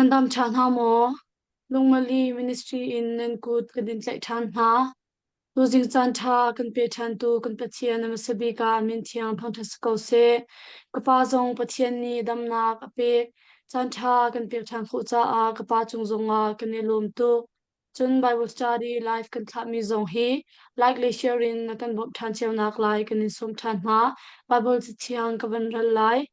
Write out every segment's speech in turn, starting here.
Kandam chan ha mo lungmali ministry in Nankut kadin tlai chan ha losing chan tha kan pe chan tu kan pathian namasabi ka min thiang phang thas ko se kapa zong pathian ni damna ka pe chan tha kan pe chan khu cha a kapa chung zong a kan elom tu chun Bible study life kan thla mi zong hi likely sharing na kan bot than cheu nak lai kan in som than ha Bible chi thiang ka van ral lai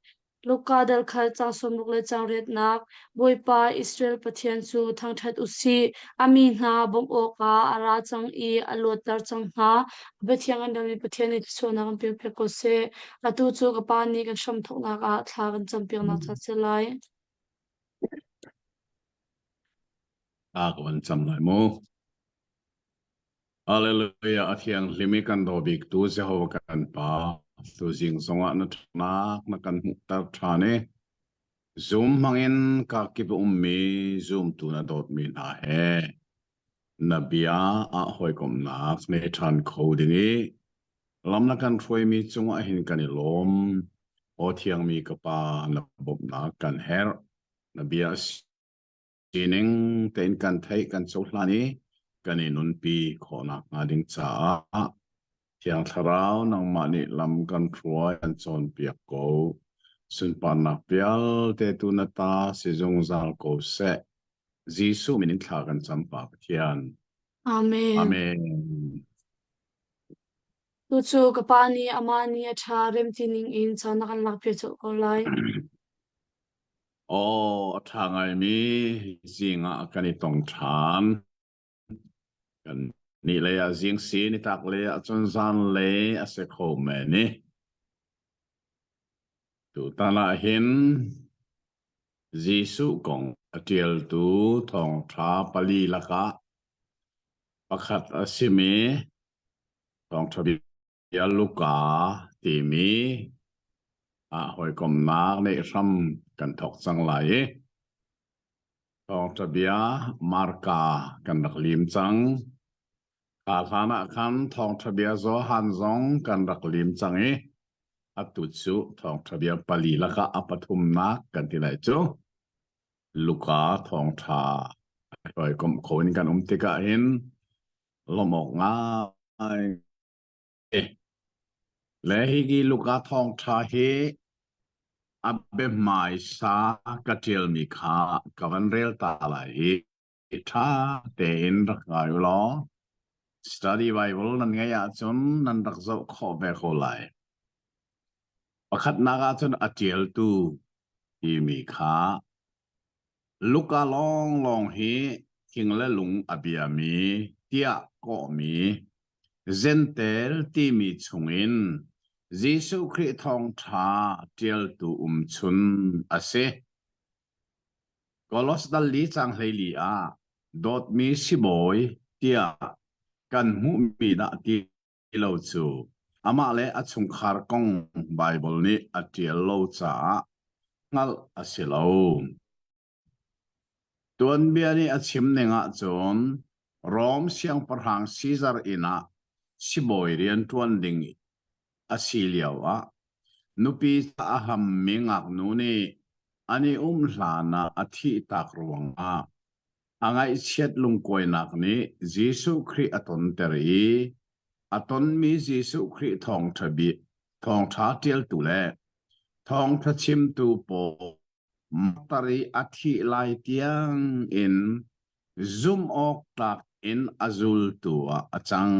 Luka dal khal chang som luk le chang ret nak boipa Israel pathian chu thang that usi ami na bom o ka ara chang I alot tar chang na bethiang an dami pathian ni so na kan pe pe ko se atu chu ka pa ni kan sham thok na ka thla kan champion na cha chelai Ako an cham lai mo. Hallelujah athiang limi kan dobik tu se ho kan pa tu jing songa na kan tar thane zoom mangin ka ki ummi zoom tu na dot min a he nabia a hoi kom na me than kho dingi lam na kan foi mi chunga hin kan lom o thiang mi ka pa na bob na kan her nabia sining ten kan thai kan so hlani kan inun pi khona ngading cha thiang tharau nang mani lam kan thruai an chon piak ko sun pan na pial te tu na ta se jong zal ko se jisu minin thla kan champa thian amen amen tu chu ka pa ni ama ni a tha rem ti ning in cha na kan lak pe chu ko lai o thangai mi jinga kan I tong than kan ni le a jing si ni tak le a chon zan le a se kho me ni tu ta la hin Giêsu kong atial tu thong tha pali laka pakhat asimi thong thabi ya luka ti mi a hoi kom nak ne ram kan thok chang lai thong thabia marka kan dak lim chang ka thana khan thong thabia zo han zong kan dak lim chang e atut chu thong thabia pali laka apathum nak kan ti lai chu luka thong tha rồi cũng khốiกันติกะเห็นลมออกง่ายและฮิกิลูกาทองทาเฮอับเบมายสากะเจลมีคากันเรลตาลายท่าเตนรักไงวะ study Bible นั่นไงอะจนนั่นรักจะขอเบโคไลประคัดนากาจนอเจลตูที่มีคาลูกาลองเฮคิงและลุงอบิยามีเตียก็มีเซนเตลที่มีชงอินยิสุคริสต์ทองทาเจลตูชุนอาเซกอลสดัลลีจังเฮลีอาดอดมีสิบอยเตียกันหูมีดาตีเลวจูอามาเลอชงคาร์กงไบเบิลนี้อเจลโลจ้างัลอาเซลาวตัวเบียนี่อาชิมเนงะจนรอมเสียงประหังซีซาร์อินะสิบอยเรียนตัวดิ่งอาศิเลียวะนุปีตาหัมมิงักนูนี่อันนี้ลานาอธิตักรวงอ่างไอเช็ดลุงกวยนักนี้ยิสุคริอตนเตรีอตนมียิสุคริทองทบีทองชาเทียลตุเลทองทชิมตูโปมัตรีอธิไลเตียงอินซุมออกตักอินอาซุลตัวอาจัง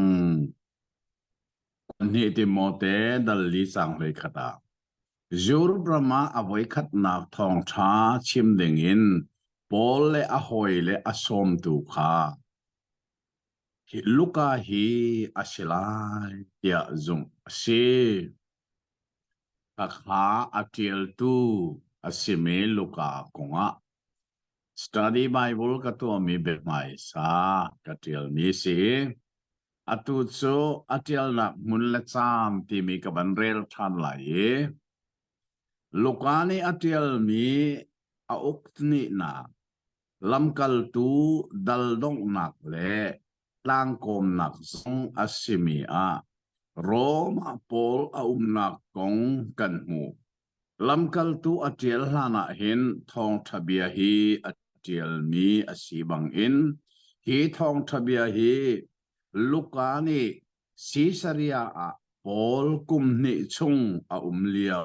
นี่ติโมเตดัลลิสังเลยขดาจูรบรามาอวัยขัดนักทองชาชิมเดงอินปอลเลอหอยเลอสมตุขาฮิลูกาฮีอาศิลายยาซุมซีตักหาอาทิลตูอาศิเมลูกากงะ study Bible ก็ตัวมีแบบใหม่ซากระเทียลมีสิอตุโซอาทิลนักมุนละจามที่มีกับบันเรลทันไหลลูกานี่อาทิลมีอาอุกนี่นะลำกัลตูดัลดงนักเล่ลางกมนักสงอาศิมีอาโรมาโปลอานักกงกันหูลำกัลตูอาทิลหานะเห็นทองทะเบียฮี เจียลมีอสีบังอินฮีทองทะเบียฮีลูกานี่ซีซาริอาปอลกุมนิชุงเลียว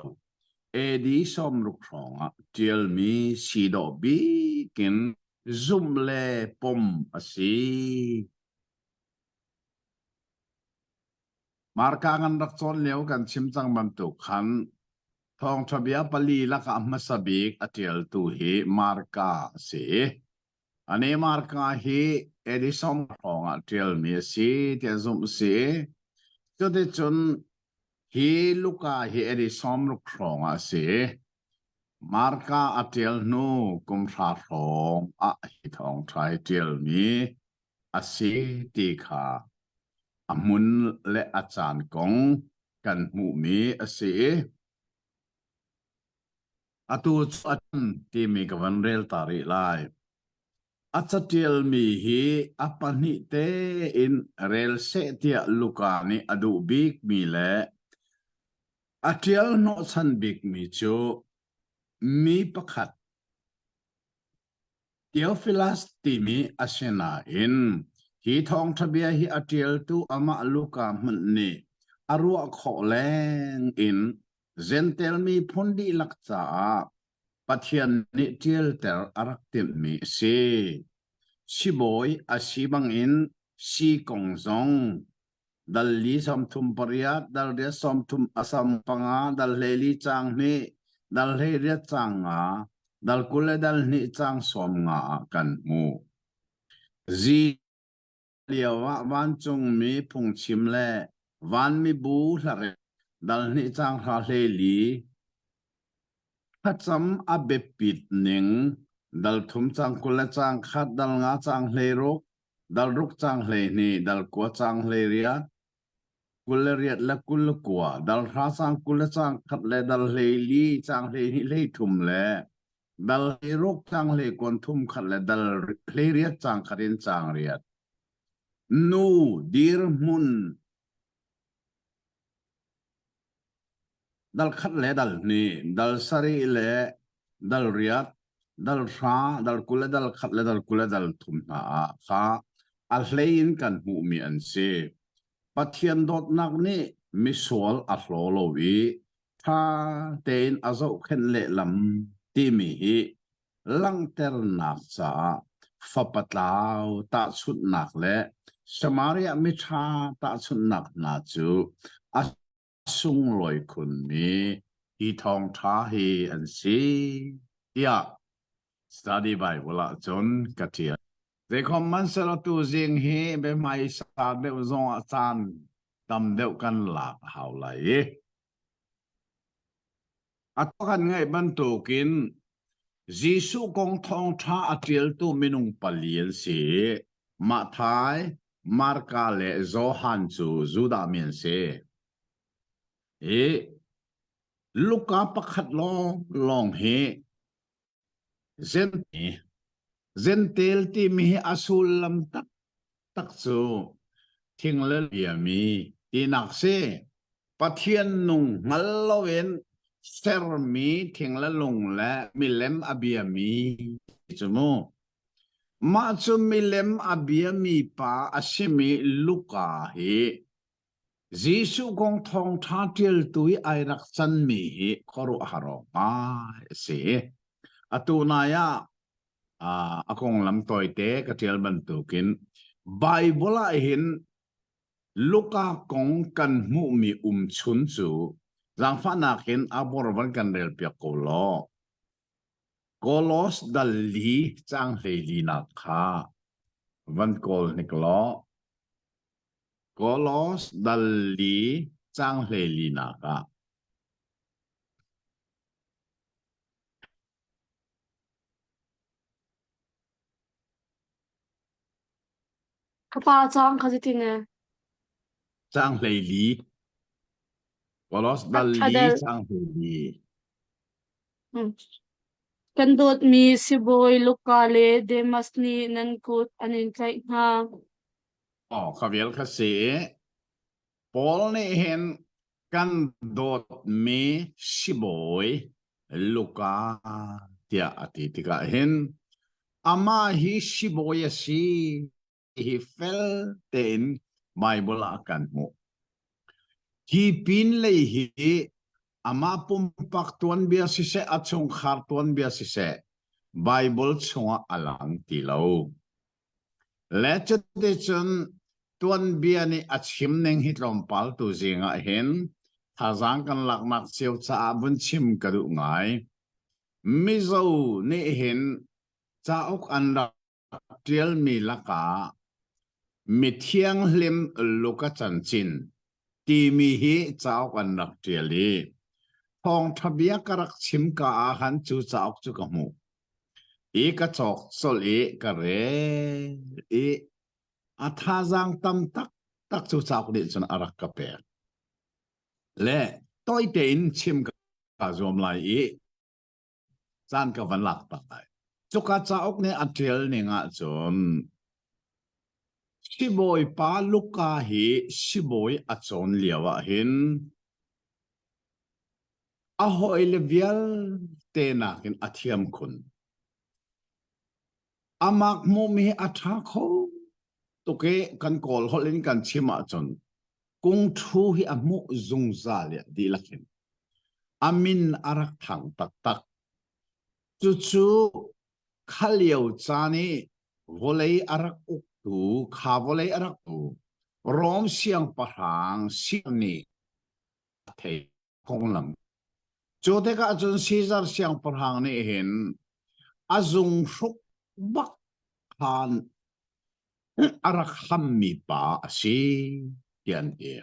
เอดีสอมรุกรองเจียลมีสีดอบีกินซุมเลปมอสีมาร์กางันรักษอนเลี้ยวกันชิมจังบันตุขันทองทะเบียปลีลักอัมมาสบิกอเจียลตูฮีมาร์กาเสอันนี้มาร์กาฮีเอดิสอมรองเจียลมีสีเทียซุมเสจุดที่จนฮีลูกาฮีเอดิสอมรุกรองเสมาร์กาอเจียลนูกุมชาทองฮีทองไทยเจียลมีสีตีขาอามุนและอาจารย์ของกันหูมีสิอาตูอันที่มีกับวันเรลตาริไลอาจจะเจลมีฮีอปันิเตอินเรลเซติยลูกานีอดูบิกมีเละอาเจลโนสันบิกมีจูมีประคัดเทียวฟิลัสติมีอาเซนาอินฮีทองทะเบียฮีอาเจลตูอามาลูกามันนี่อารัวขอแรงอินเซนเตลมีพ้นดีลักษาปัทยันนิเจลเตออารักติมีเซชิบอยอาชิบังอินชีกงซงดัลลีสมทุมปริยัตดัลเรียสมทุมอสัมปังอาดัลเลลีจังนี่ดัลเรียจังอาดัลกุเลดัลนิจังสมงากันมูจีเลียววันจงมีพุงชิมเล่วันมีบูหลักดัลนิจังฮาเลลีขัดจำอับเบปิดหนึ่งดัลทุมจังกุเลจังขัดดัลงาจังเลรุกดัลรุกจังเลนีดัลกัวจังเลเรียกุลเรียดและกุลกัวดัลราจังกุลจังขัดเลดัลเลลีจังเลนีเลทุมเลดัลเลรุกจังเลกวนทุมขัดเลดัลเลเรียจังขัดินจังเรียดนูดีร์มุนดัลขัดเลดัลนี่ดัลสรีเลดัลเรียดดัลราดัลกุลดัลขัดเลดัลกุลดัลทุมนาข้าอัลเลนกันหูมีอันเซปัทยันดอดนักนี่มิสวลอัลโลโลวีถ้าเตนอาโซเข็นเลลำที่มีลังเตอร์นักษาฟับปะลาวตาสุดนักและสมาริยมิชาตาสุดนักนาจูอาสุงลอยคุณมีอีทองท้าฮีอันซียา study Bible ละจนกระเทียเด็กของมันสละตัวจริงเฮเบไม่สาเดวจงอาจารย์ตำเดียวกันหลักหาวไหลอัตกันไงบรรทุกินจีสุกงทองท้าอัจฉริตุมินุงปลียลสีมาทายมาร์กาเลโจฮันจูจูดามินเซลูกกาปักขัดลองเฮเซนนี่เซนเตลที่มีอาสุลลำตักจูทิ้งเลียมีที่นักเซปัทยันนุงมัลลเวนเซอร์มีทิ้งละลงและมิเลมอบียมีจมูมาจูมิเลมอบียมีป้าอาชิมีลูกกาเฮจีสุกงทองท้าเทียลตุยไอรักซันมีขรุหารอมาเสอตูนายาakong lam toy te katial bantukin Bible a hin luka kong kan mu mi chun chu zang fa nakin abor van kan rel pia kolo kolos dali chang leili na kha van kol niklo kolos dali chang leili na ka Kapa chang khazitine. chang leili kolos dali Adal. chang leili Kandot mi siboy lokale demasni nankut anin kay na. Kaviel kasi Paul ni hen kan dot mi siboy luka tia ati tika hen ama hi shiboya si hi fel ten Bible akan mo hi pin le hi ama pumpak tuan bia si se achung khar tuan bia si se Bible chunga alang tilo leche de chun tuan bia ni achim neng hi tlompal tu zinga hen thazang kan lak nak chiu cha bun chim kadu ngai mizo ni hen cha ok an rak trial mi laka mi thiang hlim luka chan chin ti mi hi cha ok an rak trial li phong thabia karak chim ka a han chu cha ok chu ka mu e ka chok sol e ka re e a tha jang tam tak tak chu cha ok de chun arak ka pe le toy te in chim ka zom lai e chan ka van lak ta lai chu ka cha ok ne a trial ne nga chon Siboy pa luka hi siboy achon liawa hin ahoy levial te nakin athiam kun amak mo mi atha kho toke kan kol holin kan chima chon kung thu hi amu zung za le di lakin amin arak thang tak tak chu chu khaliau chani volei arak uk tu kha volei arak tu rom siang parang siang ni thei kong lam chỗ thế cả chun Caesar siang parhang ni hin azung ruk bak han arak ham mi pa si tian e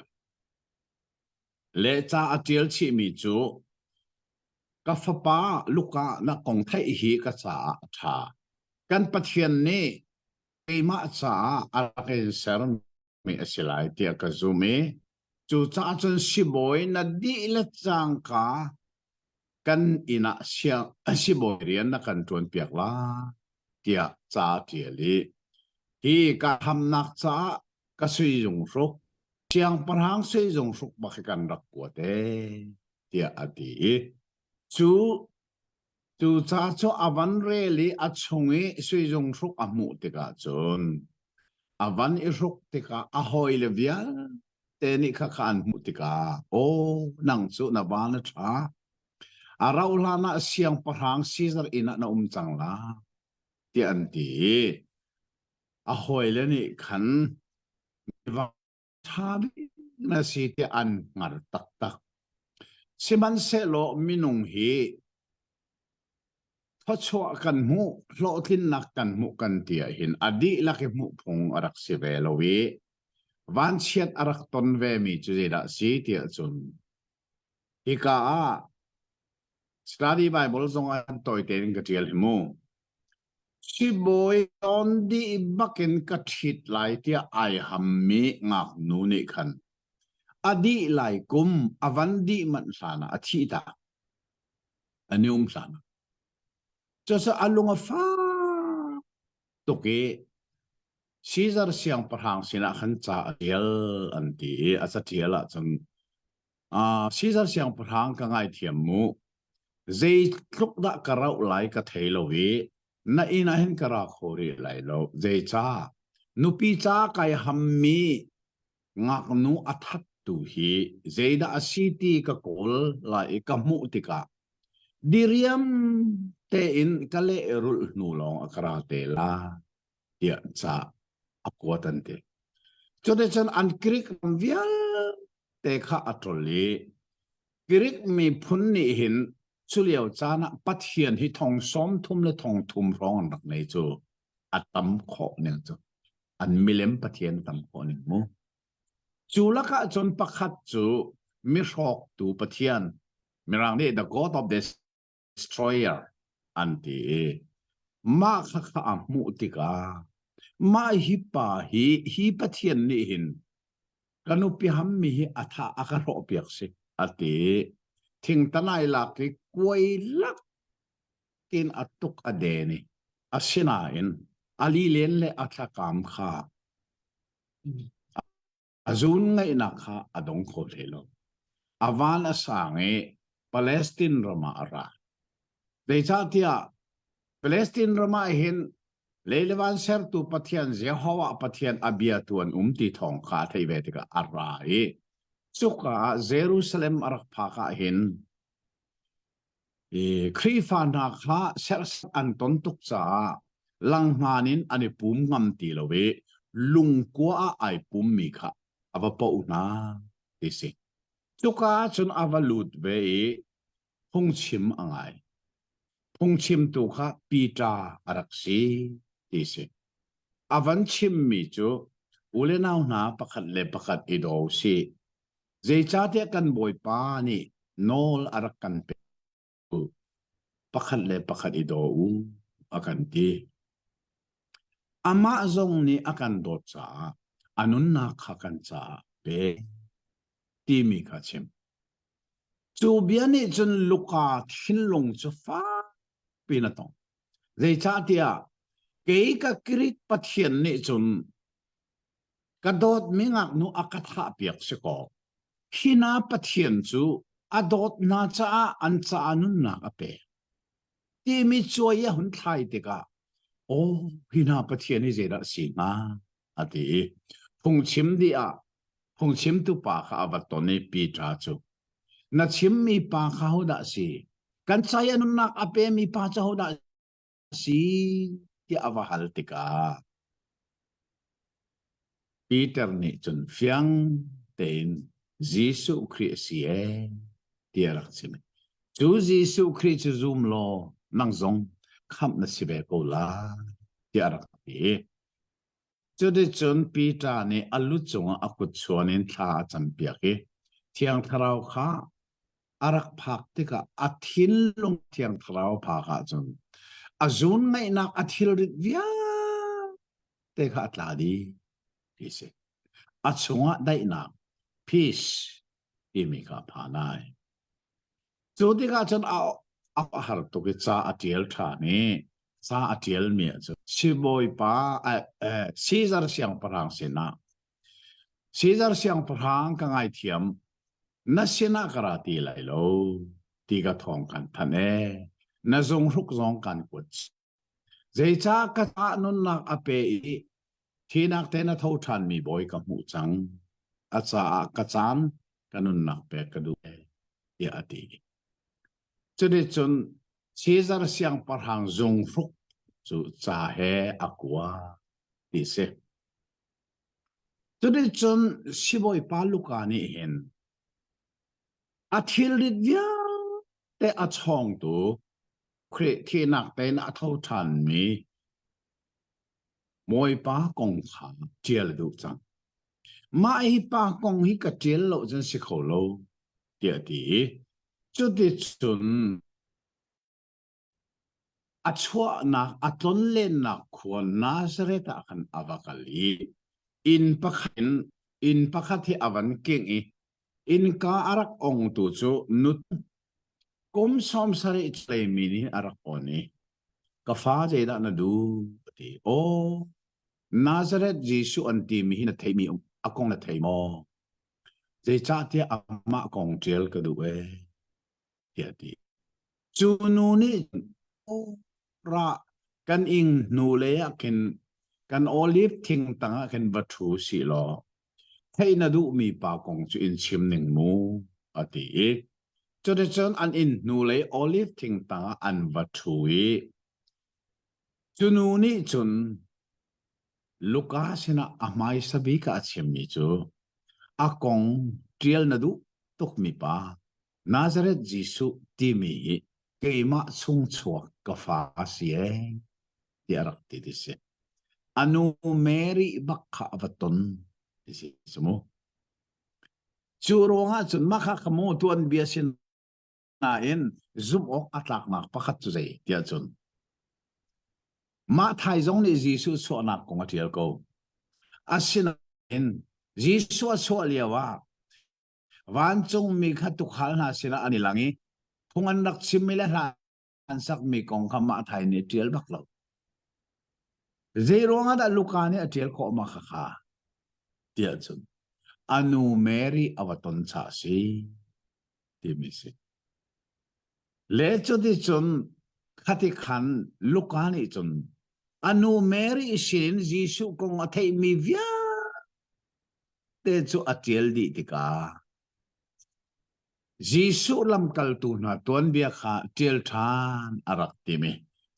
le cha atiel chi mi chu ka fa pa luka na kong thai hi ka cha tha kan pathian ni keima cha arakin ser mi asilai tia ka zumi chu cha chun siboi na di la chang ka kan ina siang siborian na kan tuan piak la tia cha tia li hi ka ham nak cha ka sui jung ruk siang parhang sui jung ruk ba kan rak ko te tia ati chu chu cha chu avan re li achungi sui jung ruk amu te ka chun avan i ruk te ka ahoi le via te ni kha khan mu te ka o nang chu na ba na tha arau lana siang parang Caesar ina na chang la ti an ti a hoi le ni khan wa tha na si ti an ngar tak tak siman se lo minung hi tho chwa kan mu lo thin nak kan mu kan ti hin adi la ke mu phung arak se ve lo wi van chiat arak ton ve mi chu da si ti chun hi ka a study Bible zong an toy ten ka tiel himu si boy on di bakin ka thit lai tia ai ham mi ngak nu ni khan adi lai kum avan di man sana athi ta anium sana cho sa alunga fa to ke Caesar siang parhang sina khan cha yel anti asa thiela chang Caesar siang parhang ka ngai thiam mu zai tluk da karau lai ka theilowi na ina hin kara khori lai lo zai cha nupi cha kai hammi ngak nu athat tu hi zaida asiti ka kol lai ka mu tika diriam te in kale erul nu long akara te la ya cha akwatan te chode chan an krik vial te kha atroli krik mi phun ni hin chuliao chana pathian hi thong som thum le thong thum rong rak nei chu atam kho ne chu an milem pathian tam kho ni mu chu laka chon pakhat chu mi rok tu pathian mirang ni the god of the destroyer anti ma kha kha mu tika ma hi pa hi pathian ni hin kanu pi ham mi hi atha akaro piak se ati thing tanai la ki koi lak tin atuk adeni asina in ali len le atha kam kha azun ngai na kha adong kho thelo avan asange Palestine rama ara de chatia Palestine rama hin leilewan ser tu pathian Jehovah pathian abia tuan ti thong kha thei ve tika arai chuka Jerusalem arak phaka hin khri fa na kha ser an ton tuk cha lang manin ani pum ngam ti lowe lung kwa ai pum mi kha ava po na isi chuka chun avalut ve phung chim angai phung chim tu kha pita arak si isi avan chim mi chu ulenaw na pakhat le pakhat ido si zai cha te kan boy pa ni nol arak kan pe pakhat le pakhat ido akan ti ama zong ni akan do cha anun na kha kan cha pe ti mi kha chim chu biani chun luka thin long chu fa pinatong zai cha tia ke ka krit pathian ni chun kadot mingak nu akatha piak se ko hina pathian chu adot na cha an cha anun na ape ti mi choya hun thai te ka o hina pathian ni zera si nga ati phung chim dia phung chim tu pa kha avatone pi tra chu na chim mi pa kha ho da si kan chai anun na ape mi pa cha ho da si ti avahal te ka Peter ni chun fiang ten Giêsu Christ e tiarak chimi chu Giêsu Christ zoom lo nang zong kham na sibe ko la tiarak ti chu de chun Peter ni alu chunga akut chuanin tha cham pia ke thiang tharau kha arak phak te ka athil long thiang tharau pha kha chun azun ngai nak athil rit via te kha tla di ise achunga dai na peace imi ka phanai chodi ka chan a har to ke cha atiel tha ni cha atiel mi chu siboi pa Caesar siang parang sina Caesar siang parang ka ngai thiam na sina karati lai lo ti ka thong kan thane na zong ruk zong kan kuch zai cha ka ta nun nak ape thi nak te na tho than mi boy ka mu chang acha ka chan kanun nak pe ka du ya ati chode chun Caesar siang parhang zong ruk chu cha he akwa ti se chode chun siboi paluka ni hen athil rit via te achong tu khre thi nak te na tho than mi moi pa kong kha chial du chang ma hi pa kong hi ka chial lo chen si kho lo tia ti chu ti chun achwa na aton len na khuan Nazareth kan avakali in pakhat hi avan king in ka arak ong tu chu nut kom som sari chle mi ni arak oni ka fa je da na du ti o Nazareth Jesu an ti mi na thei mi akong na thei mo je cha ti ama kong tel ka du e ya ti chu nu ni o ra kan ing nu le ya kan olive thing tanga kan bathu si lo thei na du mi pa kong chu in chim ning mu ati cho de chon an in nu le olive thing tanga an bathu e chu nu ni chun Luka sina amai sabi ka achim mi chu akong trial na du tok mi pa Nazareth Jesu ti mi keima chung chua ka fa sie ti arak ti dise anu Mary bakha avaton dise sumo churo nga chun makha kamo tuan biasin na in zoom ok atlak nak pakhat chu zai tia chun ma thai zong ni Jesu so nak ko ngatial ko asina in Jesu so liawa van chung mi khatu khal na sina ani langi phungan rak simila ha ansak mi kong khama thai ni tial bak lo zero nga da lukani atiel ko ma kha kha tia chun anu Mary avaton cha si ti mi si le chu di chun khati khan lukani chun anu Mary sin Gisu kong athei mi via te chu atiel di tika Gisu lam kal tu na tuan bia kha tiel than arak ti mi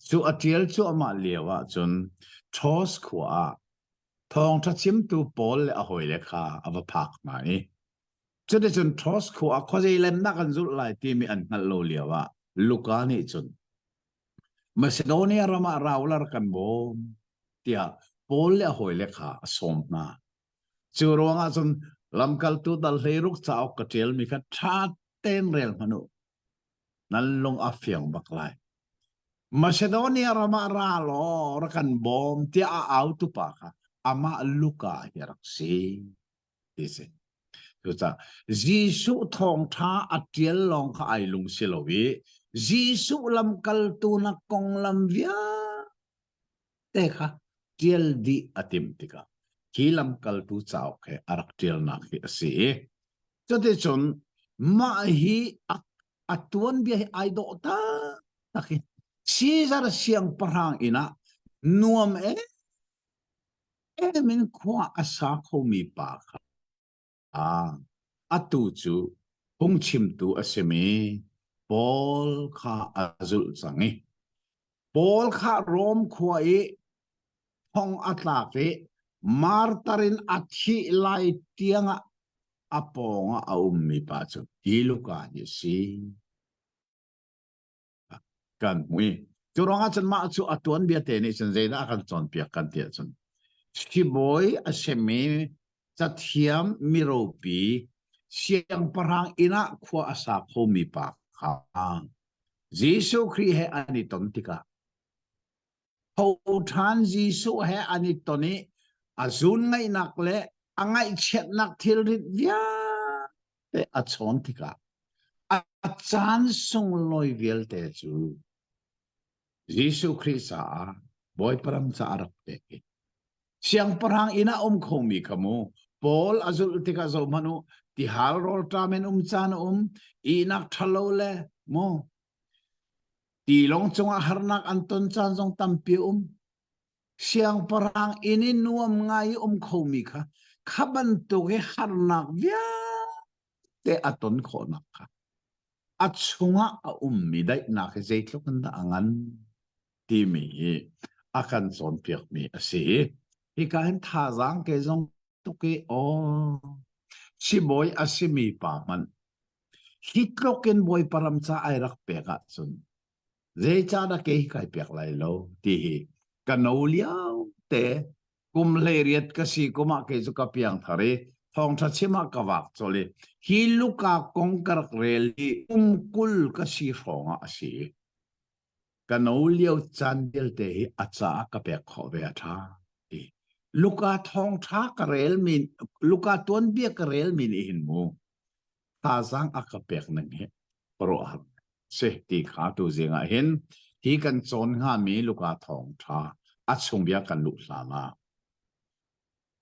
chu atiel chu ama lewa chun thos khwa thong tha chim tu pol le a hoi le kha ava phak mai chu de chun thos khwa kho jei lem na kan zul lai ti mi an hal lo lewa luka ni chun Macedonia rama rawlar kan bom tia pol le a hoi le kha som na chu ronga chun lam kal tu dal hlei chao ka tel mi kha tha ten rel manu nan long a fiang baklai Macedonia rama ra lo rakan bom tia a auto pa kha ama luka hirak si ise chuta Jisu thong tha atiel long kha ai lung silowi Jisu lam kal tu na kong lam via te kha tiel di atim tika hilam kal tu chao khe arak tiel na khi si chote chon ma hi atuan bia hi ai do ta takhi si zar siang parang ina nuam min khwa asa kho mi pa kha atu chu hung chim tu asemi Paul kha azul sangi Paul kha rom khwa e hong atlak e martarin athi lai tianga aponga aummi pa chu hiluka ni si kan mui churonga chan ma chu atuan bia te ni chan zeina kan chon pia kan tia chun si boy asemi chathiam miropi siang parang ina khwa asa khomi pa kha Jesu Kri he ani ton tika ho than Jesu he ani toni azun ngai nakle angai chet nak thil rit via te achon tika a chan sung loi vel te chu Jesu Christ sa boy param sa arak te siang parang ina khomi kamu Paul azul tika zo manu ti hal rol tamen chan inak thalo le mo ti long chunga harnak anton chan jong tampi siang parang ini nuam ngai khomi kha khaban tu ge harnak via te aton khonak kha achunga mi dai na ke zeitlok na angan ti mi akan son piak mi ase hi kan tha jang ke jong tu ke o si boy asimi pa man hitloken boy param cha ai rak pe ka chun zai cha da ke hi kai piak lai lo ti hi kanoliao te kum le riat ka si kuma ke zu ka piang thare thong tha chima ka wak chole hi luka kongkar reli kul ka si ronga asi kanoliao chandel te hi acha ka pe kho ve tha ti luka thong tha ka rel min luka ton bia ka rel min hin mu ta zang akapek nang he pro se ti kha tu zinga hin hi kan chon nga mi luka thong tha achung bia kan lu la la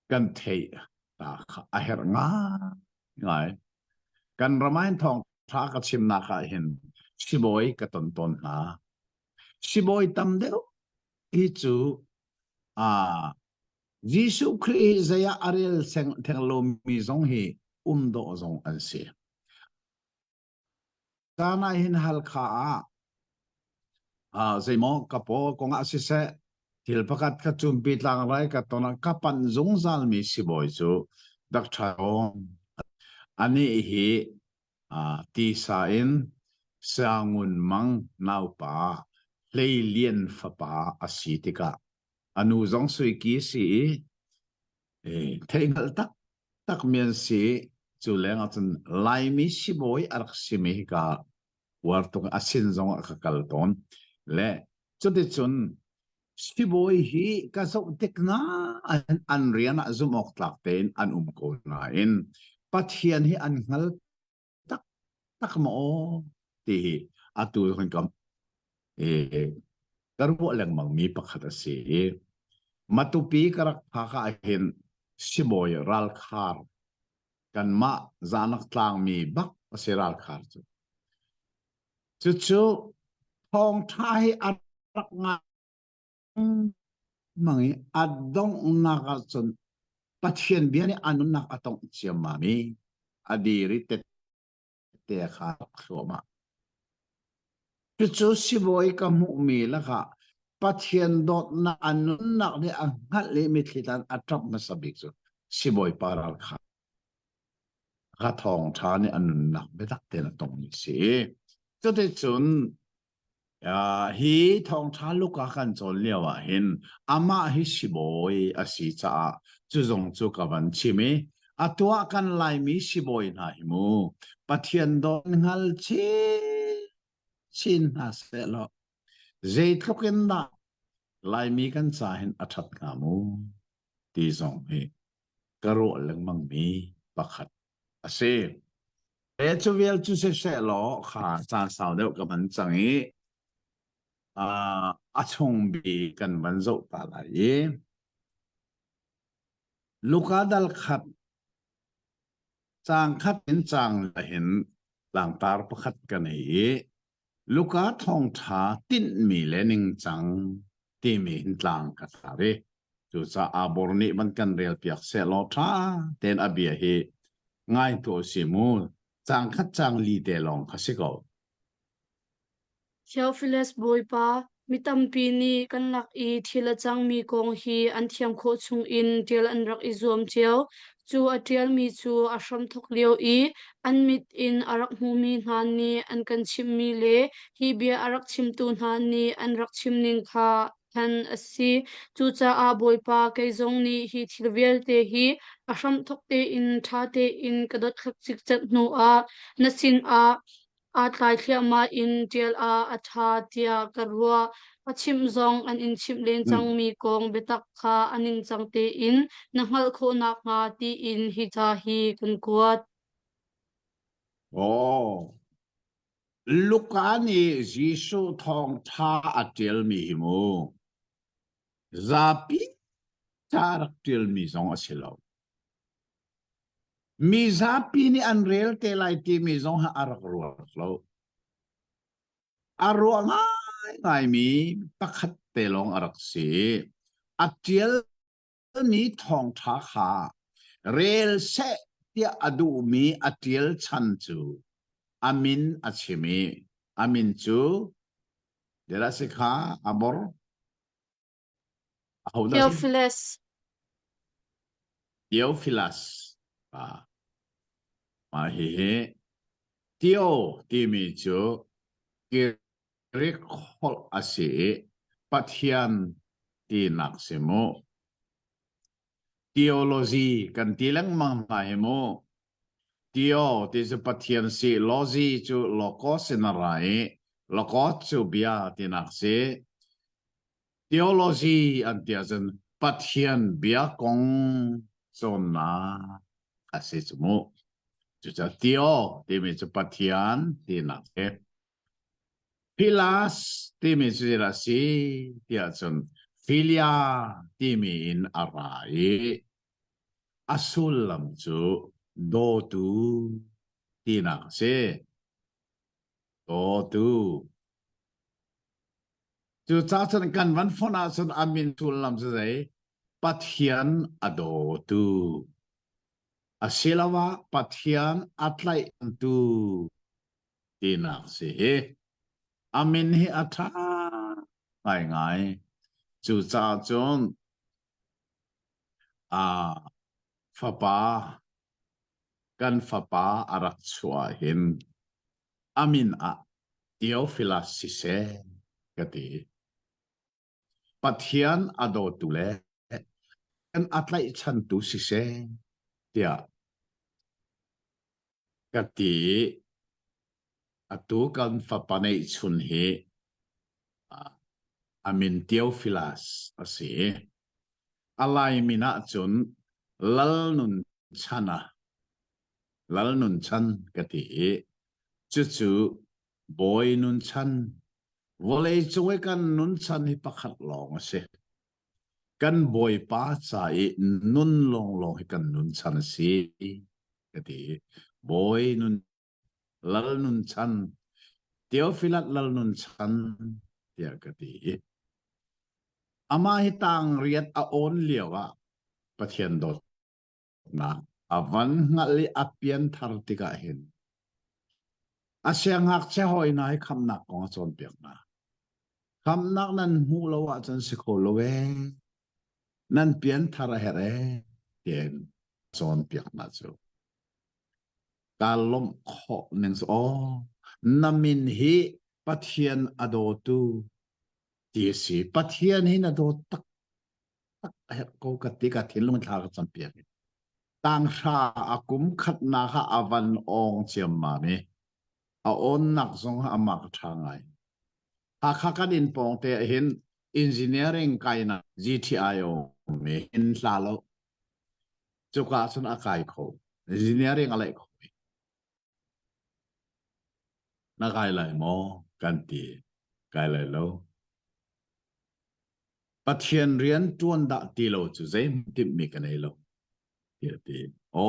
kan thei ta kha a her nga ngai kan ramain thong tha ka chim na kha hin siboi ka ton ton na siboi tam deu i chu a Jesu Christ zaya ariel seng thenglo mi zong hi do zong an se kana hin hal kha zai mo kapo konga si se til pakat ka chum pi tlang rai ka tona kapan zung zal mi si boy chu dak thaon ani hi ti sa in sangun mang nau pa lei lien fa pa asitika anu zong sui ki si thengal tak tak mian si chu lenga chun lai mi si boy arak si mi ka war tung asin zong akakal ton le chuti chun si boy hi ka so tekna an riana zumok tlak ten an ko na in pathian hi an ngal tak tak mo ti atu hon kam karbo lang mang mi pakhat si matupi karak phaka hin si boy ral khar kan ma zanak tlang mi bak asiral khar chu chu thong thai arak nga mangi adong nakachon pathian biani anun nak atong chiamami adiri te kha khoma chu siboi ka mu mi la kha pathian dot na anun nak ne angal le mi thitan atrap na sabik chu siboi paral kha kha thong tha ni anun nak bedak te na tong ni si chu te chun hi thong tha luka kan chon lewa hin ama hi siboi asi cha chu zong chu ka van chimi atua kan lai mi siboi na hi mu pathian dot ngal chi chin na se lo zai thokin na lai mi kan cha hin athat ka mu ti zong hi karo lang mang mi pakhat ase e chu vel chu se lo kha cha sao deuh ka man changi a chung bi kan man zo ta lai luka dal khat chang khat in chang la hin lang tar pakhat kan hi luka thong tha tin mi lening chang ti mi hin tlang ka thare chu cha aborni man kan rel piak se lo tha ten abia hi ngai to simu chang khat chang li te long khasiko Theophilus Boipa mitampi ni kan lak I thila chang mi kong hi an thiam kho chung in tial an rak I zuam chiao chu a tial mi chu a hram thok leo I an mit in arak mu mi hnan ni an kan chim mi le hi bia arak chim tu hnan ni an rak chim ning kha than asi chu cha a Boipa kai zong ni hi thilvial te hi a hram thok te in tha te in kadot khak chik chat nu a nasin a tlai thiama in tial a tha tia karua achim zong an in chim len chang mi kong betak kha anin chang te in na ngal kho nak nga ti in hi cha hi kan kuat oh lukani jisu thong tha atel mi himu zapi charak til mi zong asilo mi zapi ni unreal te lai ti mi zong ha arak ruwa lo arwa ngai ngai mi pakhat te long arak si atel mi thong tha kha rel se tia adu mi atel chan chu amin achimi amin chu dera sikha abor ahoda si Theophilus Theophilus ma hi he Theo ti mi chu kirik hol ase pathian ti nak semo theology kan tilang mga hemo Theo ti sa pathian si logi chu loko sinarai loko chu bia ti nak se theology an tiasan pathian bia kong zona ase chumo chu cha Theo ti mi chu pathian ti nak se Pilas timi sira si tia chun filia timi in arai asul lam chu do tu tina se do tu chu cha chun kan van phona chun amin tul lam chu dai pathian ado tu asilawa pathian atlai tu tina se amin hi atha ngai ngai chu cha chun fapa kan fapa arak chua hin amin a Theophilus si se kati pathian ado tule kan atlai chan tu si se tia kati atu kan fapa nei chun hi amin Theophilus asi alai mina chun lal nun chana lal nun chan kati chu chu boy nun chan volei chungai kan nun chan hi pakhat long ase kan boy pa chai nun long long hi kan nun chan si kati boy nun lal nun chan Theophilat lal nun chan tia kati ama hi tang riat a on liawa pathian dot na avan ngali apian thar tika hin asyang hak che hoi na hi khamnak ko chon piak na khamnak nan hu lawa chan sikho lowe nan pian thar a here tien chon piak na chu kalom kho ning so namin hi pathian ado tu ti si pathian hi na do tak tak ko ka ti ka thin lung thla ka cham piak tang sha akum khat na ha avan ong chiam ma mi a on nak zong ha amak thangai ha kha ka din pong te hin engineering kai na GTI o mi in hla lo chu ka sun a kai kho engineering a lai kho na kai lai mo kan ti kai lai lo pathian rian tuan da ti lo chu zai tim mi kan ai lo ti ti o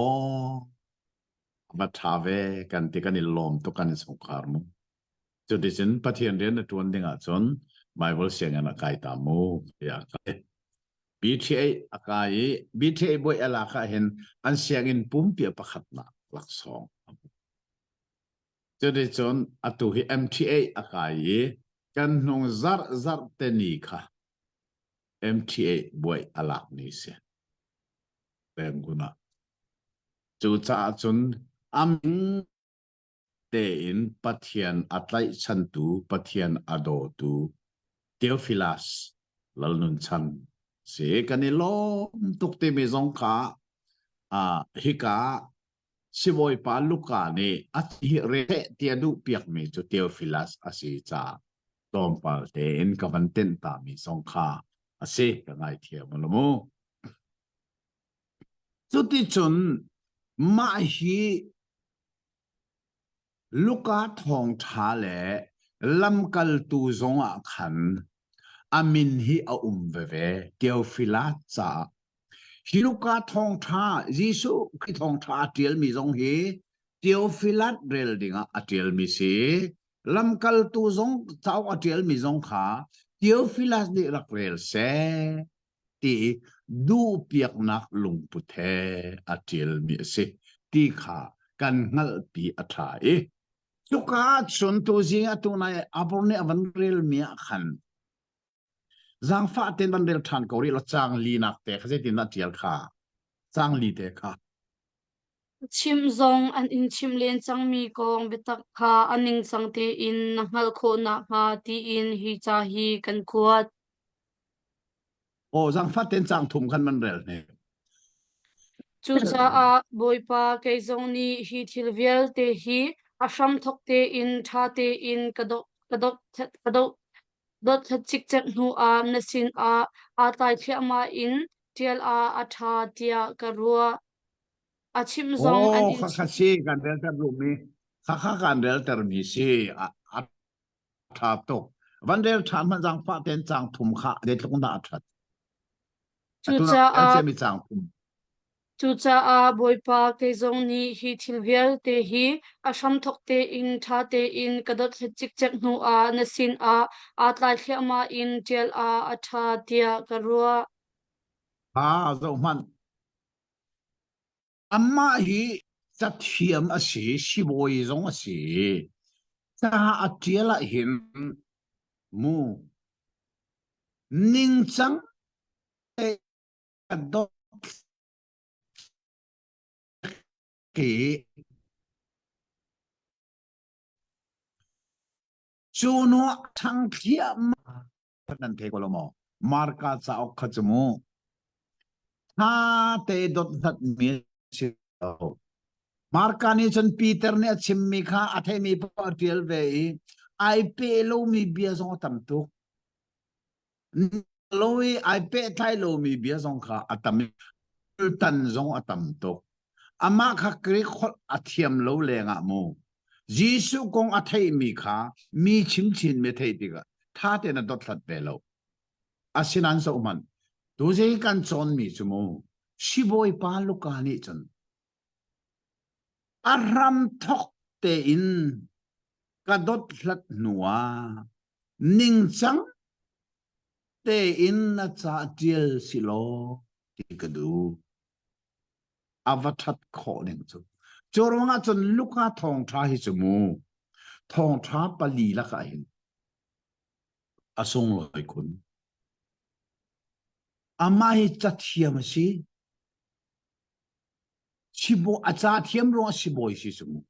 mà thà về kan ti kan lom to kan song khar mu chu di chen pathian rian na tuan ding a chon bible siang ana kai ta mu ya kai BTA akai BTA boy ala kha hen an siang in pum pia pakhat na lak song chu di chon atu hi MTA akai kan nong zar zar te ni kha MTA boy ala ni se ben guna chu cha chun am te in pathian atlai chan tu pathian ado tu Theophilus lalnun chan se kanilo tukte me zong kha a hika siboi pa luka ne ati re tia du piak me chu Theophilus asi cha tom pal te in kavanten ta mi zong kha ase ka ngai thia mo chu ti chun ma hi luka thong tha le lam kal tu zong a khan amin hi a ve ve Theophilus cha hi luka thong tha Gisu khi thong tha tiel mi zong hi Theophilus rel dinga atiel mi si lam kal tu zong chau atiel mi zong kha Theophilus ni rak rel se ti du piak nak lung pu the atiel mi se ti kha kan ngal pi atha e chuka chun tu zinga tu na aborne avan rel mi khan giang pha ten ban rel than ko ri lo chang li nak te kha je tin na tial kha chang li te kha chim zong an in chim len chang mi kong betak kha aning chang te in ngal kho na ha ti in hi cha hi kan kuat o giang pha ten chang thum khan man rel ne chu cha a boipa ke zong ni hi thilvial te hi asham thok te in tha te in kadok dot chik chak nu a nasin a tai thia in tial a tha tia karua achim o zong an in kha kha chim si kan rel tar lu mi kha kha kan rel tar mi si a tha to van rel than man giang pha ten chang thum kha de tlung na that chu atuna cha el a che mi chang thum chu cha a boipa ke zong ni hi thilvial te hi asham thok te in tha te in kadot chik chak nu a nasin a tlai thia in tial a tha tia karua ha zo man amma hi sathiam a si si boi zong a si cha a tiela hin mu ning chang e do ki chuno thang thia ma nan the ko lo mo marka cha ok khachmu ha te dot that mi si marka ni chan Peter ne chimmi kha athe mi partial ve ai pe lo mi bia zong tam tu loi ai pe thai lo mi bia zong kha atam tan zong atam to ama kha kri khol athiam lo le nga mo Jisu kong athai mi kha mi chim chin me thei diga tha te na dot thlat be lo asinan so man tu je kan chon mi chu mo shiboi pa lu ka ni chon aram thok te in ka dot thlat nuwa ning chang te in na cha tiel silo ti kadu avatat kho ning chu choronga chon luka thong tha hi chumu thong tha pali la ka hin asong loi kun ama hi chathiam si sibo acha thiam ro siboi si chumu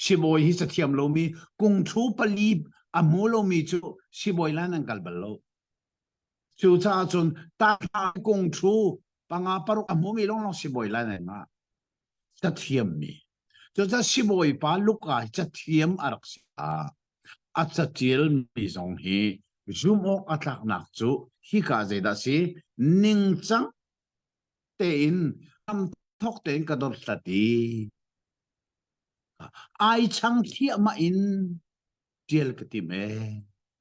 siboi hi chathiam lo mi kung thu pali amolo mi chu siboi lan ang kalbal lo chu cha chun ta kung thu panga paru amomi long long siboi lan ma chathiam mi cho cha siboi pa luka chathiam arak sa achatil mi zong hi zoom ok atlak nak chu hi ka je da si ning chang te in am thok te in ka dor tlati ai chang thi ma in tiel ka ti me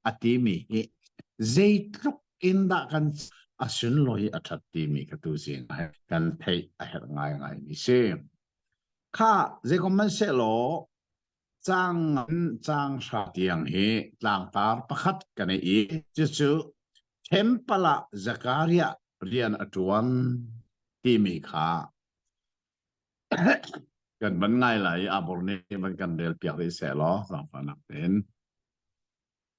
ati mi hi zeitluk in da kan asun loi athat ti mi ka tu sin kan thei a her ngai ngai ni se kha je ko man se lo chang chang sha tiang hi tlang tar pakhat kan e chu chu tempala zakaria rian atuan ti mi kha kan ban ngai lai abor ne ban kan del piak ri se lo sang fa nak ten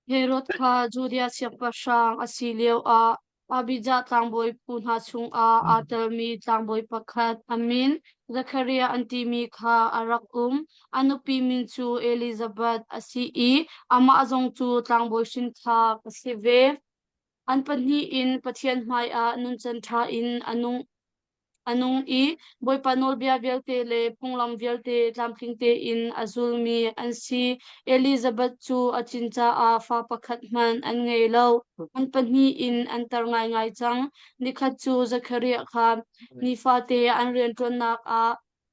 Herod kha Judea siapa sang asilio a Abijah tlangboi punha chung a Atalmi tlangboi pakhat amin Zakaria antimi kha arak anupi min chu Elizabeth asi I ama azong chu tlangboi shin kha pasive an panhi in pathian hmai a nun chan tha in anung I boy panol bia vialte le punglam vialte tlamthing te in azulmi ansi Elizabeth chu achincha a fa pakhat man an ngei lo an panni in an tar ngai ngai chang nikhat chu Zakaria kha ni fa te an rian ton nak a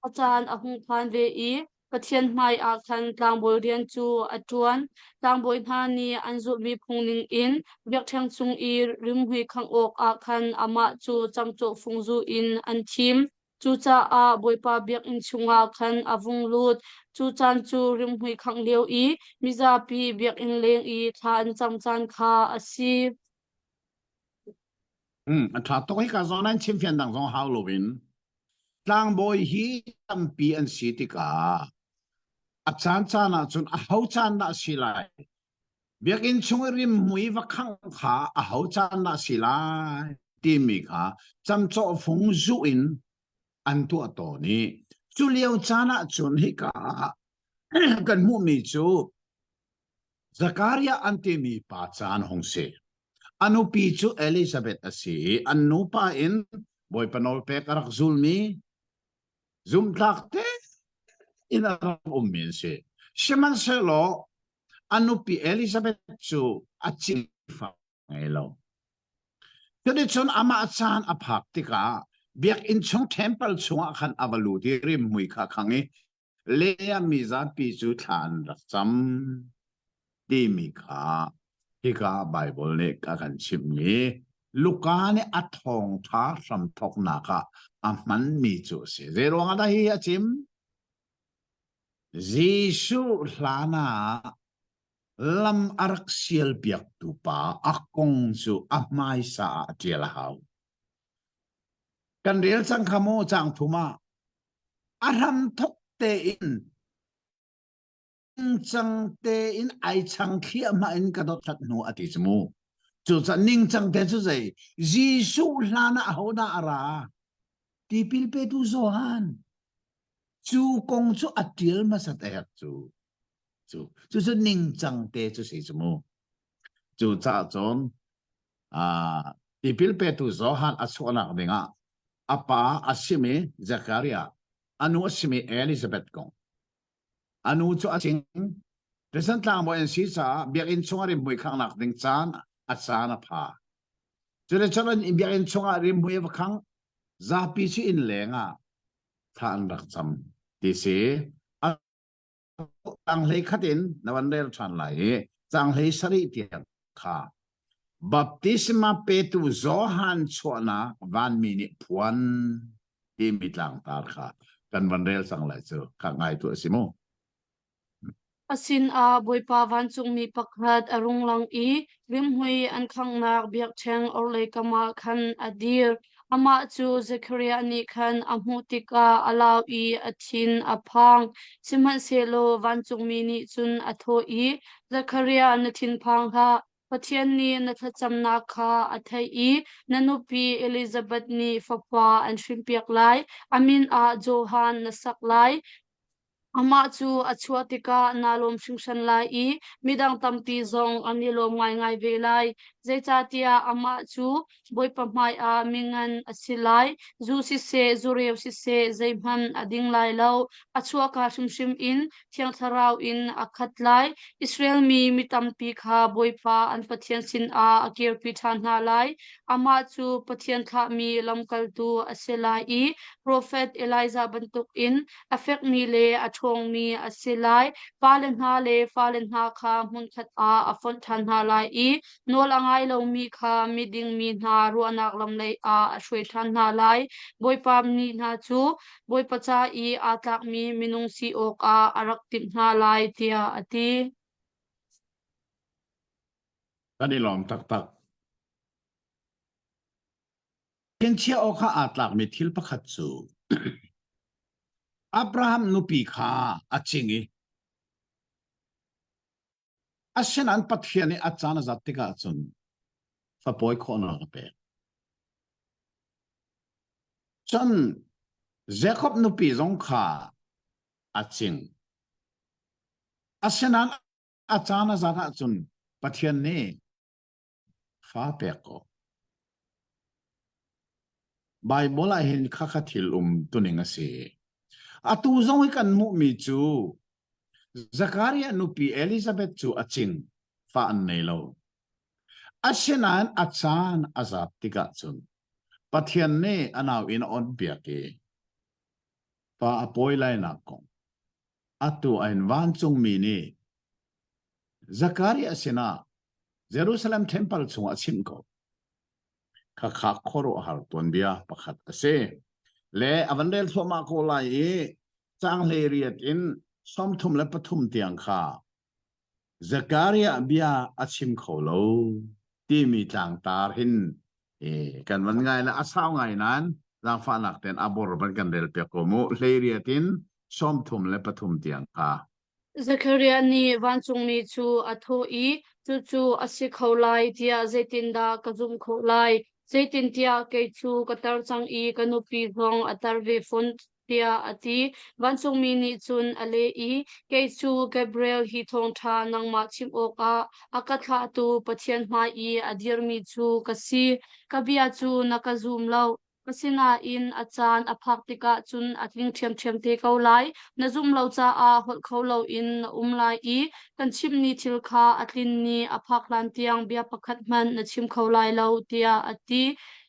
achan ahung phan ve I pathian hmai a khan tlangboi rian chu atuan tlangboi hna ni an zu mi phungning in viak thang chung I rimhui khang ok a khan ama chu chamcho phungzu in an thim chu cha a boipa biak in chunga khan avung lut chu chan chu rimhui khang leo I miza pi biak in leng I tha an cham chan kha asi tha to hi ka zonan chim fian dang zong halloween tlang boy hi tampi an si ti ka a chan chan a chun a hau chan na silai biak in chung rim mui va khang kha a hau chan na silai ti mi kha cham cho phung zu in an tu to ni chu liao chana chun hi ka kan mu mi chu Zakaria antimi pa chan hong se anu pi chu Elizabeth asi anu pa in boy panol pe karak zulmi zum tlakte in aram min se siman se lo anu pi Elizabeth chu achi fa ngelo tadi chon ama achan aphak tika biak in chung temple chunga khan avalu ti rim mui kha khangi leya miza pi chu than cham ti mi kha hi ka bible ne ka kan chim ni luka ne athong tha sam thok na ka aman mi chu se zero nga da hi achim Jisu hlana lam arak sial biak tu pa akong su amai sa tiala hau kan riel chang khamo chang thuma aram thok te in chang te in ai chang khia ma in ka dot that no ati chmu chu cha ning chang te chu zai Jisu hlana ho na ara ti pil pe tu zo han chu kong chu atil ma sa te chu chu ning chang te chu sei chmu chu cha chon a ti pil pe tu zo han asona dinga apa asimi Zakaria anu asimi Elizabeth kong anu chu aching present lang mo en si sa biakin chungari mui khang nak ding chan asana pha chule chalan biakin chungari mui khang zapi chi in lenga than rak cham ti se ang lei khatin nawan rel than lai chang lei sari tiang kha baptisma petu zohan chona van mini puan ti mitlang tar kha kan van rel sang lai chu ka ngai tu asimo asin a boipa vancung mi pakhat arung lang I rimhui an khangnak biak cheng orlei kama khan adir ama chu Zechariah ni khan amhutika alaw I athin aphang simhan selo vancung mi ni chun atho I Zechariah na thin phang ha Pathian ni na thachamna kha athai I nanupi Elizabeth ni fapa an shrimpiak lai amin a Johan na sak lai ama chu achuatika nalom shingshan lai I midang tampi zong anilom ngai ngai ve lai zaichatia ama chu boipa mai a mingan asilai zu si se zureu si se zaimhan ading lai lo achua ka shim in thiang tharau in akhat lai Israel mi mitampi kha boipa an pathian sin a akir pi than na lai ama chu pathian kha mi lamkal tu asilai I prophet Elijah bantuk in affect mi le athong mi asilai falen ha le falen ha kha mun khat a afon than ha lai I nol angai lo mi kha mi ding mi na ru anak lam lei a ashwe than ha lai boipa mi na chu boipa cha I atlak mi minung si ok a arak tip na lai tia ati kanilom tak tak kenchia oka atlak mi thil pakhat chu Abraham nupi kha achingi asenan pathiani achana zatika chun fapoi khona pe chon Jacob nupi zong kha aching asenan achana zata chun pathian ne fa pe ko Bible hin khakhathil tuninga se atu zong kan mu mi chu Zakaria nupi Elizabeth chu aching fa an nei lo asenan achan azat tika chun pathian ne anaw in on biake pa apoi lai na kong atu ain van chung mi ni Zakaria sina Jerusalem temple chung achim ko kha khoro har ton bia pakhat ase le avandel thoma ko lai e chang le riat in som thum le pathum tiang kha Zakaria bia achim kholo ti mi tang tar hin kan van ngai la asaw ngai nan lang fa nak ten abor ban kan del pe ko mo le riat in som thum le pathum tiang kha Zechariah ni vancung mi chu atho I chu chu asi kholai tia zaitinda kazum kholai zaitin tia ke chu katar chang I kanupi zong atar ve fon tia ati vancung mi ni chun ale I ke chu Gabriel hi thong tha nangma chim oka akatha tu pathian ma I adir mi chu kasi kabia chu nakazum lo kasina in achan aphaktika chun atling thiam thiam te ko lai nazum lo cha a hol kho lo in lai I kan chim ni thil kha atlin ni aphak lan tiang bia pakhat man na chim kho lai lo tia ati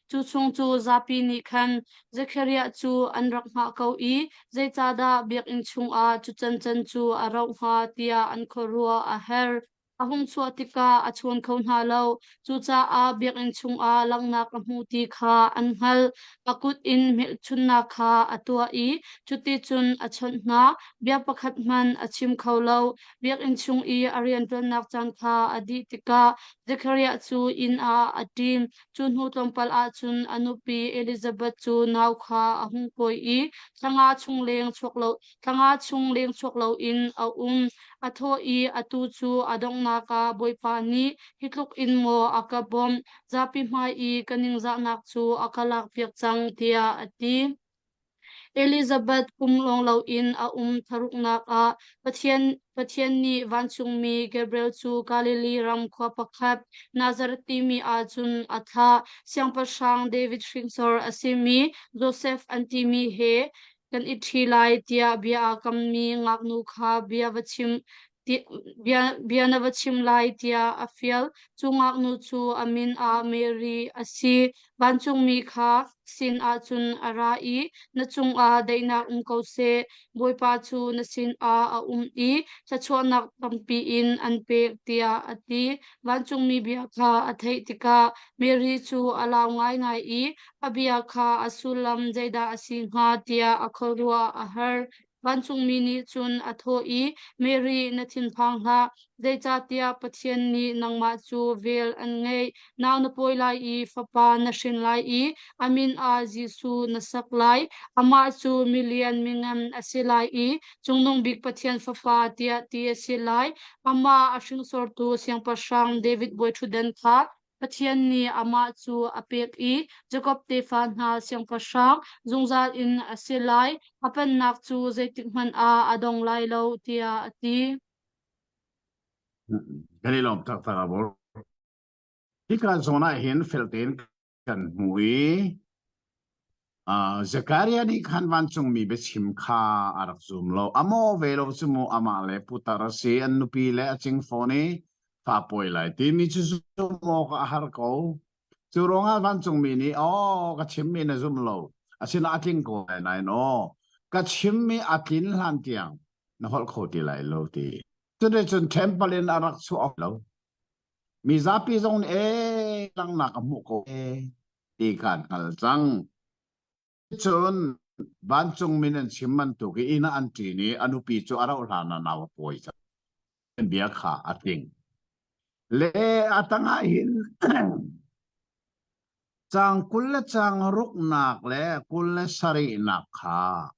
chu chung chu zapi ni khan Zechariah chu anrak ma ko I zaicha da biak in chung a chu chan chan chu arau ha tia an khorua a her ahung chuatika achon khon ha lo chu cha a biak in chung a langna ka hmu ti kha an hal akut in mel chunna kha atua I chuti chun achon na bia pakhat man achim kholo biak in chung I arian ton nak chang kha adi tika Zechariah chu in a atim chun hu tompal a chun anupi Elizabeth chu naw kha ahung koi I thanga chung leng choklo thanga chung leng choklo in a atho I atu chu adong na ka boipa ni hitluk in mo akabom zapi mai I kaning za nak chu akalak piak chang tia ati Elizabeth kumlong lo in a tharuk nak a pathian ni vanchung mi Gabriel chu Galilee ram khwa pakhat Nazareti mi a chun atha siang pasang David Shringsor asimi Joseph antimi he kan ithilai tia bia kam mi ngak nu kha bia wachim bia na wachim lai tia afial chungak nu chu amin a Mary asi vanchung mi kha sin a chun ara I na chung a daina ko se boipa chu na sin a I chachuanak tampi in an pek tia ati vanchung mi bia kha athei tika Mary chu alaw ngai ngai I abia kha asulam jaida asingha tia akhorua ahar van chung mi ni chun atho i Mary na thin phang ha dei cha tia pathian ni nangma chu vel an ngei naw na poi lai i fapa na shin lai i amin a Jesu na sak lai ama chu million mingam asilai i chungnong big pathian fapa tia ti asilai ama ashing sor tu siang pasang David boy thudan tha pathian ni ama chu apek i Jacob te fan ha siang pasang zungzal in asilai apan nak chu zaitik man a adong lai lo tia ati cái này làm thật thật là bố khi cái số này hiện phèn tên cần mũi Zakaria ni khan van chung mi be chim kha arak zum lo amo velo chumu ama le putara se an nupi le aching phone fa poi lai ti mi chu mo ka har ko chu ronga van chung mi ni o ka chim mi na zum lo asina aking ko nai no ka chim mi akin han tiang na hol kho ti lai lo ti chu de chun temple in arak chu of lo mi zapi zong e lang na ka mu ko e ti kan kal chang chun ban chung min an chimman tu ki ina an ti ni anu pi chu ara ulana naw poi cha bia kha ating le atanga hin chang kul chang ruk nak le kul sari nak kha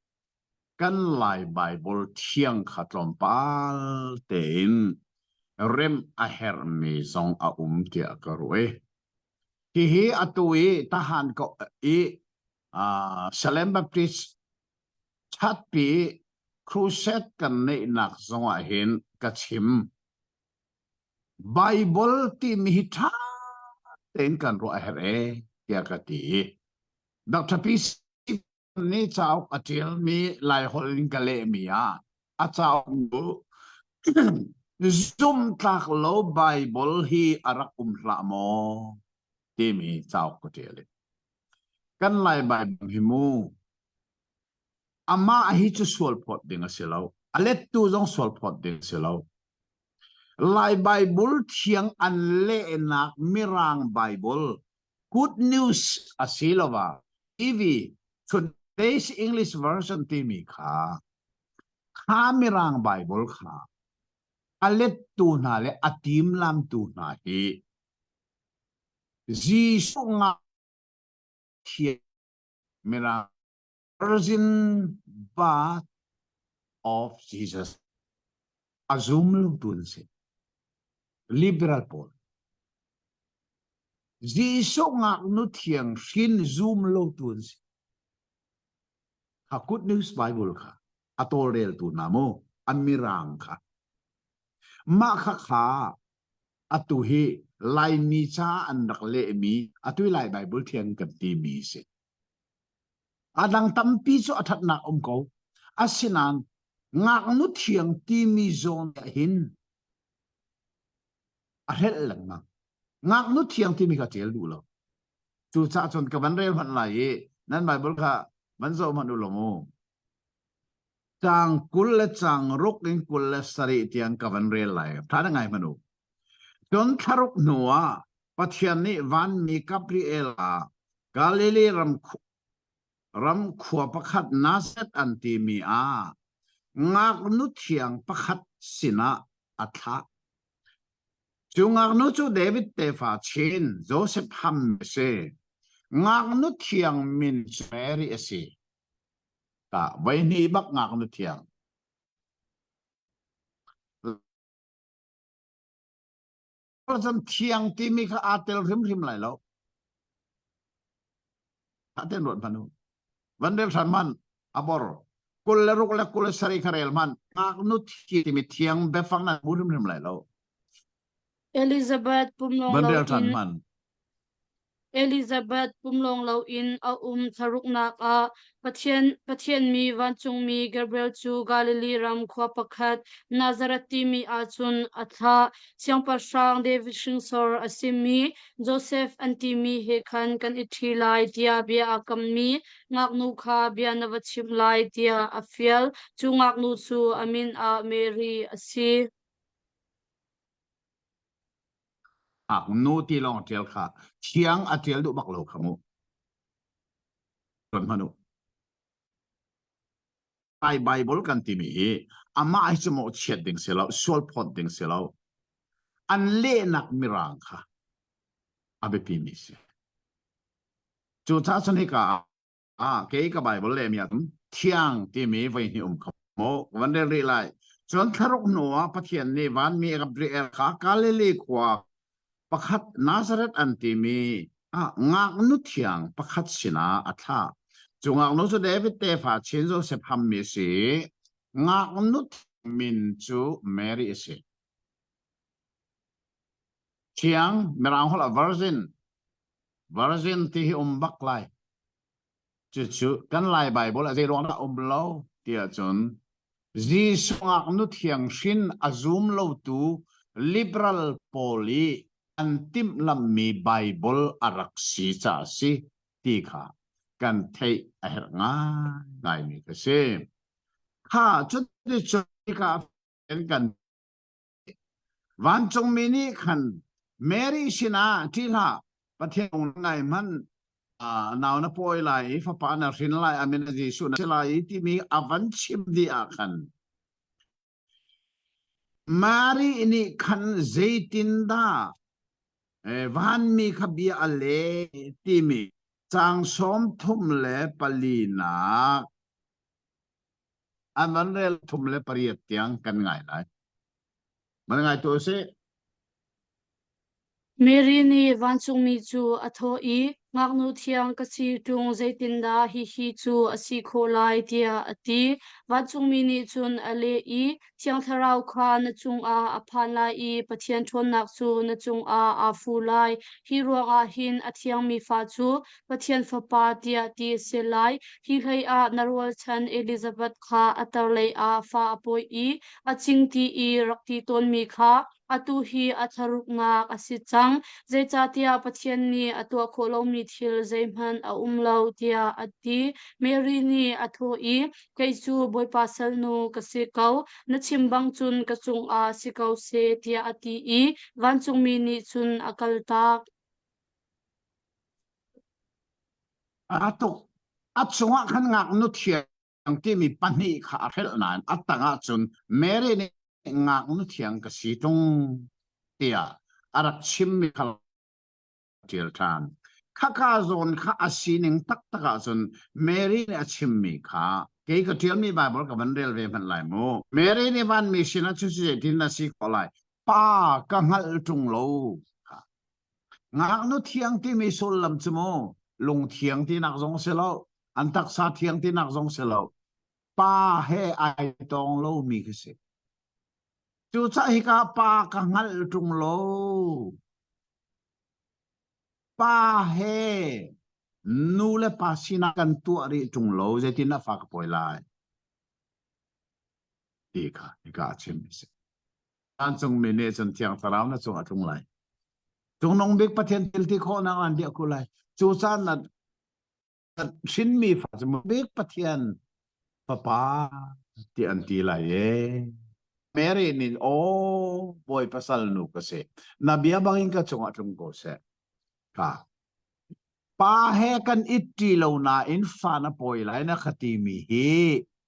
kan lai bible thiang kha tlom pal tein rem a her mi zong a tia karwe hi atui tahan ko i Salem Baptist chat pi crusade kan nei nak zonga hin kachim Bible ti mi tha ten kan ro her e ya ka ti Dr. P ni chao atil mi lai holin kale mi a chao bu zoom tak lo Bible hi arak la mo ti mi chao ko ti kan lai Bible hi mu ama ahi chu sol pot ding a selo alet tu jong sol pot ding selo lai Bible thiang an le nak mirang Bible good news asilova ivi today's English version timi kha mirang Bible kha alet tu na le atim lam tu na hi Jisu nga thiang mirang virgin birth of Jesus azum lu tun se liberal Paul Jisu nga nu thiang shin zoom lo tun se ha good news Bible kha atorel tu namo amirang kha ma kha atu hi lai mi cha an dak le mi atui lai Bible thiang kan ti mi se adang tampi chu athat na ko asinan ngak nu thiang ti mi zon hin a hel lang na ngak nu thiang ti mi ka tel du lo chu cha chon ka ban rel han lai nan Bible kha man zo man du lo mo chang kul le chang ruk in kul le sari tiang ka ban rel lai tha na ngai manu don tharuk nuwa pathian ni van mi Gabriela Galilee ram khua pakhat naset anti mi ngak nu thiang pakhat sina atha chungak nu chu David te fa chin Joseph ham se ngak nu thiang min Mary ase ta vai ni bak ngak nu thiang person thiang ti mi kha atel rim lai lo aten rot panu vandel sanman abor kul ruk la kul sari kharel man ngak nu thi mi thiang be fang na rim lai lo Elizabeth pumlong lo vandel in sanman Elizabeth pumlong lo in a tharuk nak a pathian mi van chung mi Gabriel chu Galilee ram khwa pakhat Nazareth ti mi a chun atha siang pasang David sor asimi Joseph anti mi he khan kan ithi lai tia bia akam mi ngak nu kha bia nawachim lai tia afial chu ngak nu chu amin a Mary asi nu ti long tel kha thiang atel du bak lo khamu ton manu ai Bible kan ti mi hi ama ai chmo chet ding selo sol phot ding selo an le nak mirang kha abe pi mi se chu cha chan hi ka ke ka Bible le mi atum thiang ti mi vai ni mo van de ri lai chon tharok noa pathian ni van mi Gabriel kha kalili kwa pakhat Nazareth an ti mi ngak nu thiang pakhat sina atha chungak no chu David te pha chin Joseph ham mi si ngak nu min chu Mary si thiang merang hola virgin ti hi bak lai chu kan lai Bible a je rong da lo tia chun Jesus ngak nu thiang shin azum lo tu liberal poli antim lam mi Bible arak si cha si ti kha kan thei a her nga ngai mi ka se ha chu ti chu ka en kan van chong mi ni khan Mary sina ti la pathian ngai man nào nó poi lại pha pa na rin lại amen Jesus na lai ti mi avan chim di akan Mari ini kan zaitin da van mi khabia ale ti mi chang som thum le palina aman rel thum le pariat tiang kan ngai lai man ngai to se Mary ni vansung mi chu atho I ngak nu thiang ka si tung zaitinda hi chu asi kholai tia ati vansung mi ni chun ale I thiang tharau kha na chung a aphan lai I pathian thon nak chu na chung a fu lai hi ruang a hin athiang mi fa chu pathian fa pa tia ti se lai hi hlei a narwal chan Elizabeth kha atar lei a fa apoi I aching ti I rakti ton mi kha atu hi atharuk nga asitang zaicha tia pathian ni atwa kholo mi thil zaimhan a umlo tia ati Mary ni atho I keichu boipa salnu kasikau na chimbang chun kachung a sikau se tia ati I wanchung mi ni chun akal tak atok achunga khan ngak nu thiang ti mi pani kha hel nan atanga chun Mary ni ngak nu thiang ka si tung tia arak chim mi khal tir tan kha zon kha asining tak taka chun Mary ni achim mi kha ke ka tial mi Bible ka ban rel ve man lai mo Mary ni van mi sina chu si tin na si ko lai pa ka ngal tung lo ngak nu thiang ti mi sol lam chmo lung thiang ti nak zong se lo an tak sa thiang ti nak zong se lo pa he ai tong lo mi ke se chu cha hi ka pa ka ngal tung lo pa he nu le pa sina kan tu ari tung lo je tin na fa ka poi lai ti ka chem se an chung mi ne chun thiang tharau na chung atung lai chung nong bik pathian til ti kho na an dia ku lai chu cha na sin mi fa chmo bik pathian papa ti an ti lai e Mary ni boy pasal nu ka se nabia bangin ka chung atung ko se ka pa he kan itti lo na in fa na poi lai na khati mi hi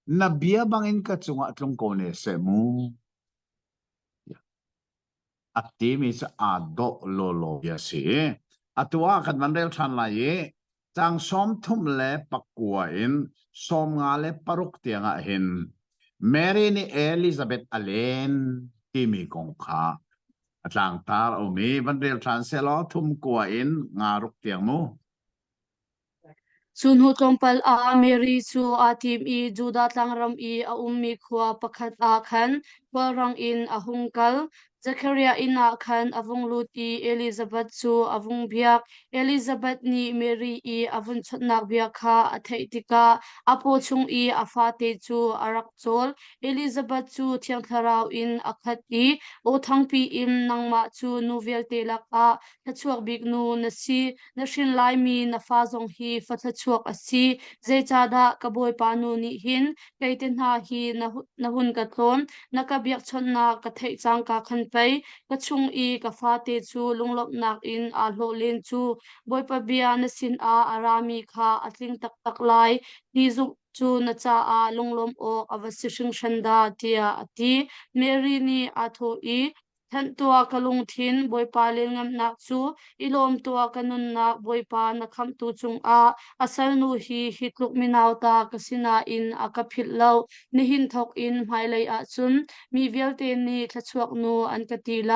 nabia bangin ka chung atung ko ne se mu ati mi sa ado lolo ya si atua kan mandel than la ye chang som thum le pakua in som nga le paruk tianga hin Mary ni Elizabeth Allen ti mi kong kha atlang tar o mi mandel than se lo thum kwa in nga ruk tiang mo chun hu tompal a Mary chu a tim I juda tlangram I a ummi khwa pakhat a khan rang in a hungkal Zachariah ina khan avung luti Elizabeth chu avung biak Elizabeth ni Mary I avun chhatnak biak kha atheitika apo chung I afa te chu arak chol Elizabeth chu thiang tharau in akhat I o thangpi im nangma chu nuvel te lak a thachuak bik nu na si na shin lai mi na fa zong hi fa thachuak a si zaicha da kaboi pa nu ni hin keiten ha hi na hun ka tlon na ka biak chon na ka thei chang ka khan ไปกระชุงอีกฟ้าเตจูลุงลบนักอินอาโลเลนจูบอยปะเบียนสินอารามีคาอัตลิงตักตักไลดีจุจูนจาอาลุงลมโอกอวสิชิงชันดาเตียอติเมรีนีอาโทอีท่านตัวกะลุงทินบอยปาเลงำนักจูอิลอมตัวกันุนนักบอยปานักคำตูจุงอาอาศัยนูฮีฮิตลุกมินาวตากสินาอินอากาพิลเลานิหินทอกอินไฮไลอาจุนมีเวลเตนีทะชวกนูอันกติไล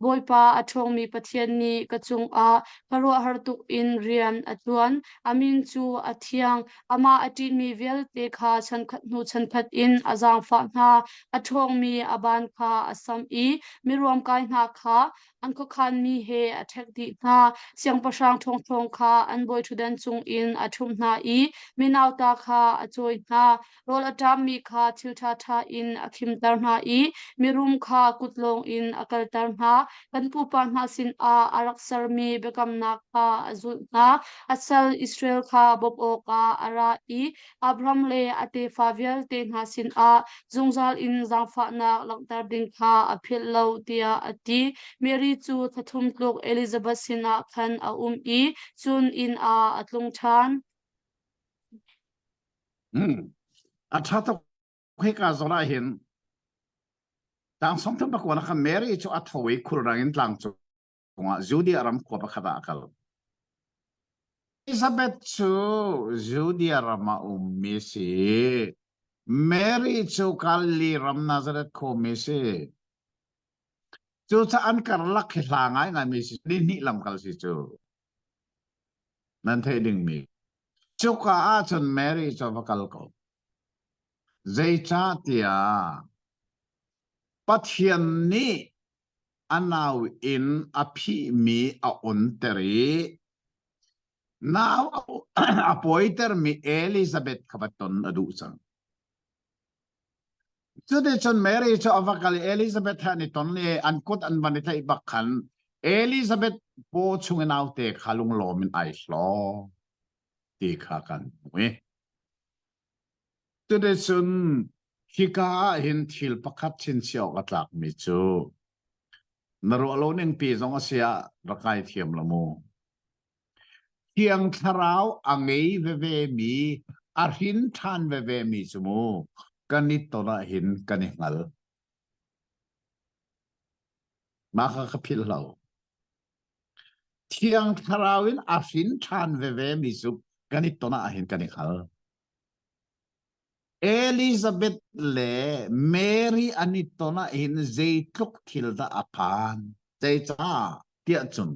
บอยปาอทองมีปะเทียนนีกะจุงอาครัวหรตุกอินเรียนอจวนอามินจูอาเทียงอามาอติมีเวลเตคาฉันขัดนูฉันขัดอินอาจางฟ้านาอทองมีอาบานคาอาสัมอีมีรวมกายนาคาอันก็คันมีเฮอแทกดีนาเสียงประชางทองทองคาอันบอยทุดันจุงอินอาทุมนาอีมีนาวตาคาอาจอยนาโรลอดามมีคาทิวทาทาอินอาคิมตานาอีมีรุมคากุดลงอินอากาลตานากันปูปานฮาสินอารักษรมีเบกำนาคาอาจุนาอัสลอิสราเอลคาบบโอกาอาราอีอับรัมเลอเตฟาเวลเตนฮาสินzungzal in zangfa na langtar ding kha aphil lo tia ati Mary chu thathum tluk Elizabeth sina khan a i chun in atlung than อืมอาชาตให้การสระเห็นต่างสมทุนประกวดนะครับแมรี่จะอัฐวิคุรังอินหลังจุงอ่ะจูดีอารามขวบขดาอักลอิซาเบธชูจูดีอารามมิสิแมรี่ชูคัลลีรามนาซาเรตโคมิสิจูจะอันการลักเหลางไงไงมิสินี่ลำคัลสิจูนั่นเทดึงมีจูก้าอาจนแมรี่จูฟักลก็ใจจ้าเตียปัทยันนี้อันเอาอินอภิมีอาอุนเตอรี Now, appointer mi Elizabeth kabaton adusan. So de chon Mary cho avakali Elizabeth haniton ni ankot an vanita ibakhan Elizabeth po chungin autte khalung lo min aislo ti khakan we. So de chon hika hin thil pakhat chin chiao katlak mi chu. Naro alo ning pi zong asia rakai thiam lamo. Tiang tharau angei veve mi arhin than veve mi chumo kanit tora hin kaningal maka kapil lau tiang tharawin arhin than veve mi chu kanit tora hin kaningal Elizabeth le Mary anitona hin zeitluk thilda apan zeicha tia chun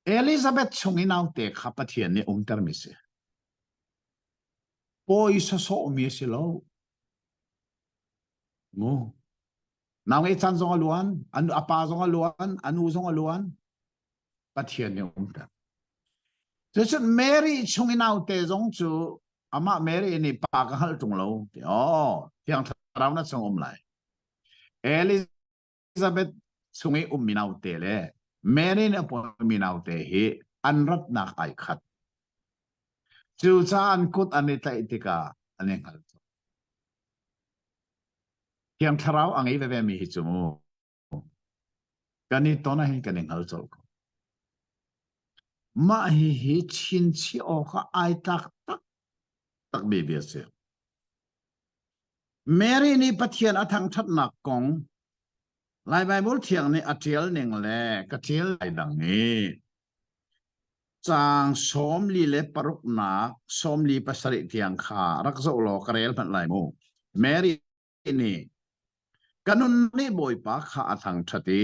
Elizabeth chunginaw te kapathian ni termise poi sa so mi silo mo nào ngay chan zong aluan anu apa zong aluan anu zong aluan pathian ni ta so Mary chunginaw te zong chu ama Mary ni pa ka hal tung lo oh tiang tharaw na chong lai Elizabeth chungi minaw te le Mary na po minaw te hi anrat na kai khat chu cha an kut anita itika aning hal tiang tharaw ang i ve mi hi chu mo ganito na hin kaning hal chol ko ma hi chin chi o ka ai tak tak tak bi bi se Mary ni pathian athang that nak kong lai Bible thiang ni atial ning le ka thil lai dang ni chang som li le paruk nak som li pasari thiang kha rak zo lo karel phat lai mo Mary ni kanun ni boy pa kha athang thati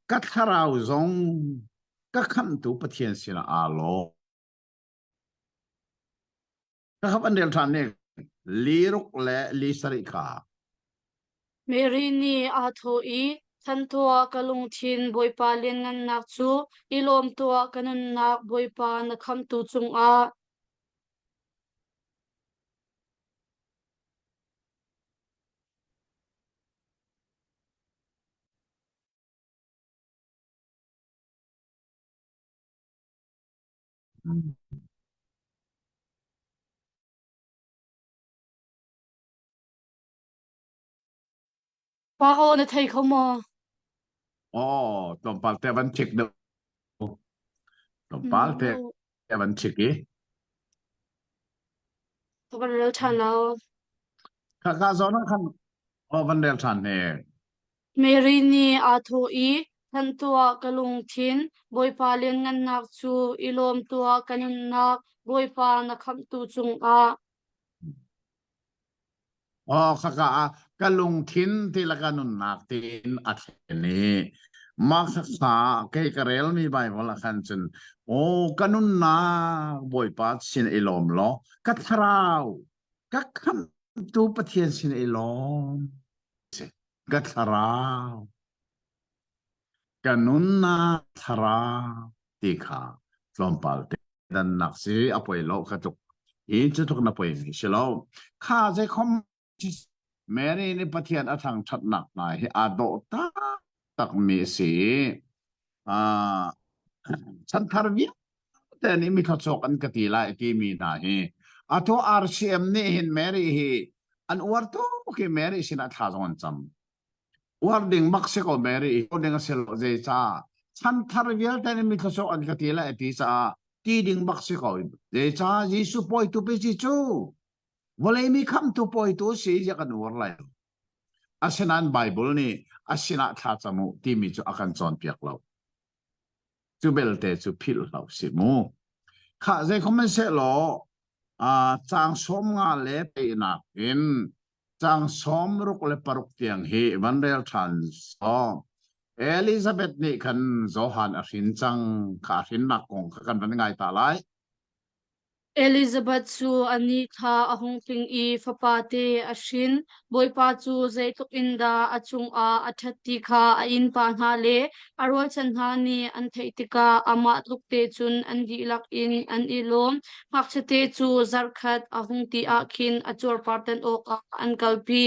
ka tharau zong ka kham tu pathian sina alo ka khap andel than ne liruk le li sari kha Mary ni atho i than tua kalung thin boipa len ngan nak chu ilom tua kanun nak boipa na kham tu chung pa ko na thai ko mo tom pal te van chik do tom pal te lo van chik e to kan rel chan lao ka zona kan van del chan ne Mary ni a tho i than tua kalung thin boy pa len ngan nak chu ilom tua kanun nak boy pa na kham tu chung a kaka kalung thin ti la kanun nak tin at ni mak sa ke karel mi bai wala kan chen kanun na boy pa sin ilom lo ka thrau ka kham tu pathian sin ilom ka thrau kanun na thrau ti kha tlompal te dan nak si apoi lo ka tuk in chu tuk na poi mi shilo kha je khom Mary ni pathian athang that nak na hi ado ta tak mi si a chan thar vi te ni mi tho chok an ka ti la ti mi na hi a to RCM ni hin Mary hi an war to ki Mary sin a tha zon cham war ding Mexico Mary o ding sel je cha chan thar vi te ni mi tho chok an ka ti la ti sa ti ding Mexico je cha Jisu poi tu pe chi chu volei mi kham tu poi tu si ja kan war lai asinan Bible ni asina tha chamu ti mi chu akan chon piak lo chu belte chu phil lo si mu kha je comment se lo chang som nga le pe na in chang som ruk le paruk tiang hi van rel than so Elizabeth ni kan zohan a hin chang kha hin na kong kan van ngai ta lai Elizabeth chu ani tha ahong ting i fapate ashin boipa chu zaituk inda achung a athati kha a in pa na le arwal chan na ni an theitika ama lukte chun an di lak in an ilom hakchate chu zarkhat ahong ti a khin achor partan oka an kalpi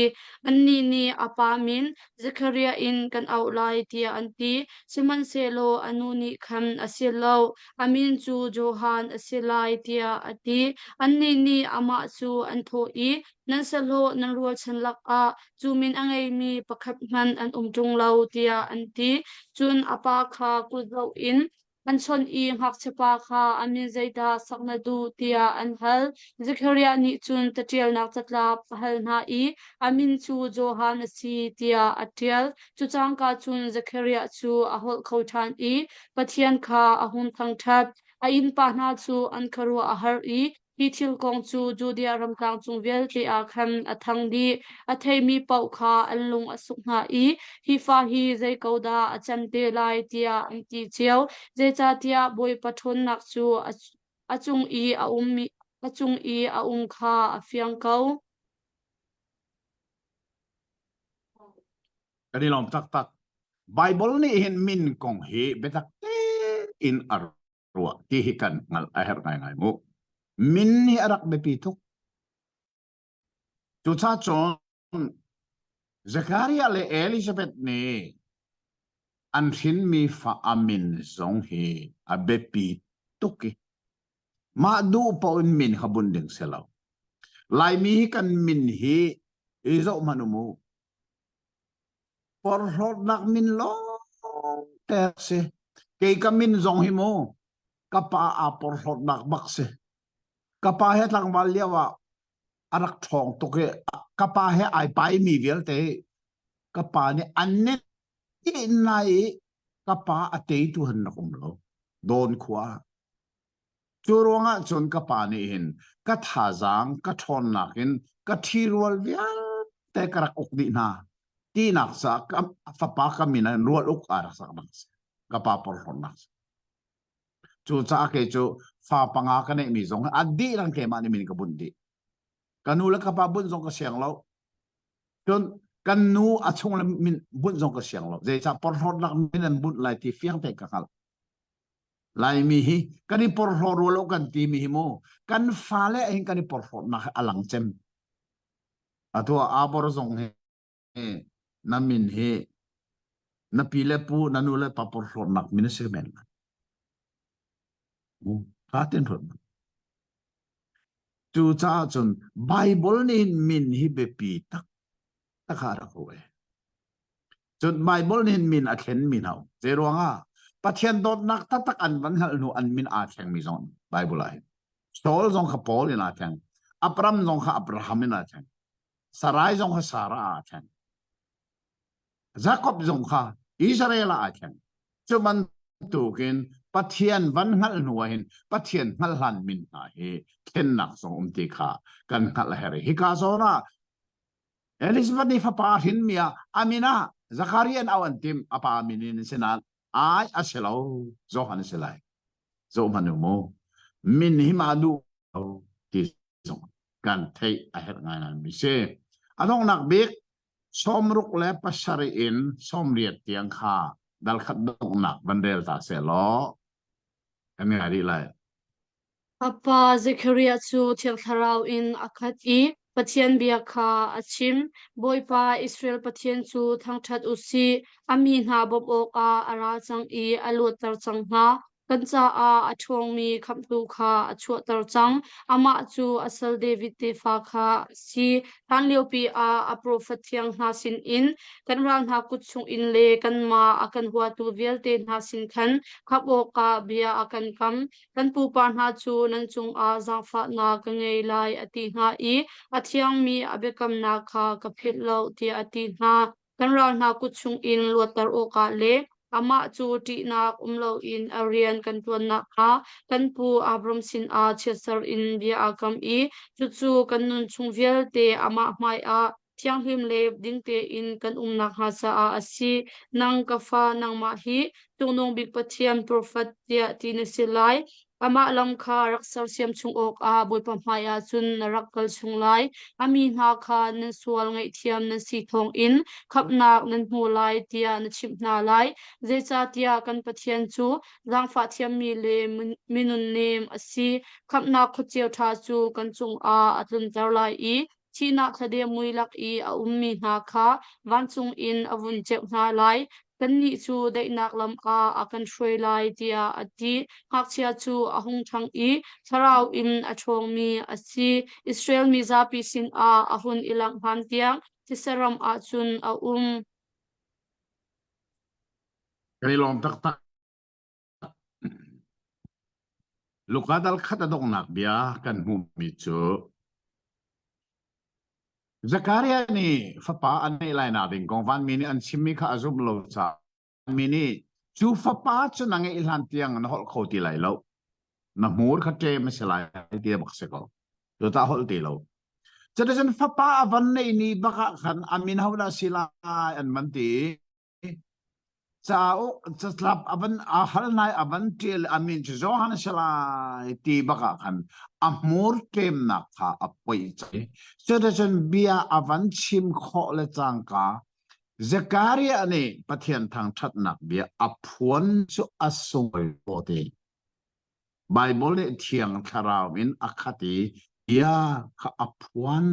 anni ni apamin Zakaria in kan outlai tia anti siman selo anuni khan asilo amin chu Johan asilai tia ati anni ni ama chu an tho i nan salo nan rual chan lak a chumin angai mi pakhat man an umtung lau tia anti chun apa kha kuzo in an chon i hak chepa kha amin zaida sakna du tia an hal Zakaria ni chun tatial nak chatla pahal na i amin chu Johan asi tia atial chu changka chun Zakaria chu ahol khothan i pathian kha ahun thang that a in pa na chu an kharu a har i hi thil kong chu Judea ram tang chung vel ti a khan a thang di a thei mi pau kha an lung a suk na i hi fa hi zai kauda a chan te lai tia an ti chiao zai cha tia boi pathon nak chu a chung i a mi a chung i a kha a fiang kau kan ilom tak tak Bible ni hin min kong hi betak te in arwa ti hi kan ngal aher ngai ngai mu min ni arak be pituk chu cha chon Zakaria le Elizabeth ni an hin mi fa amin zong hi a be pituk ma du pa un min habun ding selaw lai mi hi kan min hi izo manumu por hot nak min lo terse kay kamin zong hi mo kapa a por hot nak bakse kapa he tlang balyawa arak thong to ke kapa he ai pai mi vel te kapa ni anne nai kapa ate tu han na kum lo don khwa churonga chon kapa ni hin ka tha jang ka thon nakin ka thirwal vial te karak ok di na ti nak sa ka fa pa ka mina rual ok arak sa nak kapa por hon nak chu cha ke chu fa panga ka ne mi zong adi lang ke ma ni min ka bundi kanula ka pa bun zong ka siang lo chon kanu achung la min bun zong ka siang lo je cha por hot lak min an bun lai ti fiang te ka kal lai mi hi kani por hot ro lo kan ti mi hi mo kan fa le hin kani por hot na alang chem atua a por zong he na min he na pile pu nanu le pa por hot nak min se men ka ten phot chu cha chun Bible ni min hi be pi tak takara ko จุดไบเบิลนี่มินอาเทนมินเอาเจรวงอ่ะปัจเจียนโดนนักตักอันวันหัลนูอันมินอาเทงมิซอนไบเบิลไอโซลซงข้าพอลินอาเทงอับรามซงข้าอับราฮัมินอาเทงสารายซงข้าสาระอาเทงจักรซงข้าอิสราเอลอาเทงจุดมันตูกินปัจเจียนวันหัลนูเห็นปัจเจียนหัลลันมินอาเฮเข็นนักซงติข้ากันหัลเฮริฮิกาโซนาเอลิซาเบธนี่ฟ้าป่าหินเมียอามินาซักรีนเอาอันติมอาปามินินเซนัลไออาเซลาโจฮันเซลัยโจมันโมมินหิมาดูที่ส่งกันเทยอาเฮรงานนั้นมิเซอันนั้นนักบิกสมรุกเล็บปัสรีอินสมเรียดเตียงข้าดัลขัดดงนักบันเดลตาเซลออันนี้อะไรเลย Papa Zechariah chu thiltharau in akhat I pathian bia kha achim boipa Israel pathian chu thangthat usi ami hna bom oka ara chang I alut tar chang hna kancha a athong mi khamtu kha achu tar chang ama chu asal David te fa kha si han liopi a prophet thiang hna sin in kan ran hna kut chung in le kan ma akan huwa tu vel te hna sin khan khaboka bia akan kam kan pu pa hna chu nan chung a zangfa na ka ngei lai ati hna I athiang mi abekam na kha ka phit lo ti ati hna kan ran hna kut chung in luatar oka le ama chu ti nak umlo in arian kan tuan na kha kan pu abram sin a chesar in bia akam I chu chu kan nun chung vel te ama mai a thiang him le ding te in kan nak ha sa a asi nang ka fa nang ma hi tunong big pathian prophet tia ti na silai ama lam kha raksar siam chung ok a boi pam maya chun rakkal chung lai ami hna kha nan sual ngai thiam nan si thong in khap nak nan hmu lai tia na chim na lai zecha tia kan pathian chu zang fa thiam mi le minun nem asi khap na khocheu tha chu kan chung a atlun tar lai I china khade muilak I a ummi hna kha wan chung in avun cheu hna lai kan ni chu dei nak lam a akan shroi lai tia ati hak chia chu ahung thang I tharau in athong mi asi Israel mi zapi sin a ahun ilang han tiang tisaram a chun a kani lom tak tak lukadal khata dong nak bia kan hu mi chu Zakaria ni fapa anei lai na ding kong van mini an chimi kha azum lo cha mini chu fapa chu nang e ilhan tiang na hol kho ti lai lo na mur kha te ma selai ti bak se ko to ta hol ti lo chada jan fapa van nei ni baka khan amin hawla sila an man ti sao lap avan a hal nai avan til amin chu zo han sala ti baka khan amur tem na kha apoi chai so da chen bia avan chim kho le chang ka Zakaria ani pathian thang that nak bia aphuan chu asoi pote Bible le thiang tharau in akhati ya kha aphuan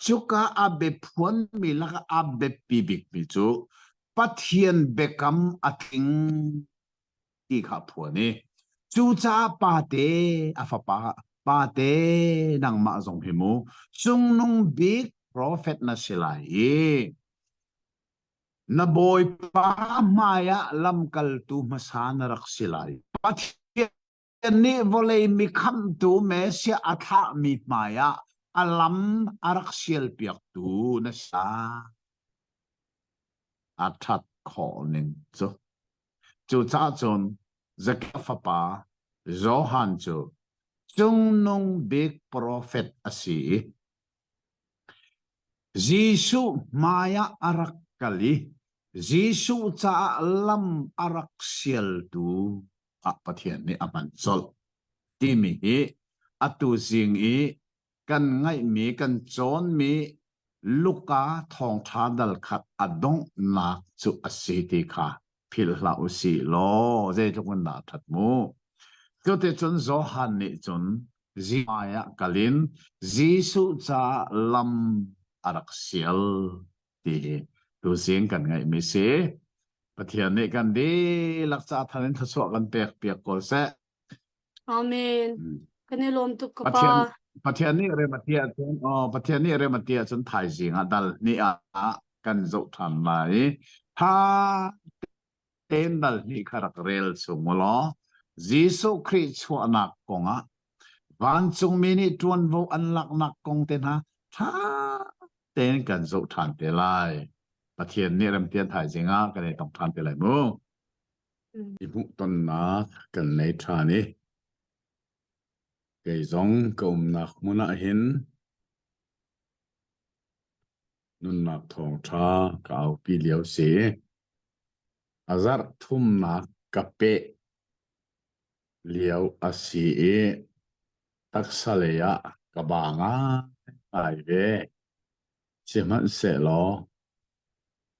chuka abe phuan mi la abe pibik mi chu pathian bekam ating ti kha phuani chu cha pa te afapa pa te nang ma zong himu chung nung big prophet na silai na boy pa maya lam kal tu masana rak silai pathian ni volei mi kham tu me sia atha mi maya alam arak sial piak tu na sa athat khonin chu cha chon zakafapa zohan chu chung nung big prophet asi Jisu maya arak kali Jisu cha lam arak sial tu pathian ni aman sol timi hi atu jing I kan ngai mi kan chon mi luka thong tha dal khat adong na chu asiti kha phil hla usi lo je chukun na that mu ko te chon zo han ni chon zimaya kalin Jisu cha lam arak sial ti tu jing kan ngai mi se pathian ni kan de lakcha thanin thaswa kan pek pek kol se Amen kanilom tu ka pa pathian ni re matia chon pathian ni re matia chon thai jing adal ni a kan zo tham lai tha ten dal ni kharak rel sumolo Jisu Christ chu anak konga van chung mini tuan vo an lak nak kong ten ha tha ten kan zo than te lai pathian ni ram tian thai jinga kan ei tong than te lai mu i mu ton na kan nei tha ni ke zong kom nak muna hin nun nak thong tha kau pi liao se azar thum nak kape liao asi e taksaleya kabanga ai ve cheman se lo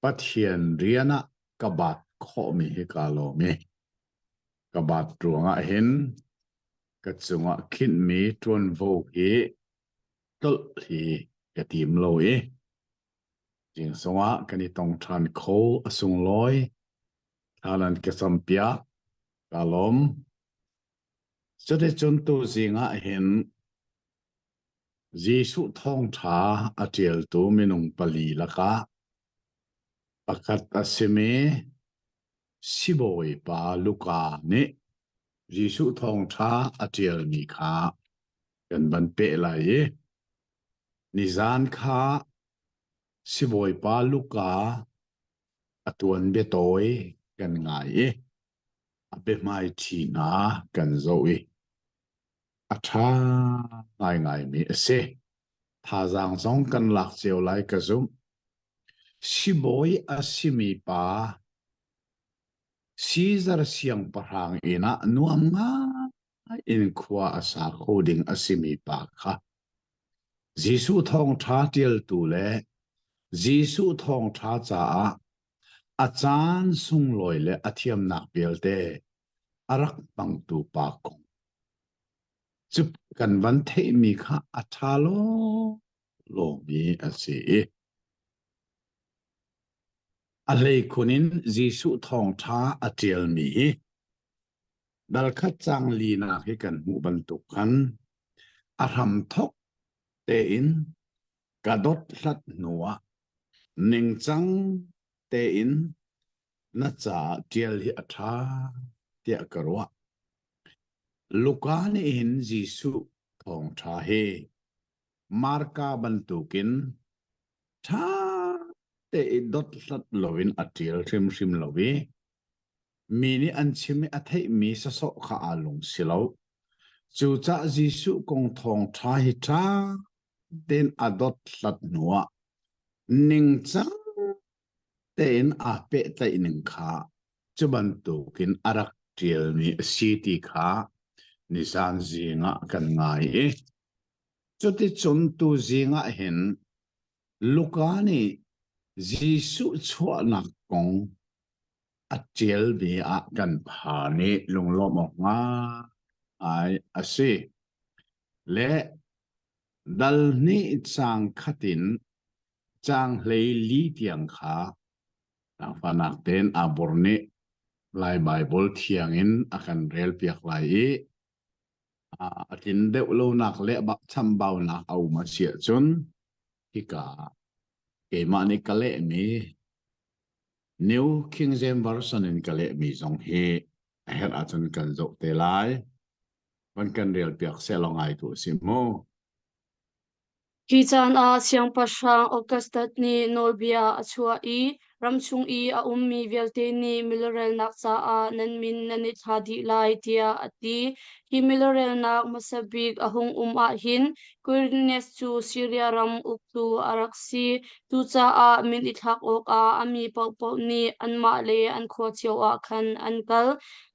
pathian riana kabat kho mi hi ka lo mi kabat ruanga hin kachunga khin mi tuan vo hi tol hi katim lo e jing songa kani tong than kho asung loi thalan kesampia kalom chode chon tu zinga hin Jisu thong tha atiel tu minung pali laka pakat asime siboi pa luka ne Jisu thong tha atiel mi kha kan ban pe lai e nizan kha siboi pa luka atuan be toy kan ngai e abe mai thi na kan zo e atha ngai mi ase tha zang zong kan lak cheu lai ka zum siboi asimi pa Caesar siang parang ina nuam nga in khwa asa khoding asimi pa kha Jisu thong tha tiel tu le Jisu thong tha cha achan sung loi le athiam nak bel te arak pang tu pa kong chup kan van the mi kha athalo lo mi ase a lei kunin Jisu thong tha atiel mi dal khat chang li na hi kan mu ban tu khan a ram thok te in kadot hlat nuwa ning chang te in na cha tiel hi atha tia karwa luka ni in Jisu thong tha he marka ban tukin tha te dot hlat lovin atiel rim rim lowi mini an chimi athei mi sa so kha alung silo chu cha Jisu kong thong tha hi tha den adot hlat nuwa ning chang ten a pe tai ning kha chuban tukin arak tiel mi city kha nisan zinga kan ngai e chuti chun tu zinga hen lukani Jisu chua nak kong atiel bi a kan phani lunglom nga ai ase le dal ni chang khatin chang hlei li tiang kha tang fanak ten aborni lai Bible thiangin akan rel piak lai e atin deuh lo nak le bak cham bau nak au ma sia chun hi ka ke ma ni kale mi New King James Version in kale mi zong he her a chun kan zo te lai ban kan rel piak se longai tu simo Ki chan a siang pasang Augustus ni Norbia achua i ramchung i a ummi velte ni milorel nak cha a nan min nani thadi lai tia ati ki milorel nak masabik ahung a hin Quirinius chu Syria ram uktu araksi tu cha a min ithak ok a ami pau pau ni anma le an kho cheu a khan ankal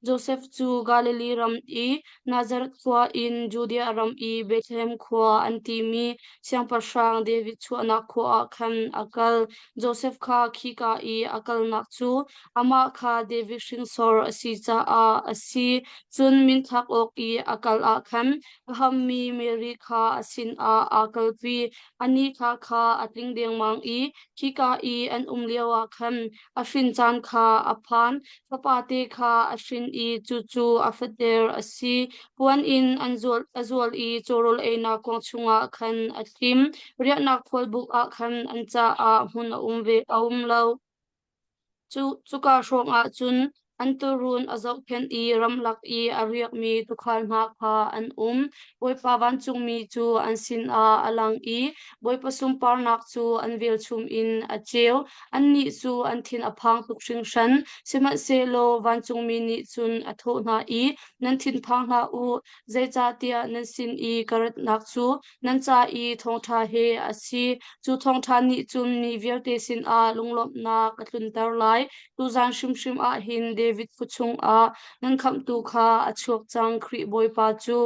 Joseph chu Galilee ram i Nazareth khwa in Judea ram i Bethlehem khwa antimi siang pasang David chu anak kho a khan akal Joseph kha khi ka i akal nak chu ama kha David Shingsor asi cha a asi chun min thak ok i akal a khan hammi Mary kha asin a akal pi ani kha atling deng mang i khika i an umlewa khan afin chan kha aphan papate kha afin i chu chu afater asi puan in anzual i chorol eina kong chunga khan athim riat nak phol buk a khan ancha a hun a umve a umlo chuka shrong a chun anturun azok phen i ramlak i ariak mi tukhal na kha an boipa van chung mi chu an sin a alang i boipa sumpar nak chu an vel chum in a cheu an ni chu an thin a phang tuk hring hran sima selo van chung mi ni chun a tho na i nan thin phang na u zai cha tia nan sin i karat nak chu nan cha i thong tha he asi chu thong tha ni chun ni velte sin a lunglop na katlun tar lai tu zan shim shim a hin David puchung a nan kham tu kha a chuak chang khri boy pa chu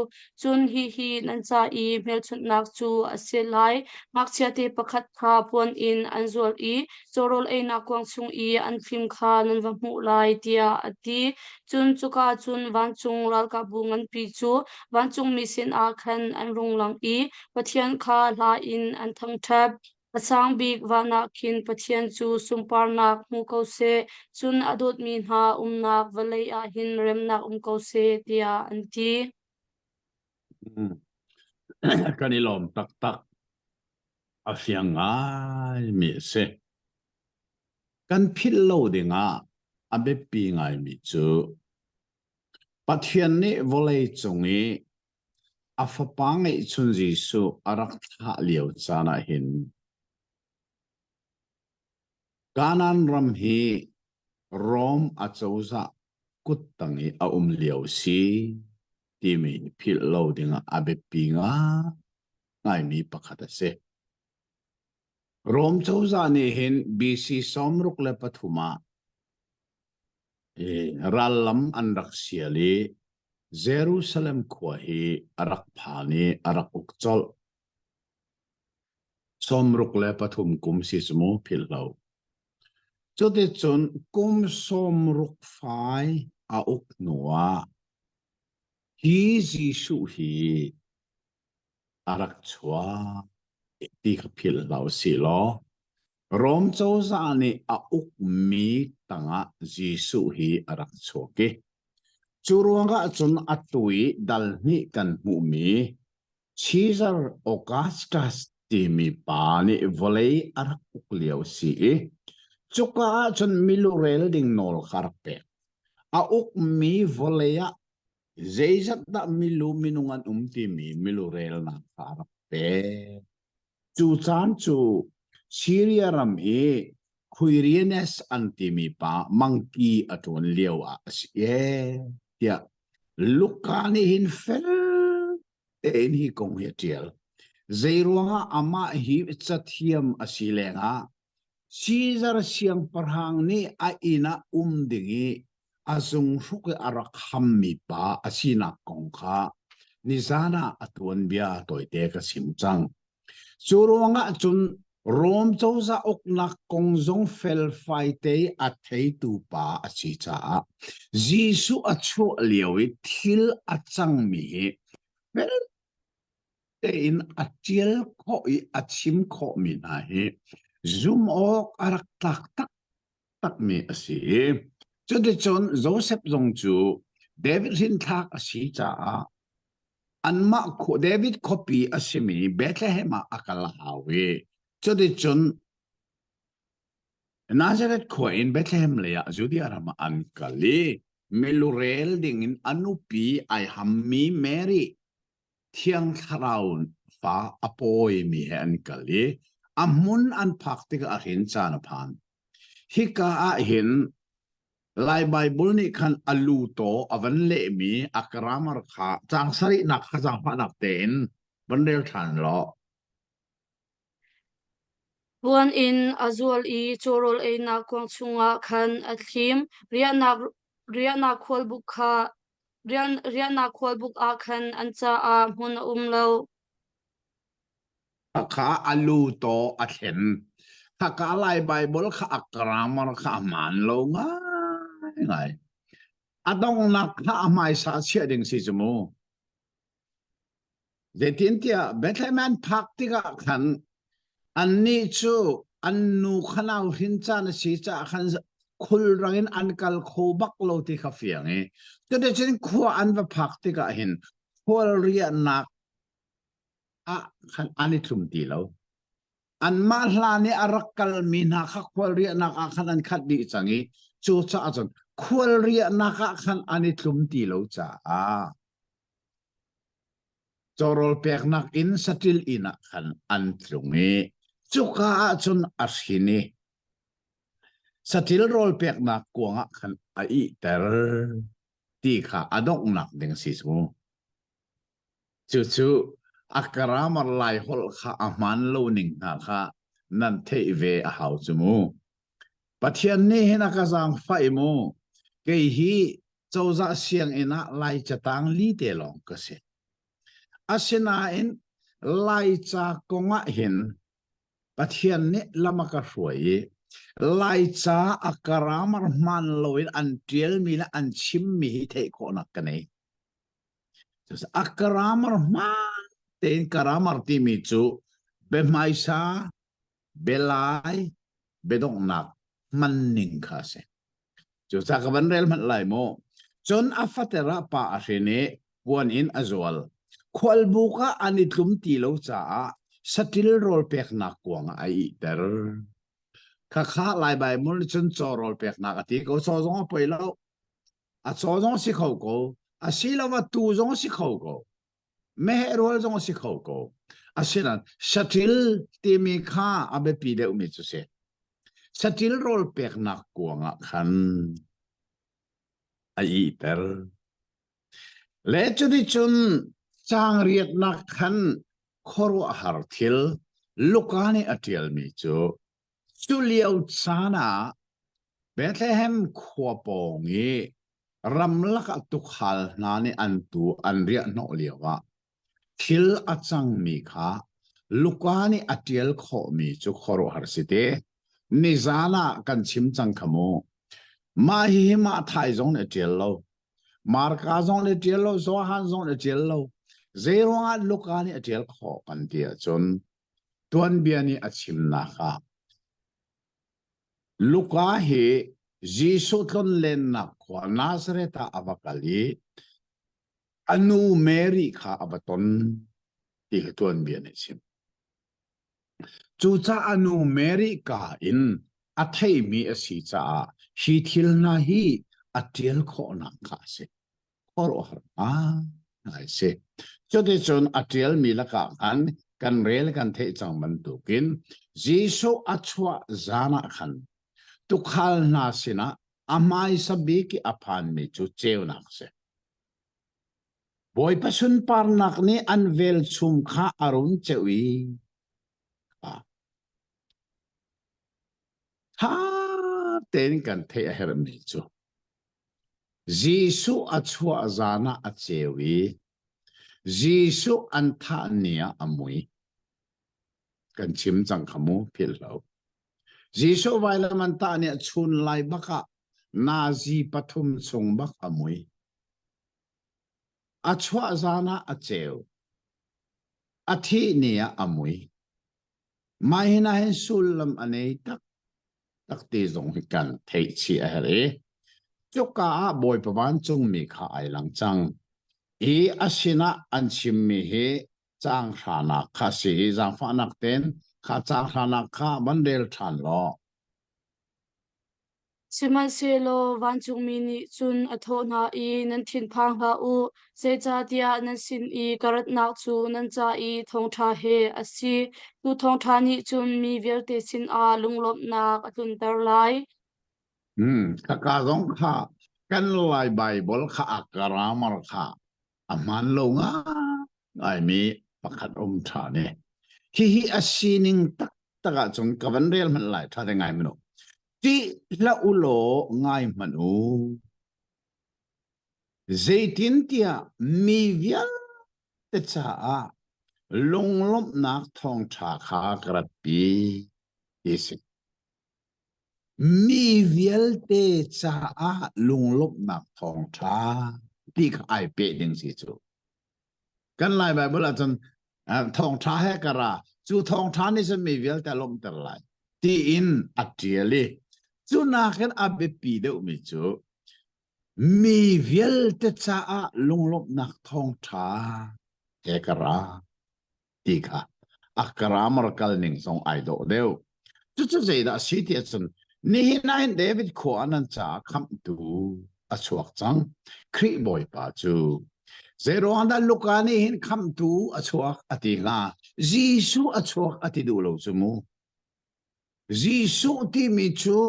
chun hi nan cha i mel chut nak chu a se lai mak chia te pakhat kha pon in an zol i chorol e na kwang chung i an phim kha nan va mu lai tia ati chun chuka chun wan chung ral ka bungan pi chu wan chung mi sin a khan an rung lang i pathian kha la in an thang thap asang bik wana khin pathian chu sumpar nak mu ko se chun adot mi na nak valai a hin rem nak ko se tia anti kanilom tak tak afiangai mi se kan phil lo dinga abe pi ngai mi chu pathian ni volei chungi afapangai chun jisu arak tha liao chana hin kanan ram hi rom achouza kutangi a liao si ti mi phil lo dinga abe pinga ngai mi pakhata se rom chouza ni hin BC somruk le pathuma ralam anrak siali Jerusalem khwa hi arak phani arak ukchol somruk le pathum kum si sumo phil lo chote chon kum somruk phai a uk nuwa hi jisu hi arak chua ti phil lo si lo rom chouza ni a uk mi tanga jisu hi arak choke churuanga chun atui dalni kan mu mi Caesar Augustus ti mi pani volei arak uk liao si chuka chun milurel ding nol karpe a uk mi voleya zeizat da milu minungan ti mi milurel na karpe chu chan chu Syria ram Quirinius antimi pa monkey atun liao a tia lukani hin fel en hi kong he tiel zeiruanga ama hi chathiam asilenga Caesar siang parhang ni a ina dingi azung ruke arak hammi pa asina kongkha nizana atun bia toite ka simchang churuanga chun rom chouza oknak kongjong fel faite a theitu pa achi cha jisu achu liawi thil achang mi fel in atiel kho I achim kho mi na hi zoom ok arak tak tak tak mi asi chude chon Joseph zong chu David hin thak asi cha anma ko David copy asimi Bethlehem akala hawe chode chon Nazareth ko in Bethlehem le ya Judea rama ankali melurel dingin anupi ay hammi Mary thiang tharaun fa apoi mi he ankali amun an phaktika ahin chana phan hika a hin lai Bible ni khan alu to avan le mi akramar kha chang sari nak kha chang pha nak ten bandel than lo puan in azol I chorol e na kwang chunga khan athim riana khol buk kha riana khol buk a khan ancha a hun umlo kha alu to athen khá cả lại Bible khá grammar khá man lo ngay adong nak khá mai sa chia ding si chumu de tin tia Bethlehem praktika khan an ni chu an nu khanau hin cha na si cha khan khul rangin an kal kho bak lo ti kha fiang e to de chen khuwa an va praktika hin khol ria nak a khan ani thum ti lo an ma hla ni arakal mina kha khol ria nak a khan an khat di changi chu cha chon khol ria nak a khan ani thum ti lo cha a chorol pek nak in satil ina khan an thlungi chuka chun ashini satil rol pek nak kuanga khan a I ter ti kha adok nak ding si su chu chu akaramar lai hol kha aman lo ning na kha nan the ve a hau chu mu pathian ni hena ka jang fai mu ke hi chawza siang ina lai chatang li te long ka se asina in lai cha konga hin pathian ni lamaka hruai lai cha akaramar man loin an tiel mi la an chim mi hi thei ko nak ka nei akaramar man ten karamar ti mi chu be mai sa belai bedong nak man ning kha se chu sa ka ban rel man lai mo chon afatera pa a rene puan in azwal khwal buka ani tlum ti lo cha satil rol pek na kuang ai ter kha kha lai bai mul chun cho rol pek na ka ti ko so zong poi lo a cho zong si khau ko a si lo wa tu zong si khau ko me rol zong si khau ko a sinan satil ti mi kha abe pi de umi chu se satil rol pek na kuang khan ai ter le chu di chun chang riat na khan khoro har thil lukani atial mi chu chuliau chana Bethlehem khwapongi ramlaka tukhal nani antu anria no liawa thil achang mi kha lukani atial kho mi chu khoro har site nizana kan chim chang khamo ma hi ma thai zong atial lo marka zong atial lo zo han zong atial lo zeronga lukani atial kho kan tia chon tuan biani achim na kha luka he jisu tlon len na kwa nazareta avakali anu mary kha abaton ti tuan biani chim chu cha anu mary ka in athei mi asi cha hi thil na hi atiel kho na kha se or ai se cho de chon atiel mi la ka an kan rel kan the chang man tu kin jisu achwa zana khan tukhal na sina amai sabi ki aphan mi chu cheu nak se boy pasun par nak ni anvel chum kha arun chewi ha ten kan the her mi chu jisu achwa zana achewi jisu antha nia amui kan chim chang khamu phil lo jisu vailaman ta nia chun lai baka nazi pathum chung bak amui achwa zana acheu athi nia amui mahina hen sulam anei tak ti zong kan thei chi a re chuka boy pawan chung mi kha ai lang chang e asina anchim mi he chang khana kha si jang fa nak ten kha chang khana kha bandel than lo Siman selo van chung mini chun atho na I nan thin phang ha u se cha tia nan sin I karat nak chu nan cha I thong tha he asi tu thong tha ni chun mi vel te sin a lunglop nak atun tar lai kha ka zong kha kan lai bible kha akaramar kha aman lo nga ai mi pakhat tha ne hi asining tak taka chung kavan rel man lai tha de ngai mino ti la ulo ngai manu zaitin tia mi vial te cha lunglop nak thong tha kha krat pi isi mi viel te cha a lung lop nak thong tha ti kha ai pe ding si chu kan lai Bible chon thong tha he kara chu thong tha ni se mi viel ta lom tar lai ti in atiali chu na khen a be pi de mi chu mi viel te cha a lung lop nak thong tha he kara ti kha akara mar kal ning song ai do deu chu chu zei da si ti chun ni nine David ko anan cha kham tu a chuak chang khri boy pa chu zero anda lukani hin kham tu a chuak ati nga jisu a chuak ati du lo chu mu jisu ti mi chu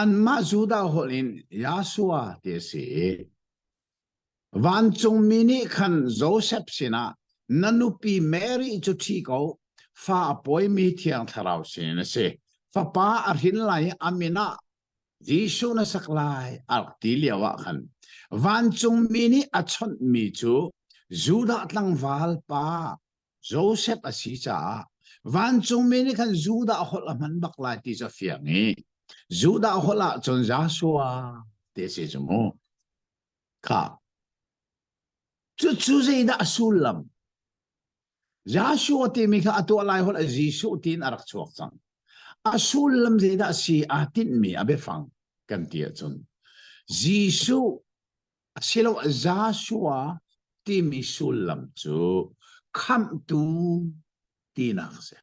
an ma juda holin yasua ti si van chung mini khan Joseph sina nanupi Mary chu thi ko fa apoi mi thiang tharau sin se fa pa arhin lai amina jisu na saklai altilia wa khan van chung mini achon mi chu juda tlang wal pa Joseph asi cha van chung mini khan juda hol man baklai ti cha fiangi juda hola chon Joshua te se jumo kha chu zei da sulam Joshua ti mi kha atu alai hol jisu tin arak chuak chang asulam zei da si atin mi abe fang kan tia chun jisu silo Joshua ti mi sulam chu kham tu tinak se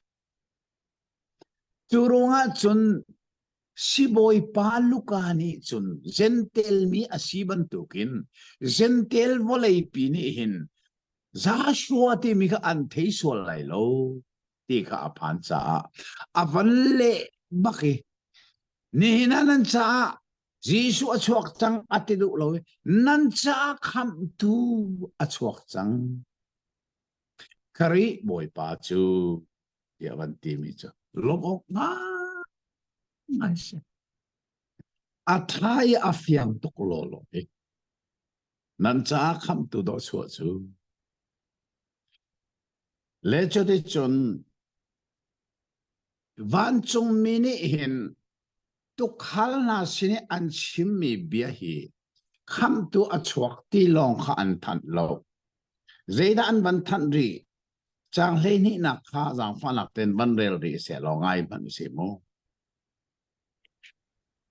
turunga chun siboy palukani chun zentel mi asiban tukin zentel volei pini hin Joshua ti mi ka an thei sol lai lo ti ka aphan cha avanle baki ni hinan cha Jisu achuak chang atidu lo nan cha kham tu achuak chang kari boy pa chu ya van ti mi chu lobok nga ngai se athai afiam tuk lolo nan cha kham tu do chu chu le cho de chon van chung mini hin tuk hal na sini an chim mi bia hi kham tu achuak ti long kha an than lo zeida an ban than ri chang le ni na kha jang fa nak ten ban rel ri se lo ngai ban se mo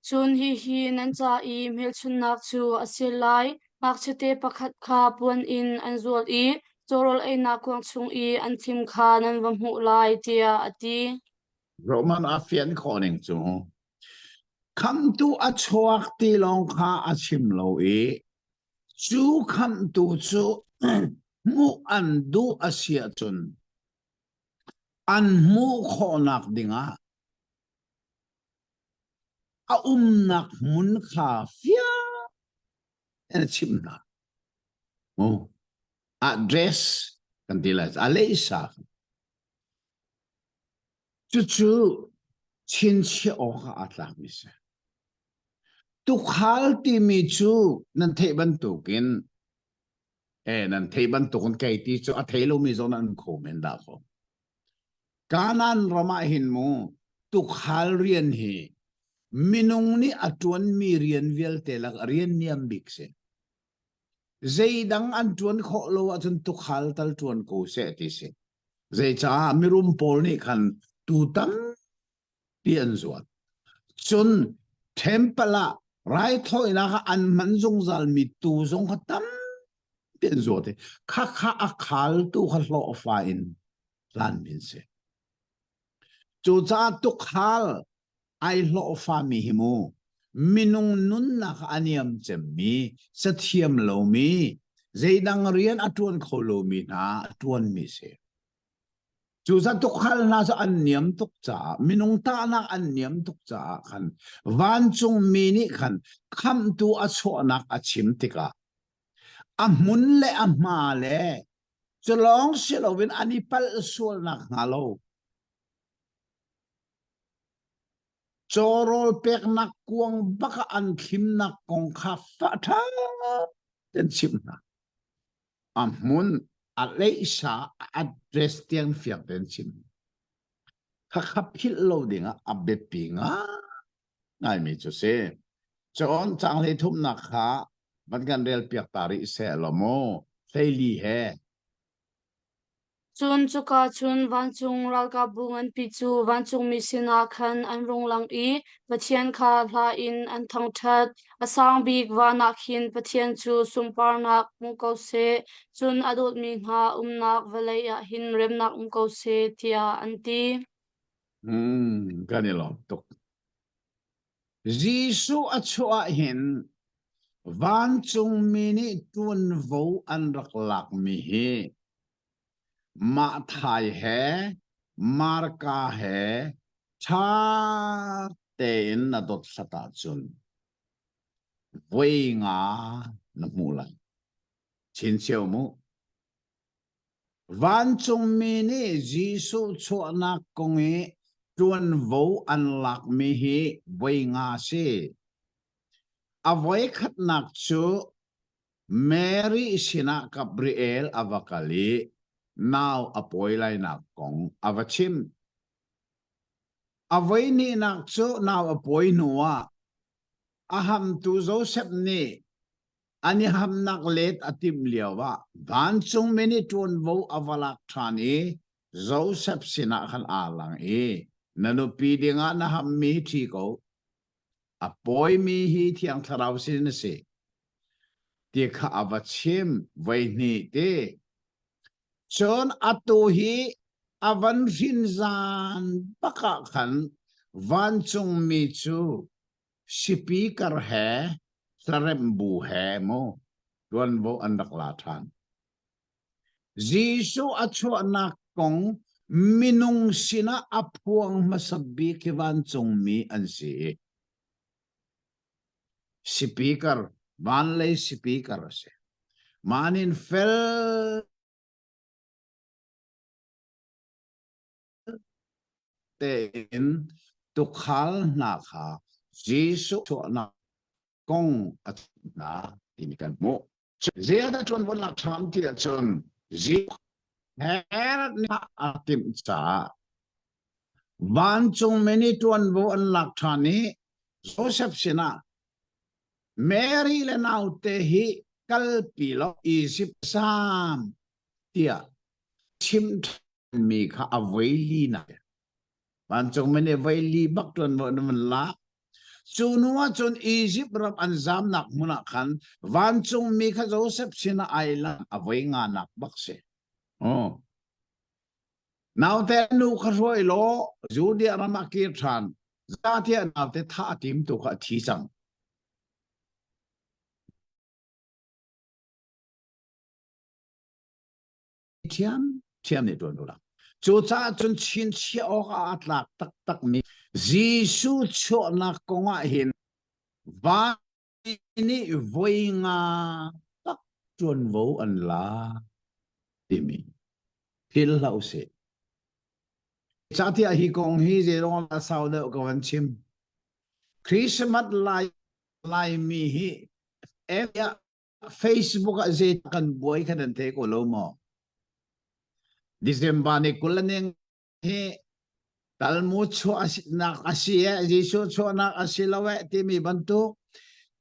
chun hi nan cha i mel chun nak chu asil lai mak chete pakhat kha puan in an zual i chorol ai na kwang chung i an thim kha nan va mu lai tia ati roman afian khoning chu kham tu achuak ti long kha achim lo e chu kham tu chu mu an du asia chun an mu kho nak dinga a nak mun kha fia en chim na mo address kan dilas aleisa chu chu chin chi o kha atlak mi se tu khal ti mi chu nan the ban tu kin nan the ban tu kon kai ti chu a the lo mi zon an kho men da kho kanan rama hin mo tu khal rian hi minung ni atuan mi rian vel te lak rian niam bik se zeidang an tuan kho lo atun tu khal tal tuan ko se ti se zei cha mirum pol ni khan tu tam pian zuat chun tempala rai thoi na an man zong zal mi tu zong kha tam pian zuat kha kha a khal tu kha lo fa in lan min se chu cha tu khal ai lo fa mi himu minung nun nak aniam chem mi sathiam lo mi zeidang rian atuan kholo mi na atuan mi se chu sa tuk khal na sa an niam tuk cha minung ta na an niam tuk cha khan van chung mi ni khan kham tu a cho nak a chim tika a mun le a ma le cholong silovin ani pal sul nak ngalo chorol pek nak kuang baka an khim nak kong kha fa tha ten chim na a mun a le sa address tiang fiang ten chim khắp lâu đi ngã abet pi ngã ngay mi chú se chọn chẳng lấy thum nạc khá vẫn gần rel piak tari se lo mo thấy li he chun chuka chun van chung ral ka bungan pi chu van chung mi sina khan an rong lang i pathian kha hla in an thang that asang bik wana khin pathian chu sumpar nak mu ko se chun adult mi nga nak valai a hin rem nak mu ko se tia anti cái này lo tục Giêsu achua hin van chung mini tuan vo an rak lak mi hi ma thai he marka he cha te in na dot sata chun voi nga na mula chin chiao mu van chung mini Giêsu chua na kongi tuan vo an lak mi hi voi nga se avoy khat nak chu Mary sina Gabriel avakali now apoy lai nak kong avachim avoy ni nak chu now apoy nuwa aham tu Joseph ni ani ham nak let atim liawa van chung meni tuan vo avalak thani Joseph sina khan alang e nanu pi dinga na ham mi thi ko apoy mi hi thiang tharau sin se ti kha avachim vai ni te chon atu hi avan rinzan baka khan van chung mi chu sipi kar he sarem bu he mo tuan vo andak la than Jisu achu na kong minung sina apuang masabi ki van chung mi an si speaker van lay speaker se manin fel tên tu khal na kha Giêsu cho na kong at na in kan mo zia da chon von la tham ti da chon ji her na atim cha van chung many tuan vo an lak thani Joseph sina Mary le nau te hi kal pi lo Egypt sam tia chim mi kha avei li na van chung many avei li bak tuan vo na man la chunua chun Egypt rap an zam nak muna khan van chung mi kha Joseph sina island avei nga nak bak se oh now te nu kha roi lo Judea ramakir than za tia now te tha tim tu kha thi chang thiam ni tuan ula chu cha chun chin chi o ka atlak tak tak mi Giêsu cho na konga hin va ni voinga tak tuan vo an la timi phil lau se cha ti a hi kong hi je rong la sau de ko wan chim Christmas lai mi hi ya Facebook a je kan boy kan te ko lo mo December ni kulaneng he Talmud cho nak asia Jisu cho nak asilawe ti mi bantu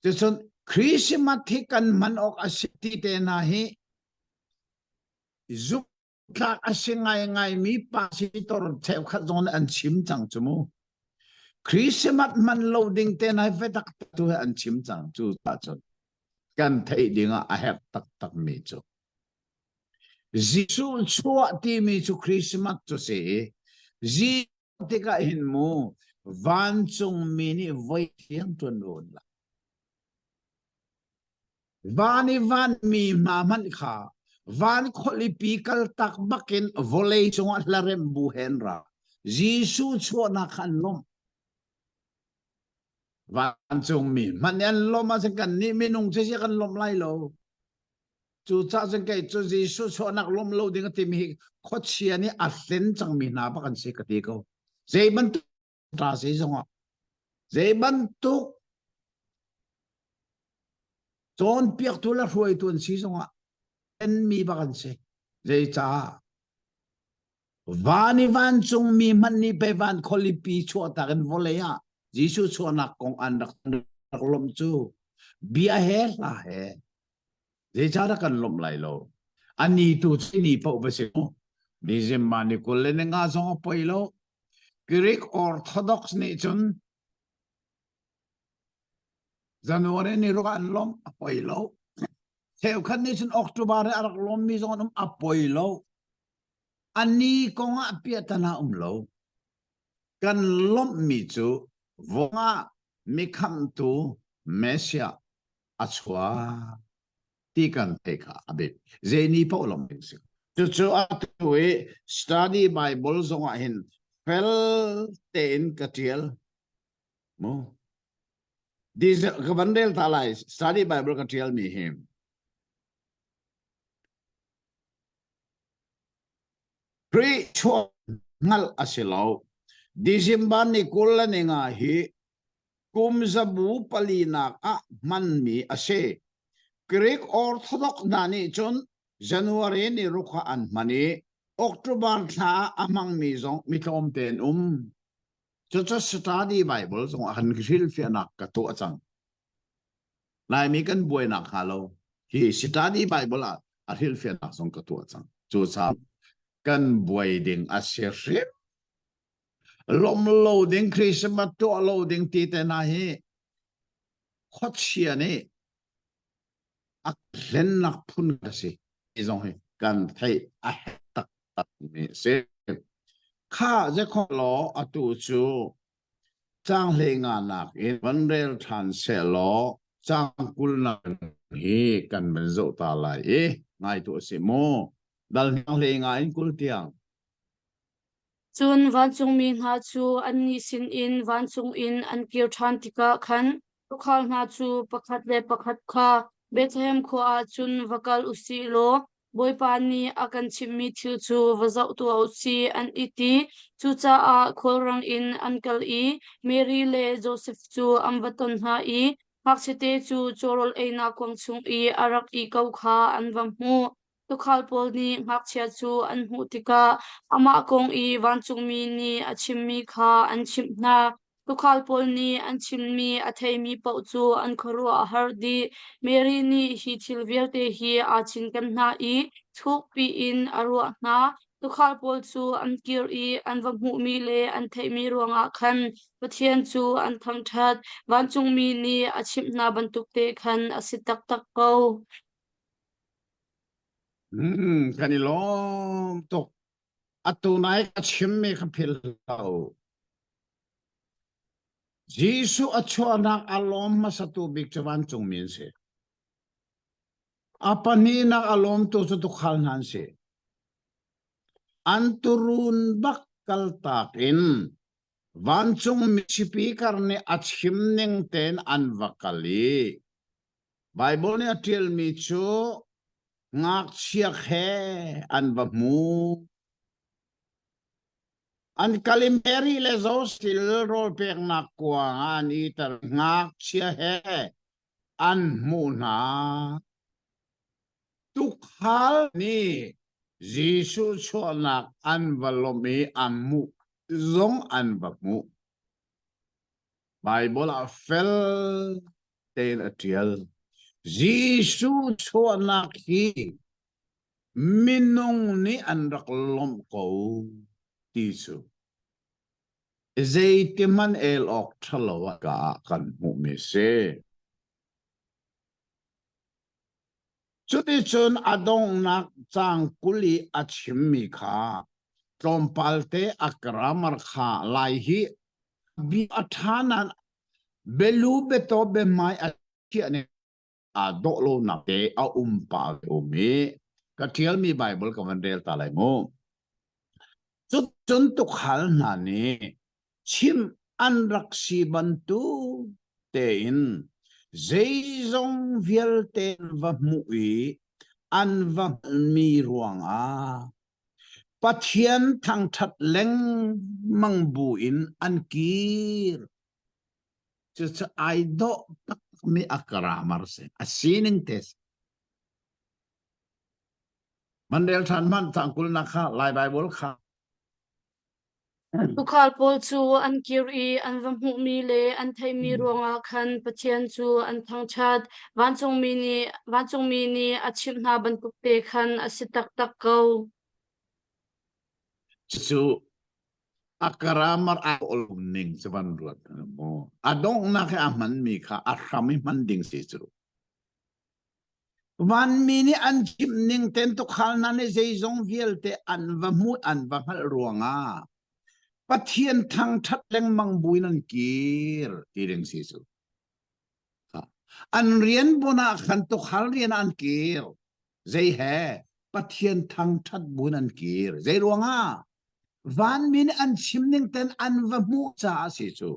chuson Christmas thi kan man ok asiti te na hi zuk tak asingai ngai mi pasitor theu khat zon an chim chang chumu Christmas man loading te na ve tak tu an chim chang chu ta chon kan thei dinga a hek tak tak mi chu Jisu chua ti mi chu Christmas chu se ji te ka hin mu van chung mini voi thiang tuan ron la vani van mi ma man kha van kholi pi kal tak bakin volei chung la rem bu hen ra Jisu chua na khan lom van chung mi man yan lom a se kan ni minung che kan lom lai lo chu cha jeng kai chu Jisu chua nak lom lo ding ti mi kho chia ni a sen chang mi na ba kan se ka ti ko zai ban tra se jong a zai ban tu chon piak tu la huai tuan si jong a en mi ba kan se zai cha vani van chung mi man ni pe van kholi pi chua ta kan volea jisu chua nak kong an dak lom chu bia he la he je cha da kan lom lai lo ani tu chi ni po ba se mo ni jem mani ko le nga zo poi lo Greek Orthodox ni chun January ni ro kan lom poi lo theo khan ni chun October arak lom mi zon apoi lo ani ko nga piatana lo kan lom mi chu vonga mi kham tu mesia achwa ti kan teka abe zeni po lom se chu chu atwe study bible zonga hin fel ten katiel mo this gavandel talai study bible katiel mi him pre chu ngal asilo December ni kulla ni nga hi kumzabu palina a man mi ase Greek Orthodox nani chun January ni rukha an mani October tha amang mi zong mi tom ten cho study Bible zong han khil fi anak ka to achang lai mi kan buai nak halo hi study Bible a khil fi anak zong ka to achang chu cha kan buai ding a se lom loading Christmas to loading ti te na hi khot chia ni ak len nak phun ka si izong hi kan thai a tak tak mi se kha je kho lo atu chu chang le nga nak in van rel than se lo chang kul na hi kan ben zo ta lai e ngai tu se mo dal nyang le nga in kul tiang chun van chung mi nga chu an ni sin in van chung in an kir than tika khan tukhal nga chu pakhat le pakhat kha Bethlehem kho a chun vakal usi lo boipa ni akan chimmi thil chu vazau tu usi an iti chu cha a kholrang in an kal i Mary le Joseph chu ambaton ha i haksete chu chorol eina kwang chung i arak i kau kha an vam mu tukhal pol ni ngak chia chu an hu tika ama kong i van chung mi ni achim mi kha an chim na tukhal pol ni an chim mi athei mi pau chu an khoru a har di Mary ni hi thil vialte hi a chin kan na i thuk pi in arwa na tukhal pol chu an kir i an va mu mi le an thei mi ruanga khan pathian chu an thang that van chung mi ni achim na bantuk te khan asitak tak ko kan i lom tok atu nai ka chim me ka phil lo Jisu achwa nak alom masatu bik chawan chung min se apani nak alom to tu khal nan se anturun bakkal takin Vancung misipi karne achim ning ten anvakali. Bible ni atil micho ngak siyak he anvamu. An kalimeri le zo stil rol pek nakuangan itar ngak siya he an muna. Tukhal ni Jisu chonak anvalomi amu. Zong anvamu. Bible a fel ten atiel. Jisu chonak hi minung ni anrak lom ko tisu. Zay timan el ok chalawa ka kan mumise. Chuti chun adong nak chang kuli at shimmi ka. Trompalte akramar ka laihi bi athanan belu beto be mai atiane a dolo na te a umpa umi ka tiel mi Bible ka vandel talai mo chut chun tu khal na ni chim an raksi bantu te in zeizong viel ten va mui an va mi ruanga pathian thang that leng mang bu in an kir chu ai do mi akara marse asining tes mandel than man tangkul na kha lai Bible kha tukhal pol chu an kiri an vamu mi le an thai mi ronga khan pathian chu an thangchat wanchong mi ni achim na ban te khan asitak tak ko chu akaramar a olning seban ruat mo adong na ka man mi kha arami man ding si chu wan mi ni an chim ning ten to khal na ne zai zong viel te an va mu an va hal ruanga pathian thang that leng mang buinan kir tireng si chu an rian bona khan to khal rian an kir zai he pathian thang that buinan kir zai ruanga van min an chimning ten an va mu cha si chu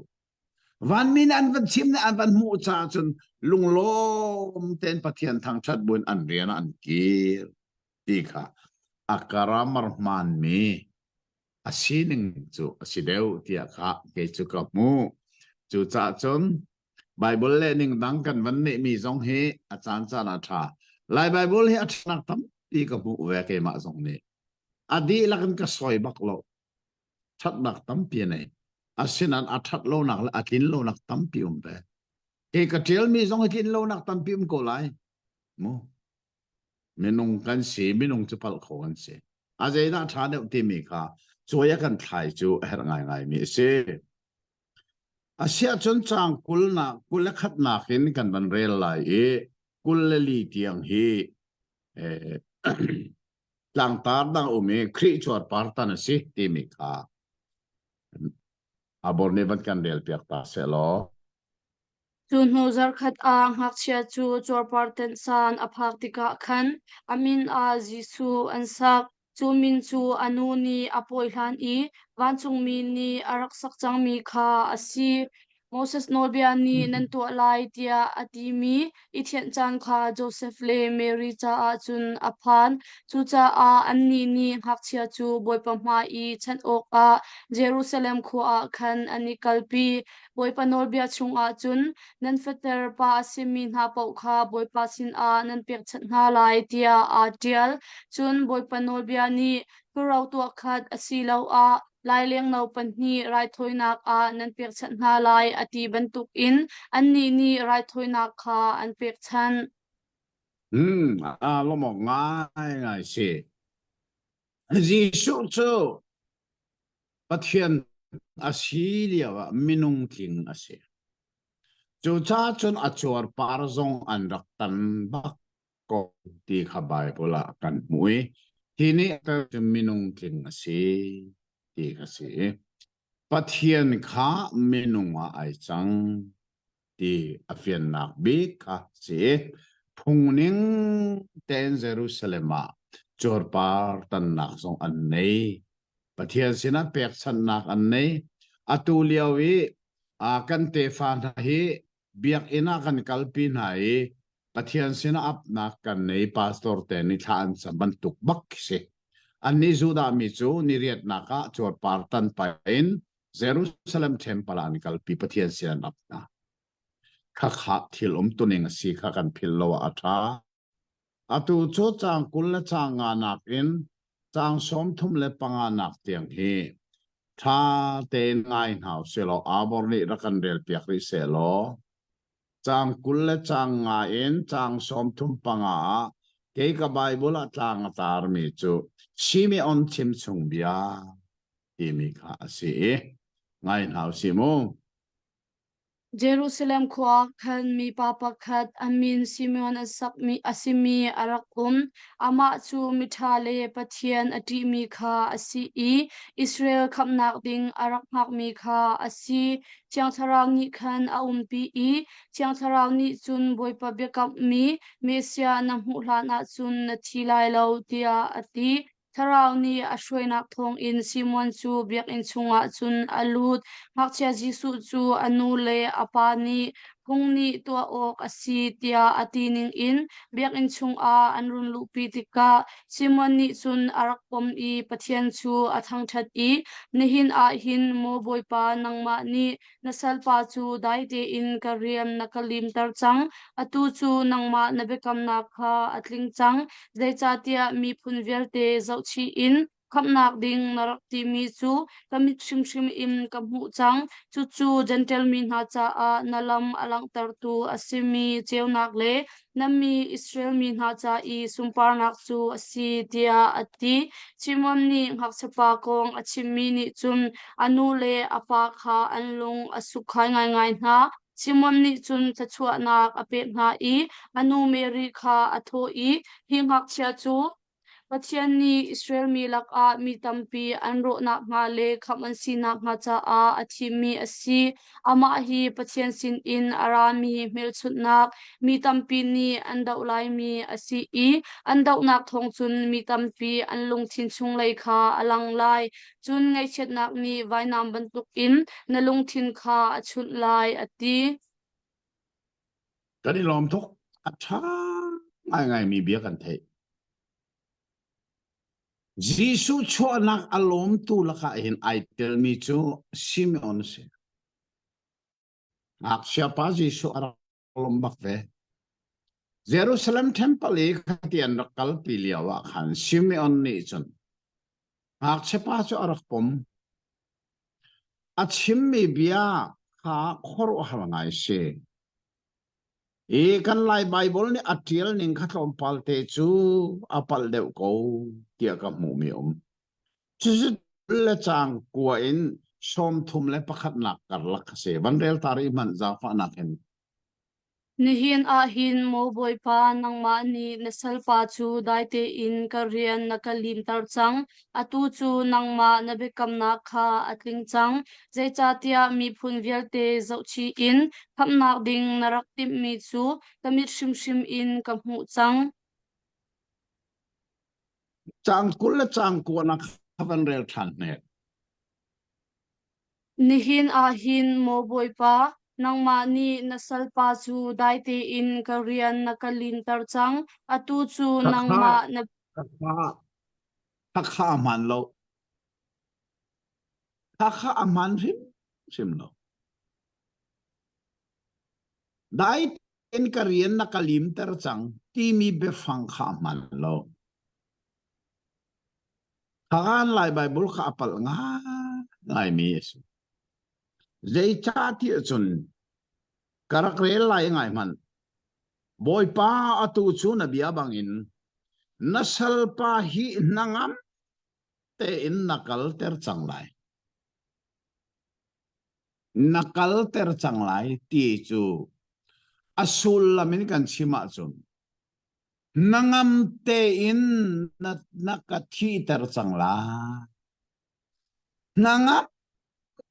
van min an va chimne an van mu cha chun lunglom ten pathian thang that buin an rian an kir ti kha akaramar man mi asining chu asideu tia kha ke chu ka mu chu cha chun Bible le ning dang kan van ne mi zong he achan cha na tha lai Bible he atnak tam ti ka mu ve ke ma zong ne adi lakan ka soi bak lo that nak tam pi nei asinan athat lo nak atin lo nak tam pi be ke ka tel mi zong atin lo nak tam pi ko lai mo menung kan se menung chu pal kho kan se a zai na tha ne ti mi kha choya kan thai chu her ngai ngai mi se asia chon chang kul khat na khin kan ban rel lai e kul le li tiang hi e lang tar dang o me khri chor par ta na si ti mi kha abor ne ban kan rel piak ta se lo chun hu zar khat a ngak chia chu chor parten san aphak tika khan amin a jisu an sak chu min chu anu ni apoi hlan I wanchung mi ni arak sak chang mi kha asi Moses Nobiani nan to lai tia atimi ithian chan kha Joseph le Mary cha a chun aphan chu cha a anni ni ngak chia chu boipa ma I chan ok a Jerusalem khu a khan ani kalpi boipa Norbia chung a chun nan feter pa asimi na pau kha boipa sin a nan pek chat na lai tia a tial chun boipa Nobiani kurau tu khat asilo a lai leng no panni rai thoinak a nan pek chat na lai ati bantuk in anni ni rai thoinak kha an pek chan lo mo ngai ngai se ji su chu pathian asilia wa minung ting ase chu cha chun achor par zong an rak tan bak ko ti kha Bible a kan mui ti ni ta minung ting ase ti kha se pathian kha minunga ai chang ti afian nak bi kha se phungning ten Jerusalema chor par tan nak song an nei pathian sina pek chan nak an nei atu liawi a kan te fa na hi biak ina kan kalpi nai pathian sina ap nak kan nei pastor te ni than sa bantuk bak se ani juda mi chu ni riat naka chor par tan pa in Jerusalem temple an kalpi pathian sina ap na kha kha thil tuning si kha kan phil lo atha atu cho chang kul la chang nga nak in chang som thum le panga nak tiang hi tha te ngai hau se lo abor ni rakan rel piak ri se lo chang kul la chang nga in chang som thum panga ke ka bible a tlang tar mi chu simi on chim chung bia ti mi kha si ngai hau si mo Jerusalem khwa khan mi papa khat amin Simeon asak mi asimi arakum ama chu mithale pathian ati mi kha asi I Israel khapnak ding arak mak mi kha asi chiang tharang ni khan a pi I chiang tharang ni chun boipa bekap mi mesia na hu hlana chun na thilai lo tia ati tharau ni ashroinak thong in Simon chu biak in chunga chun alut ngakchia Jisu chu anu le apani hungni tua ok asi tia atining in biak in chung a anrun lu pitika Simon ni chun arakpom I pathian chu athang that I nihin a hin mo boipa nangma ni nasalpa chu daite in kariam nakalim tar chang atu chu nangma nabekam na kha atling chang zai cha tia mi phun velte zau chi in kham nak ding narak ti mi chu kamit shim shim in kamu chang chu chu gentleman ha cha a nalam alang tar tu asimi cheunak le nami Israel min ha cha I sumpar nak chu asi dia ati chimon ni ngak sapa kong achimi ni chun anu le apa kha anlung asukhai ngai ngai na chimon ni chun chachua nak ape na I anu meri kha atho I hi ngak chia chu Pathian ni Israel mi lak a mi tampi anro nak nga le khaman si nak nga cha a athimi asi ama hi pathian sin in arami mel chut nak mi tampi ni andau lai mi asi I andau nak thong chun mi tampi anlung thin chung lai kha alang lai chun ngai chet nak ni vainam bantuk in nalung thin kha achut lai ati cái đi làm thuốc cha ngày ngày mi biếtกันเถอะ Jisu cho nak alom tu laka hin I tell me to Simeon se ak siapa Jisu alom bakve Jerusalem temple e khatian rakal piliawa khan Simeon ni chun ak siapa cho arak pom achim mi bia kha khoro hawangai se e kan lai bible ni atiel ning khatlom palte chu apal deu ko tia ka mu mi chu le chang kwa in som thum le pakhat nak kar lak se vanrel tari man za fa nak hen Nihin a hin mo boy pa nang ma ni nasal pa chu dai te in karian nakalim tar chang atu chu nang ma nabekam na kha atling chang zai cha tia mi phun vial te zau chi in kham nak ding narak tim mi chu kamit shim shim in kamhu chang chang kul le chang kwa nak vanrel than ne nihin a hin mo boy pa nang ma ni nasal pa chu dai te in karian nakalim tar chang atu chu nang kakha ma na kakha kakha man lo kakha aman sim lo dai en karien na kalim ter chang ti mi be phang kha man lo khagan lai bible kha apal nga ngai mi yesu zai cha ti chun karak rel lai ngai man boy pa atu chu na bia bang in nasal pa hi nangam te in nakal ter chang lai nakal ter chang lai ti chu asul lamin kan chima chun nangam te in na nakathi ter chang la nangam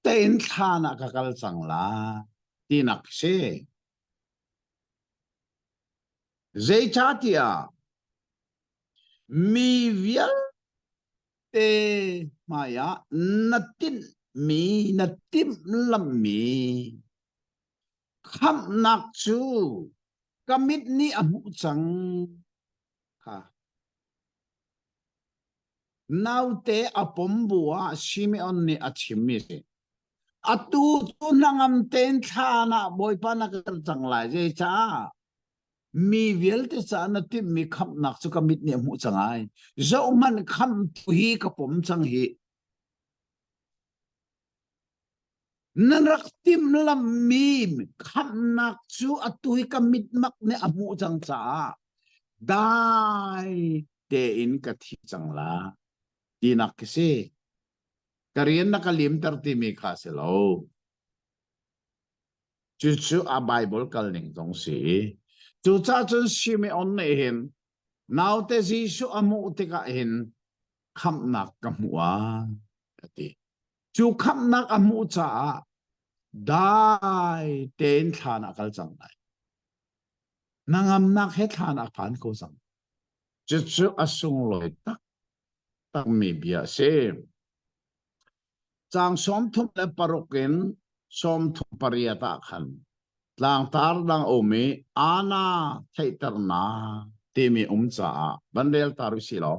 te in thana kakal chang la ti nak se zai cha tia mi vial te maya natin mi natim lam mi kham nak chu kamit ni amu chang ha naute apom bua Simeon ni achimi se atu tu nangam ten thana boy pa na kal chang lai je cha mi vial te cha na tim mi kham nak chu kamit ni amu changai zo man kham tu hi ka pom chang hi narak tim lam mi kham nak chu atui kamit mak ne amu chang cha dai te in ka thi chang la ti nak se karian na kalim tar ti mi kha se lo chu chu a bible kal ning tong si chu cha chun Simeon ne hin now te Jisu amu te ka hin kham nak kamua ati chu kham nak amu cha dai ten thana kal chang lai nangam nak he thana phan ko sang chu chu asung loi tak tak mi bia se chang som thum le parokin som thum pariata khan lang tar lang omi ana thaitar na temi umcha bandel taru silo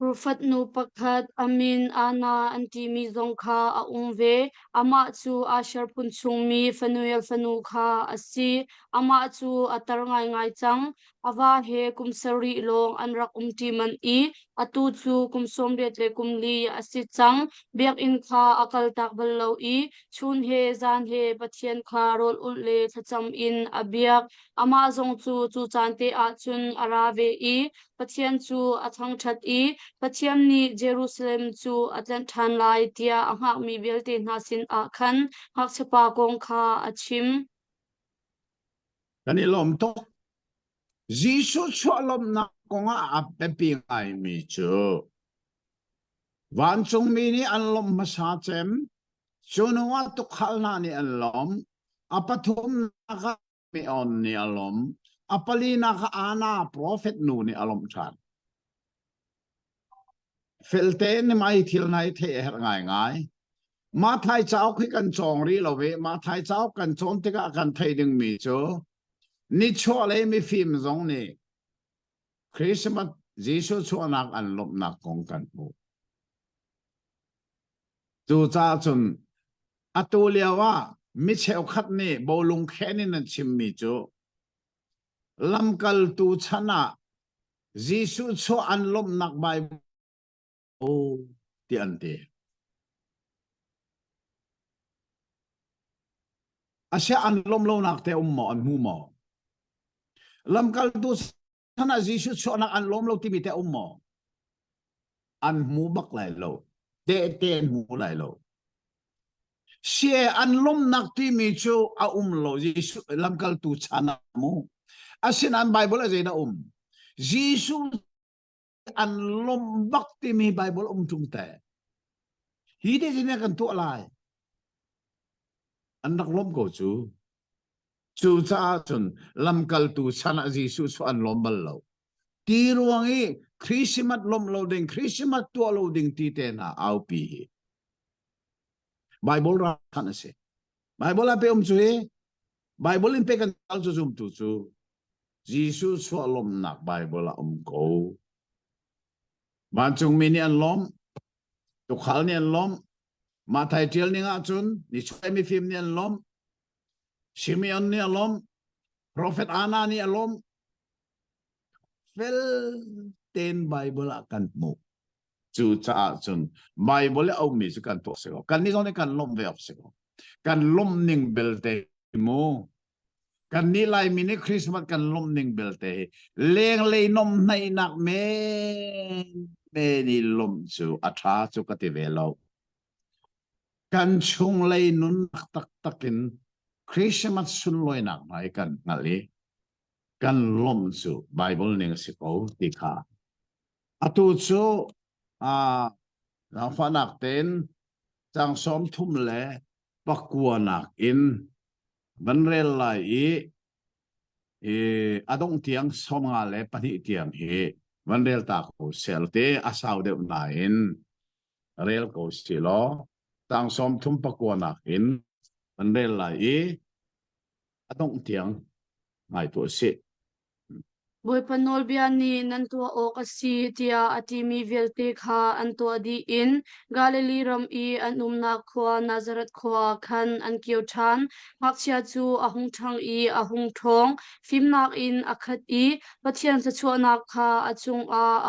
Rufat nu pakhat amin ana anti mi zong kha a umve ama chu ashar pun chung mi fanuel fanu kha asi ama chu atar ngai ngai chang awa he kumsari long anrak umti man I atu chu kumsom det le kumli asi chang bek in kha akal tak bal lo I chun he zan he pathian kha rol ul le thacham in abiak ama zong chu chante a chun arave I pathian chu athang that I Pathiam ni Jerusalem chu atlan than lai tia angak mi belte na sin a khan hak chapa kong kha achim Kani lom to Jisu cholom na konga apepi ngai mi chu. Wan chung mi ni anlom masa chem. Chunua tu khalna ni anlom. Apathum naka mi on ni alom. Apali naka ana prophet nu ni alom chan. Filte ni mai thil nai the her ngai ngai. Ma thai chao khi kan chong ri lo ve. Ma thai chao kan chon tika kan thai ding mi chu. Ni cho le mi phim zong ni. Christmas Giêsu cho nak an lop nak kong kan po. Tu cha chun atulia wa mi cheu khat ni bolung khen in chim mi chu. Lamkal tu chana Giêsu cho an lop nak bai o ti ante. Asya an lom lo nak te ummo an mu mo. Lamkal tu chana Giêsu cho nak an lom lo ti mi te ummo. An mu bak lai lo. Te mu lai lo. Siya an lom nak ti mi chu a lo Jisu lamkal tu chana mo. Asin an Bible azay na Jisu an lom bak ti mi Bible chung te. Hindi sila kan tu alay. An naklom ko chu. Chu cha chun lamkal tu chana Jisu chu an lom balaw. Ti ruangi Christmas lom lo ding Christmas tu lo ding ti te na au pi. Bible ra kana se. Bible ape chu he. Bible in pe kan al chu tu chu. Jesus cho lom nak Bible la ko. Ban chung mi ni an lom. Tu khal ni an lom. Ma thai tiel ni nga chun. Ni choi mi phim ni an lom. Simeon ni an lom. Prophet Anna ni an lom. Fel ten Bible akan mo. Chu cha chun. Bible au mi chu kan to se ko. Kan ni zong ni kan lom ve se ko. Kan lom ning bel te mo. Kan nilai mini Christmas kan lom ning belte leng lei nom nai nak me ni lom chu atha chu ka ti velo kan chung lei nun tak takin Christmas sun loi nak mai kan ngali kan lom chu Bible ning si ko ti kha atu chu a na fanak ten chang som thum le pakua nak in Vanrel lai adong tiang somnga le pani tiang hi vanrel ta ko selte asaw de nain rel ko silo tang som thum pakwana in vanrel lai adong tiang ngai to se boy panol biani nantua o kasi tia ati mi velte kha antua di in Galilee ram I anumna khwa Nazareth khwa khan an kiu than ngakchia chu ahung thang I ahung thong fimnak in akhat I pathian sa chuanak kha achung a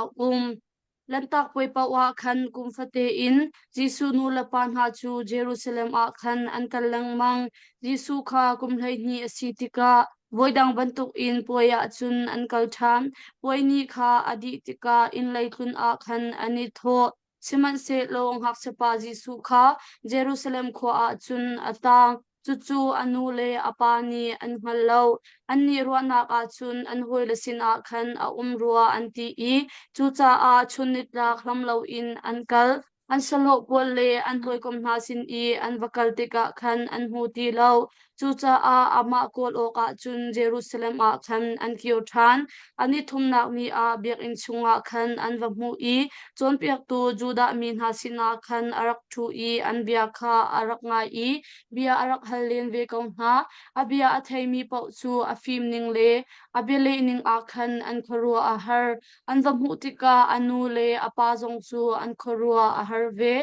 lantak poi pa wa khan kumfate in Jisu nu lapan ha chu Jerusalem a khan antalang mang Jisu kha kumhlai ni asitika voidang bantuk in poya chun ankal tham poini kha adi tika in leitlun a khan ani tho siman se long hak sapa Jisu kha Jerusalem kho a chun atang chu anule apani an halo anni ruana ka chun an hoilasin a khan a umrua anti I chu cha a chunit la khlamlo in ankal an salo bolle an hoi kom na sin I an vakal tika khan an hu ti lo chu cha a ama kol oka chun Jerusalem a khan an kio than ani thumnak mi a biak in chunga khan an va mu I chon piak tu Juda min ha sina khan arak thu I an bia kha arak nga I bia arak halin ve kong ha abia a thei mi pau chu a fim ning le abele ning a khan an khorua a har an va mu tika anu le apa zong chu an khorua a har ve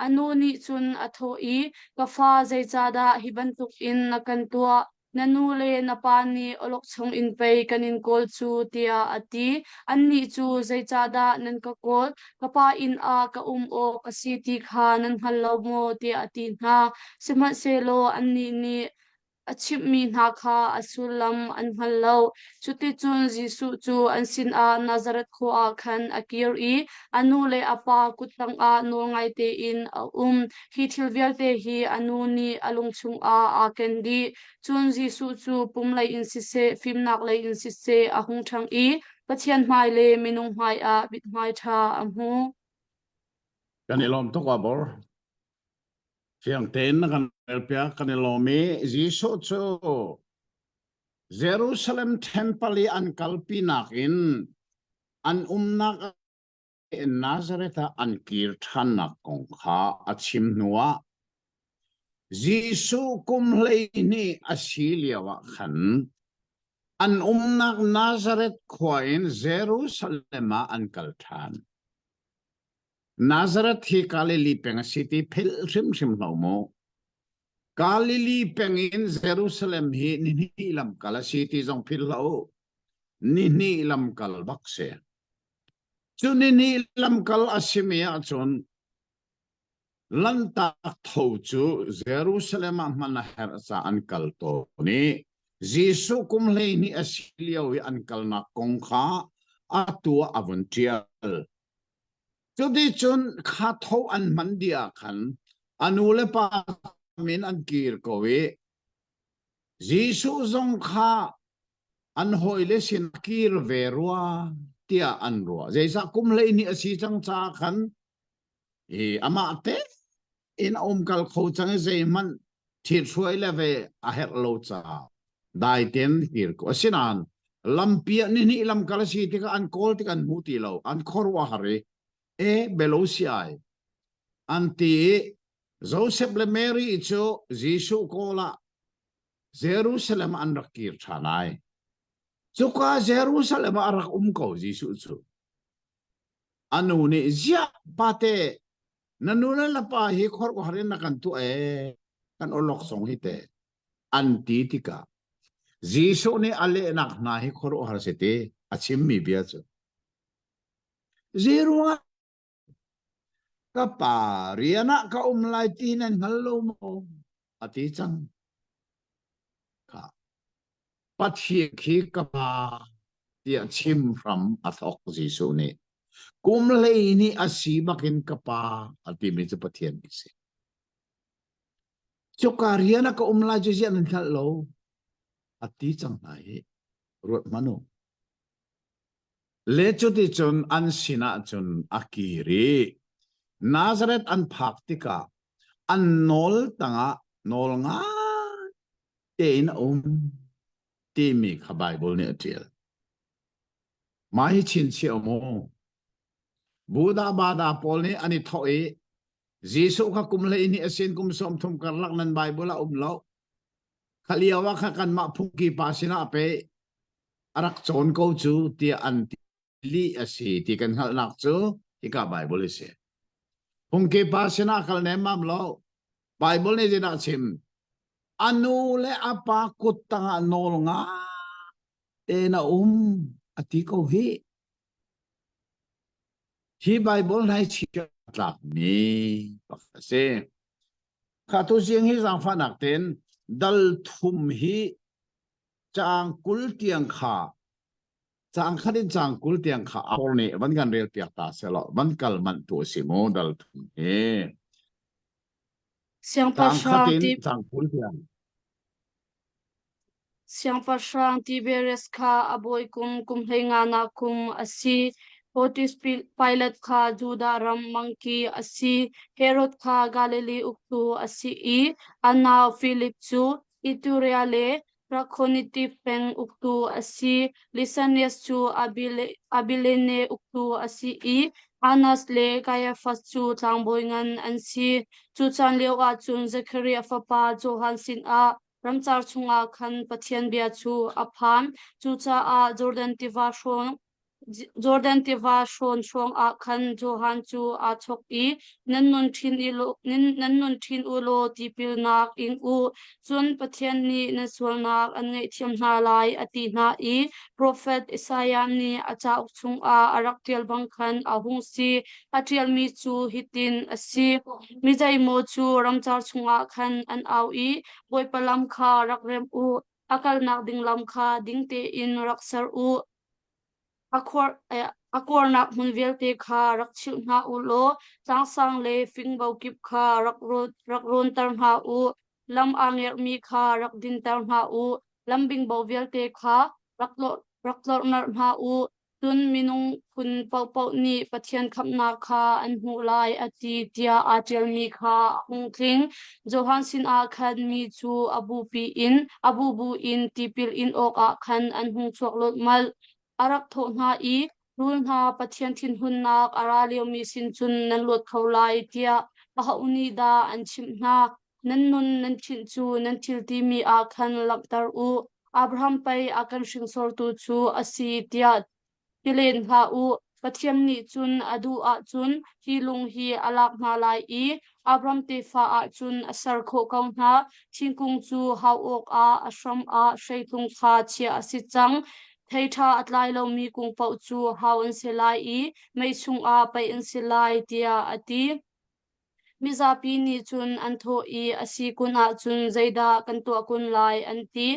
anu ni chun a tho I ka fa zai cha da hiban tuk in na kan tua nanu le na pa ni olok chong in pei kanin kol chu tia ati an ni chu zai cha da nan ka kol ka pa in a ka o ka si ti kha nan hal lo mo tia ati na sima se lo an ni achim mi na kha asulam an hallo chuti chun jisu chu an sin a Nazareth kho a khan akir I anu le apa kutlang a no ngai te in hi thilvial te hi anu ni alung chung a kendi chun jisu chu pum lai in si se phim nak lai in si se a hung thang I pathian mai le minung mai a bit mai tha amu kanilom to ka bor siang ten na kan elpia kanilomi jiso chu Jerusalem temple an kalpinakin an umnak Nazareth an kirthanak kong kha achim nuwa Jisu kumhlei ni asilia wa khan an umnak Nazareth khoin Jerusalem an kalthan Nazareth hi Galilee peng city phil sim lo mo Galilee pengin Jerusalem hi ni lam kala city jong phil lo ni lam kal bakse chuni ni lam kal asimia chon lanta tho chu Jerusalem man her sa an kal to ni Jisu kumhlei ni asilia wi an kal na kong kha atua avuntial Chudi chun kha tho an mandia khan anule pa min an kir kowe Jisu zong kha an hoile sin kir verua tia an ruwa jaisa kumle ni asi chang cha khan ama te in kal kho chang zai man thir suai le ve a her lo cha dai ten kir ko sinan lampia ni lam kala si tika an kol tika an muti lo an khorwa hare Belosia anti Joseph le Mary icho Jisu kola Jerusalem an rakir chanai chuka Jerusalem arak ko Jisu chu anu ni zia pate nanuna la pa hi khor ko harin na kan tu kan olok song hite anti tika Jisu ni ale nak na hi khor har sete achim mi bia chu Zero kapa riana ka umlai tinan hallo mo ati chang ka pathi khi kapa tia chim from athok Jisu ni kumlei ni asimakin kapa ati mi chu pathian ni se choka riana ka umlai ju sian hallo ati chang nai rot manu le chu ti chun an sina chun akiri Nazareth an phaktika an nol tanga nol nga tein ti mi kha Bible ne atil mai chin chi omo Buddha bada pol ni ani thoi Jisu kha kumle ni asin kum som thum karlak nan Bible a lo khaliawa kha kan ma phungki pasina pe arak chon ko chu ti an li asi ti kan hal nak chu ti ka Bible se Pungki pasina kal nemam lo Bible ni dina chim anu le apa kutanga nol nga te na ati ko hi Bible nai chi tlak ni pakase khatu siang hi jang fanak ten dal thum hi chang kul tiang kha chang kharin chang kul tiang kha apor ni van gan rel piak ta selo van kal man tu si mo dal thum he siang chang pasang khatin ti chang kul tiang siang pasang Tiberius kha aboy kum henga na kum asi Pontius Pilate kha Juda ram mangki asi Herod kha Galilee uktu asi I Anna Philip chu ituria le rakhoniti peng uktu asi lisanes chu abilene uktu asi I Anas le Caiaphas chu tlangboingan an si chu chan lewa chun Zechariah fapa Johan sin a ramchar chunga khan pathian bia chu aphan chu cha a Jordan tiva shon a khan Johan chu a chok I nan nun thin ulo tipil nak ing u chun pathian ni na sual nak an ngei thiam hna lai ati hna I prophet Isaiah ni acha uk chung a arak tial bang khan a hung si atial mi chu hitin asi mi jai mo chu ramchar chunga khan an au I boi palam kha rak rem u akal nak ding lam kha ding te in raksar u akor nak hun velte kha rak chil hna u lo tang sang le fing bo kip kha rak ron tar hna u lam anger mi kha rak din tar hna u lambing bo velte kha rak lor nar hna u tun minung kun pau pau ni pathian khapna kha an hu lai ati tia atel mi kha hung tling Johan sin a khan mi chu abu bu in tipil in ok a khan an hung chok lot mal arak tho hna I rul hna pathian thin hun nak ara leo mi sin chun nan lot kholai tia paha uni da an chim hna nan nun nan thin chu nan thil ti mi a khan laptar u Abraham pai akan hring sol tu chu asi tia tilen hna u pathian ni chun adu a chun hi lung hi alak hna lai I Abraham te fa a chun asar kho kau hna thingkung chu hau ok a ashram a shaitung kha chia asi chang thei tha atlai lo mi kung pau chu hau an se lai I mei chung a pai an se lai tia ati mizapi ni chun an tho I asi kun a chun zaida kan to kun lai an ti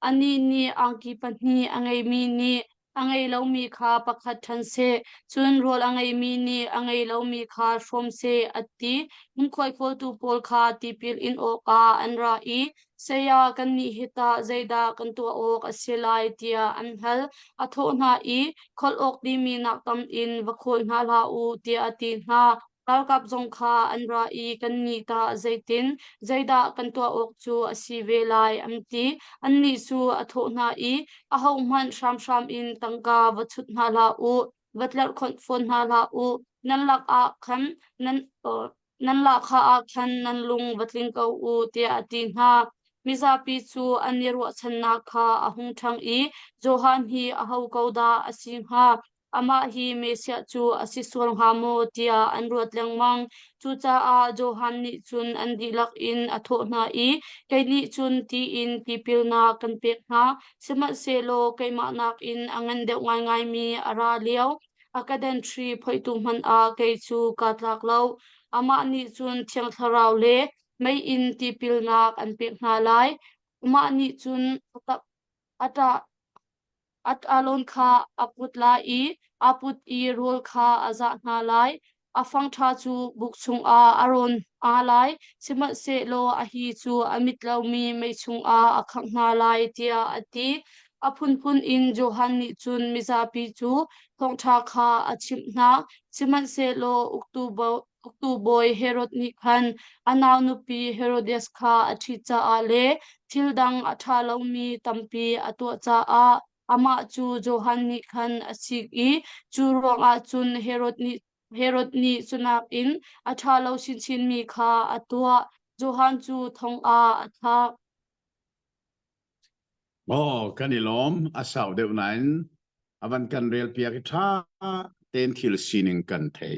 ani ni angki pahni angai mi ni angai lo mi kha pakhat than se chun rol angai mi ni angai lo mi kha shom se ati mun khoi pol tu pol kha tipil in o ka an ra I seya kan ni hita zaida kan to ok asilai tia an hal atho na I khol ok di mi nak tam in vakhol na la u tia ati na kap zong kha an ra I kan ni ta zaitin zaida kan to ok chu asi ve lai am ti an ni su atho na I a ho man sham in tangka wachut na la u vatlar khon phon na la u nan lak a khan nan la kha a khan nan lung vatling ko u tia ati na mizapi chu anirwa channa kha ahung thang I Johan hi aho kauda asim ha ama hi mesia chu asisual hamo tia anruat lengmang chu cha a Johan ni chun andilak in atho na I kaini chun ti in tipil na kan pek na sima selo kaima nak in angan deuh ngai mi ara leo akaden tri phoitu man a kai chu katlak lo ama ni chun thiang tharau le mai in tipil nak an pek na lai ama ni chun ata at alon kha aput la I aput I rol kha aza na lai afang tha chu buk chung a aron a lai sima se lo a hi chu amit lo mi mei chung a akhang na lai tia ati aphun phun in Johan ni chun mizapi chu thong tha kha achim na sima se lo uktu boy Herod ni khan anaw nupi Herodias kha athi cha a le thildang atha lo mi tampi atwa cha a ama chu Johan ni khan asik I chu rong a chun Herod ni chunak in atha lo sin mi kha atwa Johan chu thong a atha kanilom asaw deuh nan avan kan rel piak tha ten thil sining kan thei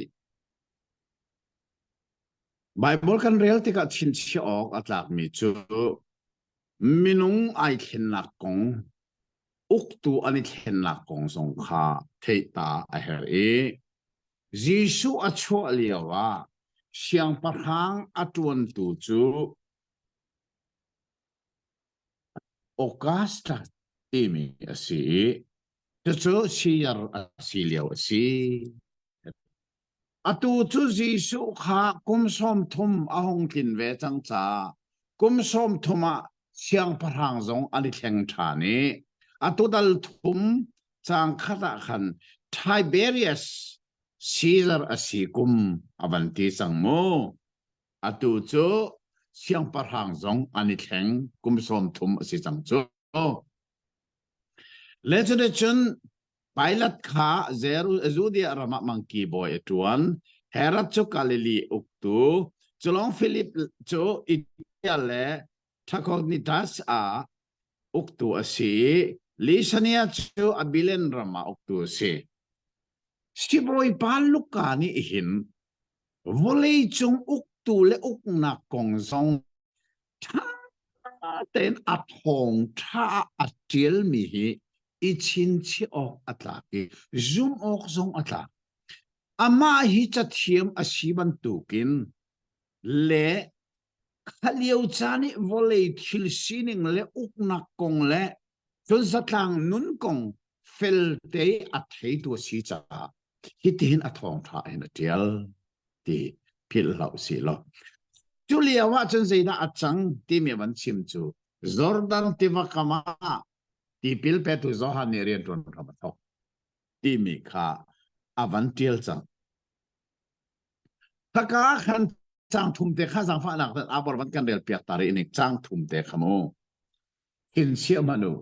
Bible kan rel tika chin chi ok atlak mi chu minung ai khen nak kong uktu ani khen nak kong song kha thei ta a her e Jisu acho aliawa siang parhang atuan tu chu Augusta imi asi chu siyar asiliaw asi atu chu Jisu kha kumsom thum ahong kin ve chang cha kumsom thuma siang parhang zong ani thleng thani atu dal thum chang khata khan Tiberius Caesar asikum avanti sangmo atu chu siang parhang zong ani theng kum som thum asi chang chu le chun pilot kha zeru azudia rama monkey boy tuan herat chu kalili uktu cholong philip chu itiale thakognitas a uktu asi lisania chu abilen rama uktu si siboy palukani hin volei chung uktu le ukna kong zong tha ten athong tha atil mi hi ichin chi ok atla ki zoom ok zong atla ama hi chathiam asiban tukin le khaliau chani volei thil sining le ukna kong le chul satlang nun kong fel te athei tu si cha hitin athong tha en atial ti phil lau si lo Julia wa chen sei da achang ti me ban chim chu Jordan ti wa kama ti pil pe tu zo han ne rian ton ra ma thok ti mi kha avantial chang taka khan chang thum te kha jang fa nak a bor ban kan del pek tari ni chang thum te khamo hin sia manu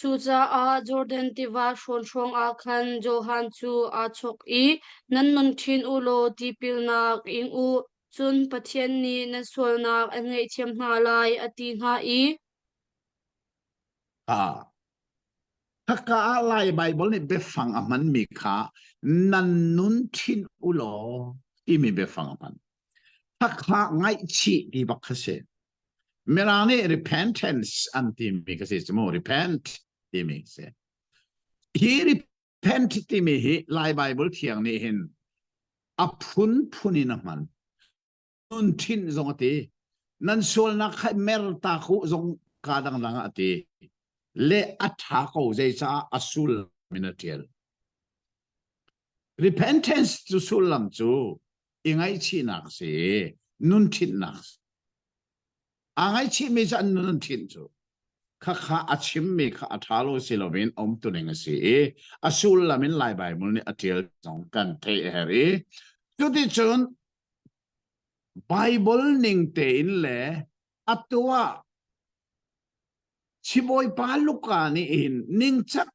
chu cha a Jordan tiva shon shong a khan Johan chu a chok I nan nun thin u lo ti pil nak ing u chun pathian ni na sol nak an ngei chem hna lai ati hna I a taka lai bible ni be fang a man mi kha nan nun thin u lo ti mi be fang a man taka ngai chi di bak khase merani repentance anti mi kasi mo repent ti mi se hi repent ti mi hi lai bible thiang ni hin apun phuni na man nun thin zong ati nan sol na khai mer ta khu zong ka dang dang ati le atha ko zai cha asul minatiel repentance tu sulam chu ingai chi nak se nun thin nak angai chi mi cha nun thin chu kha kha achim mi kha athalo silovin om tu ning si asul lamin lai bai mul ni atil jong kan the heri chu ti chun bible ning te in le atwa chiboi paluka ni in ning chak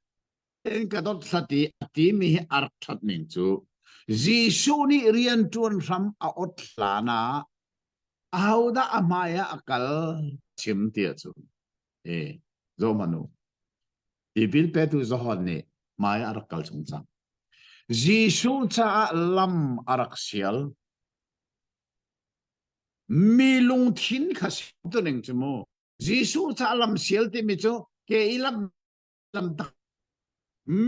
en ka dot sati ati mi arthat ning chu jisu ni rian tuan ram a otlana auda amaya akal chim tia chu e zo manu ibil pe tu zohon ni maya arakal chung chang jisu cha lam araksial milung thin khas tu ning chu mo jisu cha lam sial ti mi chu ke ilam lam tak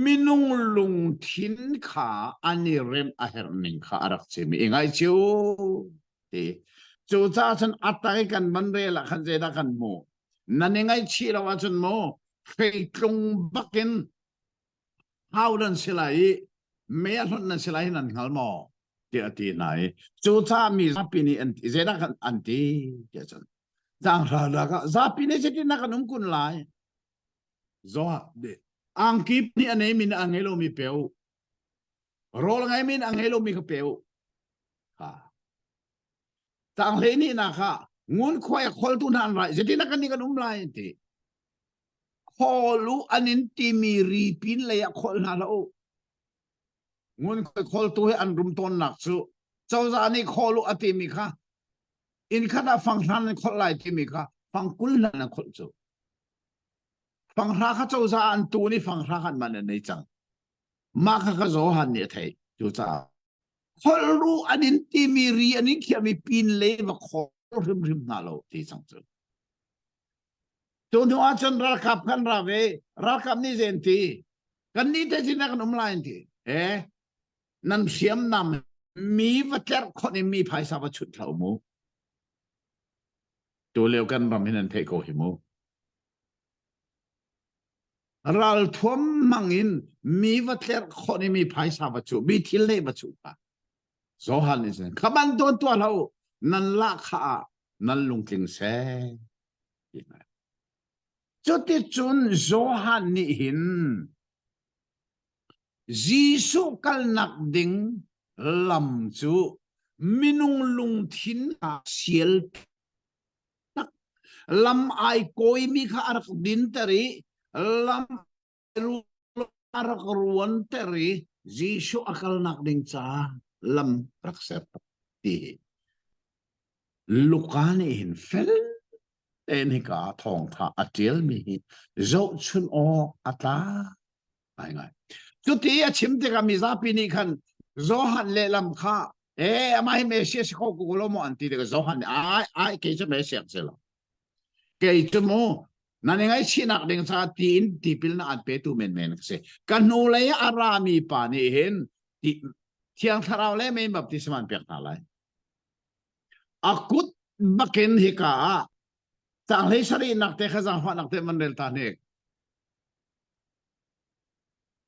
minung lung thin kha ani rem a her ning kha arak chemi ingai chu ti chu cha chan atai kan man re la khan je da kan mo naningai chi la wa chun mo fei tlung bakin haudan silai me hon nan silai nan ngal mo ti ati nai chu cha mi zapini an je da kan anti ya chan jang ra da ka zapini je ti na kan um kun lai zo de ang kip ni anay min angelo mi peu rol ngay min angelo mi peu ha tang le ni na kha ngun khoy khol tu nan rai zeti na kan ni kan lai ti kholu anin ti mi ri pin le ya khol na lo ngun khoy khol tu an rum ton nak chu chau za ni kholu ati mi kha in khana phang than khol lai ti mi kha phang kul na khol chu phang ra kha chau za an tu ni phang ra kan man nei chang ma kha kha zo han ni thei chu cha khol ru anin ti mi ri anin khia mi pin le wa khol rim rim na lo ti chang chu tu nu a chon ra kap kan ra ve ra kap ni zen ti kan ni te sin na kan lai ti nan siam nam mi va tler kho ni mi phai sa wa chut thau mu tu leo kan ram hin an thei ko hi mu ral thom mangin mi va tler kho ni mi phai sa wa chu mi thil nei wa chu pa Zohan is in. Kaman doon to alaw. Nanlaka. Nanlungking se. Chuti chun Zohan ni hin. Jisu kal nakding lam chu. Minung lung thin ka siel. lam ai koi mi kha arak din teri lam ru arak ruan teri Jisu akal nak ding cha lam raksep ti lukani hin fel en hi ka thong tha atil mi hi zo chun o ata ai ngai chu ti a chim te ka mi za pi ni khan zo han le lam kha mai me se ko ko lo mo an ti de zo han ai ke che me se se lo ke chu mo na ne ngai chi nak ding sa tin ti pil na an pe tu men men se kan no le arami pa ni hen ti thiang tharau le me map ti saman pek na lai akut baken hi ka tang le sari nak te khazang fa nak te man del ta ne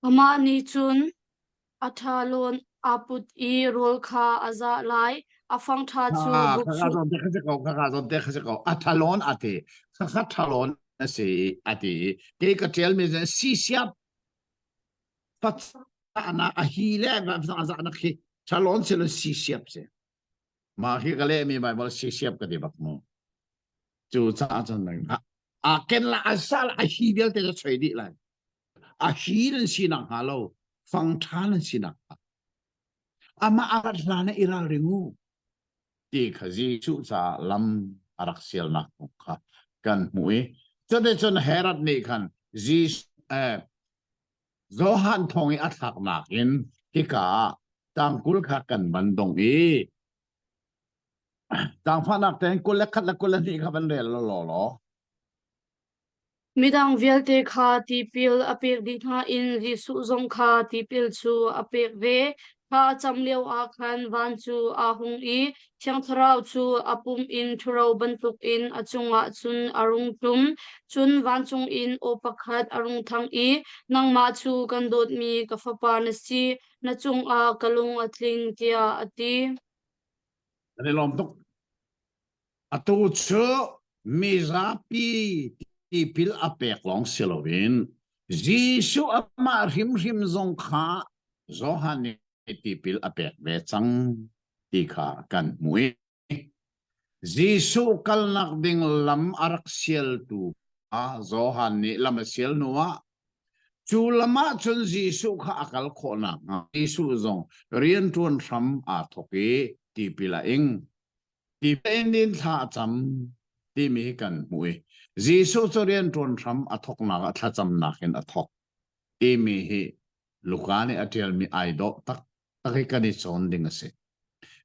ama ni chun athalon aput I rol kha aza lai afang tha chu buk kha chu zon te kha zon te kha ko athalon ate kha thalon se ate ke ka tel me si siap pat ana a hi le ba za na khi thalon se le si siap se ma hi ka le mi ba bol si siap ka di bak mo chu cha chan nang a ken la asal a hi del te choi di lai a hi ren si nang halo fang than si nang ama arat lana ira ringu ti khazi chu cha lam arak sial nak kha kan mui chode chon herat ni khan ji zo han thongi athak nak in hi ka tang kul kha kan bandong I tang phanak ten kul khat la kul ni kha ban re lo midang vialte kha ti pil apek di tha in ri su zong kha ti pil chu apek ve kha chamleu a khan van chu a hung I thiang tharau chu apum in thurau bantuk in achunga chun arung tum chun van chung in o pakhat arung thang I nangma chu kan dot mi ka fapa na si na chung a kalung atling tia ati re lom tok atu chu mi za pi ti pil apek long silovin Jisu ama rim rim zong kha zo han ni ti pil apek ve chang ti kha kan mui Jisu kal nak ding lam arak sial tu a zo han ni lam sial nuwa chu lama chun Jisu kha akal kho na Jisu zong rian tuan ram a thoki ti pila ing ti pen din tha cham ti mi kan mui Jisu cho rian tuan ram a thok na tha cham na ken a thok ti mi hi lukani atel mi ai do tak takai kani chon ding ase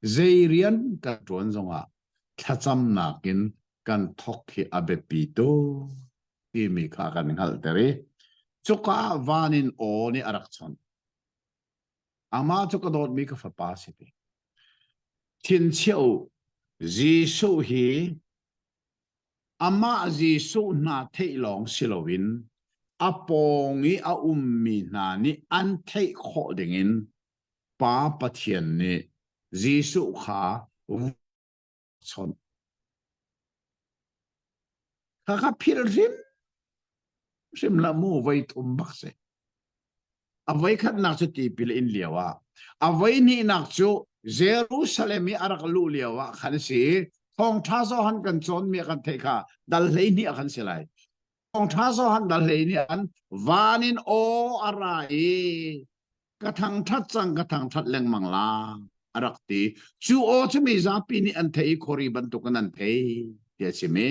Zairian ka tuan zonga thacham nakin kan thok hi abe pito ti mi kha kan hal tere chuka vanin o ni arak chon ama chuka dot mi ka fa pa si ti thin cheu Jisu hi ama Jisu na theilong silowin apongi a ummi na ni an thei kho dingin pa pathian ni Jisu kha chon kha phil rim rim la mu vai thum bak se avai khat nak chu ti pil in liawa avai ni nak chu Jerusalem mi arak lu liawa khan si thong tha so han kan chon mi kan the kha dal lei ni akan silai thong tha so han dal lei ni an vanin o arai ka thang that chang ka thang that leng mangla arak ti chu o chu mi za pi ni an thei khori ban tu kan an thei ya chimi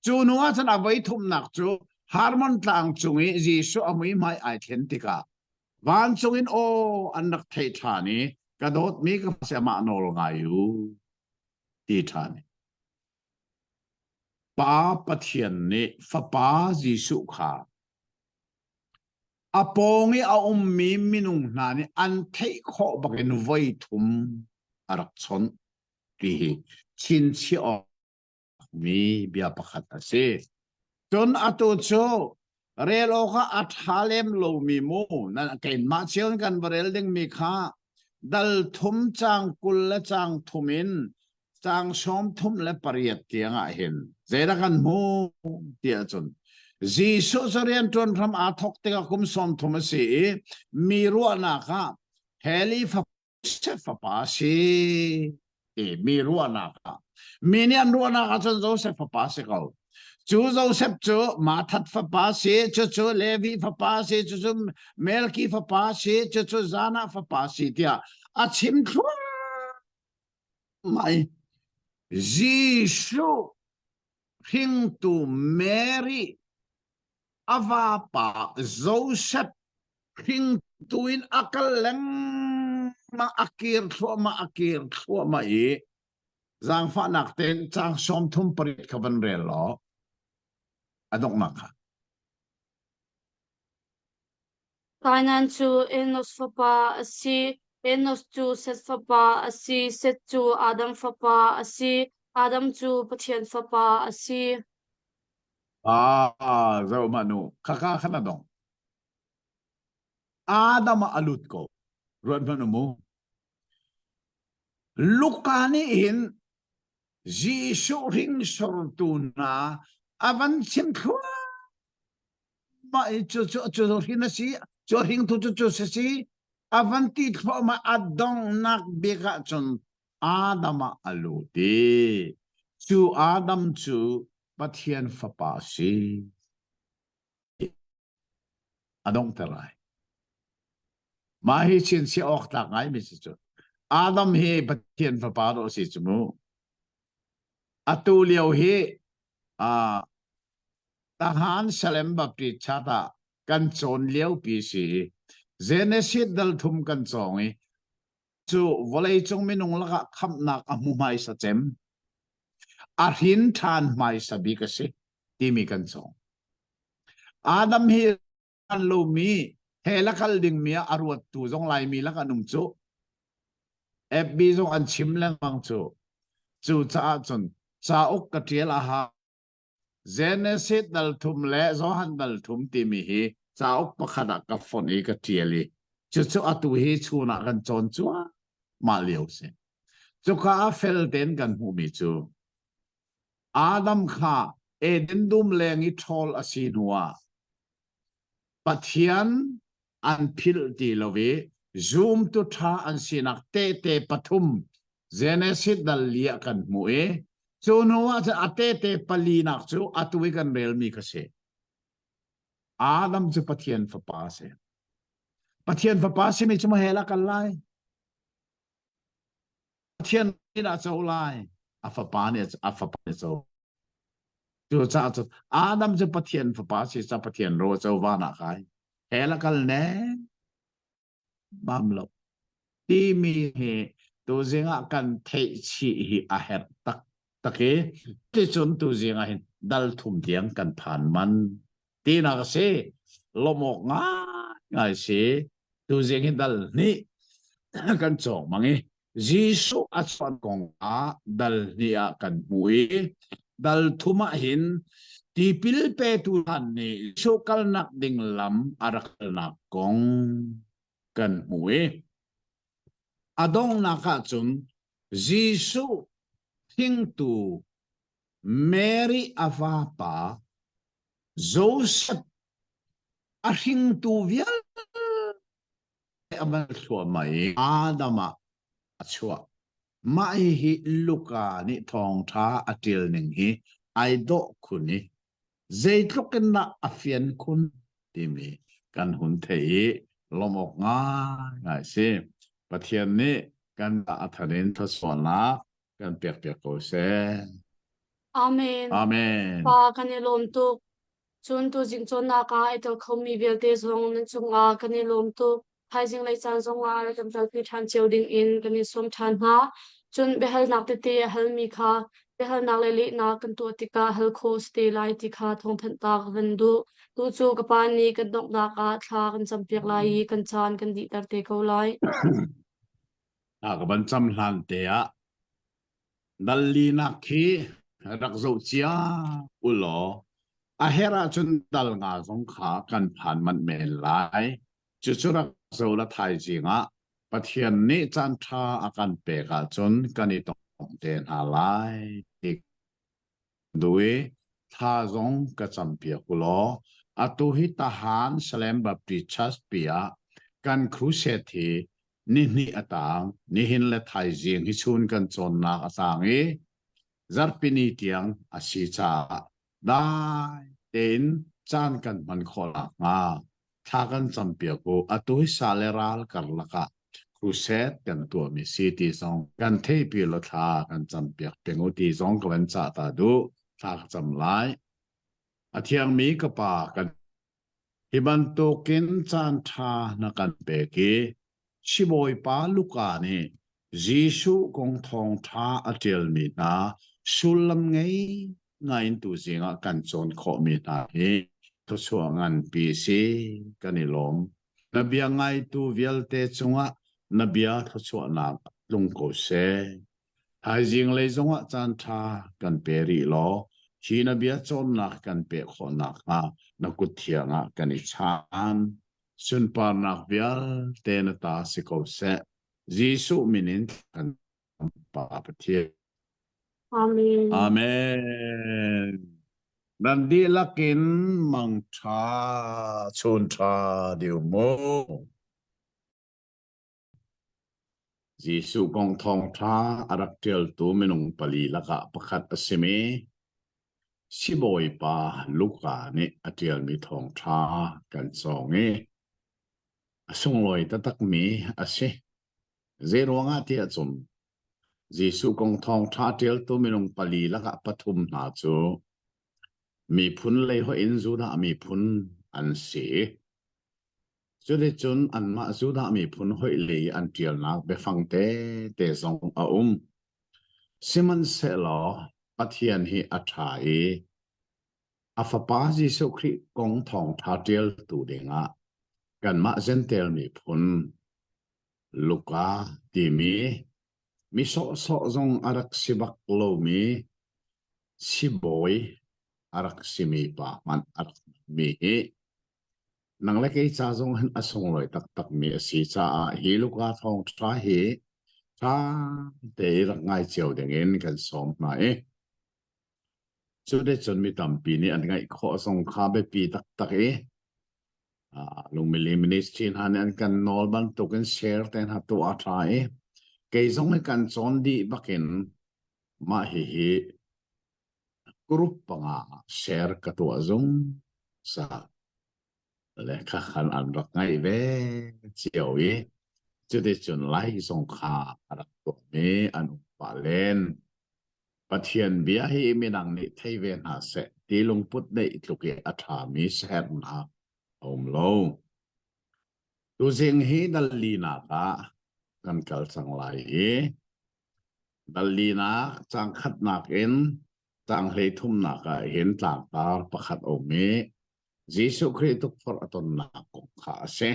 chu nuwa chan avai thum nak chu harmon tlang chungi Jisu amui mai ai then tika van chungin o anak thei thani kadot mi ka se ma nol ngayu ti thani pa pathian ni fa pa Jisu kha apongi a ummi minung nani an thei kho bakin voi thum arak chon ti chin chi o mi bia pakhat ase chon atu cho relo kha athalem lo mi mo na ken ma chion kan barel ding mi kha dal thum chang kul la chang thumin chang som thum le pariat tianga hin zera kan mo tia chon Jisu sarian ton ram athok te ka kum som thum se mi ru ana kha heli fa se fa pa se mi ru ana kha mi ni an ru ana kha chon zo se fa pa se ka chú Joseph chú Mathat pha pa si chú Levi pha pa si chú Melki pha pa si chú Zana pha pa si tia a chim thua mai Giêsu hing tu Mary ava pa Joseph hing tuin akaleng ma akir thua ma e giang pha nak ten chang som thum parit khaban re lo adok nakha Kainan chu Enos fapa asi Enos chu Set fapa asi Set chu Adam fapa asi Adam chu Pathian fapa asi zau manu kaka khana dong Adam alut ko ruan manu mo lukani in Giêsu ring sor tu na avan chim thua ma chu hin si chu hing tu si avan ti thua ma adong nak beka chon Adam aluti chu Adam chu Pathian fapa si adong terai mahi chin si ok tak ngai mi si chu Adam hi Pathian fapa ro si chu mu atu liao hi a tahan salem bapti chata kan chon liao pi si Genesis dal thum kan chongi chu volei chong minung laka kham nak amu mai sa chem a hin than mai sa bi ka si ti mi kan chong Adam hi an lo mi he lakal ding mi arwat tu jong lai mi laka num chu fb jong an chim lang mang chu cha chon cha ok ka tiel a ha Genesis dal thum le Zohan dal thum ti mi hi cha ok pakhada ka phone e ka tieli chu atu hi chuna kan chon chua ma liu se chu ka fel ten kan hu mi chu Adam kha Eden dum lengi thol asinua Pathian an phil ti lovi zoom to tha an sinak te pathum Genesis dal lia kan mu e chu nuwa cha ate palinak chu atui kan rel mi ka se Adam chu Pathian fa pa se Pathian fa pa se mi chu ma hela kan lai Pathian ina chau lai a fa pa ne chau chu cha chu Adam chu Pathian fa pa se cha Pathian ro chau wa na khai hela kal ne bam lo ti mi he tu zinga kan thei chi hi a her tak take ti chun tu zinga hin dal thum tiang kan phan man ti na ka se lomok nga ngai se tu zing hin dal ni kan chong mangi Giêsu a chon kong a dal ni a kan mui dal thuma hin ti pil pe tu han ni so kal nak ding lam arak nak kong kan mui adong naka chun Giêsu thing tu Mary avapa Joseph a hing tu vial amal chua mai Adama achua mai hi luka ni thong tha atil ning hi ai do khuni zeitluk na afian kun timi kan hun thei lomok nga ngai se pathian ni kan ta athanin thasona kan pek ko se Amen amen pa kanilom tu chun tu jing chon na ka ito khomi velte zong nan chunga kanilom tu phai lai chan zong wa ra kam tal pi than cheu ding in kani som than ha chun behal nak te hal mi kha behal nak le li na kan tu tika hal kho ste lai ti kha thong than ta van du tu chu ka pa ni kan dok na ka thla kan champiak lai kan chan kan di tar te ko lai ka ban cham hlan te a dalli na khi rak zo chia ulo a hera chun dal nga zong kha kan phan man men lai chu chu rak zo la thai jinga pathian ni chan tha akan pe ka chun kani tong ten ha lai ik dui tha zong ka champia kulo atu hi tahan salem baptist church pia kan khuse thi ni atang ni hin le thai jing hi chun kan chon na atang e zarpini tiang asi cha ได้เต็นจานกันมันขอหลักมาถ้ากันจำเปียกูอตุยซาเลรัลกันละกะครูเซตกันตัวมีซีตีสองกันเทปีละทากันจำเปียกเป็นอุตีสองกันจ่าตาดูถ้าจำไลอาเทียงมีกระปากันฮิบันโตกินจานทานักันเปกีชิบอยปาลูกานี่จีสุกงทองทาอเจลมีนาสุลมไงงานตุสิงะกันจนขอมีนาเฮทุสวงอันปีซีกันนิลมนบียงไงตูเวลเตจงะนบียทุสวนักลุงโกเซหายจิงเลยจงะจันทากันเปรีโลชีนบียจนนักกันเปขอนักฮะนักุเทียงะกันอิชานสุนปานักเวลเตนตาสิโกเซจีสุมินินกันปาปเทีย Amen. Amen. Nandi lakin mang cha chun cha điều mo. Jisu kong thong cha arak tel tu menung pali laka pakat asime. Siboy pa luka ni atiel mi thong cha kan song e. Asung loy tatak mi ase. Zero nga ti atum. Jisu kong thong cha tel tu menung pali laka patum na chu. มีพุนเลยหัวอินจูดามีพุนอันเสียจุดจนอันมาจูดามีพุนหัวเลยอันเดียวนักไปฟังเตเตสงอาซิมันเสลอปัทยันฮีอัฐายอาฟปาจิสุคริกงทองทาเดียลตูเดงะกันมาเซนเตลมีพุนลูกาดีมีโซโซจงอารักสิบักโลมีสิบอย arak simi pa man arak mi hi nang le kei cha zong han asong loi tak tak mi si cha a hi lu ka thong tra hi cha te rak ngai chiao deng en kan som na e chu de chon mi tam pi ni an ngai kho song kha be pi tak tak e a lung mi lim ni chin han an kan nol ban to kan share ten ha to a tha e kei zong kan chon di bakin ma hi grup panga share katua zong sa le kha khan an rak ngai ve chiao yi chu de chun lai song kha rak to me an pa len pathian bia hi minang ni thei ve na se ti lung put nei tluki atha mi ser na om lo tu jing hi dal li na ka kan kal sang lai hi dal li na chang khat nak en chang hlei thum na ka hen tlang tar pakhat om me Jesu Christus for aton na kong kha se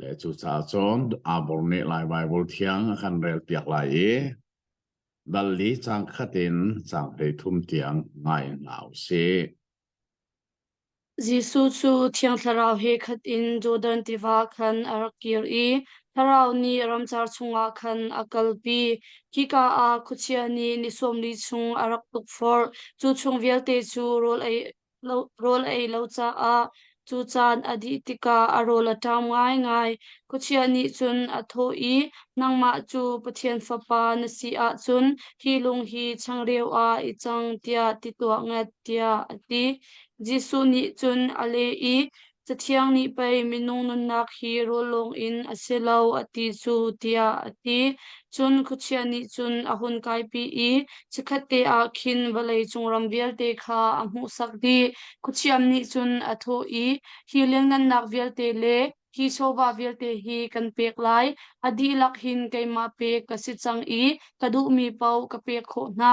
le chu cha chon abor ne lai Bible thiang kan rel piak lai e dal li chang khatin chang hlei thum tiang ngai nau se Jisu chu thiang tharau he khat in Jordan tiva khan arakir I tharau ni ramchar chunga khan akalpi kika a khuchia ni nisom li chung arak tuk for chu chung velte chu rol ai lo cha a chu chan adi tika arol atam ngai ngai khuchia ni chun atho I nangma chu pathian fapa na si a chun hi lung hi changreu a ichang tia ti to ngat tia ati Jisu ni chun ale I chathiang ni pai minung nun nak hi rolong in aselo ati chu tia ati chun khuchia ni chun ahun kai pi I chikhate a khin valai chungram vial te kha amu sakdi khuchiam ni chun atho I hi lengnan nak vial te le hi sowa vial te hi kan pek lai adi lak hin keima pe kasichang I kadu mi pau ka pek kho na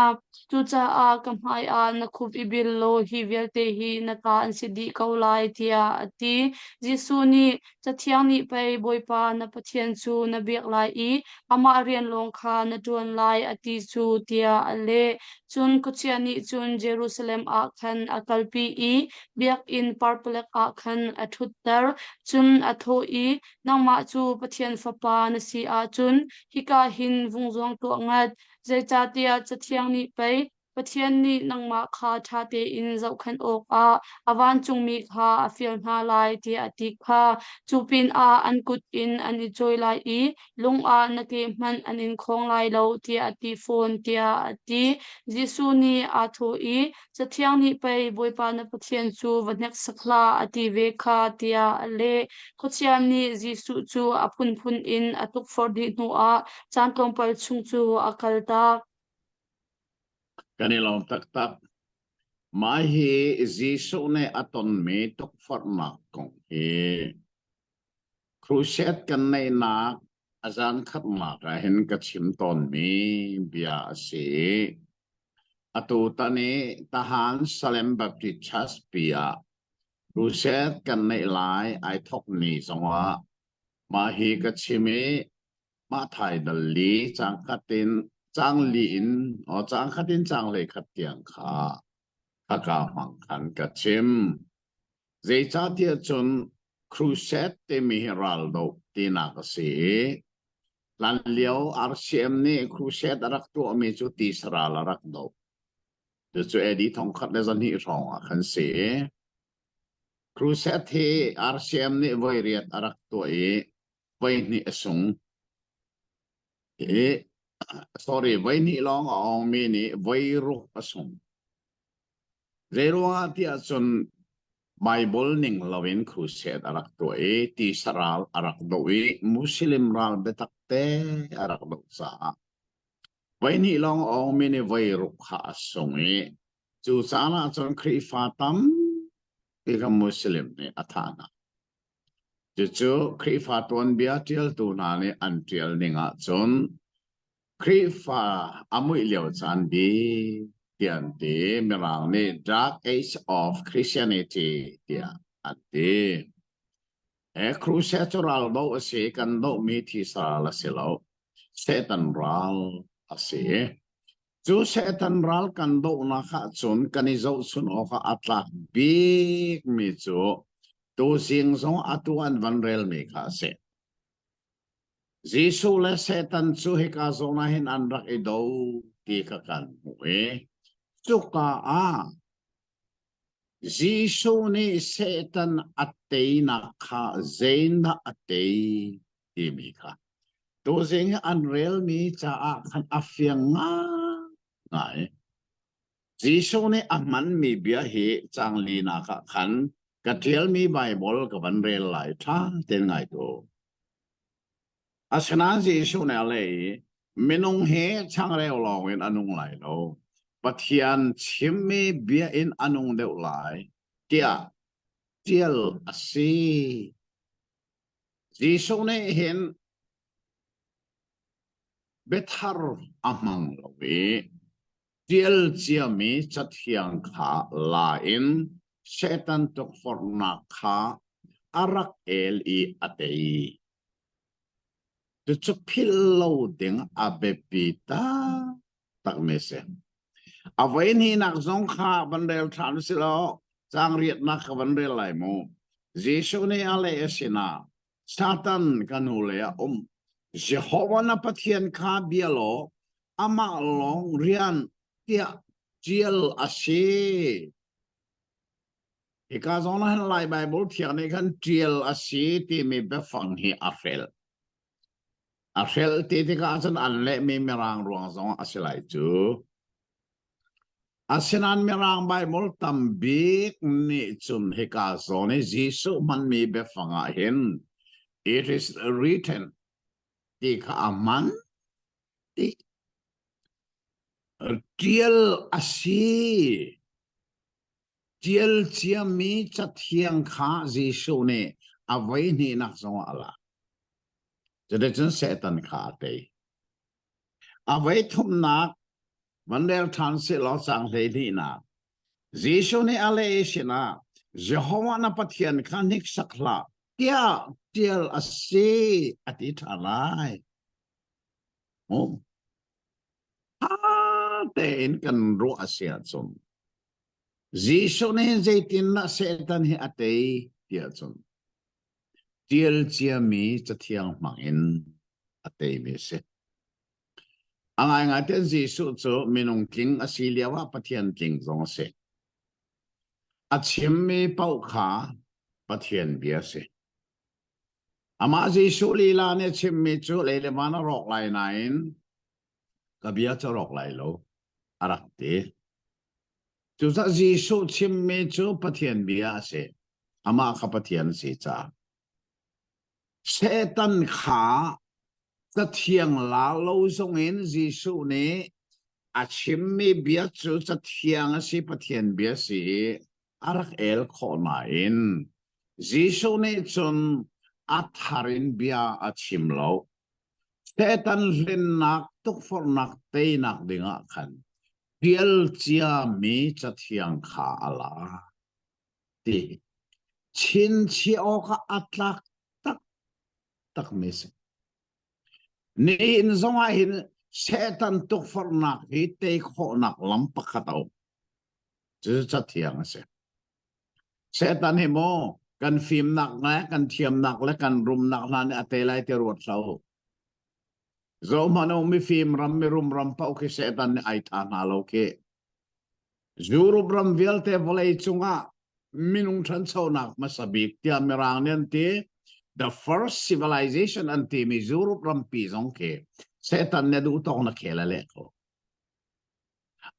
chu cha a kamhai a na khup ibil lo hi velte hi na ka an sidi kaulai tia ati jisu ni chathiang ni pai boipa na pathian chu na bek lai I ama rian long kha na tuan lai ati chu tia ale chun kuchia ni chun Jerusalem a khan akalpi I biak in parpulek a khan athuttar chun atho I nangma chu pathian fapa na si a chun hika hin vungzong to ngat zai cha tia chathiang ni pai pathian ni nangma kha tha te in zau khan ok a awan chung mi kha a fial hna lai ti ati kha chupin a an kut in an i choi lai I lung a na ke man an in khong lai lo ti ati phone tia ati Jisu ni a tho I chathiang ni pai boipa na pathian chu vanek sakla ati ve kha tia le khochiam ni Jisu chu apun phun in atuk for di nu a chan tong pal chung chu akal ta kanilong tak tak mai hi Jisu ne aton me tok for na kong he cruset kan nei na azan khat ma ka hen ka chim ton mi bia se atu tani tahan Salem Baptist Church pia cruset kan nei lai ai thok ni songwa ma hi ka chimi ma thai dal li chang khatin chang li in o chang khatin chang le khat tiang kha ka mang khan ka chim zai cha tia chun cruset te mi heraldo tina ka se lan liao RCM ni cruset arak tu mi chu ti sra la rak do de chu edi thong khat le zan hi rong a khan se cruset he RCM ni voi riat arak tu e voi ni asung e sorry voi ni long ong mi ni voi ru asung zero ti a chun Bible ning lawin cruset arak to ti saral arak do Muslim ral betakte arak do sa vai ni long ong mini vai ruk ha songi chu sana chon khri fatam ika Muslim ni athana chu khri faton bia tial tu na ni an tial ninga chon khri fa amui liao chan bi tian ti mirang ni dark age of Christianity tia ati e crucial do ase kan do mi thi sa la selo setan ral ase chu setan ral kan do na kha chun kani zo chun o kha atlak big mi chu tu sing song atuan van rel mi kha se Jisu le setan chu he ka zo na hin an rak e do ti ka kan mu e chu ka a Jisu ni setan atei na kha zain na atei ti mi kha tu sing an rel mi cha a khan afiang nga ngai Jisu ni aman mi bia hi chang li na kha khan ka thial mi Bible ka van rel lai tha ten ngai to asana Jisu ne le minung he chang rel lo in anung lai lo pathian chim mi bia in anung deu lai tia tiel asi Jisu ne hen bethar amang lo we tiel chia mi chathiang kha la in setan tok forna kha arak el I atei tu chu phillo ding abepita tak mese avain hi nak zong kha bandel than silo chang riat na kha bandel lai mo Jesu ne ale esina Satan kanule Jehovah na pathian kha bialo ama long rian tia chiel ase ika zona han lai Bible thiang ne kan chiel ase ti me be fang hi afel ti ti ka san an le me merang ruang zong asilai chu asinan merang Bible tam big ni chun he ka zone Jisu man me be fanga hin it is written ti ka aman ti chiel ase chiel chia mi chathiang kha Jisu ne avai ni nak zong ala jadi chen setan kha te avai thum nak vandel than se lo sang le ni na Jisu ne ale shina Jehovah na pathian kha nik sakla tia tiel ase ati thalai oh te in kan ro asia chon Jisu ne zaitin na setan hi atei tia chon tiel chia mi chathiang mangin atei me se angai ngai ten Gisu chu minung king asilia wa pathian king zong se achim mi pau kha pathian bia se ama Gisu li la ne chim mi chu le le mana rok lai nain ka bia cho rok lai lo arak te chu sa Gisu chim mi chu pathian bia se ama kha pathian se cha Satan kha ta thiang la lo song in Gisu ne achim mi bia chu cha thiang si pathian bia si arak el kho na in Gisu ne chun atharin bia achim lo Satan rin nak tuk for nak te nak dinga khan piel chia mi cha thiang kha ala ti chin chi o ka atlak tak tak mes ni in zonga hin Satan tuk for nak hi te kho nak lam pakataw chu cha thiang se Satan hi mo kan phim nak na kan thiam nak le kan rum nak na ne atelai te ruat sau zo mano mi phim ram mi rum ram pau ke Satan ne ai ta na lo ke zuru ram vel te volei chunga minung than chau nak masabik tia mirang nen te the first civilization anti mi zuru ram pi zong ke Satan ne du tong na khela le ko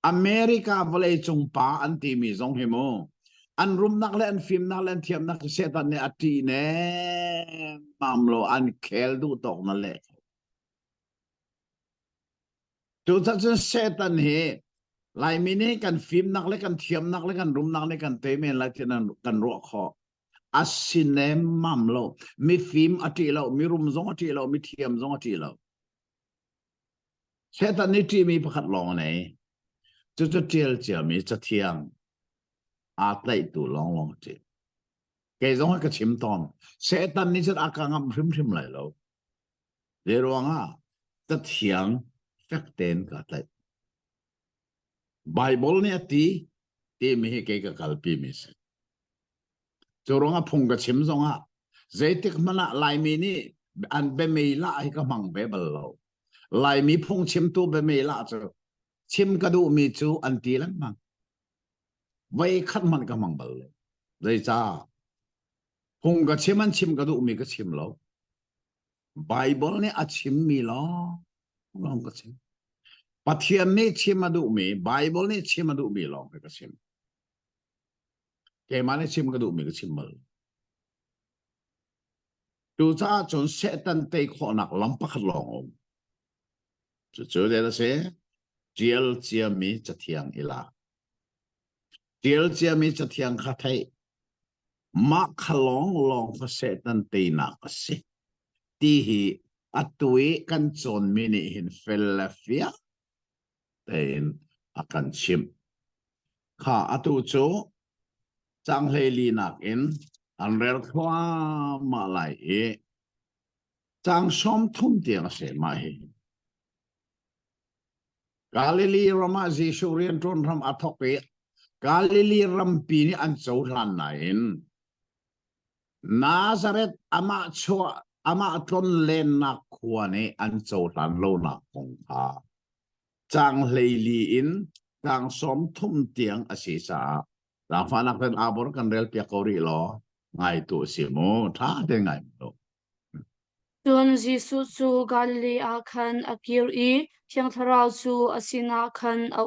America volei chung pa anti mi zong he mo an rum nak le an phim nak le an thiam nak Satan ne ati ne mamlo an khel du tong na le tu cha Satan he lai mini kan phim nak le kan thiam nak le kan rum nak le kan te men la chen kan ro kho asinem mamlo mi phim ati lo mi rum zong ati lo mi thiam zong ati lo Satan ni ti mi pakhat long nei chu chu tiel chia mi cha thiang a tlai tu long long ti ke zong ka chim ton Satan ni chat akangam phim phim lai lo le ronga ta thiang fek ten ka tlai Bible ni ati ti mi he ke ka kalpi mi se choronga phungka chim zonga zaitik mana lai mi ni an be me la ai ka mang be bal lo lai mi phung chim tu be me la cho chim ka du mi chu an ti lan mang vai khat man ka mang bal lo zai cha phungka chim an chim ka du mi ka chim lo Bible ni a chim mi lo long ka chim pathian ni chim adu mi Bible ni chim adu mi long ka chim ke mane chim ka du mi ka chim mal tu cha chon Satan te kho nak lam pakhat long om chu chu de la se jial chia mi cha thiang ila jial chia mi cha thiang kha thai ma khalong long fa Satan te na ka se ti hi atui kan chon mi ni hin Philadelphia ten akan chim kha atu chu chang le li nak in an rel khwa ma lai e chang som thum tiang se ma hi Galilee rama Gisu rian tron ram athok pe Galilee ram pi ni an chau hlan na in Nazareth ama chua ama tron len na khwa ne an chau hlan lo na kong kha chang le li in chang som thum tiang asisa la fa nak ten abor kan rel pia kori lo ngai tu si mo tha de ngai lo Tuan Gisu chu Galilee a khan a kir I thiang tharau chu asina khan a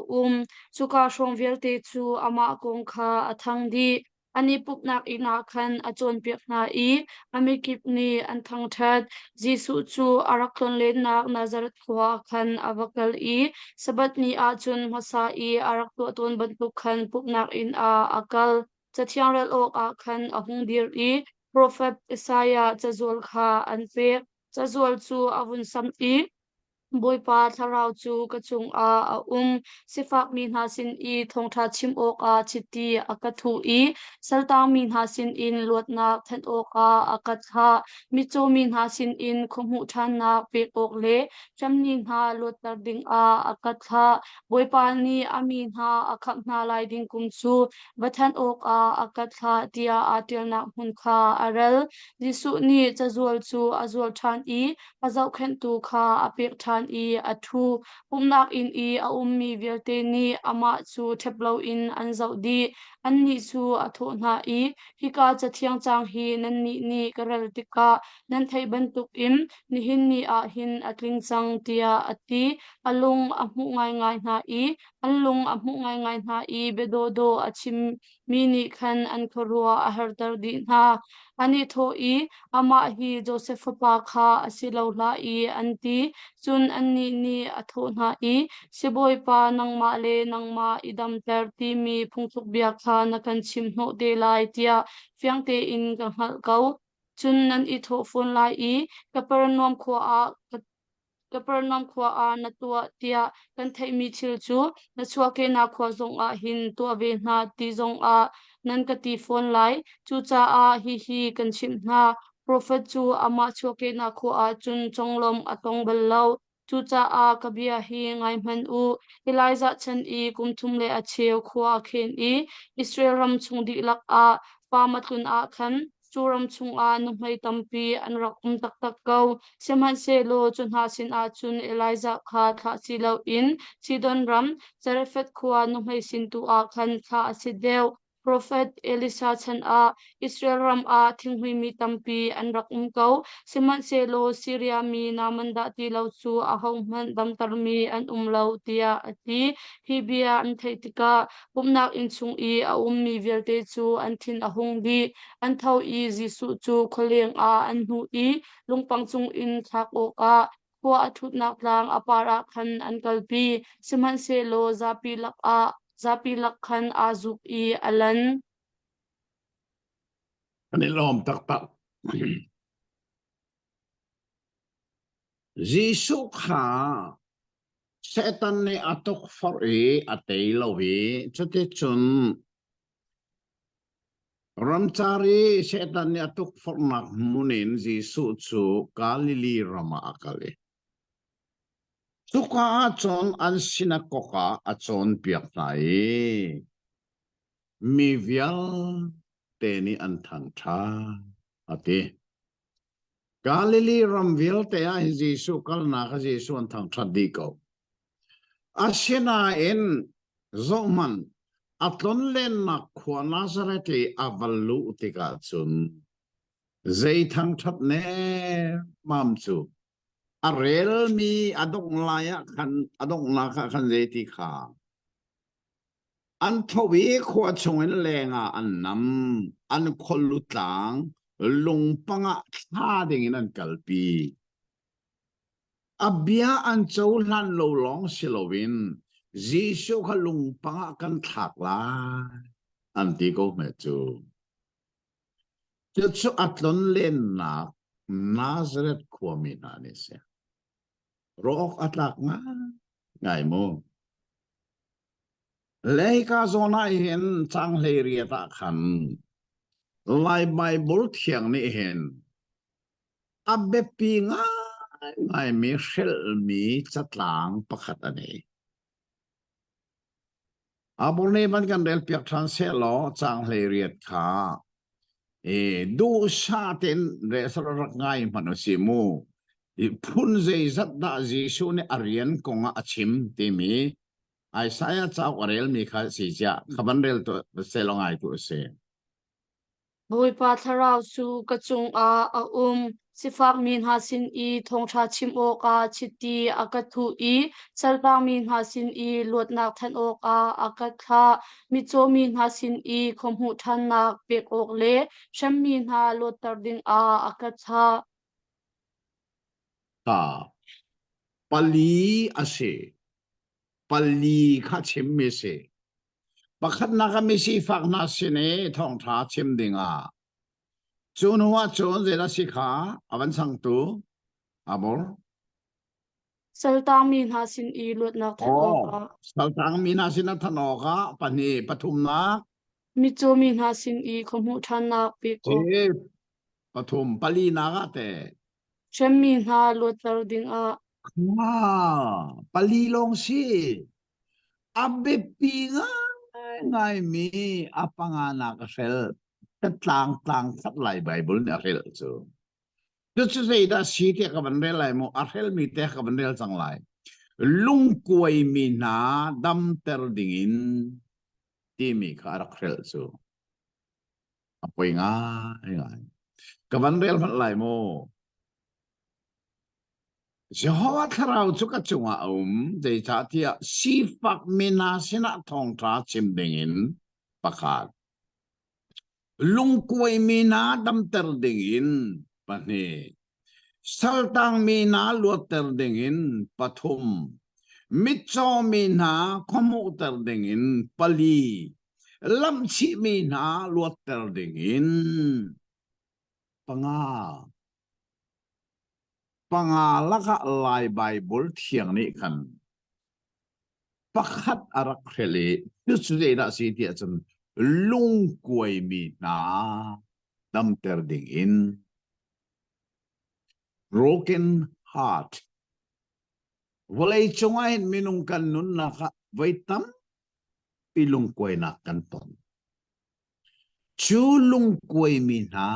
chu ka hrong velte chu ama kong kha a thang di ani pupnak ina khan a chon pek na I ami kip ni an thang that Gisu chu araklon le nak Nazareth khwa khan avakal I sabat ni a chun masa I arakto ton bantuk khan pupnak in a akal chathiang rel ok a khan a hungdir I Prophet Isaiah chazol kha an pe chazol chu avun sam I boipa tharau chu kachung a sifak min ha sin I thong tha chim ok a chiti akathu I saltang min ha sin in lotna than ok a akatha micho min ha sin in khomhu than na pek ok le chamnin ha lotar ding a akatha boipa ni amin ha akhap na lai ding kum chu bathan ok a akatha tia atil na hun kha aral Jisu ni chazol chu azol than I azau khen tu kha apek tha ban i athu umnak in i a mi vialte ni ama chu theplo in an zau di an ni chu atho na i hi ka chathiang chang hi nan ni karal tika nan thei bantuk im ni hin ni a hin atling chang tia ati alung amu ngai ngai na i alung amu ngai ngai na i bedo do achim mini khan an khorua a har tar di na ani tho i ama hi Joseph pa kha asilo la i anti chun anni ni atho na i siboi pa nangma le nangma idam ter ti mi phungthuk bia kha na kan chim no de lai tia fyang te in ka hal kau chun nan i tho phone lai i kapar nom kho a Capernaum khwa a na tua tia kan thei mi thil chu na chua ke na khwa zong a hin tua ve na ti zong a nan ka ti phone lai chu cha a hi kan chim na prophet chu ama chua ke na khwa a chun chonglom atong bello chu cha a kabia hi ngai man u Elijah chan i kumthum le a cheu khwa khen i Israel ram chung di lak a pa matun a khan churam chung a nu mai tampi an rak tak tak kau seman se lo chun ha sin a chun Elijah kha tha chi lo in Sidon ram Zarephath khuwa nu mai sin tu a khan tha asideu prophet Elisha chan a Israel ram a thinghui mi tampi an rak kau seman se lo Syria mi namanda ti lo chu a hong man dam tar mi an lo tia ati hibia an theitika umnak in chung i a mi velte chu an thin a hung di an thau i Jisu chu kholeng a an hu i lungpang chung in thak ok a khua athut nak lang apara khan an kalpi siman se lo zapi lak khan azuk i alan Ani lom tak tak. Jisu kha setan ni atok for e atei lowi chute chun ramchari setan ni atok for nak munin Jisu chu Galilee rama akale. Suka achon an sinagoga achon piak nai. Mi vial teni an thang tha ati. Galilee ram vial te a Jisu kal na ka Jisu an thang tha di ko. Asina en zoman atlon len na khwa Nazareth avalu tika chun. Zay thang that ne mam chu. Arel mi adok laya kan adok na kan zay ti kha. An thawi khwa chungen lenga an nam an kholutang lungpanga tha ding an kalpi. Abia an chaw lan lo long silowin Jisu kha lungpanga kan thak la an ti ko me chu. Chu atlon len na Nazareth khwami na ni se. Rook atlak nga ngay mo. Leika zona hen chang le riata khan. Lai Bible thiang ni hen. Abbe pi nga ngay mi shel mi chatlang pakhat ani. Abol ne ban kan rel piak tran se lo chang le riat kha. Du sa ten re sarak ngay manusimu. Phun zay zat da Jisu ni Aryan konga achim timi. Isaiah chaw arel mi kha si ja khaban rel to selongai tu se. boi pa tharau su kachung a sifak min ha sin i thong tha chim o ka chiti akathu i salpang min ha sin i lot nak than o ka akatha mi cho min ha sin i khomhu than nak pek ok le sham min ha lot tar ding a akatha Ta pali ase pali kha chim mi se. Pakhat na kami si fak na sine thong tha chim dinga. Chun huwa chun zela si kha awan sang tu abor. saltang min ha sin i lot nak than o ka Saltang mina sina thanoka pani pathum na mi cho min ha sin i khomhu than nak pek che ok pathum pali na ka te. sham min ha lot tar ding a Pali long si. Abe pinga ngay mi apanga na ka sel. Tlang tlang sat lai Bible na sel so. tu chu sei da si te ka ban rel lai mo a hel mi te ka ban rel chang lai lung kuai mi na dam ter ding in ti mi kha rak rel chu apoi nga nga ka ban rel phat lai mo Jehovah tharau chu ka chunga de cha tia si fak mi na sina thong tra chim ding in pakhat lung kuai mi na dam ter ding in pani saltang mi na luat ter ding in pathum mitcho mi na khomu ter ding in pali lam chi mi na luat ter ding in panga panga laka lai bible thiang ni khan pakhat arak khele tu chu da si ti chun lung kuai mi na dam ter ding in broken heart walay chungahin minung kan nun naka vaitam pilung kuay na kanton chulung kuay mi na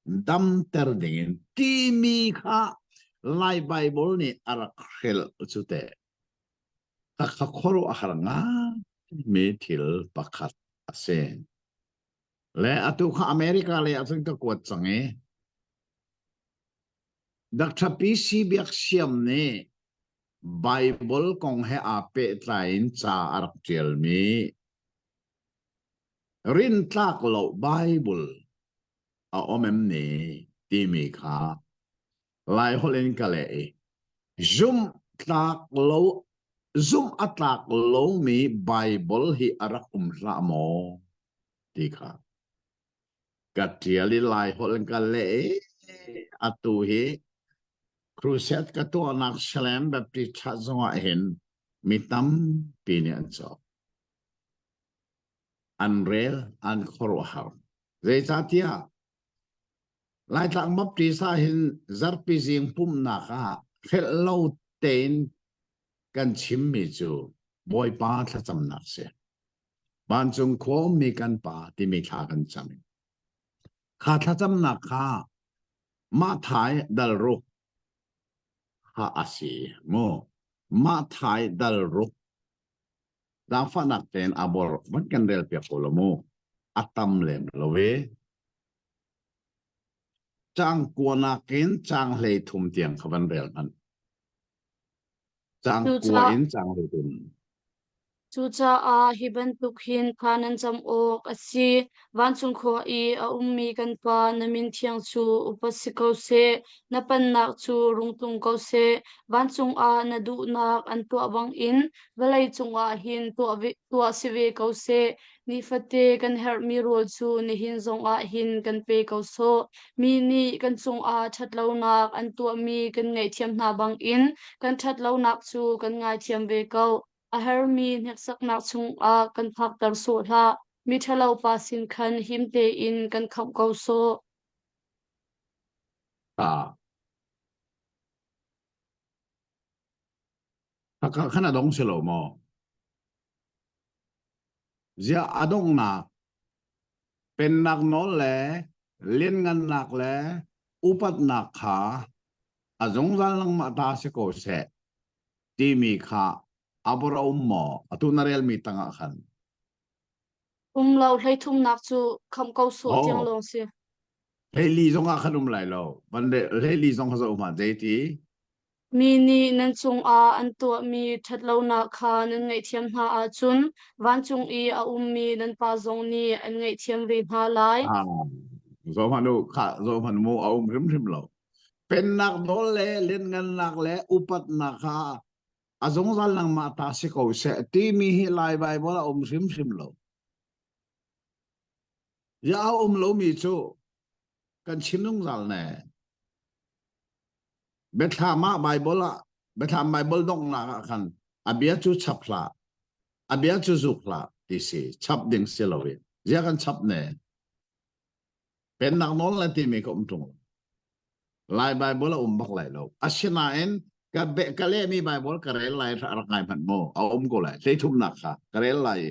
dam ter dingin timi ka lai bible ni arakhel chute kakakoro aharanga metil pakat asen le atu ka america le atung ka kwat change Dr. PC biak siam ne Bible kong he ape train cha arak tiel mi rin tlak lo Bible a omem ni ti mi kha lai holen kale zoom tlak lo zoom atlak lo mi Bible hi arak ra mo ti kha katiali lai holen kale atu hi cruset ka to anak shalem baptist cha zonga hen mitam pini an cho unreal an khorwahar zai chatia lai tlang map ti sa hin zarpi jing pum na ka khel lo ten kan chim mi chu boy pa tha cham nak se ban chung kho mi kan pa ti mi tha kan cham kha tha cham na kha ma thai dal ru ha asi mo ma thai dal ru da fa nak ten abor ban kan del pe ko lo mo atam lem lo we chang kuana ken chang le thum tiang khaban rel man chang chu kua cha in chang le thum chu cha a hiban tuk hin khanan cham ok asi van chung kho I a ummi kan pa namin thiang chu upasiko se napan nak chu rungtung ko se van chung a na du nak an to awang in valai chung a hin to sive ko se ni fate kan her mi rol chu ni hin zong a hin kan pe ko so mi ni kan chung a thatlo nak an to mi kan ngai thiam na bang in kan thatlo nak chu kan ngai thiam ve ko a her mi nek sak nak chung a kan phak tar so hla mi thalo pa sin khan him te in kan kham ko so ta ka khana dong se lo mo zia adong na pen nak no le lien ngan nak le upat nak kha azong zal lang ma ta se ko se ti mi kha abora ummo atu na real mi tanga khan lo hlai thum nak chu kham ko so tiang oh long se le li zong a khanum lai lo bande le li zong ha zo ma de ti mi ni nan chung a an to mi thatlo na kha nan ngai thiam na a chun van chung I a mi nan pa zong ni an ngai thiam ve na lai à zo ma no kha zo man mo au rim rim lo pen nak no le lien ngan nak le upat nak kha azong zal lang ma ta se ko se ti mi hi lai bai bola rim rim lo ya lo mi chu kan chim nung zal ne betha ma bai bola betha bible dong na khan abia chu chapla abia chu zukla ti se chap ding se lo we ya kan chap ne pen nak no la ti mi ko tung lai bible bak lai lo asina en ka be ka le mi bible ka re lai ra ngai phan mo ko lai sei thum nak kha ka re lai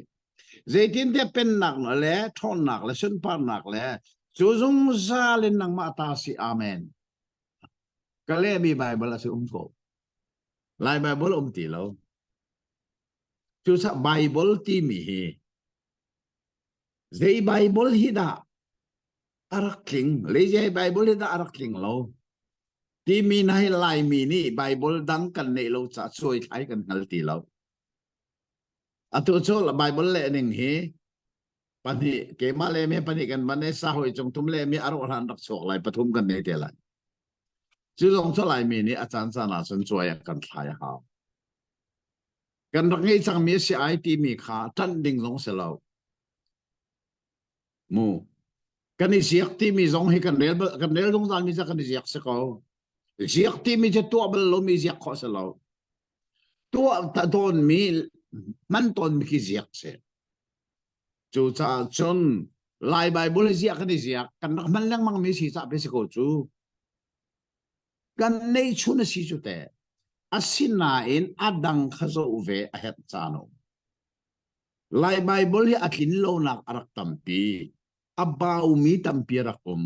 zaitin de pen nak no le thon nak le sun par nak le chu zung za len nang ma ta si amen cái lẽ mi Bible là sự cổ lại Bible tỷ lâu chú sa Bible ti mi hi dây Bible hi da arak kling lấy dây Bible hi da arak kling lâu ti mi này lại mi ni Bible đăng cần này lâu sa xuôi thái cần hal tỷ lâu à tu cho là Bible lệ nình hi pani ke ma le me pani kan mane sa hoi trong tum le mi aro han rak sok lại pathum kan ne te lại chú dòng cho lại mi ni a chan sa na sun chuai kan thai ha kan rak ngei chang mi si ai ti mi kha tan ding long se lo mu kan ni siak ti mi zong hi kan rel dong zan mi sa kan ni siak se ko siak ti mi je to bel lo mi siak kho se lo to ta don mi man ton mi ki siak se chu cha chon lai bai bol siak kan ni siak kan rak man lang mang mi si sa pe se ko chu kan nei chu na si chu te asina in adang khazo uve a het chano lai bai bol hi atlin lo nak arak tampi abau mi tampi rakum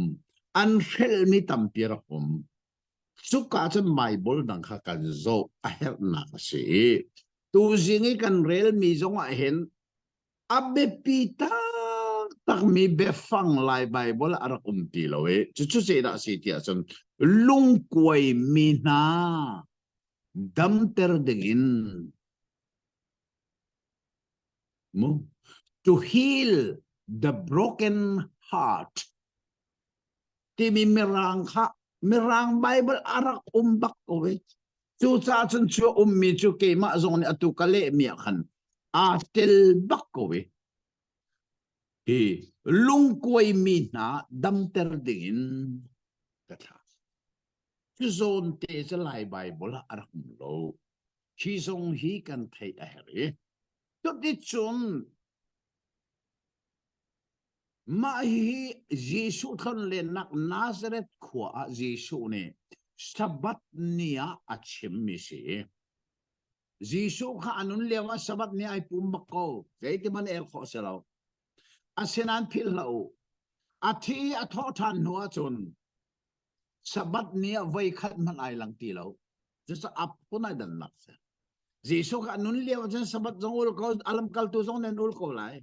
an khel mi tampi rakum suka chen mai bol dang kha kan zo a her na si tu zingi kan rel mi zong a hen abe pita tak mi be fang lai bai bol arakum ti lo e chu chu se da si ti ason lung koi mi na dam ter dingin mo to heal the broken heart ti mi mirang kha mirang Bible arak umbak kowe chu cha chen chu mi chu ke ma zong ni atu kale mi khan a tel bak kowe hi lung koi mi na dam ter dingin katha chu zon te cha lai Bible arak lo chi zong hi kan thei a heri to di chun ma hi Giêsu thon le nak Nazareth khwa Giêsu ne sabat nia achim mi se Giêsu kha anun lewa sabat ni ai pum bako zeiti man el kho selo asenan phil lo athi a tho than nuwa chun sabat nia vai khat man ai lang ti lo just up punai dan nak se Giêsu kha anun lewa chen sabat jong ul ko alam kal tu jong nen ul ko lai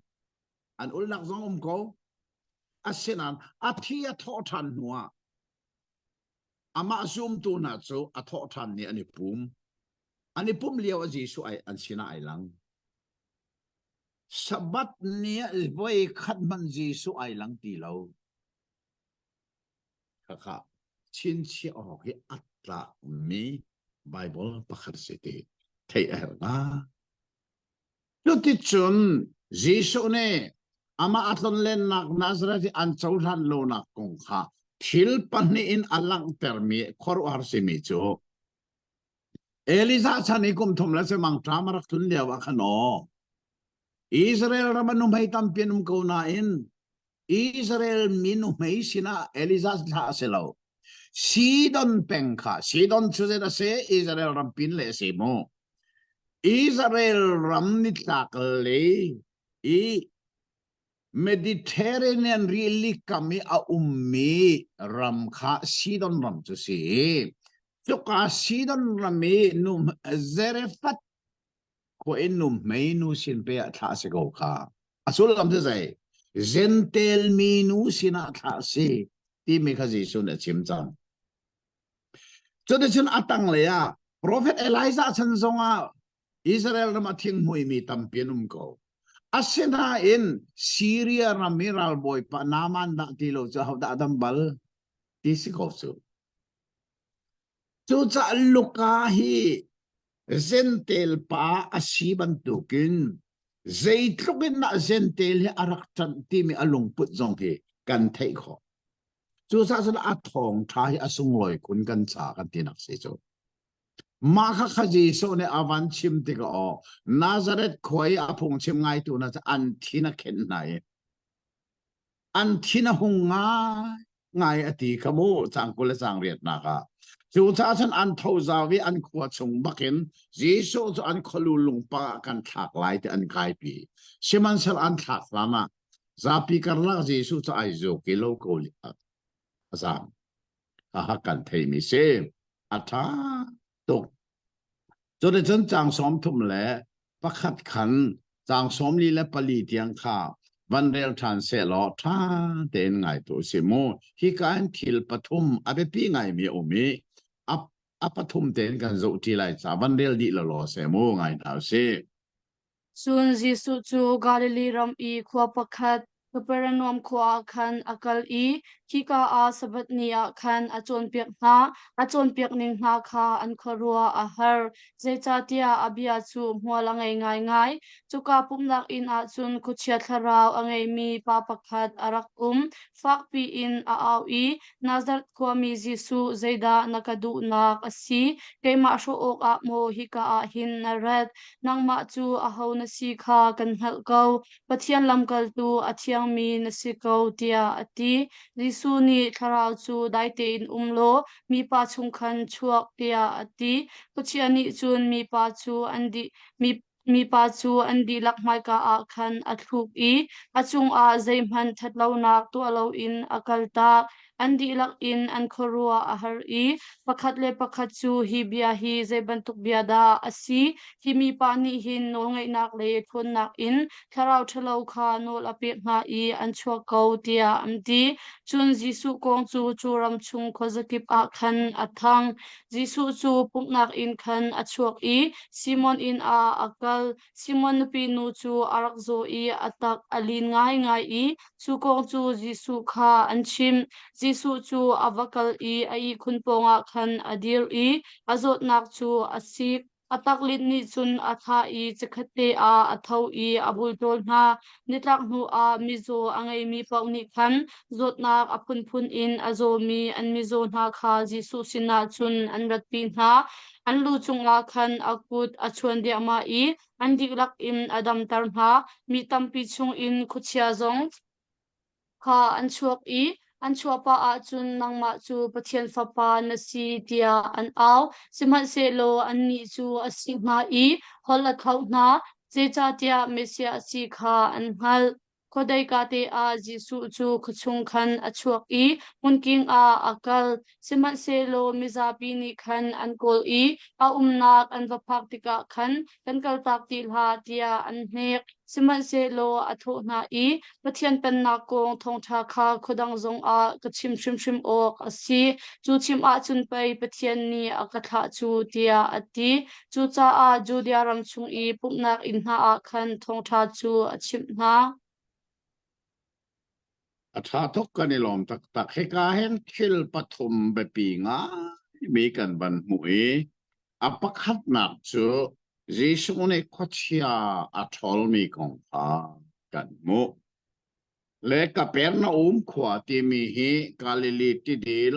an ul nak jong ko asenan athia tho than nuwa ama zoom tu na chu a tho than ni ani pum liaw a Jesu ai an sina ai lang sabat ni voi khat man Jesu ai lang ti lo kha chin chi o hi atla mi Bible pakhar se te thei er na lu ti chun Jesu ne ama atlon len nak Nazareth an chaulan lo na kong kha thil pani in alang termi khor ar se mi chu Elisa chani kum thum la se mang tamarak thun lewa khano Israel ramanu mai tampinum ko na in Israel minu mai sina Elisa tha selo Sidon pengkha Sidon chuze da se Israel rampin le se mo Israel ram ni tak le I Mediterranean really kami a ummi ram kha Sidon ram chu si chuka Sidon rami num Zarephath ko enum mai nu sin pe tha se go kha asul lam se sai Zentel mi nu sina tha se ti me kha Jesu na chim chang cho de chun atang le ya prophet Elijah chan zonga Israel na mathing hui mi tam pinum ko asena in Syria ramiral boy pa naman da tilo cha da adam bal ti si ko chu cha luka hi Zentel pa asiban tukin Zeitlukin na Zentel hi arak chan ti mi alung put zong hi kan thei kho chu sa sa athong thai asung loi kun kan cha kan tinak se chu ma kha kha Jesu ne avan chim ti ko Nazareth khoi apung chim ngai tu na an thina khen nai an thina hunga ngai ati kamu chang kula chang riat na ka chu cha chan an tho zawi an khwa chung bakin Jesu chu an kholu lung pa kan thak lai te an kai pi siman sel an thak lama zapi karla Jesu chu ai zo kilo ko li azam ha kan thei mi se tha tục cho nên chân chàng xóm thum lẽ bắt khát khẩn chàng xóm li lẽ pali tiếng kha văn rel than sẽ lo tha đến ngày tổ sĩ mô hi ka anh thil pathum abe pi ngày mi omi ap apathum đến kan zo ti lai cha văn rel di lo sẽ mô ngày nào sẽ Sun Jisu chu Galilee ram I khua pakhat Capernaum khua khan akal I kika a sabat nia khan achon piak ning na kha an kharua a har zechatia abia chu hmuala ngai ngai chuka pumnak in a chun kuchia tharau angai mi pa pakhat arak fak pi in a au I Nazareth khua mi Jisu zeida nakadu nak asi keima sho ok a mo hika a hin narat nangma chu a ho na si kha kan hal ko pathian lam kal tu a thiang mi na si ko tia ati Jisu ni tharau chu daite in umlo mi pa chung khan chuak tia ati puchiani chun mi pa chu andi mi pa chu andi lakmai ka a khan a thuk I achung a zeimhan thatlo nak tu alo in akalta andi lak in an khorua a har I pakhat le pakhat chu hi bia hi zebantuk bia da asi himi pani hin no ngai nak le thon nak in tharau thalo kha no la pe nga I an chua ko tia amti chun Jisu kong chu churam chung khozakip a khan athang Jisu chu puknak in khan achuak I Simon in a akal Simon nupi nu chu arak zo I atak alin ngai I chu kong chu Jisu kha anchim Jisu chu avakal I ai khunponga khan adir I azot nak chu asik ataklit ni chun atha I chakhate a athau I abul tol na nitlak nu a mizo angai mi pau ni khan zot nak apun phun in azo mi an mizo na kha Jisu sina chun an rat pi na an lu chunga khan akut achuan dia ma I an diklak in adam tar na mi tampi chung in khuchia zong kha an chuak I an chuapa a chun nangma chu pathian fapa na si tia an au siman se lo an ni chu asingma I hol a thau na zecha tia mesia si kha an hal khodai ka te a Jisu chu khachung khan achuak I munking a akal siman se lo mizapi ni khan an kol I a umnak an vaphak tika khan kan kal tak ti hla tia an hnek siman se lo atho na I pathian pen na kong thong tha kha khodang zong a kachim shim ok asi chu chim a chun pai pathian ni a katha chu tia ati chu cha a judia ram chung I pupnak in na a khan thong tha chu achim na tha thok kan ilom tak tak he ka hen thil pathum be pi nga mi kan ban mui apakhat nak chu Jisu ne khochia athol mi kong pha kan mu le kaperna khwa ti mi hi Galilee ti dil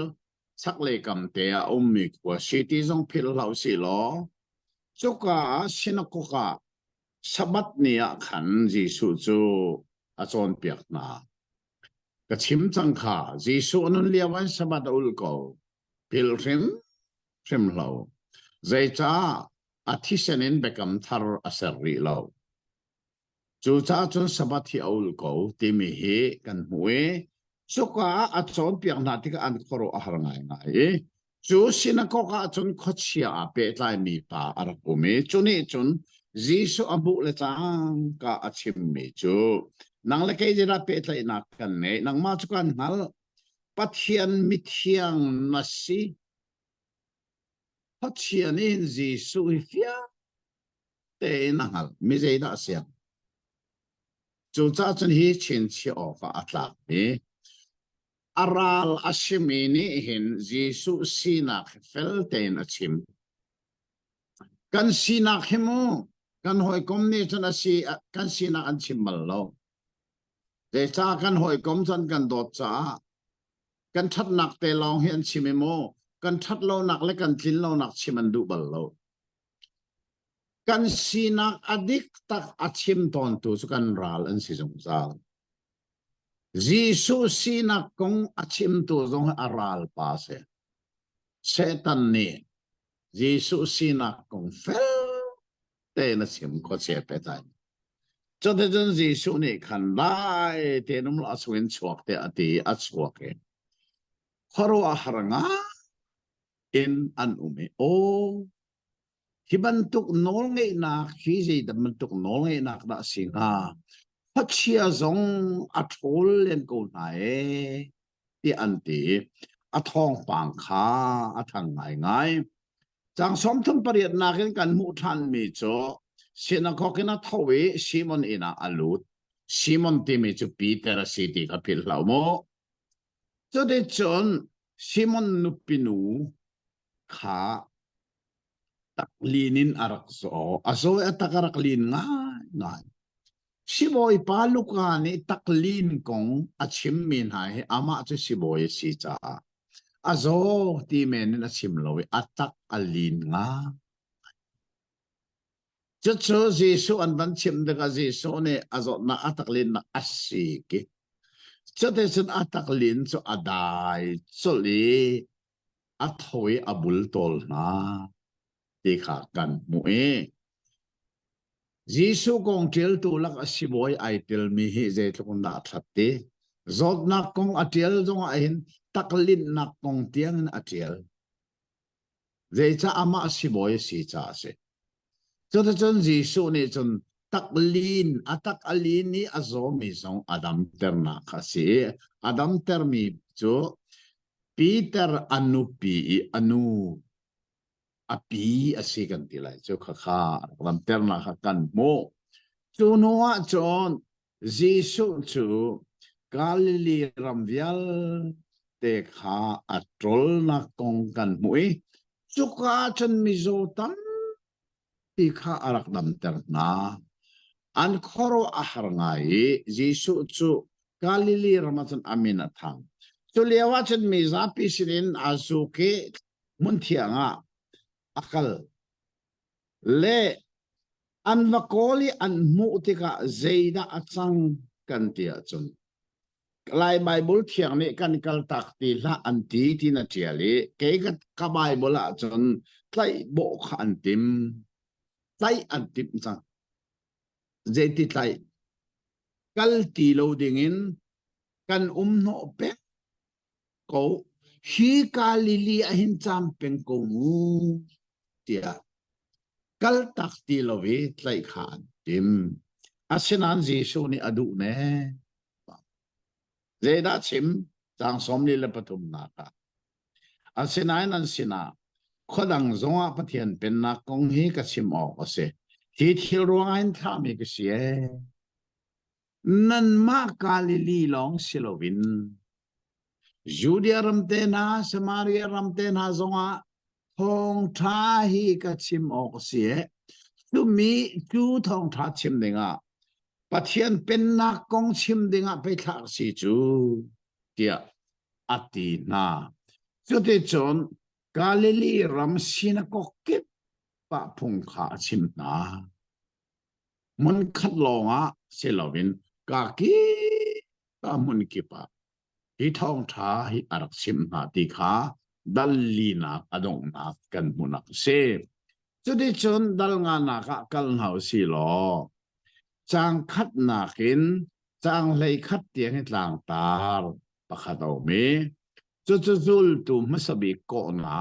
sak le kam te a mi khwa city zong phil lau si lo chuka sinakoka sabat nia khan Jisu chu achon piak na ka chim chang kha Jisu anun liawan sabat ul ko pilgrim trim lo zai cha athisanin bekam thar asari lo chu cha chun sabat hi ul ko ti mi hi kan hue chuka achon piak na ti ka an khoro a har ngai ngai chu sinagoga achon khochia a pe tlai mi pa ar ko me chuni chun Jisu abu le chang ka achim mi chu nang le kai jera pe tlai na kan ne nang ma chu kan hal pathian mithiang nasi pathian in Jisu fia te nang hal mi zai da sia chu cha chun hi chin chi o ka atlak ni aral asimini hin Jisu sinak felten achim kan sinak himo kan hoi kom ni chana si kan sinak an chimal lo de cha kan hoi kom chan kan dot cha kan that nak te long hian chimimo kan that lo nak le kan thin lo nak chiman du bal lo kan sinak adik tak achim ton tu chu kan ral an si jong za Jisu sinak kong achim tu zong aral pa se setan ni Jisu sinak kong fel te na sim ko che pe tai cho te chen Jisu ni khan lai te num la swin chuak te ati a chuak e khoro a haranga in an ume o hi bantuk nol nge nak hi ji da bantuk nol nge nak da singa phachia zong a thol len ko na e ti an ti a thong pang kha a thang ngai ngai chang som thum pariat nakin kan mu than mi cho sina kokina thawi simon ina alut simon ti mi chu peter city ka pil lau mo cho de chon simon nupinu kha taklinin arak so aso atakarak lin nga nga si boy paluka ni taklin kong achim min hai ama chu si boy si cha azo ti men na sim lowi atak alin nga cho cho Jesu an ban chim de ka Jesu ne azo na ataklin na asiki cho de sun ataklin cho adai cho li athoi abul tol na ti kha kan mu e Jesu kong tel tu lak asiboy ai tel mi hi je tlong na thate zot nak kong atel zong a hin taklin nak kong tiang atel je cha ama asiboy si cha se cho ta chon Jesu ne chon taklin atak alin ni azo mi zong adam ter na kha si adam ter mi cho Peter anupi anu api asikan tilai cho kha kha ram ter na kha kan mo chu noa chon Jesu chu Galilee ramvial te kha atrol na kong kan mui chu ka chan mi zo tam ti kha arak dam ter na an khoro ahar ngai Jesu chu Galilee ramachan amina thang chu lewa chan mi za pi sirin azuke mun thianga akal le an vakoli an mu'tika zeida achang kan tia chun lai bible thiang ne kan kal tak ti la an ti ti na tiali ke ka bible a chun tlai bo kha an tim tlai an tim chang je ti tlai kal ti lo ding in kan no pe ko hi ka lili a hin cham pen ko mu tia kal tak ti lo vi tlai khan tim asinan Jesu ni adu ne zeda chim chang som ni le patum na ka asinai nan sina khodang zonga pathian pen na kong hi ka chim o ase thi thil ruang tha mi ka sie nan ma kalili long silovin Judea ramte na Samaria ramte na zonga thong tha hi ka chim o sie tu mi tu thong tha chim denga pathian pen na kong chim denga pe thak si chu tia ati na cho te chon Galilee ram sina ko kip pa phung kha chim na mun khat longa selovin ka ki ta mun ki pa hi thong tha hi arak chim na ti kha dallina adong na kan munak se cho te chon dal nga na ka kal hau si lo chang khat na kin chang lei khat tiang tlang tar pakhat au me chu chu zul tu masabi ko na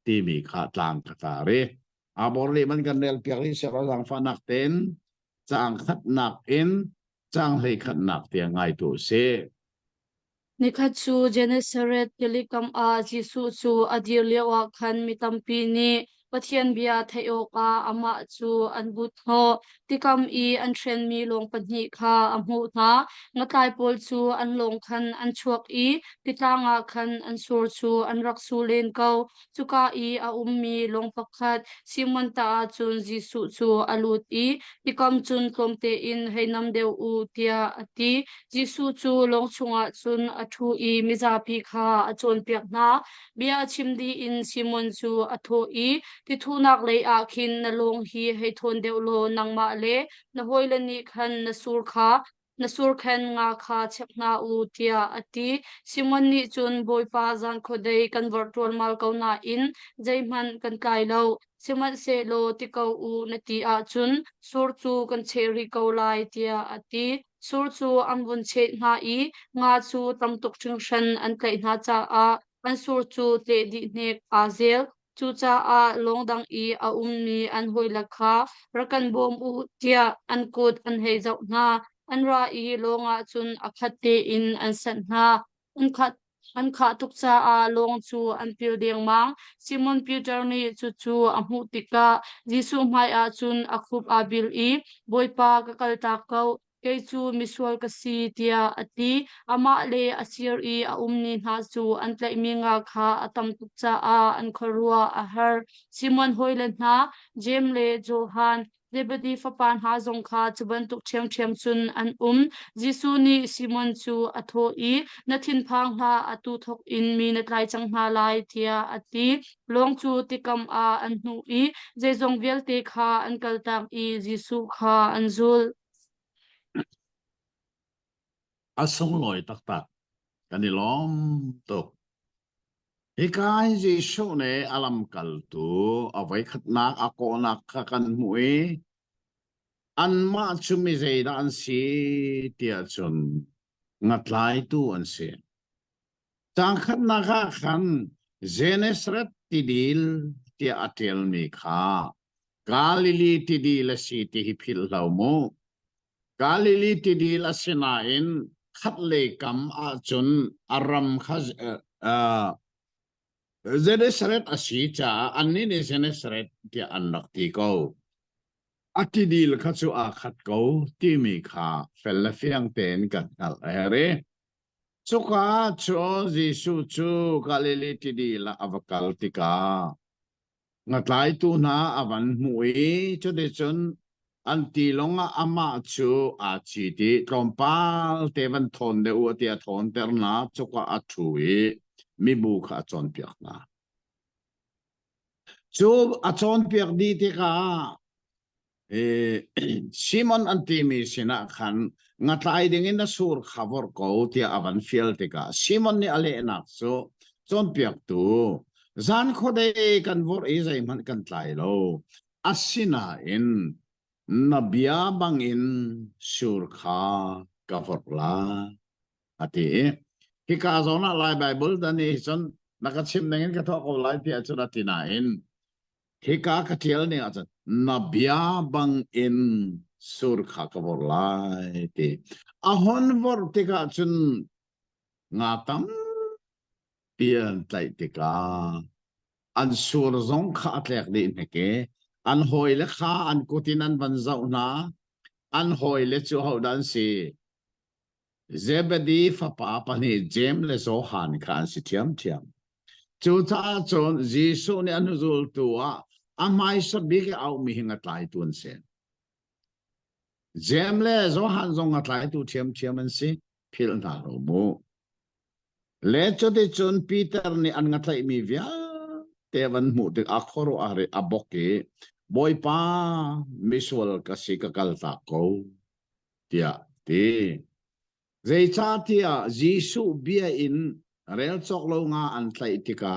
ti mi kha tlang ka ta re abor le man kan rel piang se ra lang fanak ten chang khat nak in chang lei khat nak tiang ngai tu se Nikhatsu Genesaret Kilikam a Jisu chu adir lewa khan mitampi ni pathian bia thayoka ama chu anbut ho tikam I an thren mi long panhi kha amhu na ngatlai pol chu an long khan an chuak I titlanga khan an sur chu an rak su len kau chuka I a ummi long pakhat simon ta chun Jisu chu alut I tikam chun tlomte in heinam deu u tia ati Jisu chu long chunga chun athu I mizapi kha achon piak na bia chimdi in Simon chu atho I ti thunak lei a khin na long hi hei thon deuh lo nangma le na hoilani khan na sur kha na sur khan nga kha chepna u tia ati Simon ni chun boipa zan khodei convert tol mal ko na in jaiman kan kai lo Simon se lo ti ko u na ti a chun sur chu kan cheri ko lai tia ati sur chu an bun che na I nga chu tam tuk chung shan an kai na cha a an sur chu te di nek azel chu cha a longdang I a ummi an hoilakha rakan bom u tia an kut an hei zau na an ra I longa chun akhate in an san na an khat an kha tuk cha a long chu an pil ding mang Simon Peter ni chu chu a mu tika Jisu mai a chun a khup a bil I boipa ka kal ta kau ke chu misual ka si tia ati ama le asir I a umni na chu an tlai mi nga kha atam tuk cha a an khorua a har Simon hoilen na Jem le Johan Zebedi fapan ha zong kha chuban tuk thiam thiam chun an Jisu ni Simon chu atho I na thin phang ha atu thok in mi na tlai chang na lai tia ati long chu tikam a an nu I zong vel te kha an kal tak I Jisu kha an zul asong loi tak tak kani lom to ikai Jesu ne alam kal tu avai khat nak ako nak ka kan mui an ma chumi zeida an si tia chun ngatlai tu an si tang khat na kha khan Genesaret tidil tia atel mi kha Galili tidil si ti hipil lau mo Galili tidil asinain khat le kam a chun aram khaz Genesaret asita anni ni Genesaret tia anak ti ko atidil khatsu a khat ko ti mi kha fel la fiang ten kan al ere chuka cho Jesu chu Galili tidil avakal tika ngatlai tu na avan mui cho de chun anti longa ama chu a chi ti trompal te van thon de u tia thon ter na chuka athui mi bu kha chon piak na chu a chon piak di ti ka Simon antimi sina khan ngatlai ding in na sur khavor ko tia avan fiel ti ka Simon ni ale nak so chon piak tu zan khode kan vor e zai man kan tlai lo asina in nabia bang in sur kha kavorla ati ki ka zona lai bible dani son nakachim nangin ka tho ko lai ti achura tinain ki ka kathiel ni acha nabia bang in sur kha kavorla ti ahon vor ti ka chun ngatam pian tlai ti ka an sur zong kha atlek di neke an hoi le kha an kutin an van zau na an hoi le chu ho dan si Zebedi fa pa pa ni Jem le so han khan si thiam thiam chu cha chon Jisu ni an zul tua amai sa bi ke au mi hinga tlai tun se Jem le zo han zong atlai tu thiam thiam an si phil na ro mo le cho de chon Peter ni an ngatlai mi via tevan mu te akhoro are aboke boy pa misual kasi kakalta ko tia ti zai cha tia Jisu bia in rel chok lo nga an tlai tika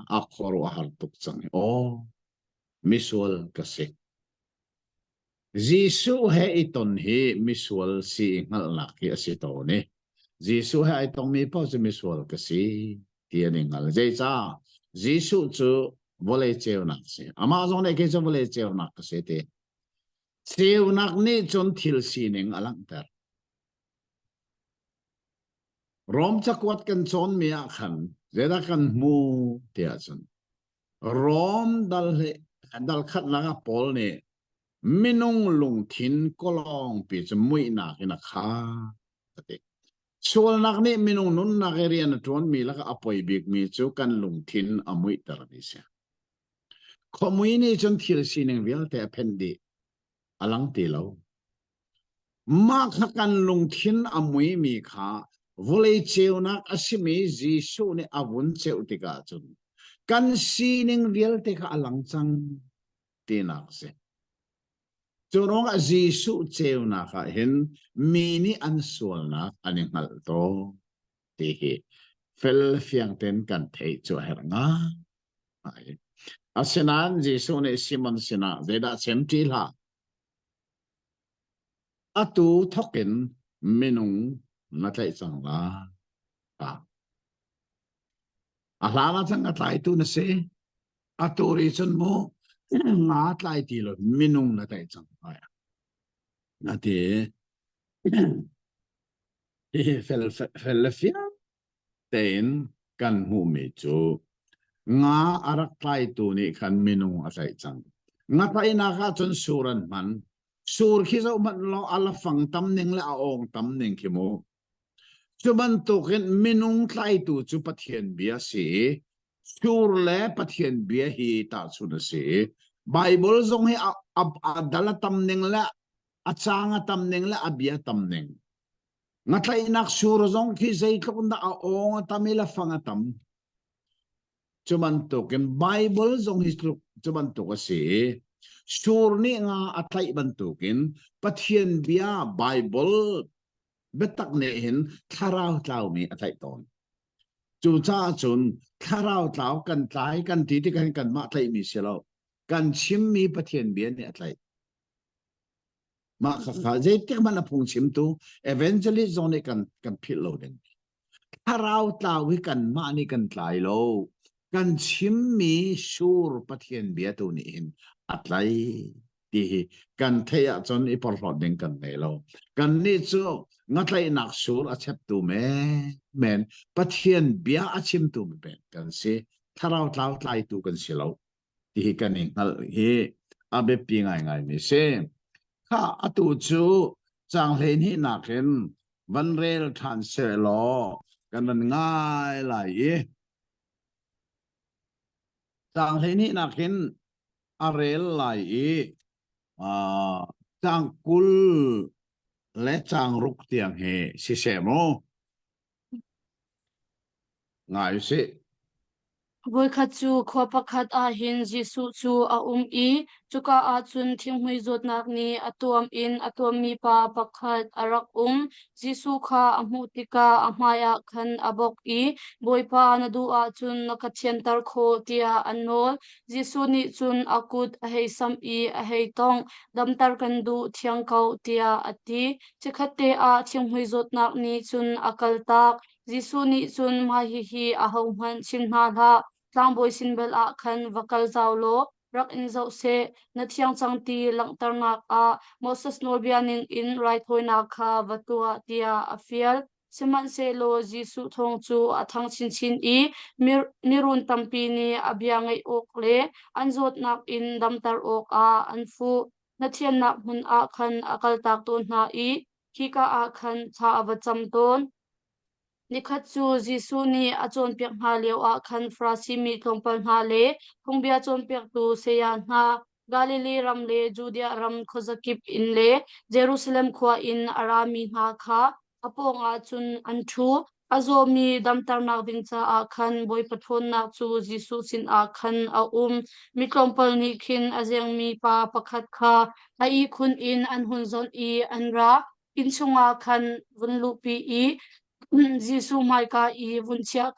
akhoro har tuk chang o misual kasi Jisu he iton hi misual si ngal nak ki asito ni Jisu he itong mi pa si misual kasi tia ni ngal zai cha Jisu chu vole cheu nak se ama zong ne ke chu vole cheu nak se te cheu nak ni chon thil si ning alang ter rom chakwat kan chon mi a khan zeda kan mu tia chon rom dal khat langa pol ne minung lung thin kolong pi chu mui na kina kha ate sol nak ni minung nun na gerian ton mi laka apoi big mi chu kan lung thin amui tar ni se khomui ni chon thil si ning vial te aphendi alang ti lo ma kha kan lung thin amui mi kha volei cheu nak asimi Jisu ni avun cheu tika chun kan si ning vial te kha alang chang ti nak se churong a Jisu cheu na kha hin mi ni an sual na aning ngal to ti hi fel fiang ten kan thei chu her nga ai asinan Jisu ni Simon sina zeda chem ti la atu thokin minung na tlai chang la à alana chang atlai tu na se atori chun mo nga atlai ti lo minung na tai chang aya na te Philadelphia ten kan hu mi chu nga arak tlai tu ni kan minung atlai chang nga pa ina ka chun suran man sur khi zo man lo ala fang tam ning la ong tam ning ki mo chuban to ken minung tlai tu chu pathian bia si sur le pathian bia hi ta chu na si bible zong hi adala tam ning la achanga tam ning la abia tam ning ngatlai nak sur zong khi zai tlok na ong tamila fanga tam chuman to ken bible zong hi tlok chuman to ka si sur ni nga atlai ban to ken pathian bia bible betak ne hin tharau tlau mi atlai ton chu cha chun tharau tlau kan tlai kan ti ti kan ma tlai mi selo kan chim mi pathian bia ni atlai ma kha kha je tik man apung chim tu eventually zone kan phil lo den tharau tlau hi kan ma ni kan tlai lo kan chim mi sur pathian bia tu ni hin atlai ti kan theya chon I por hot ding kan nei lo kan ni chu ngatlai nak sur a chep tu me men pathian bia a chim tu me ben kan se tharau tlau tlai tu kan se lo ti kan ning hal hi abe pi ngai ngai mi se kha atu chu chang len hi na ken van rel than se lo kan nan ngai lai e chang len hi na ken arel lai e chang kul le chang ruk tiang he si se mo ngai se Voi khat chu khwa pakhat a hin Jisu chu a I chuka a chun thinghui zot nak ni atuam in atuam mi pa pakhat arak Jisu kha amu tika amaya khan abok I boipa na du a chun nakathian tar kho tia anol Jisu ni chun akut a hei sam I a hei tong dam tar kan du thiang kau tia ati chikhate a thinghui zot nak ni chun akal tak Jisu ni chun ma hi a ho man chin ha la tlang boi sin bel a khan vakal zaw lo rak in zo se na thiang chang ti lang tar nak a Moses Norbianin in right hoi na kha vatua tia afial siman se lo Jisu thong chu athang chin chin I mirun tampi ni abiangai ok le anzot nak in damtar ok a anfu na thian nak mun a khan akal tak ton na I hika a khan tha avacham ton nikhat chu Jisu ni achon piak hna leo a khan frasi mi thongpal hna le khongbia chon piak tu seya hna Galilee ram le Judea ram khozakip in le Jerusalem khwa in arami hna kha aponga chun anthu azomi damtar nak ding cha a khan boi pathon nak chu Jisu sin a khan a mi tlompal ni khin azeng mi pa pakhat kha a I khun in an hun zon I an ra in chunga khan vunlu pi I Jisu mai ka I vunchia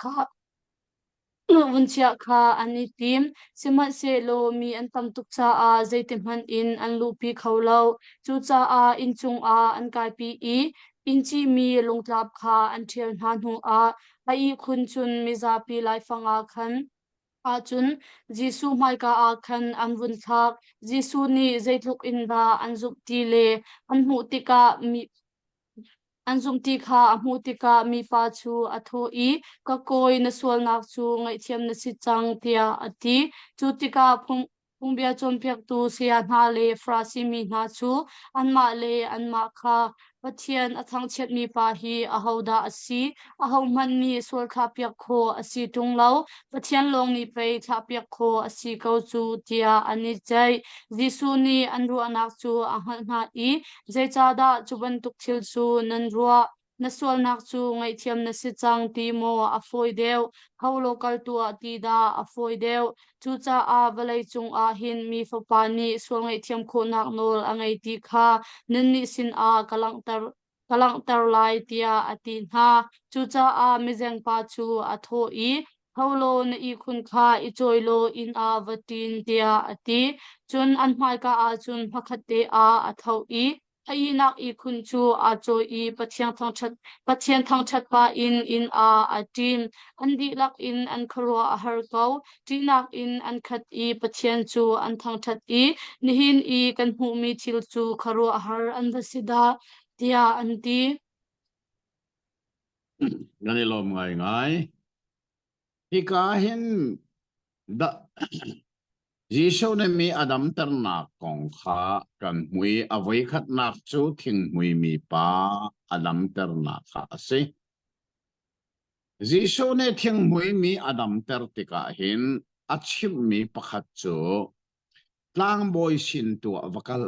kha ani tim simat se lo mi an tam tuk cha a zaitim han in an lupi kholo chu cha a in chung a an kai pi I in chi mi lungtlap kha an thial hnan hu a I khun chun mi za pi lai fanga khan a chun Jisu mai ka a khan an vun thak Jisu ni zaitluk in da an zup ti le an mu tika mi anzum ti kha amu tika mi pa chu atho I ka koi na sual nak chu ngai thiam na si chang tia ati chu tika phungbia chon pek tu sia hna le frasi mi hna chu anma le anma kha pathian athang chet mi pa hi ahoda asi aho man ni sual kha pek kho asi tunglo pathian long ni pe tha pek kho asi ko chu tia ani chai Jisu ni anru anak chu ahal hna I zai cha da chuban tuk thil chu nan ruwa na sual nak chu ngai thiam na si chang ti mo a foi deu ho local tu a ti da a foi deu chu cha a valai chung a hin mi fa pa ni sual ngai thiam kho nak nol a ngai ti kha nan ni sin a kalang tar lai tia ati na chu cha a mi jeng pa chu a tho I holo na I khun kha I choilo in a vatin tia ati chun an hmai ka a chun phakhat te a tho I ai nak I khun chu a cho I pathian thang chat pa in a atim andi lak in an kharwa a har kau ti nak in an khat I pathian chu an thang chat I nihin I kan hu mi thil chu kharwa a har an da sida tia anti ngani lom ngai ngai hi ka hin da Jisu ne mi adam ter na kong kha kan hui avai khat nak chu thing hui mi pa adam ter na kha ase Jisu ne thing hui mi adam ter tika hin achim mi pakhat chu tlang boy sin tu avakal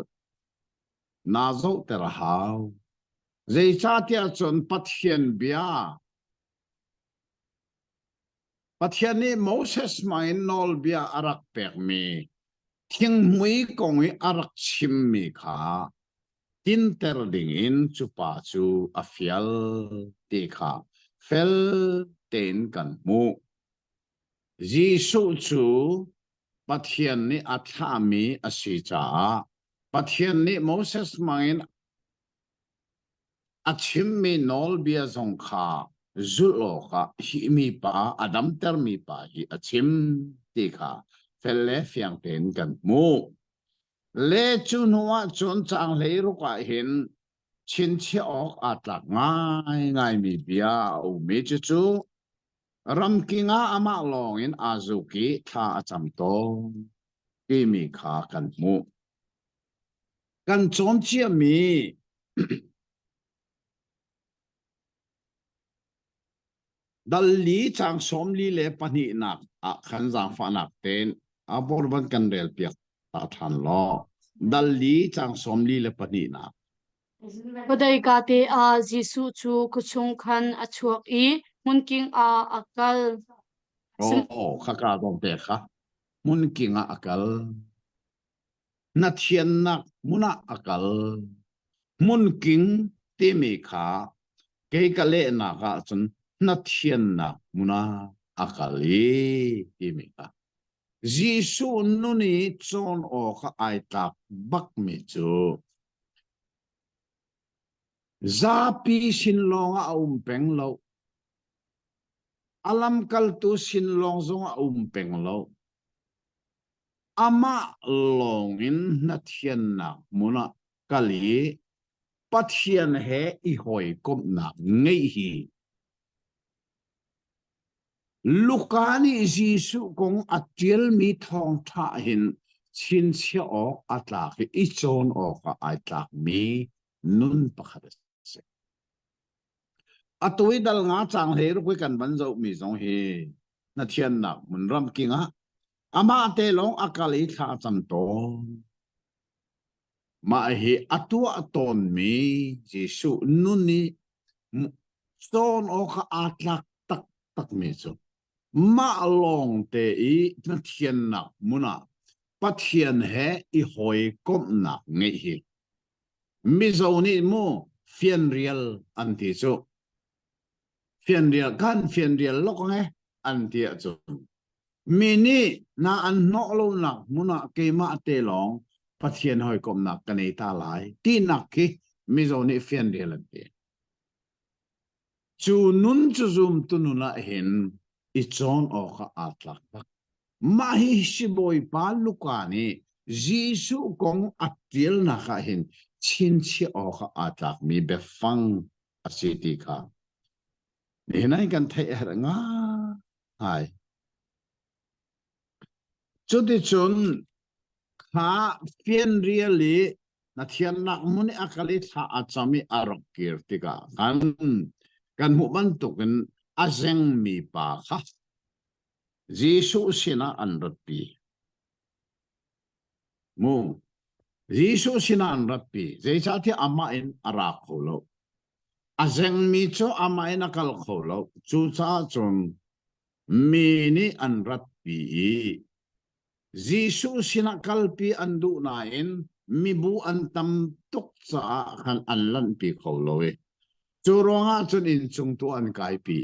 na zo ter hau zai cha tia chon pathian bia pathian ni Moses main nol bia arak pek mi thing hui kong hui arak chim mi kha tin ter ding in chu pa chu a fial ti kha fel ten kan mu Jisu chu pathian ni athami asi cha pathian ni Moses main achim mi nol bia zong kha zulo kha hi mi pa adam ter mi pa hi achim ti kha fel le fiang ten kan mu le chu nuwa chon chang le ru ka hin chin chi ok atlak ngai mi bia o me chu chu ram kinga ama long in azuki tha acham to ki mi kha kan mu kan chon chia mi dal li chang som li le pani nak a khan jang fa nak ten a bor ban kan rel piak ta than lo dal li chang som li le pani nak Padai ka te a Jisu chu kuchung khan achuak I munking a akal oh kha ka dong te kha mun kinga akal na thian nak muna akal mun king te me kha ke ka le na ka chun na thian na muna akali te me ka Jisu nuni chon o kha ai tak bak me chu zapi sin longa peng lo alam kal tu sin long zonga peng lo ama longin na thian na muna kali pathian he I hoi kom na ngei hi lukani Jisu kong atiel mi thong tha hin chin chia ok atlak I chon ok atlak mi nun pakhat se atui dal nga chang he ru kan ban zo mi zong hi na thian na mun ram kinga ama te long akali tha cham to ma hi atua aton mi Jisu nuni son ok atlak tak tak mi chu ma long te I na thian na muna pathian he I hoi kom na ngei hi mi zo ni mo fian rial an ti chu fian rial kan fian rial lok nge an ti chu mi ni na an no lo na muna ke ma te long pathian hoi kom na ka nei ta lai ti nak ki mi zo ni fian rial an ti chu nun chu zum tu nu na hin I chon o kha atlak tak ma hi shiboi pa lukani Jisu kong atil na kha hin chin chi o kha atlak mi be fang asiti kha ni nai kan thai er nga hai chu ti chun kha fian really na thian nak muni akali tha achami arok kir tika kan mu ban tukin azeng mi pa kha Jisu sina anrat pi mu Jisu sina anrat pi zai cha thi ama in ara kholo azeng mi cho ama in akal kholo chu cha chun mi ni anrat pi Jisu sina kalpi andu na in mi bu an tam tuk cha khan anlan pi kholo e chu ronga chun in chung tu an kai pi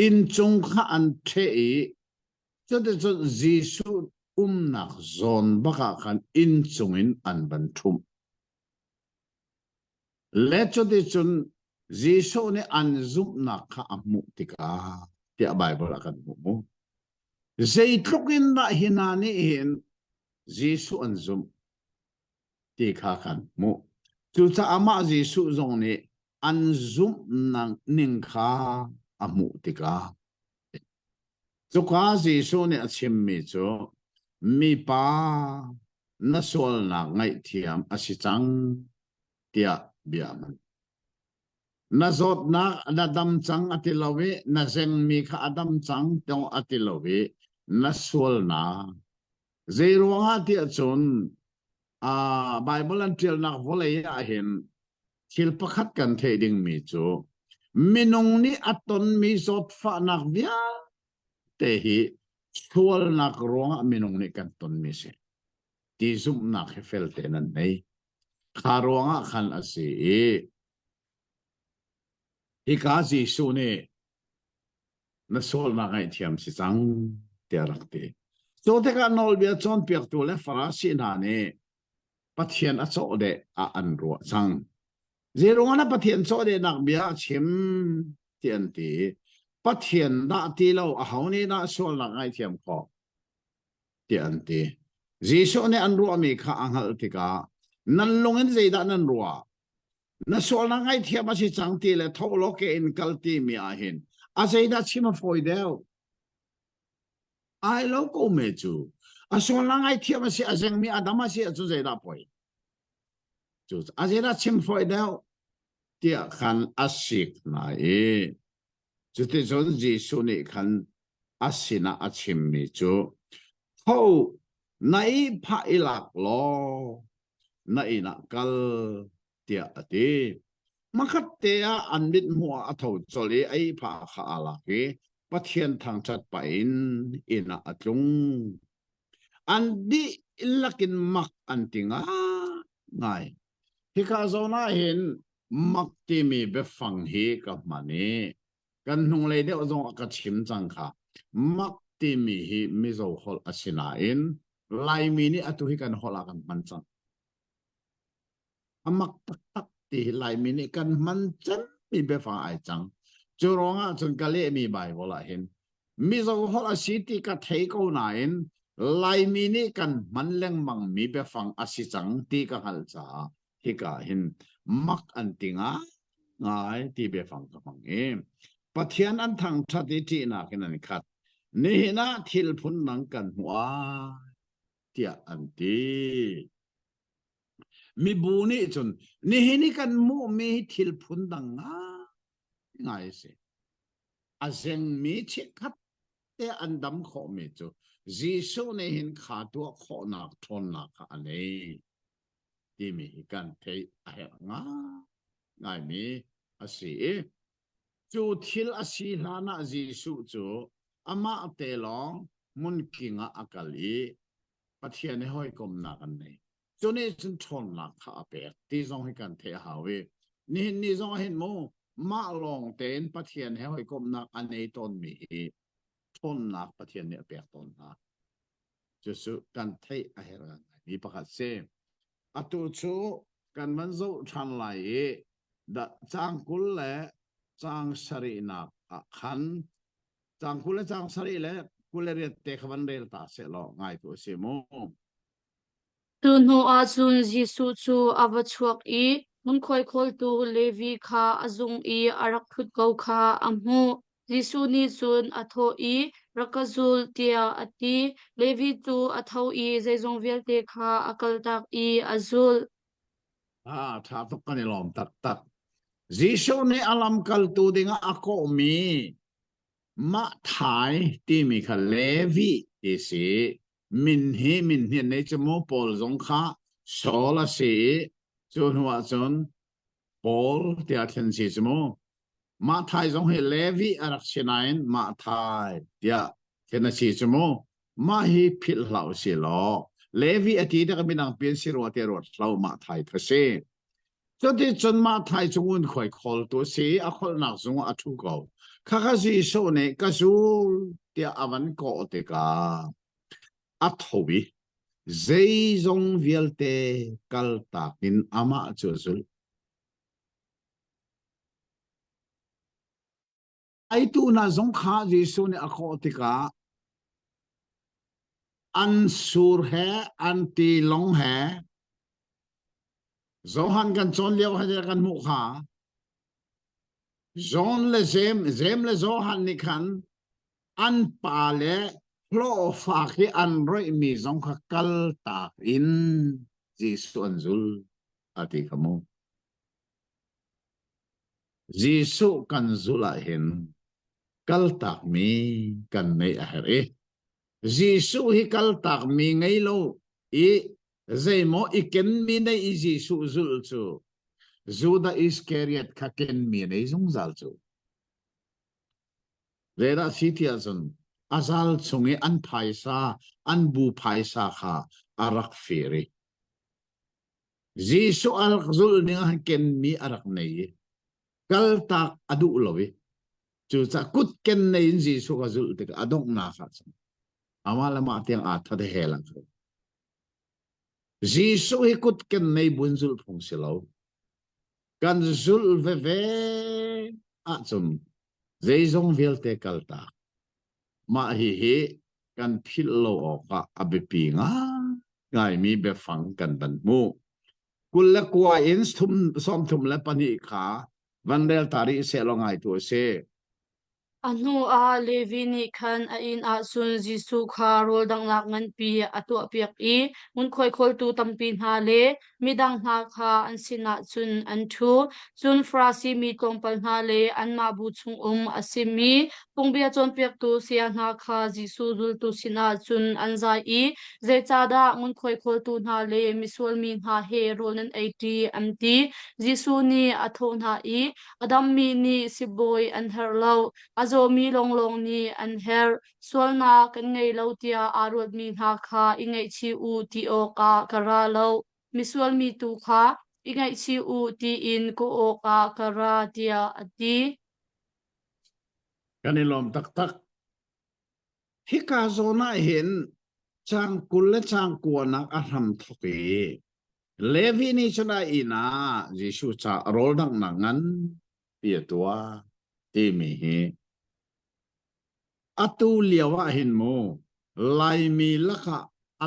in chung kha an the e cho de cho Jisu nak zon baka kan in chungin an ban thum le cho ti chun Giêsu ne an zum na kha amu tika tia Bible akan mu zai tlukin na hinani hin Giêsu an zum ti kha kan mu chu cha ama Giêsu zong ni an zum nang ning kha amu tika chu kha Giêsu ne achim mi chu mi pa na sol na ngai thiam asichang tia biaman na zot na dam chang atilawi na zeng mi kha adam chang tong atilawi na sol na zeirwanga ti chun a Bible an til nak volei a hin thil pakhat kan the ding mi chu minung ni aton mi zot fa nak bia te hi sol nak ronga minung ni kan ton mi se ti zum nak he fel te nan nei kharonga khan ase ikazi su ne na sol na ngai thiam si chang te rakte so te ka nol bia chon piak tu le farasi na ne pathian a cho de a an ro chang zero na pathian cho de nak bia chim tian ti pathian da ti lo a hauni na sol na ngai thiam ko tian ti jisu ne an ro mi kha anghal tika nan lungen zeida nan ro na sol na ngai thiam si chang ti le tho lo ke in kalti mi a hin a zeida chima foi deu ai lo ko me chu a sol na ngai thiam si a zeng mi adama si a chu zeida poi chu a zeida chim foi deu tia khan asik na e chu te zon ji su ni khan asina achim mi chu ho nai pha ilak lo nai na kal tia ati makhat te a anbit mua atho choli ai pha kha ala ke pathian thang chat pa ina atlung andi ilakin mak antinga ngai hika zona hin makti mi be fang hi ka mani kan nung le de ozong ka chim chang kha makti mi hi mi zo hol asina in lai mi ni atu hi kan hola kan man chang amak tak tak ti lai mi ni kan man chan mi be fang ai chang churonga chun kale mi bai bola hin mi zo hol asiti ka thei ko na in lai mi ni kan man leng mang mi be fang asi chang ti ka hal cha hi ka hin mak an tinga ngai ti be fang ka mang e pathian an thang thati ti na kinan khat ni na thil phun nang kan hua tia an ti mi bu ni chun ni ni kan mu mi thil phun dang nga ngai se a zeng mi che khat te an dam kho mi chu Giêsu ne hin kha tu kho na thon na kha nei ti mi kan thei a nga ngai mi a si chu thil a si hlana Giêsu chu ama te long mun kinga akali pathian ne hoi kom na kan nei chu ne chun thon na kha pe ti zong hi kan the hawe ni zong hin mo ma long ten pathian he hoi kom na an nei ton mi thon na pathian ne pe ton na chu su kan thei a heran ni pakhat se atu chu kan man zo than lai da chang kul le chang sari na khan chang kul le chang sari le kul le te khawan rel ta se lo ngai tu se mo tu no a chun Jisu chu avachuak I mun khoi khol tu Levi kha azung I arak khut ko kha amhu Jisu ni chun atho I rakazul tia ati Levi tu atho I zaizong vel te kha akal tak I azul tha to kan lom tak tak Giêsu ne alam kal tu dinga ako mi ma thai ti mi kha Levi ti si min hi ne chmo pol zong kha sola si chun wa chun pol ti a thlen si chmo ma thai zong he Levi arak sinain ma thai tia thlen si chmo ma hi phil hlau si lo Levi ati da minang pin si ro te ro hlau ma thai thase cho ti chun ma thai chung khoi khol tu si a khol nak zung a thu ko kha kha si so ne ka su tia avan ko te ka a thobi zai zong vialte kal ta in ama chu chu ai tu na zong kha Giêsu ne akho tika an sur he an ti long he zohan kan chon leo ha kan mu kha zon le zem le zohan ni khan an pa le lo fa khi an roi mi zong kha kal ta in Giêsu an zul ati kamu Giêsu kan zula hin kal tak mi kan nei a her Giêsu hi kal tak mi ngei lo i zai mo i ken mi nei i Giêsu zul chu Juda Iscariot kha ken mi nei zung zal chu Rera Sithia zon azal chungi an phaisa an bu phaisa kha arak feri Giêsu al zul ni han ken mi arak nei kal tak adu lowi chu cha kut ken nei Giêsu ka zul te adong na kha amala ma tiang a tha de helang Giêsu hi kut ken nei bun zul phong silo kan zul ve a chum zeizong vel te kalta ma hi kan phil lo ka abepi nga ngai mi be fang kan ban mu kulla kwa in thum som thum la pani kha vandel tari se lo ngai tu se anu a levini khan a in a sun Giêsu kha rol dang lak ngan pi atu apiak I mun khoi khol tu tampi na le midang na kha an sina chun an thu chun frasi mi tong pal na le an ma bu chung asimi pungbia chon piak tu sia na kha Giêsu zul tu sina chun an zai I ze chada mun khoi khol tu na le misol mi na he rol nan 80 amti Giêsu ni atho na I adam mi ni siboi an her lo azo mi long long ni an her solna kan ngei lo tia arot mi na kha ingei chi u ti o ka kara lo misual mi tu kha ingei chi u ti in ko o ka kara tia ati kanilom tak tak hi ka zona hin chang kul le chang kuana a ham thoki levi ni chana ina Giêsu cha rol dang nangan pia tua ti mi hi atu liawa hin mo lai mi laka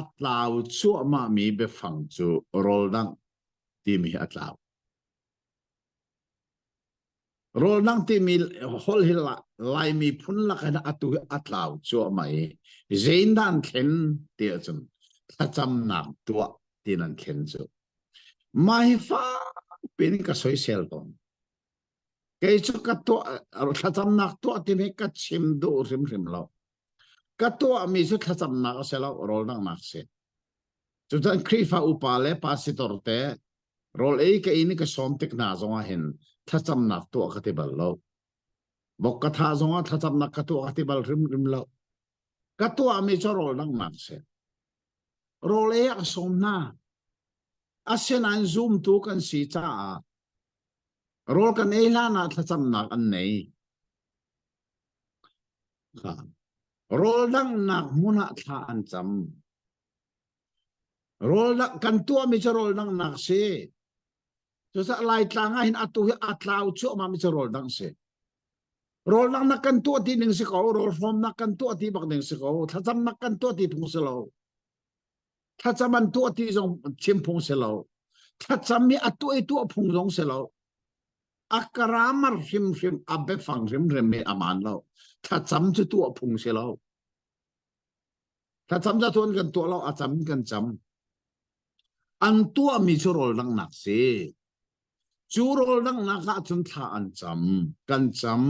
atlaw chu ma mi be phang chu rol dang ti mi atlaw rol dang ti mi hol hila lai mi phun la kana atu atlaw chu mai zein dan khen ti chun thacham nam tua tinan khen chu mai fa pin ka soi sel ton cái chỗ cái tua thà chăm nạc tua thì mấy cái chim đồ rim rim lo cái tua mi chỗ thà chăm nạc sẽ lo roll nang nạc sẽ chỗ chân khi pha upale pasitor te roll ấy cái ini cái som tek na zonga hin thà chăm nạc tua cái tebal lo bok cái thà zonga thà chăm nạc cái tua cái tebal rim rim lo cái tua mi chỗ roll nang nạc sẽ roll ấy cái som na asen an zoom tu kan si cha roll kan ei la na thà chăm nạc an nei roll dang nak muna tha an cham roll dak kan tua mi cha roll dang nak se so sa lai tlanga hin atu hi atlau chu ma mi cha roll dang se roll dang nak kan tua ti ning se ko roll form nak kan tua ti bak ning se ko tha cham nak kan tua ti phung se lo tha cham an tua ti jong chim phung se lo tha cham mi atu e tua phung jong se lo akaramar him him abe phang him rem me aman lo tha cham chu tua phung se lo tha cham ja thon kan tua lo a cham kan cham an tua mi chu rol dang nak se chu rol dang nak ha chun tha an cham kan cham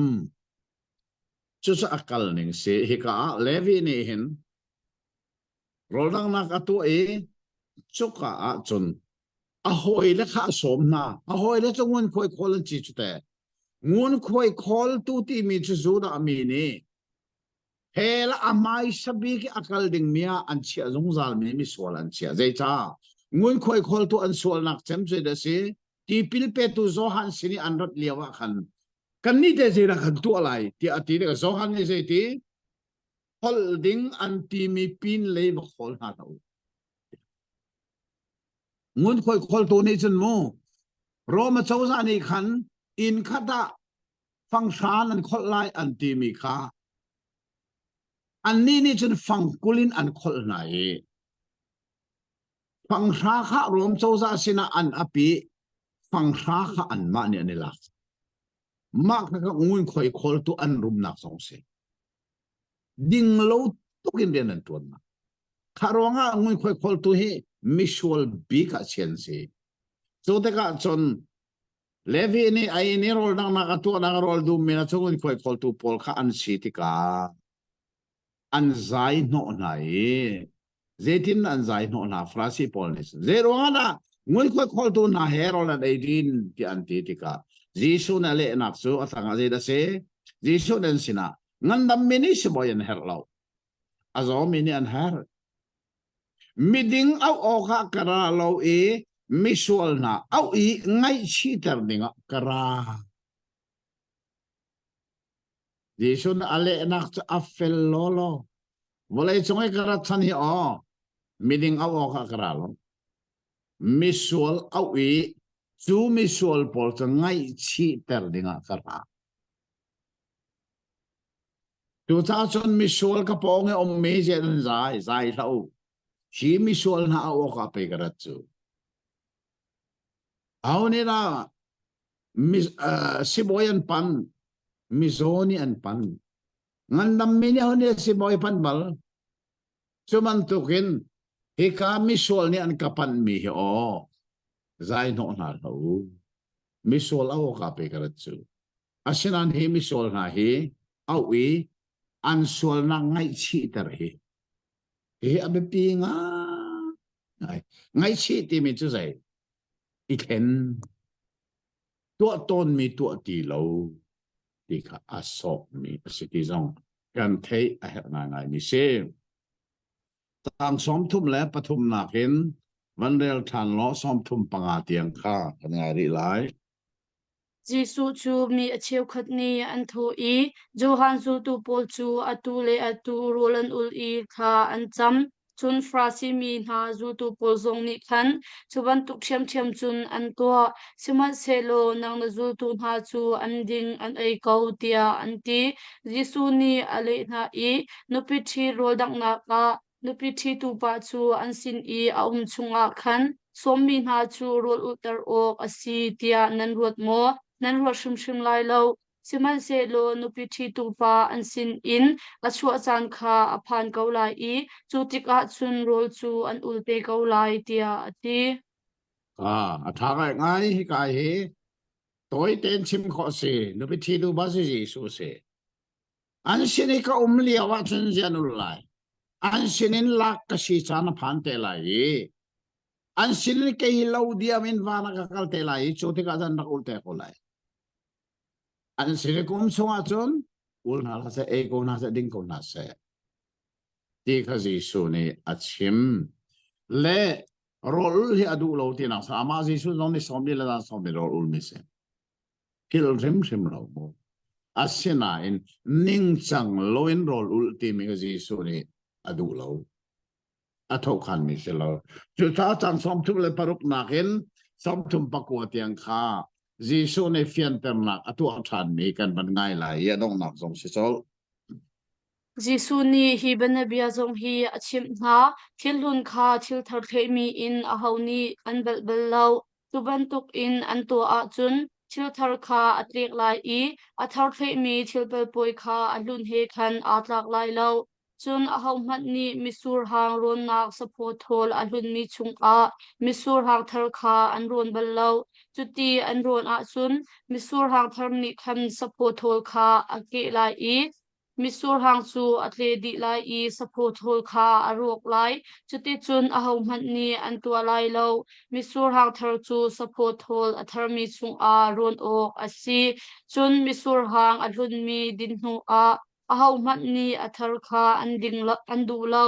chu sa akal ning se hi ka levi ni hin rol dang nak atu e chu ka a chun a hoi le kha som na a hoi le chung ngun khoi khol chi chu te ngun khoi khol tu ti mi chu zu da mi ni hela amai sabi ki akal ding mia an chia zung zal mi swal an chia zai cha ngun khoi khol tu an swal nak chem che da si ti pil pe tu zo han sini an rot liawa khan kan ni de zira khan tu alai ti ati de zo han ni zai ti holding an ti mi pin le ba khol ha ta ngun khoi khol tu ni chen mo ro ma chau za ni khan in khata phang san an khol lai an ti mi kha an ni chun phang kulin an khol nai phang sa kha rom chau za sina an api phang sa kha an ma ni ani la ma kha ka ngui khoi khol tu an rum nak song se ding lo tukin den an tuan na kharonga ngui khoi khol tu hi misual bi ka chen se so te ka chon levi ni ai ni rol nang na ka tu na rol du me na chung khoi khol tu pol kha an si ti ka an zai no nai zetin an zai no na frasi pol ni zero na ngui khoi khol tu na he rol na dai din ti an ti ti ka jisu na le nak su atanga je da se jisu den sina ngandam mini se boyan her law azo mini an her miding au oka kara law e misual na au i ngai cheater ninga kara jisu na ale nak cha afel lolo volay chongai kara chani o miding au oka kara lo misual au i chu misual pol cha ngai cheater ninga kara tu cha chon misual ka ponge om me je zai zai lau shi misual na au oka pe kara chu au ni na siboyan pan mizoni an pan ngandam mini ho ni siboy pan bal chuman tukin hika misol ni an kapan mi o zai no na lo misol aw ka pe karatsu asinan he misol na he au i an sol na ngai chi tar he abe pi nga ngai chi ti mi chu zai i ken tua ton mi tua ti lo ti kha asok mi asiti zong kan thei a her na ngai mi se tang som thum le pathum na ken van rel than lo som thum panga tiang kha kan ngai ri lai Jisu chu mi acheu khat ni an thu i Johan chu tu pol chu atu le atu rolan ul i kha an cham chun frasi mi na zu tu pol zong ni khan chuban tuk chem chem chun an to siman selo nang na zu tu na chu an ding an ei kau tia an ti Jisu ni ale na i nupi thi rol dak na ka nupi thi tu pa chu an sin i a chunga khan sommi na chu rol utar ok asi tia nan ruat mo nan ro shum shum lai lo siman se lo nupi thi tu pa an sin in a chu chan kha a phan ko lai i chu tika chun rol chu an ulte ko lai tia ati tha ngai hi kai he toy ten chim kho se no bi thi du ba si su se an sin ka li wa chun janul lai an sinin lak ka si chan phan te lai an sin ke hi lo dia min va na ka kal te lai chu tika jan na ulte ko lai an sin kum chunga chun ul na la se e ko na se ding ko na se ti kha ji su ni achim le rol hi adu lo ti na sa ma ji su no ni som ni la som ni rol ul mi se kil rim rim lo mo asina in ning chang lo in rol ul ti mi ji su ni adu lo a thau khan mi se lo chu ta chang som thum le paruk na ken som thum pakwa tiang kha ji su ne fian tem na atu than mi kan ban ngai la ya dong nak song si sol Jisu ni hi bana bia zong hi achim na thil hun kha thil thar the mi in a ho ni an bel bel lo tuban tuk in an to a chun thil thar kha atlek lai I a thar the mi thil bel poi kha a lun he khan a tlak lai lo chun a ho mat ni misur hang ron nak sapo thol a lun mi chung a misur hang thar kha an ron bel lo chuti an ron a chun misur hang thar ni khan sapo thol kha a ke lai I misur hang chu atle di lai I sapo thol kha arok lai chuti chun a ho man ni an tua lai lo misur hang thar chu sapo thol a thar mi chung a ron ok asi chun misur hang a hlun mi din hu a ho man ni a thar kha an ding lo an du lo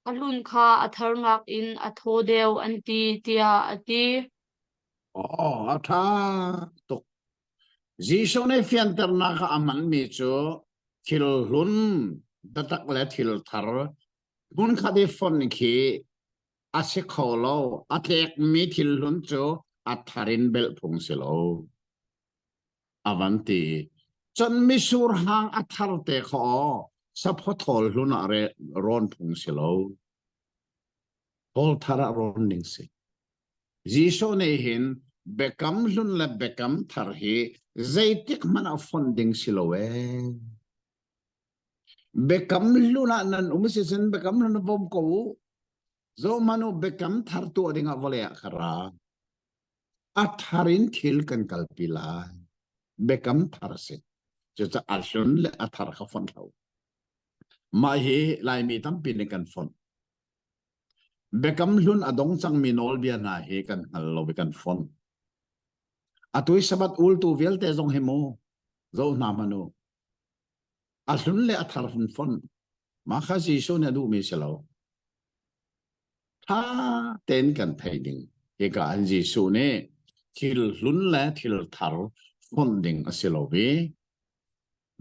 a hlun kha a thar ngak in a tho deu an ti tia ati tha to ji su ne fian tem na ka aman mi chu thil hun datak le thil thar hun kha de fon ki a se kholo a tek mi thil hun chu a tharin bel phung se lo avanti chon misur hang athar te kho sa phothol luna re ron phung silo hol thara ron ning se jiso ne hin bekam lun la bekam thar hi zaitik mana funding silo we bekam luna nan umisen bekam luna bom ko zo manu bekam thar tu adinga vole khara atharin thil kan kalpila bekam thar se cho cha alun le athar kha fon thau ma hi lai mi tam pin kan fon bekam lun adong chang minol bia na he kan hallo be kan fon atui sabat ul tu vel te zong hemo zo na manu alun le athar fon ma kha ji so ne du mi selo tha ten kan thai ding he ka an ji su ne thil lun le thil thar fon ding asilo be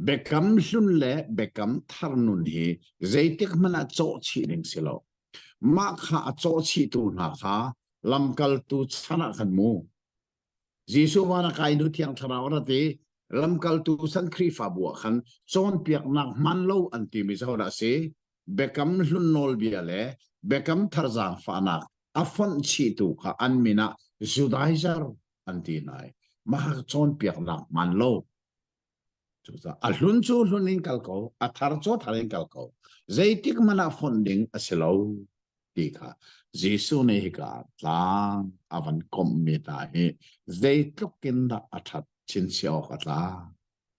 bekam lun le bekam thar nun hi zaitik mana cho chi ding silo ma kha cho chi tu na kha lamkal tu chana khan mu jisu wana kai nu thiang thara ora te lamkal tu san khri fa bu khan chon piak nak man lo an ti mi zo da se bekam hlun nol bia le bekam thar jang fa nak afon chi tu kha an mina judaizer an ti nai ma chon piak nak man lo chu za a hlun chu hlunin kal ko a thar cho tharin kal ko zaitik mana funding asilo ti kha jisu ne hi ka tlang avan kom mi ta he zaituk kin da athat chin xiao ka ta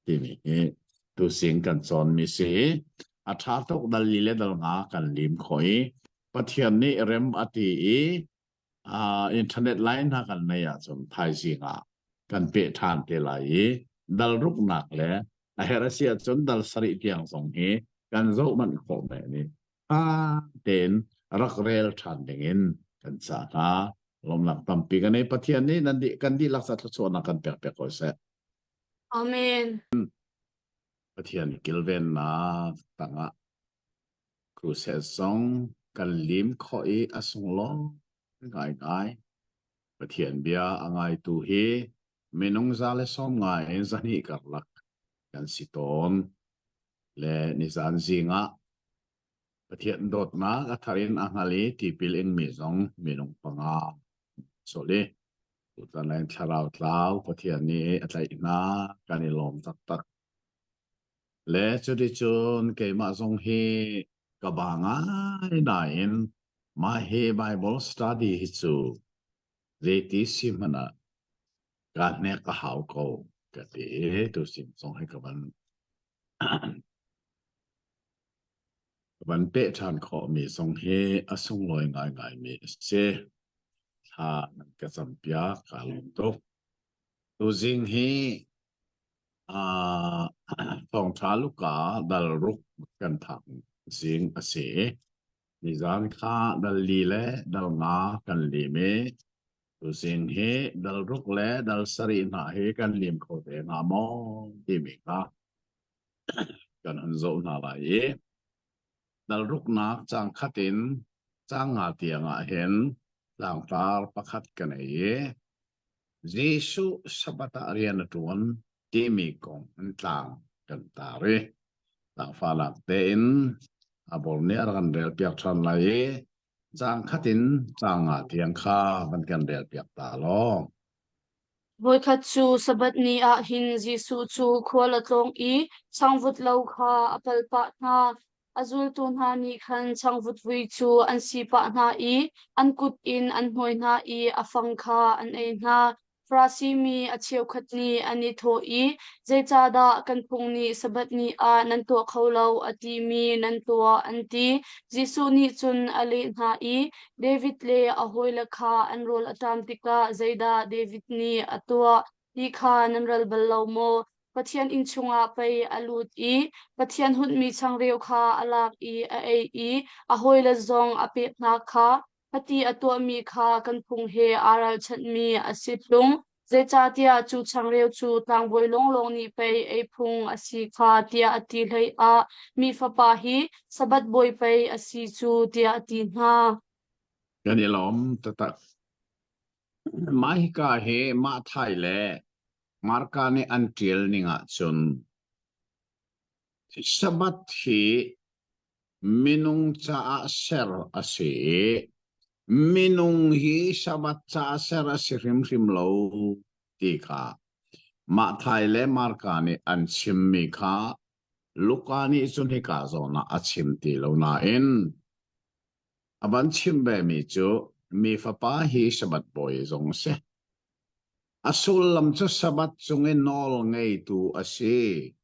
ti mi he tu sing kan chon mi se atha tok dal li le dal nga kan lim khoi pathian ni rem ati e internet line ha kan nei ya chom thai si nga kan pe than te lai dal ruk nak le a hera sia chon dal sari tiang song he kan zo man kho me ni ten rak rel than ding in kan sa ta lom lak tam pi kan ei pathian ni nan di kan di laksa thlo na kan pek pek ko se Amen. pathian kilven na tanga cruise song kan lim khoi asung lo ngai ngai pathian bia angai tu hi menung za le som ngai en zani karlak kan siton le nizan zinga pathian dot na atharin angali tipil in mi zong menung panga sole utan lain tharau tlau pathian ni atlai na kanilom tak tak le chudi chun ke ma zong hi kabanga inain ma he bible study hi chu reti simana ka ne ka hau ko ka te tu sim song hai ka ban pe chan kho mi song he asung loi ngai ngai mi se ha nan ka sam pia ka lom to tu jing hi a phong tha lu ka dal ruk kan thak jing ase ni zan kha dal li le dal nga kan li me tu jing he dal ruk le dal sari na he kan lim kho te na mo ti mi ka kan han zo na la ye dal ruk na chang khatin chang nga tianga hen lang tar pakhat kan ye jesu sabata rian tuan ti mi kong an tlang kan ta re lang fa lak te in abol ne aran rel piak than la ye chang khatin chang nga tiang kha ban kan rel piak ta lo Voi khat chu sabat ni a hin Jisu chu khwala tlong I changvut lo kha apal pa na azul tu na ni khan changvut vui chu an si pa na I an kut in an hnoi na I afang kha an ei na frasi mi a chiau khat ni ani tho I zaicha da kan phung ni sabat ni a nan to kholo ati mi nan to anti Jisu ni chun ale na I David le ahoy la kha an rol atam tika zaida David ni atwa hi kha nan ral ballo mo pathian in chunga pai alut I pathian hut mi changreu kha alak I a ei I ahoy la zong ape na kha pati atwa mi kha kan phung he aral chat mi asitlung zecha tia chu changreu chu tang boi long long ni pai ei phung asi kha tia ati hlei a mi fa pa hi sabat boi pai asi chu tia ati na kan ilom ta ta mai ka he ma thai le marka ni an tiel ni nga chun sabat hi minung cha ser ase minung hi sabat cha ser ase rim lo ti kha ma thai le mar ka ni an chim mi kha lukani chun hi ka zona achim ti lo na in aban chim be mi chu mi fa pa hi sabat boy zong se asul lam chu sabat chung in nol ngei tu ase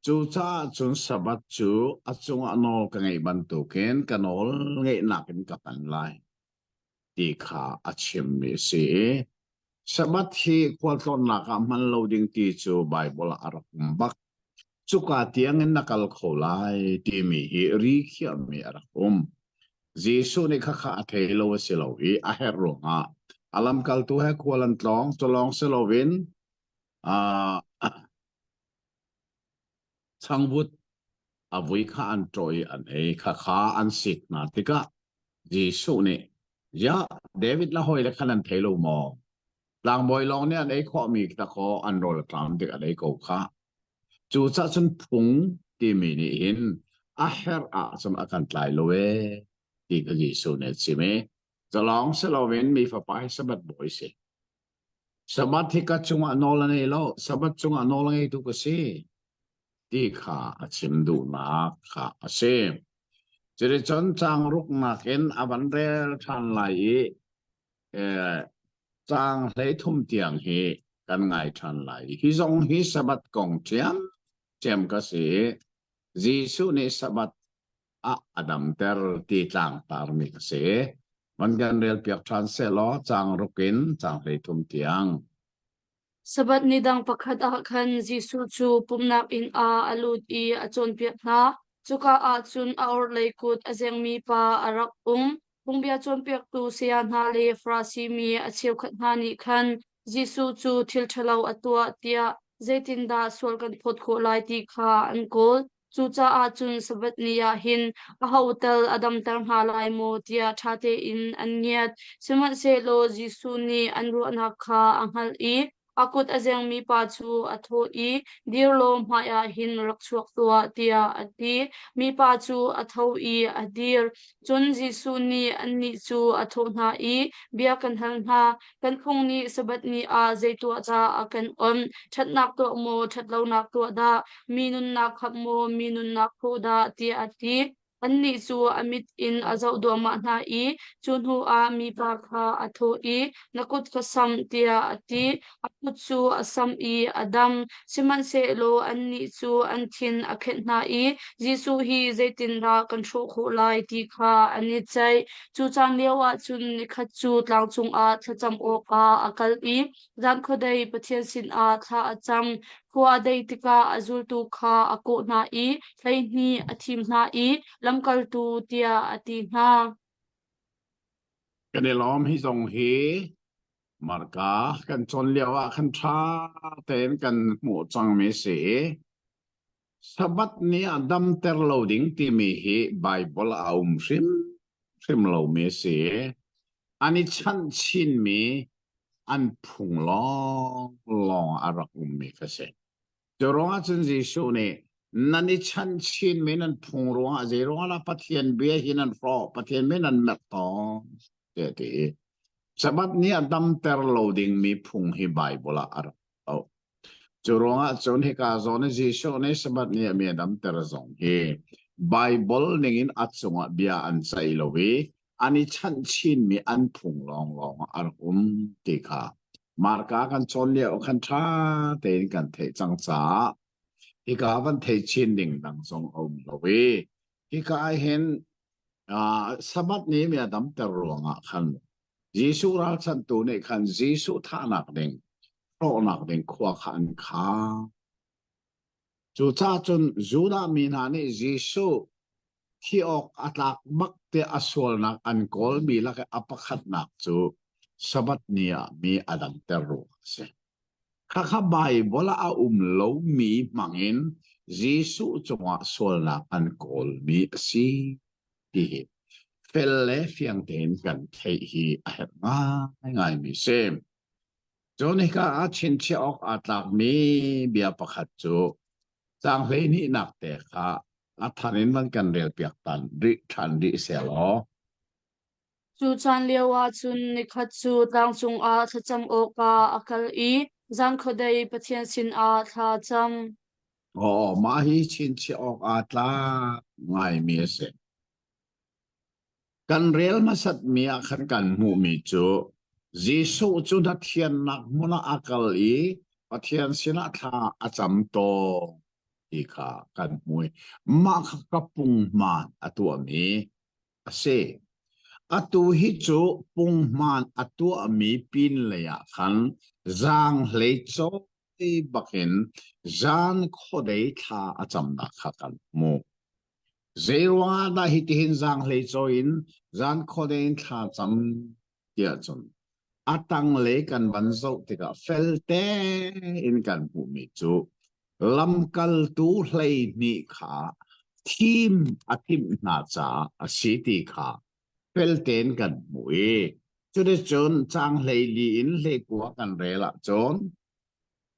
chu cha chun sabat chu achung anol ka ngei ban tu ken kanol ngei nakin ka pan lai ti kha achim mi se sabat hi kwal ton na ka man loading ti chu bible arak bak chu ka tiang in nakal kholai ti mi hi ri khia mi arak Jesu ni kha kha thei lo se lo hi a her ro nga alam kal tu he kwalan tlong to long se lo win a changbut avui kha an troi an ei kha kha an sik na tika Jesu ni ya David la hoi le khanan thei lo mo lang boy long ne an ei kho mi ta kho an rol tlam dik an ei ko kha chu cha chun phung ti mi ni in a her a chum akan tlai lo we ti ka Jesu ne chime Zalong se lo wen mi fa pai sabat boy se sabat hi ka chunga nola nei lo sabat chunga nola ngei tu ka si ti kha achim du na kha ase chiri chon chang ruk na ken aban rel than lai chang hlei thum tiang hi kan ngai than lai hi zong hi sabat kong chiam chem ka si Jesu ni sabat a adam ter ti tlang tar mi ka se man gan rel piak than se lo chang rukin chang hlei thum tiang Sabat nidang pakhat khan Jisu chu pumnak in a alut I achon piat na chuka a chun aur leikut azeng mi pa arak pungbia chon piak tu sia na le frasi mi acheu khat na ni khan Jisu chu thil thalo atua tia zaitin da sol kan phot kho lai ti kha an kol chu cha a chun sabat niya hin a hotel adam tar ha lai mo tia thate in an niat siman se lo Jisu ni an ru na kha anghal I akut azeng mi pa chu atho I dirlo maya hin rakchuak tua tia ati mi pa chu atho I adir chun Jisu ni anni chu atho na I bia kan hal na kan khong ni sabat ni a zaitu cha akan that nak to mo that lo nak to da minun nak khap mo minun nak pho da tia ati anni chu amit in azau do ma na I chun hu a mi pa kha atho I nakut ka sam tia ati akut chu asam I adam siman se lo anni chu an thin akhet na I Jisu hi zaitin ra kan tho kho lai ti kha ani chai chu chang lewa chun ni khat chu tlang chung a thacham o ka akal I zan khodai pathian sin a tha acham khua dei tika azul tu kha ako na I hlei ni athim na I lamkal tu tia ati na kan lom hi zong hi marka kan chon lewa kan tha ten kan mu chang me se sabat ni adam ter loading ti mi hi bible sim lo me se ani chan chin mi an phung long arak mi ka se Jorong chen ji su ne nani chan chin mi nan phung ronga je ronga la pathian be hinan fro pathian me nan mek to te sabat ni adam ter loading mi phung hi bible ar au churonga chon hi ka zone ji so ne sabat ni mi adam ter zong hi bible ningin achunga bia an chai lowi ani chan chin mi an phung long ar ti kha marka kan chon le kan tha te kan the chang cha hi ka van the chin ding dang song lowi hi ka hen sabat ni mi adam ter ronga khan Giêsu ra chân tu này khăn Giêsu tha nạc đỉnh pro nạc đỉnh khoa khăn khá chú cha chun Juda min hani Giêsu khi ok atlak mak te aswal nak an kol mi lak apakhat nak chu sabat nia mi adam teru se kha bai bola a lo mi mangin Giêsu chunga swal nak an kol mi si ti Phelle phiang ten kan thei hi a het ngai mi sem Jonica a chin chi ok atlak mi bia pakhat chu จางเลยนี่หนักแต่ค่ะอัฐานินมันกันเรียลเปียกตันริทันริเสียหรอchu chan lewa chun ni khat chu tang chung a thacham o ka akal i zan khodai pathian sin a tha cham อ๋อมาฮีชินชิออกอาตลาง่ายมีเสกันเรียลมาสัตมีอาขันกันหมูมีจูจีสูจูนัดเทียนนักมุนอากาลีปัทยานสินะทาอาจำโตอีกากันมวยมาขกปุงมาอตัวมีเสอตูฮิจูปุงมานอตัวมีปินเลยขันจางเลยโจที่บักเห็นจานโคเดทาอาจำนักขันมู Zerwa da hitihin zang hlei choin zan khodein thla cham tia chun atang le kan ban zo tika felte in kan pu mi chu lam kal tu hlei ni kha thim atim na cha a si ti kha felten kan mu e chu de chun chang hlei li in hlei kwa kan re la chon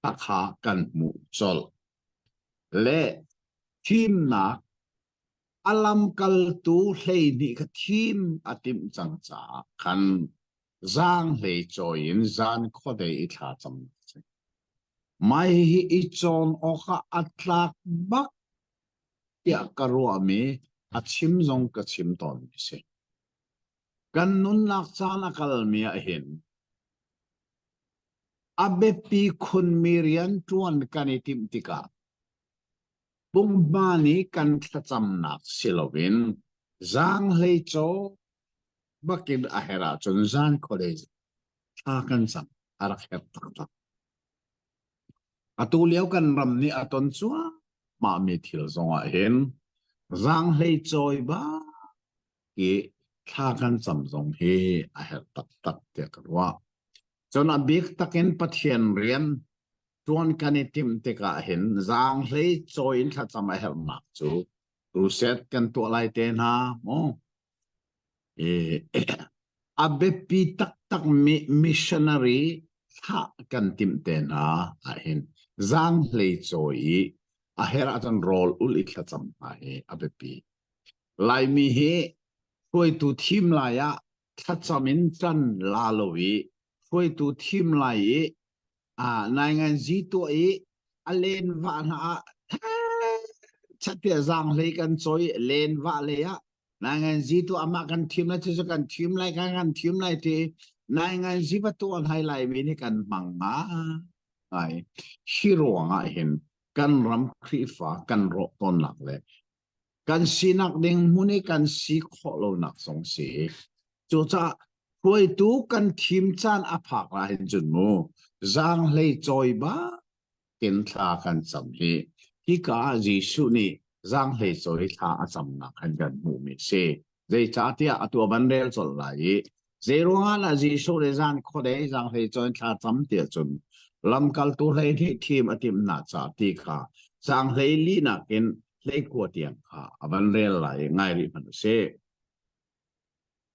ta kha kan mu chol le thim na alam kal tu hlei ni kha thim atim chang cha khan zang hlei choin zan khode I tha cham mai hi I chon okha atlak bak tia karua me achim zong ka chim ton se kan nun lak chan akal mi a hin abe pi khun mirian tuan kanitim tika bung mani kan thacham nak silowin zang hlei cho bakin ahera chun zan college thakan sam arak het tak tak atuliao kan ram ni aton chua ma mi thil zonga hen zang hlei choi ba ki thakan sam zong he aher tak tak te karwa chon abik takin pathian rian tuan kanitim te ka hen zang hlei choi in thacham aher nak chu ruset kan to lai te na mo abepi tak tak missionary ha kan tim te na ahin zang hlei choi a hera tan role ul ikha cham a he abepi lai mi he khoi tu thim la ya thachamin chan la lowi khoi tu thim lai a nai ngan ji to alen va na chatia zang hlei kan choi len va le ya nai ngan ji to ama kan thim la chu kan thim lai kan thim lai te nai ngan ji ba to hai lai mi ni kan mang ma ai hero nga hin kan ram khri fa kan ro ton lak le kan sinak ding muni kan si kho lo nak song se chu cha khoi tu kan thim chan aphak la hin chun mo zang hlei choi ba ken thla kan cham hi hi ka jisu ni zang hlei choi thla a cham na khan kan mu mi se zai cha tia atu ban rel chol lai zero nga la jisu le zan kho de zang hlei choi thla cham tia chun lam kal tu hlei thi thim atim na cha ti kha zang hlei li na ken hlei ko tiang kha aban rel lai ngai ri man se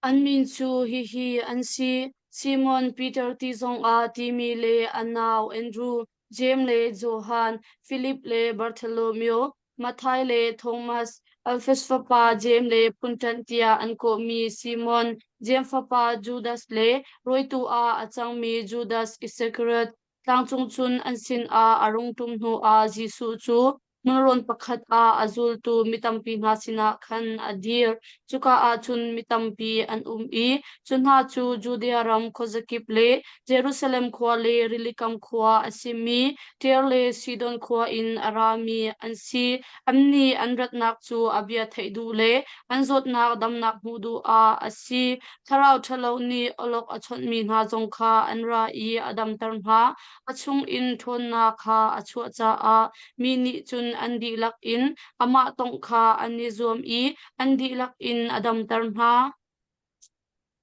an min chu hi an si Simon Peter ti zong a ti mi le Anau Andrew James le Johan Philip le Bartholomew Mathai le Thomas Alphaeus Papa James le Puntantia an ko mi Simon James Papa Judas le Roitu a achang mi Judas Iscariot tang chung chun an sin a arung tum nu a Jisu chu Nuron pakhat a azul tu mitampi na sina khan adir chuka a chun mitampi an I chun ha chu Judea ram khozakip le Jerusalem khwa le rilikam khwa asimi tier le Sidon khwa in arami an si amni anrat nak chu abia thaidu le anzot nak dam nak mudu a asi tharau thalo ni olok achon mi na jong kha anra I adam tar ha achung in thon na kha achu cha a mini chun andi lak in ama tong kha ani zuam I andi lak in adam tar ha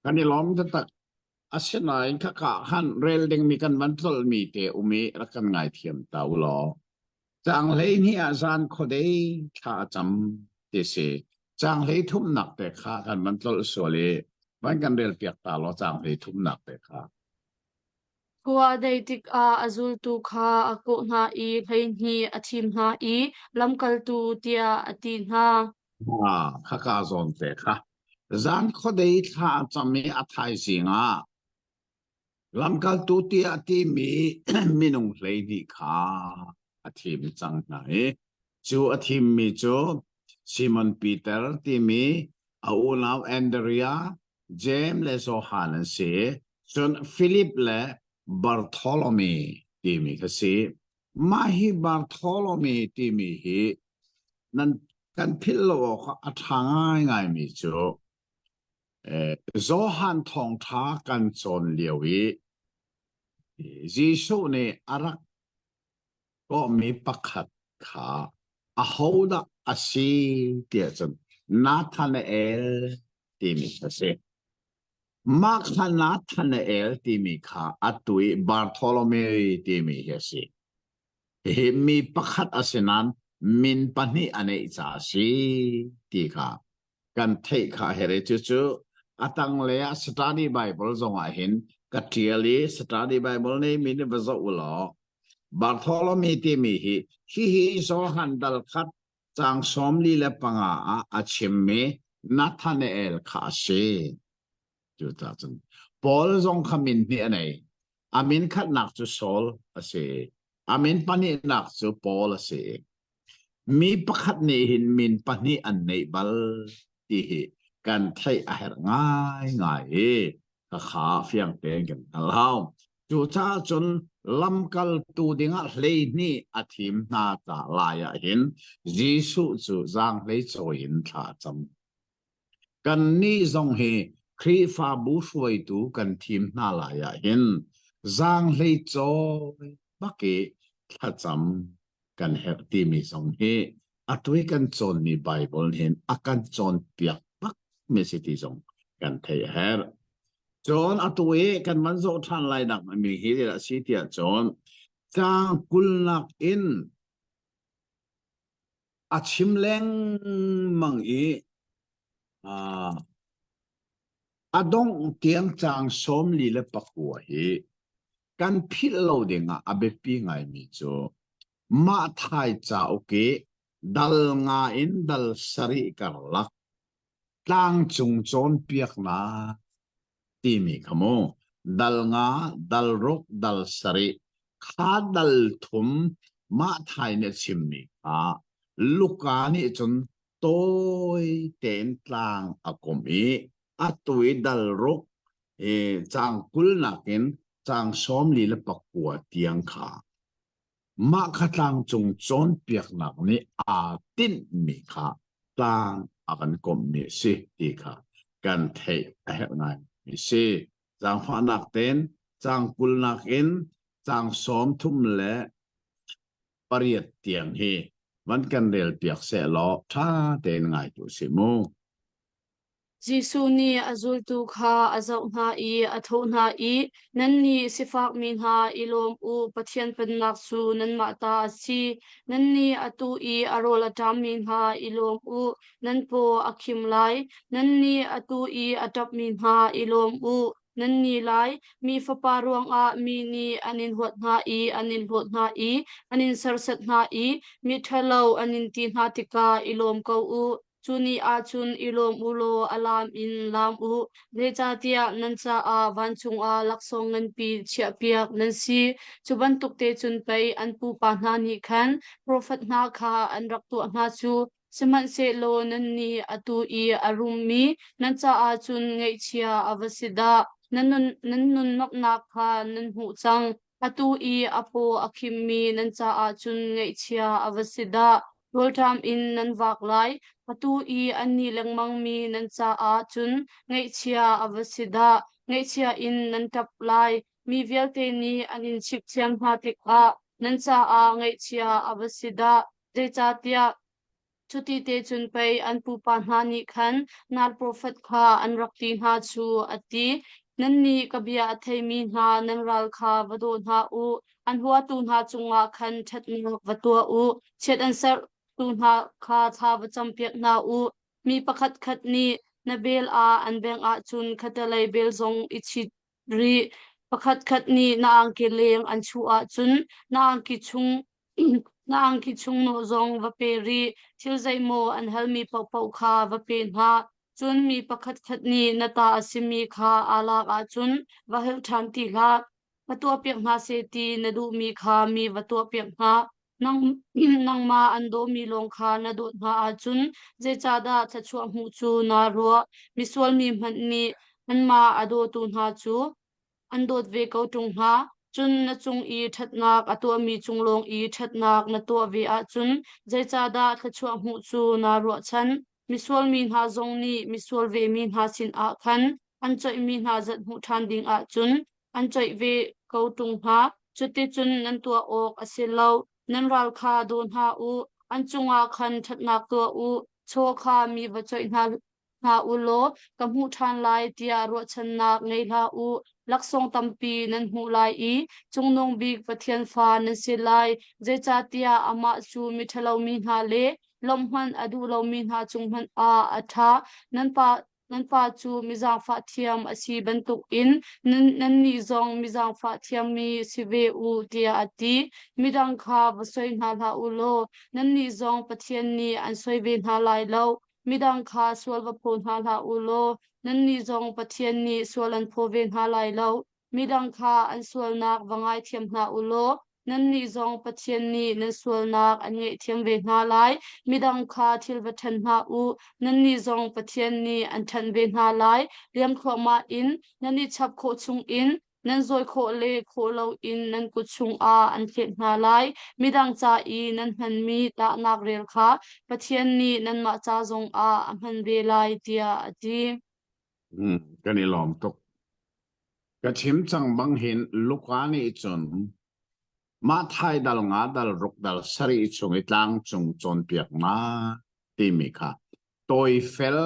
kan ni lom ta tak asena in kha ka han rel ding mi kan man tol mi te umi rakan ngai thiam tau lo chang lei ni a zan kho dei tha cham te se chang lei thum nak te kha kan man tol so le ban kan rel piak ta lo chang lei thum nak te kha Kwa dei tik a azul tu kha ako na I hlei ni athim na I lamkal tu tia ati naข้าซอนเตะค่ะจานเขาได้ท่าจะมีอัธยสิงะลำกัลตุติอาทิมีมินุงเลยดีค่ะอาทิมจังไหนจูอาทิมมีจูซิมอนปีเตอร์ที่มีอาอูนาวแอนเดรียเจมส์และโซฮานันเซ่จนฟิลิปและบาร์ทอโลเมีที่มีก็สิมาฮิบาร์ทอโลเมีที่มีฮีนั่นกันพิลโลกอัฐง่ายมีจูโซฮันทองท้ากันจนเลียววียิสุเนี่ยอารักก็มีปักขัดขาอาหูดะอาศีเดียจนนาธานเอลที่มีเสมาขนาธานเอลที่มีขาอัตุยบาร์ทอโลเมย์ที่มีเสมีปักขัดอาศัยนั้นมินปันนี่อันนี้จะสีที่ขากันเทขาเฮเรจูอาตังเลียสตาดีไบเบิลจงอาเห็นกัตเทียลีสตาดีไบเบิลนี่มีในภาษาอุลาบาร์ทอโลเมที่มีฮีโซฮันดัลขัดจางสมลีเลปังอาชิมเมนาธานเอลขาเชจุดนั้นพอลจงขมินนี่อันไหนอามินขัดนักจุโซลอาเซอามินปันนี่นักจุพอลอาเซมีประคัดนี่หินมินปันนี่อันไหนบัลที่กันไทยอาหารง่ายง่ายก็ขาเฟียงเต็งกันแล้วจู่จ้าจนลำกัลตูดิ่งเลยนี่อาทิมนาตาลายเห็นยิสุจู่จางเลยโจยินท่าจำกันนี่ทรงเฮครีฟาบูช่วยตูกันทีมนาลายเห็นจางเลยโจบักเกท่าจำกันเฮตีมีทรงเฮอัตวิกันจนนี่ไบเบิลเห็นอากันจนเปียกปักไม่สิที่ทรงกันเทเฮรจนอัตวิกันมันโจทันไลนักมีฮิริละสิเตียจนจางกุลนักอินอาชิมเลงมังอีอาดงเตียงจางสมลีเลปักหัวฮีกันพิลโลเดงอาเบปีไงมีจูมาไทยจ้าโอเคดัลงาอินดัลสริการลักตั้งจงจนเปียกนาที่มีขโมดัลงาดัลรุกดัลสริขาดัลทุมมาไทยเนี่ยชิมมีลูกกานี่จนโตยเต็นตางอากมีอัตุยดัลรุกจางกุลนักินจางสมลีและปักกัวเตียงขามาขตังจงจนเปียกหนักนี้อาตินมีขาตังอากันกมมีสิอีขากันเทะเหไงมีสิจางฟ้านักเต้นจางกุลนักอินจางสมทุ่มและปริยเตียงเฮวันกันเดลเปียกเสลอท่าเต้นไงตุสิมู Jisu ni azul tu kha azau na I atho na I nan ni sifak min ha ilom u pathian pen nak su nan ma ta si nan ni atu I arol atam min ha ilom u nan po akhim lai nan ni atu I atap min ha ilom u nan ni lai mi fapa ruang a mi ni anin hot na I anin hot na I anin sarsat na I mi thalo anin tin ha tika ilom ko u chuni a chun ilom ulo alam in lam u recha tia nan cha a van chung a laksong nan pi chia piak nan si chuban tukte chun pai an pu pa na ni khan prophet na kha an rak tu na chu seman se lo nan ni atu I arum mi nan cha a chun ngei chia avasida nan nun mak na kha nan hu chang atu I apo akhim mi nan cha a chun ngei chia avasida roltam in nan vak lai atu I anni lengmang mi nan cha a chun ngei chia avasida ngei chia in nan tap lai mi velte ni anin chip chiam ha tik a nan cha a ngei chia avasida de cha tia chuti te chun pai an pu pa na ni khan nar prophet kha an rakti na chu ati nan ni kabia thei mi na nan ral kha vado na u an huwa tu na chunga khan that na vatua u chet an sar tu na kha tha va champiak na u mi pakhat khat ni na bel a an beng a chun khatalai bel zong ichi ri pakhat khat ni na ang ki leng an chu a chun na ang ki chung na ang ki chung no zong va peri thil zai mo an halmi pau pau kha va pe na chun mi pakhat khat ni na ta asimi kha ala a chun va hel than ti kha vatua piak na se ti na du mi kha mi vatua piak na nang nang ma an do mi long kha na do na a chun je cha da cha chu mu chu na ro mi sual mi man ni an ma ado tu na chu an dot ve ko tung ha chun na chung I that nak ato mi chung long I that nak na to ve a chun zai cha da tha chu mu chu na ro chan mi sual mi ha zong ni mi sual ve mi ha sin a khan an choi mi ha zat mu than ding a chun an choi ve ko tung ha chuti chun nan to ok asilo nan ral kha don ha u an chunga khan that nak to u cho kha mi va choi na u lo kamu than lai tia ro chan nak ngei la u laksong tampi nan hu lai I chungnong big pathian fa nan se lai je cha tia ama chu mi thalo mi ha le lomhan adu lo mi ha chunghan a atha nan pa chu mizang fa thiam asi bantuk in nan ni zong mizang fa thiam mi sive u tia ati midang kha vasoi na la u lo nan ni zong pathian ni an soi ve na lai lo midang kha swal va phon ha la u lo nan ni zong pathian ni sualan phoven ha lai lo midang kha an sual nak wangai thiam na ulo nan ni zong pathian ni nan sual nak an nge thiam ve na lai midang kha thil va than na u nan ni zong pathian ni an than ve na lai liam kho ma in nan ni chap kho chung in nan zoi kho le kho lo in nan ku chung a an the na lai midang cha I nan han mi ta nak rel kha pathian ni nan ma cha zong a han ve lai tia ati cái này lòm tục cái chim chẳng bằng hiện lúc này chun mà thay dal ngã dal rục dal sari chung itlang chung chon piak na ti mi kha tôi fel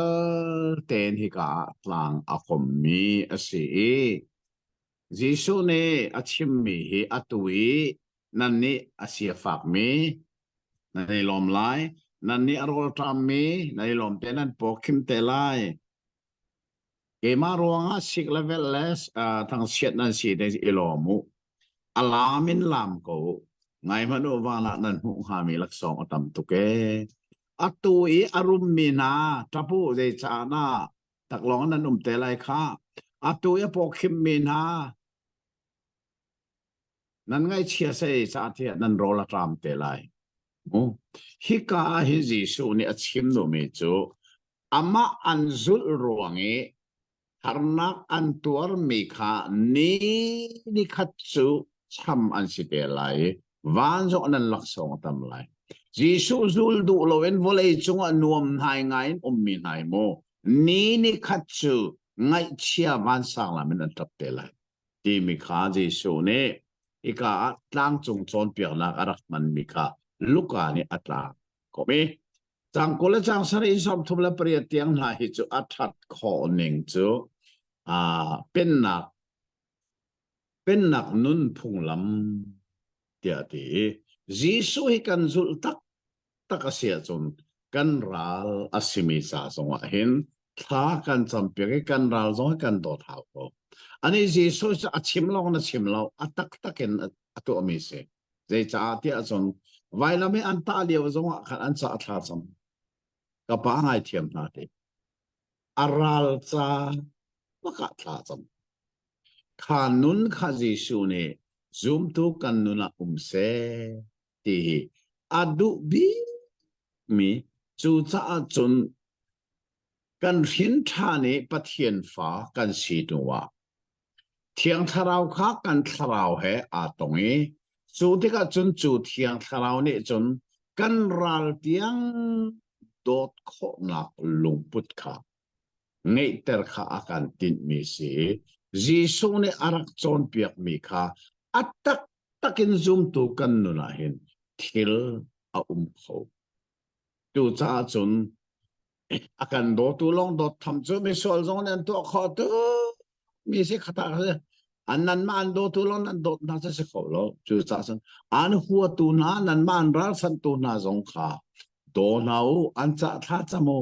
ten hi ka tlang a khom mi a si Jisu ne a chim mi hi atui nan ni a sia fak mi nan ni lom lai nan ni arol tam mi nan ni lom tenan po kim te lai Ema ruanga sik level les thang siat nan si de ilomu alamin lam ko ngai manu wala nan hu ha mi lak song atam tuke atui arum mina tapu de chana taklong nan te lai kha atui po khim mina nan ngai chia se sa thia nan rola tram te lai hika hi Jisu ni achim no me chu ama anzul ruangi harnak antuar mikha ni khatsu cham an si pe lai van zo nan lak song tam lai Jisu zul du loen volei chung anuam hai ngai min hai mo ni khatsu ngai chia van sang la min an tap te lai ti mikha Jisu ne ika tlang chung chon piak nak arak man mikha luka ni atla ko mi chang kola chang sari som thum la priya tiang na hi chu athat kho ning chu pen nak nun phung lam tia ti Jisu hi kan zul tak asia chun kan ral asimi sa songa hin tha kan champia kan ral zong kan do thau ko ani Jisu cha achim long na chim lo atak taken atu ami se je cha tia chun vai lame an ta liaw zong khan an cha tha cham ka pa ngai thiam na te aral cha maka tha cham kanun kha Jisu ne zoom tu kanuna se ti adu bi mi chu cha chun kan hin tha ne pathian fa kan si tu wa thiang tharau kha kan tharau he a tongi chu te ka chun chu thiang tharau ne chun kan ral tiang dot kho nak lungput kha ngay ter kha akan tin mi si Jisu ne arak chon piak mi kha atak takin zoom tu kan nuna hin thil a kho tu cha chun akan do tu long dot tham chu mi sol zong nen to kho tu mi si khata an nan man do tu long nan dot na se kho lo chu cha chun an huwa tu na nan man ral san tu na zong kha do nau an cha tha cha mo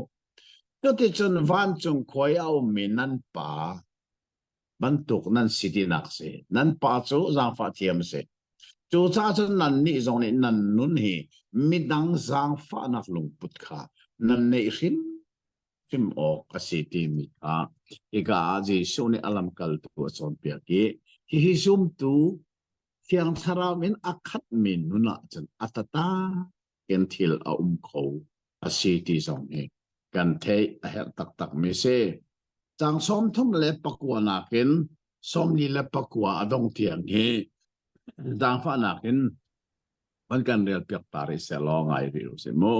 cho ti chun van chung khoi au minan pa bantuk nan city nak se nan pa chu zang fa thiam se chu cha chu nan ni zong ni nan nun hi midang zang fa nak lung put kha nan nei hrim hrim o ka city mi a ika aji su ni alam kal tu chon pia ki hi sum tu thiang thara min akhat min nuna chan atata ken thil a kho a city zong ni kan thei a her tak tak mi se chang som thum le pakwa nakin som ni le pakwa adong tiang hi dang fa nakin man kan real piak pare se lo ngai riu se mo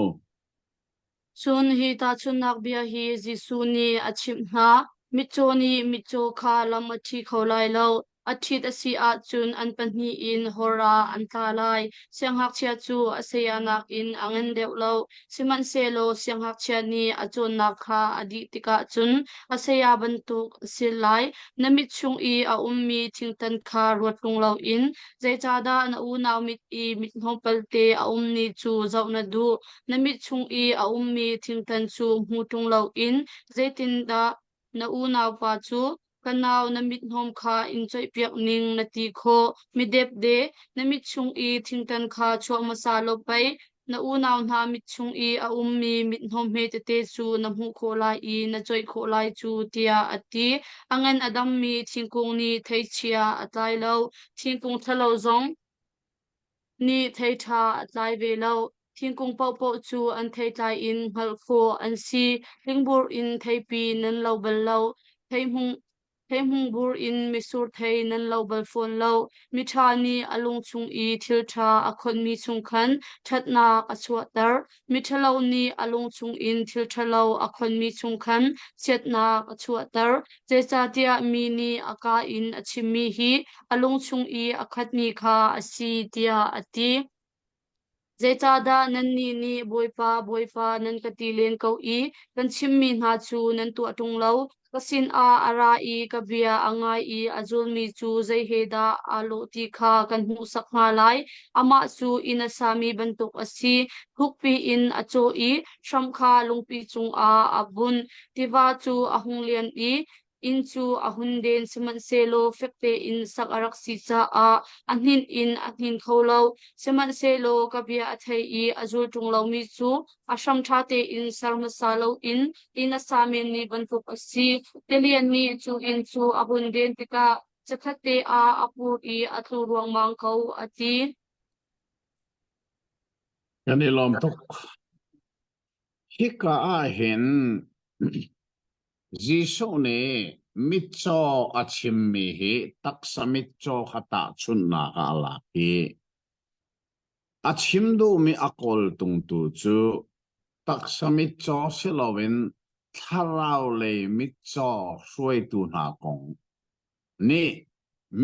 chun hi ta chun nak bia hi jisu ni achim na micho ni micho kha lam athi kholai lo athit asi a chun an panhi in hora an ta lai siang hak chia chu aseya nak in angen deuh lo siman se lo siang hak chia ni achon nak kha adi tika chun aseya bantuk silai namit chung i a ummi thingtan kha ruatlung lo in zaichada na u naw mit i mit hompalte a umni chu zauna du namit chung i a ummi thingtan chu hmutung lo in zaitin da na u naw pa chu kanaw namit hom kha in choi piak ning na ti kho mi dep de namit chung i thingtan kha chwa masa lo pai na u naw na mit chung i a ummi mit hom me te te chu na hmu kho lai i na choi kho lai chu tia ati angan adam mi thingkung ni thei chia atlai lo thingkung thalo zong ni thei tha atlai ve lo thingkung pau pau chu an thei tlai in hal kho an si lingbur in thei pi nan lo bal lo thei hung bur in misur thei nan lo bal phone lo mi tha ni alung chung i thil tha akhon mi chung khan thatna a chuatar mi thalo ni alung chung in thil thalo akhon mi chung khan chetna a chuatar che cha tia mi ni aka in achimi hi alung chung i akhat ni kha asi tia ati zaichada nan ni boipa nan kati len ko i kan chimmi na chu nan tu atung lo kasin a ara i kabia angai i azul mi chu zai heda alo ti kha kan hu sak nga lai ama chu ina sami bantuk asi hukpi in acho i shamkha lungpi chung a abun tiva chu ahung lian i in chu ahun den siman selo fekte in sak arak si cha a ahnin in ahnin kholo siman selo kabia athai i azul tung lo mi chu asham thate in sarmasa lo in asamen ni bantuk asi telian ni chu in chu ahun den tika chathate a apur i atlu ruang mang ko ati kan ilom tok hika a hen jisu ne mitso achim mi hi taksa mitso khata chun na ka la hi achim do mi akol tung tu chu taksa mitso silowin tharau le mitso suai tu na kong ni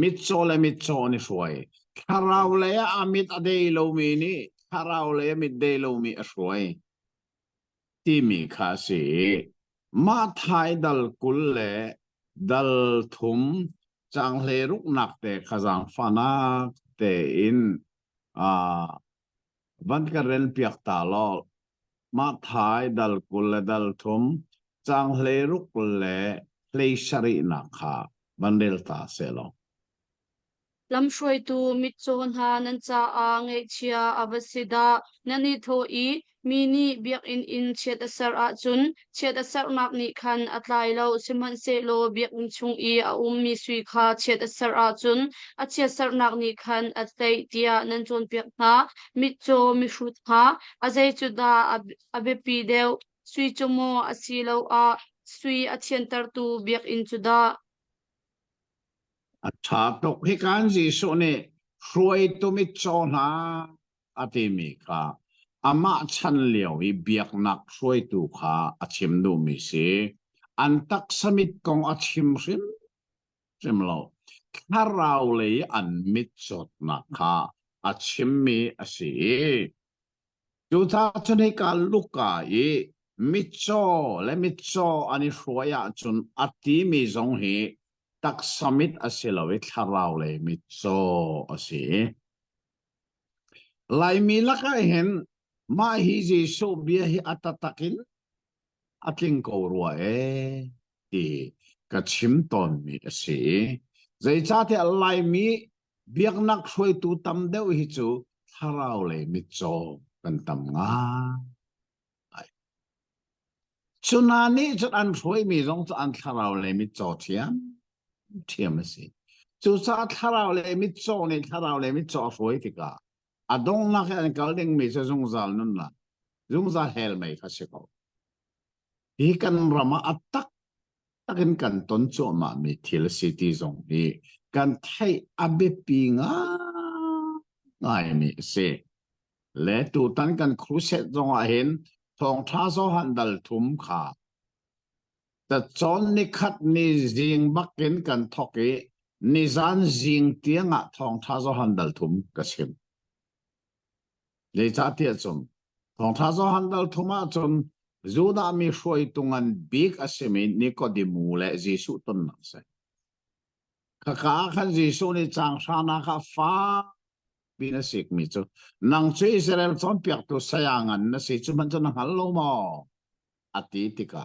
mitso le mitso ni suai tharau le amit adei lo mi ni tharau le mit dei lo mi a suai ti mi kha si ma thai dal kul le dal thum chang hle ruk nak te khazang fana te in a van ka rel piak ta lo ma thai dal kul le dal thum chang hle ruk le hle shari na kha bandel ta se lo lam shroi tu mit chon ha nan cha a nge chia avasida nani tho i mini biak in chet asar a chun chet asar mak ni khan atlai lo siman se lo biak in chung i a mi sui kha chet asar a chun a chet sar nak ni khan atlai tia nan chon piak na mit cho mi shrut ha azai chu da abe pi deu sui chomo asilo a sui a thian tar tu biak in chu da cha tok hi kan ji so ne hroi tu mi chon ha ati mi kha ama chan liao hi biak nak hroi tu kha achim du mi se an tak samit kong achim rim rim lo kharau le an mit chot na kha achim mi asi chu cha chun hi ka luka i mitso le mitso ani hruaya chun ati mi zong hi tak samit asilawit tharau le mitso asi lai mi laka hen ma hi jesu bia hi atatakin atling ko ruwa ti ka chim ton mi ase zai cha te lai mi biak nak khoi tu tam deuh hi chu tharau le mi cho kan tam nga chunani chut an khoi mi rong chu an tharau le mi cho thiam ase chu cha tharau le mi cho ne tharau le mi cho khoi ti ka adong nak an kal ding mi cha zung zal nun la zung zal hel mai kha se ko hi kan rama atak takin kan ton cho ma mi thil city zong ni kan thai abe pi nga ngai mi se le tu tan kan khuset zong a hen thong tha zo han dal thum kha ta chon ni khat ni jing bakin kan thoki ni zan jing tianga thong tha zo han dal thum ka sim le cha tia chum thong tha zo han dal thuma chum zuda mi hroi tungan big asemi Nicodemus le Jesu ton na se kha khan Jesu ni chang sana kha fa bina sik mi chu nang chu Israel chon piak tu sayangan na se chu man chu na hal lo mo ati tika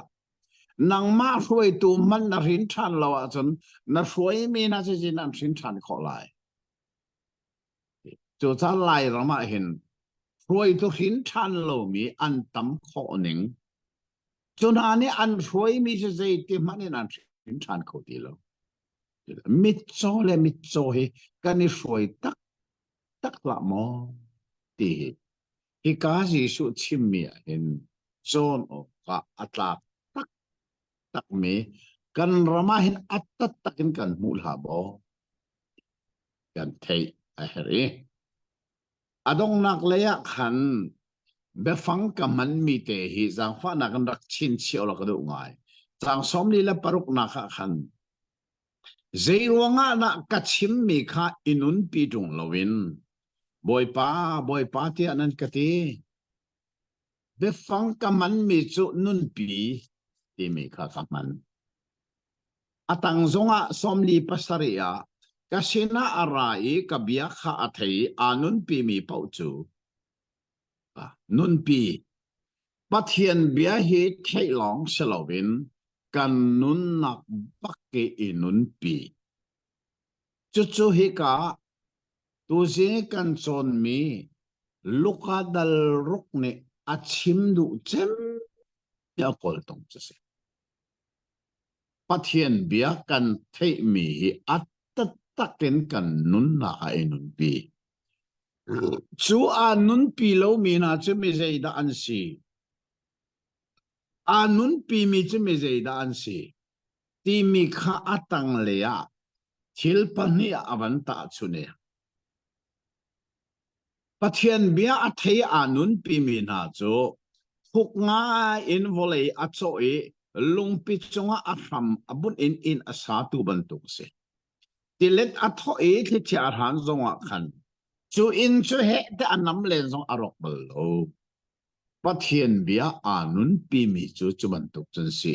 nang ma hroi tu man na rin than lo a chun na hroi mi na che jin an rin than kho lai chu cha lai rama hin hroi tu rin than lo mi an tam kho ning chun ani an hroi mi che zai ti man an rin than kho ti lo mit cho le mit cho hi kan ni hroi tak tak la mo ti hi ka ji su chim mi in zon o ka atlak tak tak mi kan ramahin atat takin kan mul ha bo kan thei a heri adong nak leya khan be fang ka man mi te hi jang fa na kan rak chin chiao la ka do ngai chang som li la paruk na kha khan zeironga na ka chim mi kha inun pi tung lowin boy pa ti anan ka ti be fang ka man mi chu nun pi ti mi kha ka man atang zonga somli pasaria kasina arai kabia kha athei anun pi mi pau chu nun pi pathian bia hi thailong selowin kan nun nak bakke inun pi chu chu hi ka tu je kan chon mi luka dal ruk ne achim du chem ya kol tong chase pathian bia kan thei mi hi at takin kan nun na inun pi chu anun pi lo mi na chu mi zai da an si anun pi mi chu mi zai da an si ti mi kha atang le ya thil pani avan ta chu ne pathian bia a thei anun pi mi na chu phuk nga in volei a choi lung pi chunga a ram abun in asa tu ban tu se tilet a tho e thi cha ran zonga khan chu in chu he te anam len zong arok bal lo pathian bia anun pi mi chu chu ban tu chen si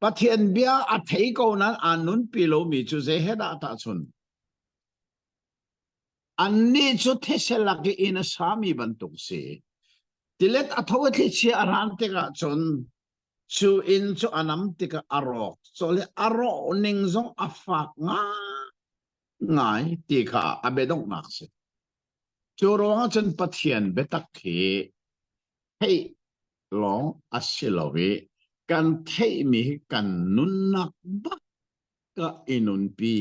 pathian bia a thei ko nan anun pi lo mi chu ze he da ta chun anni chu theselaki in a sami ban tu si tilet a tho thi chi aran te ka chun chu in chu anam te ka arok so le aro ning zong afak nga ngai ti kha abedong nak se choro chen pathian betak khi hei long asilowi kan thei mi kan nun nak ba ka inun pi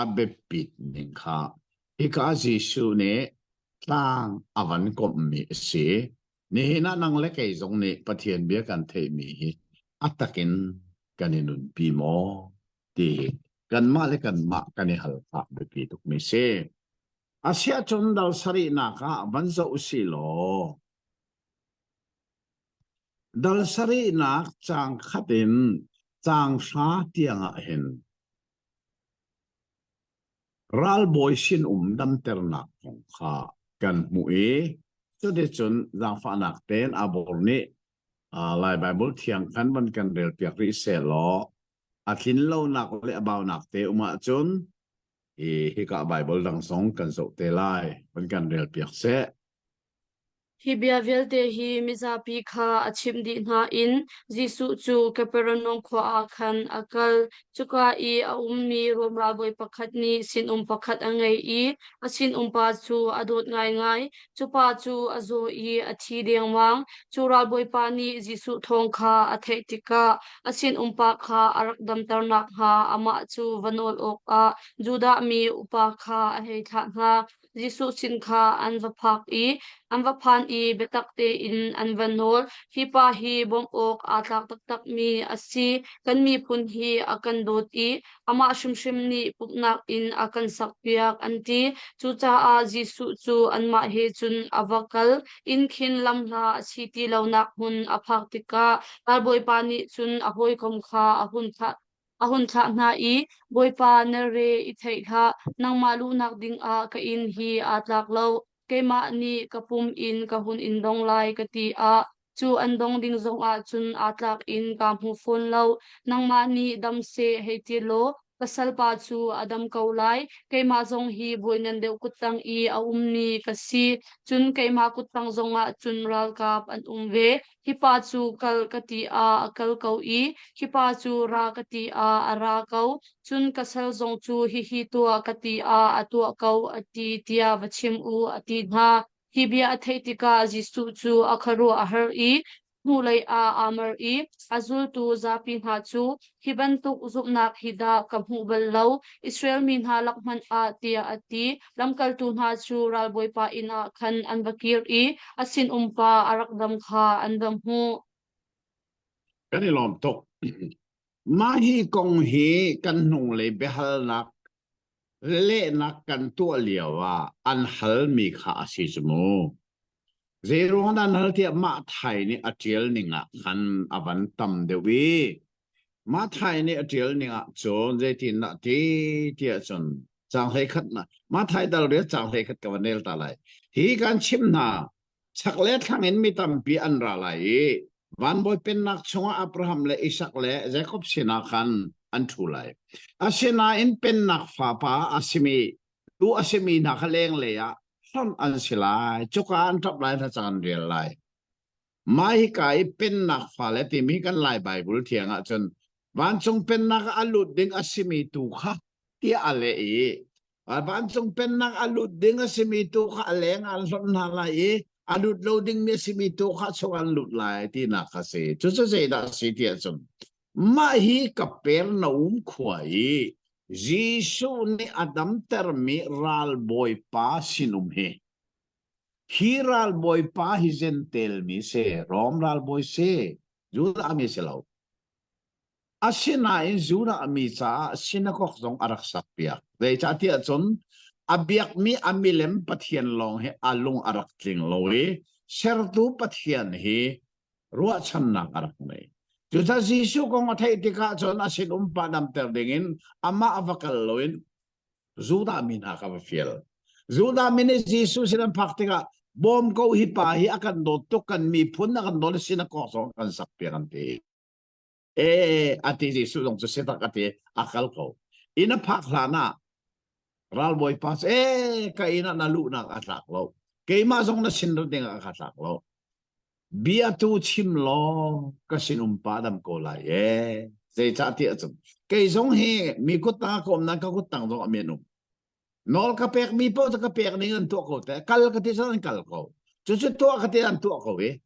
abepit ning kha ika jisu ne tlang avan kom mi se ni na nang le kai zong ne pathian bia kan thei mi atakin kan inun pi mo ti kan ma le kan ma kan hal kha be pi tuk mi se asia chon dal sari na ka van zo usi lo dal sari na chang khatin chang sha tiang a hen ral boy sin dam ter nak khong kha kan mu e chu de chun jang fa nak ten abor ni lai bible thiang khan ban kan rel piak ri se lo a thin lo nak le about nak te uma chun hi ka bible dang song kan so te lai ban kan rel piak se Hibia velte hi mizapi kha achim di na in Jisu chu kaperanong khwa akhan akal chuka I a ummi romra boy pakhat ni sin pakhat angai I asin pa chu adot ngai ngai chupa chu azo I athi deng wang chura boy pa ni Jisu thong kha athei tika asin pa kha arak dam tarnak ha ama chu vanol ok a juda mi upa kha a hei tha nga Jisu sin kha an vaphak I an vaphan I betakte in an vanol hi pa hi bom ok atlak tak tak mi asi kan mi phun hi akan dot I ama shum shum ni puknak in akan sakpiak anti chu cha a Jisu chu an ma he chun avakal in khin lamhla siti launak hun aphak tika alboi pani chun ahoi khom kha ahun tha na I boipa na re I thei kha nang malu nak ding a ka in hi atlak lo keima ni kapum in kahun in dong lai kati a chu an dong ding zong a chun atlak in ka mu phone lo nang ma ni dam se heti lo kasal pa chu adam ko lai keima zong hi boinan deu kutang I a ni kasi chun keima kutang zong a chun ral kap an ve hi pa chu kal kati a akal ko I hi pa chu ra kati a ara ko chun kasal zong chu hi tua kati a atua ko ati tia vachim u ati na hibia atheitika Jisu chu akharu ahar I mulai a amar I azul tu zapi na chu hibantuk uzupnak hida kamhu ballo Israel min ha lakman a tia ati lamkal tu na chu ralboy pa ina khan anbakir I asin pa arakdam kha andam hu cái này làm tục mà hi công hi căn nung lấy behal nak lệ nak căn tua liao à an hal mi kha si chumu zero dan hal tia ma thai ni atiel ninga kan avan tam dewi ma thai ni atiel ninga chon je tin na ti tia chon chang hai khat na ma thai dal re chang hai khat ka vanel ta lai hi kan chim na chak le thang en mi tam pi an ra lai van boy pen nak chunga Abraham le Isaac le Jacob sina kan an thu lai asina in pen nak fa pa asimi tu asimi na khaleng le ya son an silai chuka an top lai tha chan riel lai mai kai pen nak fa le ti mi kan lai bible thianga chon van chung pen nak alut ding asimi tu kha ti ale e van chung pen nak alut ding asimi tu kha leng an son na lai e alut loading ni asimi tu kha chung an lut lai ti na kha se chu chu se da si ti chon ma hi ka per na khwai Jisu ni Adam termi ral boy pa sinum he hiral boy pa hizentel mi se rom ral boy se juda ami selaw asina in juda ami cha asina kok jong arak sakpia ve cha ti achon abiak mi amilem pathian long he alung arak tling lowe sertu pathian he ruwa chan nak arak mai juda jisu kong athai tika chon asin padam ter dingin ama avakal loin juda ami na ka fiel juda mini jisu silang faktika bom ko hi pa hi akan do to kan mi phun akan do sina ko so kan sakpian ti ati Jisu dong se tak ati akal ko ina phak lana ral boy pas ka ina nalu na atak lo ke ma song na sin ding atak lo bia tu chim lo ka sinum padam ko la se cha ti achum ke song he mi ko ta ko na ka ko tang do amenu nol ka pek mi po ka pek ni ngan to ko te kal ka ti san kal ko chu chu to ka ti an to ko we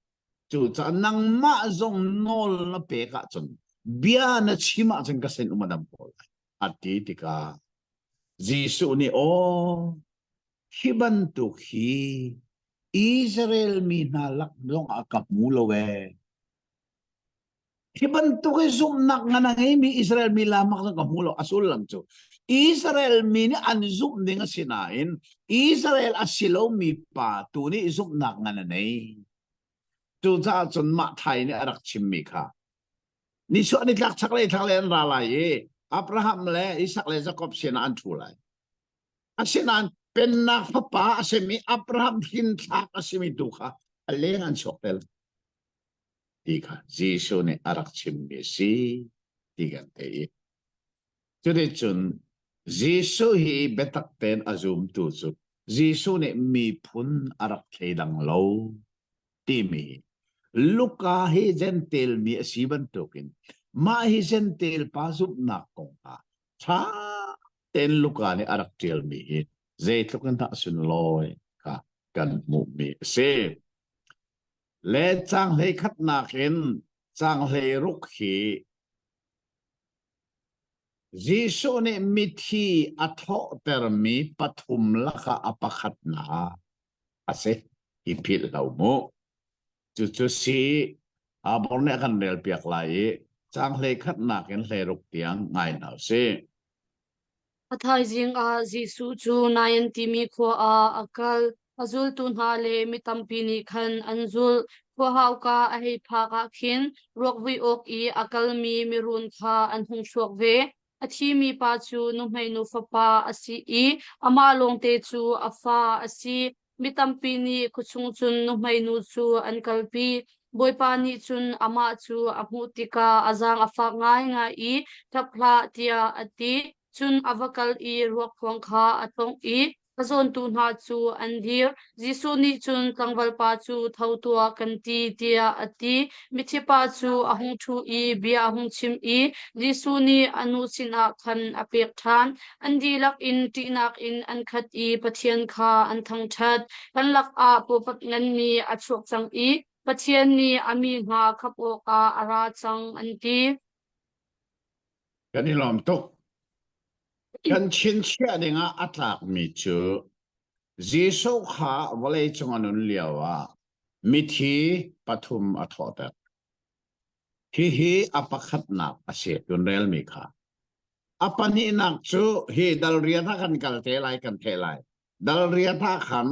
chu cha nang ma zong nol na pe ka chun bia na chima chun ka sen umadam ko ati ti ka Jisu ni o hiban tu hi Israel mi nalak dong akap mulo we hiban tu ke zum nak nga nang mi Israel mi lamak ng kamulo asul lang chu Israel mi ni anzum ni nga sinain Israel asilaw mi pa tu ni izum nak nga nanay tu za chun ma thai ni arak chimmi kha ni so ni tlak chak le thak le an ra lai Abraham le Isaac le Jacob sina an thu lai asinan pen na papa asimi Abraham hin thak asimi tu kha aleng an soktel Tika, Jisu ni arak chimmi si tigan te Jadi chun Jisu hi betak ten azum tu su Jisu ni mi pun arak kedang low ตีมีลูกาฮิเจนเตลมีสีบันตุกินมาฮิเจนเตลปาซุบนักกงอาช้าเต็นลูกานี่อารักเตลมีเจตุกันทักสุนลอยค่ะกันมุมีเซเลจังเลยขัดนักเห็นจังเลยรุกขี Jisu ni mithi atho termi pathum laka apakhat na ase ipil lau mo chu si aborne kan rel piak lai chang hle khat na ken hle ruk tiang ngai nau se Athai jing a Jisu chu nayan timi kho a akal azul tun ha le mitampi ni khan anzul kho hau ka a hei pha ka khin rokwi ok I akal mi mirun kha an hung shuak ve athi mi pa chu nu mai nu fa pa asi I ama long te chu afa asi mitampi ni khuchung chun nu mai nu chu an kalpi boipa ni chun ama chu amu tika azang afa ngai nga I thapla tia ati chun avakal I ruak phang kha atong I kazon tu na chu andir Jisu ni chun tangwal pa chu thautua kanti tia ati mithi pa chu ahung thu I bia ahung chim I Jisu ni anu sina khan apek than andi lak in ti nak in an khat I pathian kha an thang that kan lak a popat ngan ni achok chang I pathian ni ami nga khapo ka ara chang anti kan ilom tok kan chin chia dinga atlak mi chu Jisu kha wale chung anun liawa mithi pathum atho ta hi apakhat na ase tun rel mi kha apani nak chu hi dal ria tha kan kal te lai kan the lai dal ria tha kham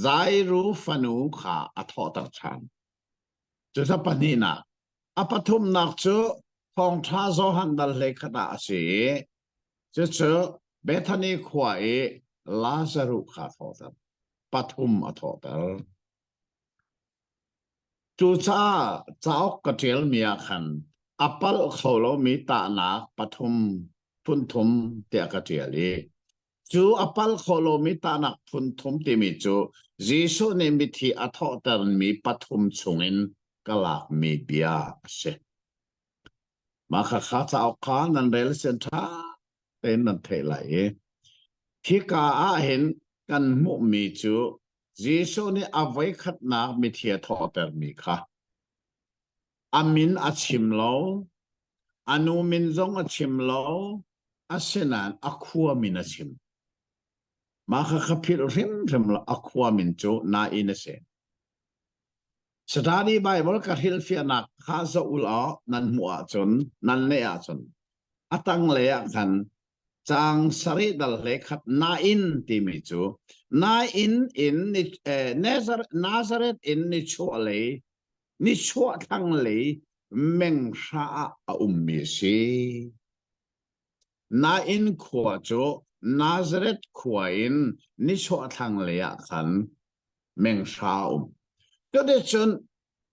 zai ru fanu kha atho tar chan chu sa pani na apathum nak chu thong tha zo han dal le khata ase chu bethani khwa e lazaru kha tho tar pathum atho tar chu cha chao ka tel mia khan apal kholo mi ta na pathum phun thum te ka tiali chu apal kholo mi ta nak phun thum ti mi chu Jisu ne mi thi atho tar mi pathum chungin kalak mi bia se ma kha kha cha kha nan rel sen tha ten nan the lai thi ka a hen kan mu mi chu Jisu ne avai khat na mi thi atho tar mi kha amin achim lo anu min zong achim lo asenan akhua min achim maka kapil rim la akwa min chu na inase study bible ka hil fiana khaza ula nan mua chun nan le a chun atang le a khan chang sari dal le khat na in ti mi chu na in nazareth in ni chu le ni chu thang le meng sha a mi si na in khwa chu Nazareth khwain ni chu thang le a khan meng sha cho de chun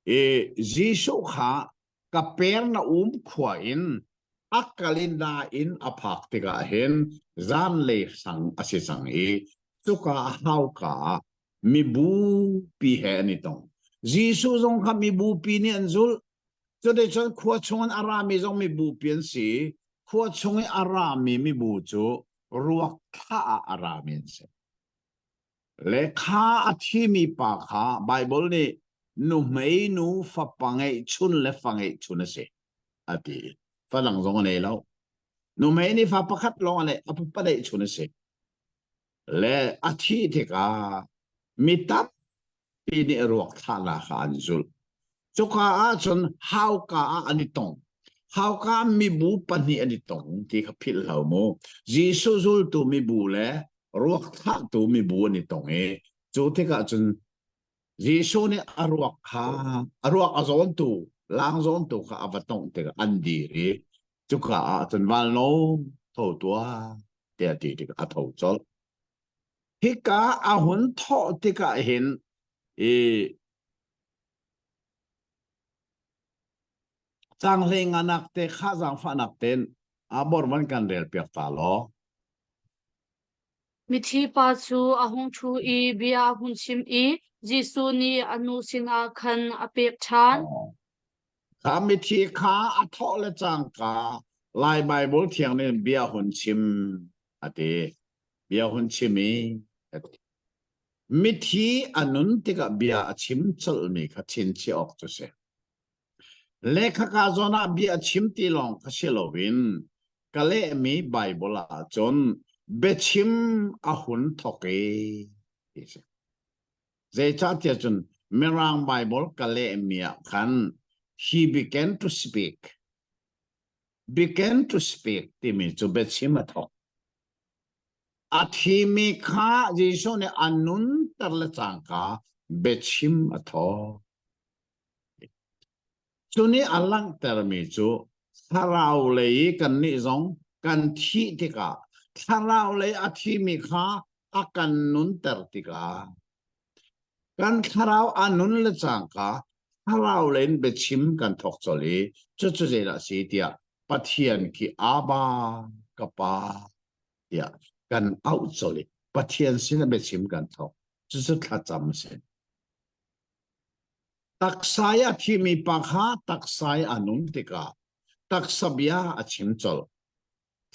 Jisu kha kaper na khwain akalinda in aphak tika hen zan le sang ase sang chuka hau ka mi bu pi he ni tong Jisu zong kha mi bu pi ni anzul cho de chun khwa chungan arami zong mi bu pian si khwa chungi arami mi bu chu ruak tha aramin se le kha athi mi pa kha bible ni nu mei nu fa pangai chun le fangai chun se ati falang zong ne lo nu mei ni fa pakhat lo ne apa pa dei chun se le athi te ka mitap pi ni ruak tha la kha anzul chuka a chun how ka ani tong how ka mi bu pani ani tong ti kha phil lau mo Jisu zul tu mi bu le ruak tha tu mi bu ani tong chu te ka chun Jisu ni aruak azon tu lang zon tu ka avatong te ka andiri chuka a chun wal no tho tua te ti te ka tho chol hi ka a hun tho te ka hin chang hling anak te kha jang fa nak ten abor man kan rel pek ta lo มิธีปาชูอาหงชูอีเบียหุนชิมอีจิสูนีอนุสินาคันอเปียกชานข้ามิธีข้าอัทอและจังกาลายไบเบิลเทียงเนี่ยเบียหุนชิมอดีเบียหุนชิมีมิธีอนุนติกะเบียชิมจลมีขัชินชีออกจุเสเลขกาจนาเบียชิมตีลองขชิโลวินกะเลมีไบเบิลอาจนเบชิมอาหุนทอกเอเจชาเทียจนเมรังไบเบิลกะเลมีขัน he began to speak ที่มีจุเบชิมทอกอาทิมีข้าจิโซเนอนุนตรละจังกาเบชิมทอกจุนี้อัลลังเตอร์มีจูทาราวเลยกันนิจงกันที่ติกาทาราวเลยอาทิมีข้าอากันนุนเตอร์ติกากันทาราวอนุนละจังกาทาราวเลยเบชิมกันทอกจลีจุจุเจละสีเดียปัทยันกีอาบากปาเดียกันเอาจลีปัทยันสินะเบชิมกันทอกจุจุทัดจำเส้นตักษายที่มีปัญหาตักษายอนุนติกาตักษบยาอชิมจล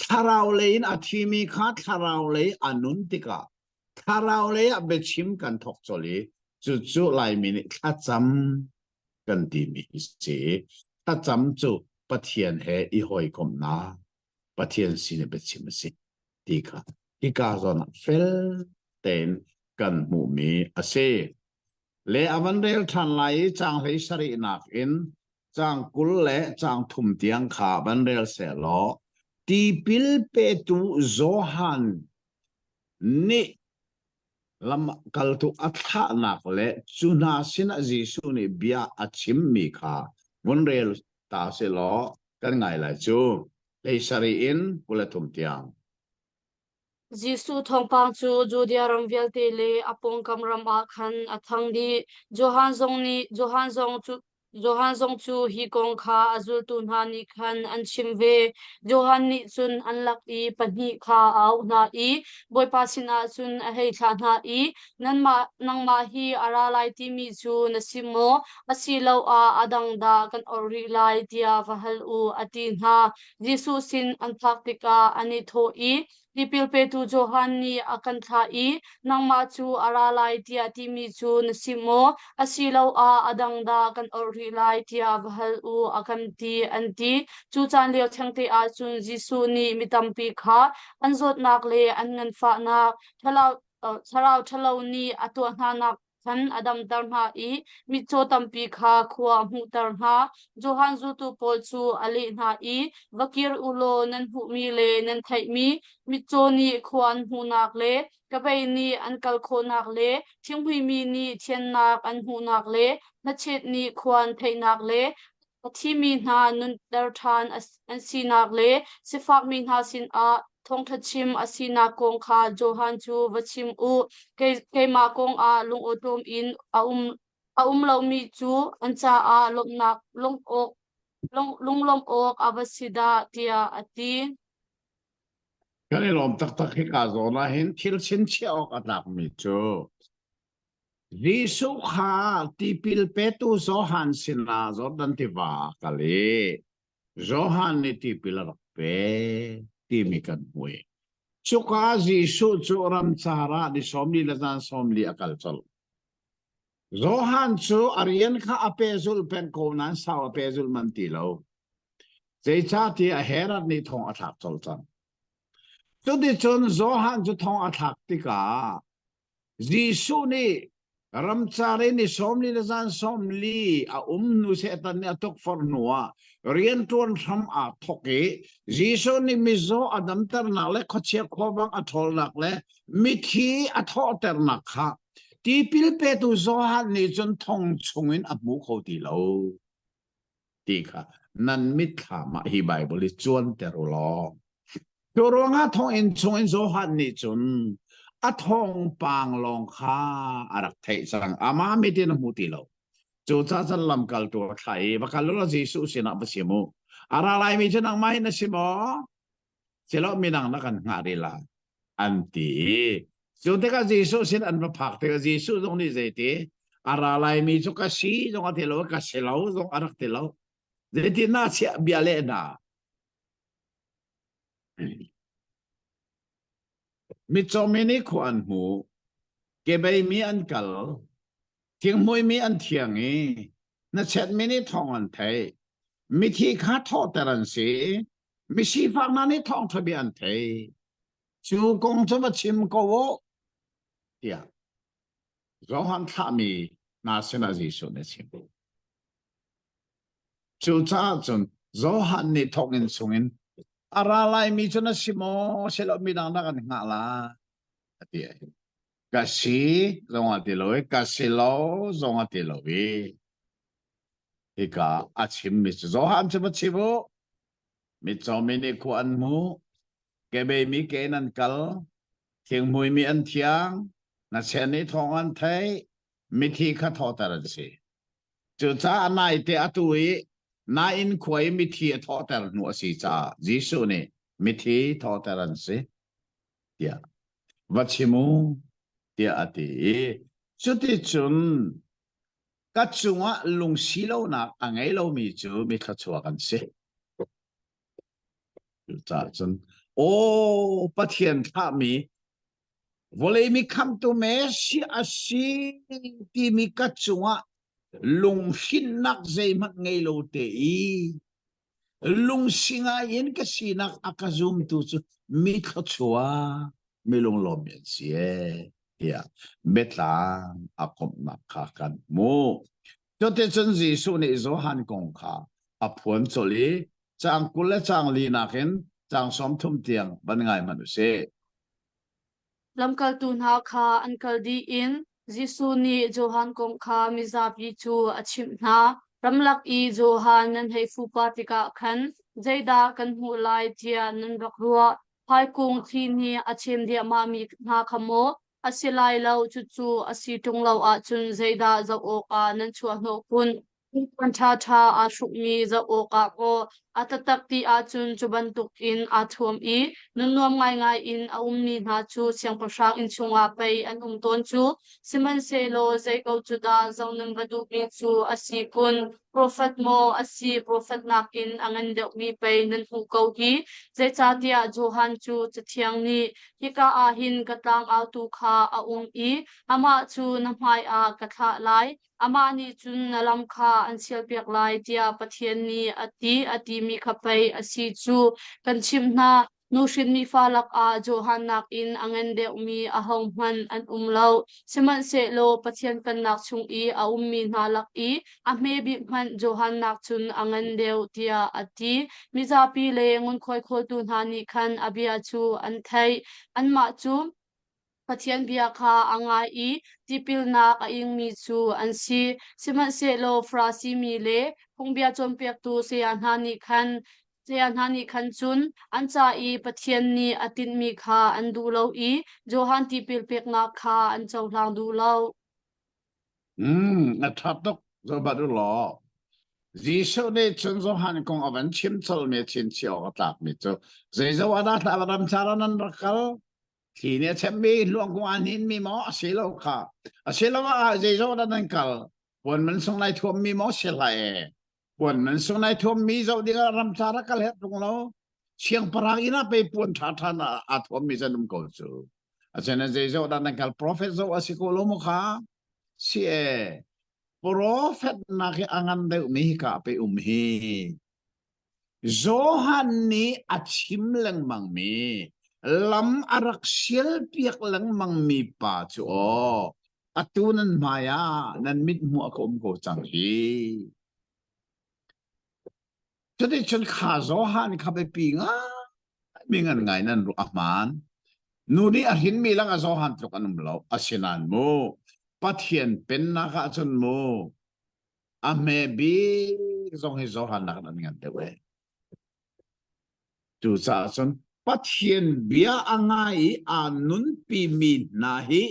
ทาราวเลยนอธิมีข้าทาราวเลยอนุนติกาทาราวเลยเบชิมกันทอกจลีจุจุไลมินิทัดจำกันดีมีเจทัดจำจุปะเทียนเฮอีหอยคมนาปะเทียนสินเบชิมสิดีค่ะที่กาจนะเฟลเตนกันหมู่มีอาเซเลอวันเรลทันไลจางเฮสรีนักอินจางกุลเลจางทุมเตียงขาบันเรลเสลอตีปิลเปตูโซฮันนี่ลำกัลตุอัฐานักเลจุนาสินะจิสุนีเบียอชิมมีขาวันเรลตาเสลอกันไงล่ะจูเลสรีอินกุลทุมเตียงจิสูทองปังชูจูเดียรัมเวลเตเลอปงกัมรัมอาคันอทังดีโจฮันซงชูฮีกงคาอจุลตุนฮานิคันอันชิมเวโจฮันนิซุนอันลักอีปนิคาเอานาอีบอยปาสินาซุนอเฮทานาอีนังมาฮีอาราไลติมิจูนสิโมอสิเลาอาอดังดากันอริไลเดียฟะฮัลอูอตินฮาจิสูสินอันทักติกาอันิโทอี Dipil petu Johanni akan thai nang machu aralai tia timi chu nasimo asilau a adangda kan orilai tia bahal u akan ti anti chu chan leo thangte a chun jisu ni mitampi kha anzot nak le an ngan fa na thalau ni atu na nak than adam tarha i micho tampi kha khuwa mu tarha johan zu tu pol chu ali na i vakir ulo nan hu mi le nan thai mi michoni khuan hunak le kabai ni ankal khonak le thinghui mi ni thian nak an hunak le na chet ni khuan thainak le thimi na nun dar than an sinak le sifak mi na sin a thong thachim asina kong kha johan chu wachim u ke ma kong a lung otom in a lo mi chu ancha a lopnak lung lom ok abasida tia ati ก็ในลมตักตักที่กาโซนะเห็นทิลชินเชียวกระดักมิจูริสุขาที่พิลเปตุโซฮันสินาโซดันติวากะเลโซฮันนี่ที่พิลรักเปที่มีกันมวยสุขาจิสุจูรัมซาระดิสอมลีละจันสอมลีอากาลจลโซฮันจูอารียนข้าอเปซุลเป็นโคนันสาวอเปซุลมันติโลเจชาที่อเฮรัตนี่ทองอัฐจลจัน จุดที่ชนโซฮันจุดทองอัฐติกาจีสุนีรัมซารีนี่สมลีละจันสมลีอานุเสตันเนี่ยตกฟอร์นัวเรียนตัวทำอาทกีจีสุนีมิโซอดัมเตอร์นักเล็กขดเชียขวังอัทอลนักเล็กมิทีอัทอเตอร์นักค่ะที่พิลเปตุโซฮันนี่จนทองชงอินอับมุขดีแล้วดีค่ะนั่นมิถามาฮีไบเบิลจวนเตอร์ลอตัวรวงอาทองอินชงอินโซฮันนี่จนอาทองปางลองค้าอารักไทยสังอามาไม่ได้นมุติโลจูจ้าจันลำกัลตัวไทยบักกัลโลจีสุสินะบสิโมอาราไลมีจะนังไม่นะสิโมเจลมีนังนักันงาริลา anti chu te ka Giêsu sin an phak te ka Giêsu dong ni ze te ara lai mi chu ka si dong a te lo ka se lo dong arak te lo ze ti na sia bia le na mi cho mi ni khu an mu ke bai mi an kal thiang moi mi an thiang e na chet mi ni thong an thai mi thi kha tho taran se mi si phak na ni thong thabi an thai chu kong chu ba chim ko wo ya zo han tha mi na se na Giêsu ne chim chu cha chun zo han ni thong in sungin ara lai mi chu na simo se lo mi dang da kan nga la ati ka si zong ati lo ka si lo zong ati lo e ika achim mi zo han chu ba chibo mi cho mi ni ku an mu ke be mi ke nan kal thiang mui mi an thiang na chen ni thong an thai mi thi kha tho tar se chu cha nai te atui na in khoi mi thi tho tar nu si cha Giêsu ne mi thi tho tar an se tia vachimu tia ati chu ti chun ka chunga lung si lo na angai lo mi chu mi kha chua kan se chu cha chun o pathian tha mi volei mi kham tu me si asi ti mi ka chunga lung hin nak zai mat ngei lo te i lung singa yin ka sinak akazum tu chu mi kha chua mi lung lo mi si ya betlang akom na kha kan mo cho te chen Giêsu ne zo han kong kha aphuan choli chang kul chang li na ken chang som thum tiang ban ngai manu se lamkal tu na kha ankal di in Giêsu ni Johan kong kha mizapi chu achim na ramlak i Johan nan hei fu patika khan zaida kan hu lai tia nan rak ruwa hai kung thi ni achim dia ma mi na khamo asilai lo chu chu asitung lo a chun zaida zo o ka nan chu no kun kan tha tha a shuk mi zo o ka ko atatak ti a chun chuban tuk in a thuam i nunom ngai ngai in a ni na chu siang pasang in chunga pai an ton chu siman se lo zai ko chu da zong nam gadu mi chu asi kun prophet mo asi prophet nakin angan de mi pai nan hu ko hi zai cha tia Johan chu chathiang ni hika a hin katang a tu kha a i ama chu namhai a katha lai ama ni chun nalam kha an sial piak lai tia pathian ni ati mi khapai asi chu kan chim na nu shin mi falak a Johan nak in angan de mi a hong man an lo siman se lo pathian kan nak chung i a mi na lak i a me bi man Johan nak chun angan deu tia ati mi za pi le ngun khoi khol tu na ni khan abia chu an thai an ma chu pathian bia kha anga i tipil na ka ing mi chu an si siman se lo frasi mi le khong bia chom pek tu se an ha ni khan chun an cha i pathian ni atin mi kha an du lo i Johan tipil pek na kha an chau lang du lo na that tok zo ba du lo Giêsu ne chun zo han kong avan chim chol me chin chiao tak mi chu zai zo ada ta ram chara nan rakal thì ne chem mi luang ko an hin mi mo se lo kha a se lo a zai zo da nan kal pon man song lai thom mi mo se lai pon man song lai thom mi zo di ram chara kal het tung lo chiang parang ina pe pon tha tha na a thom mi zanum ko chu a chen zai zo da nan kal prophet zo asiko lo mo kha si prophet na ki angan de mi ka pe hi Johan ni achim lang mang mi lam arak sial piak lang mang mi pa chu o atunan maya nan mit mu ako ko chang hi chode chon kha Johan kha pe pi nga mi ngan ngai nan ru ahman nu ni a hin mi lang a Johan tlok anum lo asinan mo pathian pen na ka chon mo a me bi zong hi Johan na kan ngan de we tu sa son pathian bia angai anun pi mi na hi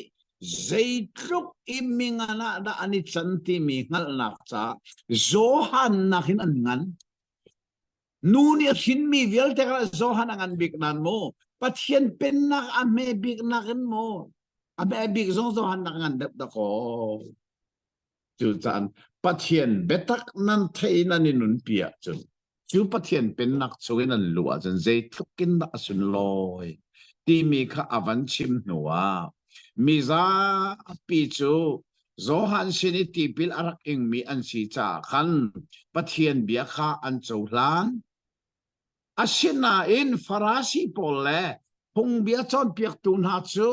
zaitluk imingana da ani chanti mi ngal nak cha Johan na hin an ngan nuni hin mi vel te ka Johan angan bik nan mo bắt hiện bên nạc ame big nakin mo ame big zong zong han nakan dep da ko chu chan bắt hiện betak nan thei nan in nun pia chu bắt hiện bên nak chuin nan lua chan zai thukin da sun loi ti mi kha avan chim nuwa mi za pi chu zo han sini ti pil arak ing mi an si cha khan bắt hiện bia kha an chou lan asina in farasi pole hung bia chon piak tun ha chu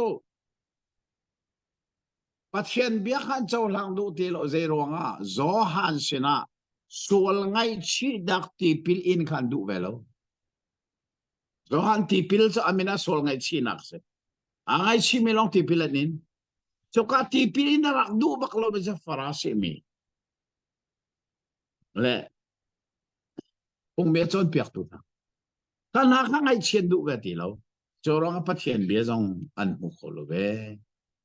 pathian bia khan chau lang du ti lo zai ronga zo han sina sual ngai chi dak ti pil in khan du velo zo han ti pil cha amina sual ngai chi nak se angai chi mi long ti pil anin so ka ti pil in rak du bak lo be farasi mi le hung bia chon piak tu ta na kha ngai chen du ve ti lo chorong pathian bia zong an mu kholo ve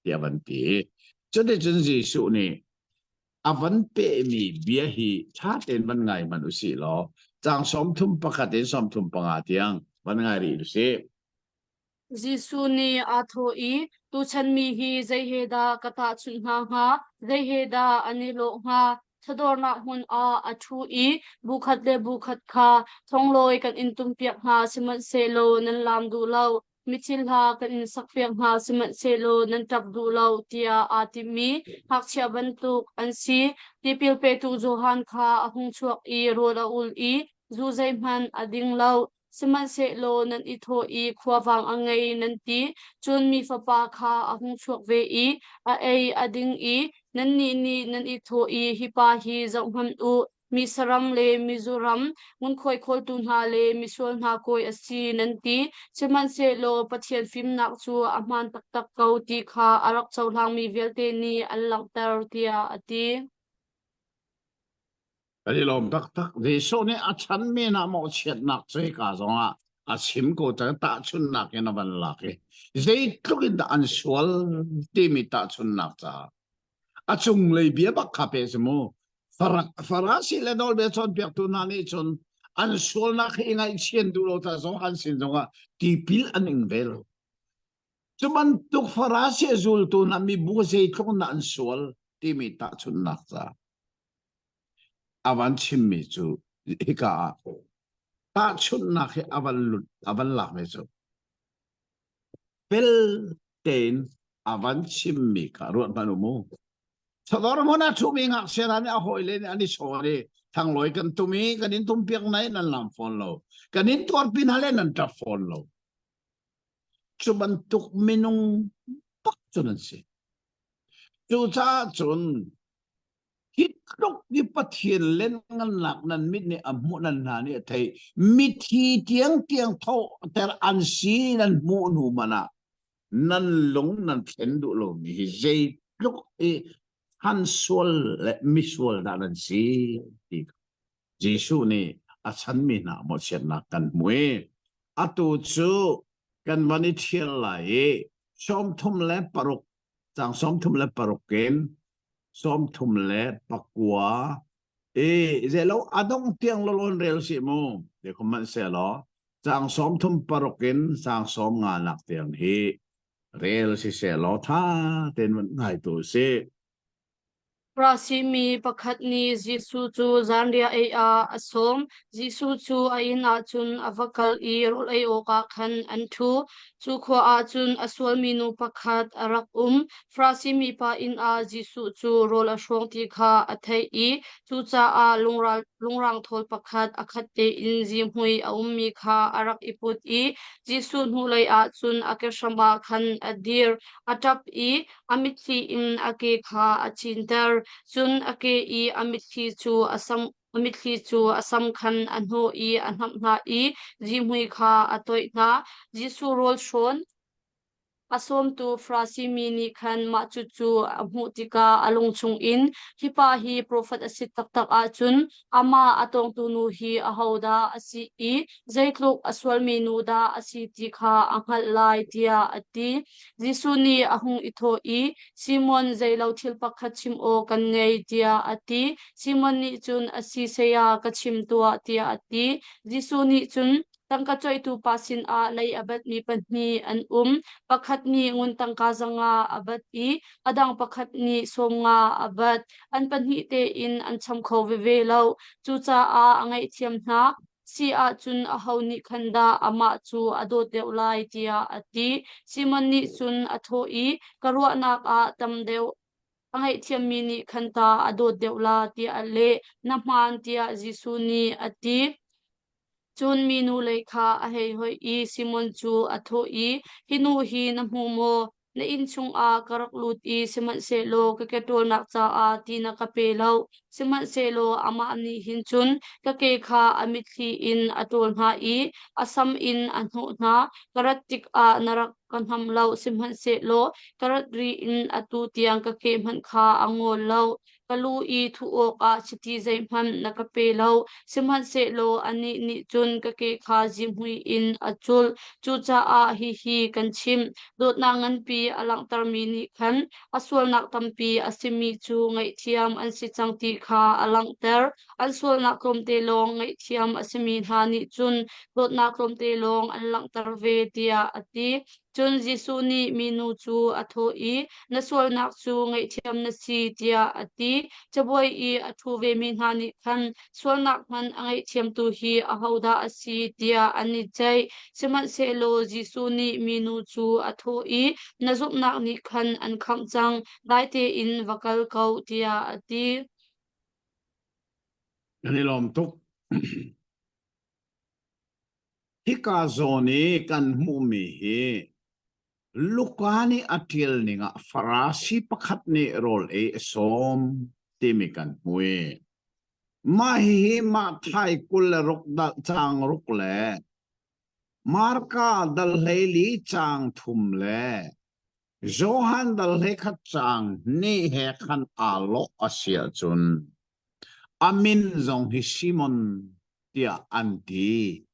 ya ban ti cho nên chân gì sự này vẫn bệ mi bia hi cha tên văn ngày mà nó xí lo trang xóm thum pakhat đến xóm thum panga tiang văn ngày ri lu se Jisu ni atho i tu chan mi hi zai he da kata chun ha zai he da ani lo ha chador na hun a athu i bukhat kha thongloi kan in tum piak ha siman se lo nan lam du lo michil ha kan in sak piak ha siman se lo nan tap du lo tia atimi hak chia ban tu an si tipil pe tu johan kha ahung chuak i ro da ul i zu zai man ading lo siman se lo nan i tho i khwawang angai nan ti chun mi fa pa kha ahung chuak ve i a ei ading i nan ni nan i tho i hi pa hi zong ham u misaram le mizoram mun khoi khol tun ha le misol na koi asi nan ti siman se lo pathian phim nak chu aman tak tak kau ti kha arak chaulang mi velte ni allang tar tia ati cái lom tak tak de so ne a chan me na mo chet nak chei ka zong a sim ko ta ta chun nak na ban la ke zai tluk in da an swal ti mi ta chun nak cha a chung le bia bak kha pe mo farasi le dol be chon pek tu na ni chun an swal na khi ngai chen du lo ta zo han sin zong a ti pil an ing vel chuman tuk farasi zul tu na mi bu zai tluk na an swal ti mi ta chun nak cha avan chim mi chu hika ta chun na khi avan lak me chu pel ten avan chim mi ka ruat manu mo sador mo na thu mi ngak se ani a hoi le ani sore thang loi kan tumi kanin tum piak nai nan lam phone lo kanin tor pin hale nan ta phone lo chuban tuk minung pak chunan se chu cha chun hít lúc đi bắt hiện lên ngăn lạc nan mít này ẩm nan hà này thấy mít thi tiếng thâu ter an si nan mu nu mana nan lung nan khen du lo mi dây lúc e han sual le mi sual da nan si Giêsu này a chan mi na một chuyện na kan muê a tu chu kan vani thiel lai som thum le paruk chang som thum le paruk ken som thum le pakwa zelo adong tiang lolon rel si mo de comment se lo chang som thum parokin sang som nga nak tiang hi rel si se lo tha ten ngai tu se Prasimi pakhat ni Jisu chu zanria e a asom Jisu chu a in a chun avakal I rol e o ka khan an thu chu khwa a chun aswal minu pakhat arak Prasimi pa in a Jisu chu rol a shwang ti kha a thai I chu cha a lungrang thol pakhat akhat te in zim hui a mi kha arak iput I Jisu nu lai a chun akeshamba khan adir atap I amitli in ake kha achintar chun ake I amitli chu asam khan anho I anham na I jimhui kha atoi na Jisu rol shon asom tu Prasimi ni khan ma chu chu amhutika alung chung in hipa hi prophet asit tak tak a chun ama atong tu nu hi ahoda asi I zaitluk aswal minu da asi ti kha anghal lai tia ati Jisu ni ahung itho I Simon zailo thil pakhat chim o kan ngei tia ati Simon ni chun asi seya kachim tua tia ati Jisu ni chun tangka choi tu pasin a lei abat mi panni an pakhat ni ngun tangka zanga abat I adang pakhat ni somnga abat an panni te in an cham kho ve ve lo chu cha a angai thiam na si a chun a ho ni khanda ama chu ado deuh lai tia ati simon ni chun a tho I karwa nak a tam deuh angai thiam mi ni khanta ado deuh la tia ale na man tia jisu ni ati chun mi nu lei kha a hei hoi I simon chu a tho I hinu hi na mu mo na in chung a karak lut I siman se lo ka ke tol nak cha a ti na ka pe lo siman se lo ama ani hin chun ka ke kha amit hi in atol ha I asam in an hu na karat tik a narak kan ham lo siman se lo karat ri in atu tiang ka ke man kha angol lo kalu I thu ok a chiti zai man na ka pe lo siman se lo ani ni chun ka ke kha jim hui in achul chu cha a hi kan chim dot na ngan pi alang tar mi ni khan aswal nak tam pi asimi chu ngai thiam an si chang ti kha alang ter an swal nak kom te long ngai thiam asimi ha ni chun dot na kom te long an lang tar ve tia ati chun jisu ni minu chu atho I na swal nak chu ngai thiam na si tia ati chaboi I athu ve mi ha ni khan swal nak man angai thiam tu hi a hoda asi tia ani chai siman se lo jisu ni minu chu atho I na zup nak ni khan an kham chang dai te in vakal kau tia ati Ani lom tuk hi ka zoni kan mu mi hi lukani atil ninga farasi pakhat ni rol e som timi kan mui ma hi ma thai kul ruk da chang ruk le marka dal heli chang thum le Johan dal he khat chang ni he khan alo asia chun amin zong hi Simon tia anti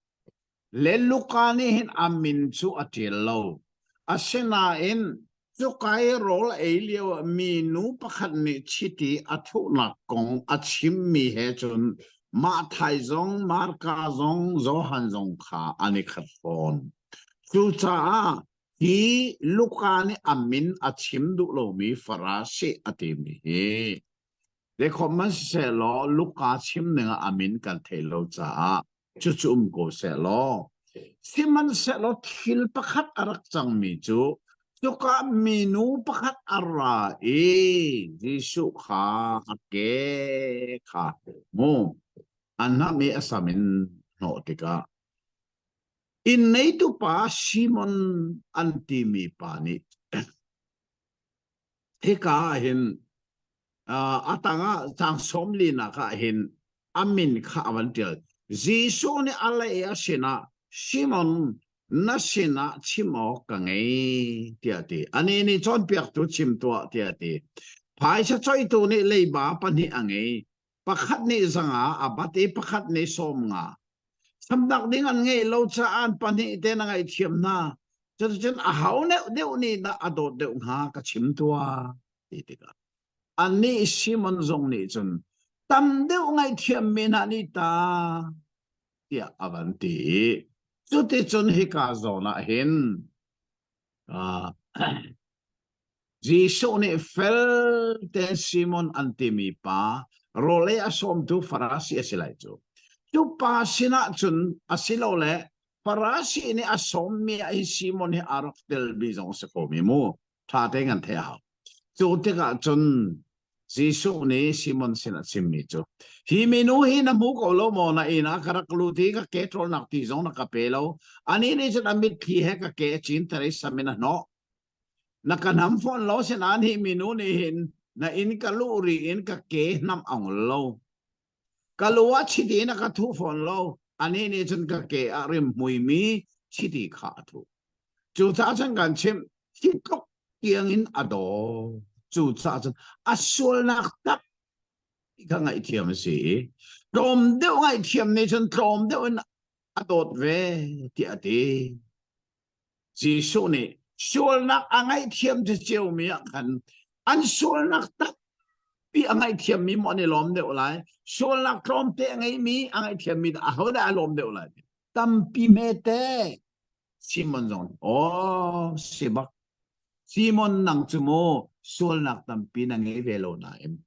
le lukani hin amin chu atil lo asena in chu kai rol elio mi nu pakhat ni chiti athu na kong achim mi he chun ma thai zong marka zong Johan zong kha ani khat phone chu cha hi lukani amin achim du lo mi farasi atimi hi le khoman se lo luka chim nenga amin kan thelo cha chu chum ko se lo siman se lo thil pakhat arak chang mi chu chuka minu pakhat ara e jisu kha ake kha mo anna me asamin no tika in nei tu pa Simon antimi pani heka hin atanga chang somli na ka hin amin kha avantel jisu ni ala e asina Simon nasina chimo ka ngai tiati ani ni chon piak tu chim to tiati phai cha choi tu ni leiba pani angai pakhat ni zanga abate pakhat ni som nga samdak ding an ngai lo cha an pani te na ngai thiam na chen a hau ne deu ni na adot deu nga ka chim tua titika ani Simon zong ni chun tam deu ngai thiam me na ni ta tia avanti chu te chun hi ka zona hin Jisu ni fel te Simon antimi pa role asom tu farasi asilai chu tu pa sina chun asilo le farasi ni asom mi ai Simon hi arok tel bi zong se ko mi mu tha te ngan the ha chu te ka chun Jisu ni Simon sina simmi chu hi minu hi na mu ko lo mo na ina karak lu ti ka ke trol nak ti zong na ka pelo ani ni chan amit phi he ka ke chin tare samina no nakanam phone lo sen an hi minu ni hin na in kaluri in ka ke nam ang lo kalua chiti na ka thu phone lo ani ni chun ka ke arim mui mi chiti kha thu chu cha chan kan chim hi kok tiang in ado chu cha chan asul nak tak ka ngai thiam si tom deu ngai thiam ni chun tom deu in adot ve ti ati Jisu ni sul nak angai thiam che cheu mi kan an sul nak tak pi angai thiam mi mo ni lom de ulai sul nak trom te angai mi angai thiam mi a ho da lom de ulai tampi mete Simon zong sibak Simon nang chumo sol nak tampi na nge velo na em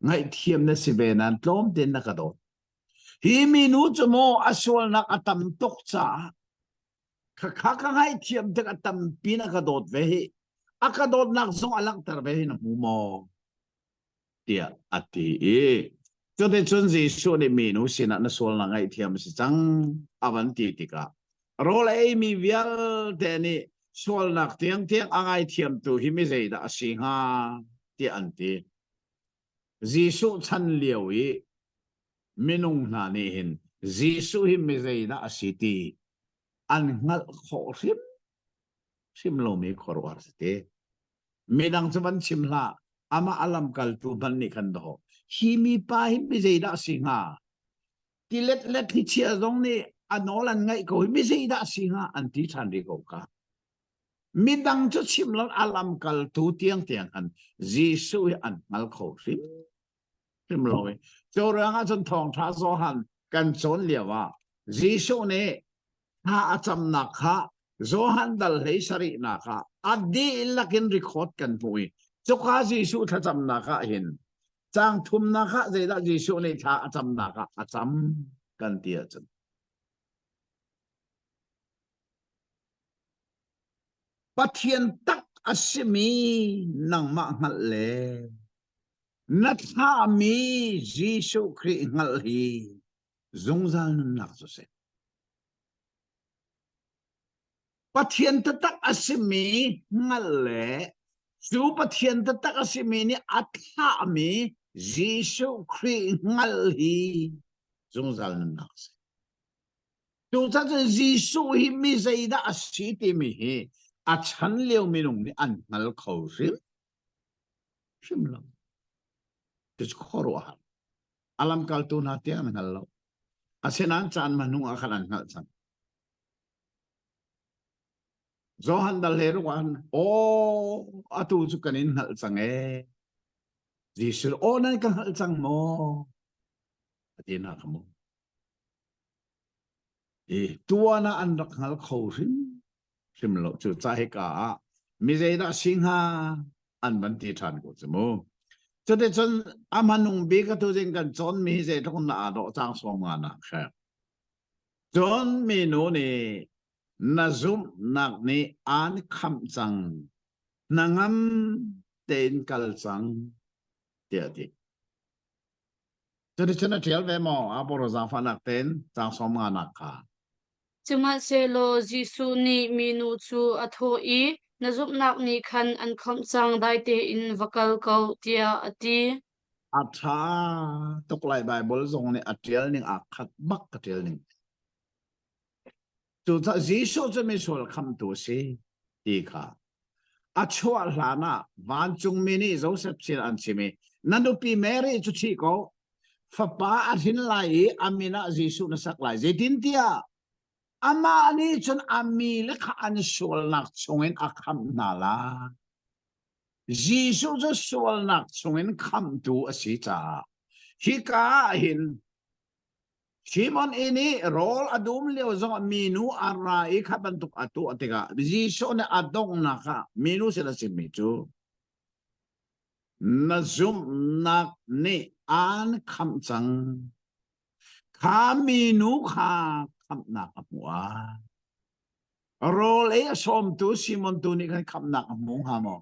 ngai thiam na sibenan tlom den na kadot hi minu chumo asol nak atam tok cha kha ngai thiam te atam pi na kadot ve hi akadot nak zong alak tar ve hi na mu mo tia ati e cho te chun ji so de minu sina na sol na ngai thiam si chang avan ti tika rol ai mi vial te ni sol nak tiang angai thiam tu hi mi zei da si ha ti anti Giêsu chan liu yi minung na ni hin Giêsu hi mi zei da si ti an ngal kho sim lo mi khorwar te midang chuban chimla ama alam kal tu ban ni kan do hi mi pa hi mi zei da si nga ti let hi chia zong ni anolan ngai ko hi mi zei da si nga anti chan ri ko ka midang cho chimla alam kal tu tiang an Giêsu an ngal kho sim lo mi cho ranga chon thong tha zo han kan chon liawa Giêsu ne ha acham na kha Zohan dal hei sari na ka adi lakin record kan pui cho kha Giêsu tha cham na ka hin chang thum na ka ze da Giêsu ne tha acham na ka acham kan tia chan pathian tak asimi nang ma ngal le na tha mi Giêsu Christ ngal hi zongzal nak so se pathian tak asimi ngal le Su pathian tak asimi ni atha mi Giêsu Christ ngal hi zongzal nak se tu cha Giêsu hi mi zaida asiti mi hi a chan leo minung ni an ngal khau sim lo tu khoro ha alam kal tu na te an ngal lo asenan chan manung akhalan ngal chan Zohan dal heru wan atu chu kanin ngal chang e Giêsu nan kan ngal chang mo atina kamu tua na an rak ngal khâu sim lo chu chai ka mi zai da singha an ban ti than ko chmo cho de chon amanung be ka to jeng kan chon mi zai thong na do chang so ma na kha chon mi no ne na zum nak ni an kham chang nangam ten kal chang tia ti cho de chon na thial ve mo a boro za fa nak ten chang so ma na kha chuma se lo Giêsu ni minu chu atho I na zup nak ni khan an khom chang dai te in vakal kau tia ati atha tok lai Bible zong ni atial ning akhat bak atial ning tu ta Giêsu cho mi sol kham tu si ti kha achwa lana van chung mi ni Joseph sin an chimi nanu pi Mary chu chi ko fa pa athin lai amina Giêsu na sak lai zetin tia ama ani chon ami le kha an sol nak chungen akham na la Giêsu cho sol nak chungen kham tu asi cha hi ka hin Simon ini rol adum leo zong minu ara I khabantuk atu atega Giêsu na adong naka minu sila simitu na zum nak ni an kham chang kha minu kha kham nak amwa rol som tu Simon tu ni kan kham nak amu ha mo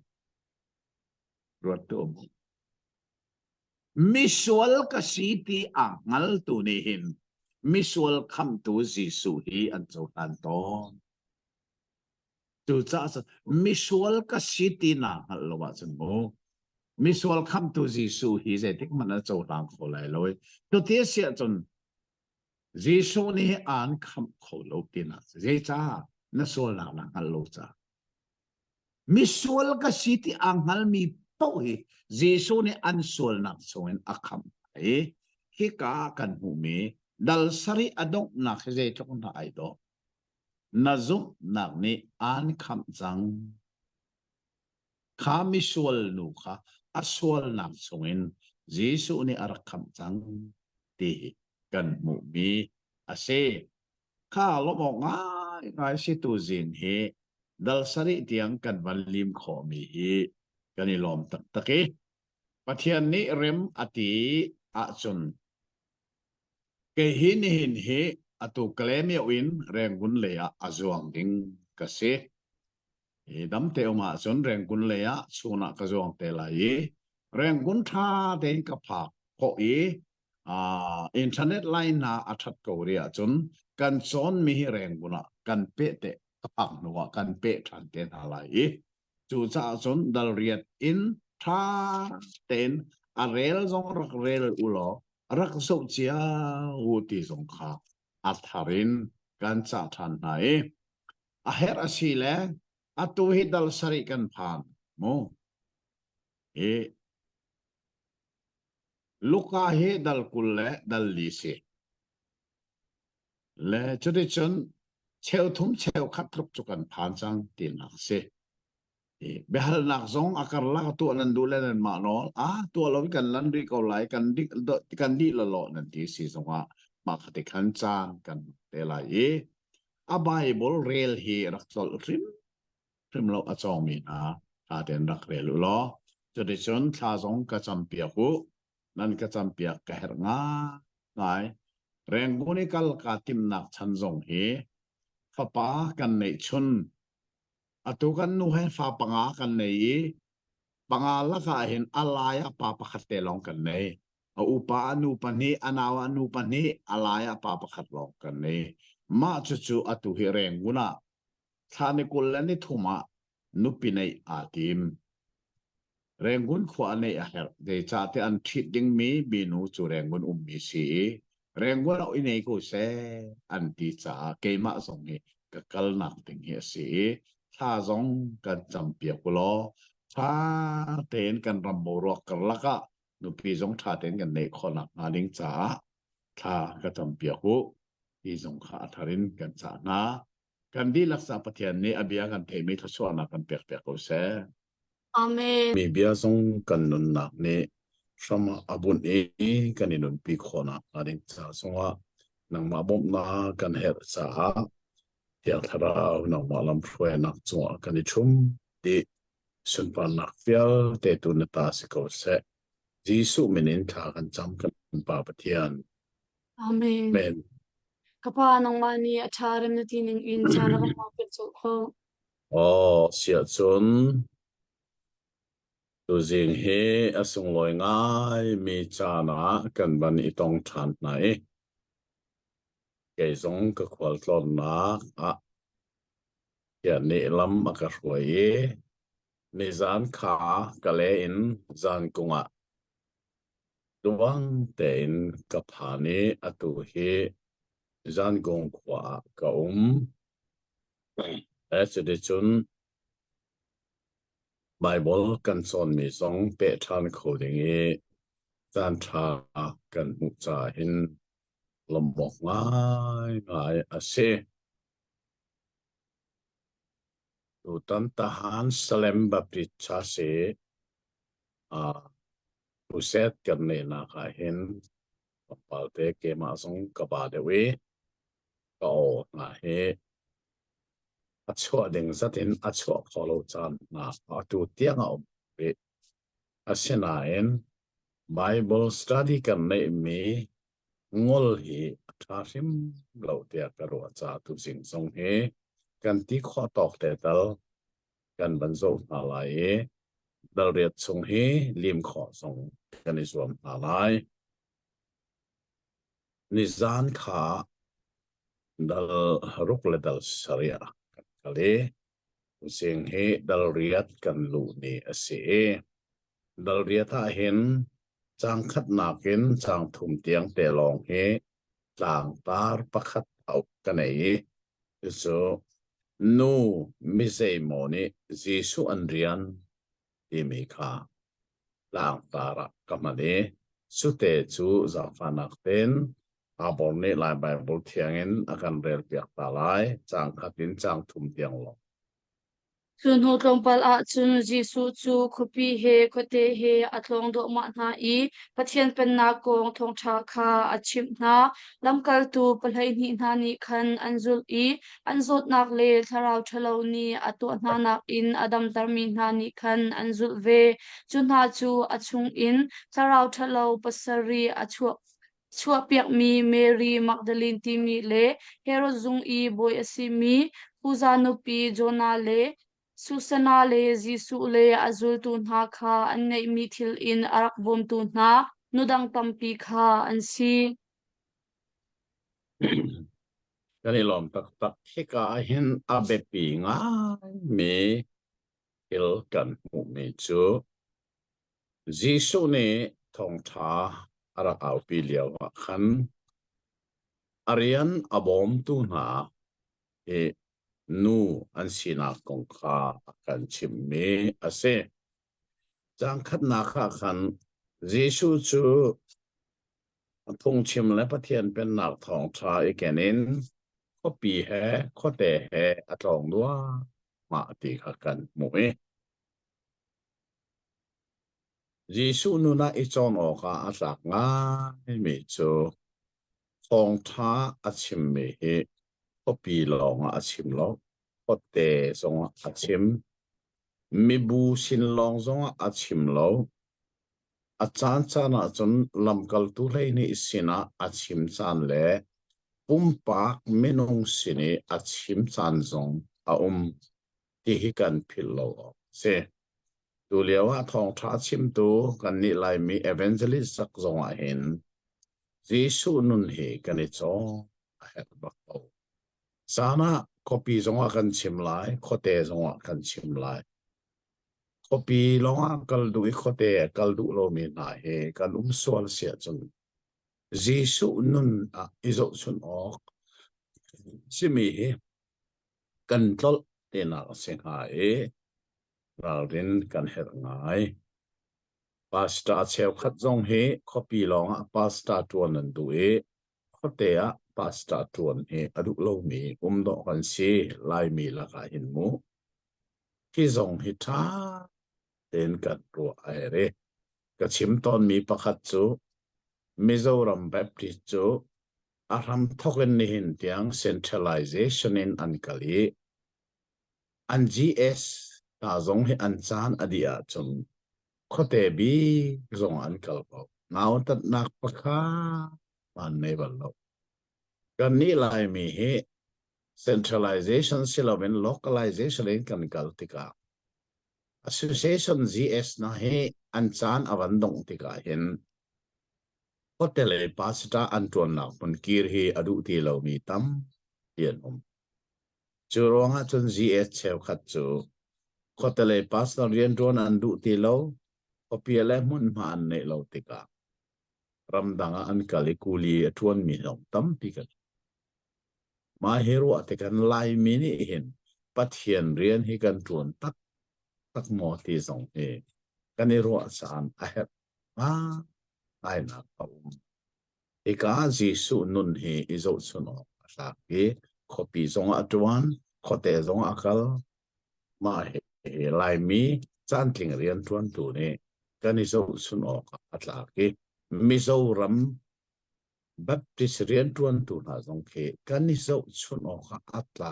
ruat tu misual ka siti angal tu ni hin misual kham tu Giêsu hi an chau tan to tu cha misual ka siti na halwa chen mo misual kham tu Giêsu hi ze tik man chau tang kho lai loi tu te sia chon Giêsu ni an kham kho lo tina ze cha na sol na na hal lo cha misual ka siti angal mi to hi Giêsu ni an sol na choen akham ai hi ka kan hu mi dal sari adong na ze chok na ai do na zum nak ni an kham chang kha misual nu kha aswal nak choen Giêsu ni ar kham chang ti kan mu mi ase ข้าลบออกง่ายง่ายสิตูจินเฮดัลสริเตียงกันวันลิมขอมีเฮกันนี่ลอมตักตะเกปะเทียนนี้เร็มอติอาจุนเกหินหินเฮอตุกเลเมียวินแรงกุนเลยอาจวงดิงกษดัมเตอมาจนแรงกุนเลยสุนักจวงเตลัยแรงกุนท่าเดินกับผักพออินเทอร์เน็ตไลน์น่าอัดกอริอาจนกันซ้อนมีแรงกุนกันเปะเตะกับผักนัวกันเปะทันเตนอะไรจู่จ้าจนดัลเรียดอินท่าเต้นอาเรลจงรักเรลอุลอรักสุเจียวูติสงขาอัฐารินกันจัดทันไหนอาเฮรสิเลอัตุฮิดัลสริกันผ่านโมเอลูกาเฮดัลกุลเลดัลลิเซเลจุดจนเชลทุมเชลขัดทบจุกันผ่านจังตีนักเซเบลนักซงอาการลักตัวนั้นดูแลนั่นมาโนตัวเรากันลันดีเขาไหลกันดีละลอนั่นที่สิสงว่ามาขัดขันจานกันแต่ละบายบอลเรลเฮรักตลริมเราอาจองมีถ้าเดินรักเรลุล้อจะได้ชนท่าสงกระจำเปียกนั่นกระจำเปียกกระเหรงง่ายแรงบุญกัลกาติมนักชันสงเฮฟ้าป่ากันในชนตุกันนูเห็นฟ้าปังอากันในปังอาละก็เห็นอะไรป่าประคัตเตลองกันในอุปานูปนีอนาวานูปนีอะไรป่าประคัตลองกันในมาจู่ๆตุเฮแรงบุญท่านิกุลและนิทุมานุปินัยอาติมแรงกุนขวานในอาเหรเดชาเตอันทิดดิ้งมีบินูจูแรงกุนมีสีแรงกุนเอาอินัยกูเซอันติจ่าเกมาสงเฮกกัลนักติงเฮสีถ้าสงกันจำเปียกุลอถ้าเต็นกันรำบรอกกันละก็นุปีสงถ้าเต็นกันในคนนักนาลิงจ่าถ้าก็จำเปียกุปีสงขาทารินกันจ่านากันดีรักษาปฏิญาณนี้อภิยากันเทมิทศวรรณกันเปียกเปียกเอาเสอาเมนมีเบียทรงกันนุนนักนี้สมาอบุญกันนุนปีขนาอะไรจ้าทรงว่านังมาบ่มนากันเหตุจ้าเที่ยงทารานังมาลำช่วยนักจังหวะกันชุมดีสุนปานักเฟียลเตตุนตาสิกเอาเสจีสุมินินทากันจำกันปาปฏิญาณอาเมนเมนกปานองมานีอัชาริมนตีนิงอินชาระมาเป็นสุขเสียจนตัวจริงเฮอสงลอยง่ายมีจานะกันบันอีตองทันไหนเกยสงก็ควรตอนนักอย่างนี้ลำมากระรวยนิจานขากะเลอินจานกุงดวงเต็นกับผานี้อตุเฮจานกงขวากะและจะได้จนไบเบิลกันสอนมีสองเปะทานโคดิ่งจานทากันมุจาหินลำบอกง่ายง่ายอาเซดูตันทหารสเลมบับดิชาเซผู้เซตกันในนาคาเห็นปาเตเกมาสงกบาเดวีก็ง่ายอัชวดึงสัตว์อัชวขอโลจานนะตูเตียงเอาไปอาเซนาเอ็นไบเบิลสตัดี้กันในมีงอลฮีทาริมเราเตียกระโดดจากทุกสิ่งทรงเฮกันที่ข้อตอกแต่ตลกันบรรจุอะไรดาเรียดทรงเฮลิมข้อทรงกันในส่วนอะไรนิจานขาดัลรุกเลดัลสเรียกะเลเสียงเฮดัลเรียดกันลูนี่เสดัลเรียดถ้าเห็นจางคัดนาเห็นจางทุ่มเตียงแต่ลองเฮจางตาประคัดเอากันไหนso no misei moni jisu andrian imika lang tara kamane sute chu za fanak ten abor ne lai bible thiangin akan rel piak ta lai chang khatin chang thum tiang lo chun hu tlong pal a chun Jisu chu khopi he khote he atlong do ma na I pathian pen na kong thong tha kha achim na lamkal tu palhai ni na ni khan anzul I anzot nak le tharau thalo ni atu na nak in adam tarmi na ni khan anzul ve chun ha chu achung in tharau thalo pasari achu chua piak mi Mary Magdalene ti mi le Herod zung I boy asimi Puzanu pi Jonah le Susana le Jisu le azul tu na kha an nei mi thil in arak bom tu na nudang tampi kha an si cái này lom tak tak khi cả hin abepi nga mi il kan mu mi chu Jisu ne thong tha ara au pi liao wa khan arian abom tu na e nu an sina kong kha kan chim me ase chang khat na kha khan Jisu chu thong chim le pathian pen nak thong tha e kenin có bị hè có thể hè ở trong đó mà thì họ cần mũi Giêsu nu na ít chọn ở cả ở sạc ngã mi cho phong tha ở chim mi có bị lòng ở chim lo có thể xong ở chim mi bu xin lòng xong ở chim lo ở chan chan ở chun làm cal tu lấy ni xin ở chim chan lệ bum pak menong xin ở chim chan xong ởที่ฮิกันพิลโลเซตัวเลียวว่าทองท้าชิมตัวกันนี่ลายมีเอเวนเจลิสสักสองเห็นจีสูนุนเฮกันนี่จ้องเห็นบักโตสานะคอปีสองกันชิมไลคอเตสองกันชิมไลคอปีลองกัลดูอีคอเตกัลดูโลมีนาเฮกันสวลเสียจนจีสูนุนอิโซชุนออกชิมีเฮกันทลเตนักเสียหายเราเรียนกันเหตุง่ายพาสต้าเชลขัดจงเฮขอปีลองพาสต้าตัวนั้นดูขอเตะพาสต้าตัวนี้อดุโลมีดอกกันสิลายมีละกาหินมูที่จงฮิตาเดินกันตัวไอเร่ก็ชิมตอนมีประคัตจูมิโซรัมแบบติจูอารมทอกนนิหินเตียง centralization in อันกะลีอัน GS ตาจงให้อันจานอดีอาจงข้อเตบีจงอันกลบนาวตัดนักปะค้ามันในบัลลกันนี้ลายมีเห centralization สิเราเป็น localization เองกันกัลติกา association GS นะเหอันจานอวันดงติกาเห็นข้อเตเลยปัสตาอันตัวหนักมันกีร์เหอดุที่เรามีตั้มเดียนจูรองจน GS เชลขัดจูข้อเตเลยปัสตาเรียนตัวนั้นดุที่เราก็เปลี่ยนมุนมาอันในเราติการำดังอันกาลิกูลีทวนมีหลงตั้มปีกันมาเฮโร่ติกันไลมินิเห็นปัทเฮียนเรียนให้กันทวนตักหมอที่สองกันในรัวสารอาเฮมาไอนักเอาเอกาจีสุนุนเฮอิโซสุนอสักขอปีสองอัตวันขอเตสองอักลมาเฮไลมีจันทิงเรียนทวนตัวนี้กันอิโซสุนออัตลากีมิโซรัมแบบที่เรียนทวนตัวน่าสงเคกันอิโซสุนออัตลา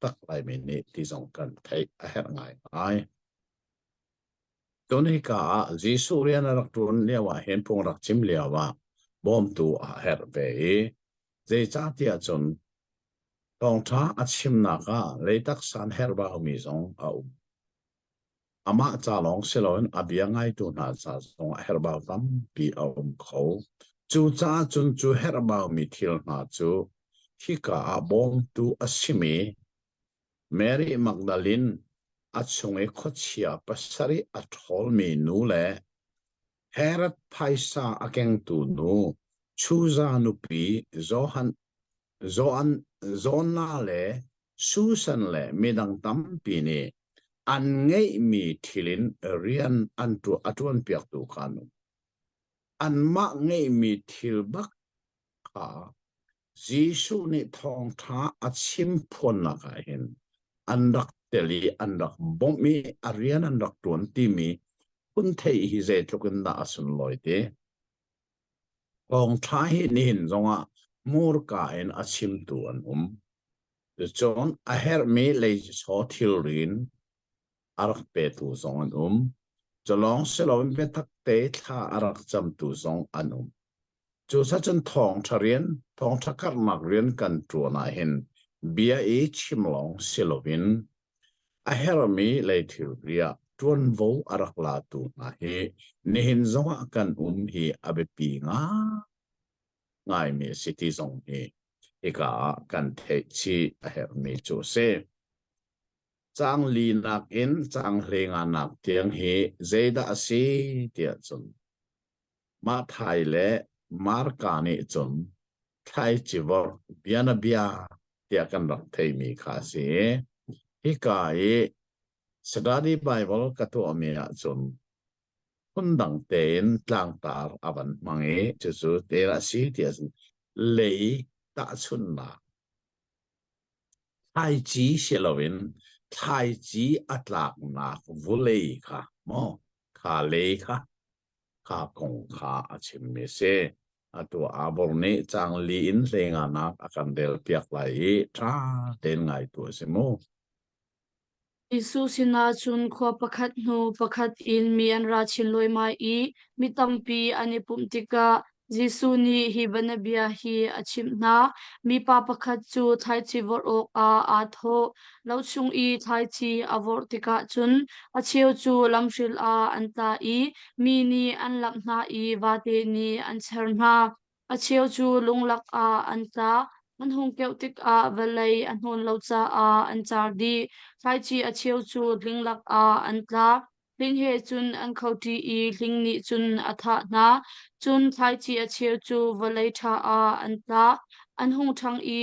ตักไลมีนี่ที่สงกันไทยอาเฮง่ายตัวนี้ก็จีสุเรียนรักตัวเนี่ยว่าเห็นพงรักชิมเลียว่าบอมตัวอาเฮเวเจจ้าที่จนตองท้าอาชิมนักเลยตักสันเฮร์บาฮมิซงเอาอามาจ่าลองเสลอนอาเบียงไงตัวน่าจะส่งเฮร์บาตัมปีเอาเขาจูจ้าจนจูเฮร์บามิทิลนาจูฮิกาบอมตัวอาชิมีแมรี่มักดาลินอาชงเอคอชียปัสสริอัทฮอลมีนูเลเฮรัตไพซาอาเกงตูนูชูซานุปีโซอนนาเลซูซันเลมีดังตัมปีนีอันไงมีทิลินเรียนอันตัวอัตวันเปียกตัวขานุอันมะไงมีทิลบักขาจีสุนิทองท้าอัชิมพลนักเห็นอันรัก te li an rak bom mi arian an rak tuan ti mi kun thei hi ze tukin da asun loi te ong tha hi ni hin zonga mur ka en achim tu an chon a her mi le so thil rin arak pe tu zong an cholong selom be tak te tha arak cham tu zong an chu sa chen thong thakar mak rian kan tu na hin bia e chimlong silovin a herami le thil ria tuan vo arak la tu na he nihin zonga kan hi abe pi ngai mi city zong hi eka kan the chi a herami chu se chang li nak in chang hlenga nak tiang hi zeida asi tia chun ma thai le mar ka ni chun thai chiwor biana bia tia kan rak thei mi kha se hi ka e study bible ka to mi a chun hundang ten tlang tar avan mangi chu chu te ra si tia chun lei ta chun na thai chi shilowin thai chi atlak na vulei kha mo kha lei kha kha kong kha achim me se atu abor ne chang li in lenga na akan del piak lai tra ten ngai tu se mo Isu sina chun khwa pakhat nu pakhat in mi an ra chin loi mai I mi tampi ani pumtika Jisu ni hi banabia hi achim na mi pa pakhat chu thai chi vor ok a tho lo chung I thai chi avor tika chun acheu chu lamril a anta I mi ni an lam na I wate ni an chher na acheu chu lunglak a anta an hung keu tik a valai an hon lo cha a an char di thai chi a cheu chu linglak a an tla ling he chun an khauti I ling ni chun a tha na chun thai chi a cheu chu valai tha a an tla an hung thang I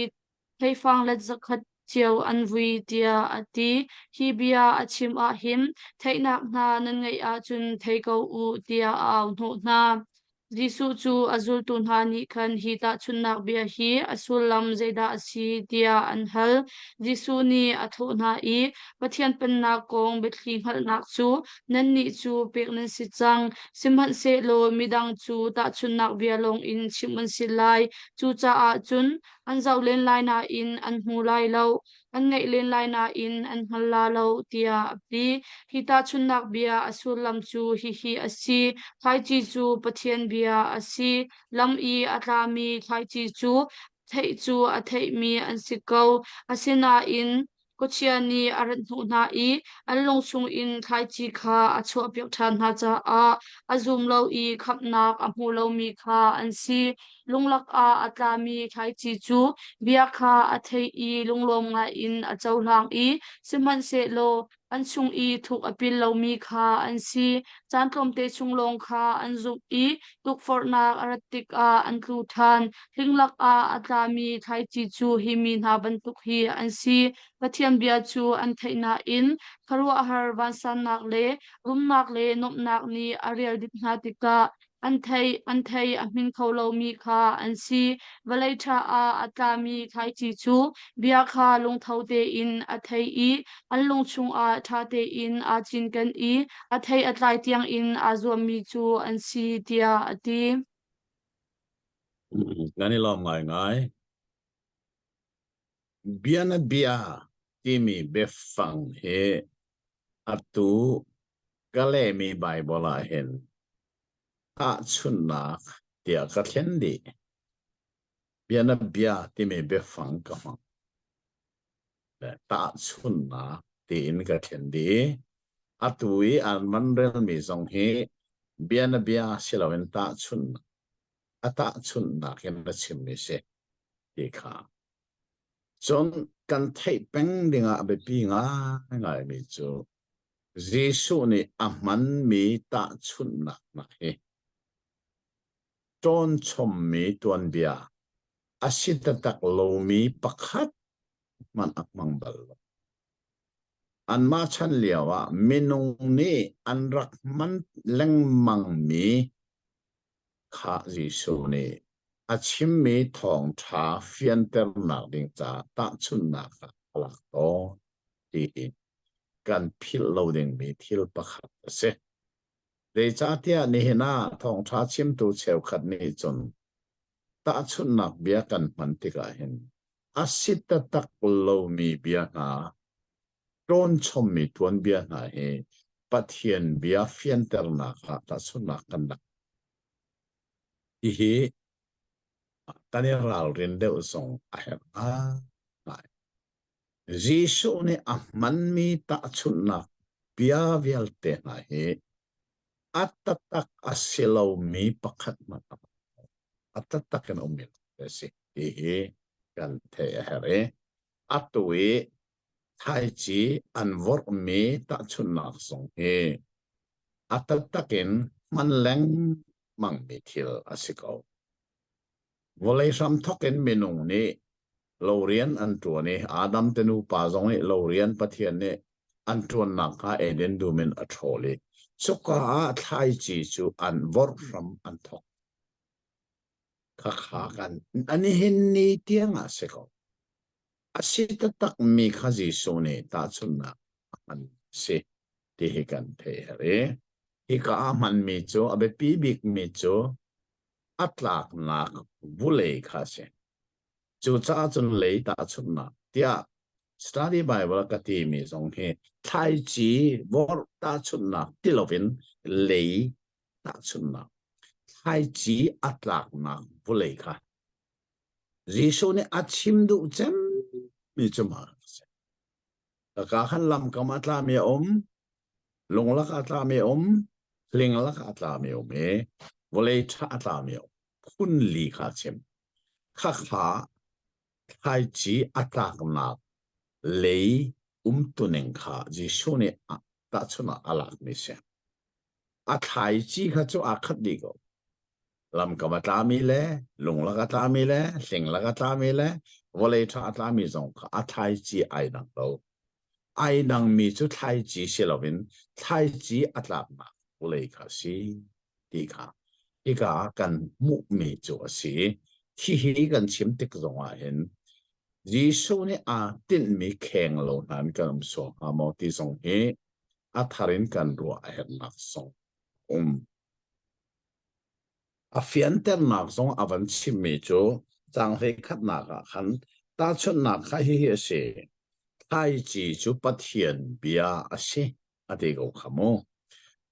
thei fang let zakhat chiao an vui tia ati hi bia achim a him thei nak na nan ngai a chun thei ko u tia a no na Jisu chu azul tun ha ni khan hi ta chun nak bia hi asul lam zeda asi tia an hal Jisu ni atho na I pathian pen na kong betli hal nak chu nan ni chu pek nan si chang simhan se lo midang chu ta chun nak bia long in chimman silai chu cha a chun an zau len lai na in an mu lai lo an ngai len lai na in an hal la lo tia apli hi ta chun nak bia asul lam chu hi asi thai chi chu pathian bia asi lam I atlami thai chi chu thei chu a thei mi an sikau asina in kochiani aran nu na I an long chung in thai chi kha a chu piak than na cha a azum lo I khap nak a mu lo mi kha an si lunglak a atlami thai chi chu bia kha a thei I lunglom nga in a chau hlang I siman se lo an chung I thuk apil lo mi kha an si chan tlom te chung long kha an zup I tuk for na aratik a an tlu than hinglak a atlami thai chi chu hi mi na ban tuk hi an si pathian bia chu an theina in kharwa har van san nak le rum nak le nop nak ni arial dit na tika an thei a min kholo mi kha an si valai tha a atlami thai chi chu bia kha lung thau te in a thei I an lung chung a tha te in a chin kan I a thei atlai tiang in a zuam mi chu an si tia ati ngani lom ngai ngai biana bia timi befang he atu kale mi bible a hen ta chun nak tia ka thlen di biana bia timi befang ka ma ta chun na tin ka thlen di atui an manrel mi zong he biana bia silawen ta chun ata chun na ken na chim mi se ti kha chon kan thei peng dinga be pi nga ngai mi chu Jesu ni ahman mi ta chun na he ton chom mi tuan bia asita tak lo mi pakhat man akmang bal an ma chan liawa minung ni an rak man leng mang mi kha Jesu ni achim mi thong tha fian ter na ding cha ta chun na kha lak to ti กันพิลโลดิงมีทิลปะขัดเสเดชาเทียนี่นะทองชาชิมตูเชวขัดนี่จนตาชุนนักเบียกันมันติกาเห็นอาศิตตักโลมีเบียนาโดนชมมีทวนเบียนาเฮปัทเทียนเบียเฟียนเตอร์นักตาชุนนักกันนักอีเฮตอนนี้เราเรียนเดือดส่งอาเหรจีสูนี่มันมีตาชุนนักเบียเวลเตนะเฮอัตตักอาศิลามีปักขัดมาอัตตักกันอุมิลเดสิอีเฮกันเทเฮเรอัตเวไทจีอันวอร์มีตาชุนนักส่งเฮอัตตักินมันแรงมังมีทิลอาศิกาววลัยซัมทกินเมนุงนี้เราเรียนอันตัวนี้อาดัมเตนูปาจงนี้เราเรียนปะเทียนนี้อันตัวนักฮะเอเดนดูมินอัทโอลีสุกาไทยจีจูอันวอร์ซัมอันทอกข้าขากันอันนี้เห็นนี่เตียงอาศิกาวอาศิตตักมีข้าจีสูนี่ตาชุนนักมันเสที่ให้กันเทเรฮิกามันมีจูอเบปีบิกมีจูอัตลักนักบุเลข้าเสจูจ้าจนเลยตาชุนนักเดีย study Bible ก็ที่มีสองเหตุไทยจีวอร์ตาชุนนักที่เราเป็นเลยตาชุนนักไทยจีอัตลักนักบุเลค่ะยิสูเนี่ยอาชิมดูเจมมีจุมาแล้วก็ขันลำกำอัตลามีลงลักอัตลามีลิงลักอัตลามีบุเลชาอัตลามีคุณลีค่ะเชมข้าขาไทยจีอัตลักนักเลยตุนึงค่ะจิชูเนี่ยตัดชนะอัลลักมิเชอัไทยจีข้าจูอาคัดดีก็ลำกับตามีเล่ลงละกับตามีเล่สิงละกับตามีเล่วอลเลย์ตามีสองค่ะไทยจีไอ้ดังเราไอ้ดังมีจุดไทยจีเชลวินไทยจีอัตลักนักวอลเลย์ค่ะสิดีค่ะอีกากันมุมีจัวสิที่ฮีกันชิมติกตรงอ่ะเห็นยิสูเนี่ยตินมีแข่งโลนันกันสองมอที่สองเฮอาทารินกันรัวเห็นนักสองเฟียนเตอร์นักสองวันชิมมีจูจังเฮขัดนักขันตาชนนักใครเฮียเสไทยจีจูปัทเทียนเบียอาเซอดีกขโม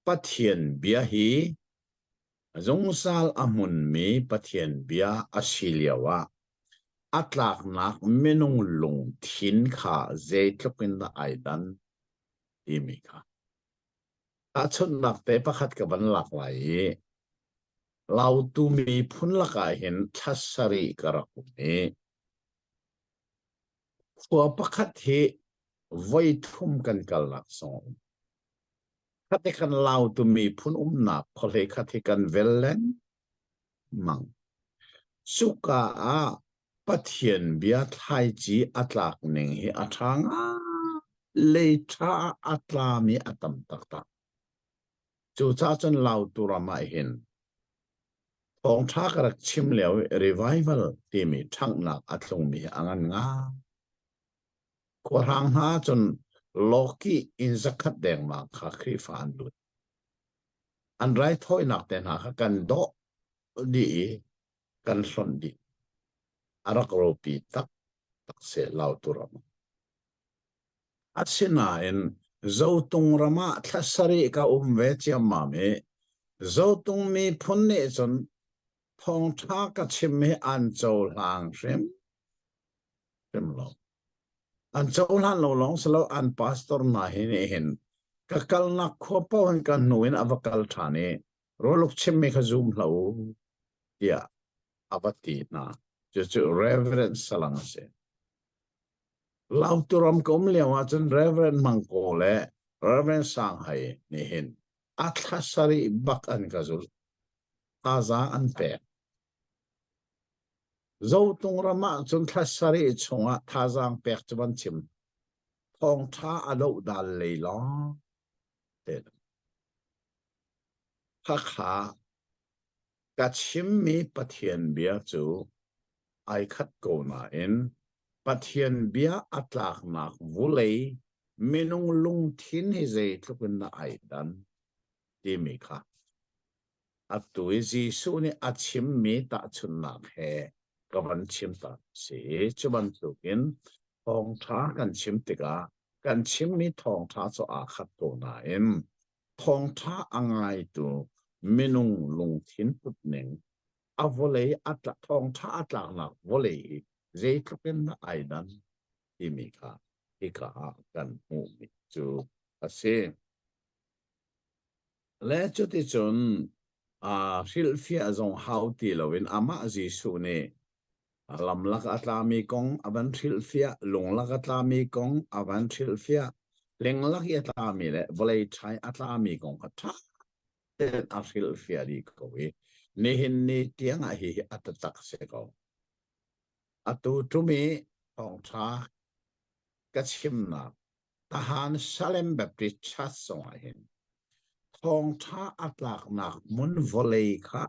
ปัทเทียนเบียฮีจงซาลอามุนมีปัทเทียนเบียอาศิเลียวะอัตลักนักเมนุงลงทินขาเจทุกินละไอดันดีมีค่ะอาชุนนักเตปะขัดกับบันหลักไหลเราตูมีพุนละกาเห็นทัศรีกระกุนี้ขัวปะขัดที่ไว้ทุ่มกันกันหลักสองขัดกันเราตูมีพุนหนักพอเลยขัดกันเวลเลนมังสุกาปัทเทียนเบียไทยจีอัตลักหนึ่งให้อัตรังเลยท่าอัตลามีอัตมตักตักจู่จ้าจนเราตัวเราไม่เห็นของท่ากระชิมเหลว revival ที่มีทั้งหนักอัตลงมีอังันงาขวางหาจนโลกีอินสักขัดแดงมาขาครีฟานดุดอันไรถ้อยหนักแต่หนักกันโดดีกันสนดีอารักโรปีตักเสเราตัวเราอาศินาเอ็นเจ้าตุงรามาทัศรีกับเวชยามาเมเจ้าตุงมีพุนเนจนทองท้ากับชิมให้อันเจ้าหลังเร็มลงอันเจ้าหลังเราลองสโลอันพาสตอร์มาเห็นกักลนักขวบวันกันหน่วยอวกาศฐานนี้รลุกชิมไม่ขจุมเราเดียอวตินะจะเรเวรนสลังเสเราตัวรำกลมเลี้ยวจนเรเวรนมังโกเล่เรเวรนสังไห้นี่เห็นอัตลักษณ์บักอันกจุลตาซาอันเปะเจ้าตรงรามาจนทัศรีชงะท่าจางเปกจบันชิมทองท้าอโลดัลเลยล้อเด็ดข้าขากัดชิมมีปะเทียนเบียจูไอคัดโกนาเอ็นปะเทียนเบียอัตลักนักวุเลย minung lung thin hi zai tlupin na ai dan ti mi kha atui Giêsu ni achim mi ta chun na he kawan chim ta si chuban tukin thong tha kan chim tika kan chim mi thong tha cho a khat to na em thong tha angai tu minung lung thin put neng a volei atla thong tha atla na volei zai tlupin na ai dan ti mi kha hi kha kan mu mi chu ase le chu ti chun a hil fia zong hau ti lovin ama Giêsu ne lam lak atlami kong avan hil fia lung lak atlami kong avan hil fia leng lak atlami le volei thai atlami kong kha ten a hil fia di ko we ni hin ni tiang a hi atatak se ko atu tumi ong tha kachim na tahan Salem Baptist Church song a hin thong tha atlak nak mun volei kha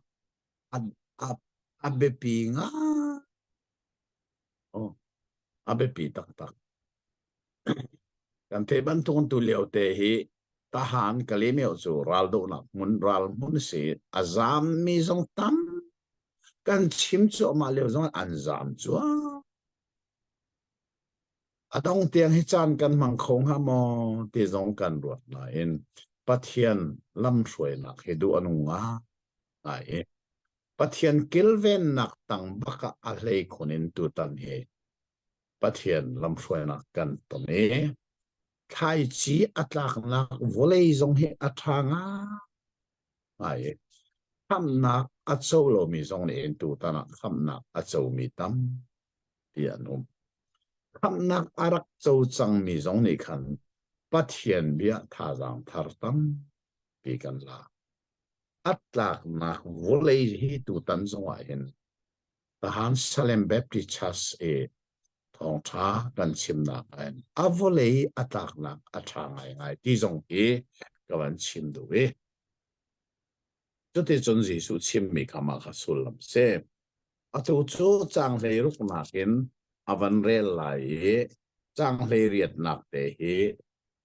abepi nga oh abepi tak tak kan te ban tung tu leo te hi tahan kalimeo chu ral do nak mun ral mun se azam mi zong tam kan chim chu ma leo zong an zam chu adong tiang hi chan kan mang khong ha mo ti zong kan ruat na in pathian lam shroi nak he du anunga ai pathian kilven nak tang baka a hlei khonin tu tan he pathian lam shroi nak kan to me khai chi atlak nak volei zong he athanga ai kham nak achou lo mi zong ne en tu tan kham nak achou mi tam pianum kham nak arak chou chang mi zong ne khan pathian bia tha jang thar tam pi kan la atlak nak volei hi tu tan zong a hen tahan Salem Baptist Church e thong tha kan chim na an avolei atlak nak athangai ngai ti zong e kawan chim do we cho te chon Giêsu chim mi kama kha sulam se atu chu chang hlei ruk nakin avan rel lai chang hlei riat nak te hi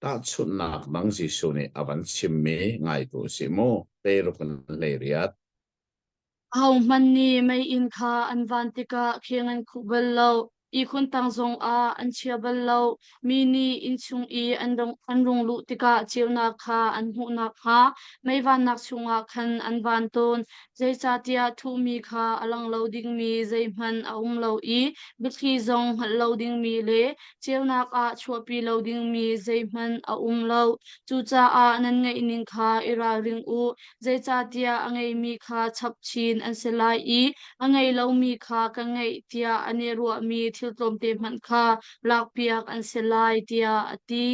ta chut nak nang Giêsu ni avan chim mi ngai tu si mo te ruk hlei riat hau man ni mai in kha an van tika khiangan khubal lo i khun tang zong a an chia bal lo mi ni in chung i an rong lu tika chiuna kha an hu na kha mai van nak chunga khan an van ton zai cha tia thu mi kha alang lo ding mi zai man a lo i bikhi zong lo ding mi le chiuna ka chuapi lo ding mi zai man a lo chu cha a nan ngai ning kha ira ring u zai cha tia angai mi kha chap chin an selai i angai lo mi kha ka ngai tia ane ruwa mi thil tom te man kha lak piak an selai tia ati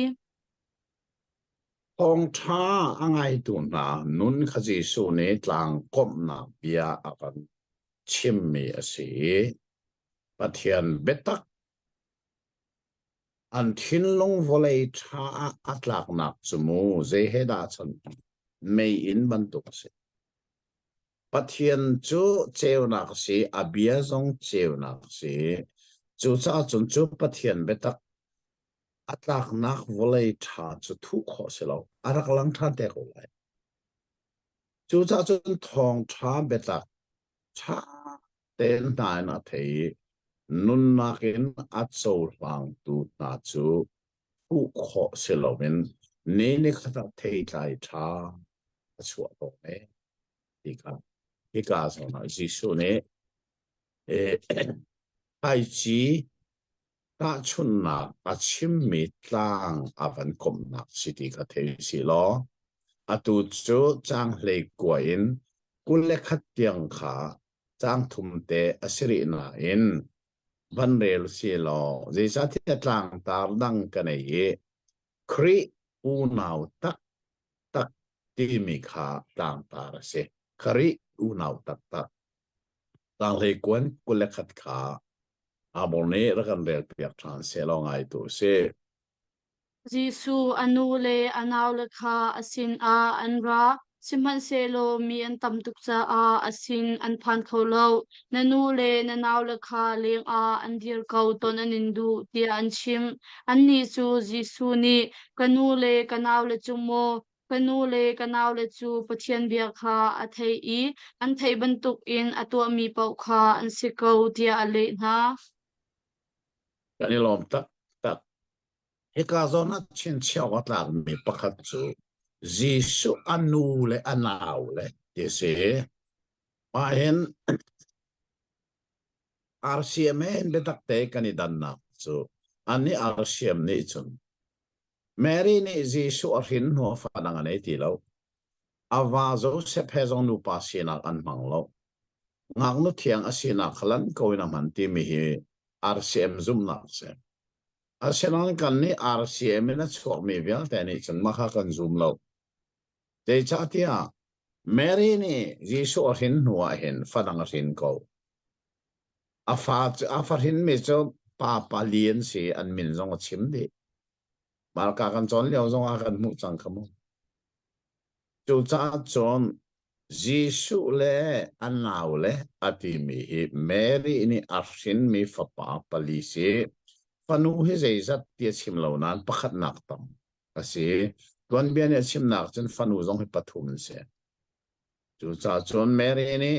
thong tha angai tu na nun kha Giêsu ne tlang kom na bia avan chim mi ase pathian betak an thin long volei tha atlak nak chumu zai heda chan mei in ban tu se pathian chu cheu nak si abia zong cheu nak si chu cha chun chu pathian betak atlak nak volei tha chu thu kho se lo arak lang tha te ko lai chu cha chun thong tha betak tha ten nai na thei nun nakin at so lang tu na chu thu kho se lo men ne ne khata thei tai tha chu to me ti ka so na Giêsu ne e ai chi ta chun na a chim mi tlang avan kom na siti ka thei si lo atu chu chang hlei kwa in kul le khat tiang kha chang thum te asiri na in van rel si lo zai sa thi tlang tar dang ka nei e kri u nau tak tak ti mi kha tlang tar se kri u nau tak tak tang hlei kwan kul le khat kha amol ne ra kan rel piak tran se lo ngai tu se Gisu anu le anaw le kha asin a an ra simhan se lo mi an tam tuk cha a asin an phan kho lo nanu le nanaw le kha leng a an dir kau ton an indu tia an chim an ni chu jisu ni kanu le kanaw le chumo kanu le kanaw le chu pathian bia kha a thei I an thei ban tuk in atwa mi pau kha an se kau tia a le na kan ni lom tak tak he ka zona chin chiao wat la mi pakhat chu Jisu anu le anaw le ye se ma hen RCM en betak te kan dan na chu ani RCM ni chun Mary ni Jisu a rin no fa nang nei ti lo avazo se phezong nu pa sina an mang lo ngang nu thiang asina khalan ko ina man ti mi hi RCM zum na se Arsenal kan ni RCM na chok mi vial te ni chun ma kha kan zoom lo te cha tia Mary ni Jisu a rin nuwa hen fa nang rin ko a fa rin mi cho pa lien si an min zong a chim di mal ka kan chon liao zong a kan mu chang khamo chu cha chon Jisu le anaw le ati mi hi Mary ni a rin mi fa pa pali si fanu hi zai zat tia chim lo nan pakhat nak tam kasi tuan bian ya chim nak chen fanu zong hi pathum se chu cha chon Mary ni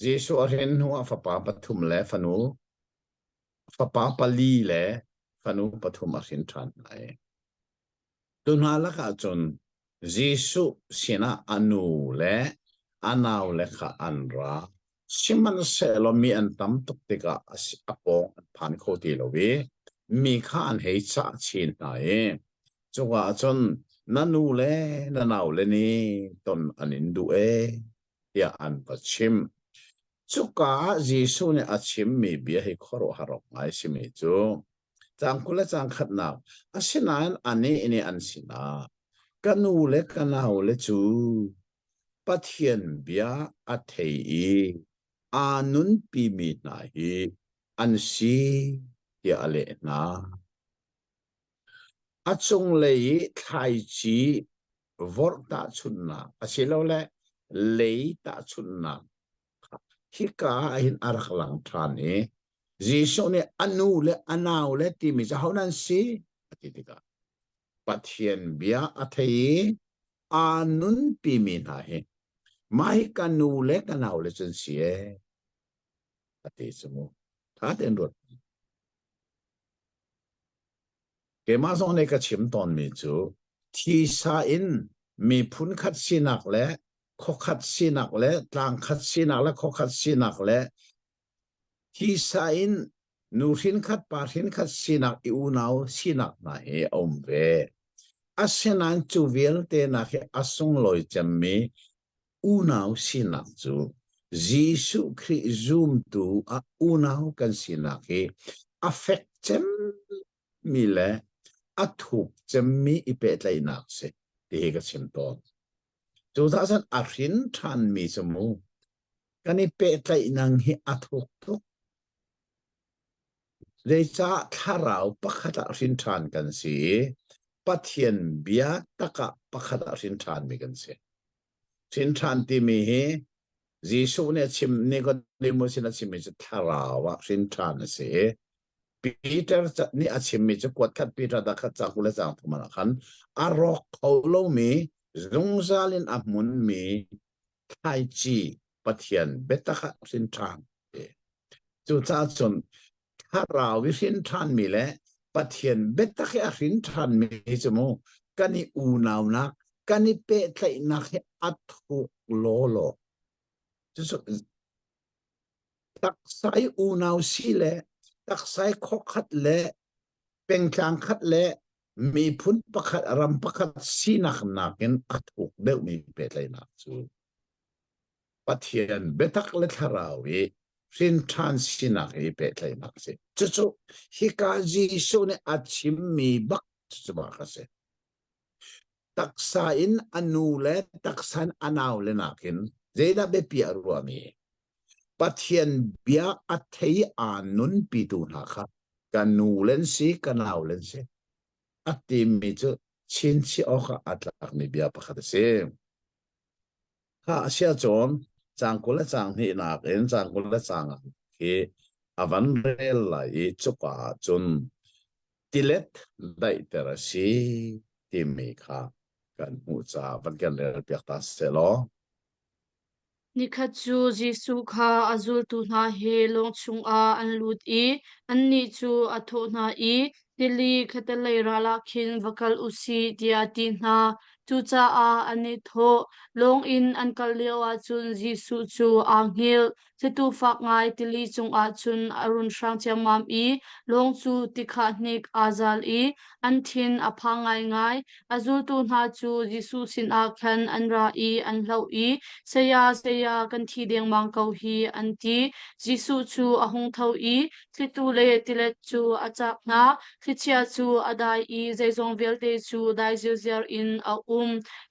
Jisu a rin hu a fa pa pathum le fanu fa pa pali le fanu pathum a rin than ai tun hala ka chon Jisu sina anu le anaw le kha anra siman se lo mi an tam tuk tika apong phan kho ti lo wi mi kha an hei cha chin na e chuwa chon nanu le nanaw le ni ton anin du e ya an pachim chuka Jisu ne achim mi bia hi khoro harok ngai si mi chu chang kula chang khat na asinan ani ini an sina kanu le kanaw le chu pathian bia a thei anun pi mi na hi an si ya ale na achung lei thai chi vor ta chunna asilo le lei ta chunna hi ka hin arak lang thani Jisu ne anu le anaw le ti mi cha honan si atitika pathian bia a thei anun pi mi na hi mai kanu le kanaw le chun si e ati sumu tha den rot ke ma song ne ka chim ton mi chu thi sa in mi phun khat sinak le kho khat sinak le tlang khat sinak le kho khat sinak le thi sa in nu rin khat pa rin khat sinak I u naw sinak na he om ve asenan chu vel te na he asung loi cham mi u naw sinak chu Jisu Christ zoom tu a u naw kan sinak he affect chem mi le a thuk chem mi I pe tlai nak se te ka chim ton chu ta san a rin than mi chamu kan I pe tlai nang hi a thuk thuk Rei cha tharau pakhata rin than kan si pathian bia taka pakhata rin than mi kan se rin than ti mi hi Jisu ne chim ne ko ne mo sin chim mi tharawa rin than se Peter ni achim mi kwat khat Peter da khat cha kula cha thumana khan arok kholo mi zungzalin amun mi thai chi pathian betaka rin than chu cha chun tharaw wi rin than mi le pathian betaka rin than mi chemo kani u naw na kani pe tlai na he athu lo chu tak sai u naw si le tak sai kho khat le peng tlang khat le mi phun pakhat ram pakhat sinak nakin athuk deuh mi pe tlai nak chu pathian betak le tharawi rin than sinak hi pe tlai nak se chu hi ka Jisu ne achim mi bak chu ba ka se taksa in anu le taksan anaw le nakin zeida be pi arwami pathian bia a thei anun pi tu na kha kanu len si kanaw len se ati mi chu chin chi okha atlak mi bia pakhat se ha sia chon chang kula chang ni nak en chang kula chang ki avan rel la I chuka chun tilet dai tera si ti mi kha kan mu cha van kan le pek ta se lo Nikhat chu Jisu kha azul tu na he long chung a an lut I an ni chu a tho na I tili khatalai rala khin vakal usi dia ti na chu cha a ani tho long in an kal lewa chun Jisu chu a ngil chitu fak ngai tili chung a chun arun sang chamam I long chu tikha nik azal I an thin a phangai ngai azul tu na chu Jisu sin a khan an ra I an hlau I saya kan thi deng mang kau hi anti Jisu chu ahung thau I tlitu le tilet chu achak na thlichia chu adai I zaizong velte chu dai zir in a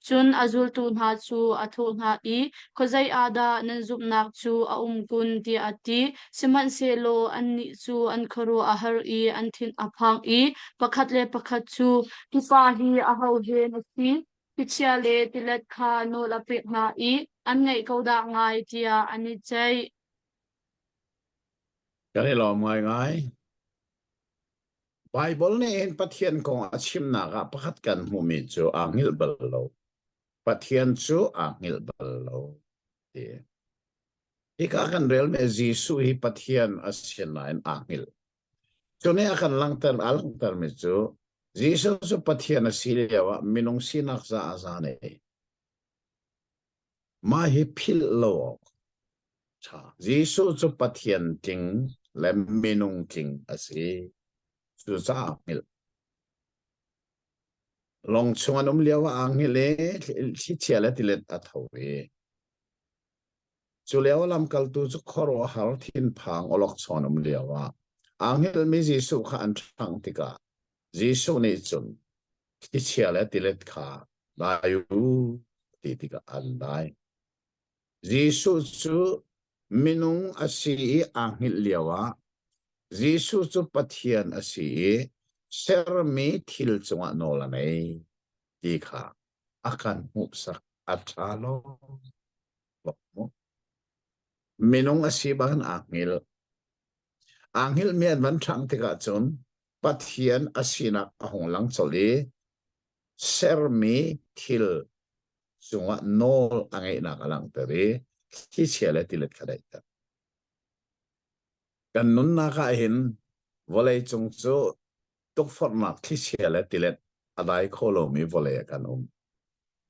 chun azul tu na chu atho na I khozai ada nan zup nak chu a kun ti ati siman se lo an ni chu an kharo a har I an thin a phang I pakhat le pakhat chu pipa hi a hau he na si Pichia le tilet kha no la pek na I an ngay câu da ngai tia ani chai kan lo ngai ngai Bible ne en pathian ko achim na ga pakhat kan mu mi chu angil bal lo pathian chu angil bal lo ti ika kan rel me Jisu hi pathian asian na en angil chune akan lang ter alang ter me chu Jisu chu pathian asilia wa minung sinak za azane ma hi phil lo cha Jisu chu pathian ting lem minung ting asi chu za angil long chunga num liawa angile thi chiala tilet athawi chu liawa lam kal tu chu khoro har thin phang olok chonum liawa angil mi Jisu kha an thang tika Jisu ni chun thi chiala tilet kha dayu ti tika an dai Jisu chu minung asi angil liawa Jisu chu pathian asi sermi thil chunga nola nei ti kha akan mu sak athalo minung asiban angil mian man thang tika chun pathian asina ahong lang choli sermi thil chunga nol angai na kalang tari ki chele tilet khadai ta kan nun na ka hin volei chung chu tuk format ki chele tilet adai kholo mi volei kan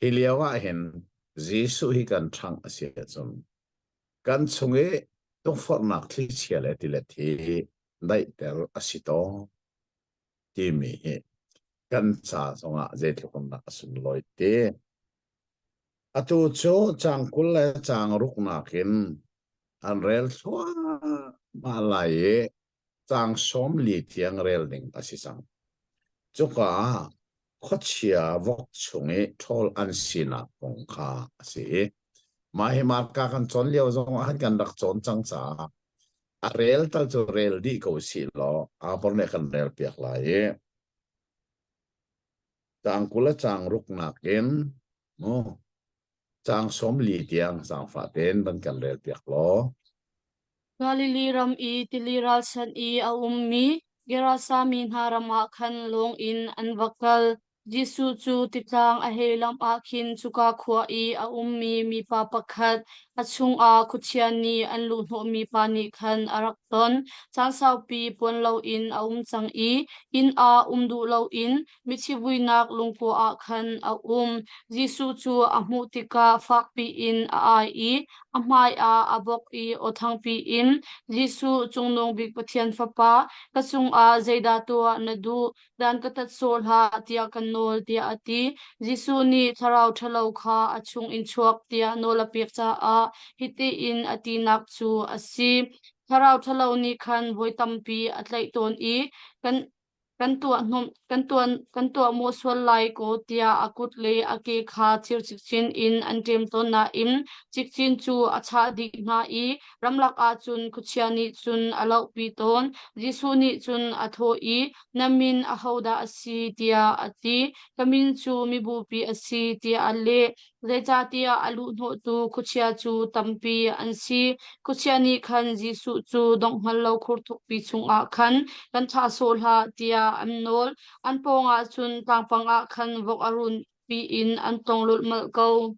hiliawa hin Jisu hi kan thang asia chun kan chunge tuk format ki chele tilet hi dai ter asito ti mi hi kan cha zonga je thukon na sun loi te atu cho chang kul le chang ruk na kin an rel chua ma lai chang som li tiang rel ding asisang chuka khochia vok chunge thol an sina kong kha asi mai mar ka kan chon leo zong han kan dak chon chang cha a rel tal chu rel di ko si lo a por ne kan rel piak lai chang kula chang ruk na kin no chang som li tiang sang fa ten ban kan rel piak lo Galili ram I tiliral san I a mi gerasa min harama khan long in an vakal Jisu chu tiklang a helam a khin chuka khua I a mi pa pakhat achung a khuchiani an lu hno mi pa ni khan arakton chang sau pi pon lo in a chang I in a du lo in michi buinak lungko a khan a Jisu chu a mu tika fak pi in a ai I amai a abok I othang pi in Jisu chungnong big pathian fapa kasung a zeida to na du dan katat sol ha tia kan nol tia ati Jisu ni tharau thalo kha achung in chuak tia nola pek cha a hiti in ati nak chu asi tharau thalo ni khan voi tampi atlai ton I kan kan tua mo swal lai ko tia akut le ake kha thir chikchin in antem ton na in chikchin chu acha dik na I ramlak a chun khuchiani chun alau pi ton Jisu ni chun atho I namin ahoda asi tia ati kamin chu mi bu pi asi tia ale Zecha tia alu no tu kuchia chu tampi ansi kuchia ni khan jisu chu dong hal lo khur thuk pi chung a khan kan tha sol ha tia annol an ponga chun tang panga khan vok arun pi in an tong lul mal ko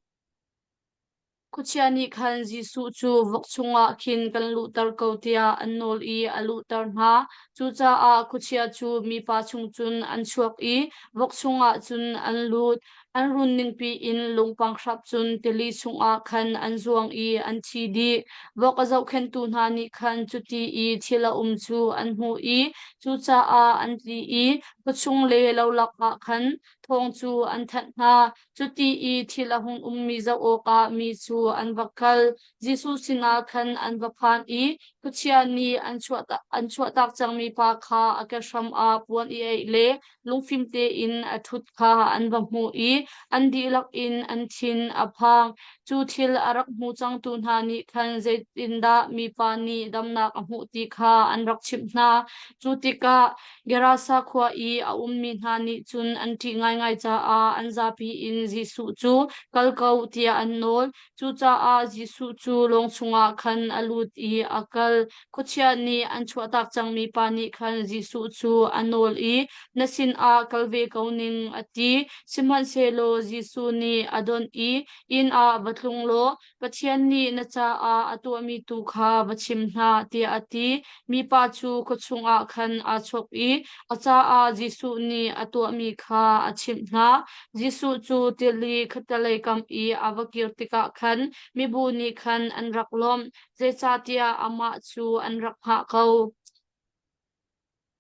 kuchiani khan jisu chu vok chunga khin kan lu tar ko tia annol I alu tar na chu cha a kuchia chu mi pa chung chun an chuak I vok chunga chun an lut an run ning pi in lungpang khrap chun teli chunga khan an zuang I an thi di vok azau khen tu na ni khan chuti I thila chu an hu I chu cha a an ti I kuchung le lo lak a khan thong chu an that na chuti I thila hung mi zo o ka mi chu an vakal jisu sina khan an vakhan I kuchia ni an chua tak chang mi pa kha akasham a puan I ei le lungfim te in a thut kha an va mu I an di lak in an thin a phang chu thil arak mu chang tu na ni khan zaitin da mi pa ni damnak a mu ti kha an rak chim na chu tika gerasa khwa I a mi na ni chun an ti ngai ngai cha a an za pi in jisu chu kalkau tia an nol chu cha a jisu chu long chunga khan alut I akal kuchia ni an chua tak chang mi pa ni khan jisu chu anol I nasin a kalve kauning ati simhan se lo jisu ni adon I in a batlung lo pathian ni na cha a atu mi tu kha bachim na ti ati mi pa chu kuchunga khan a chok I acha a jisu ni atu mi kha achim na jisu chu tili khatalai kam I avakir tika khan mi bu ni khan an rak lom zecha tia ama chu an rak ha kau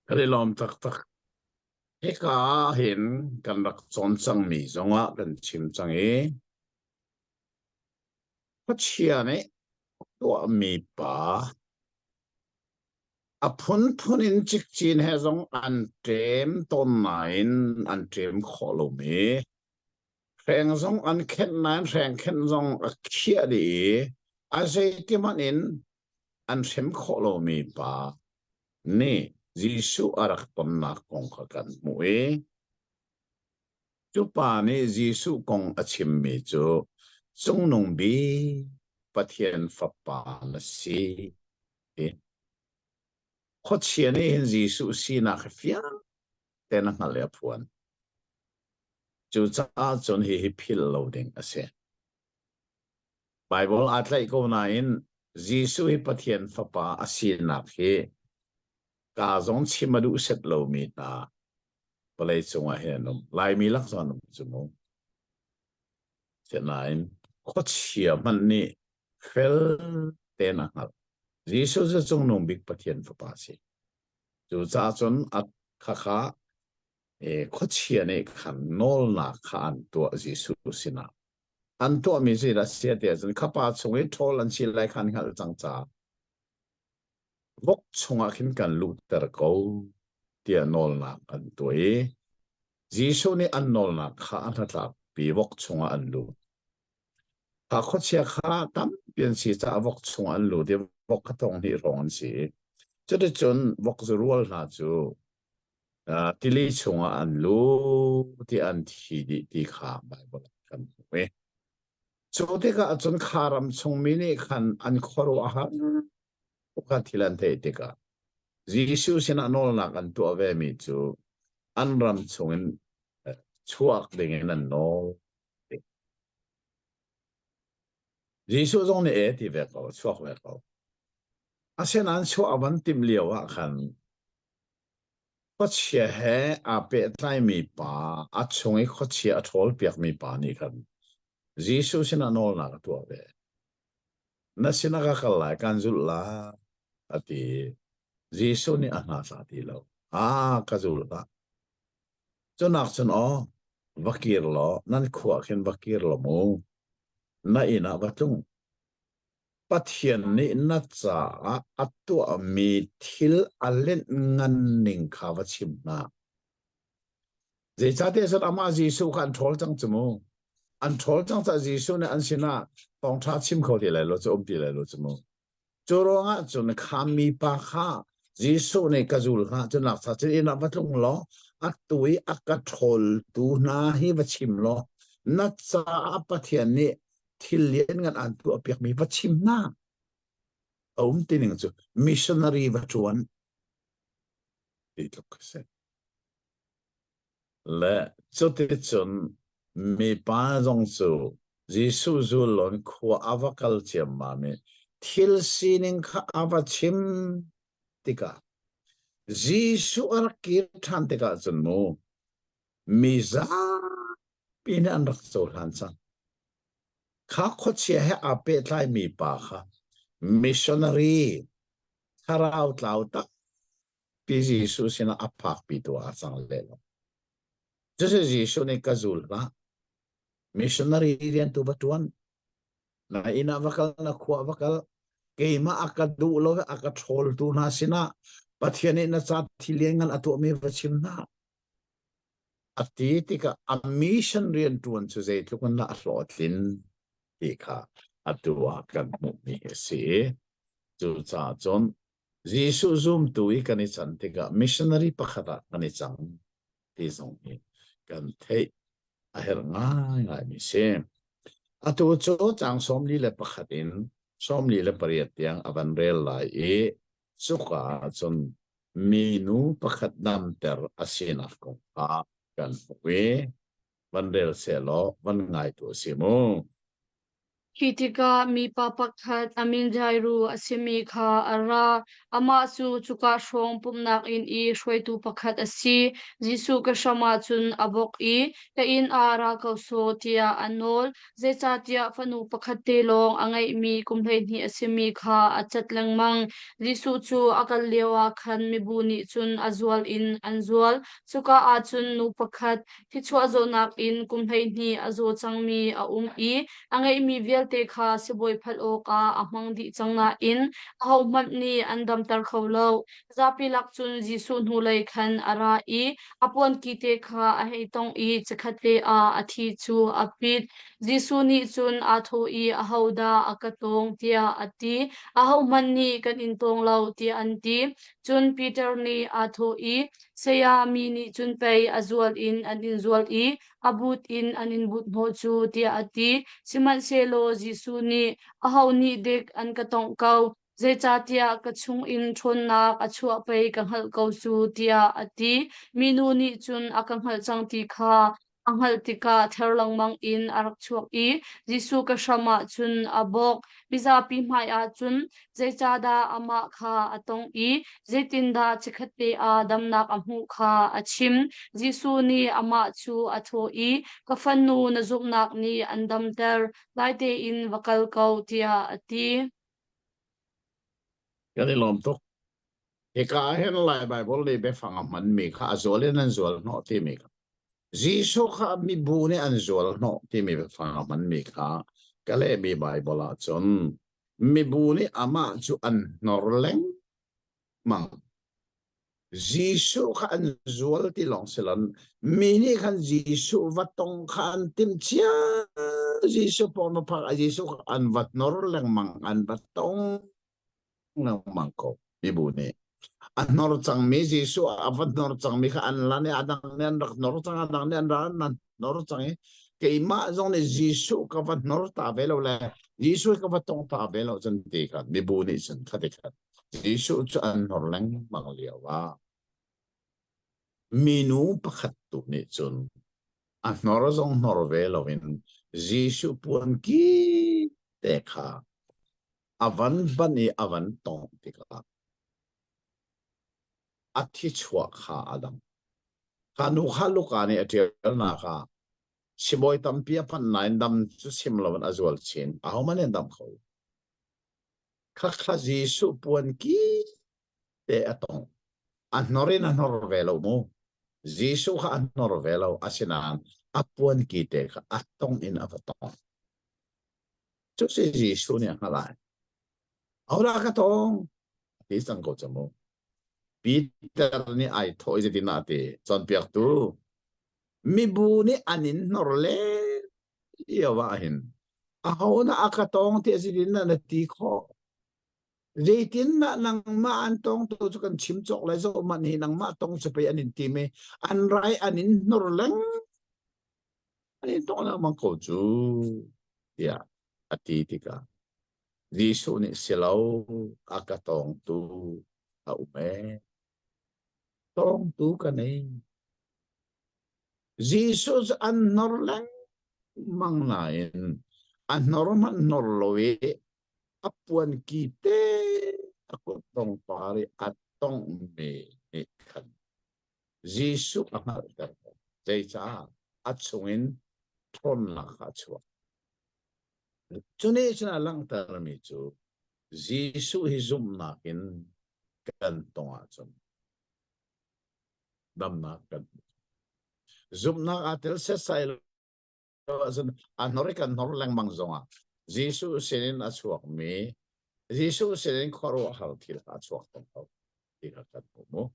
cái lom tak tak cái cả hiện kan rak chon chang mi zonga kan chim chang e phát chia này tua mi pa a phun in chik chin he zong an tem ton nain an tem kholo me reng zong an khen nan reng khen zong a khia di a se ti man in an sem kholo mi pa ni Gisu arak ton na kong kakan mu e chu pa ni Gisu kong achim mi chu chung nung bi pathian fa pa na si e khot chia ni hin Gisu si na khfia te na ngal ya phuan chu cha chon hi phil loading ase Bible atlai ko na in Gisu hi pathian fa pa asin na khi ka zong chimadu set lo mi ta palai chunga he nom lai mi lak zon nom chumo chenain khochia man ni fel te na hal jisu ze chung nom big pathian fa pa si chu cha chon at kha kha e khochia ne khan nol na khan to jisu sina an to mi se la sia te zon kha pa chung e thol an chi lai khan hal chang cha vok chunga khin kan lu ter ko tia nol na kan to e jisu ni an nol na kha an tha pi vok chunga an lu ta kho chia kha tam pian si cha vok chunga an lu de vok ka tong hi rong si chu de chun vok zu rual na chu ti li chunga an lu ti an thi di ti kha bai bol kan we chu de ka chun kharam chung mi ni khan an khoro a ha ka thilan te te ka jisu sin anol na kan tu ave mi chu an ram chungin chuak ding in an no jisu zong ni e ti ve ko chuak ve ko asen an chu awan tim liaw a khan khochia he a pe tlai mi pa a chungi khochia a thol piak mi pa ni khan jisu sin anol na ka tu ave na sinaga kala kan zul la ati jisu ni ana sa ti lo ka zul ka cho nak chon o vakir lo nan khua khen vakir lo mo na ina batung pathian ni na cha atu mi thil alen ngan ning kha wa chim na je cha te sa ama jisu kan thol chang chumo an thol chang cha jisu ne an sina tong tha chim kho ti lai lo chu ti lai lo chumo choronga chun khami pa kha jisu ne kazul kha chun nak sa chin ina batung lo atui akathol tu na hi wa chim lo na cha apathian ni thilian ngan an tu apiak mi vachim na tining chu missionary vatuan ti tlok se le chote chun mi pa jong chu jisu zu lon khwa avakal chiam ma me thil sining kha avachim tika jisu ar kir than tika chun mo mi za pin an rak chol han sang kha khochia he ape tlai mi pa kha missionary tharau tlau ta pi jisu sina apak pi tu a sang le lo jose jisu ne kazul ba missionary rian tu batuan na ina vakal na khwa vakal keima akadu lo akathol tu na sina pathiani na chat thilengal atu me vachim na ati tika a mission rian tuan chu zai tukun la hlotlin tika atua kan mu mi se chu cha chon jisu zum tu I kani chan tika missionary pakhata kani chang ti song ni kan thei a her ngai mi se atu chu chang som li le pakhatin som li le pariat yang avan rel lai suka chon minu pakhat nam ter asina ko a kan we van rel se lo van ngai tu simo Kitika mi papakhat amin jairu asimi kha ara ama su chuka shrong pumnak in I shwaitu pakhat asi jisu ka shama chun abok I ka in ara ka so tia anol zecha tia fanu pakhat te long angai mi kumhlei ni asimi kha achat langmang jisu chu akal lewa khan mi buni chun azwal in anzwal chuka a chun nu pakhat thi chwa zo nak in kumhlei ni azo changmi a I angai mi te kha siboi phal o ka amang di changna in hau mat ni andam tar kholo zapi lak chun jisu nu lai khan ara I apon ki te kha a hei tong I chakhate a athi chu apit jisu ni chun a tho I a hauda akatong tia ati a hau man ni kan in tong lo ti anti chun peter ni a tho I seya mi ni chun pei azwal in an in zwal I abut in anin but mo chu tia ati siman selo jisu ni ahau ni dek an katong kau zecha tia kachung in thon na achua pei kanghal kau chu tia ati minu ni chun akanghal chang ti kha anghal tika therlang mang in arak chuak I jisu ka shama chun abok biza pi mai a chun zecha da ama kha atong I zetinda chikhate a damnak amu kha achim jisu ni ama chu atho I kafanu na zuknak ni andam ter laite in vakal kau tia ati kani lom tok he ka hen lai bible le be fanga man mi kha azol en zol no ti mi jisu kha mi bu ne an zol no ti mi be fanga man mi kha kale bi bible a chon mi bu ni ama chu an norleng mang jisu kha an zol ti long selan mi ni khan jisu watong khan tim chia jisu pon ma pa jisu an wat norleng mang an watong nang mang ko mi bu ni an nor chang mi jisu avat nor chang mi kha an la ne adang ne an rak nor chang adang ne an ran nan nor chang ke ma zong ne jisu ka vat nor ta ve lo la jisu ka vat tong ta ve lo chen ti ka mi bu ni chen kha te kha jisu chu an nor lang mang liao wa minu pakhat tu ni chun an nor zong nor ve lo in jisu puan ki te kha avan bani avan tong ti ka athi chua kha adam kanu khalu kani atel na kha siboi tampia pan nine dam chu simlawan azwal chin ahoman dam kho kha kha jisu puan ki te atong anorin anor velo mo jisu kha anor velo asinan apuan ki te kha atong in avatong chu si jisu ni halai ora ka tong ti sang ko chamo Peter ni ai thoi je dinate chon piak tu mi bu ni anin norle iawa hin ahona akatong ti asidin na ti kho reitin ma nang ma antong to chu kan chim chok lai zo man hi nang ma tong chu pe anin ti me an rai anin norlang ani to na mang ko chu ya ati tika Gisu ni silaw akatong tu aume tong tu kanay Jesus an norlang manglain an norman norlowe apuan kite ako tong pare atong me kan Gisu ang alter jay cha at sungin tron la ka chwa chune chuna lang tarmi chu Gisu hizum nakin kan tong achon dam na kan zoom na atel sa sail anore kan nor lang mangzonga Gisu sinin atsuak me Gisu sinin khoro hal thil atsuak tong ho tirakat mo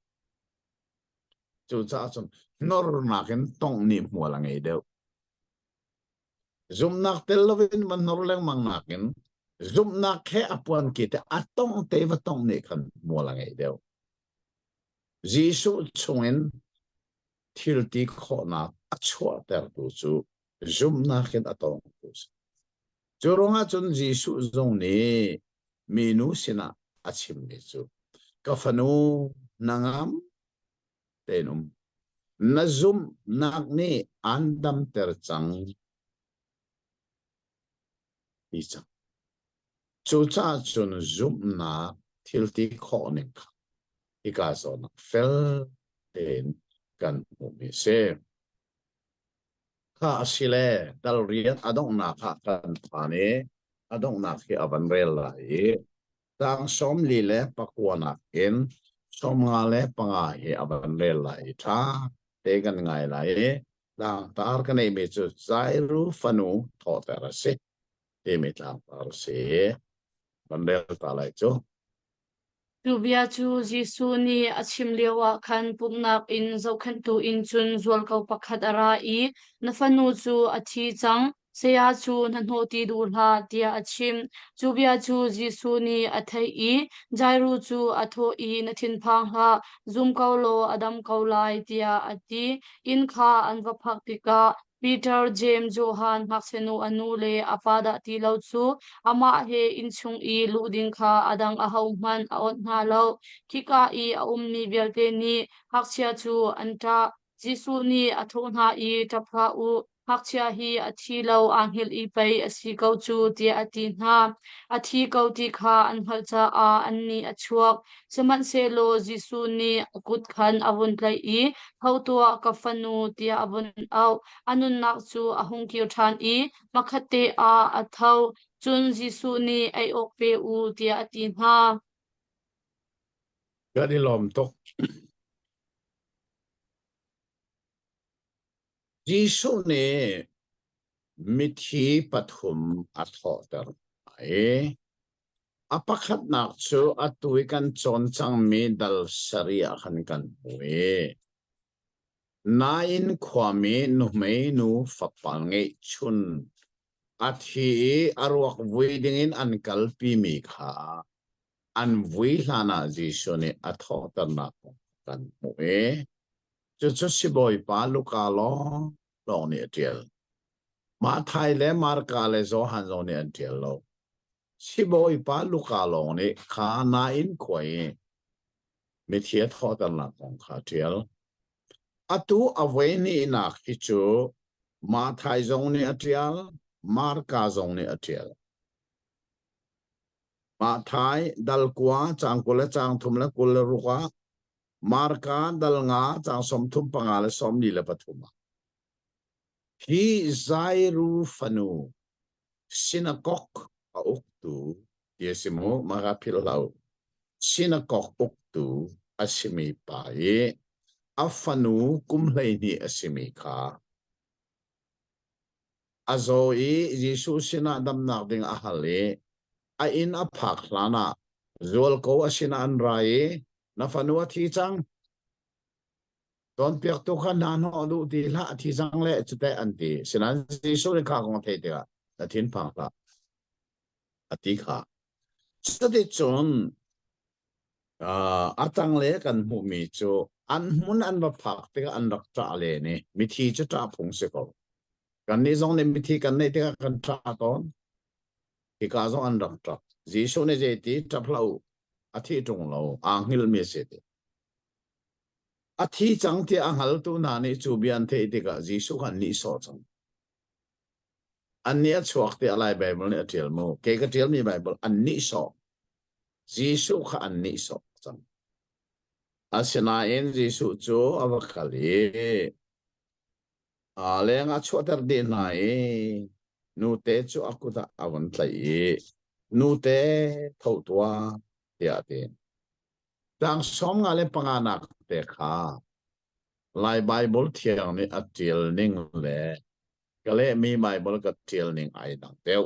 chu cha chon nor nakin tong ni mo lang ei deu zoom nak tel lovin man nor lang mang nakin zoom nak he apuan kita atong te watong ni kan mo lang ei deu Gisu chungin thil ti kho na achwa ter tu chu zoom nakin atong tu Joronga chun Gisu zong ni minu sina achim ni chu kafanu nangam tenum na zoom nak ni andam ter chang ichang chu cha chun zoom na thil ti kho ni kha ika so na fel ten kan mi se kha asile dal riat adong na kha kan phane adong na khi avan rel lai tang som li le pakwana en som nga le panga he avan rel lai tha te kan ngai lai la tar kan ei me chu zairu fanu tho tera se te me tang par se ban rel ta lai chu Tubia chu Gisu ni achim lewa khan pumnak in zokhan tu in chun zual kau pakhat ara I nafanu chu athi chang seya chu nanho ti durha tia achim Tubia chu Gisu ni athai I jairu chu atho I nathin phang ha zum kau lo adam kau lai tia ati in kha anva phak tika Peter James Johan Maksenu anu le apada ti lau chu ama he inchung I luding kha adang ahau man aot na lo kika I aum ni belte ni hakchia chu anta Jisu ni atho na I tapha u hakchia hi athi lo anghil I pai asi kau chu ti ati na athi kau ti kha an halcha a anni achuak saman se lo Jisu ni akut khan avun lai I hautua kafanu ti avun au anun nak chu ahung kiu than I makhate a athau chun Gisu ni ai ok pe u tia ati na ga di lom tok Gisu ni mithi pathum atho ter ai apakhat nak chu atui kan chon chang mi dal sharia khan kan we nain khwami nu mei nu fapal nge chun athi arwak voidingin an kalpi mi kha an vui hlana Gisu ni atho ter na kan we chu chu si boy pa luka lo lo ni atiel ma thai le mar ka le zo han zo ni atiel lo si boy pa luka lo ni kha na in khoi mi thia tho tan la kong kha tiel atu away ni na khi chu ma thai zong ni atiel mar ka zong ni atiel ma thai dal kwa chang kula chang thum la kul ruwa mar ka dal nga chang som thum pangale som ni la pathuma hi zairu fanu sinagog a uktu yesimo mga pilaw sinagog uktu asimi pae afanu kumlay ni asimi ka azoi Gisu sina damnak ding ahali a in apak lana zual ko asina anraye na fanu athi chang don piak tu khan nan ho lu di la athi chang le chute anti sinan Gisu ni ka kong thei tia na thin phang la ati kha chute chon atang le kan mu mi chu an mun an ba phak te an rak cha le ni mi thi cha ta phung se ko กันนี้ส่งในมิธีกันในที่กันทราตอนที่การส่งอันดับทราจีสุในเจติจับเราอาทิตย์ตรงเราอ่างหิลมีเสด็จอาทิตย์จังที่อ่างหัลตุนานี่จูบีอันเทติกาจีสุกันนิสอจังอันนี้ชวกที่อะไรไบเบิลเนี่ยเทียลโมเกก็เทียลมีไบเบิลอันนิสอจีสุขอันนิสอจังอาเซนาเอ็นจีสุจูอวกาลีเลงอาชวดเดินไหนนูเตจูอากุตาอวันไลนูเตทอตัวเดียดดังสมงาเลปังานักเตค่ะลายไบเบิลเทียงนี่อัจเจลนิงเลก็เลยมีไบเบิลกับเทียลนิงไอดังเดียว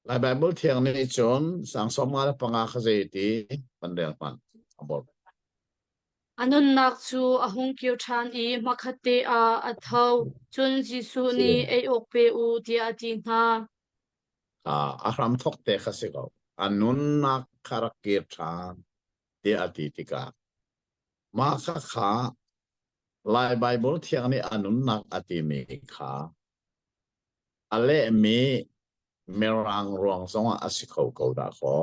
ลายไบเบิลเทียงนี่จนสังสมงาเลปังอาขเจตีปันเดียงปันบอก อันนั้นนักจูอาหงเกียวชันอีมาคัดเตอาอัทาวจนจิสุนีไอออกเปอูที่อาทินา ahram thok te khasigaw anun na karakir than te atitika ma kha kha lai bible thiang ni anun nak ati me kha ale me merang rong song asikho ko da kho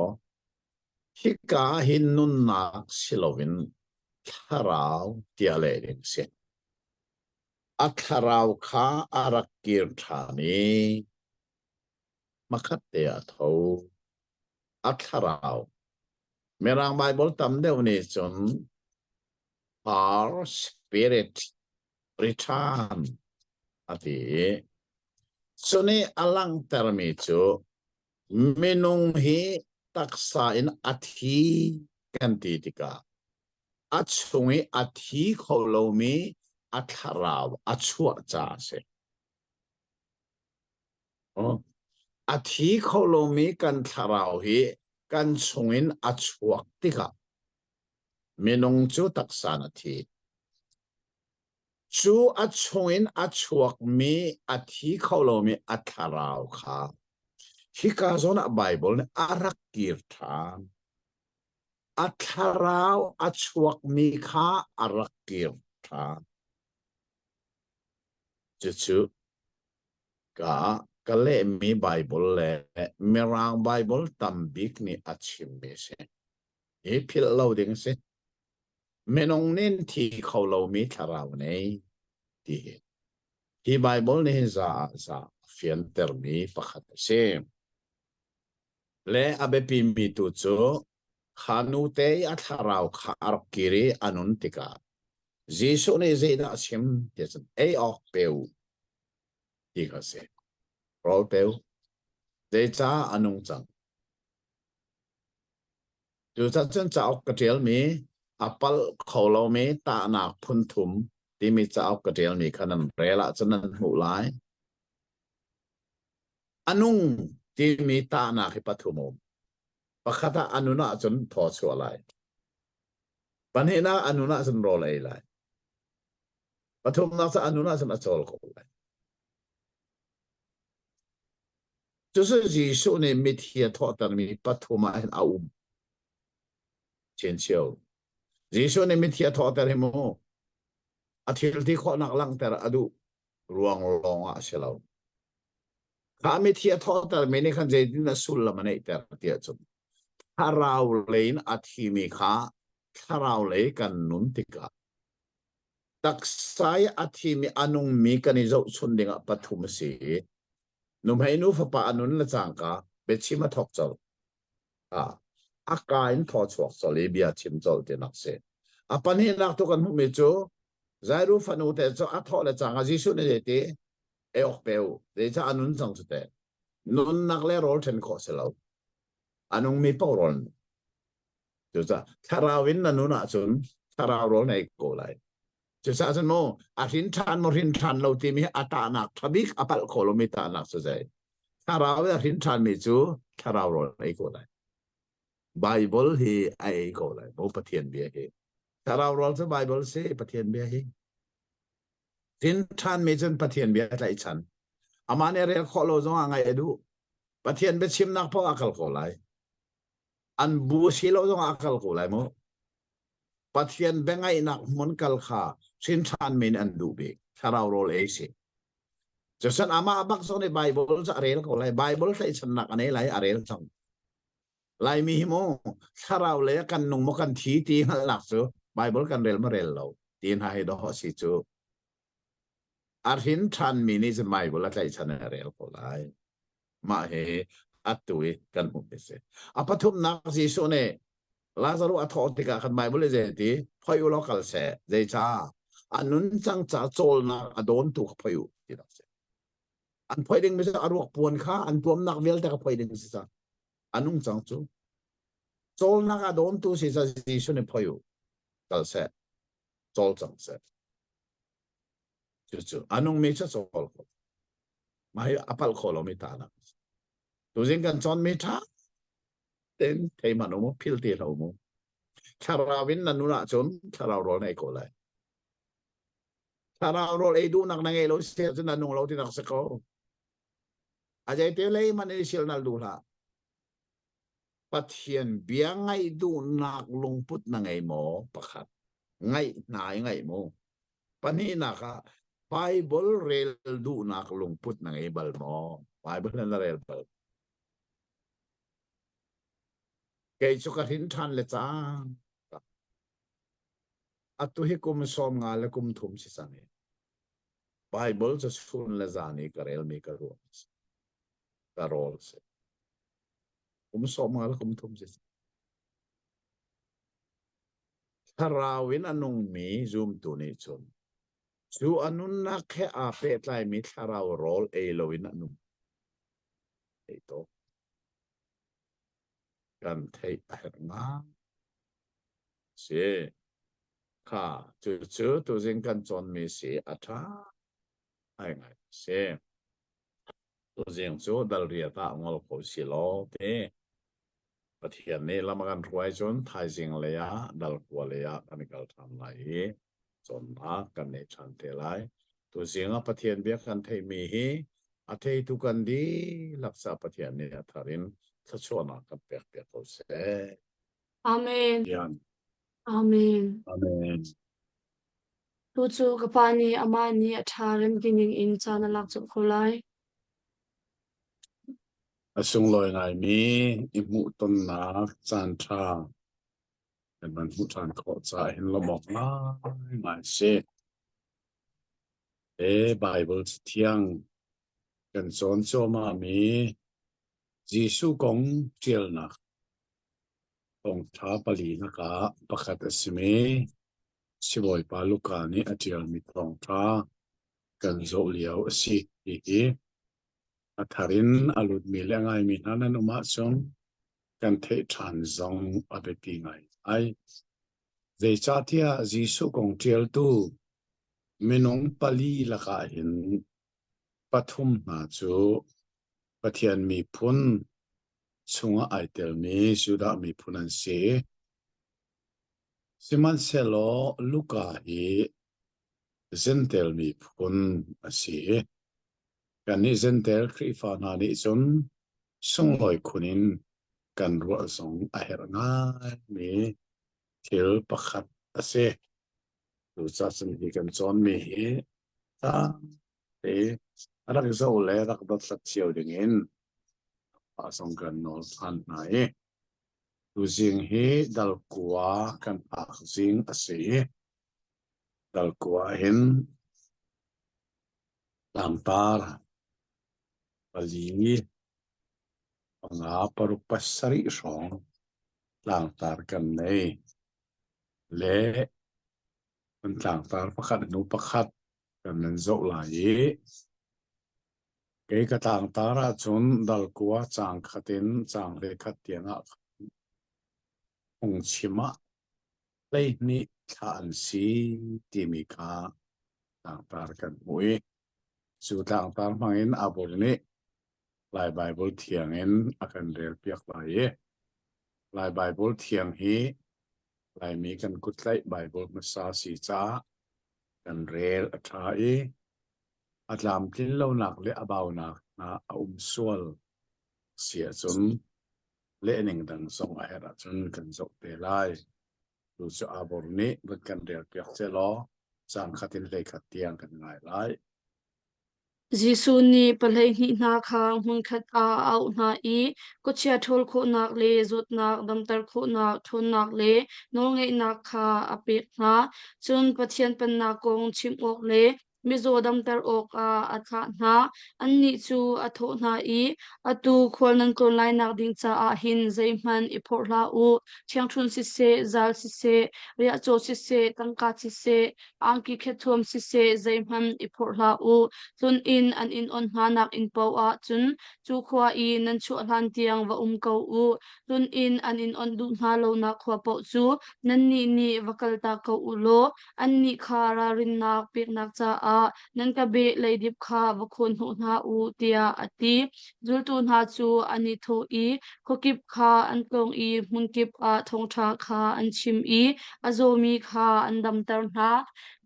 hika hin nun nak silovin tharau tiale rin se atharau kha arakir thani makate atho atharau merang bible tam deu ni chon our spirit return ati suni alang termi chu minung hi taksa in athi kanti tika achungi athi kholomi atharau achua cha se athi kholomi kan tharau hi kan chungin achuak tika minung chu taksa na thi chu achungin achuak mi athi kholomi atharau kha hika zona bible ne arakir than atharau achuak mi kha arakir than chu ka kale mi bible le merang bible tambik ni achim be se e phil lo ding se menong nen thi kholo mi tharau nei ti hi bible ne za fian ter mi pakhat se le abe pi mi tu chu khanu te atharau khar kiri anun tika jisu ne zeida sim te e ok peu tika se rol peu de cha anung chang tu cha chen cha ok katel mi apal kholo mi ta nak phun thum ti mi cha ok katel mi khanan rela chanan hu lai anung ti mi ta nak hi pathumo pakhata anuna chon tho chu lai panhena anuna chon rol ai lai pathum na cha anuna chon achol ko lai 就是耶稣呢，每天托的咪不托嘛很阿乌，千秋。耶稣呢，每天托的咪么，阿天地可能啷得阿杜ruang long啊是喽。他每天托的咪你看这那苏了嘛那得第二种，他绕雷阿天咪卡，他绕雷กันนุนติกาตักไซอาทีมีอนุมีกันนิจชุนเดงปฐุมสีนุ่มให้นูฟปะอนุนละจังกาเบชิมาทอกจอลอากาอินทอชวกสลีเบียชิมจอลเดนักเซอปันหินักตุกันหุมิจูใจรูฟันูเตจอัทอละจังอาจิสุนเดติเอออกเปวเดจะอนุนจังสุดเตนุนนักเลโรลเทนโคเซลาวอนุมีปอรอนจูจ้าทาราวินนันุนะจุนทาราวโรในโกไลจะสาสนโมอาทินทานมรินทานเราตีมีอัตานักทบิกอปัลโคลมิตานักสุดใจถ้าเราอาทินทานมีจูถ้าเราโรนไอโกได้ไบเบิลฮีไอโกได้โมปะเทียนเบียฮีถ้าเราโรนจะไบเบิลเซ่ปะเทียนเบียฮีทินทานมีจนปะเทียนเบียใจฉันอามาเนี่ยเรียกโคโลจงอ่างไงดูปะเทียนเบชิมนักพออักลโคไลอันบูชิโลจงอักลโคไลโมปะเทียนเบงไงนักมันกัลขาสินทานมีนอันดูเบกถ้าเราโรลเอซิ cho san ama abak so ni Bible sa arel ko lai Bible sa isan nak anay lai arel sang lai mi mo saraw le kan nung mo kan ti lak so Bible kan rel ma rel lo tin hai do ho si chu arhin than mi ni san Bible la kai san arel ko lai ma he atui kan mu se apathum nak si so ne Lazaro atho tika kan Bible je ti phayu lo kal se je cha anun chang cha chol na adon tu phayu ti dak se an phoi ding mi sa aruk puan kha an tuam nak vel ta ka phoi ding si sa anung chang chu chol na ka don tu si sa jisu ne phayu kal se chol chang se chu chu anung mi cha chol ko mai apal ko lo mi ta na tu jing kan chon mi tha ten thei ma no mo phil ti lo mo Charawin na nuna chon charaw rol na ko lai charaw rol e du nak nangelo se na nung lo ti nak se ko ajay te lay man isil na lula pathian biang ngay du nak lungput na ngay mo pakat ngay na ngay mo panina ka Bible rel du nak lungput na ngay bal mo Bible na rel bal kay sukarin tan le chang atuhi kum som nga le kum thum si sange Bible sa sun le zani karel mi karon karol se kum som nga le kum thum si Tarawin anong mi zoom to ni chon Su anun na ke ape tlai mi tharaw rol e lowin anum ito kan thei aher nga se ka chu chu tu jing kan chon mi se atha ai ngai se tu jing chu dal ria ta ngol ko si lo te pathian ne lamakan ruai chon thai jing le ya dal ko le ya kan kal tham lai chon na kan ne chan te lai tu jing a pathian bia kan thei mi hi a thei tu kan di laksa pathian ne atharin thachona kan pek pek ko se Amen. yan Amen. amen Tu chu kapani amani atharim kining in chana lak chu kholai. asung loi ngai mi imu ton na chan tha kan man hu chan ko cha hin lo mok na ngai se e Bible thiang kan son cho ma mi Jisu kong chiel na kong tha pali na ka pakhat asmi siboi pa luka ni atial mi tong tha kan zo liao si hi atharin alut mi le ngai mi hanan uma chong kan the than zong abeti ngai ai ve cha thia Jisu kong chiel tu minong pali laka hin pathum na chu pathian mi phun chunga aitel mi suda mi phunan se siman selo luka hi zentel mi phun asi kan ni zentel krifa na ni chun sungloi khunin kan ro zong a her nga mi thil pakhat ase tu cha chen hi kan chon mi hi ta te arak zo le rak dot sak chiao ding in a song kan no than nai tu jing hi dal kwa kan a jing ase dal kwa hin lam tar pali nga paru pasari song lam tar kan nei le kan lam tar pakhat nu pakhat kan nan zo la yi ke ka tang tara chun dal kwa chang khatin chang le khat tianga ong chima le ni khan si ti mi kha tang tar kan mui su tang tar mangin abul ni lai Bible thiang in akan rel piak lai lai Bible thiang hi lai mi kan kutlai Bible masa si cha kan rel atha i atlam tin lo nak le abaw nak na sual sia chun le ning dang song a hera chun kan zok te lai tu chu abor ni kan rel piak che lo chang khatin le khat tiang kan ngai lai Jisu ni palai ni na khang mun khat a au na I ko chia thol kho nak le zot nak dam tar kho nak thon nak le nol ngei nak kha apek na chun pathian pan na kong chim ok le mizo dam tar ok a atha na anni chu atho na I atu khol nan kon lai nak ding cha a hin zaiman I phor la u chiang thun si se zal si se ria cho si se tangka si se angki khethom si se zaiman I phor la u chun in an in on hnanak in po a chun chu khwa I nan chu hlan tiang wa ko u chun in an in on du hna lo na khwa po chu nan ni wakal ta ko u lo an ni kha ra rin nak pek nak cha a nan ka be leidip kha wa khon hu hna u tia ati zul tu hna chu ani tho I khokip kha an kong I mun kip a thong tha kha an chim I azomi kha an dam tar hna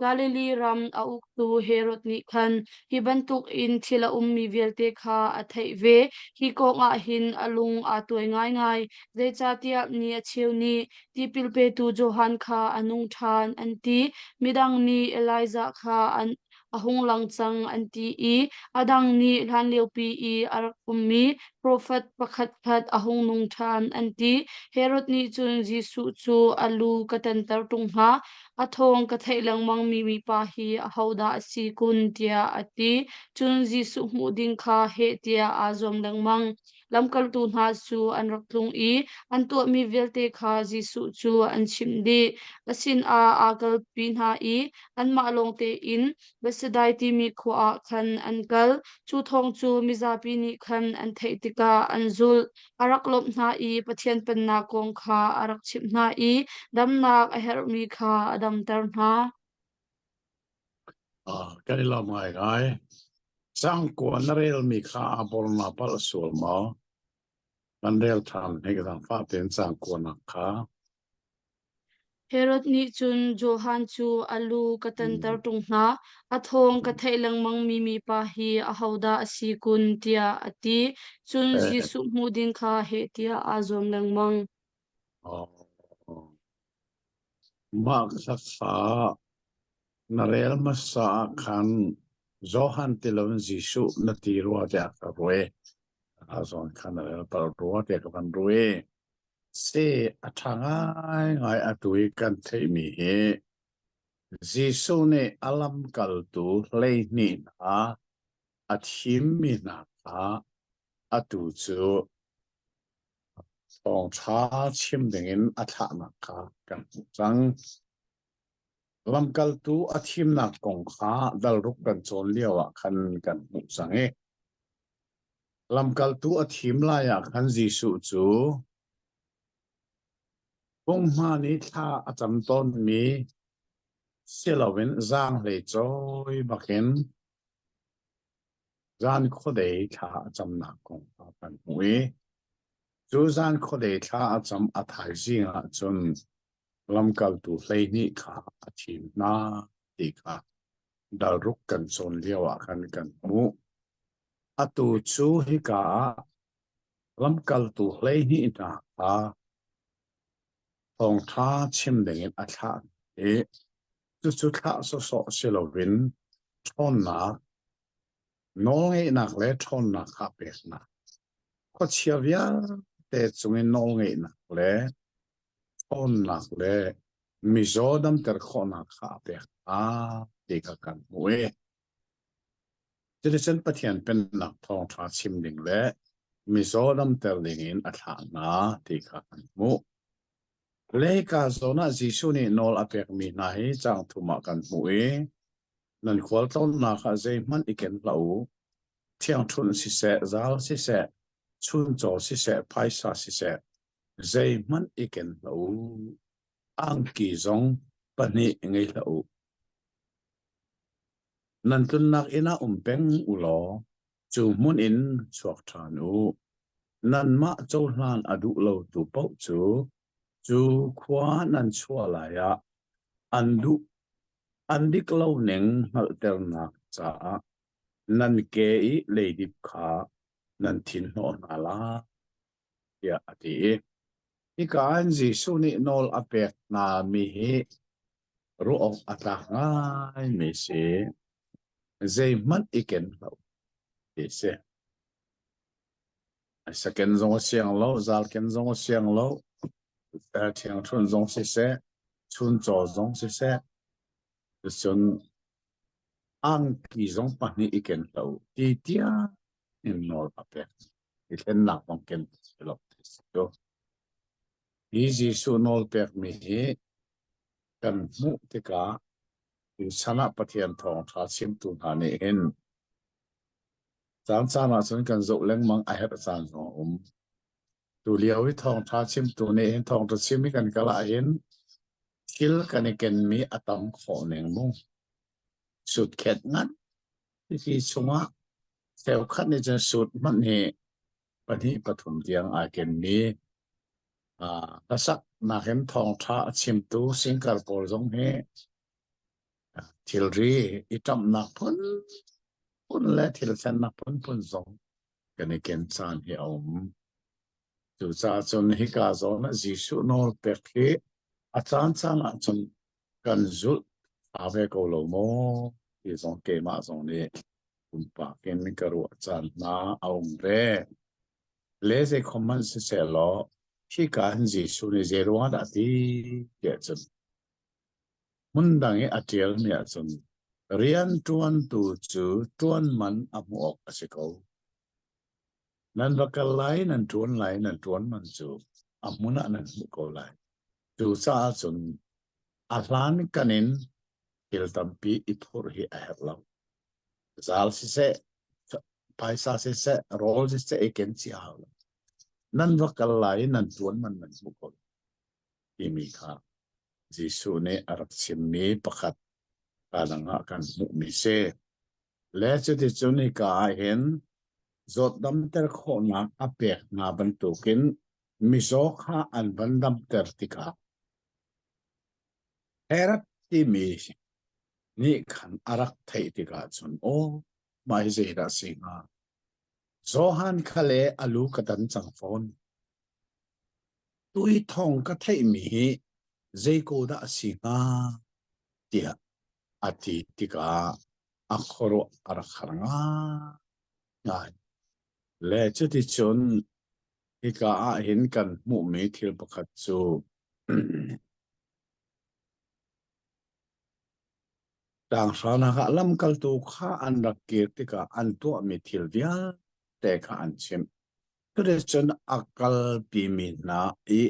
Galilee ram a uk tu Herod ni khan hi bantuk in thila mi velte kha a thei ve hi ko nga hin alung a toy ngai zai cha tia ni a cheu ni ti pilpe tu Johan kha anung than anti midang ni Elijah kha an ahung lang chang anti I adang ni hlan leupi I arak ummi prophet pakhat khat ahung nung than anti Herod ni chun Jisu chu alu katan tar tung ha athong ka thailang mang mi pa hi a hoda si kun tia ati chun Jisu mu ding kha he tia a zom dang mang lamkal tu na chu an rak tlung I an tu mi velte kha Jisu chu an chim di asin a akal pi na I an ma long te in besadai ti mi khwa khan an kal chu thong chu mi za pi ni khan an thei tika an zul arak lop na I pathian pan na kong kha arak chim na I dam nak a her mi kha adam tar na cái là mai cái sang của nó rel mi kha abol na pal sul ma kan rel tham he ga fa ten sang của na kha Herod ni chun Johan chu alu katan tar tung na athong ka thailang mang mi pa hi a hoda asi kun tia ati chun Jisu mu ding kha he tia a zom lang mang ma sa sa na rel ma sa khan Johan tilon Jisu na ti ro ja ka roe a zon khan rel par ro te ka ban roe se athangai ngai atui kan thei mi he Jisu ne alam kal tu lei ni na athim mi na ka atu chu ong cha chim dengin atha na ka kan chang lam kal tu athim na kong kha dal ruk kan chon liawa khan kan mu sange lam kal tu athim la ya khan Jisu chu kong ma ni tha acham ton mi silawin zang le choi bakin zan kho dei tha acham na kong kha kan hui chu zan kho dei tha acham athai zinga chun lam kal tu hlei ni kha athim na ti kha dal ruk kan chon liawa khan kan mu atu chu hi ka lam kal tu hlei ni na a thong tha chim dengin atha e chu chu tha so silawin thon na nol ngei nak le thon na kha pe na ko chiavia te chungin nol ngei nak le thon nak le mizodam ter khona kha pe a te ka kan we Citizen pathian pen nak thong tha chim ding le mizodam ter dingin atha na te ka kan mu le ka zona Jisu ni nol apek mi na hi chang thuma kan mu e nan khwal ton na kha zai man iken lau thiang thun si se zal si se chun cho si se paisa si se zai man iken lau ang ki zong pani ngei lau nan tun nak ina peng ulo chu mun in chuak than u nan ma cho hlan adu lo tu pau chu khwa nan chua la ya andu andik lo neng hal tel nak cha nan ke I leidip kha nan thin no na la ya ati ikan Jisu ni nol apek na mi hi ru ok ata ngai mi se zai man iken lo thì sẽ sẽ kiến dòng xiang lâu zal kiến dòng xiang lâu thiang chun dòng sẽ chun cho dòng sẽ chun ang ki dòng pa ni iken lâu ti tia in nor ape iken nak mong ken lo yo easy su nol pek mi hi kan mu te ka sana pathian thong tha sim tu na ni in chan na chun kan zo leng mang a het chan zo tu liao hi thong tha sim tu ne in thong tu sim kan kala in thil kan ken mi atam kho neng mu sut khet ngat ki chunga theo khat ni chen sut man ni pani pathum tiang a ken mi tasak na hem thong tha chim tu singkar por jong he thilri itam na pun le thil san na pun zong kan ken chan hi om tu cha chun hi ka zo na jisu nol pe khi a chan a chun kan zul ave ko lo mo ti zong ke ma zong ni pa ken mi karu chan na aum re le se common se lo hi ka jisu ni zero da ti ke chun mun dang e atiel mi a chun rian tuan tu chu tuan man amuok asiko nan bakal lai nan tuan man chu amuna nan ko lai tu sa chun ahlan kanin il tampi ipur hi aherlam zal si se paisa si se rol si se eken si hawla nan bakal lai nan tuan man ko imi kha jisu ne arak sim mi pakhat kalanga kan mu mi se le chu ti chuni ka hen zot dam ter kho na apek na ban tukin mi zo kha an ban dam ter tika erat ti mi ni khan arak thei tika chun o mai ze da singa zohan khale alu katan chang phone tui thong ka thei mi zei ko da singa tia ati tika akhoro arakharanga ngai le chu ti chun ika a hin kan mu mi thil pakhat chu dang sana ka lam kal tu kha an rak kir tika an tu mi thil vial te kha an chem tu chun akal pi mi na I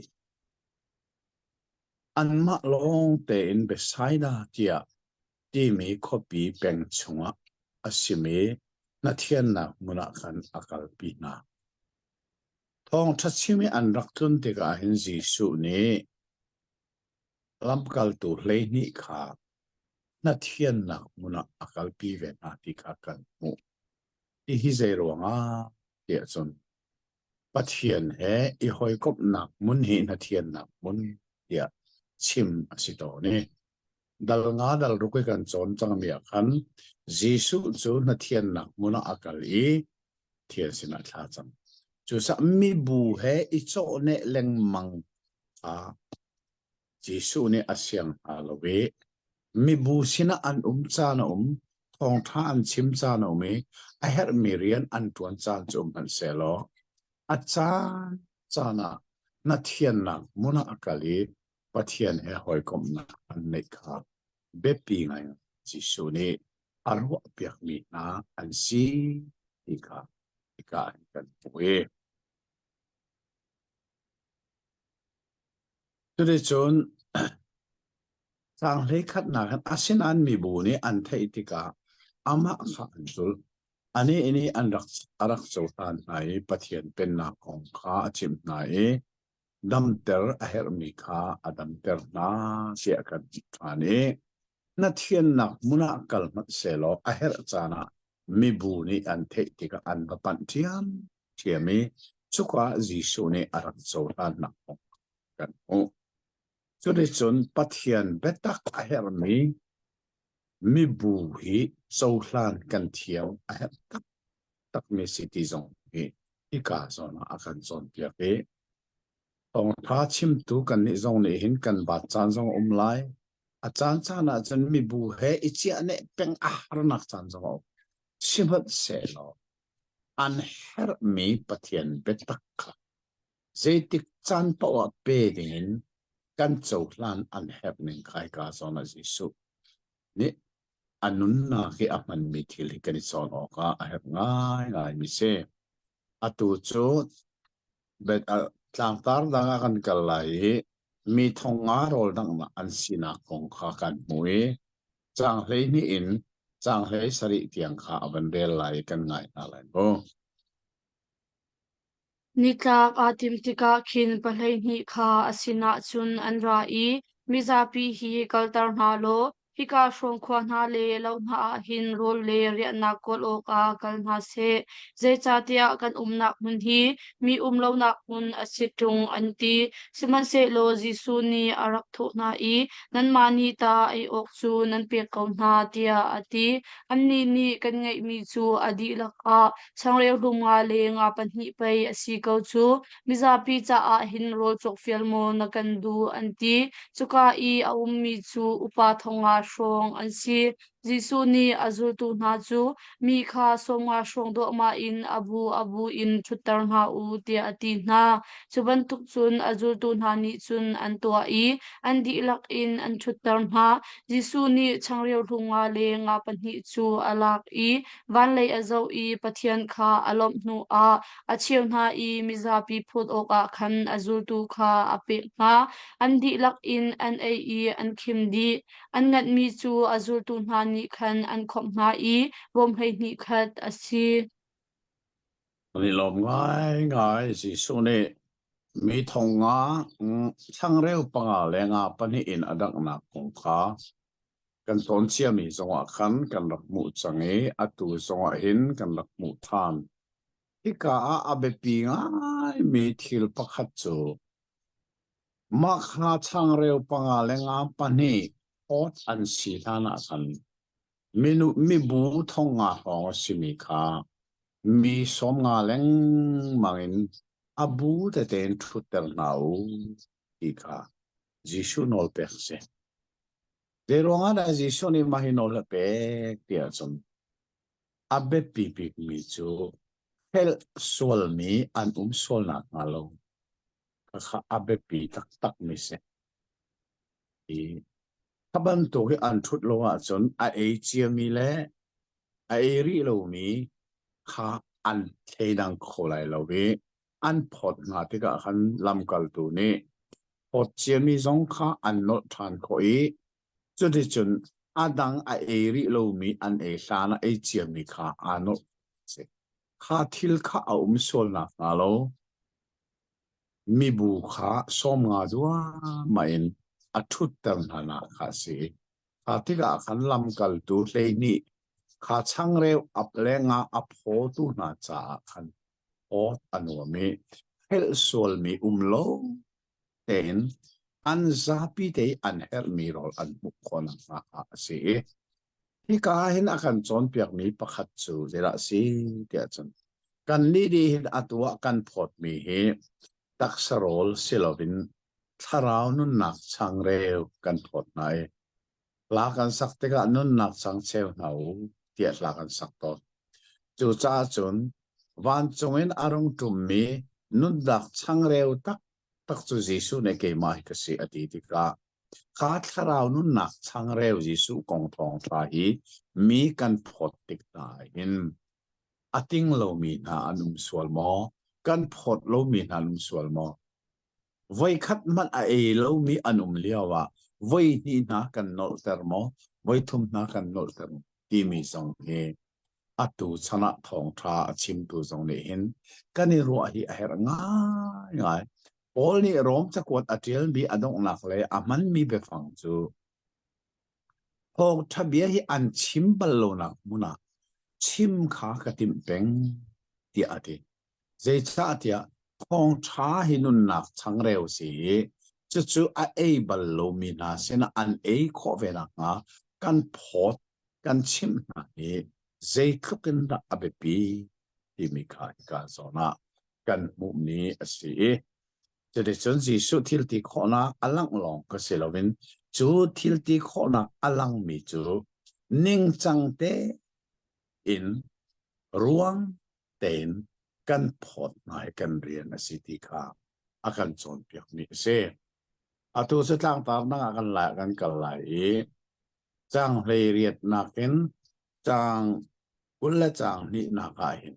an ma long te in besaida tia ti mi khopi peng chunga asime na thian na muna khan akal pi na thong thachimi an rak tun te ka hin ji su ni lam kal tu hlei ni kha na thian na muna akal pi ve na ti kha kan mu ti hi zai ro nga ti chun pathian he I hoi kop na mun hi na thian na mun ya chim asito ni dal nga dal ru kan chon chang mi khan jisu chu na thian na muna akal I thian sina thla chang chu sa mi bu he I cho ne leng mang a jisu ne asyang alowe mi bu sina an cha na thong tha an chim cha na a her mirian an tuan chan chum an selo a cha na thian na muna akali pathian he hoi kom na an nei kha bepi ngai jisu ne arwa piak mi na an si ika kan we tu de chon sang le khat na kan asin an mi bu ni an thei tika ama kha an zul ani ini an arak sultan nai pathian pen na kong kha achim nai dam ter a her mi kha adam ter na sia kan thani na thian na muna kal mat selo a her chana mi bu ni an thei tika an ba pan thiam thiami chukwa jisu ne arak sultan na kong kan o chu de chun pathian betak a her mi bu hi sohlan kan thiam a her tak mi citizen hi ika zona akan zon pia pe tong tha chim tu kan ni zong ni hin kan ba chan zong lai a chan na chan mi bu he ichi ane peng a har nak chan zong simat se lo อันเฮรมีปะเทียนเบตักค่ะเจติกจันปะวะเปดิงินกันโจลานอันเฮรนิงใครกาสอนจิสุนี่อันนุนนาคีอัมันมีทิลิกันสอนออกอาเฮรง่ายง่ายมิเซอตูจูเบ็ดตามตาร์ดังกันกันไหลมีทองงารอลดังมาอันสินาคงขากันมวยจางเลยนี่อินจางเลยสริเตียงขาบันเดลไหลกันง่ายอะไรบ่ nitlak atim tika khin palhei hnih kha asina chun an ra i mizapi hi kaltar hna lo hika hrawng khua hna le lo hna ah hin rol le riahnak kawt awk a kal hna se zeicha tia kan umnak hmun hi mi lo nak hmun a si tung an ti siman se lo jisu ni a rak thoh hna i nan mani ta ei ok chu nan pek ko hna tia ati an ni kan ngeih mi chu adi lak a changreu hlum nga le nga pahnih pai a si ko chu mizapi cha a hin rol chok fial mo na kan du an ti chuka i a mi chu upa thonga hrawng an si jisu ni azul tu hna chu mi kha somnga hrawng do ma in abu in thutar hna u tia ati hna chuban tuk chun azul tu hna ni chun an tua i an di lak in an thutar hna jisu ni changreu hlunga le nga pahnih chu alak i van lei azo i pathian kha alom hnu a achiu hna i mizapi phut ok a khan azul tu kha ape hna an di lak in an ei i an khim di an ngat mi chu azul tu hna ni khan an khom hna i bom hei ni khat asi นี่ลมง่ายง่ายสิสุนี่มีทองงาช่างเร็วปังอาแรงาปนี่อินอดักหนักของข้ากันตอนเชี่ยมีสงะขันกันหลักหมู่จังเออตูสงะหินกันหลักหมู่ทานที่กาอาเบปีง่ายมีทิลปักขัดจูมาคาช่างเร็วปังอาแรงาปนี่อดอันสีทานากันมีบูทองงาของสิมีคา มีสมงาเลงมังอินอาบูเตเตนทุตเตลนาวอีกาจิชูนอลเปกเซเดรองอาจิชูนี่มาฮินอลเปกเดียจนอาเบปีปิกมิจูเฮลสวลมีอันสวลนักงาลงก็อาเบปีตักมิเซอีถ้าบันตัวอันทุตโลอาจนอาเอเจียมีเลอาเอริโลมีข้าอันเทดังโคไลเราเวอันพอดงาที่กับขันลำกัลตัวนี้พอดเชียมีสองข้าอันโนทานคอยจุดที่จนอาดังไอริโลมีอันเอชานะไอเชียมีข้าอันโนข้าทิลข้าเอาสวลนักงาโลมีบุข้าสมงาจัวมาอินอัทุตเตนหนาข้าสิข้าที่กับขันลำกัลตัวเลยนี่ข้าช่างเร็วอับแรงาอับโหตุนาจาคันโออันว่ามีเฮลสวลมีโลเต็นอันซาปีเตอันเฮลมีรอลอันบุคคลมาสิที่กาเห็นอาการจนเปียกมีประคัตจูเจระสิเดียจนกันนี้ดีเห็นอัตัวกันพอดมีเหตักสโรลสิลวินทาราวนุนนักช่างเร็วกันพอดไหนลากันสักติกานุนนักช่างเชวหนาวเตียลากันสักตอนจูจ้าจนวันจงเห็นอารมณ์ตุมมีนุนดักช่างเร็วตักจูจิสุในเกมาฮิกสิอดีติกาขาดคาราวนุนนักช่างเร็วจิสุกองทองทาฮีมีกันพอดติกตาหินอติงโลมีนาอนุมสวลมอกันพอดโลมีนาอนุมสวลมอไว้คัดมันไอโลมีอนุมเลียวว่าไว้นี่นากันโนเตอร์มอไว้ทุมนากันโนเตอร์ที่มีสองเฮอตูชนะทองทราชิมตูสองเนหินกันนี่รัวฮีเฮรง่ายโอลนี่รอมจะกวดอัจฉริยะอดงหนักเลยอามันมีเบฟังจูพอทะเบียฮีอันชิมบัลโลนักมุนาชิมขากติมเป็งตีอาทิเจจ้าเตียทองทราหินุนนักชังเร็วสิจู่ๆเอบัลโลมีนาเซนอันขอเวนักงากันพอดกันชิมนาเเจคุกันดับเบปีที่มีขายการสอนะกันมุมนี้สิจะได้จนสิสุทิลติขอนะอลังลองก็เสลวินจูทิลติขอนะอลังมีจูนิ่งจังเตอินรวงเต เต็นกันพอดหน่อยกันเรียนสิทธิค่ะอาการจนเปียกนี่เสียอาตุสตางตามนั่งอาการหลายกันกันหลายจ้างเรียดนักเห็นจ้างกุลจ้างนี่นักเห็น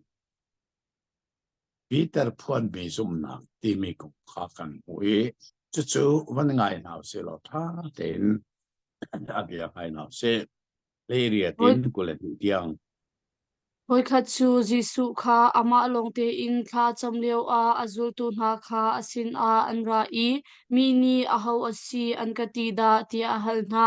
ปีเตอร์พวนมีสุมนักที่มีกุขากันหวยจู่ๆวันไงหนาวเสียแล้วท่าเต็นอาเบียไงหนาวเสียเรียดเต็นกุลเดียง hoi khat chu Jisu kha ama long te in kha chamleu a azul tu na kha asin a an ra I mi ni a ho asi an kati da ti a hal na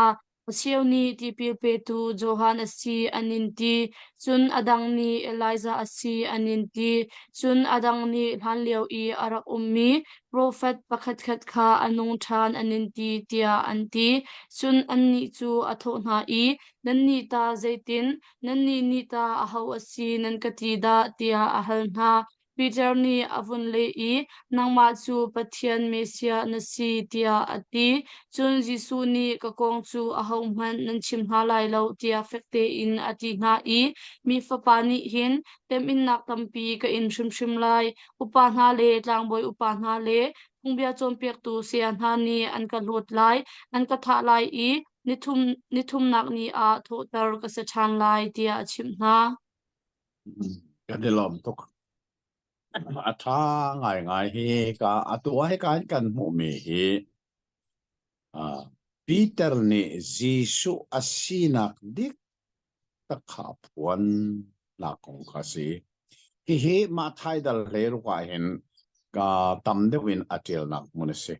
siau ni ti pil pe tu Johan asi anin ti chun adang ni Elijah asi anin ti chun adang ni hlan leo I arak ummi prophet pakhat khat kha anung than anin ti tia an ti chun an ni chu atho na I nan ni ta zaitin nan ni ta ahau asi nan kati da tia ahal na Peter ni avun le I nangma chu pathian mesia nasi tia ati chun Jisu ni kakong chu ahau man nan chim ha lai lo tia fekte in ati na I mi fapa ni hin tem in nak tampi ka in shim lai upa na le tlang boy upa na le pungbia chom pek tu sia na ni an ka lot lai an ka tha lai I nithum nak ni a tho tar ka sa than lai tia achim naกันได้ลอมทุกอาท่าง่ายเฮกาอาตัวให้การกันหมู่มีเฮปีเตอร์นี่จีสุอาศีนักดิกตะขาพวนนักของข้าศึกเฮมาไทยดัลเลรุกว่าเห็นกาตั้มเดวินอาเจลนักมุนสิ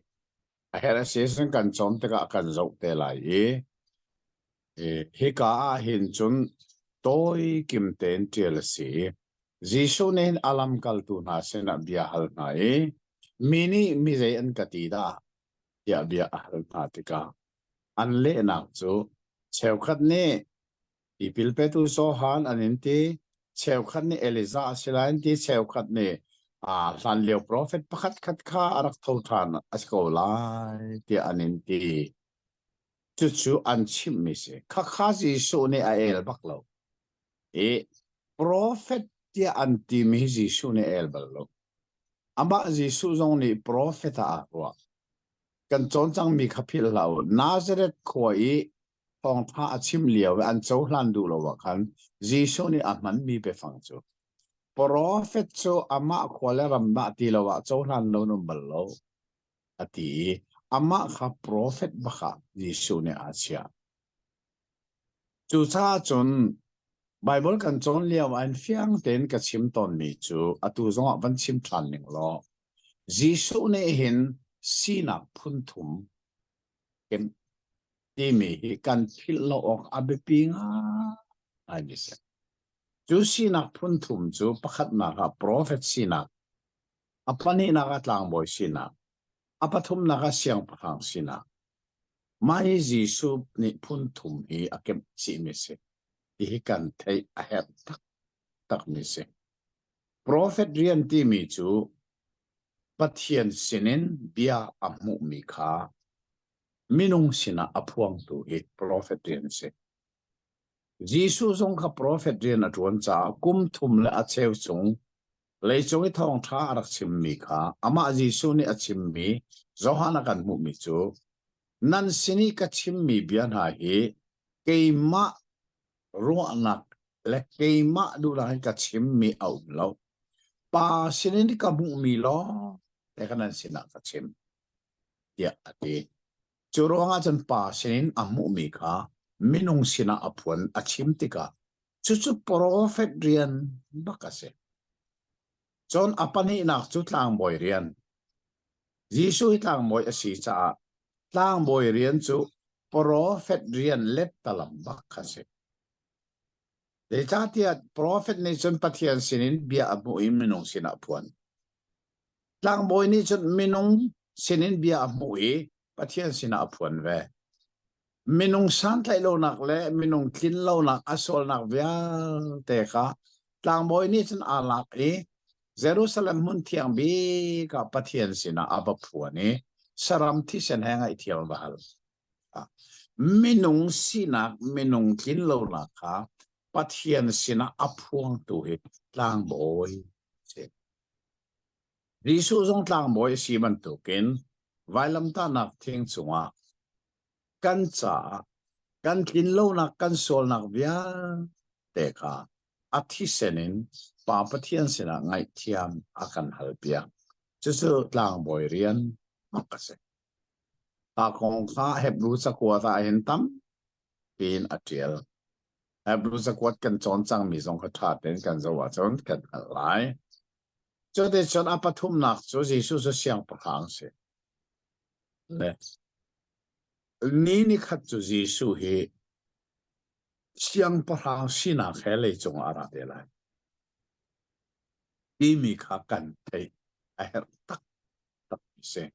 เฮระเซสังกันจอมตะกะกันจกเตลัยเฮกาเห็นจนโต้ยกิมเตนเจลสีจีสุเนนอัลัมกัลตุนาเซนับยาฮัลนามินิมิเซอันกติดายาบยาฮัลนาติกาอันเล่นักจูเชวขัดเน่อีพิลเปตุโซฮานอันนี้ที่เชวขัดเน่เอลิซาสิลาอันที่เชวขัดเน่สันเลียวโปรเฟตประคัดขัดข้ารักทุทานอสโกลายที่อันนี้ที่จู่ๆอันชิมมิเสข้าจีสุเน่เอลบักโลโปรเฟตที่อันที่มิจีสุเน่เอลบักโลอามาจีสุจงนี่โปรเฟตอาหัวกันจนจังมีขับพิลเรานาซาเรตขวายทองท่าชิมเหลียวอันเจ้าหลันดูเราว่าคันจีสุนี่อามันมีไปฟังจูโปรเฟตจูอามาขวาเลรำนาตีเราว่าเจ้าหลันโนนุบัลโลอตีอามาขับโปรเฟตบักจีสุนี่อาเชียจูชาจนไบเบิลกันจนเลียวอันเฟียงเต็นกับชิมตอนมีจูอตูจงอ่ะวันชิมทันหนึ่งล้อจีสุนี่เห็นสีนักพุนถุมเก็มที่มีการพิลโลออกอาเบปิงอะไรนี่สิจูสีนักพุนถุมจูประคัดนักโปรเฟตสีนักอปนีนักตางบอยสีนักอปทุมนักเสียงพลังสีนักไม่จีสูบนี่พุนถุมอาเก็มสีมิสิที่กันเทยอาเฮตักมิสิโปรเฟตเรียนที่มีจูปัทเทียนสินินเบียอมุมิคามินุงสินะอพวงตุเอโปรเฟตเรียนเสจีสุทรงกับโปรเฟตเรียนอจวนจ่ากุมทุมและอาเชวจงเลยจงทองท้ารักชิมมีคาอามาจีสุนี่อาชิมมีโจฮานักันมุมิจูนั่นสินี่กัชิมมีเบียนหาเฮเกยมะรัวนักและเกยมะดูแลกัชิมมีเอาแล้วป่าสินี่กับมุมีล้อแต่ขณะสินะกัชิมเดียดีจูรวงอาจารย์ป่าสินอามุมีคามินุงสินะอภวนอาชิมติกาจู่ๆโปรเฟตเรียนบักเสจนอปันหินักจุดลางบอยเรียนยิสุยลางบอยอสีจ่าลางบอยเรียนจู่โปรเฟตเรียนเล็บตลัมบักเสเดชาที่โปรเฟตในจนปฏิญาณสินเบียอมุอิมินุงสินะอภวนลางบอยนี่จนมินุงสินเบียอมุอิปฏิญาณสินะอภวนเวมินุงสันไทโลนักเล่มินุงคินโลนักอสโลนักเวียเตะลางบอยนี่จนอาลักเยรูซาเล็มมุนเทียงบีกับปฏิญาณสินะอับผัวนี่สรามที่เสนแห่งไอเทียมบาลมินุงสินักมินุงคินโลนักปฏิญาณสินะอับพวงตัวลางบอย Giêsu dòng tlang boy si man tu kin vai lam ta nak thing chunga kan cha kan kin lo nak kan sol nak bia te kha athi senin pa pathian sena ngai thiam akan halpia chu chu tlang boy rian makase ta kong kha hebru sakwa ta hen tam pin atiel hebru sakwat kan chon chang mi zong kha tha ten kan zawa chon kan lai cho de chon apathum nak cho Giêsu so siang pathang se le ni khat cho Giêsu he siang pathang sina khele chong ara de lai đi mi khá cần thấy ai tắc tắc se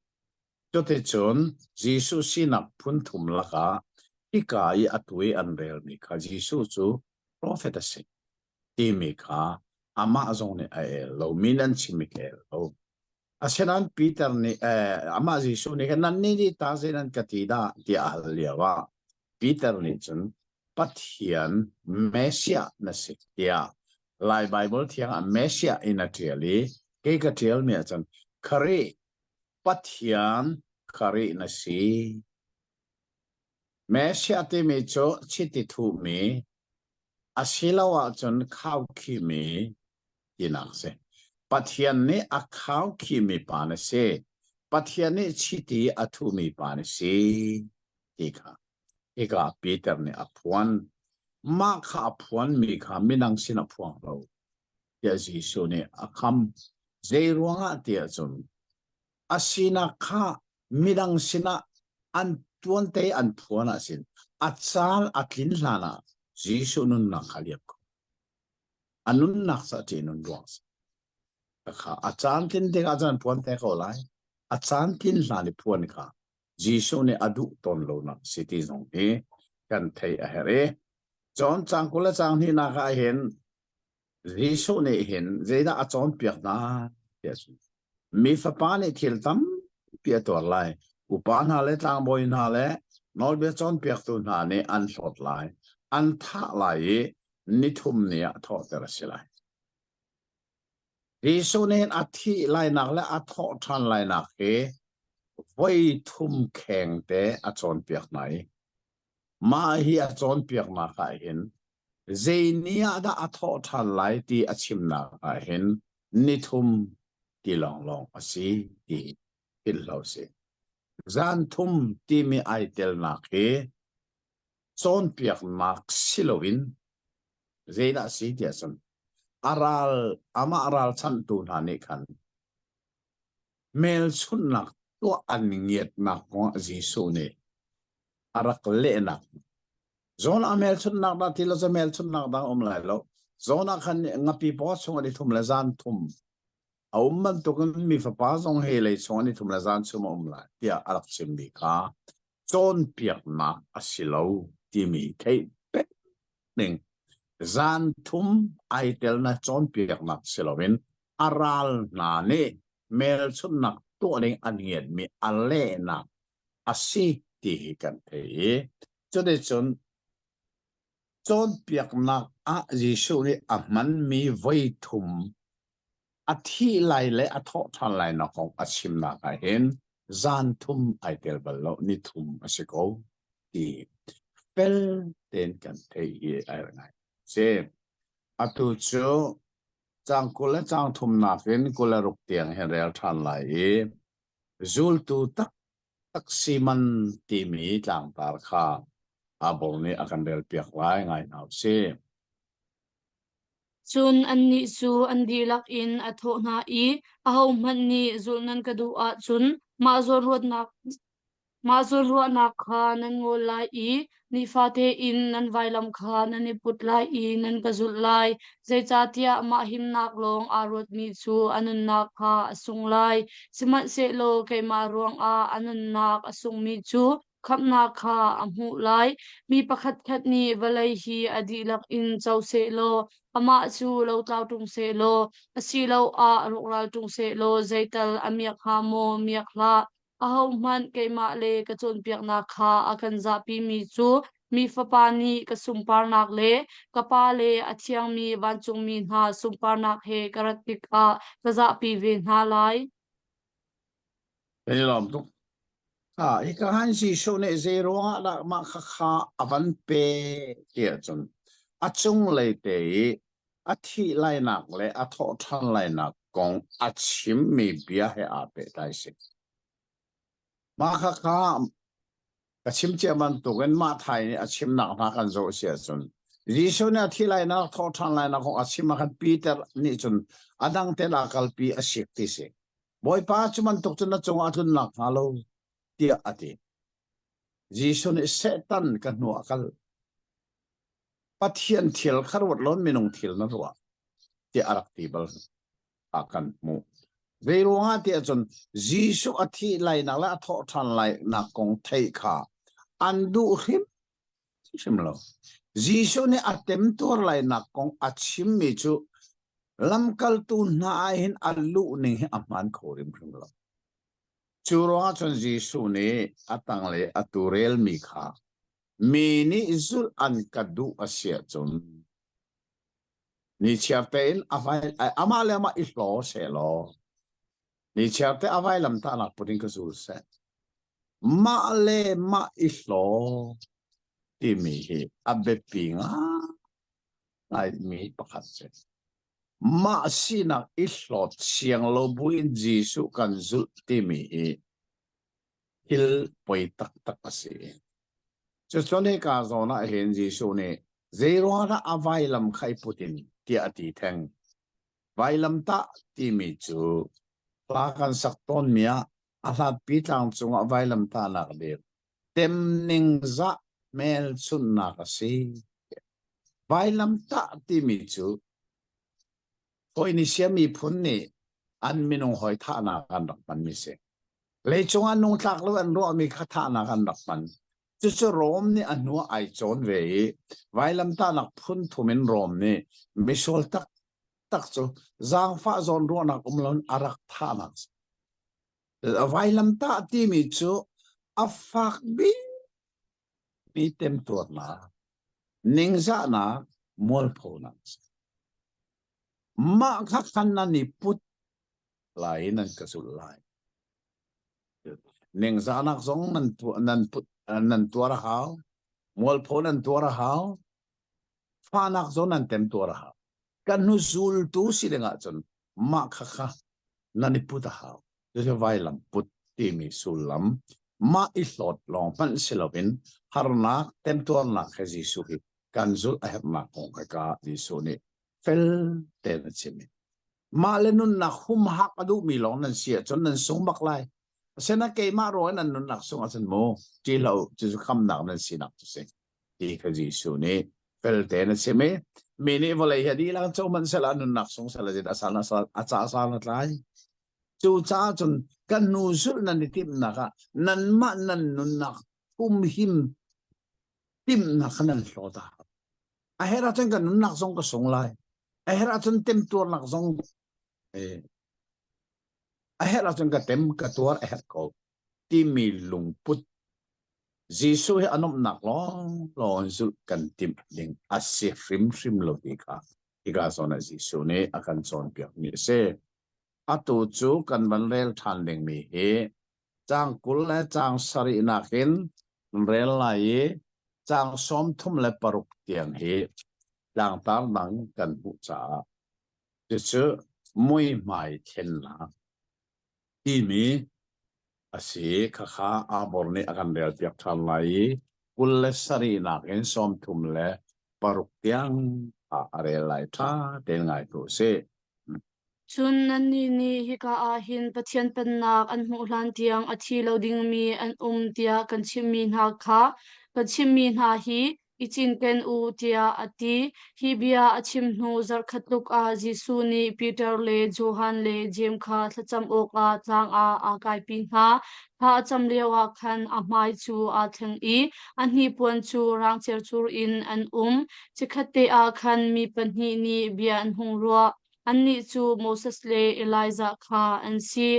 cho thế chốn Giêsu xin nạp phun thum là cả đi cái atui an rel mi khá Giêsu chu prophet se đi mi khá ama azong ne ai lo minan chi mi ke lo asenan Peter ni ama Giêsu ni kan nan ni di ta se nan katida ti al liawa Peter ni chun pathian Mesia na se ya lai Bible thiang a Mesia in a tiali ke ka tial mi chan khare pathian khare na si Mesia te me cho chiti thu me asilawa chon khau khi me inak se pathian ne a khau khi me pa na se pathian ne chiti athu me pa na se eka eka Peter ne aphuan ma kha aphuan mi kha minang sin aphuang lo ya Giêsu ne akham zeiruanga tia chun asina kha midang sina an tuante an phuana sin achal atlin hlana Giêsu nun na khaliap ko anun nak sa ti nun ruang kha achan tin de achan phuan te ko lai achan tin hlani phuan kha Giêsu ne adu ton lo na city zong e kan thei a here chon chang kula chang ni na ka hen Giêsu ne hen zeida achon piak na yes mi fa pa ne thil tam pia tor lai upan ha le tang boy na le nol be chon piak tu na ne an thot lai an tha lai ni thum ne a tho ter silai Giêsu ne a thi lai nak le a tho than lai nak ke voi thum kheng te a chon piak nai ma hi a chon piak ma ka hin Zenia da a tho than lai ti a chim na ka hin ni thum ti long long a si ti hil lo se zan thum ti mi ai tel na ke chon piak mak silowin zena si ti asan aral ama aral chan tu na ne khan mel chun nak to an nghiet nak ko Giêsu ne arak le nak zon amel chun nak da ti lo za mel chun nak da lai lo zona khan ngapi po chung ani thum la zan thum man to kan mi fa pa zong he le chung ani thum la zan chum lai tia arak chim bi kha chon piak na asilo ti mi thei pe ning zan thum ai tel na chon piak na silowin aral na ne mel chun nak to ning aniet mi ale na asi ti kan thei cho de chon piak nak a Giêsu ni a man mi voi thum a thi lai le a tho than lai na kong a chim na ka hen zan thum ai tel bal lo ni thum a se ko ti pel ten kan thei ai ngai se a tu cho chang ko la chang thum na ken ko la ruk tiang he rel than lai e zul tu tak tak siman ti mi tlang tar kha abol ni akan del piak lai ngai nau se chun an ni chu an di lak in a tho na I a ho man ni zul nan ka du a chun ma zor ruat nak kha nan ngol lai I ni fa te in nan vai lam kha nan ni put lai I nan ka zul lai zai cha tia ma him nak long a rot mi chu anun nak kha asung lai simat se lo ke ma ruang a anun nak asung mi chu khap nak kha amu lai mi pakhat khat ni valai hi adi lak in chau se lo ama chu lo tlau tung se lo asi lo a rukral tung se lo zaital amiak ha mo miak la aho man ke ma le ka chon piak na kha akan za pi mi chu mi fapa ni ka sumpar nak le kapa le athiang mi van chung mi na sumpar nak he karat pik a ka za pi ve na lai Ini lom tu. Ika han si so ne zero la ma kha avan pe kia chun. Achung lei te a thi lai nak le a tho than lai nak kong a chim mi bia he a pe tai se. Ma kha ka chim che man tu gen ma thai ni a chim nak na kan zo sia chun. Ri so ne thi lai nak tho than lai nak kong a chim ma kan Peter ni chun adang te la kal pi a sik ti se. Boy pa chuman tok chun na chung a thun nak halo tia ati. Jisu ni setan kan nu akal pathian thil kharwat lon minung thil na ruwa ti arak tibal akan mu veirunga ti achon Jisu athi lai na la tho than lai na kong thei kha andu him lo Jisu ni atem tor lai na kong achim mi chu lamkal tu na hin allu ni aman khorim khim lo churonga chon Jisu ni atang le aturel mi kha Mini izul an kadu asia chun ni chiarte in avai amale ma islo se lo ni chiarte avai lam ta na puting ka zul se ma le ma islo ti mi hi abe pinga ai mi pakhat se ma sina islo siang lo buin Jisu kan zul ti mi hi hil poi tak tak ase cho nên cả do na hiện Giêsu này zero na avai lam khai putin ti ati theng vai lam ta ti mi chu la kan sak ton mia ala pi tang chung avai lam ta nak de tem ning za mel chun na ka si vai lam ta ti mi chu hoi ni sia mi phun ni an minung hoi tha na kan dak pan mi se le chung an nung tlak lo an ro mi kha tha na kan dak pan chú Rome ni anua ai chọn về vài lâm ta nak phun thumen Rome ni misol tak chú giang pha zon ro nak lon arak tha nak vài lâm ta ti mi chú afak bi mi tem tuat na ning za na mol pho na ma kha khan na ni put lai nan ka sul lai ning za nak zong nan put nan tuara hao mol pho nan tuara hao pha nak zon nan tem tuara hao kan nu zul tu si lenga chon ma kha kha nani puta hao je vai lam put ti mi sulam ma I hlot long pan silovin harna tem tuar na khaji su hi kan zul a hep ma kong ka di so ni fel te na chimi ma lenun na hum hak adu mi long nan sia chon nan song bak lai sena ke ma ro nan nun nak song asan mo ti lo chu kham nak nan sinak tu se ti khaji su ni fel te na chimi mini volai hadi lang cho man sala nun nak song sala jit asana sa acha asana tlai chu cha chun kan nu sul nan ni tim na ka nan ma nan nun nak him tim na khanan hlota a hera chen kan nun nak song ka song lai a hera chen tem tur nak song a hera chen ka tem ka tur a her ko ti mi lung put Jisu he anom nak lo zul kan tim ding asif rim lo ika sona Jisu ne akan son piak ni se atu chu kan ban rel than ding mi he chang kul le chang sari nakin rel lai chang som thum le paruk tiang he lang tar nang kan pu cha chu mui mai then na ti mi asi kha abor ni akan rel piak than lai kul le sari nakin som thum le paruk tiang are lai tha ten ngai tu se chun nan ni hi ka a hin pathian pen nak an mu hlan tiang a thi lo ding mi an tia kan chim mi na kha kan chim mi na hi ichin ken u tia ati hi bia achim nu zar khatluk a Jisu ni Peter le Johan le James kha thacham ok a chang a kai pi na tha cham lewa khan a mai chu a thleng I an hi pon chu rang cher chur in an chikhate a khan mi panhi ni bia an hung ro Ani chu Moses le Elijah kha an si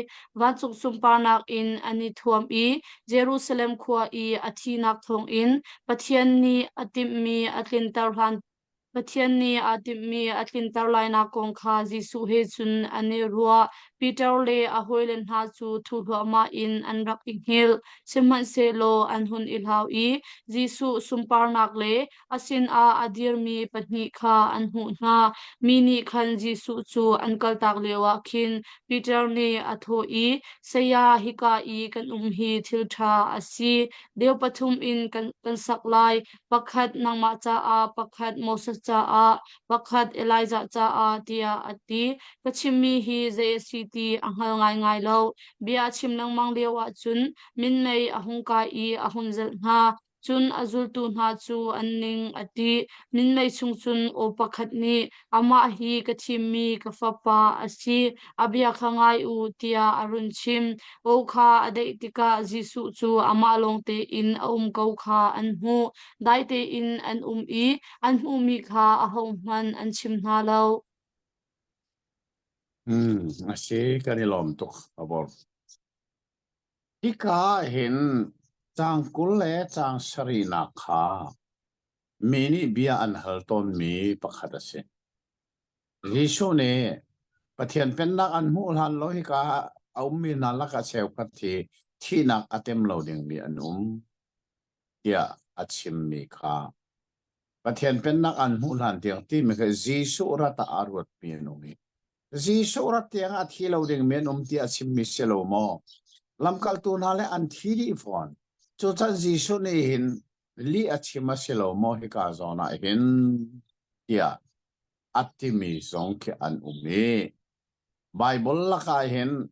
wachuk sumparnak in ani thuam I Jerusalem khua I athinak thong in pathian ni atim mi atlin tarhan pathian ni atim mi atlin tarlaina kong kha Jisu he chun ani ruwa Peter le a hoilen ha chu thu hlawma in an rak inghil simhan se lo an hun ilhau I Jisu sumparnak le asin a adir mi pahnih kha an hu na mini khan Jisu chu an kaltak lewa khin Peter ni a tho I saya hika I kan hi thil tha asi deu pathum in kan saklai pakhat nangma cha a pakhat Moses cha a pakhat Elijah cha a tia ati kachimi hi JCT anghal ngai lo bia chim nang mang lewa chun min nei ahungka I ahunzel na chun azul tu na chu anning ati min nei chung chun o pakhat ni ama hi kachimi ka fapa asi abia khangai u tia arun chim o kha ade tika Jisu chu ama long te in ko kha an hu dai te in an I an hu mi kha ahom man an chim na lo Asi kanilom tuk abor. Ika hin chang kule chang sarina kha mini bia an halton mi pakhadase. Jisu ne pathian pennak an mulan lo hika aumi nalaka sew kathi thinak atem lo ding mi anum ya achim mi kha pathian pennak an mulan tiang ti me Jisu rata arwat mi anumi Jisu rat tiang athi lo ding mi anum ti achim mi selo mo lamkal tu na le an thiri fon chu cha Jisu ne hin li achima selo mo hika zona hin ya atimi zong ke an umi Bible laka hin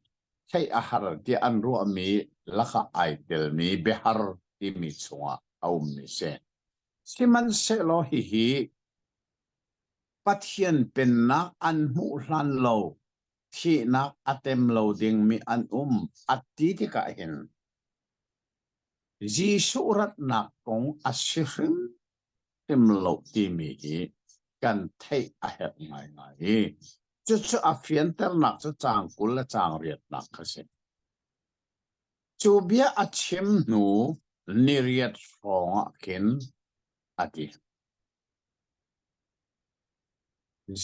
kay ahar ti anru ami laka aitel mi behar ti mi chunga au mi se siman se lo hi pathian pennak an mu hlan lo thi nak atem lo ding mi an ati ti ka hin Jisu rat nak kong asihrim tim lo ti mi hi kan thai ahet ngai chu a fian tel nak chu chang kul la chang riat nak khase chu bia a chim nu ni riat fonga kin ati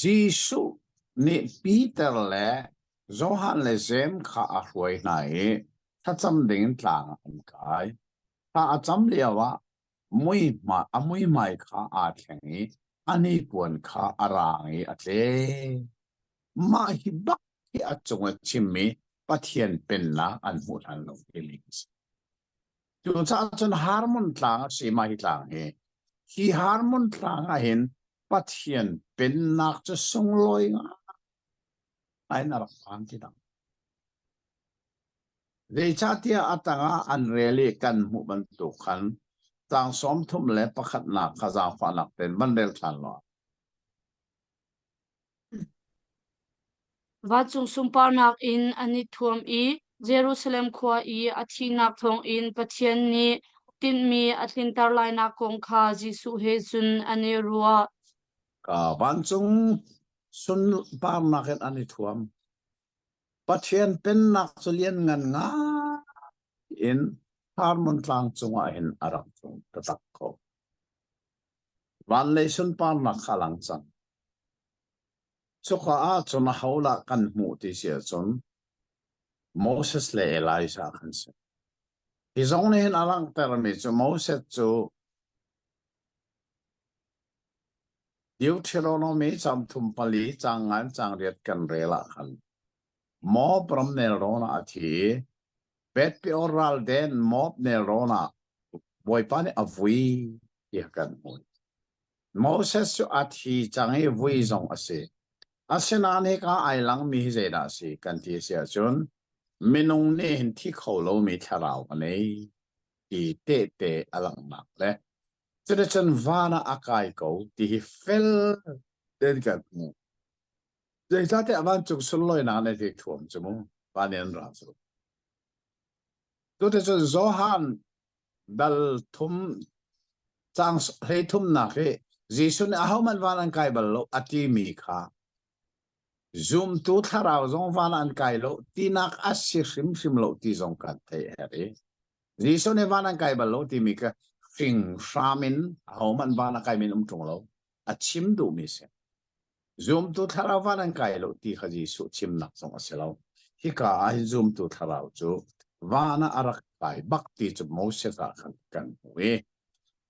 Jisu ni Peter le Johan le zem kha a huai nai tha cham ding tlang an kai tha a cham liawa mui mai kha a thengi ani puan kha arangi atle ma hi bak hi achunga chimmi pathian penna an mulan lo elings tu cha chun harmon tlang si ma hi tlang hi harmon tlang a hin pathian penna cha sung loi nga ai na rak pan ti dang de cha tia atanga an reli kan mu ban tu khan tang som thum le pakhat na khaza fa nak ten bandel than lo Wachung sumparnak in ani thuam I Jerusalem khwa I athinak thong in pathian ni tin mi atlintar laina kong kha Jisu he chun ani ruwa ka banchung sun par naket ani thuam pathian pennak chulian ngan nga in harmon tlang chunga hin arak chung tatak ko wan le sun par nak khalang chan chuka a chuna haula kan mu ti sia chun Moses le Elijah khan se hi zong ne hin alang ter mi chu Moses chu Deuteronomy cham thum pali changan chang riat kan rela khan mo pram ne rona athi bet pi oral den mob ne rona boy pane avui ya kan mo Moses chu athi changi vui zong ase asena ne ka ai lang mi je da si kan ti sia chun minung ne hin thi kholo mi tharau nei ti te alang mak le chuna chun vana akai ko ti fel den kan mo dei ta te avan chuk sul loi na ne ti thuam chumu panen ra chu to te chun Johan dal thum chang he thum na he Jisun ahoman vanan kai ballo ati mi kha zoom tu tharau zong vanan kai lo tinak asihrim sim lo ti zong kan the ere Jisun e vanan kai ballo ti mi ka fing shamin ahoman vanan kai min tung lo achim du mi se zoom tu tharau vanan kai lo ti kha Jisu chim nak zong aselo hi ka ai zoom tu tharau chu wana arak kai bakti chu mo se ka kan we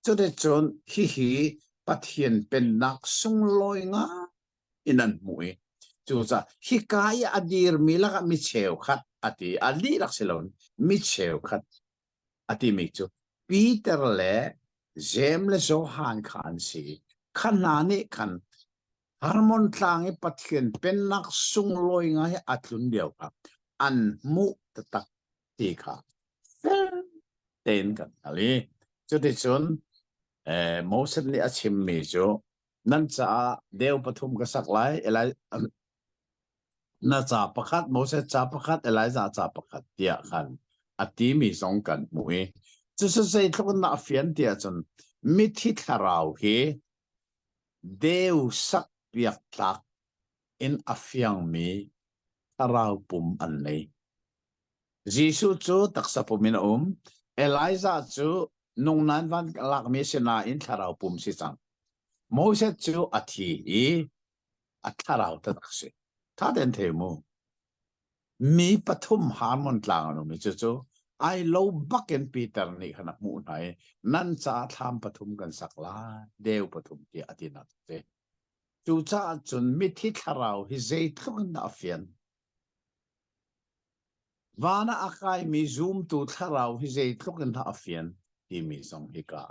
chu de chon hi pathian pen nak sung loi nga inan mui chu cha hi kai adir milaka mi cheu khat ati ali rak silon mi cheu khat ati mi chu Peter le Jem le Johan khan si khanani khan harmon tlangi pathian pen nak sung loi nga he atlun deu ka an mu tatak ti kha ten kan ali chu de chon Moses li achim mi chu nan cha deu pathum ka sak lai elai na cha pakhat Moses cha pakhat Elijah cha pakhat tia khan ati mi song kan mui chu se sei thok na fian tia chon mi thi tharau hi deu sak piak tak in afiang mi tharau pum an nei Jisu chu taksa pumin Elijah chu nung nan van lak mi sina in tharau pum si chang Moses chu athi a tharau ta taksi ta den themu mi pathum harmon tlang anu mi chu ai lo baken Peter ni khana mu nai nan cha tham pathum kan sakla deu pathum ti atina te chu cha chun mi thi tharau hi zei thuk na afian Vana akai mi zoom tu tharau hi zei thuk na afian ti mi song hi ka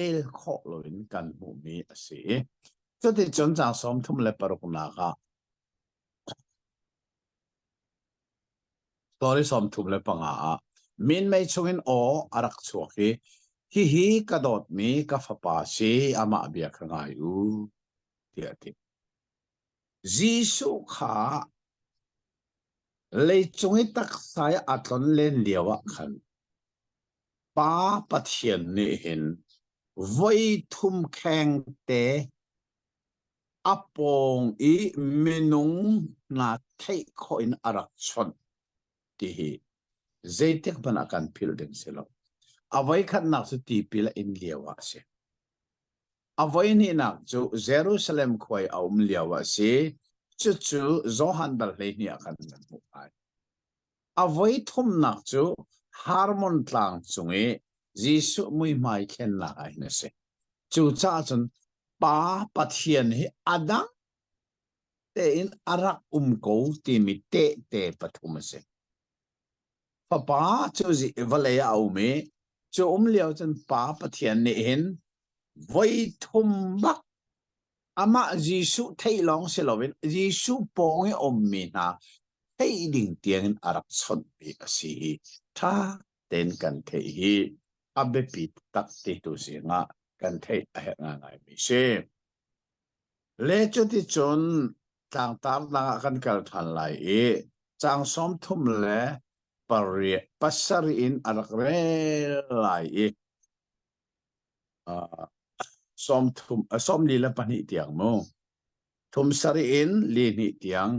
el kho loin kan mu mi ase chu ti chon cha som thum le paruk na ka Tori som thum le panga min mai chungin o arak chuaki hi kadot mi ka fapa si ama bia khangai u tiati Jisu kha le chungi tak sai atlon len liawa khan pa pathian ni hin voi thum kheng te apong i minung na thei kho in arak chon ti hi zeitek bana kan phil ding selo avai khat nak su ti pila in liawa se avai ni nak chu Jerusalem khoi aum liawa se chu Johan dal le ni akan mu ai avai thum nak chu harmon tlang chungi Jisu mui mai khen na ai na se chu cha chun pa pathian hi adang te in arak ko ti mi te pathum se papa chu ji evalaya au me chu liao chen pa pathian ni hin voi thum bak ama Jisu thei long se lovin Jisu pong e mi na thei ding tiang in arak chon bi asi tha ten kan thei hi abe pi tak te tu si nga kan thei a he nga ngai mi se le chu ti chon tang tar na kan kal than lai e chang som thum le pasari in arak re lai e som li la pani tiang mo thum sari in li ni tiang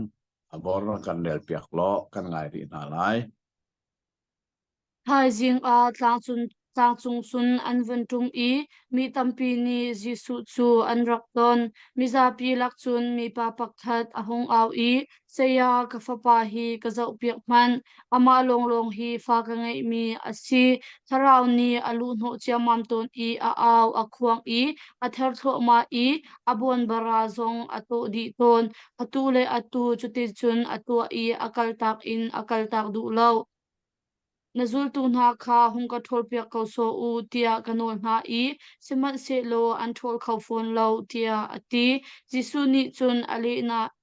abor kan del piak lo kan ngai ri na lai Hai jing a tlang chung sun an vun tung i mi tampi ni Jisu chu an rak ton mi za pi lak chun mi pa pakhat ahong au i seya ka fa pa hi ka zau piak man ama long hi fa ka ngai mi asi tharau ni alu no chiamam ton i a au a khuang i a ther tho ma i abon bara zong ato di ton atu le atu chuti chun atu i akal tak du lo Nazul tu na kha hung ka thol pia ko so u tia kanol na I siman se lo an thol khau phone lo tia ati Jisu ni chun ale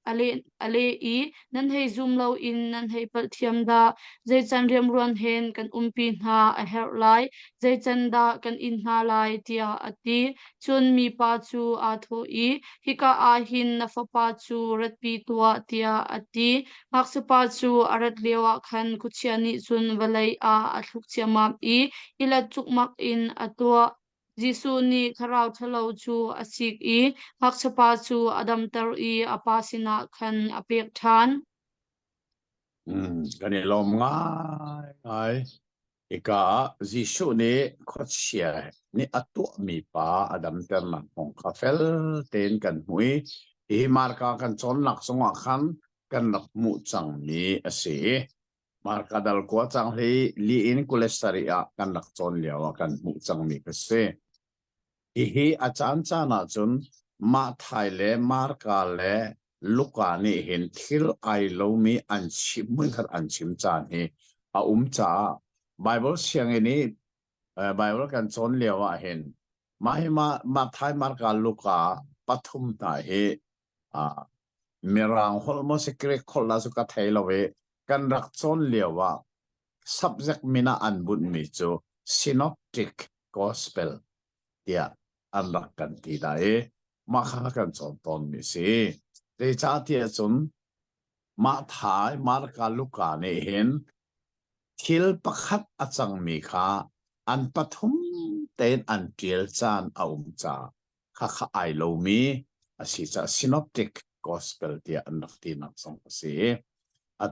I nan hei zoom lo in nan hei pal thiam da zai chan riam ruan hen kan umpi na a her lai zai chan da kan in na lai tia ati chun mi pa chu a tho I hika a hin na fa pa chu rat pi tua tia ati ngak se pa chu arat lewa khan kuchiani chun valai a athuk chiama I ila chukmak in atua Jisu ni tharau thalo chu asik I ngak se pa chu adam tar I apasina khan apek than kan ni lom ngai ika Jisu ni khotsia ni atu mi pa adam ter na hong ka fel ten kan hui hi marka kan chon lak songa khan กันนักมุจังมีเสียมาร์กดัลกัวจังเลยลีอินกุเลสตาริอากันนักจนเลียวกันมุจังมีเสียอีอาจารย์จานาจุนมาไทยเลมาร์กาเลลูกานี่เห็นทิลไอโลมีอันชิมมือขัดอันชิมจานนี่อาจ่าไบเบิลเสียงนี้ไบเบิลกันจนเลียวเห็นมาไทยมาร์กาลูกาปฐุมตาเฮมีรางฮอลโมสเกรคอลลาสุกาไทยเราเวกันรักจนเลียวว่า subject มีน่าอันบุญมีจู synoptic gospel เดียอันรักกันที่ได้มาข้ากันจนตอนมีสิเดี๋ยวจะที่จนมาถ่ายมาร์กาลูกาเนี่ยเห็นทิลประคัดอาจังมีค่าอันปฐมเต็นอันเดียลจานอาจ่าข้าไอโลมีอาศิจะ synoptic gospel เดียอันรักที่นักสงฆ์สิ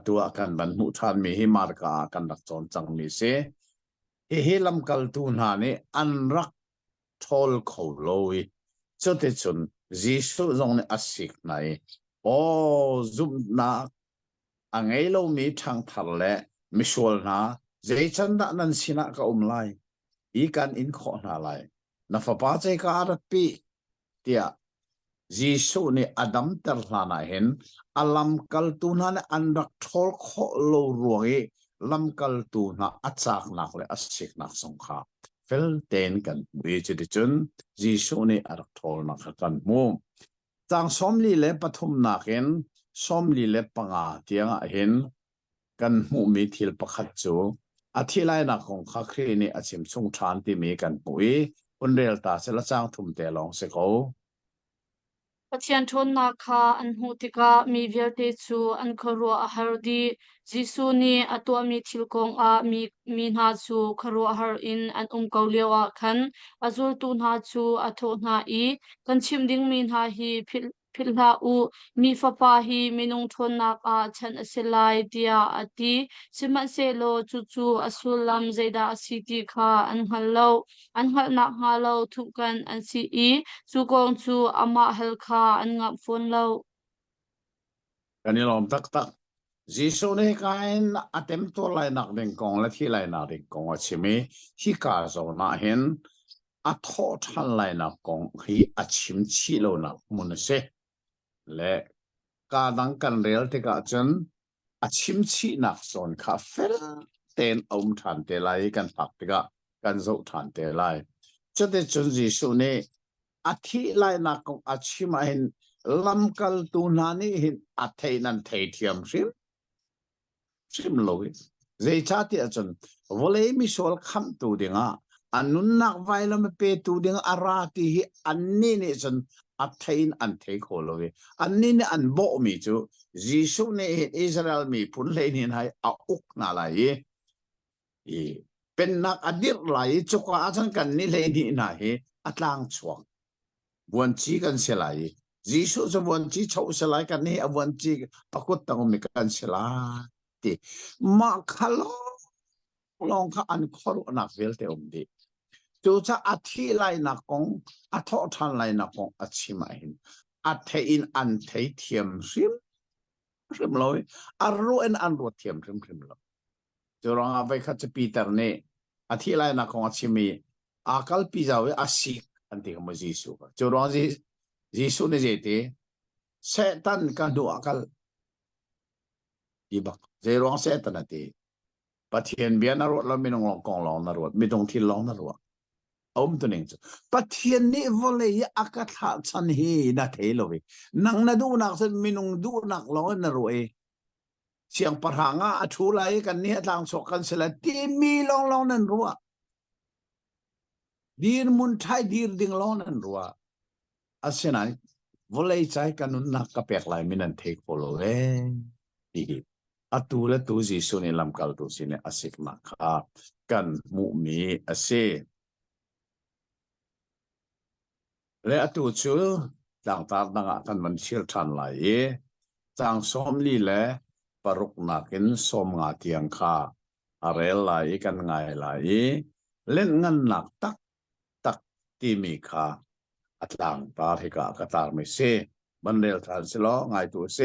ตัวกันบันมุทานมีหิมาร์กากันรักจนจังมีสิฮิลำกัลตูนานี่อันรักทอลเขาโลยจนที่จนยิสุจงในอาศิกไหนโอ้จุมนาอังเอโลมีทางทะเลมิชวลนาเจชันดานันสินะก็ไลอีกันอินขอนาไลนัฟปาเจกอาร์ปีเตียยิสุนี่อดัมเตอร์ลานาเห็นอัลลัมกัลตูนาเนี่ยอันรักทอลเขาโลรวงลำกัลตูนาอัจฉรินักเลยอาศิกนักสงฆ์เฟลเตนกันวิจิตรจุนยิสุนี่อักทอลนักกันมูจางสมลีเล็บปฐุมนักเห็นสมลีเล็บปังอาเตียงเห็นกันมูมีทิลประคัดจูอาทิไลนักของข้าครีนี่อาชิมสุงทานที่มีกันปุยอุนเรลตาเสละจางทุ่มเตลองเสกเอาปัจจัยทนนาคาอันหูติกามีเวลเตจูอันครัวอาหารดีจิสุนีอตัวมีทิลกงมีนาจูครัวอาหารอินอันเกาเลียวขันอาจุลตูนาจูอโทนาอีกันชิมดิ้งมีนาฮีพิลลาอูมีฟปาฮีมีนงทนนักฉันอสิลายเดียอติสิมันเซโลจูอสุลัมเจดาสิติคาอันฮัลโลอันฮัลนักฮัลโลทุกันอันซีอีจูกงจูอามาเฮลคาอันงับฟนโลกันนี่ลมตักยิสุนี่กันอาเต็มตัวไลนักเด้งกงและที่ไลนักเด้งกงอาชิมีที่กาโซนาเห็นอาทอทันไลนักกงที่อาชิมชิโลนักมุนเซและการดังกันเรียลที่กาจนอาชิมชีนักส่วนคาเฟลเต็นทันเตลัยกันปักติกากันโซทันเตลัยจุดที่จนยิสุนี่อาทิไลนักของอาชิมาเห็นลำกัลตูนานี่เห็นอาเทนันเทียมชิมโลยเจชาติอาจนวอลเลมิชอลคำตูดิงะอันนุนนักไวลมเปตูดิงอาราติฮิอันนี้นี่จนอัตเนอันเทโคโลยอันนี้นี่อันโบมีจูยิสุเนี่ยเห็นอิสราเอลมีพุ่นเลนินให้อาอุกนาไลเป็นนักอดีตไหลจุกอาจารย์กันนี่เลนินให้อัตลางชวงวันจีกันเสลายยิสุจะวันจีชาวเสลายกันนี่วันจีปรากฏตั้งมีกันเสลายมาขลองข้าอันขรุนักเวลเตอมดีจูจะอธิไลนักกงอทอทันไลนักกงอชิมาหินอัเทอินอันเทเทียมริมลอยอรูเอ็นอันรัวเทียมริมลอยจูรองเอาไปขัดปีเตอร์เน่อธิไลนักกงอชิมีอาคัลปีจาวอาศิกอันที่เขามาจีสุจูรองจีสุเนี่ยเจตีเซตันกันดูอาคัลดีบักเจรองเซตันนั่นทีปะเทียนเบียนนรวดแล้วไม่ต้องลองกองลองนรวดไม่ต้องที่ลองนรวดตัวนึงจ้ะปะเทียนนี่วอลเลยอากาศชันฮีนักเทโลวินังนาดูนักเส้นไม่ต้องดูนักลองนรวดเสียงประหางอ่ะชูไลกันเนี่ยทางสกันเสร็จที่มีลองนั่นรัวดีร์มุนไทยดีร์ดิ่งลองนั่นรัวอาเซนันวอลเลยใจกันนุนนักกระเปกไหลมินันเทคโฟโลเว้ดีอัตุและตุจิสุนิลำกัลตุสิเนอสิกนักกันมุมีอาเซและอัตุชูต่างต่างกันมันเชื่อทันไหลจางสมลีและปรุกนักินสมงาเทียงคาอะไรไหลกันไงไหลเล่นเงินหนักตักที่มีค่าต่างตาที่กะกตาไม่เซบันเดลทันสิล้อไงตัวเซ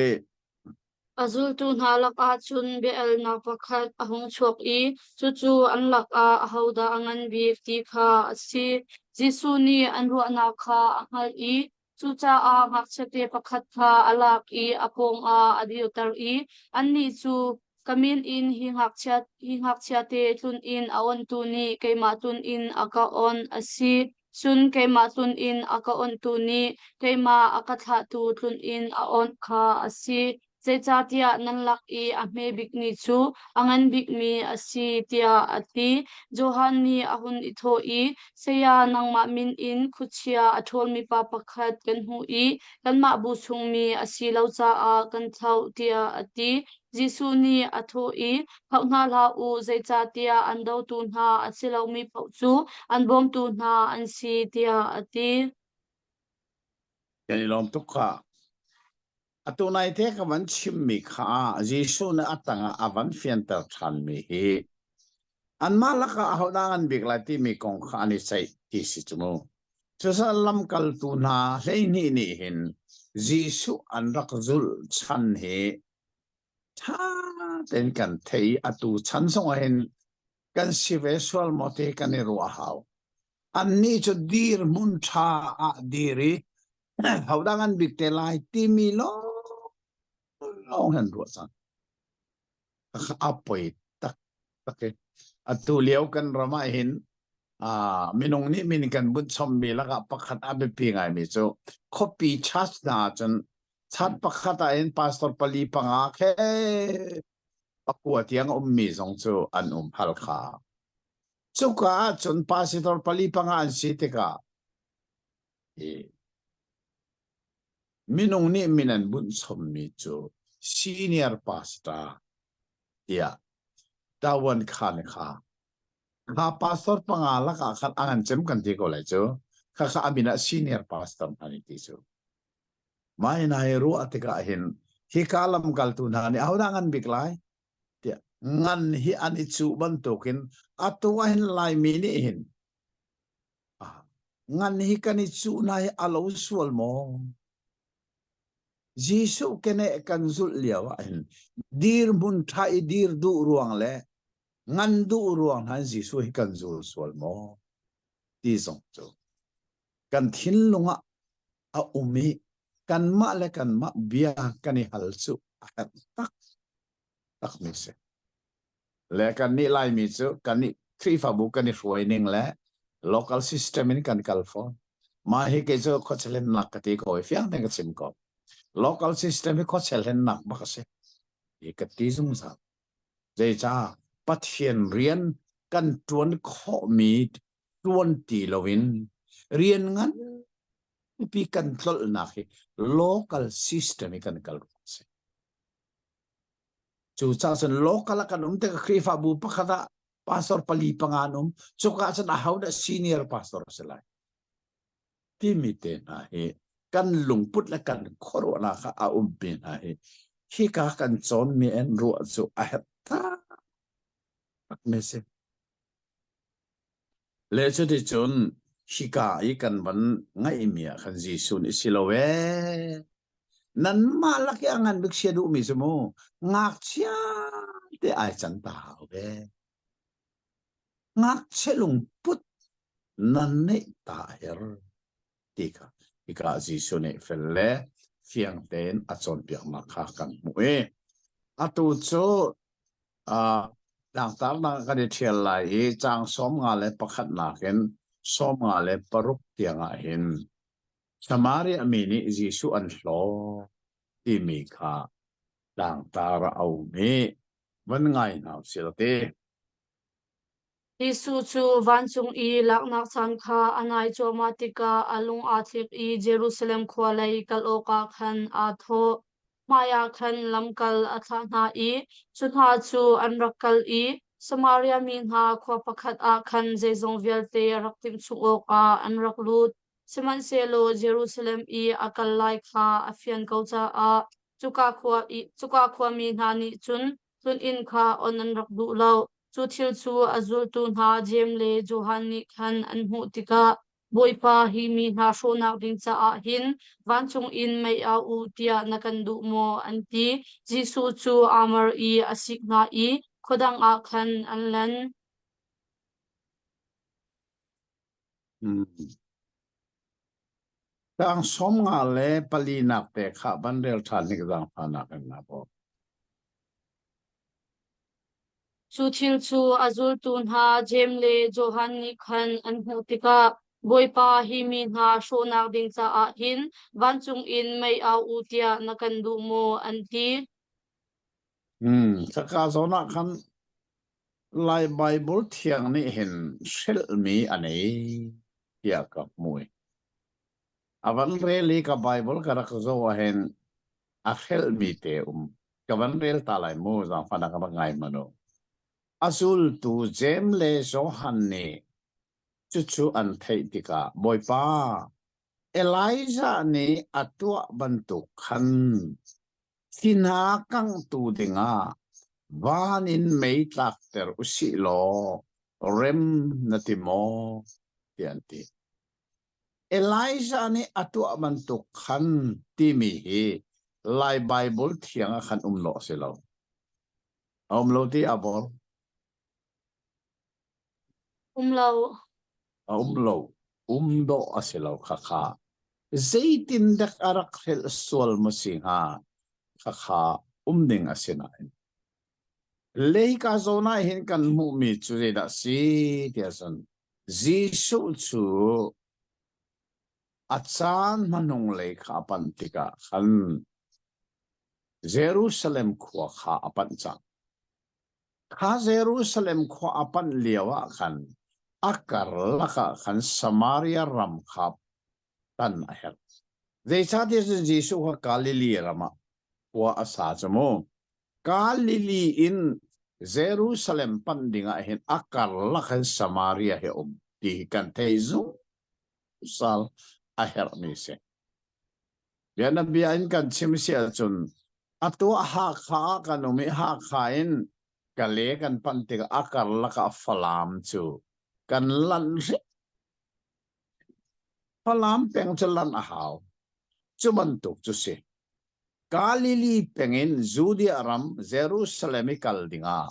azul tu na lak a chun bel na pakhat ahong chuak I chu an lak a ahoda angan bi ti kha si Jisu ni an ru na kha angal I chu cha a ngak chate pakhat kha alak I apong a adiotar I an ni chu kamin in hi ngak chate tun in aon tu ni keima tun in aka on asi sun keima tun in aka on tu ni keima aka tha tu tun in aon kha asi Zecha tia nan lak I ahme bik ni chu angan bik mi asi tia ati Johan ni ahun itho I seya nang ma min in khuchia athol mi pa pakhat kan hu I kan ma bu chung mi asi lo cha a kan thau tia ati Jisu ni atho I phau na la u zecha tia an do tu na achilo mi phau chu an bom tu na an si tia ati yani lom tuk kha atunai te ka man chim mi kha Jisu na atanga avan fian tar than mi hi an malaka ahodangan biglati mi kong kha ni sai ti si chumo chusa lam kal tu na leini ni hin Jisu an rak zul chan he tha ten kan thei atu chan song hen kan si visual mote kan ru hau an ni chu dir mun tha a diri haudangan big te lai ti mi lo han ru san apoi tak tak atu liao kan rama hin minong ni min kan bun som mi la ka pakhat abe pi ngai mi chu copy charge na chan chat pakhat a en pastor pali panga khe pakua tiang mi zong chu an hal kha chu ka chun pastor pali panga an si te ka minong ni minan bun som mi chu senior pastor ya dawan khan kha kha pastor pangala ka khan angan chem kan ti ko lai chu kha kha amina senior pastor ani ti chu mai na ru atika hin hi kalam kal tu na ni audangan biklai tia ngan hi ani chu ban tokin atuwa hin lai mi ni hin ngan hi kani chu nai alo sual mo Jisu kene kan zul liawa hin dir mun thai dir du ruang le ngan du ruang han Jisu hi kan zul sual mo ti song chu kan thin lunga a umi kan ma le kan ma bia kani hal chu tak tak mi se le kan ni lai mi chu kan ni three fa bu kan ni ruining le local system in kan kalfo ma hi ke chu khochlen nak ka ti ko fiang ne ka sim ko local system hi khochlen nak ba ka se e ka ti zum sa zai cha pathian rian kan tuan kho mi tuan ti lovin rian ngan pi kan tlol na khi local system kan kal se chu cha san local kan te ka khrifa bu pakhada pastor pali panganum chu ka san how da senior pastor selai ti mi te na he kan lungput la kan khoro na kha a bin na he hi ka kan chon mi en ru chu a het ta me se le chu ti chun hi ka I kan ban ngai mi a khan Jisu ni silowe nan ma la ki angan bik sia du mi sumo ngak chia te ai chan ta ve ngak chelung put nan ne ta her tika ika Jisu ne felle fiang ten a chon piak ma kha kan mu e atu chu dang tar na ka de thial lai e chang som nga le pakhat na ken som nga le paruk tianga hin Samaria mi ni Jisu an hlo ti mi kha dang tar au me van ngai nào silte Isu chu van chung I lak nak chan kha anai chomatika alung athik I Jerusalem khwalai kaloka khan atho maya khan lamkal athana I chutha chu anrakal I Samaria min ha khwa pakhat a khan jezong velte raktim chuok a anraklut siman selo Jerusalem I akal lai kha afian kaucha a chuka khwa mi na ni chun in kha onan rak du lo chu thil chu azul tu na jem le Johan ni khan an hu tika boipa hi mi na shonak ding cha a hin van chung in mai a u tia na kan du mo anti jisu chu amar I asik na I khodang a khan an lan tang som nga le pali nak te kha ban rel than ni dang phana kan na bo chu thil chu azul tun ha jem le johan ni khan an hautika boipa hi mi na shonak ding cha a hin van chung in mai a u tia na kan du mo anti saka zona khan lai bible thiang ni hin shel mi anei ya ka mui avan reli ka bible ka rak zo hen a shel mi te ka van rel ta lai mu zang phana ka ngai mano azul tu jem le zo han ni chu chu an thei tika boipa Elijah ni atua bantuk khan sina kang tu dinga vanin mei tlak ter usi lo rem natimo tianti Elijah ni atua bantuk khan timi hi lai Bible thianga khan umlo selo umlo ti abor umlo umdo aselo kha zaitin dak arak hel sol musinga kha ding asina lei ka zona hin kan mu mi chu da si tiason jisu chu achan manung lei kha pantika khan Jerusalem khwa kha apan cha kha Jerusalem khwa apan liawa khan akar laka khan Samaria ram khap tan aher Deisa jisu kha Galilee rama wa asa chamo Galilee in Jerusalem pandinga hin akar lakan Samaria he di kan teizu sal aher ni se yana biain kan chimsia chun atu ha kha kan umi ha khain kale kan pantiga akar laka falam chu kan lan falam peng chalan ahaw chumantuk chu se Galilee pengin Judea ram Jerusalem kaldinga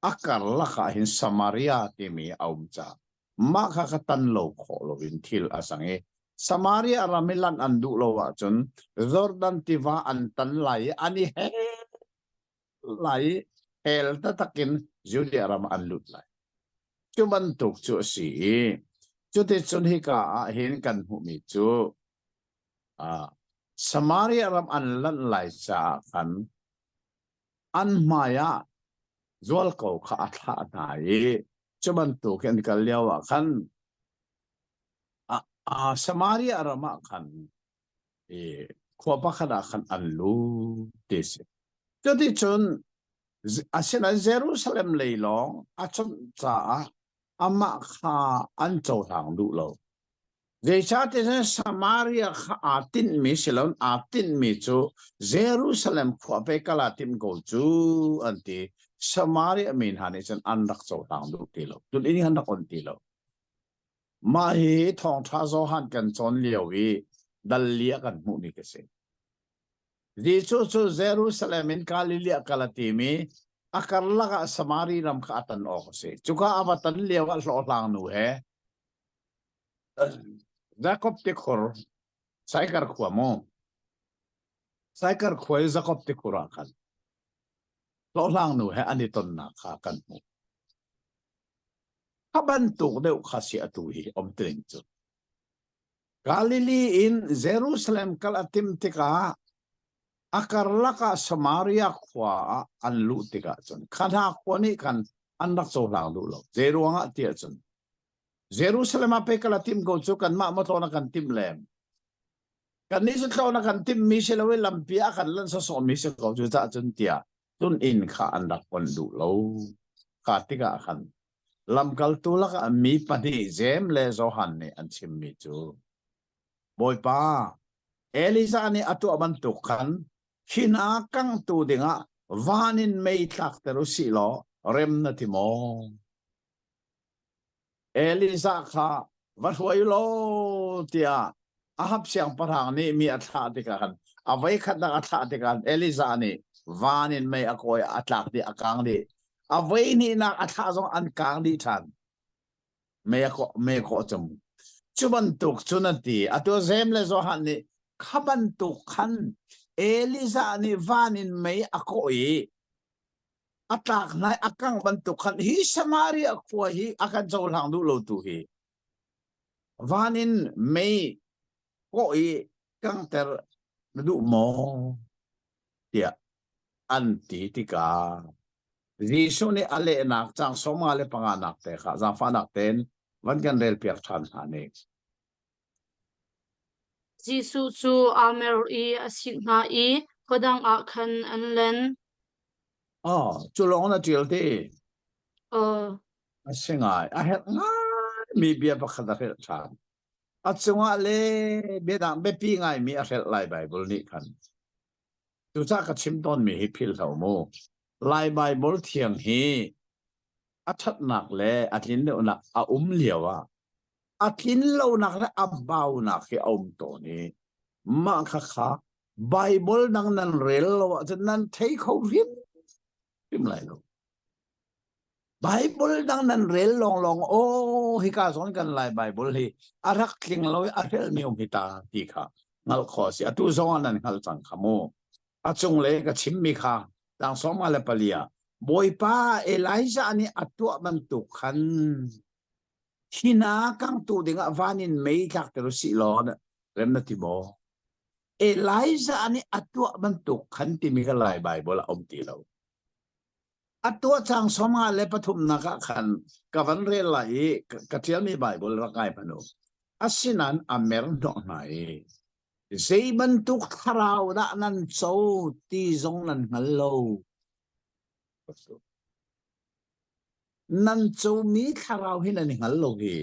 akar laka hin Samaria timi aumcha maka katan lo kholo bin thil asange Samaria ramilan andu lo wa chun Jordan tiva antan lai ani he lai hel ta takin Judea ram anlut lai chumantuk chu si chu te chun hi ka hin kan hu mi chu Samaria ram an lan lai cha kan an maya zual ko kha atha nai chuman tu ken kal yawa kan Samaria ram kan khwa pa khada kan an lu tis jadi chun asina Jerusalem leilong achon cha ama kha an chau thang du lo Deisa te Samaria atin mi silon atin mi chu Jerusalem khwa pe kala tim go chu anti Samaria min hani chan andak chau tang du tilo tun ini han kon tilo ma hi thong tha zo han kan chon liawi dal lia kan mu ni ke se chu Jerusalem in Galilee kalatimi akar laga Samari ram kha atan o se chuka abatan liawa lo lang nu he Jacob te khor saikar khwa mo saikar khwa Jacob te khura kan lo lang nu he ani ton na kha kan mo kaban tu de khasi atu hi om tring chu Galilee in Jerusalem kalatim tika akar laka Samaria khwa an lu tika chun khana khwa ni kan anak so lang lu lo zeruanga tia chun Jerusalem ape kalatim go chu kan ma mo to na kan tim lem kan ni so na kan tim mi se lawe lampia kan lan so mi se go chu cha chun tia tun in kha anak kon du lo kha tika kan lam kal tu la ka mi padi jem le zo han ni an chim mi chu boy pa Elisa ni atu aban tu kan hina kang tu dinga vanin mei tak teru si lo rem na timo Elisa kha var huay lo tia ahap siang parang ni mi atha tikan avai khat na atha tikan Eliza ni vanin mai akoi atlak di akang di avai ni na atha zong an kang di than me ko chum chuban tuk chunati ato zem le zo han ni khaban tuk khan Eliza ni vanin mai akoi atlak nai akang ban tuk khan hi samari akwa hi akan zo lang du lo tu hi vanin mai ko i kang ter du mo tia anti tika Risu ni ale nak chang soma le panganak te kha za fanak ten van kan rel piak than hane Jisu chu amer I asik na I kodang a khan an len chulong na til te asingai a het ngai mi bia pa khada rel than achunga le bedang be pi ngai mi a rel lai bible ni khan tu cha ka chim ton mi hi phil thau mo lai bible thiang hi athat nak le atlin le nak a liawa atlin lo nak le abau nak hi to ni ma kha kha bible nang nan rel lo chan nan thei kho rim lai lo bible nang nan rel long hi ka son kan lai bible hi arak kling lo a rel mi hi ta ti kha ngal kho si atu zong an ngal chang khamo achung le ka chim mi kha tang soma le palia boy pa Elijah ani atua ban tu khan hina kang tu dinga vanin mei thak teru si lo na rem na ti bo Elijah ani atua ban tu khan ti mi ka lai bible om ti lo atua chang soma le pathum na ka khan ka van re lai ka tial mi bible ra kai panu asinan amer no nai sei ban tu kharau da nan so ti zong nan ngalo nan châu mi kharau hin ani ngal lo gi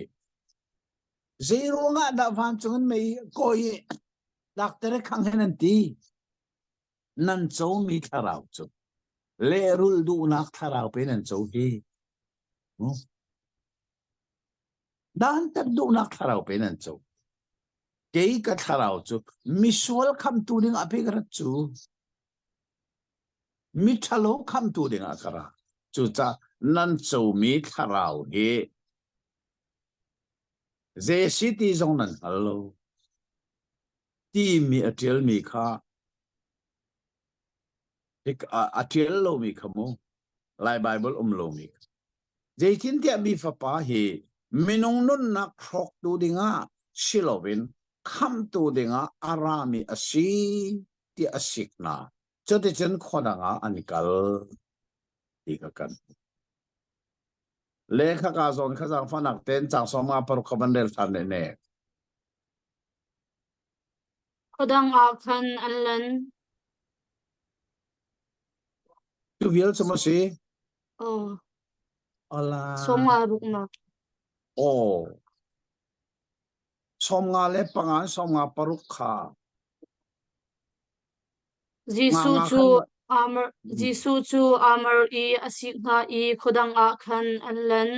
zero nga da van chung mei koi doctor khang hen an ti nan châu mi kharau chu le rul du nak kharau pe nan châu hi dan tak du nak kharau pe nan châu ke ka kharau chu mi sual kham tu ding ape gar chu mi thalo kham tu ding akara chu cha nan châu mi kharau he ze city zong nan hello ti mi atel mi kha ik atel lo mi khamo lai bible lo mi ze tin ti mi fa pa hi minong nun na khok tu dinga silovin kham tu dinga arami asi ti asikna chote chen khodanga anikal ti ka kan lekha ka zon khazang fanak ten chang soma par khabandel than ne kodang a khan an len tu vial sama si ala songa rukna somnga le pangan somnga paruk kha Jisu chu amer I asik na I kodang a khan an len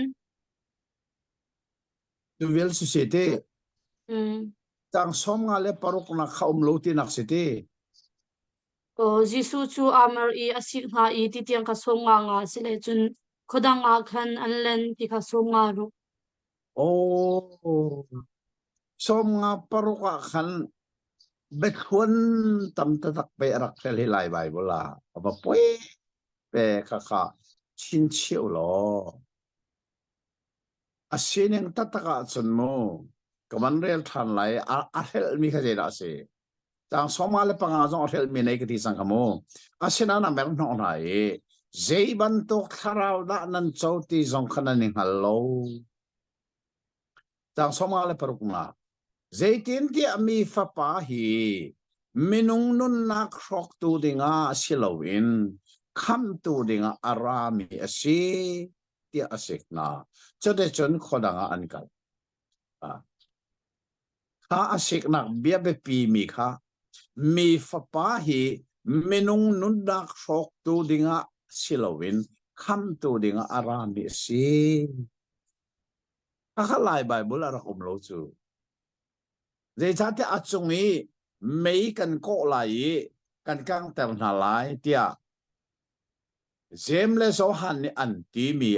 tu vial su se te tang somnga le paruk na kha lo ti nak se te Jisu chu amer I asik na I ti tiang ka songa nga sile chun kodang a khan an len ti ka songa ru somnga paruk khan bekhun tam ta tak pe rak fel hi lai bai bola apa poi pe kha kha chin chiu lo asineng tataka chun mo kaman rel than lai a hel mi kha jera se tang soma le panga jong hel mi nei ka ti sang kamo asina na mer no nai zei ban to kharau da nan chau ti jong khana ning hallo tang soma le parukna zeitin ti ami fa pa hi minung nun na krok tu dinga silowin kham tu dinga arami asi ti asikna chote chon khodanga ankal kha asik nak bia be pi mi kha mi fa pa hi minung nun na krok tu dinga silowin kham tu dinga arami asi kha lai bible ara kom lo chu dây cha te achungi mấy cần cổ lại cần căng tầm hà lại tia dêm lệ số hàn ni ăn tí mi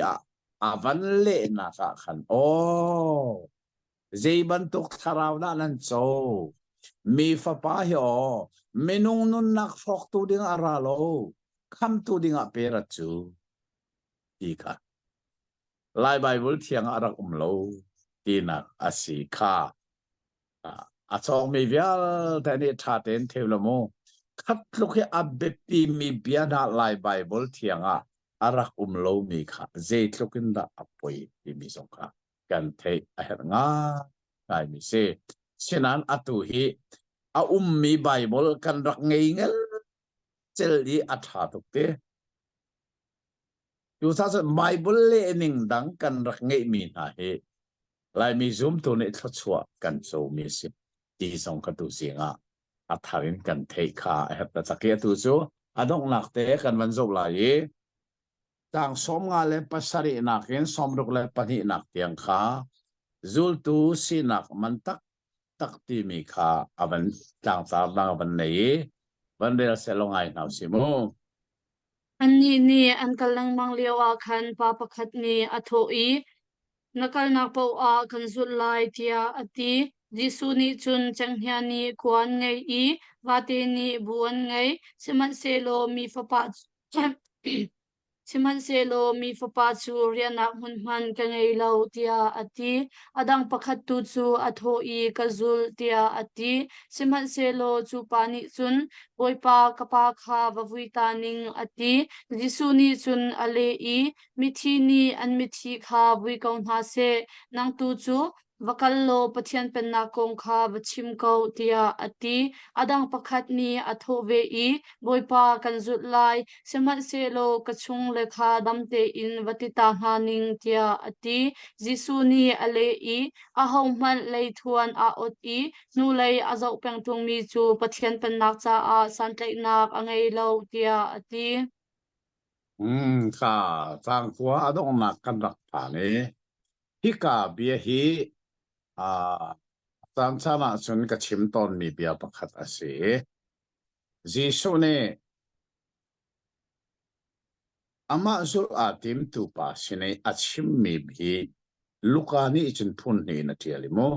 vẫn lệ na cả khăn ô dây bắn tục thảo na nan châu mi pha pa hiểu menung nun nak phok tu ding aralo kham tu ding a pera chu ti ka lai Bible thiang arak lo tina asi kha a chong mi vial ta ni tha ten theo lo mo khat luk he abbe pi mi bia na lai Bible thiang a arak lo mi kha ze tlukin da apoi pi mi song kha kan the a her nga kai mi se sinan atu hi a mi Bible kan rak ngei ngel chel di atha tuk te yu sa sa Bible le ning dang kan rak ngei mi na he lai mi zoom tu ne thot chua kan so mi si ti song ka tu singa a tharin kan thei kha a het ta ke tu chu adong nak te kan man zo la ye tang som nga le pasari nak ken som ruk le pani nak tiang kha zul tu si nak man tak ti mi kha avan tang ta bang ban nei ban del se longai nau si mo an ni an kalang mang lewa khan pa pakhat ni athoi nakal nak po a kan zul lai tia ati jisu ni chun changhya ni kwan ngai I wate ni buan ngai siman se lo mi fa pa siman se lo mi fa pa chu riana hun man ka ngai lo tia ati adang pakhat tu chu atho I ka zul tia ati siman se lo chu pa ni chun boipa kapa kha bavui ta ning ati jisu ni chun ale I mithi ni an mithi kha bui kaun ha se nang tu chu vakal lo pathian pen na kong kha bachim ko tia ati adang pakhat ni atho ve I boipa kan zut lai semat se lo kachung lekha damte in watita haning tia ati jisu ni ale I ahong man lei thuan a ot I nu lei azau peng tung mi chu pathian pen nak cha a san tlai nak angai lo tia ati kha tang kwa adong nak kan rak pa ne hi ka bia hi a tam chana chun ka chim ton mi bia pakhat ase jisu ne ama zul atim tu pa sine achim mi bi lukani chun phun ni na tialimo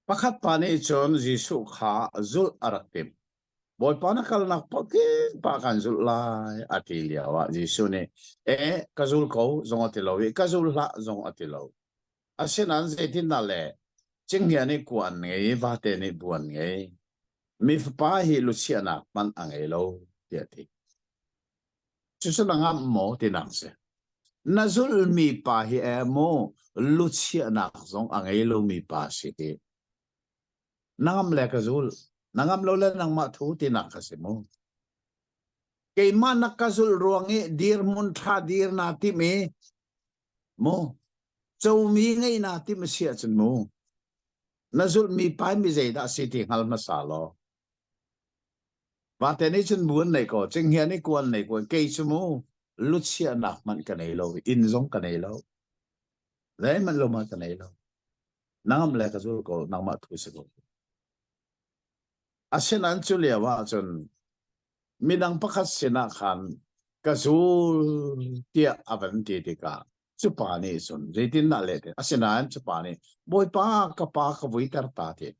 pakhat pa ne chon jisu kha zul aratim boy pa na kal nak pake pa kan zul lai atilia wa jisu ne ka zul ko zong atilawi ka zul la zong atilaw asinan zetin na le chingya ni kwan ngei va te ni buan ngei mi pa hi luciana man angai lo tiati chusu na ngam mo tinang se nazul mi pa hi mo luciana zong angai lo mi pa si ti nangam le ka zul nangam lo le nang ma thu tinak ka se mo kay man nakazul ruangi dir mun tha dir na ti me mo châu mi ngay na ti ma sia chun mo nazul mi pai mi zai da si ti hal masalo và thế này chân muốn này có chân hiền này quan này quan cây chứ mu lúc xưa nạp man cái này lâu in giống cái này lâu đấy man lâu mà cái này lâu nang lại cái chỗ có nang mà thu sẽ có asen an chu le wa chun minang pakhat sina khan cái chỗ tia avan ti ti ka chu pa ni sun reitin na le te asen an chu pa ni boy pa ka vui tar ta ti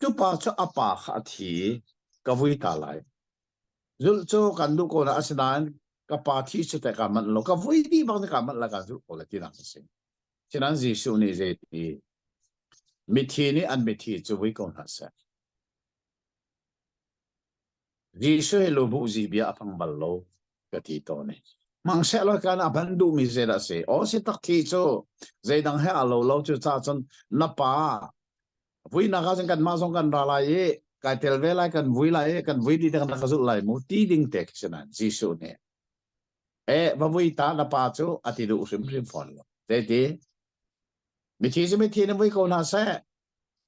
chu pa chu apa kha thi ka vui ta lai zul cho kan du ko na asinan ka pa thi chu te ka man lo ka vui di bang ka man la ka zul ko la ti na se chinan ji su ni je ti mi thi ni an mi thi chu vui ko na sa ji su he lo bu ji bia apang bal lo ka ti to ne mang se lo ka na ban du mi je da se o si tak thi chu je dang he a lo lo chu cha chon na pa vui na ga jang kan ma song kan ra la ye cái tel ve lại cần vui lại cần vui đi đang cái lại một tí đinh tệ cái này Giêsu này và vui ta là ba chỗ à thì đủ sim phòn thế thì mình thi nó vui câu nào sẽ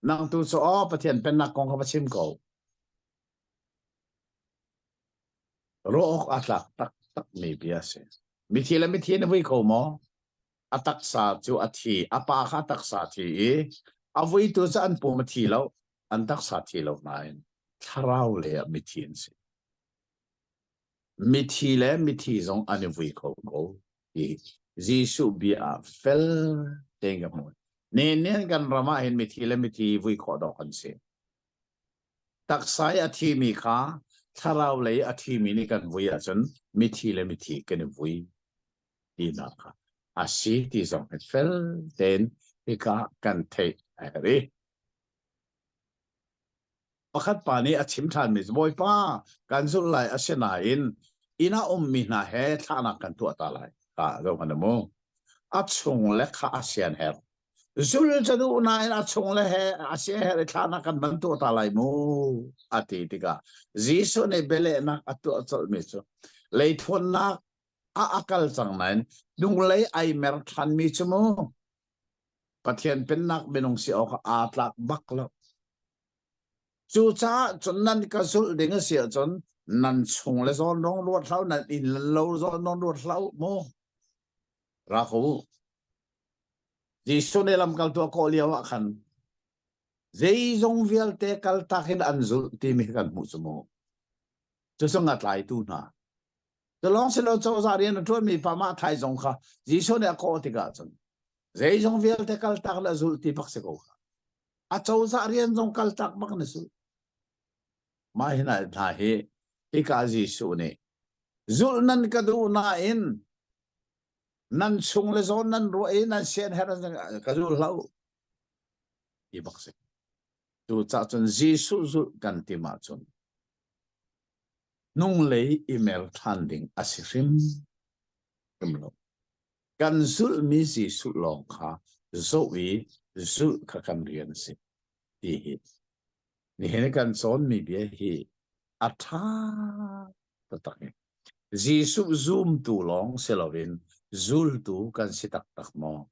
năng tu số phát triển bên nạc con không sim cầu rock atak tak tak mi biasa mình thi nó vui câu mò atak sa chỗ à thì apa kha tak sa thì avui tu cha an pu ma thi lo an tak sa thi lo nai tharau le mi thin si mi thi le mi thi zong an vui ko ko i jisu bi a fel tenga mo ne ne kan rama hin mi thi le mi thi vui ko do kan se tak sai a thi mi kha tharau le a thi mi ni kan vui a chun mi thi le mi thi kan vui đi nào cả à sĩ thì dòng hết fel đến thì cả cần thấy ấy pakhat pa ni a chim than mi boy pa kan zul lai a sena ina mi na he thana kan tu ta lai ka zo kan mo a chung le kha a sian her zul chadu na a chung le he a sian her thana kan ban tu ta lai mo ati tika jisu ne bele na atu chol mi chu lei thon na a akal chang nan dung lei ai mer than mi chu mo pathian pen nak benong si ok a tlak bak lo chú cha chọn nan ka sul ding a sia chọn nan chung le zon nong luat lau nan in lo zon nong luat lau mo ra khu ji su ne lam kal to ko liawa khan zei zong vial te kal ta hin an zul ti mi kan mu chu mo chu song ngat lai tu na the long se lo cho za rian tu mi pa ma thai zong kha ji su ne ko ti ga chọn zei zong vial te kal ta la zul ti pak se ko a cho za rian zong kal tak mak na su mai na tha he ika ji su ne zul nan ka du na in nan chung le zon nan ro e nan sen her ka zul lau i bak se tu cha chun ji su zu kan ti ma chun nung le email thanding asirim kumlo kan zul mi ji su long kha zo wi zul ka kan rian se ti hi ni he kan son mi be hi atha tak Jisu zoom tu long selovin zul tu kan sitak tak mo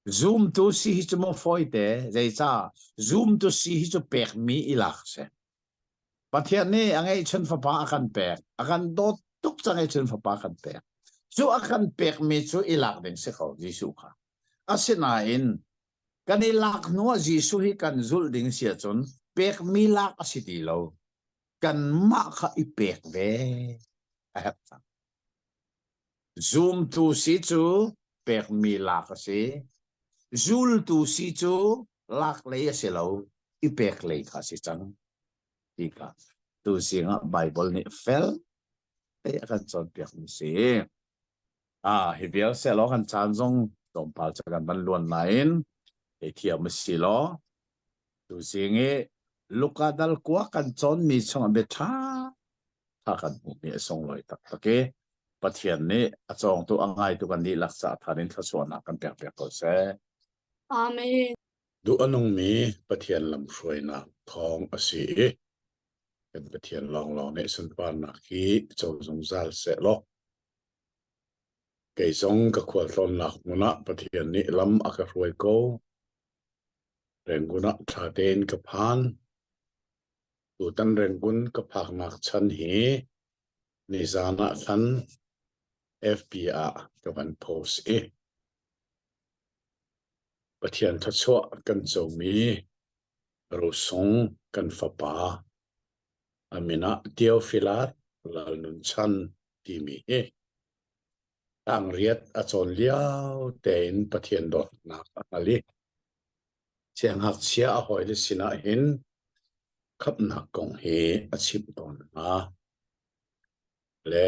zoom tu si hi mo foite zai cha zoom tu si hi chu pek mi ilak se pathian ni angai chen fa pa akan pek akan dot tuk changai chen fa pa kan pek chu akan pek mi chu ilak ding se kho Jisu kha asina in kan ilak no Jisu hi kan zul ding sia chon pek mi lak asiti lo kan ma kha i pek ve zoom tu si chu pek mi lak si zul tu si chu lak le se lo i pek le kha si chang ti ka tu si nga bible ni fel te kan chon pek mi si hi bial se lo kan chan jong tom pal cha kan ban luan lain e thia ma si lo tu si nge luka dal kwa kan chon mi chong be tha kan mi song loi tak take pathian ni achong tu angai tu kan di laksa thanin thasona kan pek pek ko se Amen. du anong mi pathian lam hruaina thong asi kan pathian long long ne sun pan na ki chaw zong zal se lo ke zong ka khwal thon na muna pathian ni lam aka hruai ko renguna thaten ka phan tu tan rengun ka phak nak chan hi ni zana khan FBA ka ban post pathian thachwa kan chomi ro song kan fapa amina Theophilat lalnun chan ti mi tang riat a chon liao ten pathian dot na ali chiang hak chia a hoi le sina hin khap na kong he a chip don na le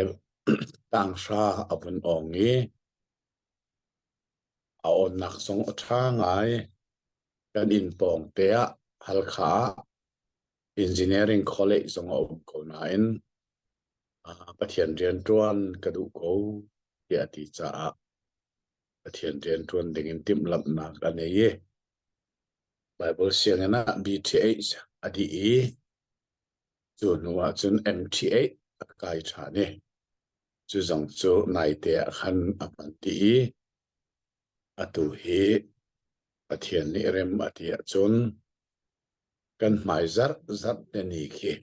tang sha avun ongi a on nak song a tha ngai kan in pong te a hal kha engineering college song om ko na in pathian rian tuan kadu ko ya ti cha pathian rian tuan ding in tim lam na ane ye bible siang na BTH adi chu nuwa chun MTA kai tha ne chu zong chu nai te khan apan ti atu hi pathian ni rem atia chun kan mai zar zat ne ni khi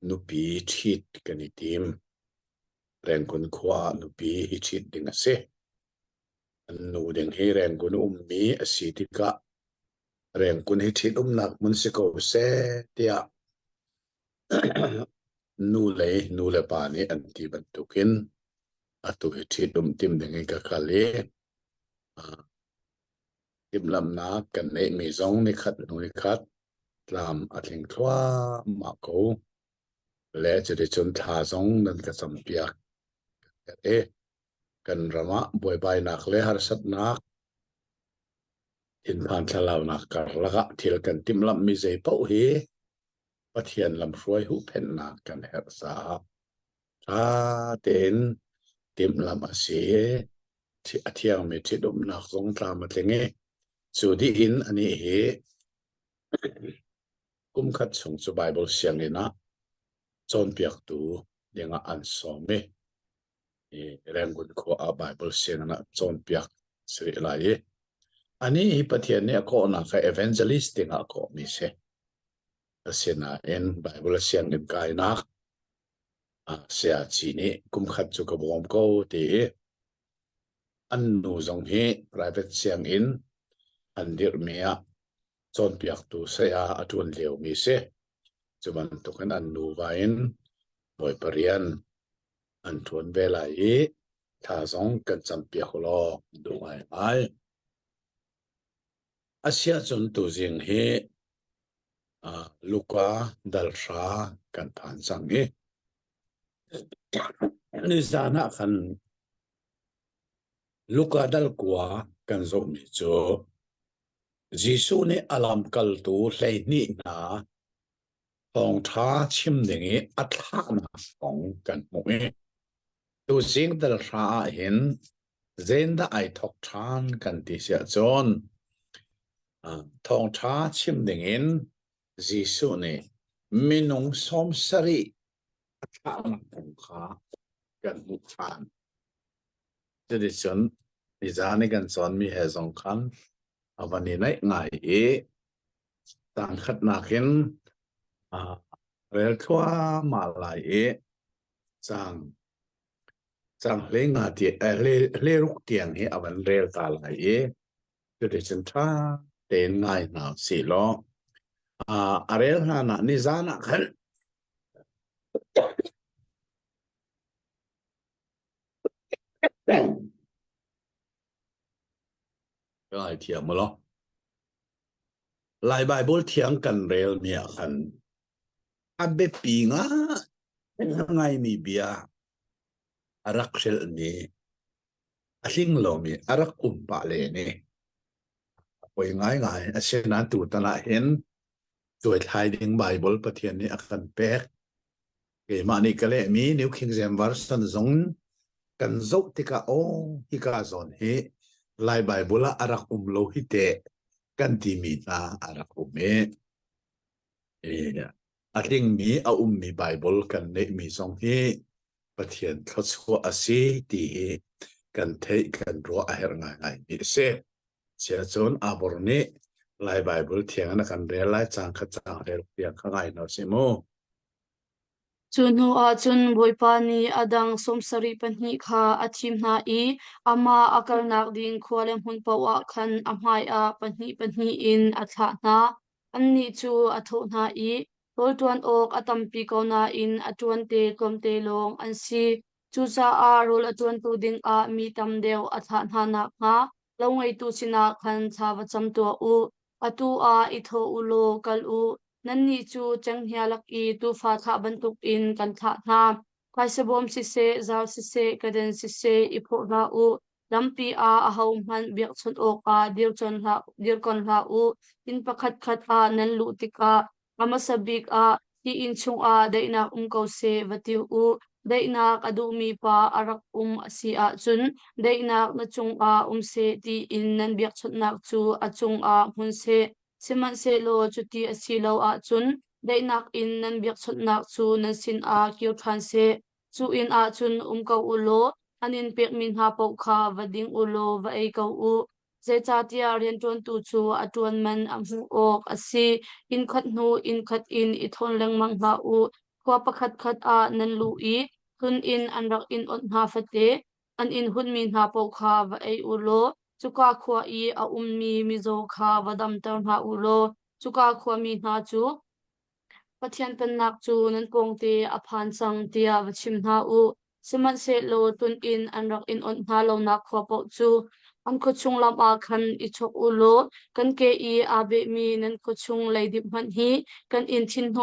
nupi thit kani tim renkun khwa nupi hi thit ding ase nu ding hi renkun ummi asitika rèn kun hi thít nạc mun si cầu xe tia nu lệ pa ni an ti ban tukin atu hi thít tim dengi ka kali tim lam na kan nei mi zong ni khat nu ni khat lam atling thwa ma ko le che de chun tha zong nan ka sam piak e kan rama boy bai nak le har sat nak in phan thalaw nak kar laga thil kan tim lam mi zai pau hi pathian lam hruai hu phen nak kan her sa tha ten tim lam a se thi athiang mi thi dum nak zong tla ma tlenge chu di in ani he kum khat chung chu bible siang ina chon piak tu denga an som me e rangun ko a bible siang na chon piak sri lai ani hi pathian ne ko na ka evangelist tinga ko mi se asena en bible siang in kai na a sia chi ni kum khat chu ka bom ko ti an nu zong hi private siang in an dir mea chon piak tu se a atun leo mi se chuman tukan an nu vain boy parian an thuan vela hi tha zong kan cham piak lo du ai ai asia chon tu jing hi luka dal sha kan phan sang ni ni zana khan luka dal kwa kan zo mi cho jisu ne alam kal tu hlei ni na hong tha chim dingi atha na hong kan mu e tu jing dal sha hin zenda ai thok than kan ti sia chon thong tha chim dingin jisu ne minung som sari atha na hong kha kan mu than jadi chon ni zani kan chon mi he zong khan avani nai ngai e tang khat na kin rel thua ma lai e chang chang le nga ti le ruk tiang hi avan rel ta lai e jadi chen tha ten ngai na si lo arel ha na ni zana khan ngai thiam ma lo lai bible thiang kan rel mi khan abe pinga ngai mi bia arak sel ni ahling lo mi arak pa le ni oi ngai asena tu tana hen tuai thai ding bible pathian ni akan pek ke mani kale mi new king james version zong kan zo tika o hi ka zon he lai bible arak lo hi te kan ti mi ta arak me ahling mi mi bible kan ne mi zong hi pathian thachua asi ti kan thei kan ro a her ngai mi se sia chon abor ni lai bible thiang na kan re lai chang kha chang re pia kha ngai no se mo chun hu a chun boipa ni adang somsari panhi kha achim na I ama akal nak ding khwalem hun pawa khan amhai a panhi in atha na anni chu atho na I roltuan ok atampi ko na in atuan te komte long ansi chu cha a rol atuan tu ding a mi tam deu atha na na nga longai tu sina khan chawa cham to u atu a itho ulo kal u nanni chu changhya I tu fa tha bantuk in kan tha na kaisabom si se zal si se kaden si se ipho na u lampi a ahau man biak chon ok a dir kon la u in pakhat khat a nan lu tika amasabik a ti in chung a daina ko se vatiu u daina adu mi pa arak asi a chun daina na chung a se ti in nan biak chot nak chu achung a hun se siman se lo chuti asilo a chun dainak in nan biak chot nak chu nan sin a kiu than se chu in a chun ko ulo anin pek min ha pau kha vading ulo va ei ko u je cha tia rian ton tu chu atun man amhu ok asi in khat nu in khat in I thon leng mang ba u khwa pakhat khat a nan lu I hun in anrak in on ha fate an in hun min ha pau kha va ei ulo chuka khua I a mi zo kha vadam tar na ulo chuka khua mi na chu pathian pen nak chu nan pong te a phan sang tia vachim na u siman se lo tun in an rak in on na lo nak khwa po chu an ko chung lam a khan I chok ulo kan ke I a be mi nan ko chung lei dip man hi kan in thin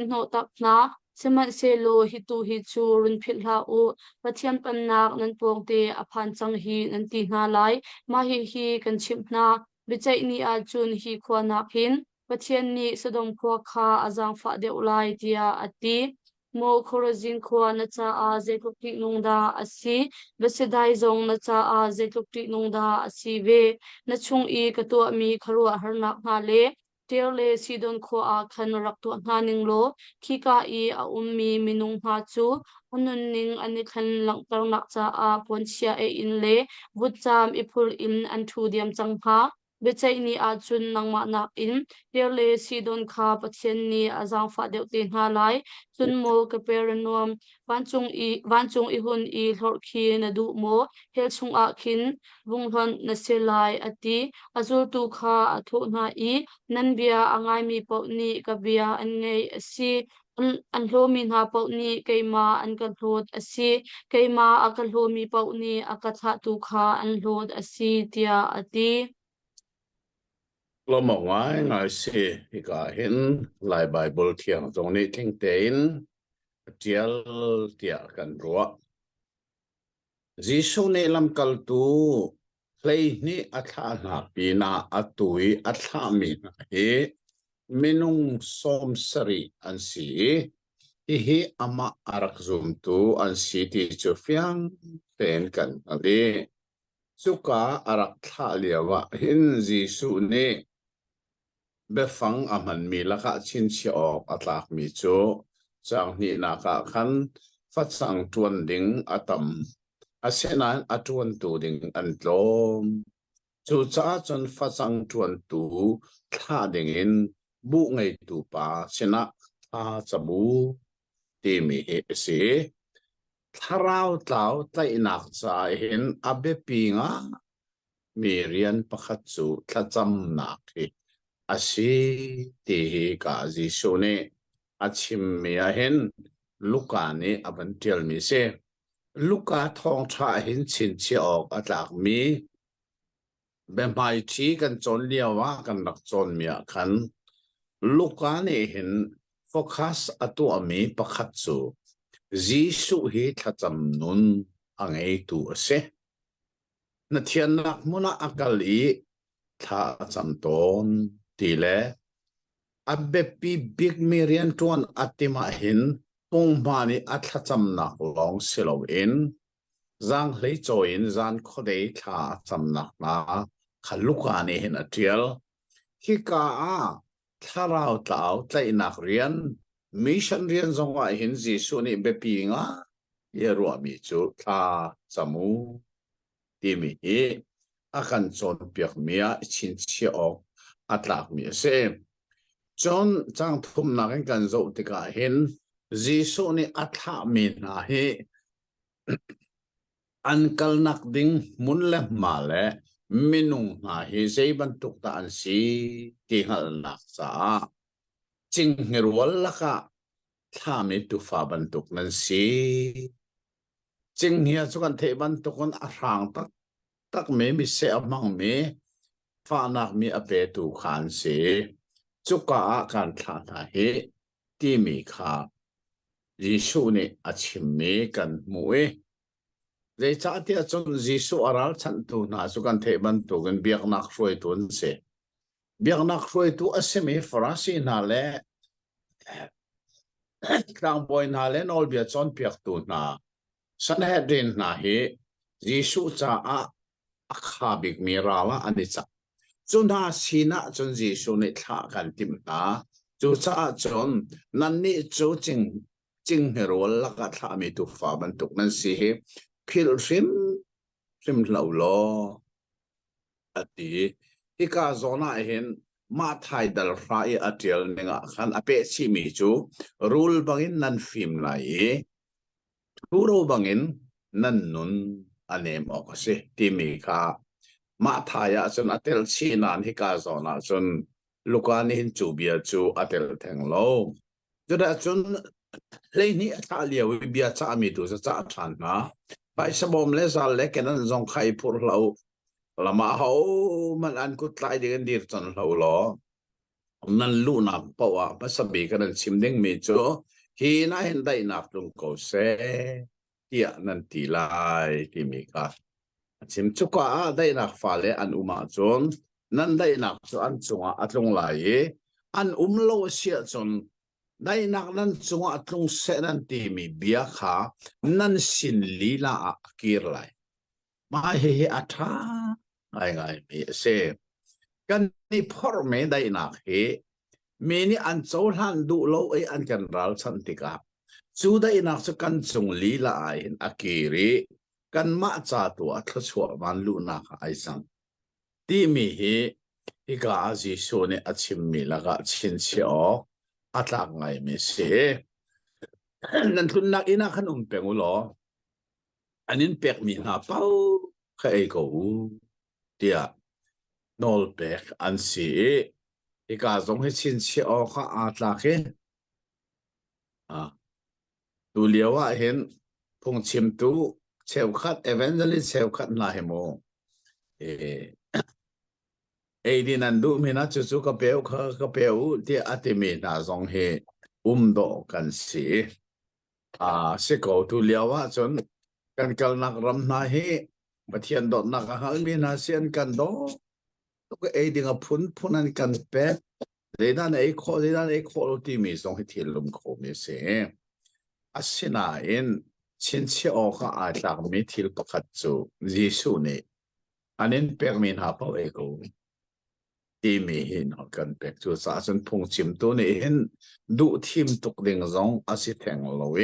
no tak na siman se lo hi tu hi chu run phil ha u pathian pen nak nan pong te a phan chang hi nan ti na lai ma hi kan chim na bichai ni a chun hi khwa nak hin pathian ni sadom khwa kha azang fa deuh lai tia ati mo khorozin khwa na cha a zeklukti nungda asi besedai zong na cha a zeklukti nungda asi ve na chung I kato mi kharua harnak na le terle sidon khwa a khan raktu na ninglo khika I a mi minung ha chu anun ning ani khan langtar nak cha a ponchia e in le vutcham ipul in an thu diam chang ha bechai ni a chun nangma nak in terle sidon kha pathian ni azang fa deuh te na lai chun mo ka peranom wanchung I hun I hlor khi na du mo hel chung a khin vunghon na selai ati azul tu kha athu na I nan bia angai mi pau ni ka bia an ngei asi an hlomi na pau ni keima an ka hlod asi keima aka hlomi pau ni aka tha tu kha an hlod asi tia ati lo mo ngai se hi ka hin lai Bible thiang zong ni thing tein tial tia kan ruwa Jisu ne lam kal tu play ni atha na pina atui atha mi na he minung som sari an si hi ama arak zum tu an si ti chu fiang ten kan ali suka arak tha liawa hin Jisu ne befang aman mi laka chin chi ok atlak mi chu chang ni na ka khan fatsang tuan ding atam asenan atuan tu ding an tlom chu cha chon fatsang tuan tu tha ding in bu ngai tu pa sena a chabu ti mi he se tharau tlau tlai nak cha hin abe pinga mi rian pakhat chu thacham nak hi asi ti ka Jisu ne achim mi a hen luka ni avantial mi se luka thong tha hin chin chi ok atlak mi be mai thi kan chon liawa kan rak chon mi a khan luka ni hin focus atu ami pakhat chu Jisu hi thacham nun angai tu ase na thian nak muna akal I tha cham ton tile abepi big mirian tuan atima hin pong mani atha cham nak long silo in zang hlei choin zan khodei tha cham nak na khaluka ni hin atial hi ka a tharau tau tlai nak rian mission rian zonga hin Jisu ni bepi nga yeru mi chu tha chamu ti mi hi akan chon piak mia chin chi ok atlak mi se John chang thum na kan zo tika hin Jisu ni atha mi na hi ankal nak ding mun le male minung na hi zeiban tuk ta an si ti hal nak sa ching ngerwal laka tha mi tu fa ban tuk nan si ching hia chukan the ban tukon a rang tak me mi se amang me fa nak mi ape tu khan se chuka kan tha na he ti mi kha Jisu ne achim me kan mu e le cha ti chon Jisu aral chan tu na chukan the ban tu kan biak nak roi tun se biak nak roi tu asemi farasi na le krang boy na le nol bia chon piak tu na Sanhedrin na he Jisu cha a akhabik mirala ani cha chuna sina chon Jisu ne tha kan tim na chu cha chon nan ni chu ching herol la ka tha mi tu fa ban tuk nan si he phil rim lo lo ati ika zona hen ma thai dal rai atel nenga khan ape chi mi chu rul bangin nan film lai thuro bangin nan nun anem ok se ti mi kha มาทายะจนอัตเตลชีนานฮิกาโซนะจนลูกานี่หินจูเบียจูอัตเตลแทงโลจนจนเลยนี่อัตาเลียวเบียจ้ามีดูจะจ้าทันนะไปสมมเลสาเล็กนั้นจงใครพูดเราละมาเขามันอันกุดไลเดียนดีจนเราล้อนั่นลู่นักเพราะว่าภาษาบีกันชิมเด้งมีจูฮีน่าเห็นได้นักตรงเขาเสเดียนันทีไลที่มีกันชิมจุกว่าได้นักฟ้าเลอันอุมาจนนั่นได้นักจนอันจงอัตลงไหลอันโลเสียจนได้นักนั้นจงอัตลงเสนันทีมีเบียขานั่นสินลีลากีร์ไหลมาเฮอัฐาไงมีเสกันนี่พอร์ไม่ได้นักเฮมีนี่อันโจหันดูโลอันกันรัลสันติกาจูได้นักสกันจงลีลาไอเห็นอากีรีกันมาจ่าตัวทศวรรษลุนักไอซังที่มีฮิกาจิโซเนอชิมมีละกะชินเชียวอัตลักไงไม่เสียนั่นทุนนักอินักขันเป็งอุลออันนี้เป็กมีหน้าเป้าใครก็เดียนอลเป็กอันเสียฮิกาจงให้ชินเชียวข้าอัตลักดูเลี้ยวว่าเห็นพงชิมตูเชลคัดเอเวนเจลิเชลคัดนาเหโมดีนันดูมีนัดจู่ๆก็เปียวก็เปียวที่อัติมีนาจงเฮโดกันสีสิโกดูเลี้ยวว่าจนกันกัลนักรำนาเฮมาเทียนดอนักหังมีนาเซียนกันโดตุกดีงพุนันกันเป็ดเรื่องนั้นเรื่องนั้นที่มีจงให้ที่ลุมโคมีเสียอาศินาอินชินเชียออกอาจารย์มีที่ประคัตจูยิสุนี่อันนี้เป็กมีนาเป้าที่มีหินกันเป็กจูสาสนพงชิมตัวนี้เห็นดูทีมตุกดิ่งจงอาศิแทงลอย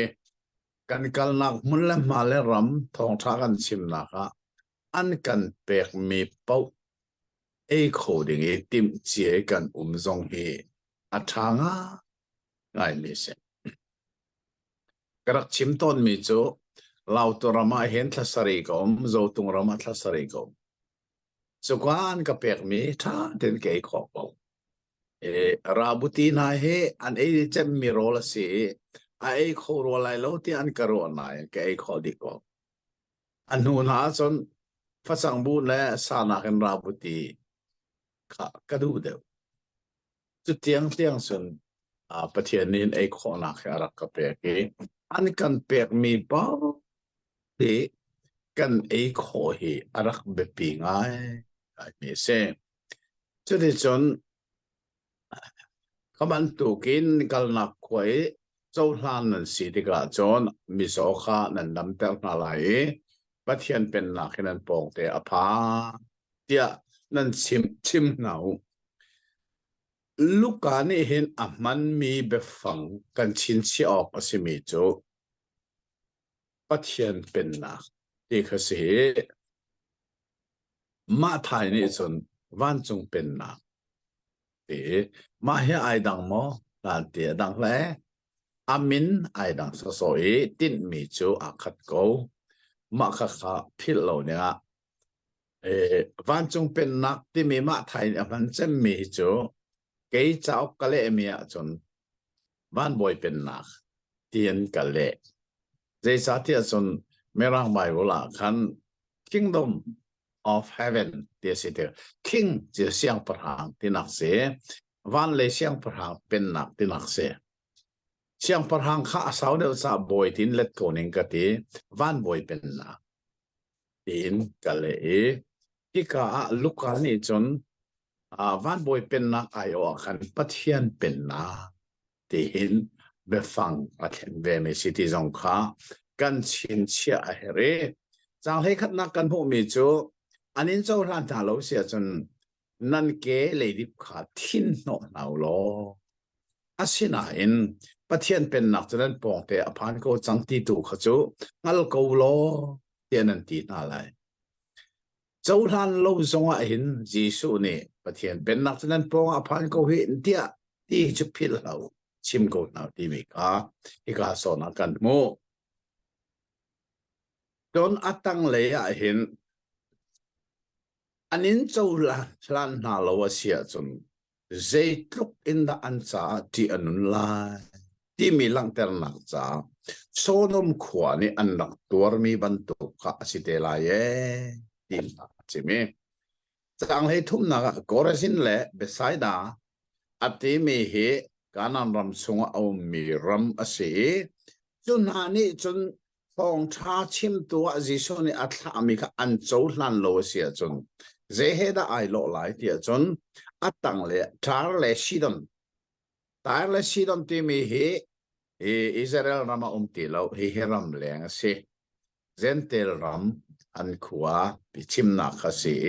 กันกัลนักมุลเลมาเลรำทองทากันชิมนักอันกันเป็กมีเป้าโคดิ่งทีมเจียกันจงเฮอัฐางะไงไม่เสกระชิมต้นมีจูเราตัวรามาเห็นทัศริกอมโจตุงรามาทัศริกอมสุกานกับเป็กมีท่าเดินเกยขอบราบุตีนายเฮอันจะมีโรลสีโคโรไลโลที่อันกระโรนายเกยขอดีกว่าอันนู้นหาจนภาษาบุญและสานากันราบุตีกระดูเดียวจุดเตียงส่วนประเทศนี้ขอนักอารักกับเป็กอันกันเป็กมีเป้าที่กันขอเฮอารักเบปีง่ายไม่เช่จุดที่จนเขาบันตุกินกันนักควยเจ้าหลานนั่นสิที่กระจนมิโซข้านั่นดำเต้านาไหลประเทศเป็นนักนั่นปองแต่อภาเดียนั่นชิมเหนาลูกกานี่เห็นมันมีเบฟังกันชินชีออกสิมีโจประเทศเป็นนักที่เขาเสียมาไทยนี่จนวันจงเป็นนักมาเฮไอดังโมลานเตียดังแลอามินไอดังสอยตินมีจูอาคัดโกมาคักพิลโลเนี่ยวันจงเป็นนักที่มีมาไทยมันจะมีจูเกยจ้ากะเลมีจนวันบอยเป็นนักเตียนกะเลเจสาที่จนไม่ร่างใบเวลาคัน Kingdom of Heaven เดียสิเดีย King จะเสียงประหางที่นักเสียวันเลยเสียงประหางเป็นนักที่นักเสียเสียงประหางข้าสาวเดียวซาบอยทินเล็ดโกนิงกติวันบอยเป็นนักทินกะเลยที่กาลูกกันนี่จนวันบอยเป็นนักไอโอกันปัทยันเป็นนักทินเบฟังปัทยันเวมิสิติจงข้ากันชินเชียเฮเรจังให้ขัดนักกันพวกมีจูอันนี้เจ้าท่านทางเราเสียจนนั่นเกเลยดิบขาดทิ้นโนเอาโลอาศินาอินประเทศเป็นนักจนปองแต่อภันก็จังตีตูขจูงัลโกโลเตียนันตีนาไลเจ้าท่านเราสงอินจีสุนี่ประเทศเป็นนักจนปองอภันก็เห็นเดียที่จะพิลเราชิมกูนาที่มีอีกาสอนกันโมจนอัตังเลยเห็น อันนี้เจ้าลันนาลาวเสียจนเจตุกอินดาอันจ่าที่อนุลาที่มีลังเตอร์นักจ่าโซนมขวานี่อันนักตัวมีบรรทุกข้าสิเตลายเอที่ใช่ไหมจังให้ทุ่มนักกอร์สินเล่เบสไซดาอัติมีเหการนำรำสงเอามีรำอาศัยจนหานี่จนฟองชาชิมตัวจิโซนี่อัตลามีกอันโจลันโลเสียจนเจเฮดาไอโลไลเดียจนอัตตังเลทาร์เลชิดอนทาร์เลชิดอนที่มีเหอิสราเอลรามาติเลาเฮรัมเลงเสเซนเตลรัมอันขวาปิชิมนักเสีย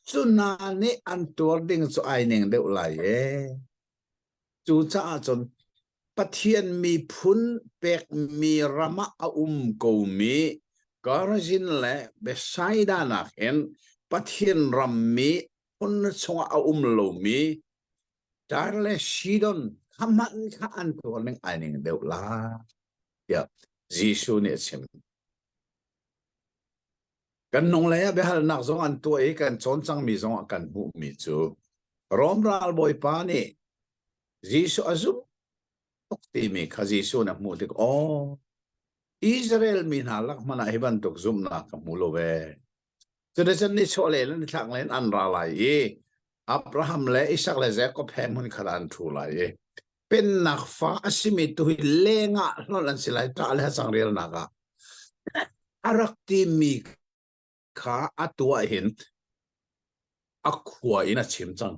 จุนนานี่อันตัวดิ่งจะไอหนึ่งเดียวไหลจูจ้าจนปะเทียนมีพุนเป็กมีรามากูมีกอรจินและเบสไซดานักเห็นปะเทียนรัมมีพุนสงโลมีดาร์เลชิดอนขมันข้าอันตัวหนึ่งไอหนึ่งเดียวละเดี๋ยวจิสูเนี่ยเช่นกันนงเลยเบฮัลนักสงอันตัวเอกันจนจังมีสงกันบุมีจูรอมราลบอยปานี่จิสูอาซุที่มีข้าจิสูนักมูติกอิสราเอลมีนาลักมันไอ้บันทุกซุมนักมูโลเวจะได้ฉันนี่โชว์เลยนี่ทางเล่นอันราลายอับราฮัมและอิสักและเจคอบแฮมันขนาดทูลายเป็นนักฟ้าสิมิตุฮิเลงะนั่นสิไลตาเลสังเรียลนักอารักที่มีข้าอัตัวเห็นอักหัวอินาชิมจัง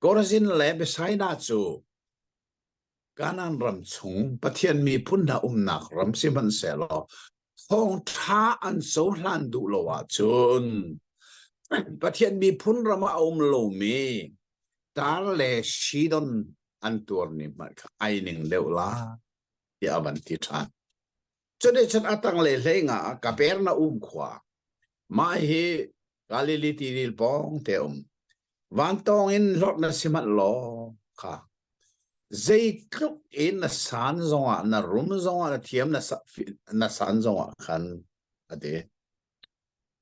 กอรสินเล่เบสไซนาจูการนั้นรำชงปะเทียนมีพุนดานักรำสิมันเสลอทองท้าอันโซลันดูโลวาจุนปะเทียนมีพุนรำโลมีตาเลชีดอนอันตัวนี้มันไอหนึ่งเดียวละที่อบันติทานจนได้ฉันอัตังเลงะกับเปรนาขวามาเฮกาลิลิติลิลปองเตอมวันตองอินรถนัสิมันล้อค่ะใจคลุกอินนัสานจงอ่ะนัรุมจงอ่ะเทียมนัสานจงอ่ะขันอดี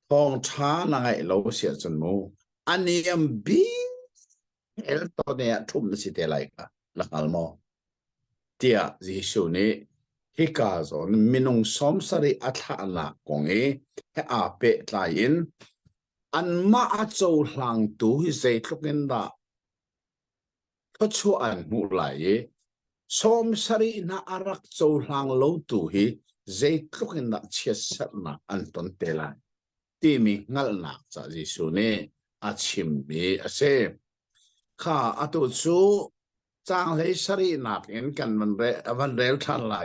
ทองช้านังไงเราเสียจนมูอันนี้ยังบีเอลตัวเนี่ยทุ่มสิเตลัยค่ะลักอัลโมเดียจิสูนี่ฮิกาโซนมินุงสมสริอัฐานักกงเอเฮอาเปตลายินอันมาอัจโจหลังตูฮิเซทุกินดาก็ชวนมูไหลสมสรินาอารักโจหลังโลตูฮิเซทุกินดาเชียสนักอันตนเตลัยที่มีงัลนักจากจิสูนี่อาชิมมีอาเซข้าอตุจูจางเลยสรีนักเห็นกันมันเร็วทันไหล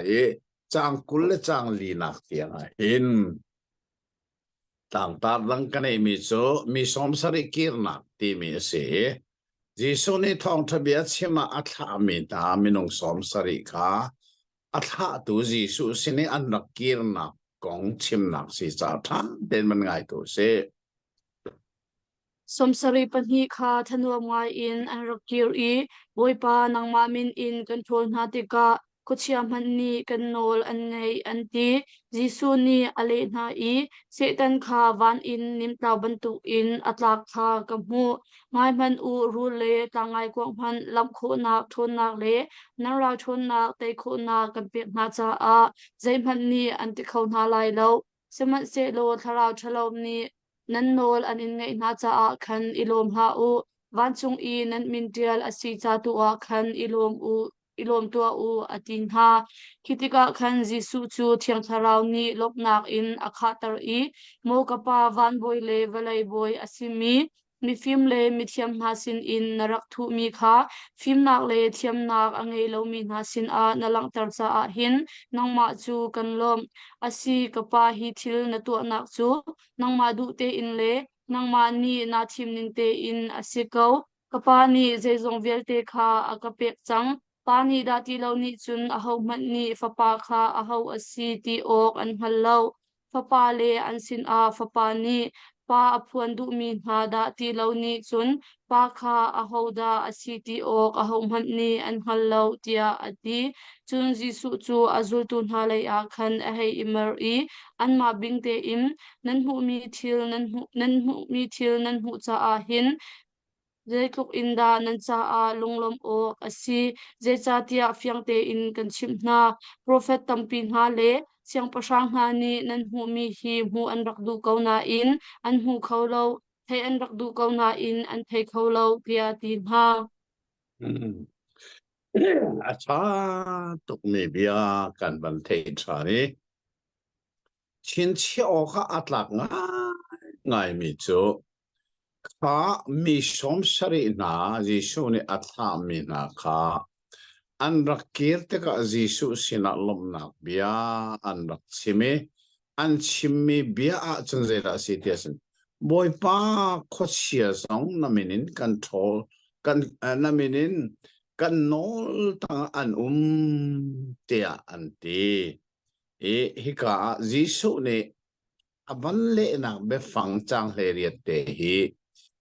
จางกุลจางลีนักเตียงเห็นต่างตาดังกันมีสมสริกีรนักที่มีเสียจิสุนี่ทองทะเบียนชิมาอัฐามีตามีนงสมสริกาอัฐาตูจิสุสินี่อันนักกีรนักกองชิมนักสิจ่าทันเดินมันไงตัวเสสมสรีปัญหิคาธนวมงอินอันรักจิรีบอยปานางมามินอินกันโทนหาติกาคุชยามันนีกันโนลอันไงอันตีจิสูนีอเลนาอีเสตันคาวันอินนิมตาบันตุอินอัตลักคากำหูไงมันอูรูเลตางไงกวงพันลำโคนักทนนักเลนราชนนักเตโคนักกันเปียกนาจาอาใจมันนีอันติเขานาลายเลาสมัเซโลทาราวชลอมนีนันโนลอันอินไงนาจาอาคันอิโลมฮาอูวันจงอีนันมินเดียลอสีจาตัวคันอิโลมอูอิโลมตัวอูอตินฮาคิติกะคันจิสุจูเทียงทาราวนีลบนักอินอาคาตรอีโมกปาวันบอยเลวไลบอยอสิมีมีฟิมเลมีเทียมนาสินอินนรักทุมีค่ะฟิมนักเลเทียมนักอังเอโลมีนาสินอานลังตรซาอาหินนังมาจูกันลมอสีกปาฮิทิลนตัวนักจูนังมาดูเตอินเลนังมานีนาทิมนินเตอินอสิเกากปานีเจจงเวลเตคาอากเปกจังปานีดาติเลานีจุนอหามันนีฟปาคาอหาอสีตีออกอันฮัลเลาฟปาเลอันสินอาฟปานี pa aphuan du mi hna da ti lo ni chun pa kha a ho da a si ti ok a ho hman ni an hal lo tia ati chun jisu chu azul tu hna lei a khan a hei imar I an ma bing te im nan hu mi thil nan hu cha a hin Jacob inda nan cha a lunglom o asi je cha tia fiang te in kan chim na prophet tampi hna le siang pasang hna ni nan hu mi hi mu an rak du ko na in an hu kho lo thei an rak du ko na in an thei kho lo tia ti hna Acha tuk mi bia kan ban thei cha ni chin chi o kha atlak ngai mi chu kha mi som sari na Jisu ni atha mi na kha an rak kir te ka Jisu sina lom nak bia an rak chimi an chimi bia a chun ze ra si tiasin boy pa kho chia song na minin control kan na minin kan nol ta an tia an ti e hika Jisu ni aban le na be fang chang le riat te hi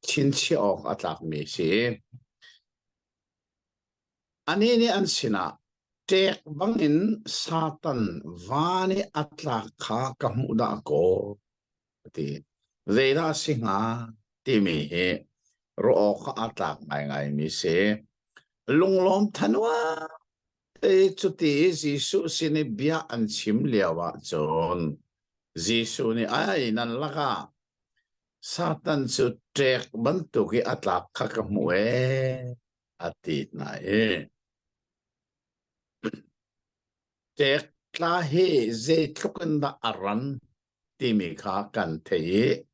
chin chi ok atlak mi si ani ni an sina tek bangin satan vani atlak kha ka mu da ko ti zeira singa ti mi he ro kha atlak ngai mi se lunglom thanwa e chuti Jisu sini bia an chim lewa chon Jisu ni ai nan laka Satan su tek bantu ki atlak kakamu atit na tek lahi zeitlukan da aran timi ka kan thei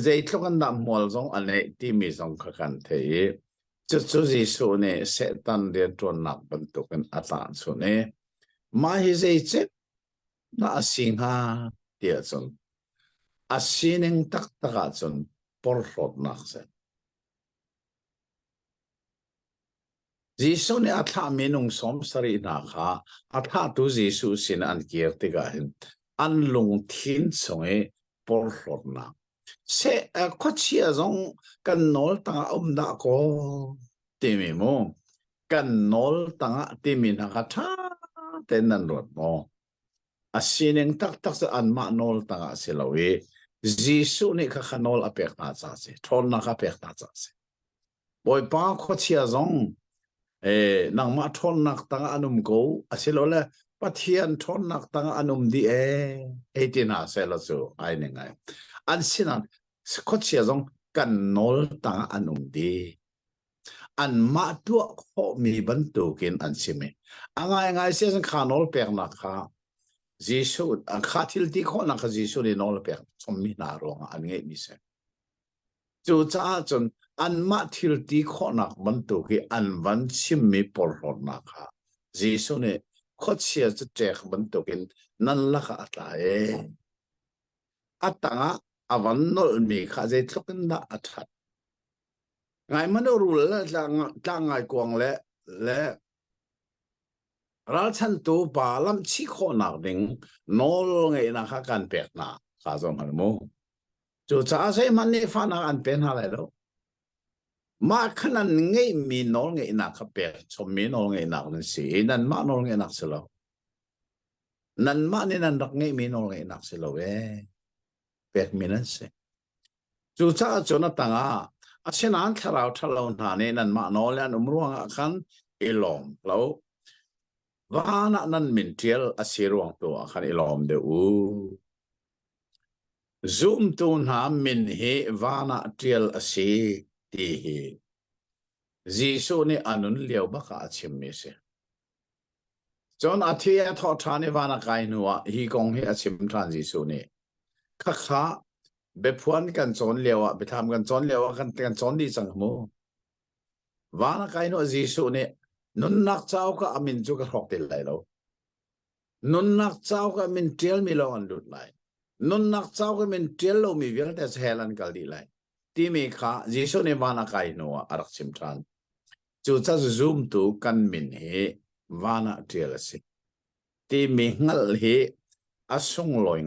zeitlukan da mol zong ane timi zong ka kan thei chu Jisu ne setan de ton nak bantu kan atan su ne ma hi zeiche na asinga tia chon asining tak taka chon porrot nakse Jisu ni atha minung som sari na kha atha tu Jisu sin an kier te ga hin an lung thin songe porrot na se khochia zong kan nol ta da ko te mi mo kan nol ta te mi na kha tha ten nan rot mo asining tak sa an ma nol ta se lawe Jisu ni kha khanol apek na cha se thon na kha pek na cha se boy pa khochia zong nang ma thon nak tanga anum go asilole pathian thon nak tanga anum di etina sela so ai ne ngai an sinan khochia zong kan nol tanga anum di an ma tu kho mi ban tu kin an sime angai ngai se san khanol pek na kha Jisu an khatil ti kho na kha Jisu ni nol pek som mi na ro an nge mi se chu cha chon an ma thil ti kho nak ban tu ki an van sim mi por ron na kha Jisu ne kho chia chu tek ban tu kin nan la kha ta atanga avan nol mi kha je thukin da athat ngai man ru la tla ngai kwang le ral chan tu pa lam chi kho nak ding nol ngai na kha kan pek na kha zo man mo chu cha se man ni fa na an pen ha le lo ma khanan ngei mi nol ngei na kha pe chom mi nol ngei na nan si nan ma nol ngei nak se lo nan ma ni nan rak ngei mi nol ngei nak se lo pek mi nan se chu cha chona tanga a chen an tharau na ne nan ma nol an umruang a khan ilom lo vana nan min tiel asiruang to a khan ilom de u zoom tu na min he vana tiel asi ti hi Jisu ni anun liao baka achim mi se John athia tho thane wana kai nuwa hi kong hi achim than Jisu ni kha be phuan kan chon lewa be tham kan chon lewa kan chon di chang mo wana kai no Jisu ni nun nak chau ka amin chu ka thok tel lai lo nun nak chau ka min tel mi lo an lut lai nun nak chau ka min tel lo mi vir ta helan kal di lai ti mi kha Jisu ni wana kai nuwa arak chim than chu cha zoom tu kan min he vana tiel si ti mi ngal he asung loi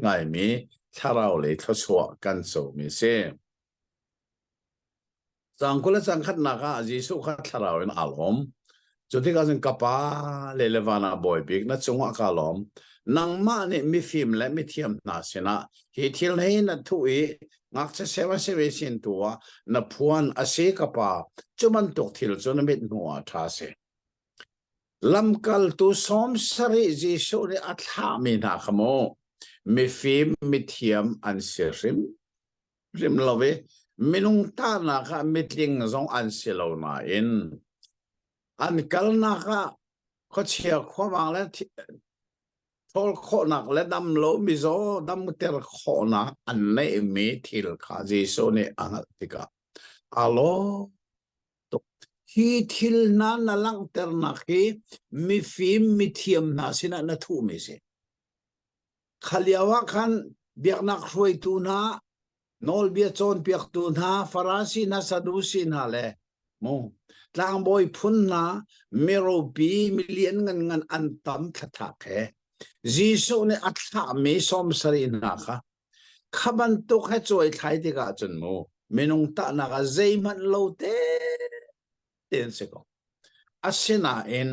ngai mi ถ้าเราเลยทศวรรษกันสูมิเสสังกุลสังขัดนักจิสุขัดเราเป็นอารมณ์จุดที่เขาจะกับป้าเลวานาบอยบิกนัดจงว่าอารมณ์นังมาเนี่ยมีฟิล์มและมีเทียมนาสินะเหตุที่เราเห็นนัดทุยงักจะเสวะเสวสินตัวนับพวนอาศัยกับป้าจุมันตกทิลจนไม่หัวท่าเสลำกัลตุสอมสริจิสุเนี่ยอัตหามินาขโมมีฟิล์มมีเทียมอันเสริมริมลาเวมินุงตานักมิตลิงซองอันเสลาวนาอินอันกัลนักเขาเชียร์ขวางและทอลโคนักและดำโลมิโซดำเตอร์โคนักอันในมีทิลคาจิโซเนอังติกาอัลโลตฮีทิลนันลังเตอร์นักมีฟิมมีเทียมนาสินะนัทูมิเซขลียวะคันเบียกนักรวยตูนาโนลเบียจอนเปียกตูนาฟาราซีนาซาดูซีนาเลโมลางบอยพุนนาเมโรบีมิเลียนเงินอันตัมทัทักเฮจีสุเนอัตถามีสมสรินาคะขบันตุกให้ช่วยไทยที่กาจนโมเมนุงตานักใจมันโลเตเต็นสิกอาศินาเอ็น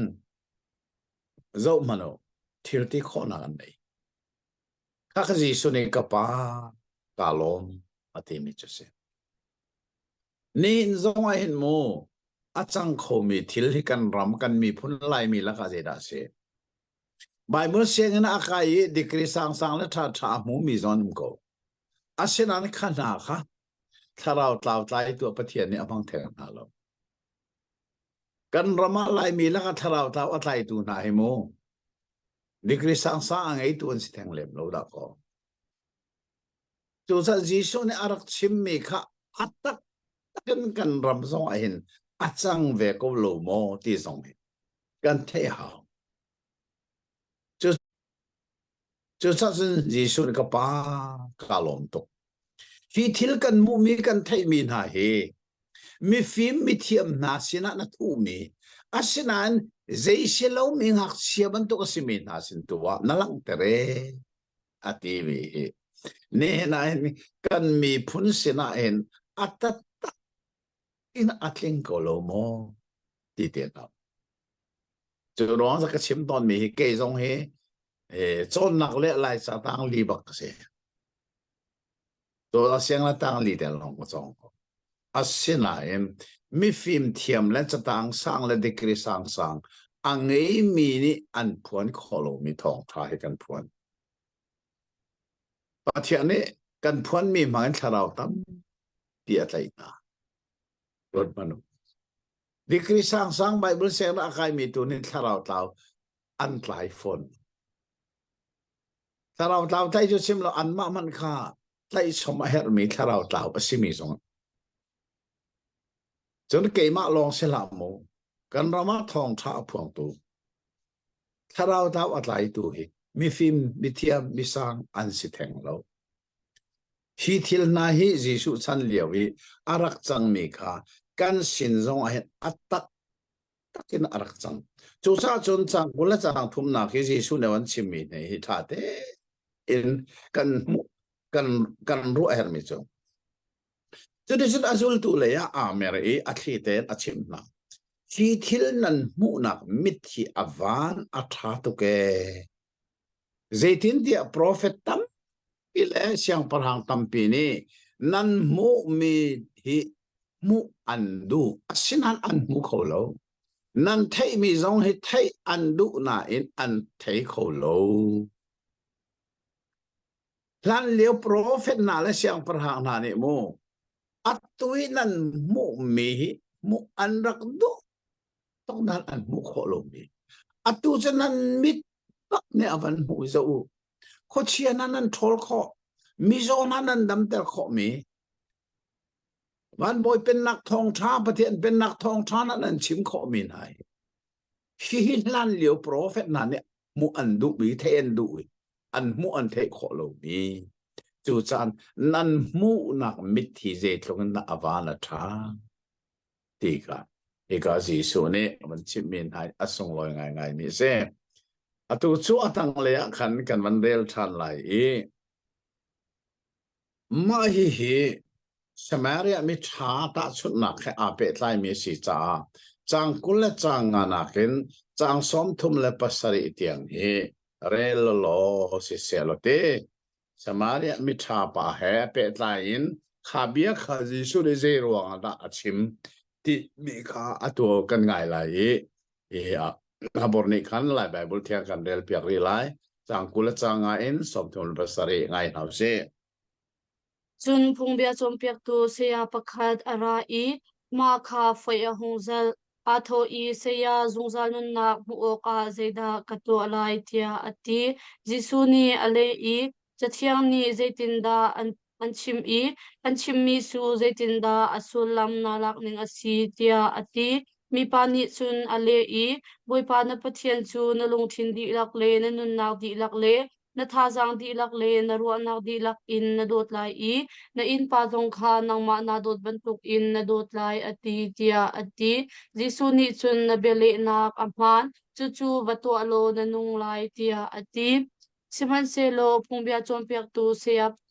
เจ้ามันโอทิลติขอนักันได้ข้าขจีสุเนกป้ากาลมอติมิจุเซนี่จงไว้เห็นโมอาจังเขามีทิลที่กันรำกันมีพุ่นไลมีละกาเจดาเซไบเบิลเสียงนะอากาศดิกรีสังและท่าท่ามูมีจอนมโกอาเซนันขนาดค่ะถ้าเราตาวใจตัวประเทศนี้อังแทนเรากันรำไลมีละกาถ้าเราตาวอะไรตัวนายโมดิกรีสังไอ้ตัวสิแทงเล็บเราดักก็จุดสัจิโซเนี่ยอารักชิมมีค่ะอัตตักกันรำสองเห็นอาจังเวกโลโมที่สองกันเที่ยว就算是耶稣那个巴卡隆多，ที่ทิลกันมุมีกันไทยมีนาเฮมีฟิล์มมีเทียมนาสินะนัทูมีอาศินันเจสิเลวมีหักเสียบันตุกสิมีนาสินตัวนั่งเตเรอติวีเนี่ยนะกันมีพุนสินะเห็นอัตตะอินอัตลิงโกโลโมตีเดียบจะร้องสักชิมตอนมีเกยงเฮจนนักเลี้ยไล่สตางลีบักเสียตัวเสียงละตังลีเดลงก็จงอาศินัยมีฟิล์มเทียมและจะตังสร้างและดิกรีสร้างอังเอมีนี่อันพวนโคโลมีทองทายกันพวนประเทศนี้กันพวนมีหมายถ้าเราตั้มเปียใจตารถมนุษย์ดิกรีสร้างไบเบิลเสียงละใครมีตัวนี้ถ้าเราเตาอันหลายฝนถ้าเราเตาใจจะชิมเราอันมามันค่าใจสมัยมีถ้าเราเตาปสิมีสงจนเกี่ยมาลองเสลามูกันเรามาทองท้าพวงตัวถ้าเราเตาอะไรตัวมีฟิล์มมีเทียมมีสร้างอันสิแทงเราฮีทิลนาฮีจิสุชันเลียวีอารักจังมีค่ากันสินจงเห็นอัตตักินอารักจังจุดซาจนจังกุลจังทุ่มนักจิสุในวันชิมีในฮิตาเตอินกันรู้เอร์มิจงจุดที่สุดอาจุลตุเลยอาเมรีอัตลิเตนอัชิมนาฮีทิลนันมุนักมิตรอวานอัฐาตุเกเจตินเดียโปรเฟตตัมอิเลเสียงพระหังตัมปีนี้นันมุมีฮิมุอันดูสินันอันมุเขาโลนันไทยมีจงให้ไทยอันดูน่าอินอันไทยเขาโลลันเลี้ยวโปรเฟตน่าและเสียงพระหังนานิโมอัตุยนันมุมีฮิมุอันรักดูต้องนั้นอันมุเขาโลมีอัตุจะนันมิตเนี่ยวันหูจะอูเขาเชียนั้นทอลข้อมิโซนั้นดำแต่ข้อมีวันบอยเป็นนักทองท้าประเทศเป็นนักทองท้านั้นชิมข้อมีไหนฮิลันเหลียวโปรเฟตนั้นเนี่ยมุอันดูมีเทนดูอันมุอันเทข้อโลมีจูจานนันมุนักมิตรที่เจตลงนักอวาลท้าตีกันเอกาสีส่วนนี้มันชิมมีไหนอสงลอยง่ายๆมีเส้อตุชัวตั้งเลยขันกันวันเรียลทันไหล ma hi Samaria mi tha ta chut na khe ape tlai mi si cha chang kul le chang na kin chang som thum le pasari tiang hi rel lo si selo te Samaria mi tha pa he pe tlai in khabia khaji su le ze ruang da achim ti mi kha atu kan ngai lai e a bor ni khan lai bible thia kan rel piak ri lai chang kul le chang a in som thum le pasari ngai nau se chun phungbia chompiak tu seya pakhat ara I ma kha foi a hungzal a tho I seya zungzal nun na mu oka zeida katu alai tia ati jisuni ale I chathiang ni zeitinda an chim I an chim mi su zeitinda asul lam na lak ning asi tia ati mi pani chun ale I boipa na pathian chu na lungthin di lak le na nun nak di lak le na tha jang di lak le na ruwa nak di lak in na dot lai I na in pa zong kha nang ma na dot bantuk in na dot lai ati tia ati jisu ni chun na bele nak amhan chu chu vato alo na nung lai tia ati siman se lo phungbia chompiak tu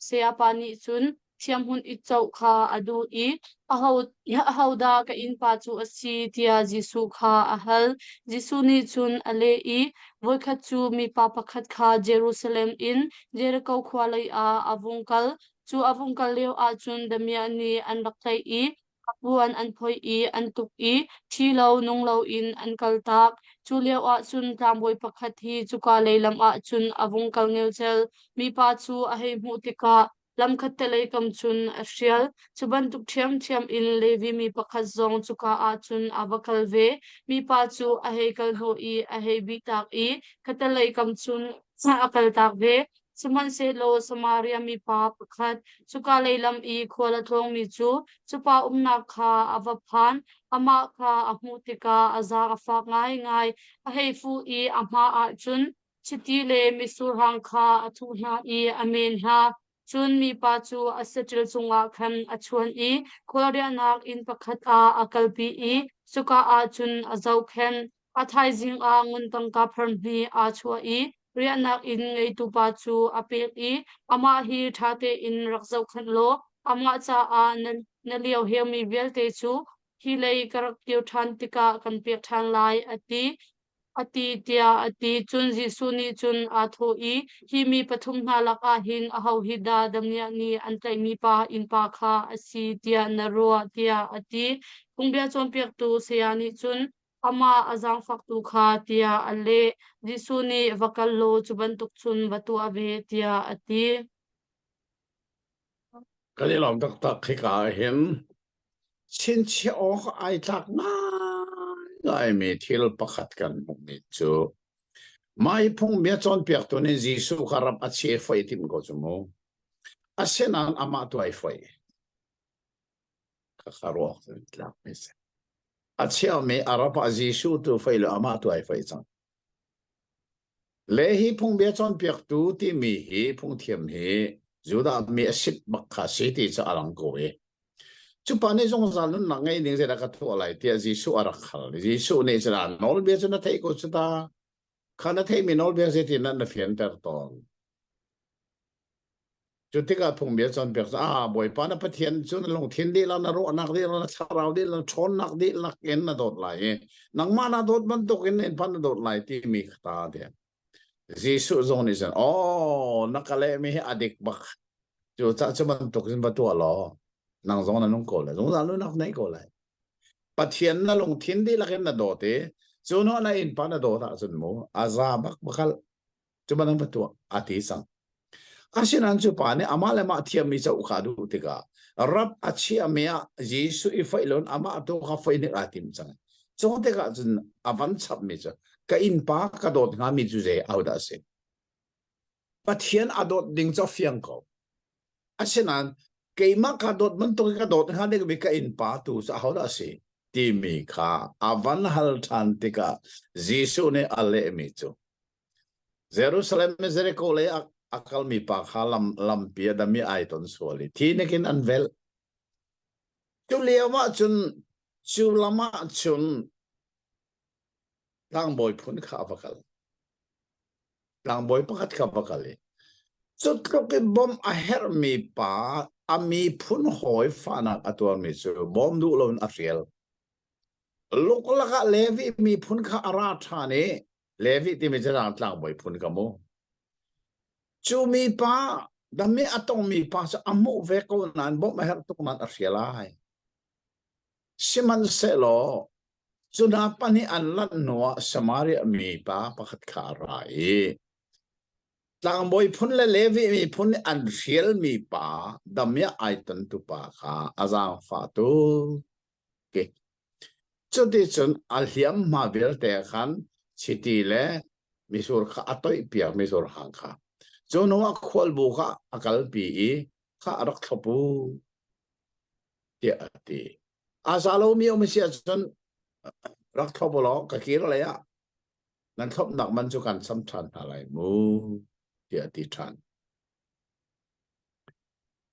seya pani chun thiam hun I chau kha adu I ahau da ka in pa chu asi tia jisu kha ahal jisu ni chun ale I voi khat chu mi pa pakhat kha Jerusalem in Jericho khwalai a avungkal chu avungkal leo a chun damia ni an laklai I kapuan an phoi I an tuk I thilo nunglo in an kaltak chu leo a chun tamboi pakhat hi chuka leilam a chun avungkal ngeuchel mi pa chu a hei mu tika lam khat te lei kam chun a hrial chuban tuk thiam thiam in levi mi pakhat zong chuka a chun avakal ve mi pa chu a hei kal ho I a hei bi tak I khata lei kam chun sa akal tak ve suman se lo Samaria mi pa pakhat chuka leilam I khola thong mi chu chupa umna kha avaphan ama kha ahmu tika aza afa ngai ngai a hei fu I ama a chun chiti le misur hang kha athu na I amen ha chun mi pa chu asetil chunga khan achuan I khoria nak in pakhat a akalpi I chuka a chun azau khen athai jing a ngun tangka pharmi a chua I rianak in ngei tu pa chu apek I ama hi thate in rakzau khan lo ama cha a na liao hiam mi velte chu hi lei karak tiu than tika kan pek than lai ati ati tia ati chun jisu ni chun a tho I hi mi pathum na lak a hin a hau hi da damnia ni an tlai mi pa in pa kha asi tia na ro tia ati kungbia chon pek tu seya ni chun ama azang fak tu kha tia ale jisu ni vakal lo chuban tuk chun vatu ave tia ati kali lom tak tak khi ka hin chin chi ok ai tak na ngai mi thil pakhat kan muk ni chu mai phung mia chon piak tu ni jisu kharap a che foi tim ko chu mo asenan ama tu ai foi ka kharo tlak mes a che me arapa jisu tu foi lo ama tu ai foi chang le hi phung mia chon piak tu ti mi hi phung thiam hi juda mi asip bakha se ti cha alang ko e chu pa ne jong zan nun na ngai ning zera ka thu alai tia jisu ara khal jisu ne zera nol be chuna thei ko chuta khana thei mi nol be se ti na na fian ter ton chu ti ka phung be chon be a boy pa na pathian chu na long thin di la na ro nak di la charau di la chon nak di la ken na dot lai nang ma na dot ban tok in pan na dot lai ti mi ta de jisu zong ni zan oh nakale mi adik bak chu cha chu ban tok in ba tu lo nang zong na nong ko la zong zan lu nak nei ko lai pathian na long thin di lakin na dote chu no na in pa na do ta chun mo azabak bakal chu banang patu ati sang asinan chu pa ne amale ma thiam mi chau kha du tika rap achi amia jesu I failon ama to kha fain atim chang chu te ka chun avan chap mi cha ka in pa ka dot nga mi chu je auda se pathian adot ding cha fiang ko asinan keima ka dot man to ka dot nga de ka in pa tu sa auda se timi kha avan hal than tika jisu ne ale mi chu Jerusalem me zere ko le akal mi pa kha lam pia da mi ai ton soli thi nekin anvel chu lewa chun chu lama chun tang boy phun kha bakal tang boy pakhat kha bakal chút lúc cái bom a her mi pa a mi phun hoi pha na atuan mi chu bom du lon a riel lúc laka levi mi phun kha ara thane levi ti mi chang tlang boi phun ka mo chu mi pa da mi atong mi pa sa amu ve ko nan bom a her tuk man a rielai siman se lo chu na pani an lan no samaria mi pa pakhat kha rai tlang boi phun le levi mi phun an riel mi pa damya aitan tu pa kha azang fa tu ke choti chun alhiam ma vel te khan chiti le misur kha atoi pia misur hang kha chono wa khol bu kha akal pi kha arak thopu ti ati azalo mi o sia chun rak thopu lo ka kir le ya nan thop nak man chu kan sam than halai mu ti ati than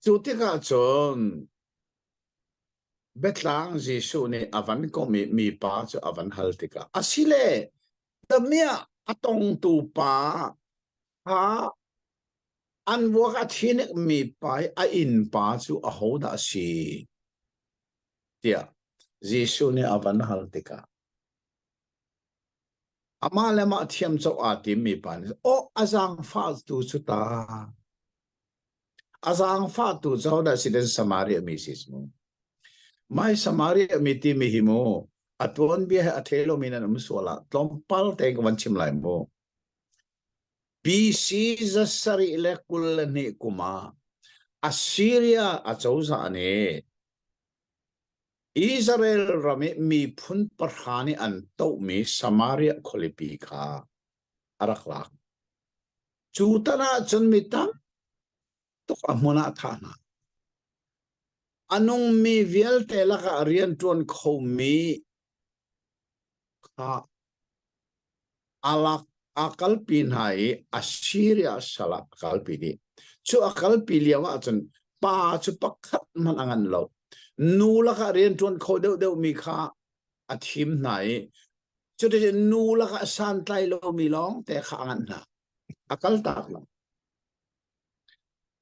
chu ti ka chon betlang Jesu ni avan ko mi pa chu avan haltika asile damia atong tu pa ha an waka thinek mi pai a in pa chu a hoda si tia Jesu ni avan haltika ama lema thiam cho ati mi pa ni o azang fa tu chu ta azang fa tu cho da si den Samaria mi sismo mai Samaria mi ti mi himo atwon bi ha athelo minan umsola tlompal te wan chim lai mo BC zasari le kulani kuma Assyria achauza ane Israel rami mi phun parhani an to mi Samaria kholipi kha araklak chutana chun mitam to amona thana anung mi vial te laka rian tuan khomi kha alak akal pinhai Assyria sala akal pini chu akal piliawa chun pa chu pakhat man angan lo nu laka rian tuan kho deuh mi kha athim nai chu de nu laka san tlai lo mi long te kha angan na akal tak lo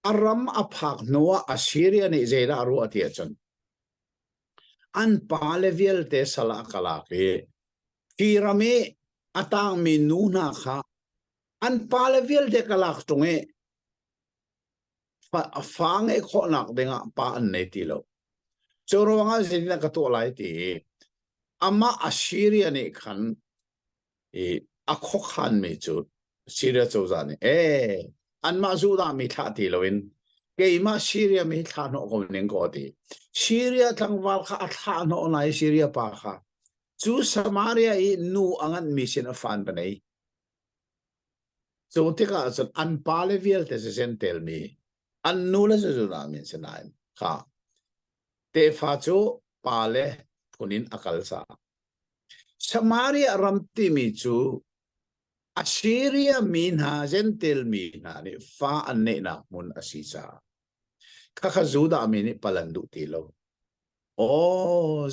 aram aphak noa Assyria ni zeda ru atia chun an pa level te sala kala ke kirame atang mi nu na kha an pa level de kalak tunge fang e kho nak denga pa an nei ti lo choro nga zina ka to lai ti ama Assyria ni khan e akho khan me chu Syria chu za ni an ma zu da mi tha ti loin ke ma Syria mi tha no ko ning ko ti Syria thang wal kha tha no nai Syria pa kha chu Samaria i nu angan mission of fan banai so tika so an pa level te se tel mi an nu la su na min se nai kha te fa chu pa le punin akal sa Samaria ramti mi chu Assyria min ha zentel min ha ni fa anne na mun asisa kha zuda mi ni palandu tilo o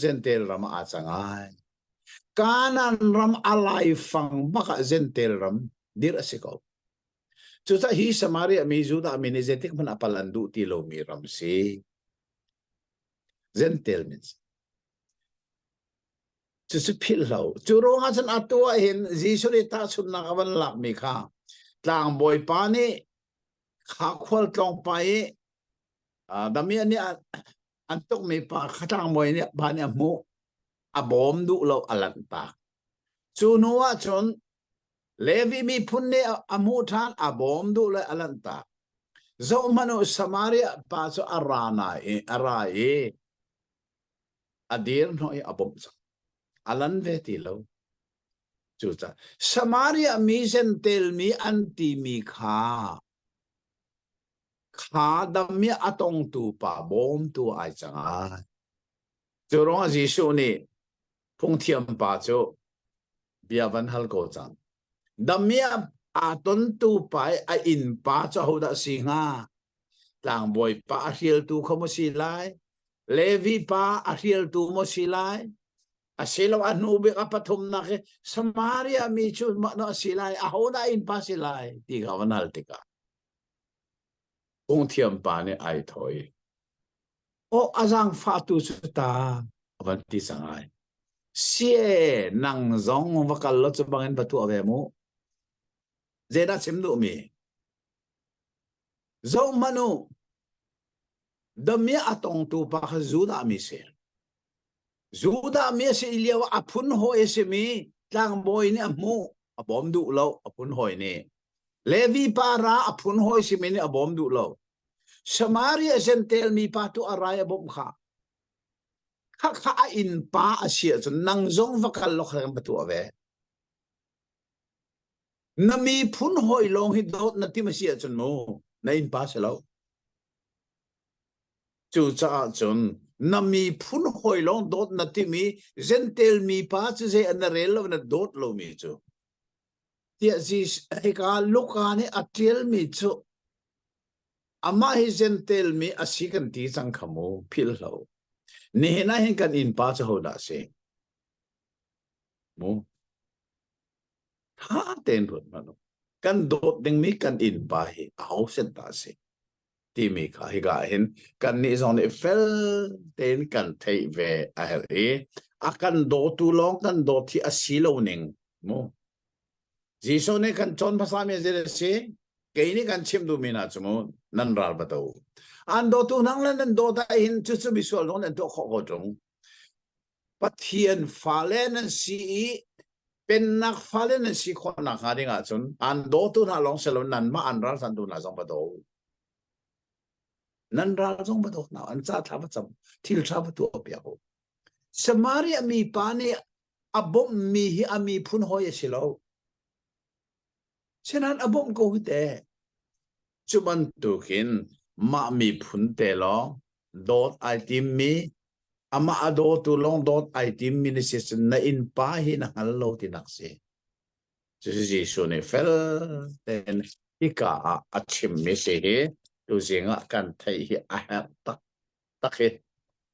zentel rama achangai kanan ram alai fang baka zentel ram dir asiko chu sa hi Samaria mi zuda mi ni zetik man apalandu tilo mi ram si zentel means chu su phil lo chu ro nga chan atua hin Jesu ri ta sun na kawan lak mi kha tlang boy pa ni kha khwal tlong pa e dami ani antok mi pa khatang boy ni ba ni mu abom du lo alan pa chu noa chon levi mi phunne amu than abom du le alan pa zo mano Samaria pa so arana e ara e adir no e abom alan ve ti lo chu cha Samaria mi zen tel mi anti mi kha dam mi atong tu pa bom tu ai changa chu ro Jesu ni phung thiam pa chu bia van hal ko chang dam mi a ton tu pa a in pa cha ho da si nga tlang boy pa hiel tu khomo si lai Levi pa a hiel tu mo si lai asilo anu be kapathum na ke Samaria mi chu ma no silai a hoda in pa silai ti ga wanal tika ung thiam pa ne ai thoi o azang fa tu suta avan ti sangai sie nang zong vakal lo chu bangin batu ave mu zeda chimdu mi zo manu damia atong tu pa khazuda mi se zuda mi se iliawa apun ho ese mi tlang boy ni amu abom du lo apun hoi ni levi para apun hoi se mi ni abom du lo Samaria sentel mi pa tu araya bom kha kha in pa asia chun nang zong vakal lo kham batu ave nami phun hoi long hi dot na ti masia chun mo na in pa se lo chu cha chun nami phun hoi long dot na ti mi sentel mi pa chu se an rel lo na dot lo mi chu tia jis he ka luka ne atil mi chu ama hi sentel mi asikan ti chang khamo phil lo ni na hin kan in pa cha ho da se mo ha ten phut ma no kan dot ding mi kan in pa hi au sen ta se ti mi kha hi ga hin kan ni zon e fel ten kan thei ve a hel e a kan do tu long kan do thi a si lo ning mo ji so ne kan chon phasa me je se ke ni kan chim du mi na chumo nan ral ba to an do tu nang len do da hin chu chu bi so lo nen to kho ko jong pathian fa len si pen nak fa len si kho na kha ding a chun an do tu na long se lo nan ma an ral san tu na jong ba to nan ral jong ba to na an cha tha ba cham thil tha ba tu op ya ko Samaria mi pa ni abom mi hi ami phun hoi si lo Senan abom ko te chuban tukin ma mi phun te lo dot ai tim mi ama ado tu long dot ai tim mi ni se na in pa hi na hal lo ti nak se ji su ne fel ten ika a chim mi se he tu zinga kan thai hi a ha tak he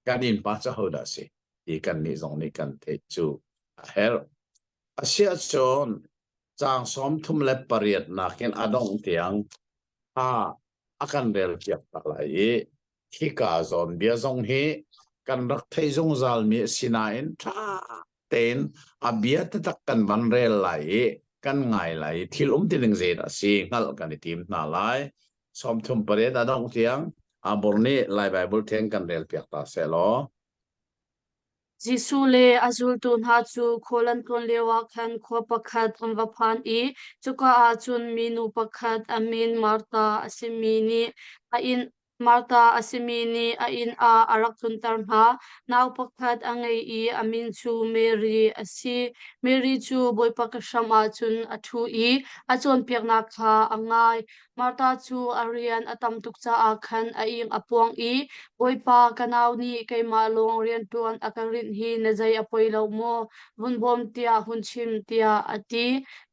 kan in pa cha ho da se ti kan ni zong ni kan the chu a hel asia chon chang som thum le pariat na ken adong tiang ha akan rel kiap ta lai hi ka zon bia zong hi kan rak thei zong zal mi sinain tha ten abia ta tak kan ban rel lai kan ngai lai thil tiling ze da si ngal kan tim na lai som thum pariat adong tiang a borni lai bible theng kan rel piak ta se lo Jisu le azul tun ha chu kholan kon lewa khan kho pakhat amwa phan I chuka a chun minu pakhat amin marta asimini a in marta asimini a in a arak tun tar na naw pakhat angai I amin chu Mary asi Mary chu boy pakasham a chun athu I a chon piak na kha angai marta chu arian atam tuk cha a khan a ing apuang I boy pa kanaw ni keima long rian tuan akarin hi na zai apoi lo mo vun bom tia hun chim tia ati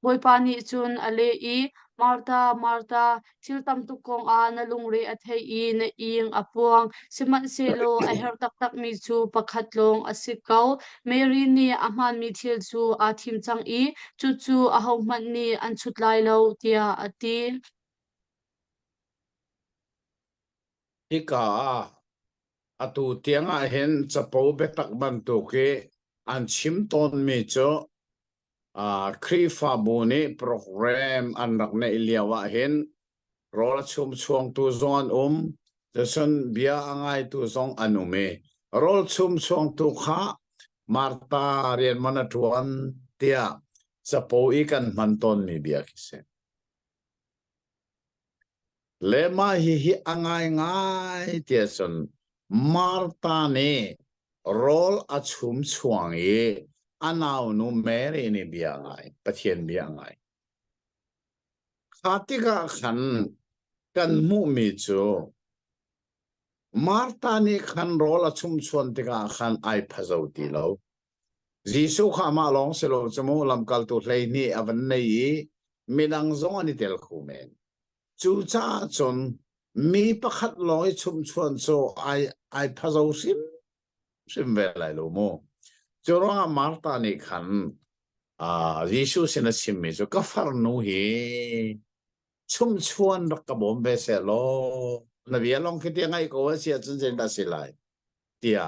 boy pa ni chun ale I Marta Marta thil tam tu kong a na lungre a thei I na ing apuang siman se lo a her tak tak mi chu pakhat long asikau Mary ni aman mi thil chu a thim chang I chu chu a ho man ni an chut lai lo tia ati hi ka atu tianga hen chapo betak ban tu ke an chim ton mi cho a khri fa bu ni program an rak ne iliawa hen rola chum chuang tu zon jason bia angai tu zong anume rol chum chuang tu kha marta rian mana tuan tia chapo I kan man ton mi bia kise lema hi angai ngai tia son Marta ne rol achum chuang E anaw nu Mary ni biangai pathian biangai khatika khan kan mu mi chu Marta ni khan rol achum chuan tika khan ai phazo ti lo Jisu kha ma long se lo chmu lam kal tu hlei ni avan nei minang zong ani tel khumen chu cha chon mi pakhat loi chum chuan so ai phazo sim ve lai lo mo choronga Marta ni khan Jisu sina simmi so ka far no hi chum chuan rak ka bom be se lo na bia long khi tia ngay ko sia chun chen da silai tia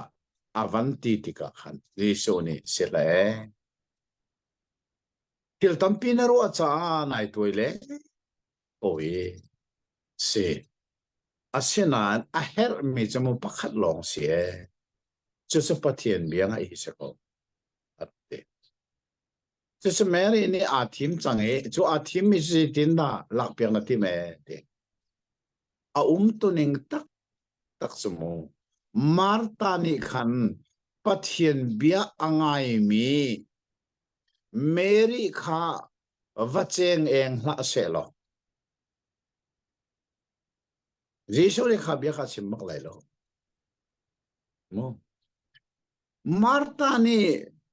avanti tika khan Jesu ni sile til tampi na ro cha nai toile oi se asinan a her mi chamu pakhat long sie chu su pathian biang ai se ko ate chu su meri ni a thim change chu a thim mi si tin da lak piang na ti me te a tu ning tak tak sumu Marta ni khan pathian bia angai mi Mary kha vacheng eng hla se lo Jesu ni kha bia kha sim mak lai lo mo Marta ni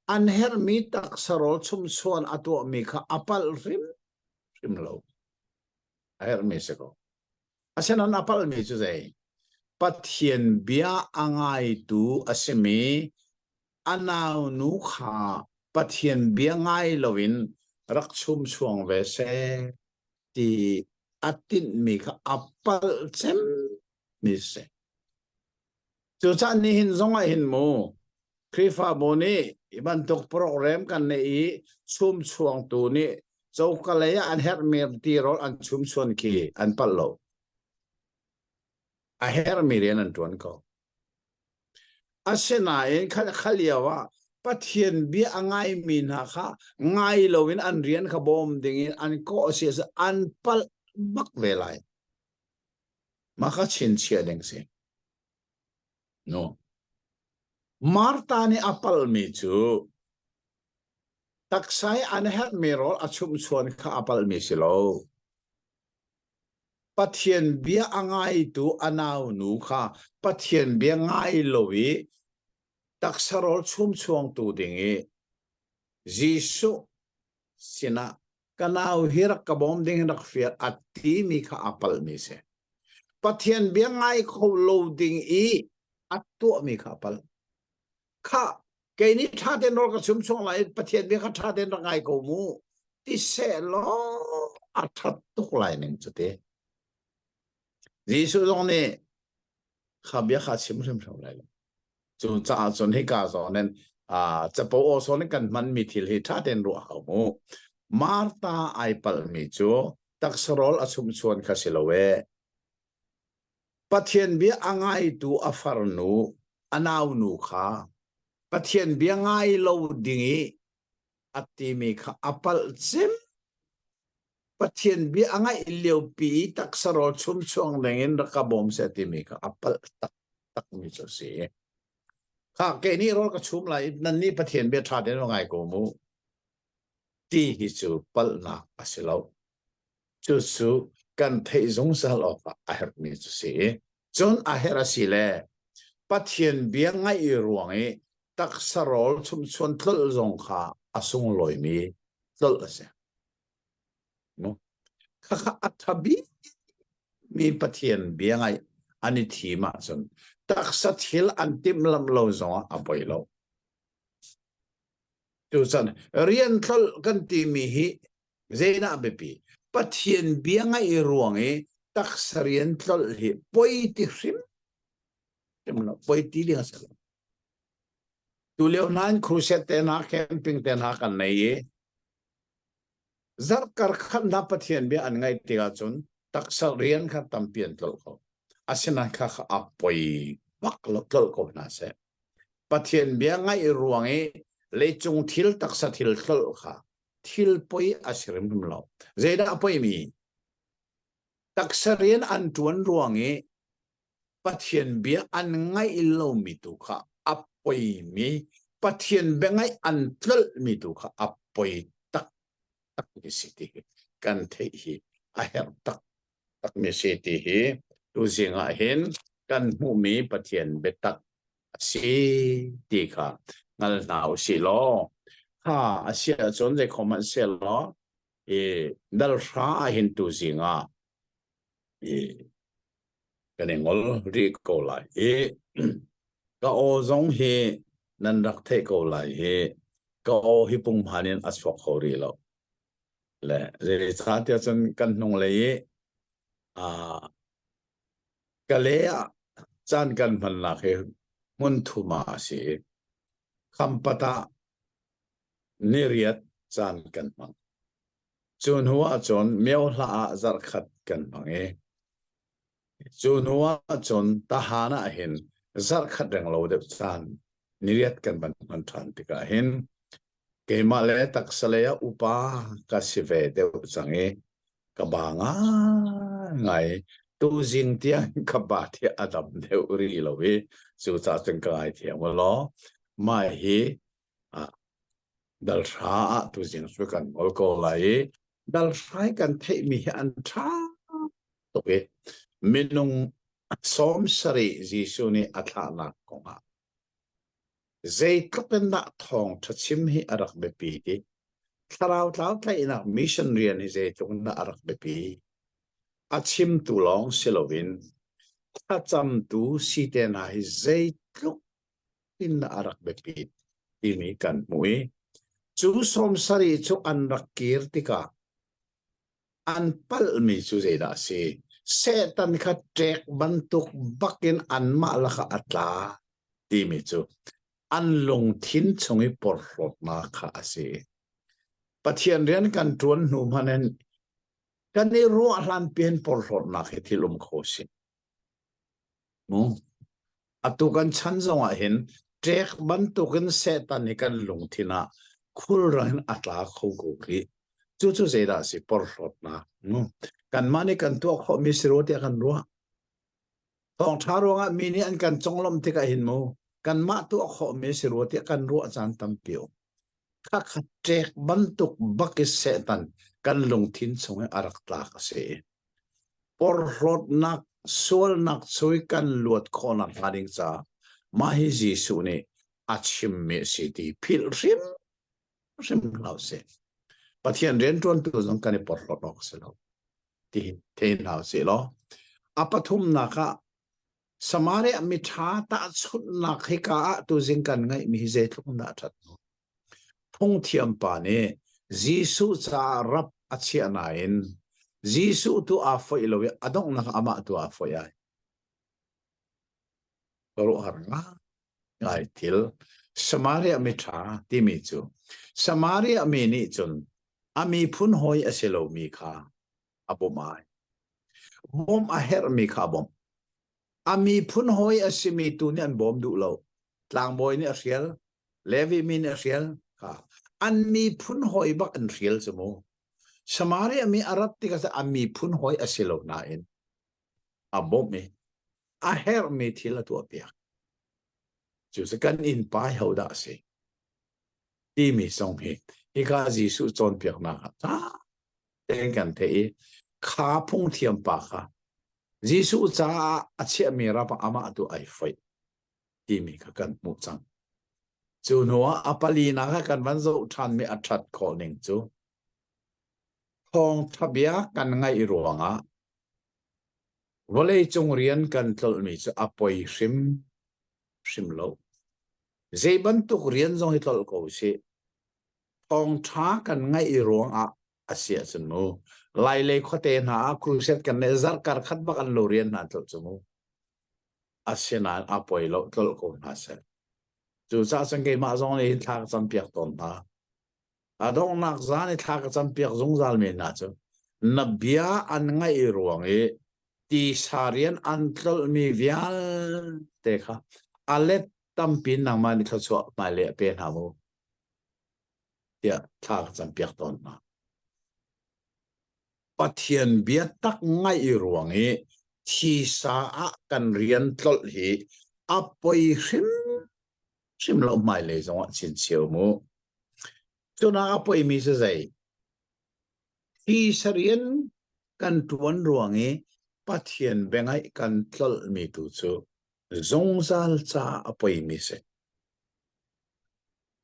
an her mi tak sarol chum suan atu mi kha apal rim lo her mi se ko asen an apal mi chu zai pathian bia angai tu asemi anau nu kha pathian bia ngai lovin rak chum suang ve se ti atin mi kha apal chem mi se chu cha ni hin zonga hin mo Krifa boni iban tok program kan nei chum chuang tu ni chokalaya an her mir ti rol an chum chuan ki an pallo a her mirian an tuan ko asena en khaliawa pathian bi angai min ha kha ngai lovin an rian kha bom ding an ko sia an pal bak velai ma kha chin chia ding se no Marta ni apal mi chu taksai an het mirol achum chuan kha apal mi silo pathian bia angai tu anau nu kha pathian bia ngai lowi taksarol chum chuang tu dingi Jesu sina kanau hirak kabom ding rak fiat ati mi kha apal mi se pathian bia ngai kho lo ding I atu mi kha apal kha cái ní tha den ro ka chum chong lai pathian bi kha tha den ra ngai ko mu ti se lo a that tuk lai ning chu te Jesu dong ne kha bia kha chim chong lai chu cha chon hi ka zo nen a cha po o so ne kan man mi thil hi tha den ro ha mu Marta ai pal mi chu tak sarol a chum chuan kha silowe pathian bi angai tu a far nu anau nu kha pathian bia ngai lo dingi ati mi kha apal chim pathian bia angai leo pi tak saro chum chuang lengin ra bom se ti mi kha apal tak tak mi so se kha ke ni rol ka chum lai nan ni pathian bia tha den ngai ko mu ti hi chu pal na asilo chu su kan thei zong sa lo a her mi so se chon a her asile pathian bia ngai ruang e tak sarol chum chuan tlol zong kha asung loi mi tlol ase no kha kha athabi mi pathian bia ngai ani thi ma chon tak sa thil antim lam lo zong a boi lo tu san rian tlol kan ti mi hi zeina bepi pathian bia ngai ruang e tak sarian tlol hi poi ti hrim poi ti ding asa tu leo nan cruset te na camping te na kan nei zar kar khan na pathian bi an ngai tiga chun taksa rian kha tampian tol ko asina kha kha apoi bak lo tol ko na se pathian bi ngai ruang e le chung thil taksa thil tol kha thil poi asrim lo zeda apoi mi taksa rian an tuan ruang e pathian bi an ngai lo mi tu kha apoi mi pathian bengai an tlal mi tu kha apoi tak tak mi siti kan thei hi a her tak tak mi siti hi tu zinga hin kan mu mi pathian betak si ti kha ngal nau si lo ha asia chon je khoman se lo e dal ra hin tu zinga e kan engol ri ko lai e ka o zong he nan rak the ko lai he ka o hi pung phanin aswak khori lo le re cha tia chan kan nong le a กะเลยจานกันพันหลักเฮมุนทุมาสิคำปะตะนิริยจานกันพังจูนหัวจนเมียวละจัรขัดกันพังจูนหัวจนทหารเห็นจัรขัดแรงเราเด็บจานนิริยกันบันพันทันติกาเห็นเกมาเลตักสเลอุปากาสิเวเดบจังกบางไงตูจิงเตียงกบาที่อดัมเดวรีเราเวสุดท้ายจึงกลายเทียงว่าล้อไม่เฮดัลชาตูจิงสุกันอลโกไลดัลชายกันเทมีอันชาตัวเวมินุงสมสรีจิสุนีอัตลานักกงาเจตุเป็นนักทองทัชิมฮีอารักเบปีดีคราวไทยนักมิชชันเรียนเจตุนนักอารักเบปีอาชิมตุลองเซลวินถ้าจำตูสิเตน่าฮิเจตุอินนักอารักเบปีที่มีกันมวยจูสมสรีจูอันรักเกียรติกาอันพัลมีจูเจดาสีเซตันขัดเจกบรรทุกบักินอันมาละขัดลาที่มีจูอันลงทิ้นชงให้ปลดหลดมาขาเสียปะเทียนเรียนกันจวนหนุ่มฮันเนกันในรู้อันเปลี่ยนปลดหลดนักให้ที่ลมโคสินู้อัตุกันฉันจงเห็นเจ็กบรรทุกันเซตันในกันลงทิ้นะคุลรันอัตลาเขากุกีจู่ๆเจดาสิปลดหลดนักนู้กันมาในกันตัวเขามีสิรุติกันรู้ทองชารงมีนี่อันกันจงลมที่กันเห็นมูกันมาตัวขอเมสิรัวที่กันรัวจานตัมเปียวข้าขัดเจกบรรทุกบักเสตันกันลงทิ้นสงอารักตากเสปอร์รถนักสวลนักช่วยกันลวดคอนักการิงซามาฮิจิสุนีอาชิมเมสิตีพิลริมลาวเสปะเทียนเรียนจวนตัวสงกันในปอร์รถนอกเสลาที่เทนลาวเสลออาปทุมนักสมาเรมิทาตาชุดนักให้กาตัวจิงกันไงมีเจตุนนัดพงเทียมปานีจีสุจารับอัจฉริยะนายนจีสุตัวอาฟอยลวิอดงนักอามาตัวอาฟอยกรุหารงาไงทิลสมาเรมิทาที่มีจูสมาเรมีนิจุนอามีพุนหอยอเซโลมีคาอบุมายบอมอาเฮรมีคาบอมอามีพุนหอยอสิมีตุนีอันบอมดูเราตลางบอยนี่เสียลเลวีมีนี่เสียลค่ะอันมีพุนหอยบักอันเสียลสมูสมารีมีอารัตติกาอันมีพุนหอยอสิโลนาอินอาบอมมีอาเฮร์มีทิลตัวเปียกจุดกันอินไปเขาได้สิที่มีสองเหตุอีกาจีสุจนเปียกนักจ้าเต็งกันเทอีขาพงเทียมปากค่ะจีสุจ้าอาเชียมีรับอามาตัวไอไฟที่มีกันมุจังจูนัวอปลีนักกันวันโจทันมีอัจฉริขอหนึ่งจูทองทับยากันไงรวงอ่ะวันเลยจงเรียนกันตลมีจูอปอยชิมโลเจ็บันตุกเรียนจงให้ตลกูสิทองช้ากันไงรวงอ่ะอาเซียสนูไล่เลยข้อเตนหาครูเซตกันเนซัร์การขัดบักันโลเรียนนั่นตลจมูอาเซียนอปอยโลตลกูน่าเสจูจ้าสังเกตมาจงเลยทางจำเปียกตอนตาอาดงนักจานทางจำเปียกจงจาลเมน่าจูนับยาอันไงรวงที่สารีนอันตลมีวิญญเตค่ะอเล็ดตั้มปินนังมันเขาชอบมาเลี้ยเป็นหามูเดี๋ยวทางจำเปียกตอนมาปะเทียนเบียตักไงรวงที่สากันเรียนตลฮีอปอยชิมเราไม่เลยจังหวะชินเชียวมูจนอาปอยมีเสียที่สารีนกันทวนรวงปะเทียนเบงไงกันตลมีตุจูจงซาลซาอปอยมีเส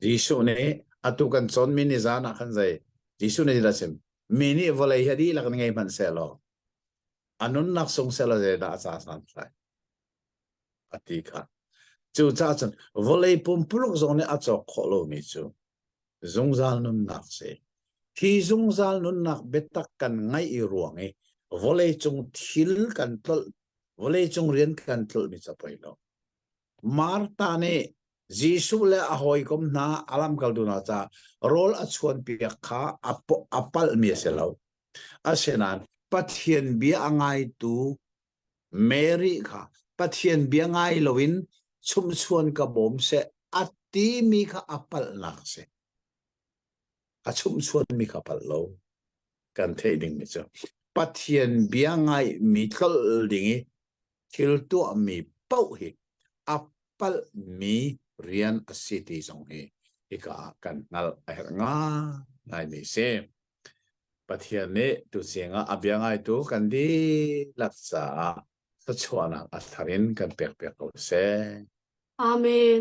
ดิสุเนอตุกันซอนมินิจานักันใจดิสุเนดิลาซิมมินิวอลเลยฮดีลักไงมันเซลล์อันนั้นนักสงเซลล์เจดาซาสันไซปฏิฆาจูจ้าจันวอลเลยปุ่มปลุกจงเนี่ยอาจจะขอโลมิจูจงซาลนุนนักเซที่จงซาลนุนนักเบตักกันไงอีรวงวอลเลยจงทิลกันตล volei chung rian kan tul mi chapai lo Marta ne Jisu le ahoi kom na alam kalduna cha rol a chuan pia kha apal mi selo asenan pathian bia angai tu Mary kha pathian bia ngai lovin chum chuan ka bom se ati mi kha apal nak se a chum chuan mi kha pal lo kan thei ding mi cha pathian bia ngai mi tol dingi thil tu mi pau hi apal mi rian a city song hi ika kan ngal a nga ngai mi se pathian ne tu senga abia ngai tu kan di laksa sa chuana a tharin kan pek pek ko se Amen.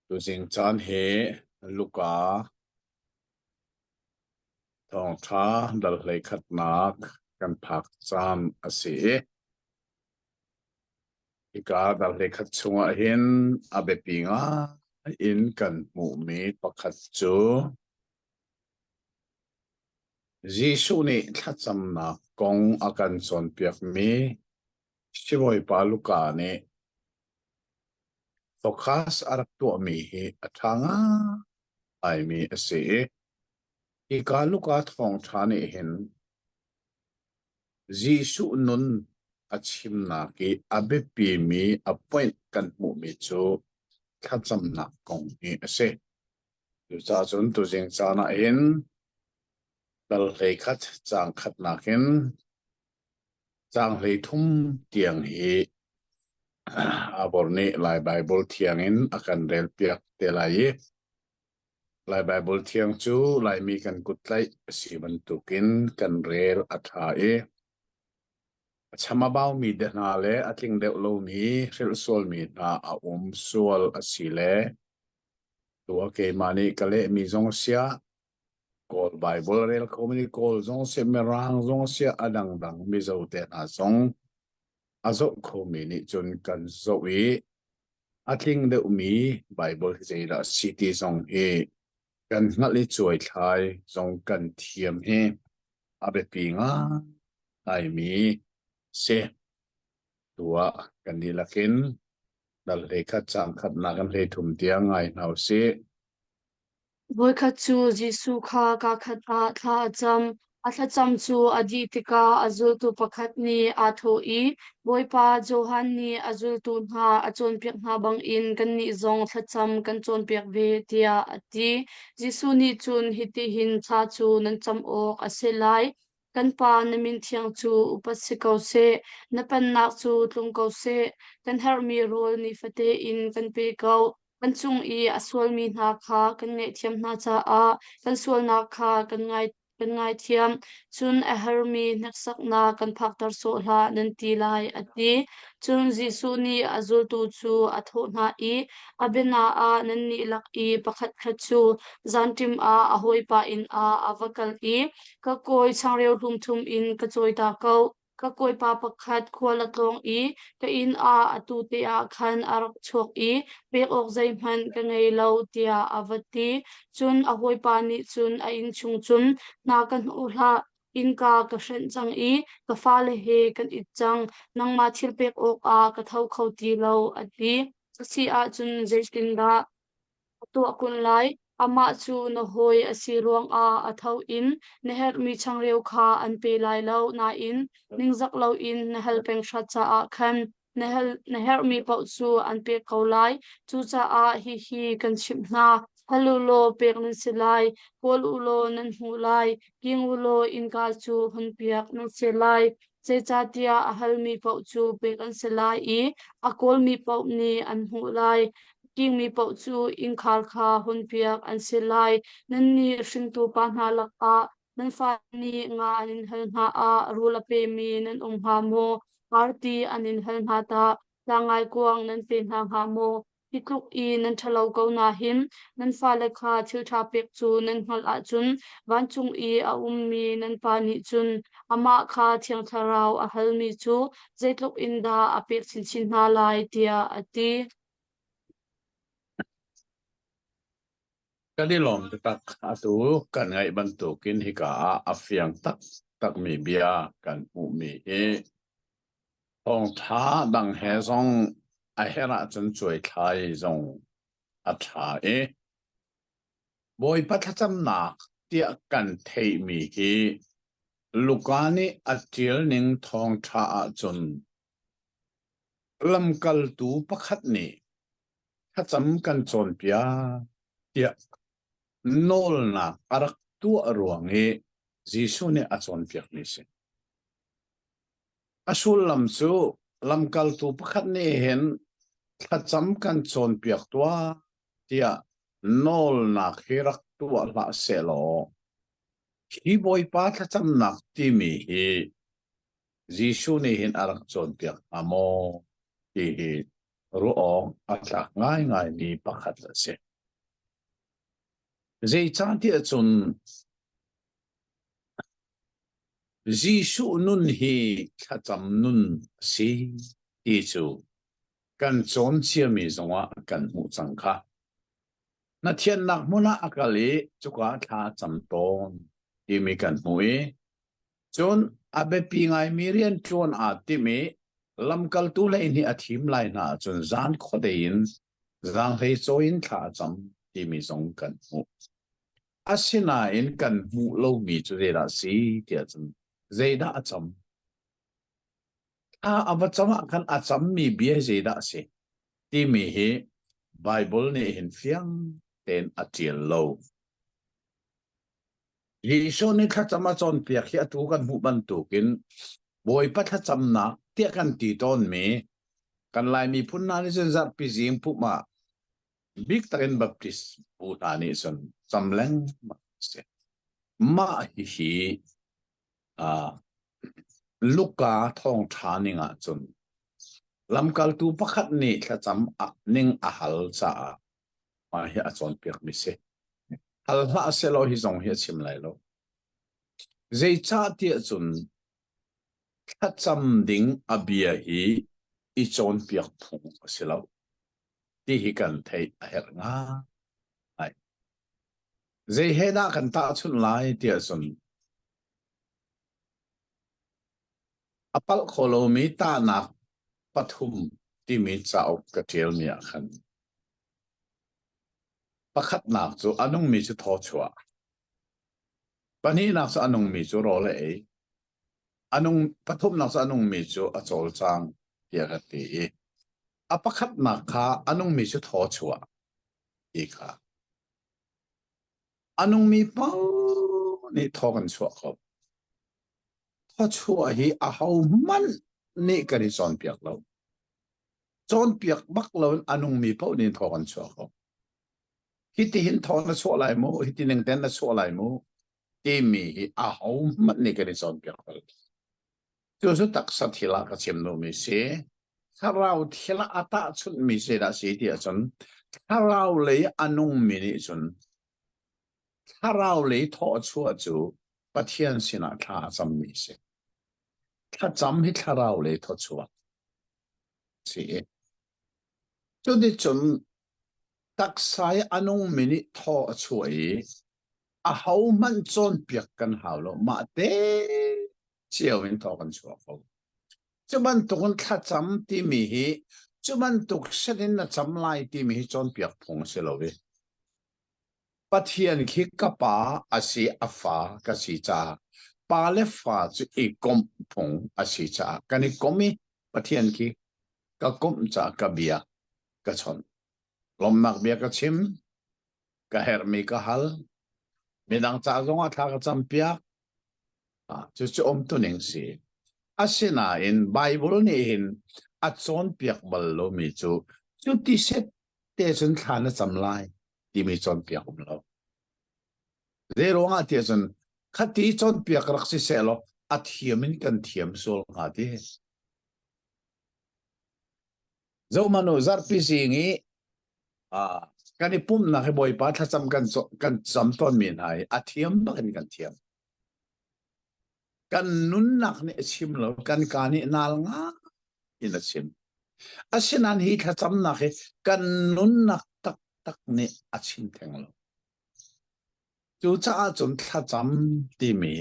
tu sing chan he luka thong tha dal hlei khat nak kan phak chan ase ika dal hlei khat chunga hin abe pinga in kan mu mi pakhat chu Jisu ni thacham na kong akan son piak mi siboi pa luka ni tokas arak tu mi hi athanga ai mi ase ika luka thong thani hin Jisu nun achim na ki abe pi mi appoint kan mu mi chu thacham na kong mi ase tu cha chun tu jing cha na hin dal hlei khat chang khat na hin chang hlei thum tiang hi aborni lai Bible thiangin akan rel piak te lai lai Bible thiang chu lai mi kan kutlai siman tukin kan rel atha e chama baw mi de na le atling de lo mi rel sol mi na a sol asile tua ke mani kale mi zong sia kol Bible rel community kol zong se merang zong sia adang dang mi zo te na zong azo khomi ni chun kan zo wi atling de umi Bible zeira city zong he kan ngali chuai thai zong kan thiam he abe pinga ai mi se tua kan ni lakin dal le khat chang khat na kan le thum tiang ai nau se Voi khat chu Jisu kha ka khat a tha cham a tha cham chu adi tika azul tu pakhat ni a tho I voi pa Johan ni azul tu na achon piak na bang in kan ni zong tha cham kan chon piak ve tia ati Jisu ni chun hiti hin cha chu nan cham ok aselai kan pa namin thiang chu upasiko se napan nak chu tlung ko se kan har mi rol ni fate in kan pe ko kan chung I aswal mi na kha kan nge thiam na cha a kan sual na kha kan ngai thiam chun a har mi naksak na kan phak tar so hla nan ti lai ati chun Jisu ni azul tu chu a tho na I abena a nan ni lak I pakhat khat chu zantim a ahoi pa in a avakal I ka koi changreu hlum thum in ka choi ta ko ka koi pa pakhat khwala tlong I ka in a atu te a khan arak chok I pek ok zai man ka ngei lo tia avati chun ahoi pa ni chun a in chung chun na kan hla in ka hren chang I ka fa le he kan it chang nang ma thil pek ok a ka thau khau ti lo ati si a chun zaitin da tu akun lai ama chu na hoi asiruang a athau in neher mi changreu kha an pe lai lo na in ningjak lo in nehal peng sha cha a khan neher mi pau chu an pe ko lai chu cha a hi kan chim na halulo pek nan silai pol ulo nan hu lai king ulo in ka chu hun piak nan silai che cha tia ahal mi pau chu pek an silai I akol mi pau ni an hu lai king mi pau chu in khal kha hun piak an silai nan ni hring tu pa hna lak a nan fa ni nga anin hal hna a rula pe mi nan ha mo arti anin hal hna ta langai kuang nan pe hna ha mo hitluk I nan thalo ko na hin nan fa le kha thil tha pek chu nan hal a chun wan chung I a mi nan pa ni chun ama kha thiang tharau a hal mi chu zaitluk inda a pek chin chin hna lai tia ati kadi lom tak atu kan ngai ban tukin hi ka afiang tak tak mi bia kan mu mi e thong tha dang he zong a hera chun chui thai zong a tha e boy pathacham nak tia kan thei mi hi lukani atil ning thong tha a chun lam kal tu pakhat ni thacham kan chon pia tia nol na arak tu ruang e jisu ne a chon piak ni se asul lam chu lam kal tu pakhat ni hen thacham kan chon piak tua tia nol na khirak tu la se lo hi boy pa thacham nak ti mi hi jisu ne hen arak chon piak amo ti hi ruong atlak ngai ngai ni pakhat la se zai cha ti chun jisu nun hi thacham nun si ti chu kan chon chia mi zonga kan mu chang kha na thian nak muna akali chuka tha cham ton ti mi kan mu e chon abe pi ngai mi rian chon a ti mi lam kal tu lai ni athim lai na chon zan khode in zang hei choin tha cham ti mi zong kan mu asina in kan mu lo mi chu de da si ti chon zeida acham a abachama kan acham mi bia zeida se ti mi hi Bible ni hin fiang ten atiel lo li so ni kha chama chon pia khi atu kan mu ban tu kin boy pa tha cham na tia kan ti ton me kan lai mi phun na ni zen zat pi jing pu ma big taken baptist pu ta ni son cham leng ma hi a luka thong tha ni nga chun lam kal tu pakhat ni kha cham a ning a hal cha ma hi a chon piak mi se hal ha se lo hi zong hi chim lai lo zai cha ti chun kha cham ding a bia hi i chon piak phung se lo ti hi kan thei a her nga ai zai he da kan ta chun lai ti chun apal kholo mi ta na pathum ti mi chau ka tel mi a khan pakhat nak chu anung mi chu tho chua pani nak chu anung mi chu ro le e anung pathum nak chu anung mi chu a chol chang ya ka ti a pakhat nak kha anung mi chu tho chua e kha anung mi pa ni tho kan chua kho tho chua hi a hau man ni ka ri chon piak lo chon piak bak lo anung mi pa ni tho kan chua kho hiti hin tho na chua lai mo hiti ning ten na chua lai mo ti mi hi a hau man ni ka ri chon piak lo chu chu tak sa thila ka chem no mi se tharau thila ata chun mi se da se ti a chon tharau le anung mi ni chun tharau le tho chua chu pathian sina tha cham mi se tha cham hi tharau le tho chua si chu di chun tak sai anung mi ni tho chua e a hau man chon piak kan hau lo ma te chiao in tho kan chua ko chuman tukun tha cham ti mi hi chuman tuk sanin na cham lai ti mi hi chon piak phung se lo ve pathian khi ka pa asi afa ka si cha pa le fa chu e kom phung asi cha kani komi pathian khi ka kom cha ka bia ka chon lom nak bia ka chim ka her mi ka hal minang cha zonga tha ka cham piak chu chu om tu ning si asina in Bible ni in a chon piak bal lo mi chu chu ti set te chun thana cham lai ti mi chon piak um lo le ro nga ti chun khati chon piak rak si se lo a thiamin kan thiam sol nga ti zo manu zar pi singi kani pum na he boy pa tha cham kan cham ton min hai a thiam ba kan thiam kan nun nak ne chim lo kan kani nal nga in a chim asinan hi tha cham na he kan nun nak tak tak ne a chim theng lo chu cha chun tha cham ti mi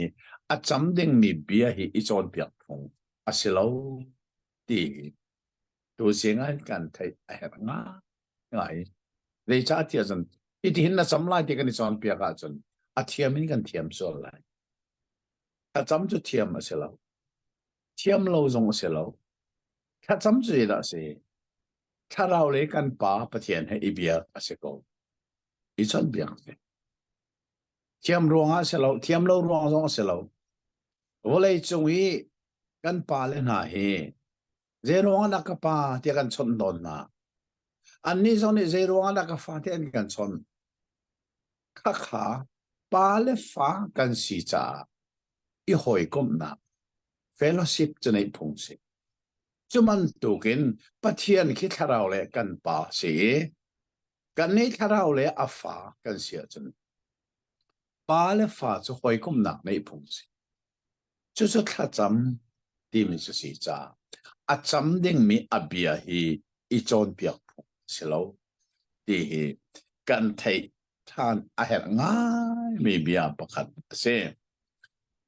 a cham ding mi bia hi i chon piak phung asilo ti đi tu sinh ai cần thấy ai ngã ngại lấy cha thiệt dân ít hin là sắm lại thì cái này chọn bia cả dân à thiêm mình cần thiêm số lại à chấm cho thiêm mà sẽ lâu thiêm lâu dùng sẽ lâu à chấm gì đó sẽถ้าเราเล่กันป่าประเทศให้อีเบียอาเซโกอีชอนเบียงเทียมรวงอาเซโลเทียมเรารวงสองอาเซโลว่าเลยจงอีกันป่าเลยนะเฮเจรวงนักป่าที่กันชนโดนนะอันนี้สองนี่เจรวงนักฟ้าที่กันชนข้าขาป่าเลยฟ้ากันสีจ่าอีหอยก้มนะเฟลโลชิพจะในพงศิจุมันตูกินประเทศคิดถ้าเราเลยกันป่าสีกันนี้ถ้าเราเลยอาฟ้ากันเสียจนป่าเลยฟ้าจะหอยก้มหนักในพงศิ就是他จำที่มีสีจ่าอาจำดิ่งมีอาเบียฮีอีจอนเปียกสิเราที่กันไทยท่านอาเหรง่ายมีเบียประคัดเสีย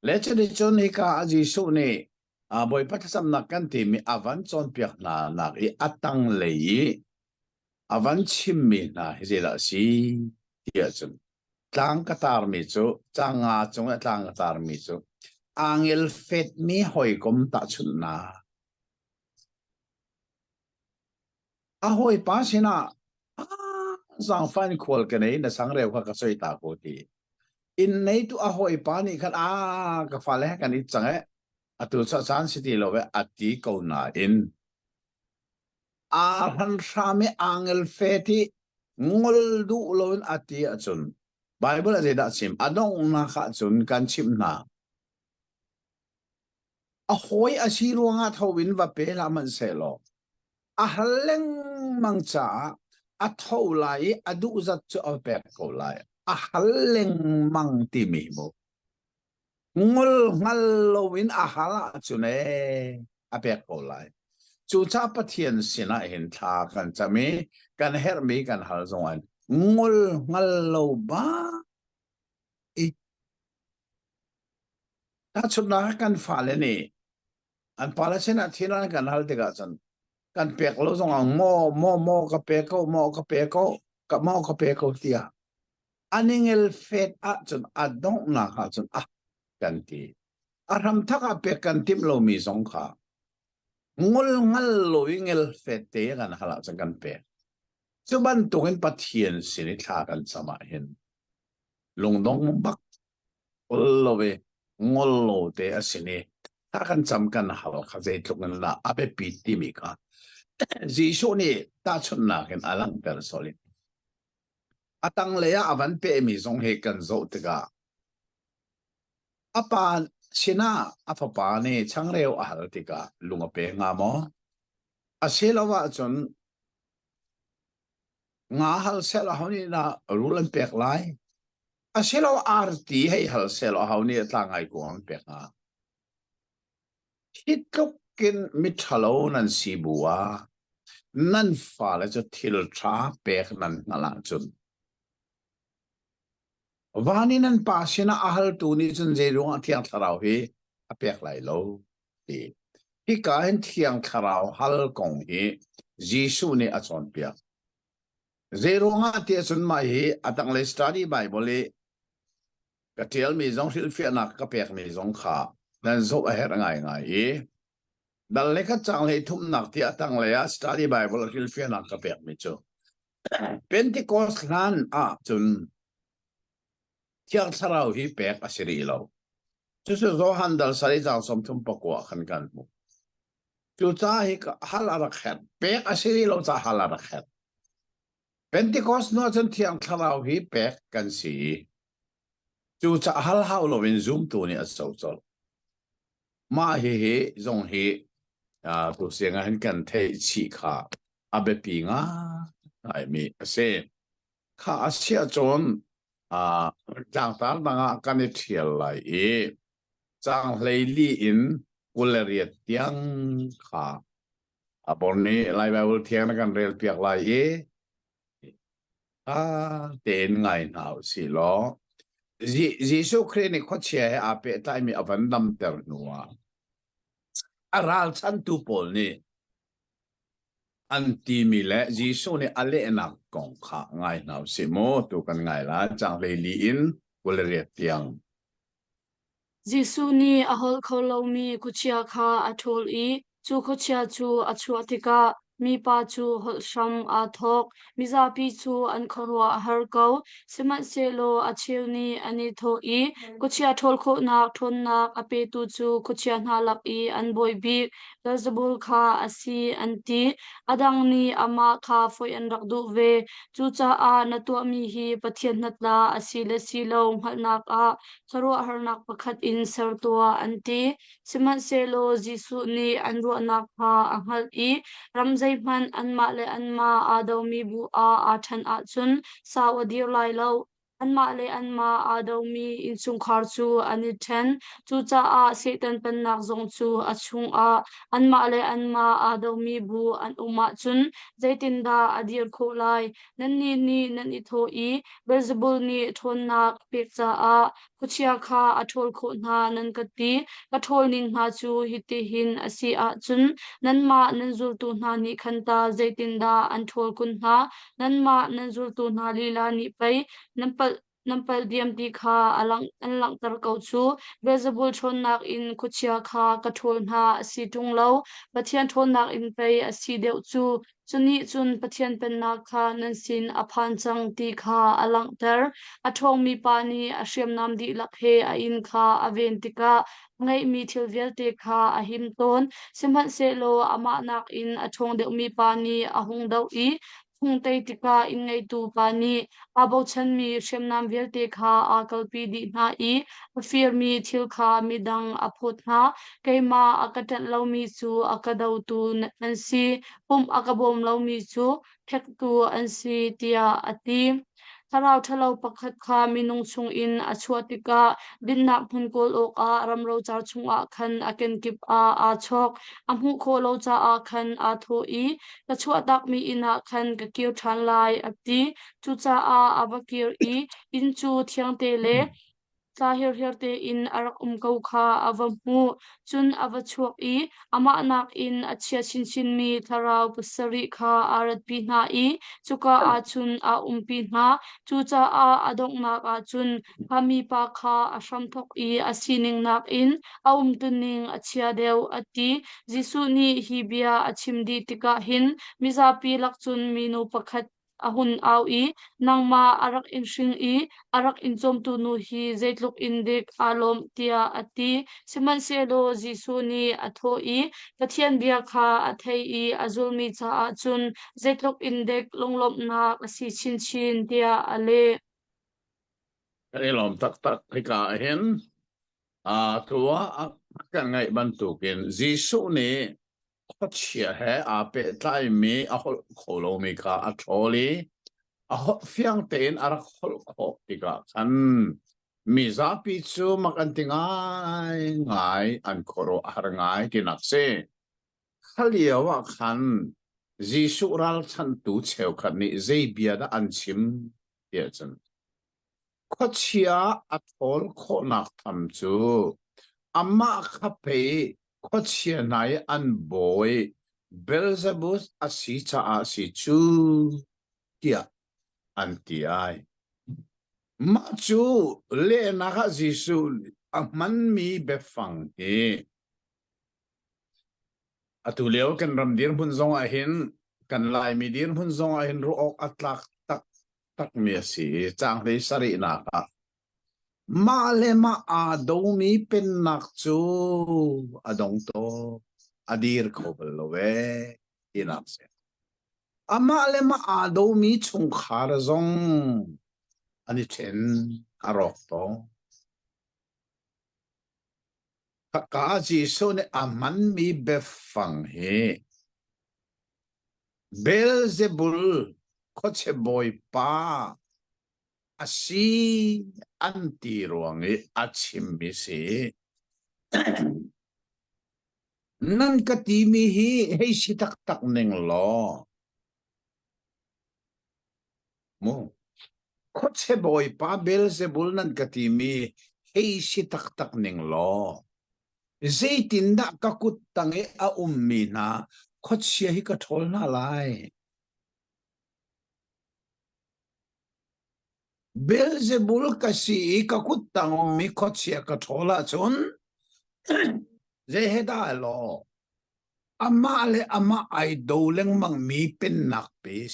และจะได้จนให้กาอาจิสุนี่บ่อยพัฒสำนักกันที่มีอาวันจอนเปียกนานักอีอัตังเลยอาวันชิมมีนาฮิเจลาสีที่อาจนตั้งกตาร์มิจูจังอาจงตั้งกตาร์มิจูAngel fet mi hoi kom ta chun na a hoi pa sina sang fan khol ke nei na sang reu kha ka soi ta ko ti in nei tu a hoi pa ni khan ka fa le kan i chang e a tu sa san city lo ve ati ko na in a han sha me angel feti ngol du lo in ati a chun bible a da sim adong na kha chun kan chim na a hoi a si ruanga thawin va pe la man se lo a haleng mang cha a thaw lai a du zat chu a pek ko lai a haleng mang ti mi mo ngol ngal lovin a hala chu ne a pek ko lai chu cha pathian sina hin tha kan chami kan her mi kan hal zong an ngol ngal lo ba i ta chu na kan fa le ni an pala sina thina kan hal te ga chan kan pek lo zong ang mo ka peko ka mo ka peko tia aningel fet a chun adong na ka chun kan ti aram thaka pek kan tim lo mi zong kha ngol ngal lo ingel fet te kan hala chan kan pe chuban tungin pathian sini tha kan sama hin lungdong bak lo ve ngol lo te asini ta kan cham kan hal kha je tlungan la abe pi ti mi ka Jisu ni ta chun na kan alang per solid atang leya avan pe mi zong he kan zo tega apa sina apa pa ni changreu ahal tika lunga pe nga mo aselawa chun nga hal sel hawni na rulan pek lai aselawa arti hei hal sel hawni tlangai ko ang pek nga hitlokin mithalo nan sibua nan fa la cho thil tha pek nan ngala chun vani nan pa sina ahal tu ni chun je ro thiang tharau hi a pek lai lo ti hi ka hen thiang tharau hal kong hi jisu ni a chon pia je ro nga ti chun mai hi atang le study bible ka tel mi zong hil fi na ka pek mi zong kha nan zo a her ngai ngai hi dal le ka chang le thum nak ti atang le a study bible hil fi na ka pek mi chu Pentecost nan a chun thiang tharau hi pek asiri lo chu chu zo handal sari jang som thum pakwa khan kan mu chu cha hi ka halara khat pek asiri lo cha halara khat Pentecost no chun thiang tharau hi pek kan si chu cha hal hau lo in zoom tu ni a so so ma hi zong hi tu siang han kan thei chi kha abe pi nga ai mi ase kha asia chon chang tar banga kan thial lai chang leili in ulariat tiang kha aborni lai bible thiang kan rel piak lai ten ngai nau si lo Jisu Christ ni khochia ape tai mi avan dam ter nuwa aral chan tu pol ni anti mi le Gisu ne ale nak kong kha ngai nau si mo tu kan ngai la chang le li in wal re tiang Jisu ni ahol kholo mi kuchia kha athol I chu kuchia chu achu atika mi pa chu hol sham athok mizapi chu an khorwa har ko simat selo achiu ni ani tho I kuchia thol kho nak thon nak ape tu chu kuchia na lak I an boy bi Beelzebul kha asi anti adang ni ama kha foi an rak du ve chu cha a na to mi hi pathian natla asi le silo ngal nak a Saru harnak pakhat in sartua anti siman selo Jisu ni anru nakha anghal I ramzai man anma le anma adaw mi bu a athan a chun sawadir lai lo anma le anma adaw mi in chung khar chu ani then chu cha a setan pan nak zong chu achung a anma le anma adaw mi bu an uma chun zaitinda adir kho lai nan ni nan I tho I Beelzebul ni thon nak pek cha a kuchia kha athol kho na nan kati kathol ning na chu hiti hin asi a chun nan ma nan zur tu na ni khanta zaitin da an thol kun na nan ma nan zur tu na lila ni pai nampal diam ti kha alang tar kau chu Beelzebul thon nak in kuchia kha kathol na asi tung lo pathian thon nak in pai asi deuh chu chuni chun pathian pen na kha nan sin aphan chang ti kha alang tar athong mi pa ni ashriam nam di lakhe a in kha aven tika ngai mi thil vel te kha a him ton simhan se lo ama nak in athong deuh mi pa ni ahung deuh I hung tei tika in ngai tu pa ni abo chan mi shem nam vel te kha a kalpi di na I fir mi thil kha midang aphot na keima akatat lo mi chu akadau tu nan si akabom lo mi chu thek tu an si tia ati Tharau thalo pakhat kha minung chung in achuatika dinnak hun kol ok a ramro char chung a khan aken kip a chok amhu kho lo cha a khan a tho I kachua dak mi ina khan ka kiu than lai ati chu cha a avakir I in chu thiang te le sa her te in arak ko kha avamu chun avachuak I ama nak in achia chin mi tharau pasari kha arat pi na I chuka a chun a pi na chu cha a adok nak a chun kami pa kha asham thok I asining nak in a tuning achia deu ati Jisu ni hibia achimdi tika hin mizapi lak chun minu pakhat ahun au I nangma arak in shing I arak in chom tu nu hi zeitluk indik alom tia ati siman selo Jisu ni atho I pathian bia kha athei I azulmi cha a chun zeitluk indek longlom na asi chin tia ale cái lom tak tak cái cả hen tua cái ngai ban tu ken Gisu ne có chia he pe tai mi a hol kholo mi ka a tholi a hot fiang ten ara khol kho ti ka kan mi za pi chu makan tingai ngai an khoro har ngai ti nak se khalia wa khan Gisu ral chan tu cheu khan ni zai bia da an chim ye chan có chia a thol kho nak tham chu amma kha pe có chia nai an boy Beelzebul asi cha asi chu kia anti ai ma chu le na ha Jisu a man mi be fang e atu leo kan ram dir hun zong a hin kan lai mi dir hun zong a hin ro ok atlak tak tak mi si chang le sari na ka ma le ma a do mi pen nak chu adong to adir khobel lo we inak se ama le ma a do mi chung khar zong ani chen arok to ka Jisu ne aman mi befang he Beelzebul koche boy pa asi anti ruang e achim mi se nan katimi hi hei sitak tak neng lo mo koche boy pa Beelzebul nan katimi hei sitak tak neng lo zaitin da kakut tange a ummi na ขดเชียฮิกระทอลน่าไลเบลเซบุลกสีก็กุดตังมีขดเชียกระทอละจนเจเฮดาลออามาเลอามาไอโดเลงมังมีเป็นนักเปส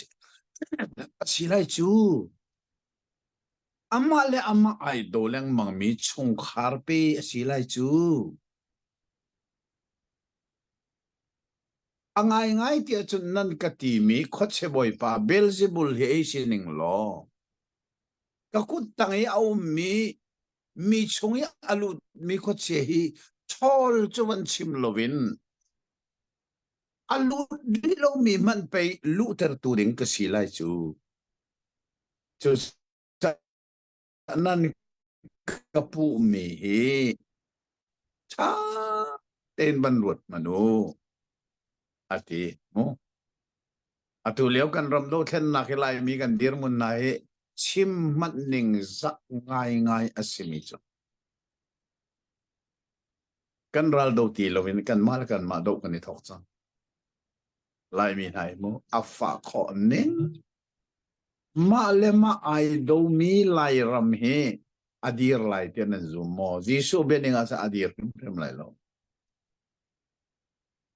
สิไลจูอามาเลอามาไอโดเลงมังมีชงคาร์เปสิไลจูง่ายที่จุนนั่นกติมีขดเชบอยปาเบลเซบุลเฮชินิงลอก็กุดตังเอามีชงยอาลุมีขดเชฮีชอลจวนชิมโลวินอาลุดิโลมีมันไปลุเตอร์ตูดิงก็สิไลจูนั่นกระปูมีชาเต้นบรรลุมโนอาทิโมอาตุเลี้ยวกันรำโดเทนนักไลมีกันดีร์มุนนายชิมมันนิงสักง่ายอสิมิจกันรัลโดตีโลวินกันมาลกันมาโดกันในทอกจังไลมีนายโมอัฟฟาขอเน้นมาเลมาไอโดมีไลรำเฮอดีร์ไลเทียนซูโมจิสูเบนิงอาซาอดีร์เพิ่มไลโล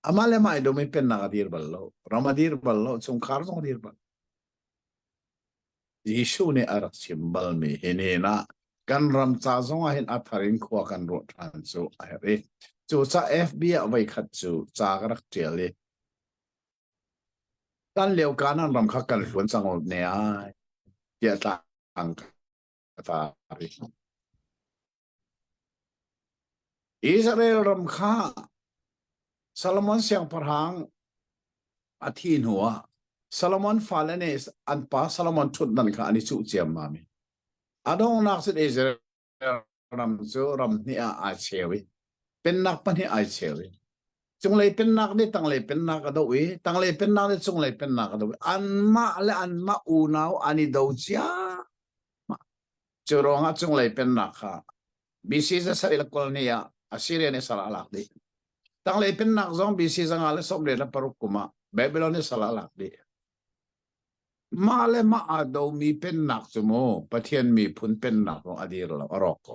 อามาเลมาไอโดมีเป็นนักอดีร์บัลโลรามาดีร์บัลโลชงคาร์ซงอดีร์บัลจิสูเนอารักชิมบัลมีเฮเนนะกันรำซาซงอาเห็นอัฐารินขวากันรถทรานซูอาเรจูซาเอฟบีไว้ขัดจูจากรักเจลีกันเลี้ยวกันนั้นรำคักกันฝนสังเนียเดียต่างตาริอิสราเอลรำค่าซาโลมอนเสียงพรังอาทิตย์หัวซาโลมอนฟาเลนเนสอันป้าซาโลมอนชุดนั้นค่ะอันนี้ชุดเจียมมามีอาดงนักสุดอิสราเอลรำจูรำนี่อาเชวิเป็นนักปนี่อาเชวิจงเลยเป็นนักนี่ตั้งเลยเป็นนักกระโดดตั้งเลยเป็นนักนี่จงเลยเป็นนักกระโดดอันมาและอันมาอูนาวอันนี้ดาวจ้าจูรองจงเลยเป็นนักค่ะบิซิสสายละคนนี้อาซีเรียนสละหลักดีตั้งเลยเป็นนักซองบิซิสังอะไรสมเด็จพระปรุกุมาเบบิโลนสละหลักดีมาเลมาอาดมีเป็นนักสมโภปะเทียนมีพุนเป็นนักของอดีตเรารอก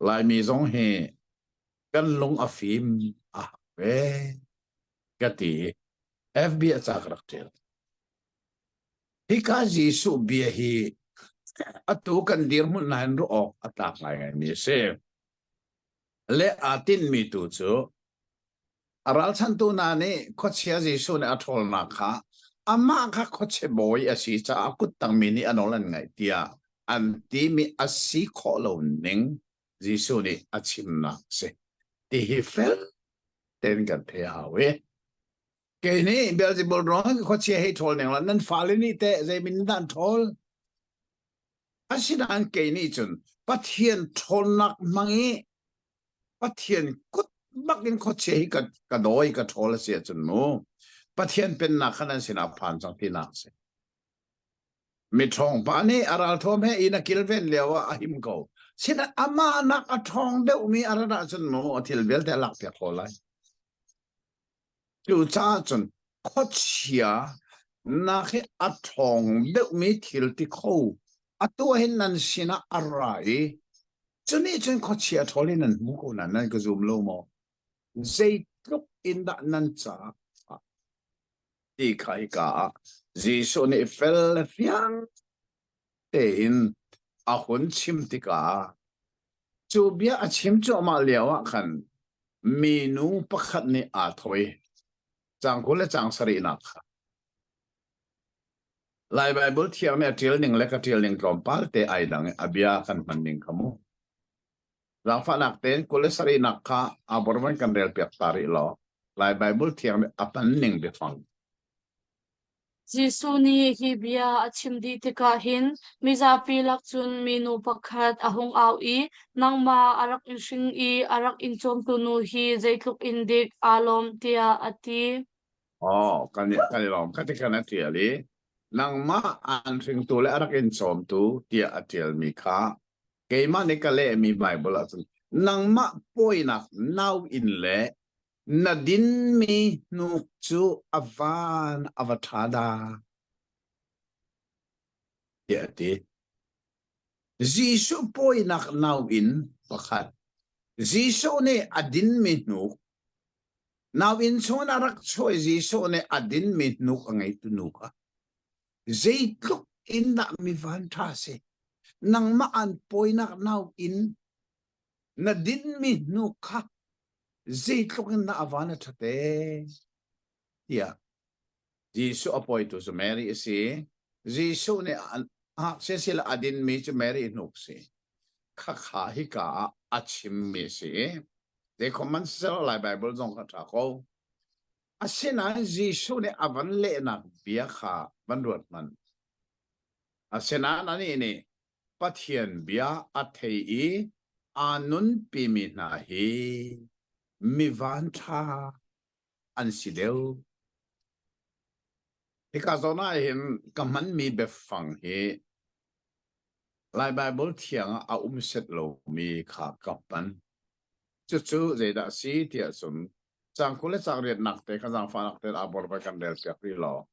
ลายมีสองเฮกันลงอฟิมเวกติเอฟบีจากรักเจลฮิกาจิสุเบียฮีอตุกันดีร์มุนนันรู้ออกอัตตาไงมีเซเลอาตินมีตุจูอารัลชันตุนานี่ขดเชียจิสุเนอัทอลนักค่ะอามาค่ะขดเชบอยอาศิจะอากุตังมินีอันอลันไงเดียอันที่มีอาศิขอลงนิงจิสุนี่อาชิมนักเซที่ฮิเฟลเต็นกันเทียเวเกนี่เบลจิบอลร้องขดเชียให้ทอลหนึ่งแล้วนั่นฟาลินี่เตะใจมินดันทอลอาศินันเกนี่จนปัทเทียนทอลนักมังอีปัทเทียนกุดบักอินขดเชียให้กระโดยกระทอลเสียจนโมปัทเทียนเป็นนักขนาดสินาผ่านสังพินักเสมิทองปานี่อาราลทอมให้อินักกิลเวนเลียวอาหิมโกสินะอามานักอทองเดวมีอาราจนโมอทิลเวลแต่หลักแต่ขอไลจูจ้าจนขดเชียนักอทองเดวมีทิลติโคอตัวเห็นนั่นสินะอะไรจนนี่จนขดเชียทอลินันมุกุนันนั่นก็ซูมโลโมเจตุกอินดานันจ้าที่ใครกาจีสุนีเฟลฟิอังเต็นอาหุนชิมติกาจูเบียชิมจูมาเลียวขันเมนูปักขัดนี่อาถอยจังคุเลจังสรีนักไลน์ไบเบิลเทียมเนี่ยทีลหนึ่งเล็กทีลหนึ่งกลมพาลเตไอดังอเบียกันมันหนึ่งขโมรังฟันักเต็นคุเลสรีนักค่ะอาบรมันกันเรียลเปียกตาริลอไลน์ไบเบิลเทียมอัปันหนึ่งเบฟังจิสุนีฮิเบียอชิมดีติกาหินมิซาปีลักจุนมีนูปักขัดอาหงเอาอีนังมาอารักอินชิงอีอารักอินจอมตุนูฮีใจลุกอินดิกอารมเตียอติอ๋อกันลองกันที่กันเทียลีนังมาอันสิงตัวและอารักอินจอมตัวเตียอติลมีค่ะเกมาในกะเลมีไบเบิลสุนนังมาป่วยนักนาวอินเล่ na din mi nuk chu avan avatada ya ti Jisu poi nak naw in pakhat Jisu ne adin mi nuk naw in so narak choi Jisu ne adin mi nuk angai tu nuka Zeitluk in na mi van se nang maan poi nak naw in na din mi nuka Zeitluk in na avana tate ya Jisu apoi tu so Mary si Jisu ne se sila adin mi chu Mary nuk si khakha hi ka achim mi si de command sel lai Bible zong ka ta ko asena Jisu ne avan le na bia kha ban ruat man asena na ni pathian bia athei I anun pi mi na hi mi van tha an sideu Hika zona hin kaman mi befang hi lai Bible thiang a set lo mi kha kapan chu chu ze da si tia sum chang kule chang riat nak te khang fa nak te a bor ba kan del pyak ri lo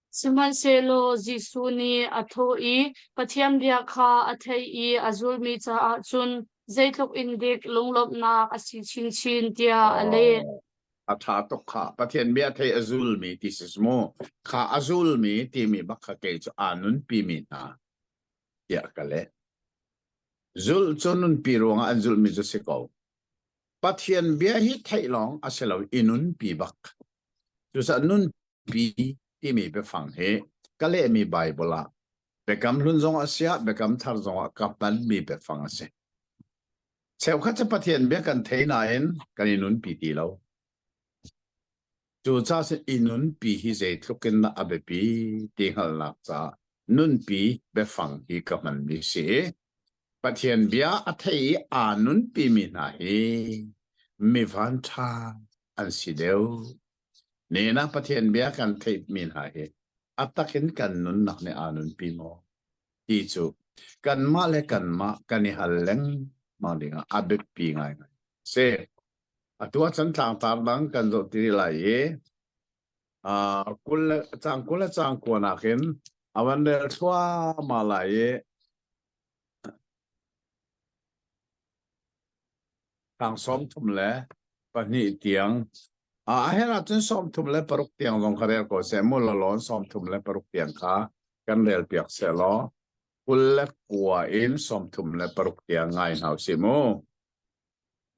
Siman selo Jisu ni atho I pathiam dia kha athei I azul mi cha a chun zeitluk indik lunglop na asi chin chin tia ale atha to kha pathian bia thei azul mi ti sismo kha azul mi ti mi ba kha ke chu anun pi mi na ya kale zul chunun pi ronga azul mi ju se ko pathian bia hi thei long aselo inun pi bak chu sa nun pi ti mi be phang he kale mi bible a bekam lun zong asia bekam thar zong a kapan mi be phang ase cheu kha cha pathian bia kan thei na en kan inun pi ti lo chu cha se inun pi hi ze thukin na abe pi ti hal lak cha nun pi be phang hi kaman mi se pathian bia a thei a nun pi mi na hi mi van tha an si deu ne na pathian bia kan thei mi na hi atakin kan nun nak ne anun pi mo ti chu kan ma le kan ma kan ni haleng ma dinga abek pi ngai se atua chan thang tar bang kan zo ti la ye kul chang ko na khin awan le thwa ma la ye thang som thum le pa ni tiang hela chen som thum le paruk tiang long kharel ko se mo lo lon som thum le paruk tiang kha kan rel piak se lo kul le kwa in som thum le paruk tiang ngai hau si mo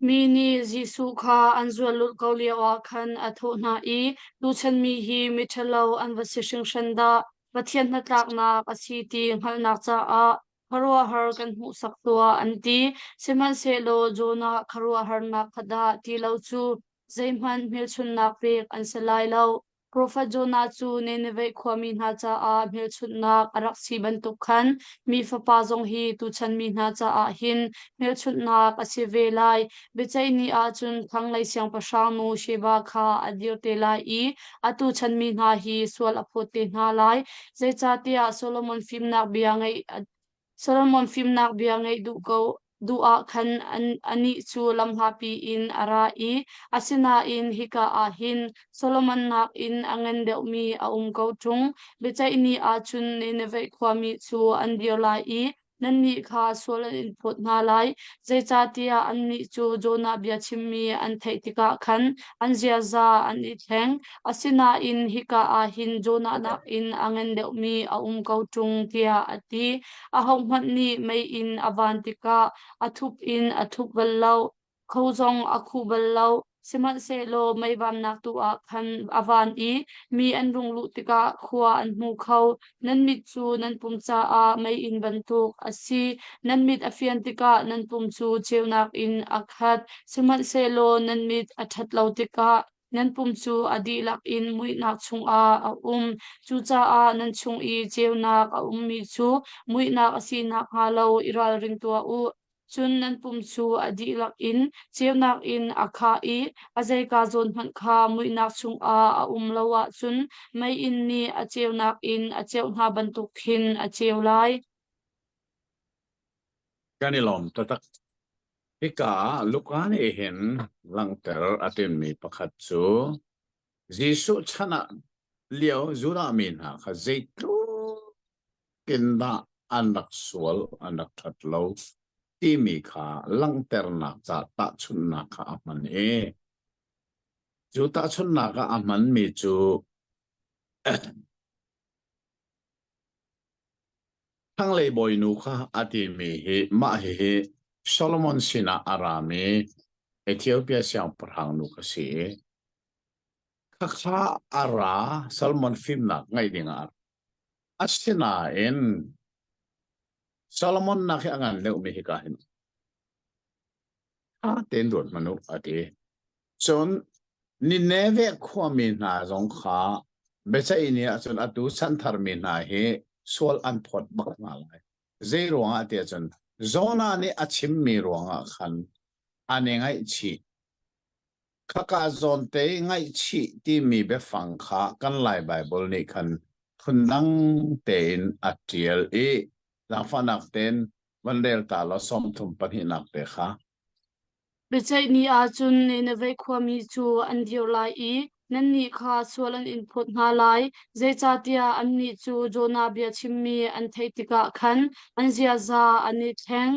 mi ni Jisu kha anzual lut kaulia wa khan atho na I tu chan mi hi mithalo anvasi shing shanda pathian na tlak na asi ti ngal nak cha a kharwa har kan hu sak tua anti siman se lo jona kharwa har na khada ti lo chu zaimhan mil chun nak pek an salai lo Prophet Jonah chu Nineveh khwami na cha a mil chun nak arak si bantuk khan mi fa pa zong hi tu chan mi na cha a hin mil chun nak asi ve lai Bichai ni a chun thang lai siang pasang nu sheba kha adir te lai I atu chan mi na hi swal apho te na lai zai cha tia Solomon film nak biangai du a khan ani chu lam happy in ara I asina in hika a hin Solomon nak in angan deuh mi a ko chung bichai ni a chun ne ve khwami chu an diola I nanni kha solan in pot na lai zai cha tia anni chu jona bia chimmi an thei tika khan an zia za an I thleng asina in hika a hin jona na in angan deuh mi a ko chung tia ati ahong man ni mai in avantika athup ballo khozong akhu ballo siman se lo mai bam nak tu a khan avan I mi an rung lu tika khuwa an mu khau nan mit chu nan pum cha a mai in bantuk asi nan mit afian tika nan pum chu cheunak in akhat siman se lo nan mit athat lo tika nan pum chu adi lak in mui nak chung a chu cha a nan chung I cheunak mi chu mui nak asi nak halo iral ring tua u chun nan pum chu adi lak in cheunak in akha I azai ka zon man kha mui nak chung a lawa chun mai in ni a cheunak in a cheu na bantuk hin a cheu lai kanilom tatak Hi ka luka ni hen langter atin mi pakhat chu Jisu chana liao zura min ha kha zeitu kinda anak sual anak thatlo ti mi kha langter na cha ta chun na kha aman e chu ta chun na ka aman mi chu thang lei boy nu kha ati mi hi ma hi Solomon sina arami Ethiopia siang perang nu ka si kha ara Solomon film na ngai dinga asina en Solomon na khi angan leu mi hi ka hin a ten dot manu ati chon ni neve khwami na zong kha becha ini a chon atu san thar mi na he sol an phot bak na lai zero ati chon zona ni achim mi ronga khan ane ngai chi khaka zon te ngai chi ti mi be phang kha kan lai bible ni khan thunang ten atiel e la fanak ten vandel ta lo som thum pani nak te kha Becai ni a chun na vei khwa mi chu an dio lai I nan ni kha sual an input nga lai zai cha tia an ni chu jona bia chimmi an thei tika khan an zia za an ni theng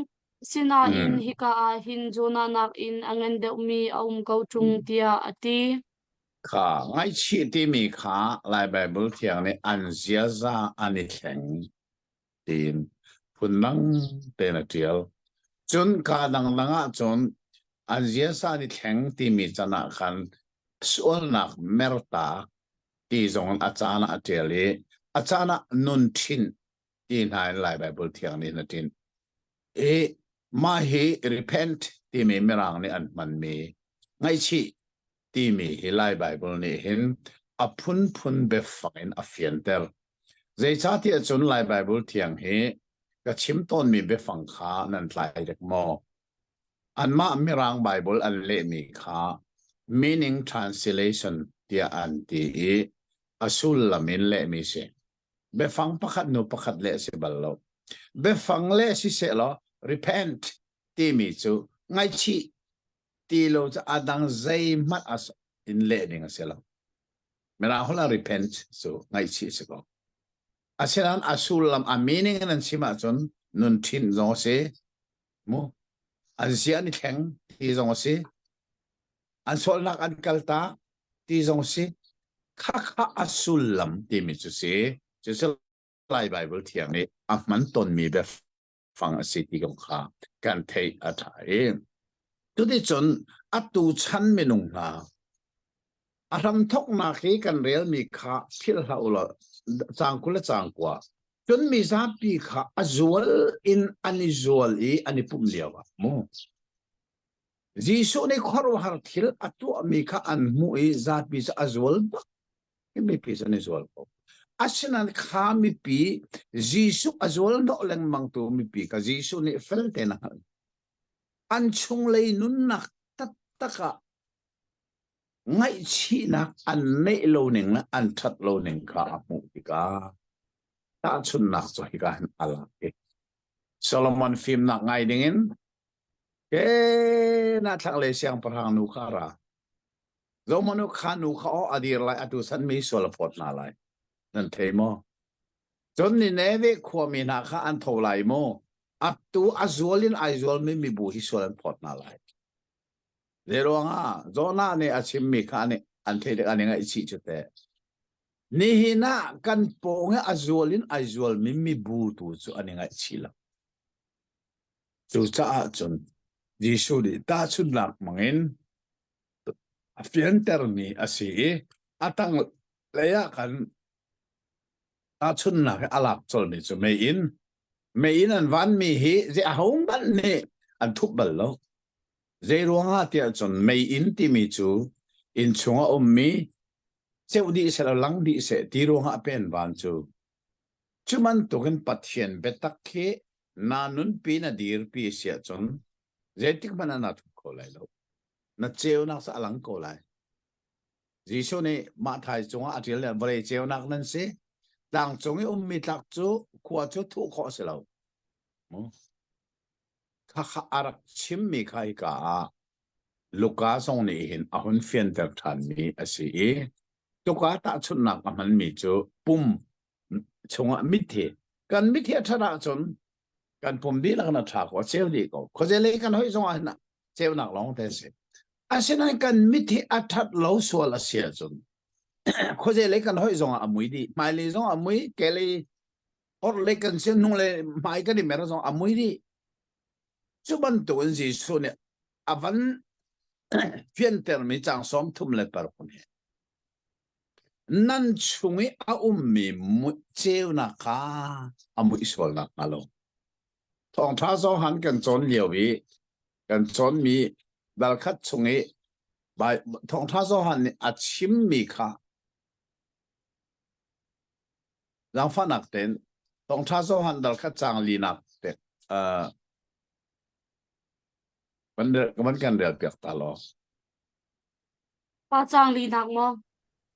sina in hika a hin jona nak in angan deuh mi aum ko tung tia ati kha ngai chi ti mi kha lai bible thiang ne an zia za ani thleng tin phunang te na tial chun ka dang langa chun an zia sa ni thleng ti mi chana khan sual nak merta ti zong achana ateli achana nun thin ti nai lai bible thiang ni na tin e ma hi repent ti mi merang ni an man mi ngai chi ti mi hi lai bible ni hin a phun be fain a fiantel zai cha ti chun lai bible thiang hi ka chim ton mi be phang kha nan tlai dek mo an ma merang bible an le mi kha meaning translation tia an ti asul lamin le mi se be phang pakhat no pakhat le se ballo be phang le si se lo repent ti mi chu ngai chi ti lo cha adang zai mat as in le ding se lo mera hola repent so ngai chi se ko asiran asul lam a meaning nan sima chon nun thin zo se mo asian theng ti zo se an sol nak an kalta ti zo se kha asul lam ti mi chu se lai bible thiang ni a man ton mi be phang a si ti gong kha kan thei a thai tu ti chon atu chan menung na aram thok na khi kan rel mi kha phil ha ula chang kula chang kwa chon mi za pi kha azual in anizual I ani pum liawa mo jisu ne khoro har thil atu mi kha an mu I za pi za azual ba mi pi sa azual ko asinan kha mi pi jisu azual no leng mang tu mi pi ka jisu ne fel te na an chung lei nun nak tat taka ngay chi nak an nei lo ning na an that lo ning ka mu ka ta chun nak so hi ka ala ke Solomon film nak ngai dingin ke na thang le siang parang nu khara zo manu khanu kha o adir lai atu san mi sol pot na lai nan themo chon ni neve khwami na kha an tho lai mo atu azolin aizol mi bu hi sol pot na lai Zero nga zona ne achim mi kha ne an the de ani nga ichi chute ni hina kan po nga azolin aizol mi bu tu chu ani nga ichi la chu cha a chun jisu di ta chun lak mangin a fian ter ni asi atang leya kan ta chun na alak chol ni chu me in an van mi hi ze a hong ban ne an thup bal lo Zero nga tia chon may in ti mi chu in chunga mi cheu di se lang di se ti ro nga pen van chu chuman token pathian betak khe na nun pi na dir pi sia chon zetik mana na thu ko lai lo na cheu na sa lang ko lai jisu ne ma thai chunga atil le bare cheu nak nan se tang chungi mi tak chu khwa chu thu kho se lo mo kha arak chim mi khai ka luka song ni hin ahun fian ter than mi asi luka ta chun nak aman mi chu pum chunga mi the kan mi the thara chun kan pum di la na tha ko cheu di ko ko je le kan hoi song an na cheu nak long te se asina kan mi the athat lo so la sia chun ko je le kan hoi song amui di mai le song amui ke le or le kan sen nung le mai ka di mera song amui di chu ban tuan si su ne avan phiên ter mi chang som thum le par kun he nan chungi a mi mu cheu na ka amu isol na alo thong tha so han kan chon liu wi kan chon mi dal khat chungi bai thong tha so han a chim mi kha lang fa nak ten thong tha so han dal khat chang li nak teมันกันเดือดเปียกตลอด pa chang li nak mo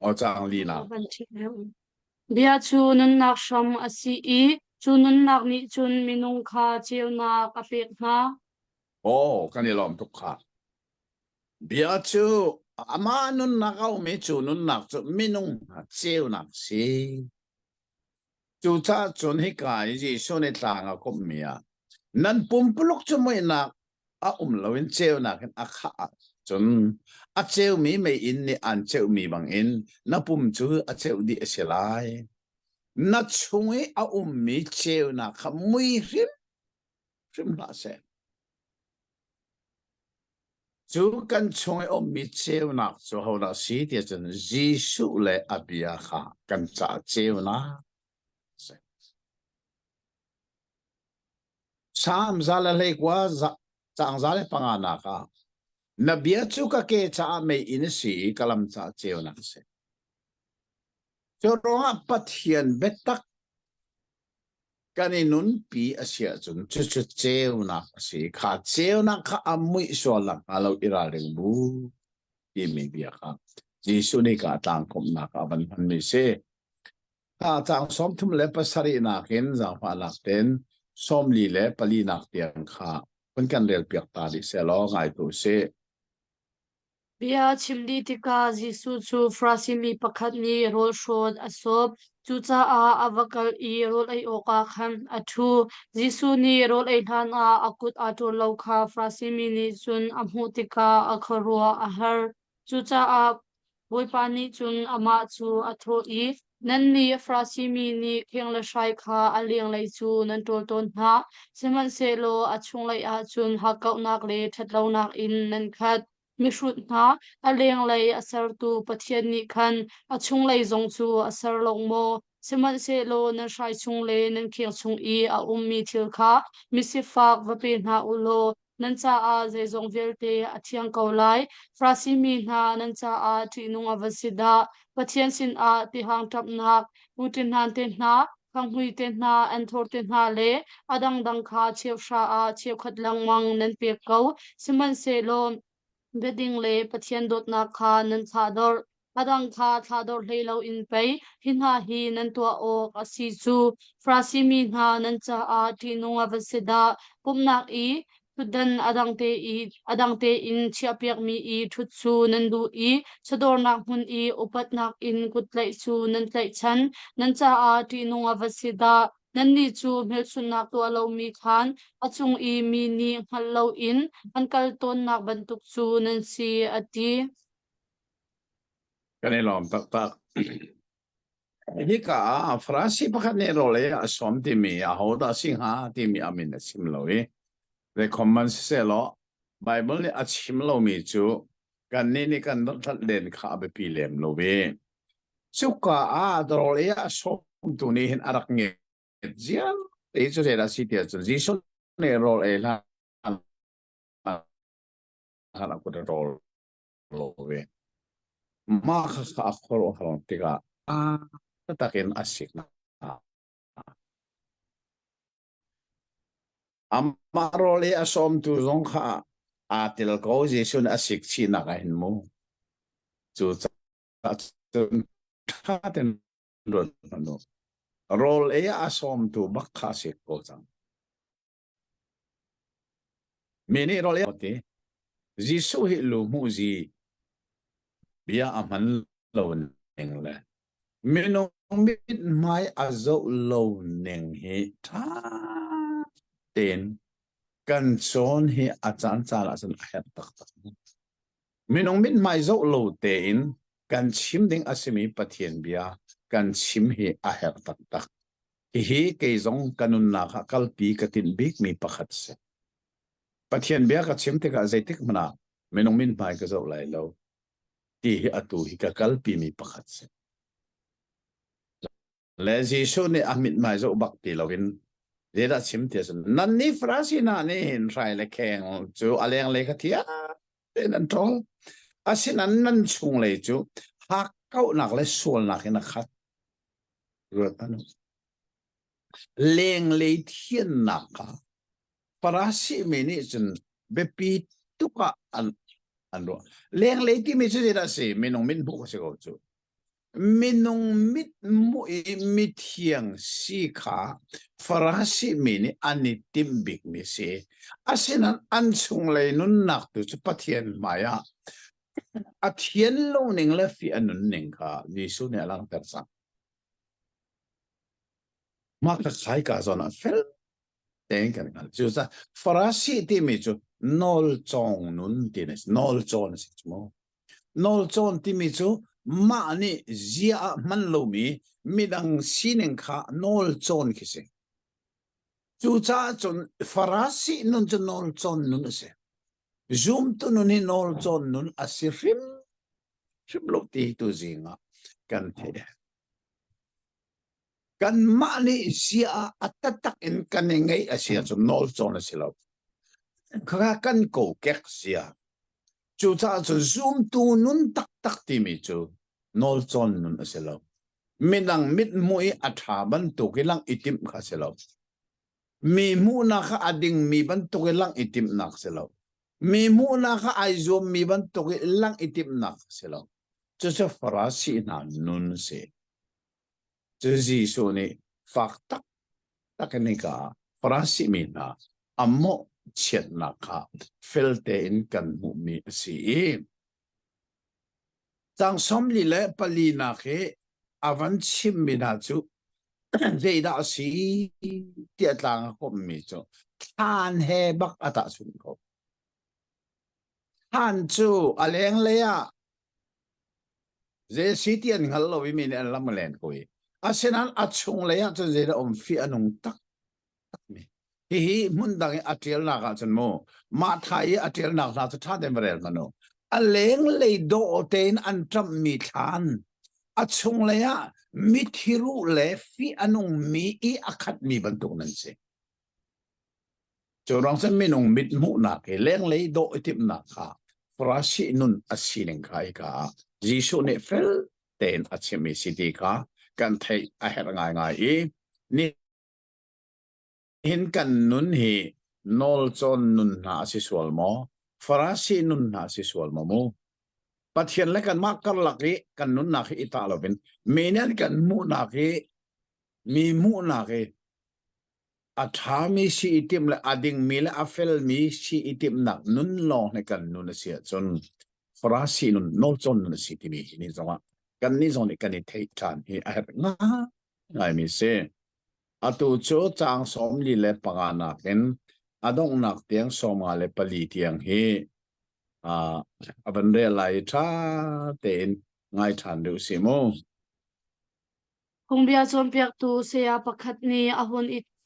อ๋อจางลีนะ ban thi bia chu nun nak sham asi I chu nun nak ni chun minung kha cheu na ka pek na โอ้กันนี่ล้อมทุกขาเบียชูอามานุนนักเอาไม่จูนุนนักจูไม่นุ่งเจียวนักสิจูจ้าจนให้กายจีส่วนในต่างก็มีอ่ะนั่นปุ่มปลุกจะไม่นักอาเราเป็นเจียวนักอาขาจนอาเจียวมีไม่อินนี่อันเจียวมีบางอินนั่นปุ่มจูอาเจียวดีเสียไลนั่นช่วยอามีเจียวนักขมุยริมละเสจูกันช่วยมีเจียวนักจูเขาเราสีเดียจนจีสุเลยอภิยาค่ะกันจ่าเจียวนะสามซาลเลยกว่าจางซาลปังอานาค่ะนบีจูก็เกจ่าไม่อินสีกลัมจ่าเจียวนักเสจูร้องปัทยันเบตักกันนุนปีอาเซียจนจุเจียวนักสิขาเจียวนักข้ามุยส่วนหลังเราอิราเริงบูที่มีเบียค่ะจีสุนิกาต่างคมนักบันพันมิเซถ้าจางสมทุมเล็บภาษาอีนักเห็นจางฟ้านักเต้นสมลีเล็บปลีนักเตียงค่ะเป็นกันเรียลเปียกตาดิเซลองไงตัวเซ bia chimli tika jisu chu frasimi pakhat ni rol shod asop chu cha a avakal I rol ai oka khan athu jisu ni rol ai than a akut atur lokha frasimi ni chun amhu tika akharua ahar chu cha a boipani chun ama chu atho I nan ni frasimi ni khengla shai kha aliang lai chu nan tol ton na seman selo achung lai a chun hakau nak le thatlo nak in nan khat mishrut na aleng lei asar tu pathian ni khan achung lei zong chu asar long mo seman se lo na shai chung le nan khiang chung I a ummi thil kha misifak vape na ulo nan cha a ze zong velte athiang ko lai frasimi na nan cha a thinung avasida pathian sin a ti hang tap nak utin han te na khang hui te na an thor te na le adang dang kha cheu sha a cheu khat lang mang nan pe ko seman se lo bedding le pathian dot na kha nan chador adang kha chador leilo in pei hinha hi nan tua o asi chu frasimi na nan cha a tinung avasida pumnak I tudan adangte in chiapiak mi I thutsu nan du I chador nak hun I upat nak in kutlai chu nan tlai chan nan cha a tinung avasida nan ni chu mel chun nak tu alo mi khan achung I mi ni hallo in an kal ton nak bantuk chu nan si ati กันนี่ล้อมตักฮิกาฟรานซีพักนี่โรเลยอาสมที่มีอาหูดาสิงหาที่มีอามินสิมโลยเรคคอมมันเซลไบเบิลนี่อาชิมโลมีจูกันนี่กันตัดเด่นข้าไปปีเลมโลเวสุกาอาโรเลยอาสมตัวนี้เห็นอารักเงียเจียนที่สุดเราสิเดียจนจีสุดเนี่ยโรเลยละฮานากุดโรโลเวมาข้าขอรู้ฮาลองติกาtakin asik na amaroli asom tu zong kha atil ko jesun asik chi na kain mo chu cha chun thaten ron no rol e asom tu bakha sik ko chang meni role oti Gisu hi lu mu ji bia aman lo neng le minong mit mai azo lo neng hi tha ten kan son hi achan chala san ayat tak tak minong mit mai zo lo ten kan chim ding asimi pathian bia kan chim hi aher tak tak hi ke zong kanun na kha kalpi katin big mi pakhat se pathian bia ka chim te ka zaitik mana minong min mai ka zo lai lo ti hi atu hi ka kalpi mi pakhat se le jisu ne amit mai zo bak ti lovin le da chim te san nan ni frasi na ne hin rai le keng chu aleng le ka thia ten an tol asin an nan chung le chu ha kau nak le sual nak ina khat ruat anu leng le thien nak ka parasi me ni chun bepi tuka an ro leng le ti mi chu da se minong min bu ko se go chu minong mit mu mit hiang si kha farasi mini ani timbik mi se asinan an chung le nun nak tu chu pathian maya a thian lo ning le fi anun ning kha Jesu ne lang ter sa ma ka khai ka zona fel ten kan kan chu sa farasi ti mi chu nol chong nun ti ne nol chon si mo nol chon ti mi chu ma ni zia man lo mi midang sineng kha nol chon ki se chu cha chon farasi nun chu nol chon nun se zoom tu nun ni nol chon nun asirim sim lo ti tu zinga kan the kan ma ni zia atatak in kan ngai asia chu nol chon asilo kha kan ko kek sia chu cha chu zoom tu nun tak tak ti mi chu nol chon nun asilo minang mit mui atha ban tu kilang itim kha selo mi mu na kha ading mi ban tu kilang itim nak selo mi mu na kha aizom mi ban tu kilang itim nak selo chu chu farasi na nun se chu ji so ni fak tak tak ni ka farasi mi na ammo chet na kha felte in kan mu mi si tang som li le pali na khe avan chim mi na chu dây đã sĩ tiệt làng không mi cho than he bắc ở tại xuân không than chu à leng le à dây sĩ tiền ngal lo mi ne lam len koi à sen an à chung le à cho dây đã phi anung tak mi hi mun dang a tiel na ka chen mo ma thai a tiel na na cho tha dem rel mano à leng le do ten an tram mi than a chung le à mi thiru le fi anung mi I akhat mi bantuk nan se chorang san minung mit mu na ke leng le do itip na kha frasi nun asining khai ka Jesu ne fel ten achimi city ka kan thai a her ngai ngai I ni hin kan nun hi nol chon nun na si sual mo frasi nun na si sual mo mo pathian le kan ma kar laki kan nun na khi ita lovin menen kan mu na khi mi mu na khi athami si itim le ading mi le afel mi si itim nak nun lo ne kan nun sia chon frasi nun nol chon nun si ti mi ni zonga kan ni zon kan ni thei chan hi a nga ngai mi se atu cho chang som li le pangana ken adong nak tiang soma le pali tiang hi aban re lai tha ten ngai than du si mo kung bia chom piak tu seya pakhat ni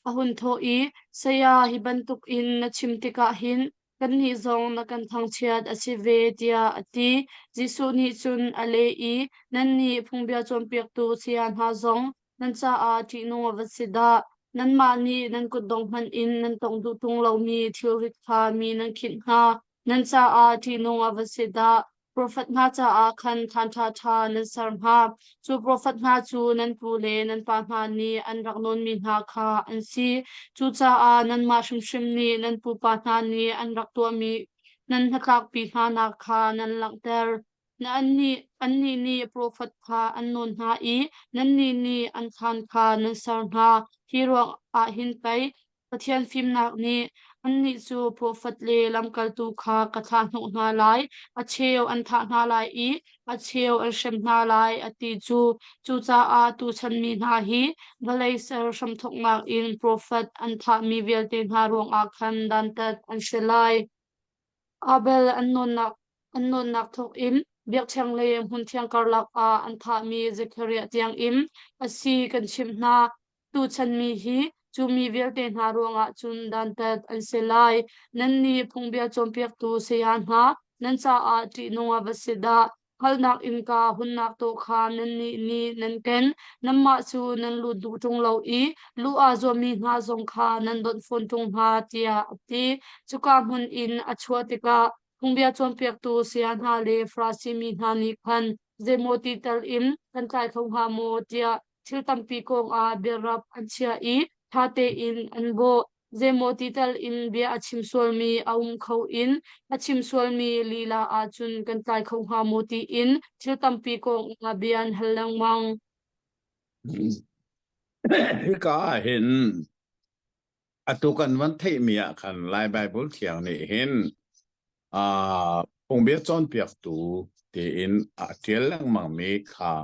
ahun tho I seya hi bantuk in na chimtika hin kan ni zong na kan thang chiat asive tia ati Jesu ni chun ale I nan ni phung bia chom piak tu seya ha zong nan cha a ti no avasida nan ma ni nan kut dong man in nan tong du tung lo mi thil rit kha mi nan khin ha nan cha a ti no avasida prophet nga cha a khan than tha tha nan sar ha chu prophet nga chu nan pu le nan pa ma ni an rak non mi na kha an si chu cha a nan ma shim shim ni nan pu pa na ni an rak to mi nan hatlak pi na na kha nan lak ter na an ni prophet kha an non ha I nan ni an khan kha nan sar ha hi ro a hin kai pathian phim nak ni an ni chu prophet le lam kal tu kha katha hnu na lai a cheu an tha na lai I a cheu an shem na lai ati chu cha a tu chan mi na hi balai ser sham thok mak in prophet an tha mi vel te na rong a khan dan tat an selai Abel an non nak thok im biak chang le hun thiang karlak a an tha mi Zechariah tiang im asi kan chim na tu chan mi hi chu mi vel te na ronga chun dan tat an selai nan ni phungbia chompiak tu se yan ha nan cha a ti nonga vasida halnak in ka hunnak to kha nan ni nan ken namma chu nan lu du tung lo I lu a zo mi nga zong kha nan don phone tung ha tia ati chuka mun in achhuatika phungbia chompiak tu se yan ha le frasi mi na ni khan zemoti tal im kan kai thong ha mo tia thil tampi kong a berap an chia I thate in anbo zemoti tal in bia achim sol mi aum kho in achim sol mi lila a chun kan kai khong ha moti in thil tampi kong a bian halang mang hi ka hin atukan van thei mia khan lai bible thiang ni hin pong bia chon piak tu ti in a tial lang mang mi kha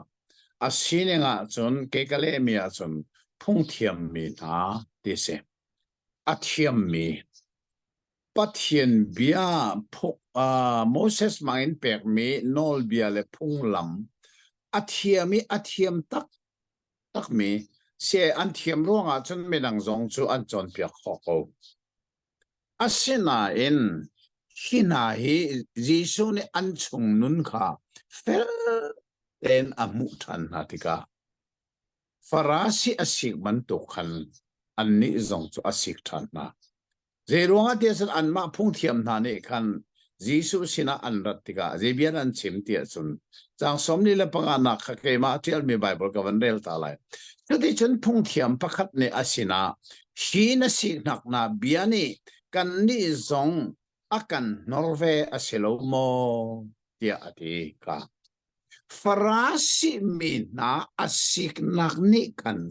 a sininga chon ke kale mia chon phung thiam mi na ti se a thiam mi pathian bia phok Moses mangin pek mi nol bia le phung lam a thiam tak mi se an thiam ronga chon medang zong chu an chon piak khoko asina in hina hi Jesu ni an chung nun kha fel ten amu than hatika farasi asik man to khan an ni zong chu asik than na zeronga tesan an ma phung thiam na ne khan Jesu sina an ratika zebian an chim tia chun chang somni le panga na kha ke ma tial mi bible ka van rel ta lai ti chun phung thiam pakhat ne asina hi na si nak na biani kan ni zong akan Norway asilo mo tia ati ka farasi mi na asik nak ni kan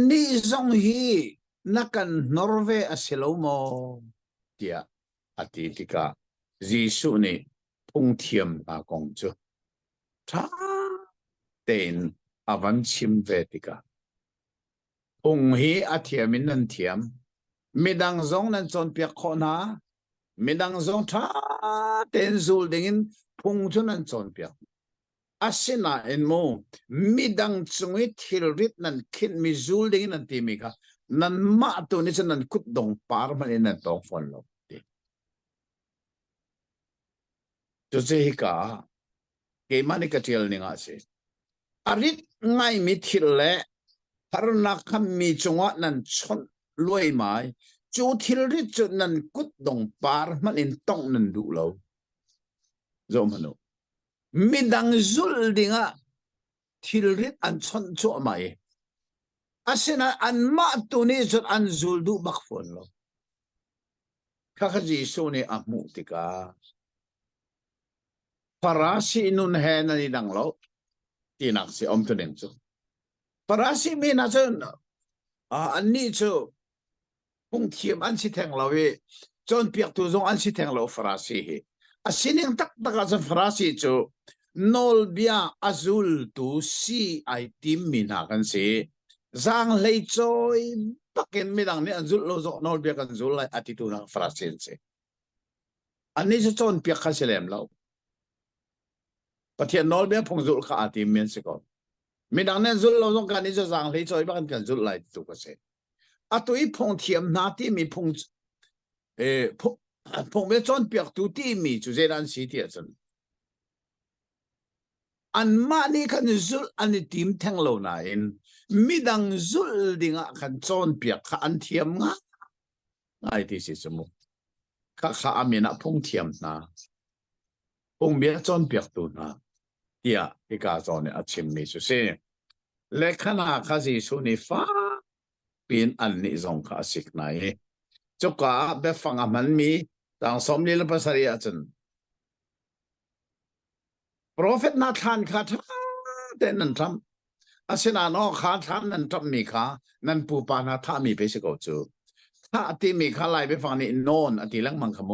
ni zong hi nakan Norway asilo mo tia ati tika Jesu ni phung thiam na kong chu tha ten avan chim ve tika phung hi athiamin nan thiam midang zong nan chon piak kho na midang zong tha ten zul dingin phung chu nan chon piak asina en mo midang chungi thil rit nan khin mi zul dingin nan ti mi ka nan ma tu ni chan nan kut dong par man in nan tong phone lo to se hi ka ke mani ka tiel ni nga se arit ngai mi thil le harna kham mi chunga nan chon loi mai chu thil ri chu nan kut dong par man in tong nan du lo zo mano midang zul dinga thil rit an chon chu mai asina an ma tu ni chu an zul du bak phon lo kha ji so ni amu tika farasi nun he na ni dang lo tinak si om tu ding chu farasi mi na chu an ni chu phung thiam an si theng lo we chon piak tu zong an si theng lo farasi hi asining tak taka sa farasi chu nol bia azul tu si ai tim min ha kan se zang lei choi takin midang ni azul lo zo nol bia kan zul lai atitu na farasi se ani chu chon piak kha selem lo pathian nol bia phung zul kha atim men se ko midang ne zul lo zo kan ni chu zang lei choi ba kan zul lai tu ka se atui phung thiam na ti mi phung phung be chon piak tu ti mi chu ze dan si ti chen an ma ni kan zul an tim thang lo na in midang zul dinga kan chon piak kha an thiam nga ai ti si sumu kha amina phung thiam na phung be chon piak tu na tia ika zon a chim mi su se le khana kha ji su ni fa pin an ni zong kha sik na e choka be fanga man mi tang som ni la pasari a chen prophet na than kha tha ten nan tham asina no kha than nan tam mi kha nan pu pa na tha mi be se ko chu ถ้าที่มีข้าไล่ไปฟังนี่นอนอติลังมังขโม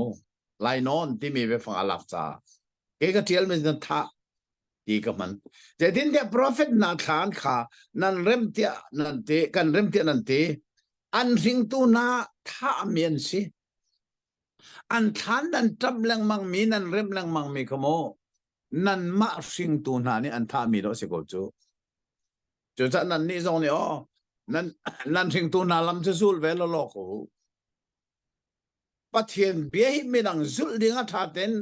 ไล่นอนที่มีไปฟังอลักษาเกก็เทียลมันจะท่าดีกับมันแต่ที่เนี่ย prophet นาขานขานั่นเริ่มเตียนั่นเตกันเริ่มเตียนั่นเตอันสิงตูนาท่าเมียนสิอันท่านนั่นจับลังมังมีนั่นเริ่มลังมังมีขโมนั่นมาสิงตูนานี่อันท่ามีเราสิโกจูจุดนั้นนี่ตรงนี้อ๋อนั่นสิงตูนาลำจะสู้เวลโลกปะเทียนเบียหิมีนังจุลดิ่งอัฐาเต็น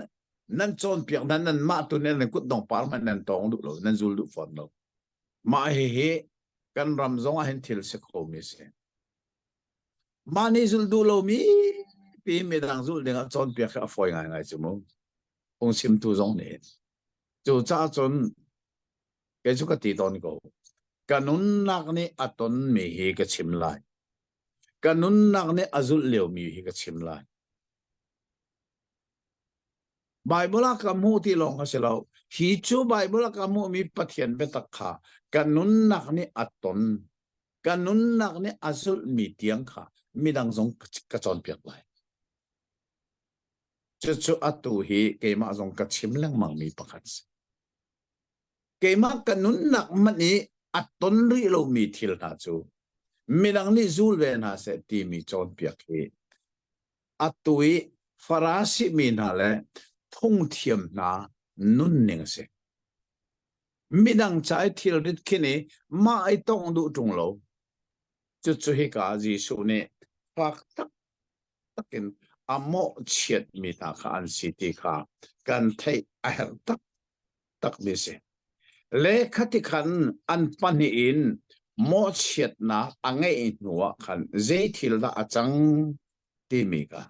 นั่นโจนเปียกนั่นมาตัวนี้นั่นกุดดงปาร์มันนั่นตองดูโลนั่นจุลดูฟอนโลมาเฮกันรำซงอาเห็นทิลสกโคมิเซมานี่จุลดูโลมีปีมีนังจุลดิ่งอัโจนเปียกอฟอยง่ายๆจุโมองซิมตูซงเนี่ยจูจ้าจนเกจุกตีตอนก็กันนุนนักนี่อัตนมีเฮกชิมไลกันนุนนักนี่อจุลเลวมีเฮกชิมไลBible kamu ti long kaselaw hichu Bible kamu mi pathian betakha kanun nak ni aton kanun nak ni asul mi tiang kha midang zong kachon piak lai chu atu hi keima zong kachim lang mang mi pakhat keima kanun nak mani aton ri lo mi thil na chu midang ni zul ve na se ti mi chon piak hi atui farasi mi na le thông thiểm na nun neng se midang chai thil rit khini ma ai tong du tung lo chu chu hi ka ji su ne pak tak takin amo chiat mi ta kha an city kha kan thei a her tak tak mi se le khati khan an pani in mo chiat na angai nuwa khan ze thil da achang ti mi ka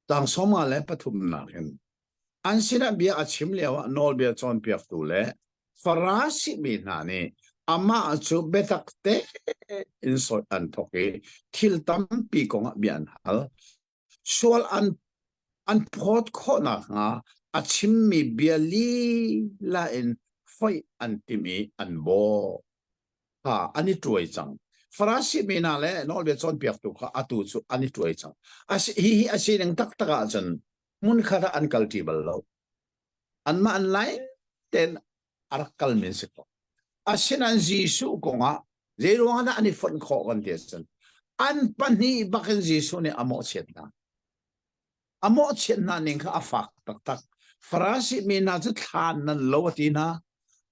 tang soma le pathum na hen ansina bia achim lewa nol bia chon piak tu le farasi mi na ni ama chu betak te in so an thoki thil tam pi kong bian hal sol an phot kho na nga achim mi bia li la in foi antimi an bo ha ani tuai chang farasi mina le nol be chon piak tu kha atu chu ani tuai chang hi asi nang tak taka chan mun khara an cultible lo an ma an lai ten arakal min se ko asin an jisu ko nga zeruang na ani fon kho kan tiasan an pani bakin jisu ni amo chet na ning kha afak tak farasi mina chu than nan lo atina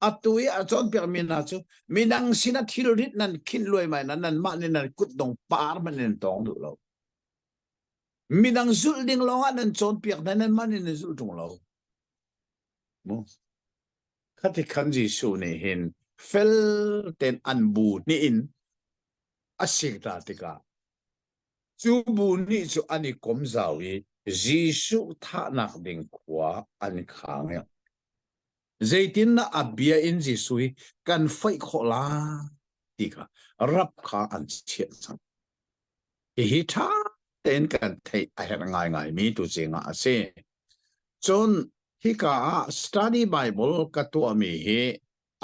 atui a chon piak mina chu minang sina thilurit nan khin loi mai nan ma ni nan kut dong par man nen tong du lo minang zul ding lo nan chon piak nan ma ni zul tung lo mo khati khanji su ne hin fel ten an bu ni in asik ta tika chu bu ni chu ani kom zawi jisu tha nak ding kwa an khang ya zaitin na abia in jisui kan fai khola tika rap kha an chiat sang hi tha ten kan thei a her ngai mi tu chinga ase chon hi ka study bible ka tu ami hi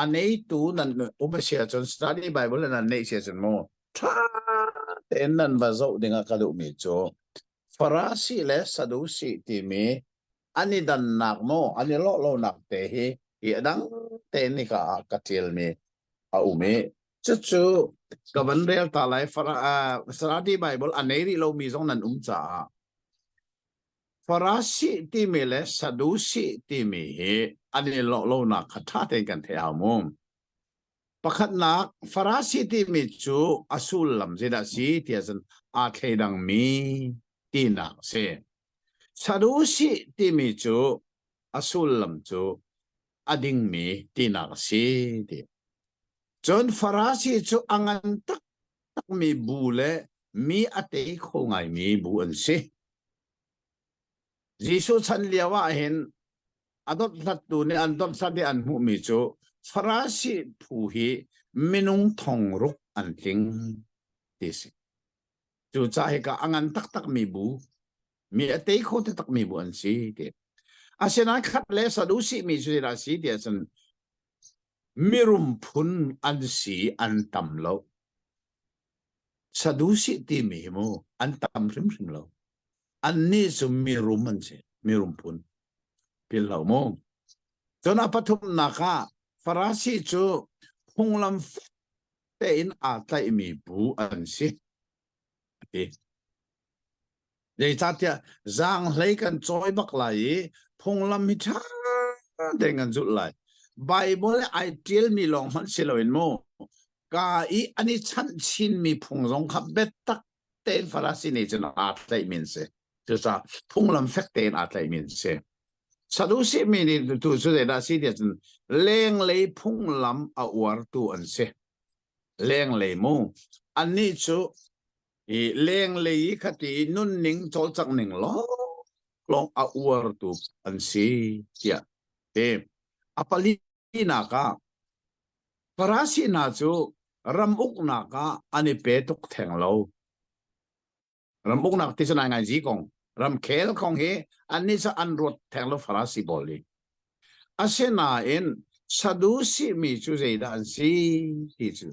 anei tu nan umasia chon study bible nan nei sia chon mo tha ten nan va zo dinga ka du mi cho farasi le sadusi ti mi ani dan nak mo ani lo nak te hi dang ten ni ka katil mi a umi chu kaban rel ta lai study bible anei lo mi zong nan cha farasi ti mi le sadusi ti mi hi ani lo na khatha ten kan the amom pakhat nak farasi ti mi chu asul lam zeda si tiasan a thledang mi ti na se sadusi ti mi chu asul lam chu ading mi ti na si ti chon farasi chu angan tak mi bule mi atei khongai mi bu an se jisu chan liawa hen adot that tu ne an dot sa de an mu mi chu farasi phu hi minung thong ruk an ting tis chu cha he ka angan tak mi bu mi atei kho te tak mi bu an si te asena khat le sadusi mi chu ra si te san mirum phun an si an tam lo sadusi ti mi mo an tam rim rim lo an ni su mirum an se mirum phun pil lo mo chona pathum naka farasi chu phunglam te in a tai mi bu an si ti dei chatia zang hlei kan choi bak lai phunglam mi tha dengan zut lai Bible ai tiel mi long man siloin mo ka I ani chan chin mi phung rong khap bet tak ten farasi ni chen a tlai min se tu sa phung lam fek ten a tlai min se sadu si mi ni tu su de da si de chen leng lei phung lam a war tu an se leng lei mo ani chu I leng lei khati nun ning chol chak ning lo long a war tu an si ya te apali na ka farasi na chu ramuk na ka ani pe tuk theng lo ramuk na ti sana ngai ji kong ram khel kong he ani sa an rot theng lo farasi boli asena in sadusi mi chu zei da si ti chu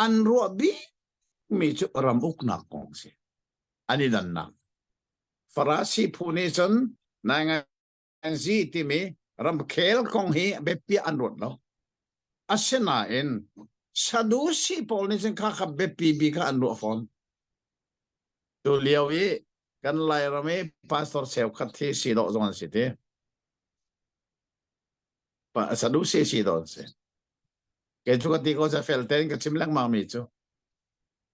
an ro bi mi chu ramuk na kong se ani dan na farasi phune chon na ngai ji ti mi ram khel kong he be pi an rot lo asena in sadusi pol ni chen kha kha be pi bi ka an ro fon tu liao yi kan lai rame pastor sel khat thi si do zon si te pa sadusi si do se ke chu ka ti ko sa fel ten ka chim lang ma mi chu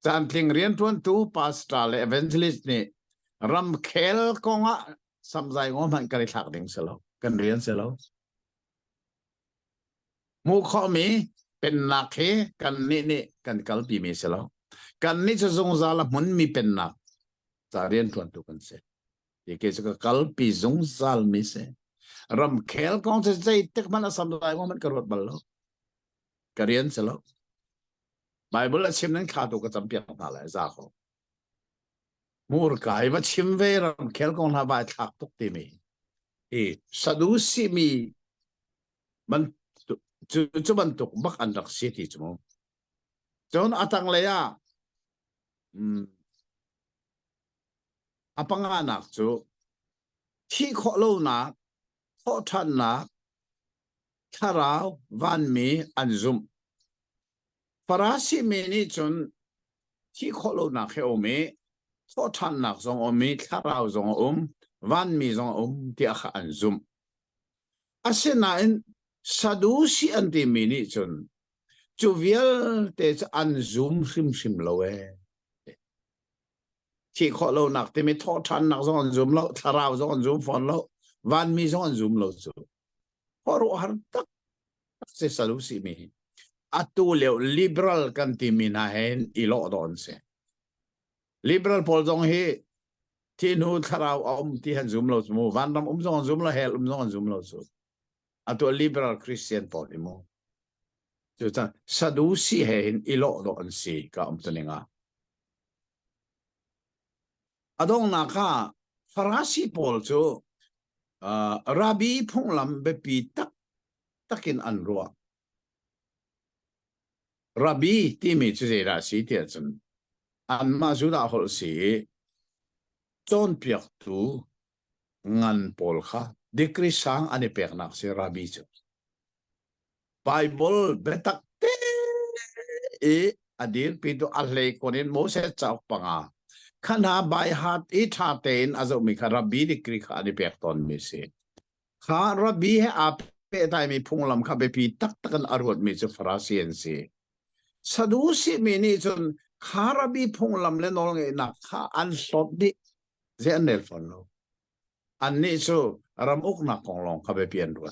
chan tling rian tuan tu pastor le evangelist ni ram khel konga samjai ngo man ka ri thak ding selo kan rian selo mu kho mi pen na khe kan ni kan kal pi mi selo kan ni chu zong za la mun mi pen na cha rian tuan tu kan se ye ke chu ka kal pi zong zal mi se ram khel kong se zai tek man samjai ngo man ka rot bal lo ka rian selo Bible a chim nan kha tu ka cham piang ta la za kho mur kai va chim ve ram khel kong na ba thak tuk ti mi e sadusi mi man chu ban tuk bak an rak si ti chu chon atang le ya apanga nak chu thi kho lo na kho than na tharau van mi an zum farasi mi ni chon thi kho lo na khe o me kho than nak zong o me tharau zong van mi zong ti a kha an zum asena in sadusi an ti mi ni chon chu vial te an zum sim lo e thi kho lo nak te mi tho than nak zong an zum lo tharau zong an zum fon lo van mi zong an zum lo chu por har tak se sadusi mi atu le liberal kan ti mi na hen I lo don se liberal pol zong he ti nu tharau ti han zum lo mo van dam zong zum lo hel zong zum lo chu atu liberal christian pol mo chu ta sadusi hen I lo don se ka taninga adong na ka farasi pol chu rabi phunglam be pi takin an ro rabi ti mi chu ze ra si ti chen an ma zu da hol si chon piak tu ngan pol kha dikri sang ani pek nak si rabi chu Bible betak te e adir pi tu ahle konin mo se chak panga khana bai hat I tha ten azo mi kha rabi dikri kha ani pek ton mi se kha rabi he ap pe tai mi phunglam kha be pi takan arwat mi chu farasian si sadusi mi ni chon kharabi phunglam le nol nge na kha an slot di ze an nel fon lo an ni chu ramuk na kong long kha be pian ro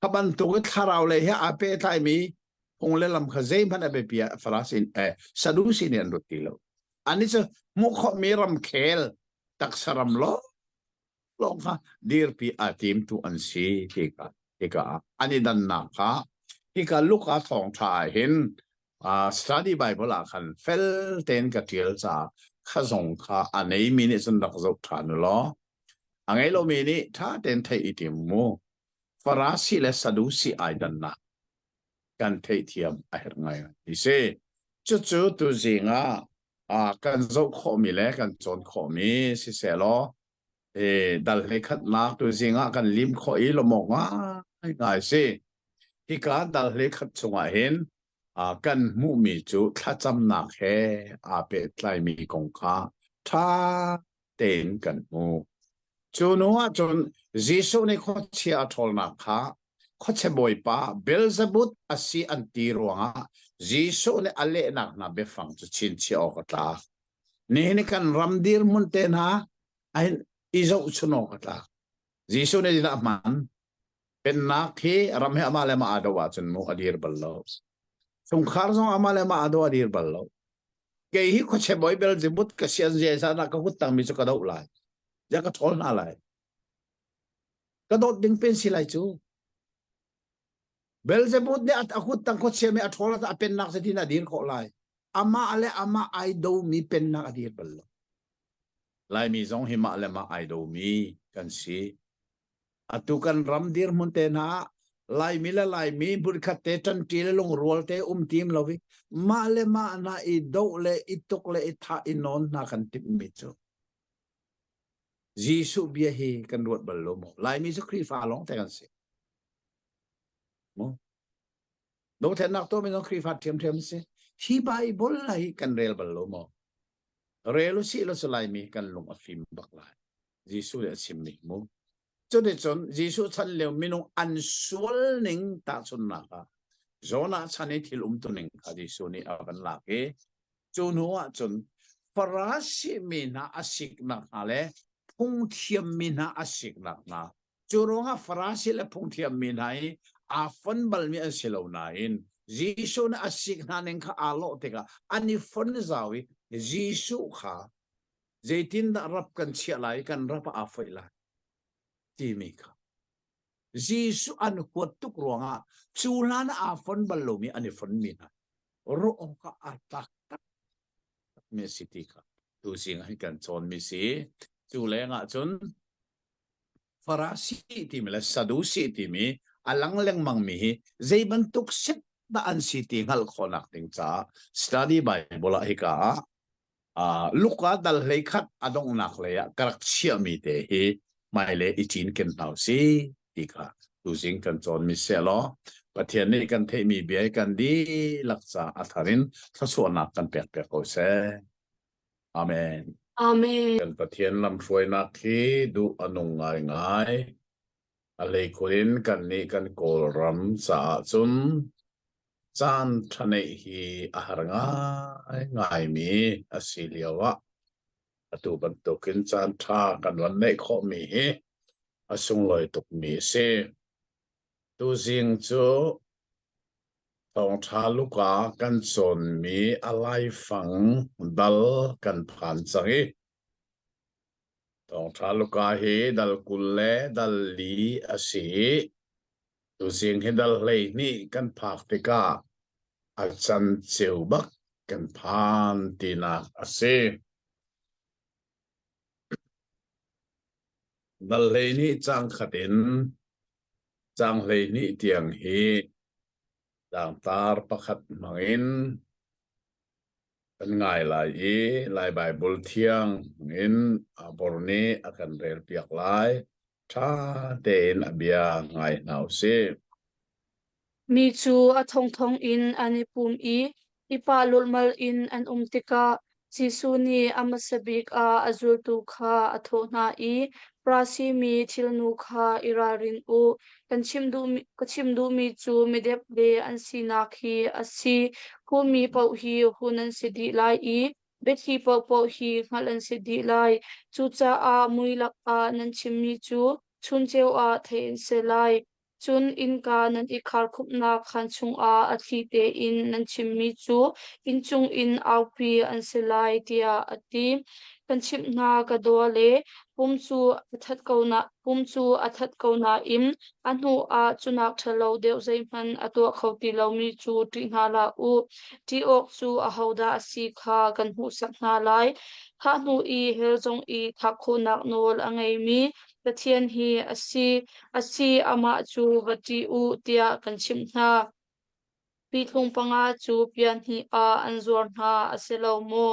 kaban tu ke tharau le he ape tai mi phung le lam kha zeim phan be pia farasin sadusi ni an ro ti lo an ni chu mu kho mi ram khel tak saram lo long kha dir pi atim tu an si ti ka ani dan na kha Ika luka thong tha hin study Bible a khan fel ten ka til cha khazong kha anei mini sun dak zok than lo angai lo mini tha ten thai itim mo ฟาราสีและซาดูสีไอดันนะกันเทียมไอร์ไงดิเซจุดตัวจริงกันโจขมีเล่กันจนขมีสิเสลอดัลเฮขัดนักตัวจริงกันลิมขอีลมองง่ายสิที่การดัลเฮขัดสงเห็นกันมุมีจุดถ้าจำหนักแค่เป็ดไลมีกงค้าถ้าเต็นกันมูจูนัวจนจิสุในข้อเชียทอลนักค่ะข้อเชบอยป้าเบลซาบุตอาศัยอันตีรวงจิสุในอเลนักนาเบฟังจุชินเชียออกตานี่กันรัมดีร์มุนเตนะไออิจอุชนอกตาจิสุในดินามันเป็นนักที่รำให้อามาเลมาอาดวาจนมูอดีร์บัลลอสงขารซองอามาเลมาอาดวาดีร์บัลลอเกย์ฮิข้อเชบอยเบลซาบุตกเชียนเจสันนักกุตังมิจุกระดาอุไลจะกระทอนอะไรกระโดดดึงเป็นสิไลจูเบลเซบูดเนี่ยอากุตังโคเชมีอัทโอลาเป็นนักเศรษฐีนาดีนขอไลอามาอะไรอามาไอดูมีเป็นนักอดีตบัลลไลมีสองหิมะเลมาไอดูมีกันสิอตุกันรัมดีร์มุนเตนะไลมีละไลมีบุรคเตตันทีเลลงรัวเตทีมลวิมาเลมานาอิดูเลอิตุกเลอิทาอินอนนักันติมิจูจีสุเบียฮีกันรวดบัลลมไลมีสักครีฟ้าลงแต่กันสิดูเทนักตัวไม่ต้องครีฟ้าเทียมสิฮีไบเบิลไลกันเรลบัลลมเรลุสิลสไลมีกันลงอฟิมบักไลจีสุเดชิมมิมูจนจนจีสุฉันเลวมินงอันสวลนิงตาสุนนักโจนาฉันนี่ทิลตุนิงอจีสุนี่อาบันลักจนหัวจนฟราสิมินาอสิกนักอะไรพุงเทียมมินาอสิกนักนะจูรงาฟราสิและพุงเทียมมินาอาฟันบัลมีอันเชลวนาอินจีสุนอสิกนานิงข้าอาโลเตกะอันนี้ฟันจาวิจีสุข้าเจตินดารับกันเชียไลกันรับอาฟัยไลที่มีข้าจีสุอันขวดตุกรวงจูลานอาฟันบัลลูมีอันนี้ฟันมีนะรู้องค์ข้าอัตตักเมสิติข้าดูสิ่งให้กันจนมีสิจูเลงจนฟาราสีที่มีและซาดูสีที่มีอลังเลงมังมีใจบรรทุกสิบด้านสีที่งัลคนนักติงจ้า study Bible ฮิกาลูกดัลเลยขัดอดงนักเลยกระเชียมีเตฮีไม่เลยอิจินกันเอาสิฮิกาดูสิ่งกันจนมีเสลอประเทศนี้กันเทมีเบียกันดีลักษณะอัฐรินทัศวนักกันเปียกเปียกโอเซอาเมนอาเมนกันประเทศลำช่วยนักที่ดูอนุง่ายง่ายอะไรคนกันนี้กันโกรำสะจุนจานทะเนฮีอาหารง่ายง่ายมีอาศิเลียวะตูบันตุกินจานทากันวันนี้ข้อมีอาสุงลอยตุกมีเสตูจิงจูต้องทาลูกากันสนมีอะไรฟังดัลกันผ่านสังต้องทาลูกาเฮดัลกุลเลดัลลีอาศิตูจิงเฮดัลเลยนี่กันพักติกาอาจันเจียวบักกันผ่านตีนาอาศิดัลเลยนี่จังขัดินจังเลยนี่เตียงเฮดังตาร์ประคัดมังอินเป็นไงล่ะลายใบบลเทียงอินบอร์นีอากันเรียลเปียกลายถ้าเดินเบียไงหนาวสิมีจูอทงทงอินอันปุมอีปาลุลมัลอินอันติกาจิสุนีอามัสบิกอาจุลตุคาอโทนาปราสีมีทิลนุคาอิรารินกันชิมดูมีจูมีเดบเดอันซีนาคีอัสีคูมีเปาฮีฮูนันสิดีไลเบทีเปาฮีงัลันสิดีไลจูจาอามุยลักอานันชิมมีจูชุนเจวอาเทนเซไลจุนอินกานันอิคาร์คุปนาขันชุงอาอธิเตอินนันชิมมิจูอินจุงอินอาปีอันเซลายเตียอติกันชิมนากระดัวเลปุ่มจูอัทัดเกานาอิมอันหูอาจุนักทะเลาเดียวใจมันอตัวเขาตีเรามีจูตินาลาอูที่ออกจูอาหาวดาสีคากันหูสักนาไลข้าหนูเฮลจงทักโคนักโนลอังไงมี pathian hi asi ama chu vati u tia kan chim hna pi thung panga chu pian hi a an zuar hna asilo mo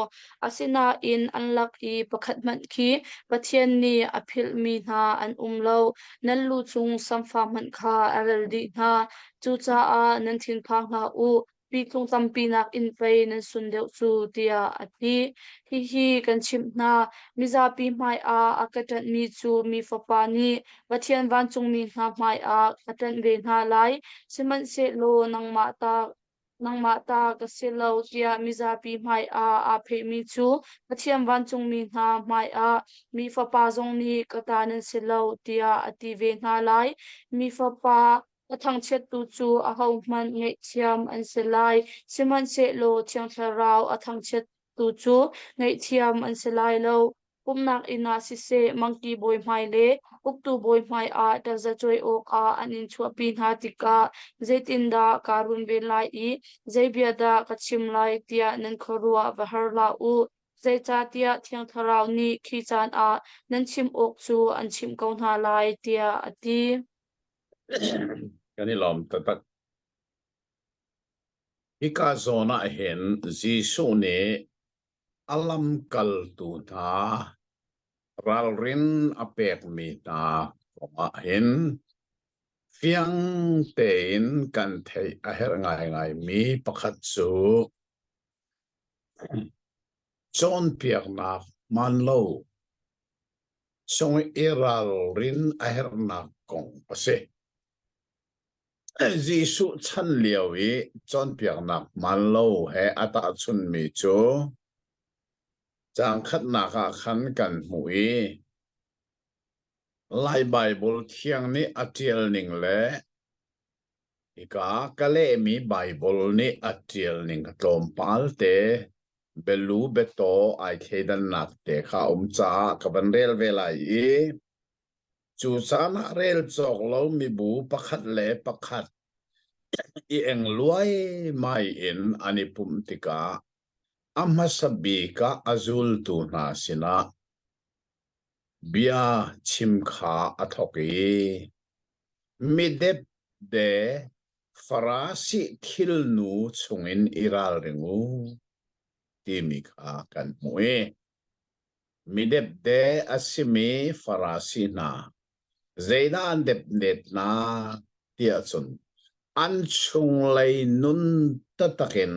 asina in an lak I pakhat man khi pathian ni aphil mi hna an lo nan lu chung samfa man kha arel di hna chu cha a nan thin pha hna u pi thung tampi nak in pei nan sun deuh chu tia ati hi kan chim hna miza pi mai a akatan mi chu mi fapa ni pathian van chung mi hna mai a katan ve hna lai siman se lo nangma ta kasilo tia miza pi mai a phe mi chu pathian van chung mi hna mai a mi fapa zong ni kata nan silo tia ati ve hna lai mi fapa athang chet tu chu a ho man ngei thiam an selai siman se lo thiang tharau athang chet tu chu ngei thiam an selai lo pumnak ina si se monkey boy mai le uktu boy mai a ta za choi ok a anin chua pi na tika zaitinda karun ve lai I zaibiada kachim lai tia nan khorua vahar la u zai cha tia thiang tharau ni khi chan a nan chim ok chu an chim ko na lai tia ati kan ni lom tatak ika zona hen Jisu ne alam kal tu ta ralrin apek mi ta ma hen fiang tein kan thei a her ngai mi pakhat chu John piak nak man lo song iral rin a her nak kong ase Jisu chan liawi John piak nak man lo he ata chun mi chu chang khat naka khan kan hui lai Bible thiang ni atiel ning le ika kale mi Bible ni atiel ning tom pal te belu beto ai thedan nak te kha cha kaban rel velai I chu sana rel chok lo mi bu pakhat le pakhat I eng luai mai in ani pum tika amma sabi ka azul tu na sina bia chim kha athoki midep de farasi thil nu chungin iral ringu timi kha kan mue midep de asimi farasi na zeida an dep net na tia chun an chung lei nun tatakin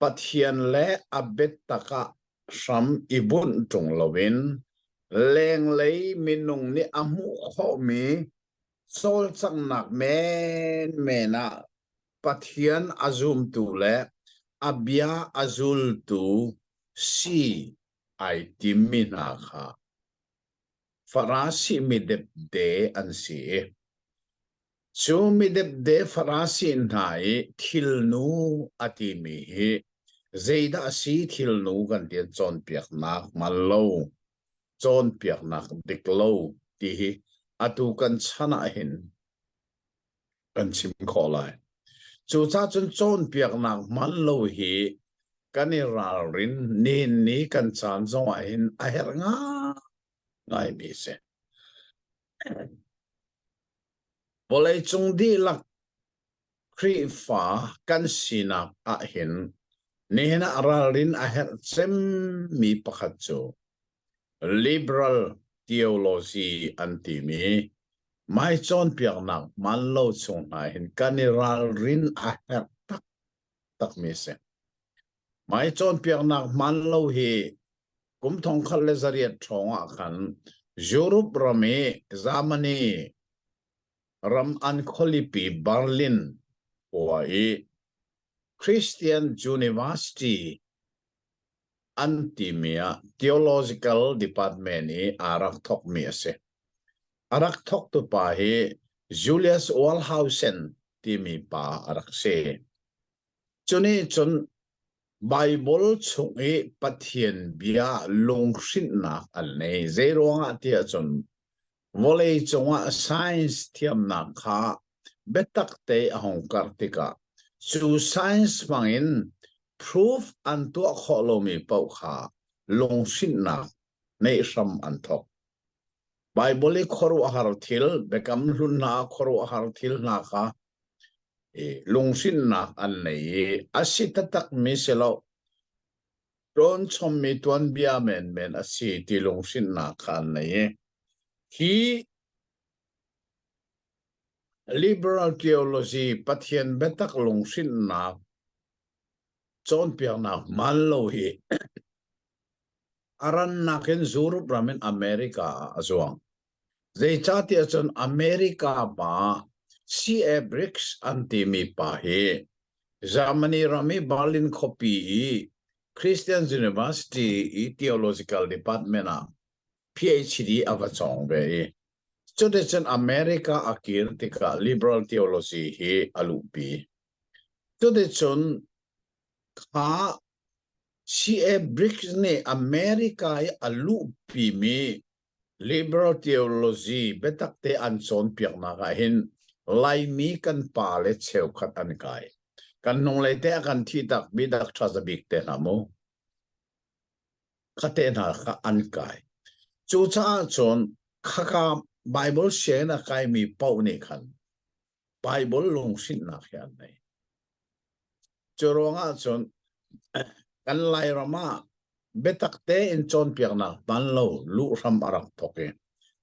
pathian le abet taka sam ibun tung lovin leng lei minung ni amu kho mi sol chang nak men mena pathian azum tu le abia azul tu si ai timina kha farasi midep de an si chu midep de farasi nai thil nu ati mi hi zeida si thil nu kan tian chon piak nak mal lo chon piak nak dik lo ti hi atu kan chana hin kan chim kho lai chu cha chun chon piak nak mal lo hi kan I ral rin ni kan chan zong a hin a her nga ngai mi se bolai chung di lak kri fa kan sinak a hin nihna ralrin a her chem mi pakhat chu liberal theology antimi mai chon piak nak man lo chung na hin kan ralrin a her tak mi se mai chon piak nak man lo hi kum thong khal le zariat thonga khan Europe rami Germany ram an kholipi Berlin Hawaii Christian University Antimia Theological Department ni arak thok mi ase arak thok tu pa hi Julius Wallhausen timi pa arak se chuni chun Bible chungi pathian bia lungsin na alne zeronga tia chun volei chunga science thiam na kha betak te ahong kartika chu science mangin proof an to kholomi pau kha lungsin na nei ram an thok Bible khoru ahar thil bekam lun na khoru ahar thil na ka lungsin na an nei asita tak mi selo ron chom mi tuan bia men asi ti lungsin na kan nei hi liberal theology pathian betak lungsin na chon piang na man lo hi aran na ken zuru bramen America azwang zai chati achon America ba CA BRICS anti mi pa hi Germany rami Berlin copy Christian University Theological Department a PhD avachong be Students America akir tika liberal theology hi alupi Students ka CA BRICS ne America alupi mi liberal theology betakte anson piak na ka hin lai mi kan pale cheu khat an kai kan nong lai te kan thi tak bidak thazabik te na mo khate na ka an kai chu cha chon khaka Bible share na kai mi pau ni khan Bible long sin na khian nei choronga chon kan lai rama betakte in chon piak na ban lo lu ram arak thoke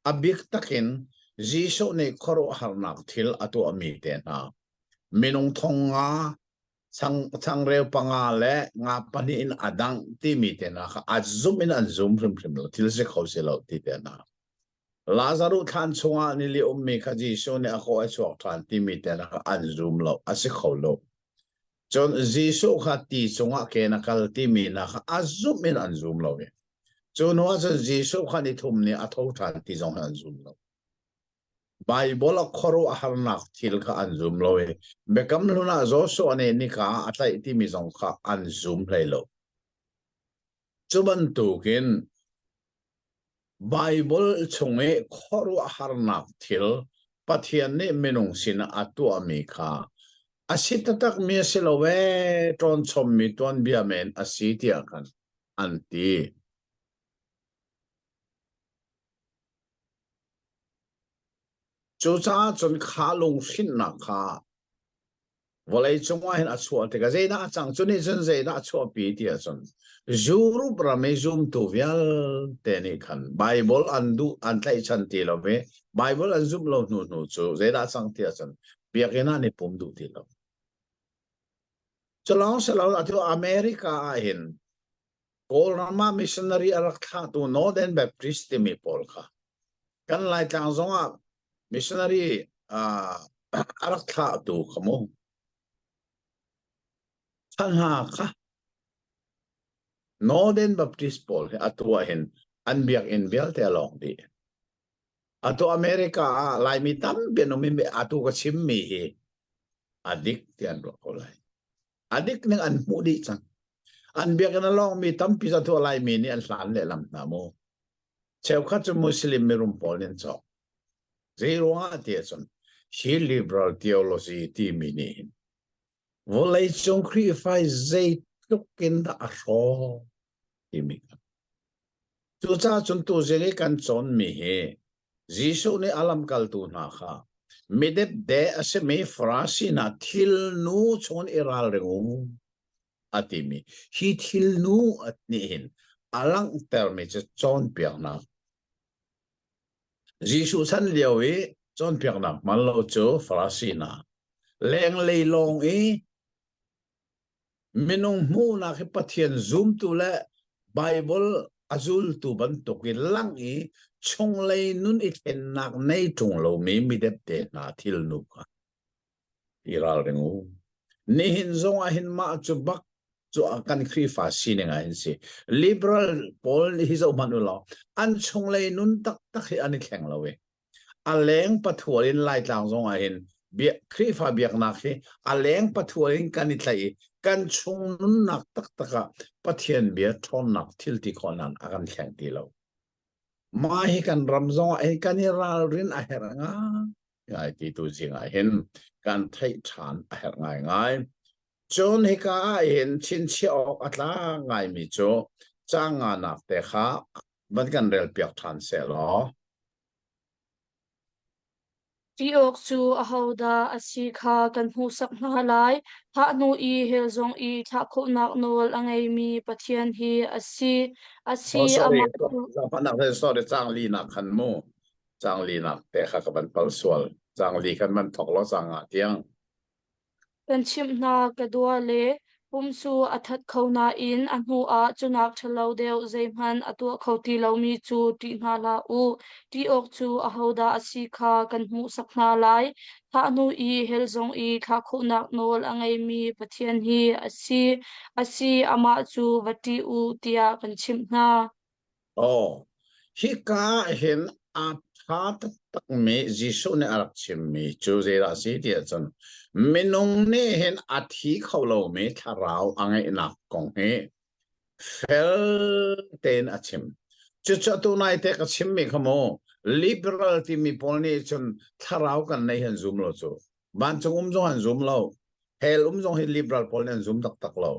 abik takin jiso ne khoro harnak thil atu ami te na minung thonga sang reu panga le nga pani in adang ti mi te na kha azum in azum prim lo thil se kho se lo ti te na Lazaru than chunga ni li ummi kha jiso ne akho a chok than ti mi te na kha azum lo ase kho lo chon jiso kha ti chunga ke na kal ti mi na kha azum in azum lo ve chon wa cha jiso kha ni thum ni atho than ti jong azum lo Bible khoro harnak thil kha anzum loe bekam luna zo so ane nika atlai ti mi zong kha anzum hlei lo chuban tu kin Bible chunge khoro harnak thil pathian ne menung sin atu ami kha asita tak mi silowe ton chom mi ton bia men asitia kan anti chu cha chon kha lung sin na kha volei chungwa hin achua te ga zeina chang chuni chen zeina achua pi ti achon zuru brame zum tu vial te ni khan Bible andu antlai chan ti lo ve Bible an zum lo nu nu chu zeina chang ti achon biakena ni pum du ti lo chalong salo atu America hin Paul Rama missionary arakha tu Northern Baptist mi Paul kha kan lai tang zonga missionary arakha tu kamo Tangha ka Northern Baptist Paul atua hin anbiak in bial te along di atu America lai mi tam benomi me atu ka chimmi hi adik tian ro kolai adik ning an mudi chang anbiak na long mi tam pi atu lai mi ni an hlan le lam na mo cheu kha chu Muslim mi rum Paul nin cho zero a ti chon hi liberal theology ti mi ni volei chung khri fai zai tukin da ro imi chu cha chun tu zeli kan chon mi he jisu ne alam kal tu na kha midep de ase me frasi na thil nu chon iral rengu atimi hi thil nu atni hin alang ter me chon piak na jisu san liawi chon piak na man lo chu frasi na leng leilong e minung mu na ke pathian zoom tu le Bible azul tu ban to ki lang i chung lei nun it en nak nei tung lo mi dep te na thil nu ka iral rengu ni hin zong a hin ma chu bak chu akan khri fa sinenga hin si liberal Paul hi zo manulo an chung lei nun tak tak hi ani thleng lo we a leng pathualin lai tlang zong a hin bia khri fa biak na khi a leng pathualin kan i thlai kan chung nun nak tak taka pathian bia thon nak thil ti khonan akan thleng ti lo ma hi kan ramzong ai kan i ral rin a heranga ngai ti tu jinga hin kan thai than a her ngai ngai chon hi ka hin chin chi ok atla ngai mi cho changa nak te kha ban kan rel piak than se lo ที่ออกจูอาหาดาอาศิคากันหูสักนาลายถ้านูอีเฮลซงอีถ้าคุณนักนวลอังไงมีปะเทียนฮีอาศิ oh อา sorry มา zaman nak sorry จางลีนักขันโมจางลีนักแต่ข้ากับมันเปล่าส่วนจางลีกันมันถกล้อสังอาเทียง kan chimhna ka dua le pumsu athat khona in anhu a chunak thalo deu zeimhan atu khoti lomi chu ti hna la u ti ok chu a hoda asi kha kan mu sakna lai tha nu i helzong i kha khonak nol angai mi pathian hi asi ama chu vati u tia kan chimhna Oh, hika hin athat tak me jisu ne arak chim me chu ze ra si dia chon minung ne hin athi kholo me tharau angai na kong he fel ten achim chu chu tu nai te ka chim me khamo liberal ti mi pol ne chon tharau kan nei han zoom lo chu ban chung jong han zoom lo hel jong hin liberal pol ne zoom tak tak lo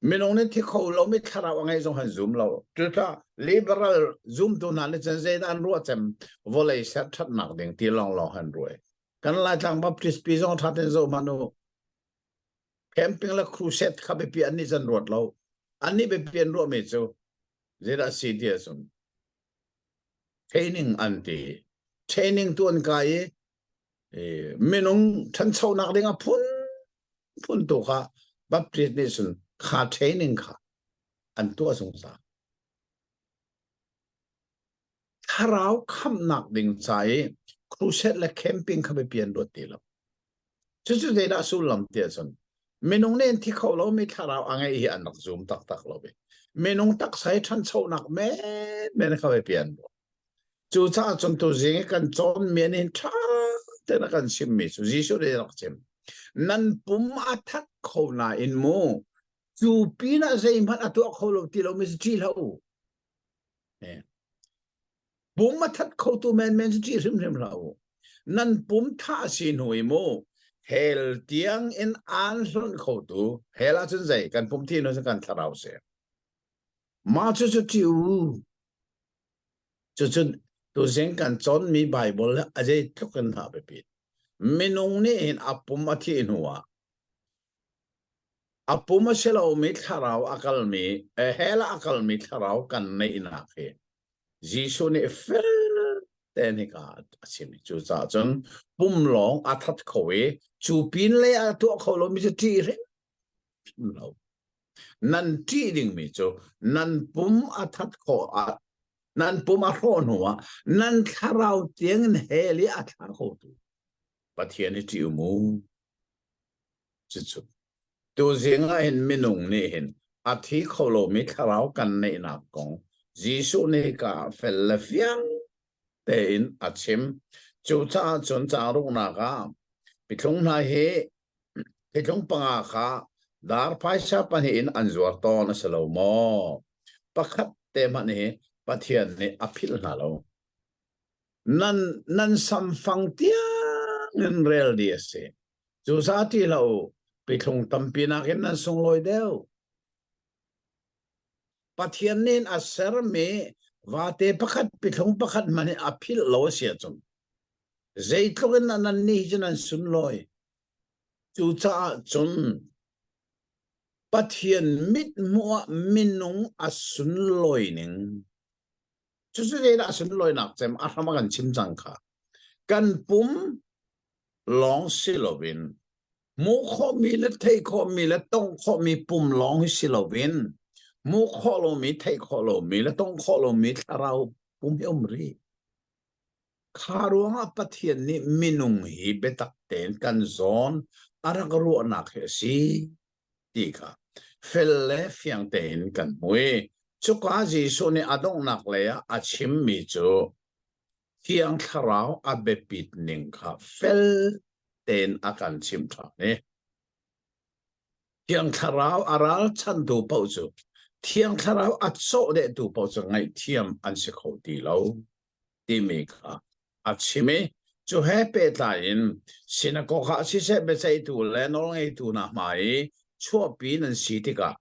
minung ne thi kho lo mi thara wa ngai jong han zoom lo tuta liberal zoom to na le chen ze dan ro chem volei sat that nak ding ti long long han roi kan la chang baptist pi jong that en zo manu camping la crusade kha be pi ani jan rot lo ani be pian ro me chu ze da si dia sun training anti training tuan kai minung than chau nak ding a phun to kha baptist nation kha training kha an to song sa tharau kham nak ding chai crusade la camping kha be pian ro ti lo chu chu de da su lam te son menung nen thi kho lo mi tharau angai hi an nak zoom tak tak lo be menung tak sai than chau nak me kha be pian ro chu cha chon tu jing kan chon men in tha te na kan sim mi chu ji su de nak chem nan pum athak kho na in mo chu pina zai man atu kho lo ti lo mi ji lo pum athak kho tu men ji rim lo nan pum tha sin hui mo hel tiang in an son kho tu hela chun zai kan pum thi no kan tharau se ma chu chu tiu chu chu tu zeng kan chon mi bible a jai thuk kan ha be pi minung ni in apum athi nuwa apuma selo mi tharau akal mi hela akal mi tharau kan nei na khe jisu ni fel tenika asimi chu cha chon pum long athat khoe chu pin le a to kholo mi ti re lo nan ti ding mi chu nan pum athat kho a nan pum a ro nuwa nan tharau tiang heli atha kho tu pathian ti mu chu chu tu zinga in minung ni hin athi kholo mi tharau kan nei na kong jisu ni ka fel la fiang te in achim chu cha chon cha ru na ka pitlong na he pitlong panga kha dar phaisa pani in anzuar to na salo mo pakhat te mani pathian ni aphil na lo nan sam phang tia ngin rel di ase chu sa ti lo pitlong tampina ken nan song loi deu pathian nin aser me vate pakhat pitlong pakhat mani aphil lo sia chum zeitlogin nan ni janan sun loi chu cha chun pathian mit mua minung asun loi ning chu chu de asun loi nak chem ahama kan chim chang kha kan pum long silovin mu kho mi le thei kho mi le tong kho mi pum long silovin mu kho lo mi thei kho lo mi le tong kho lo mi tharau pum yom ri kharuanga pathian ni minung hi betak ten kan zon arak ru nak he si ti kha fel le fiang ten kan mui chu ka ji so ni adong nak le a chim mi chu fiang tharau a bepit ning kha fel ten akan chim tha ne fiang tharau aral chan tu pau chu thiang tharau at so de tu pau chu ngai thiam an se kho ti lo ti me kha achime chu he pe ta in sinagoga si se be sai tu le no ngai tu na mai chua pi nan si ti ka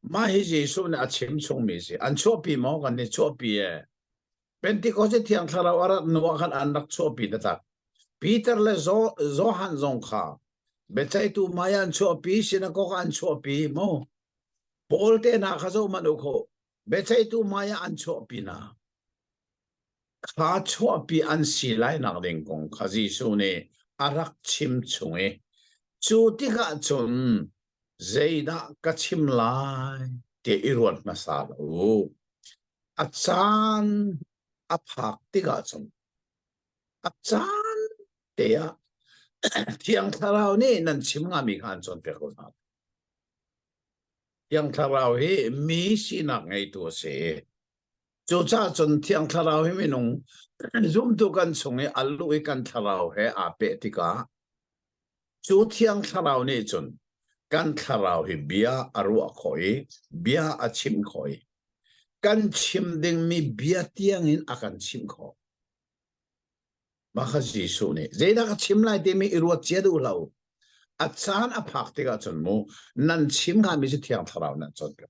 ma hi ji su na achim chung mi si an chua pi mo kan ni chua pi e Pentecost thiang thlarau arat nuwa khan anak cho pi ta Peter le zo han zong kha bechai tu mayan cho pi synagogue an cho pi mo Paul te na kha zo manu kho bechai tu maya an cho pi na kha cho pi an si lai nak ding kong kha ji su ne arak chim chunge chu ti ga chun zeida ka chim lai te irot na sa lo achan aphak ti ga chun achan te ya thiang tharau ni nan chim nga mi khan chon pe ko na thiang tharau hi mi si na ngai tu se chu cha chon thiang tharau hi mi nong zum tu kan chunge alu e kan tharau he a pe ti ka chu thiang tharau ni chun kan tharau hi bia aru a khoi bia a chim khoi kan chim ding mi bia tiang in akan chim kho Maka Jisu ni. Zeda ka chim lai te mi iruat chedu lau. At saan apak te ka chun mo, nan chim nga mi si tiang tharau nan chun ka.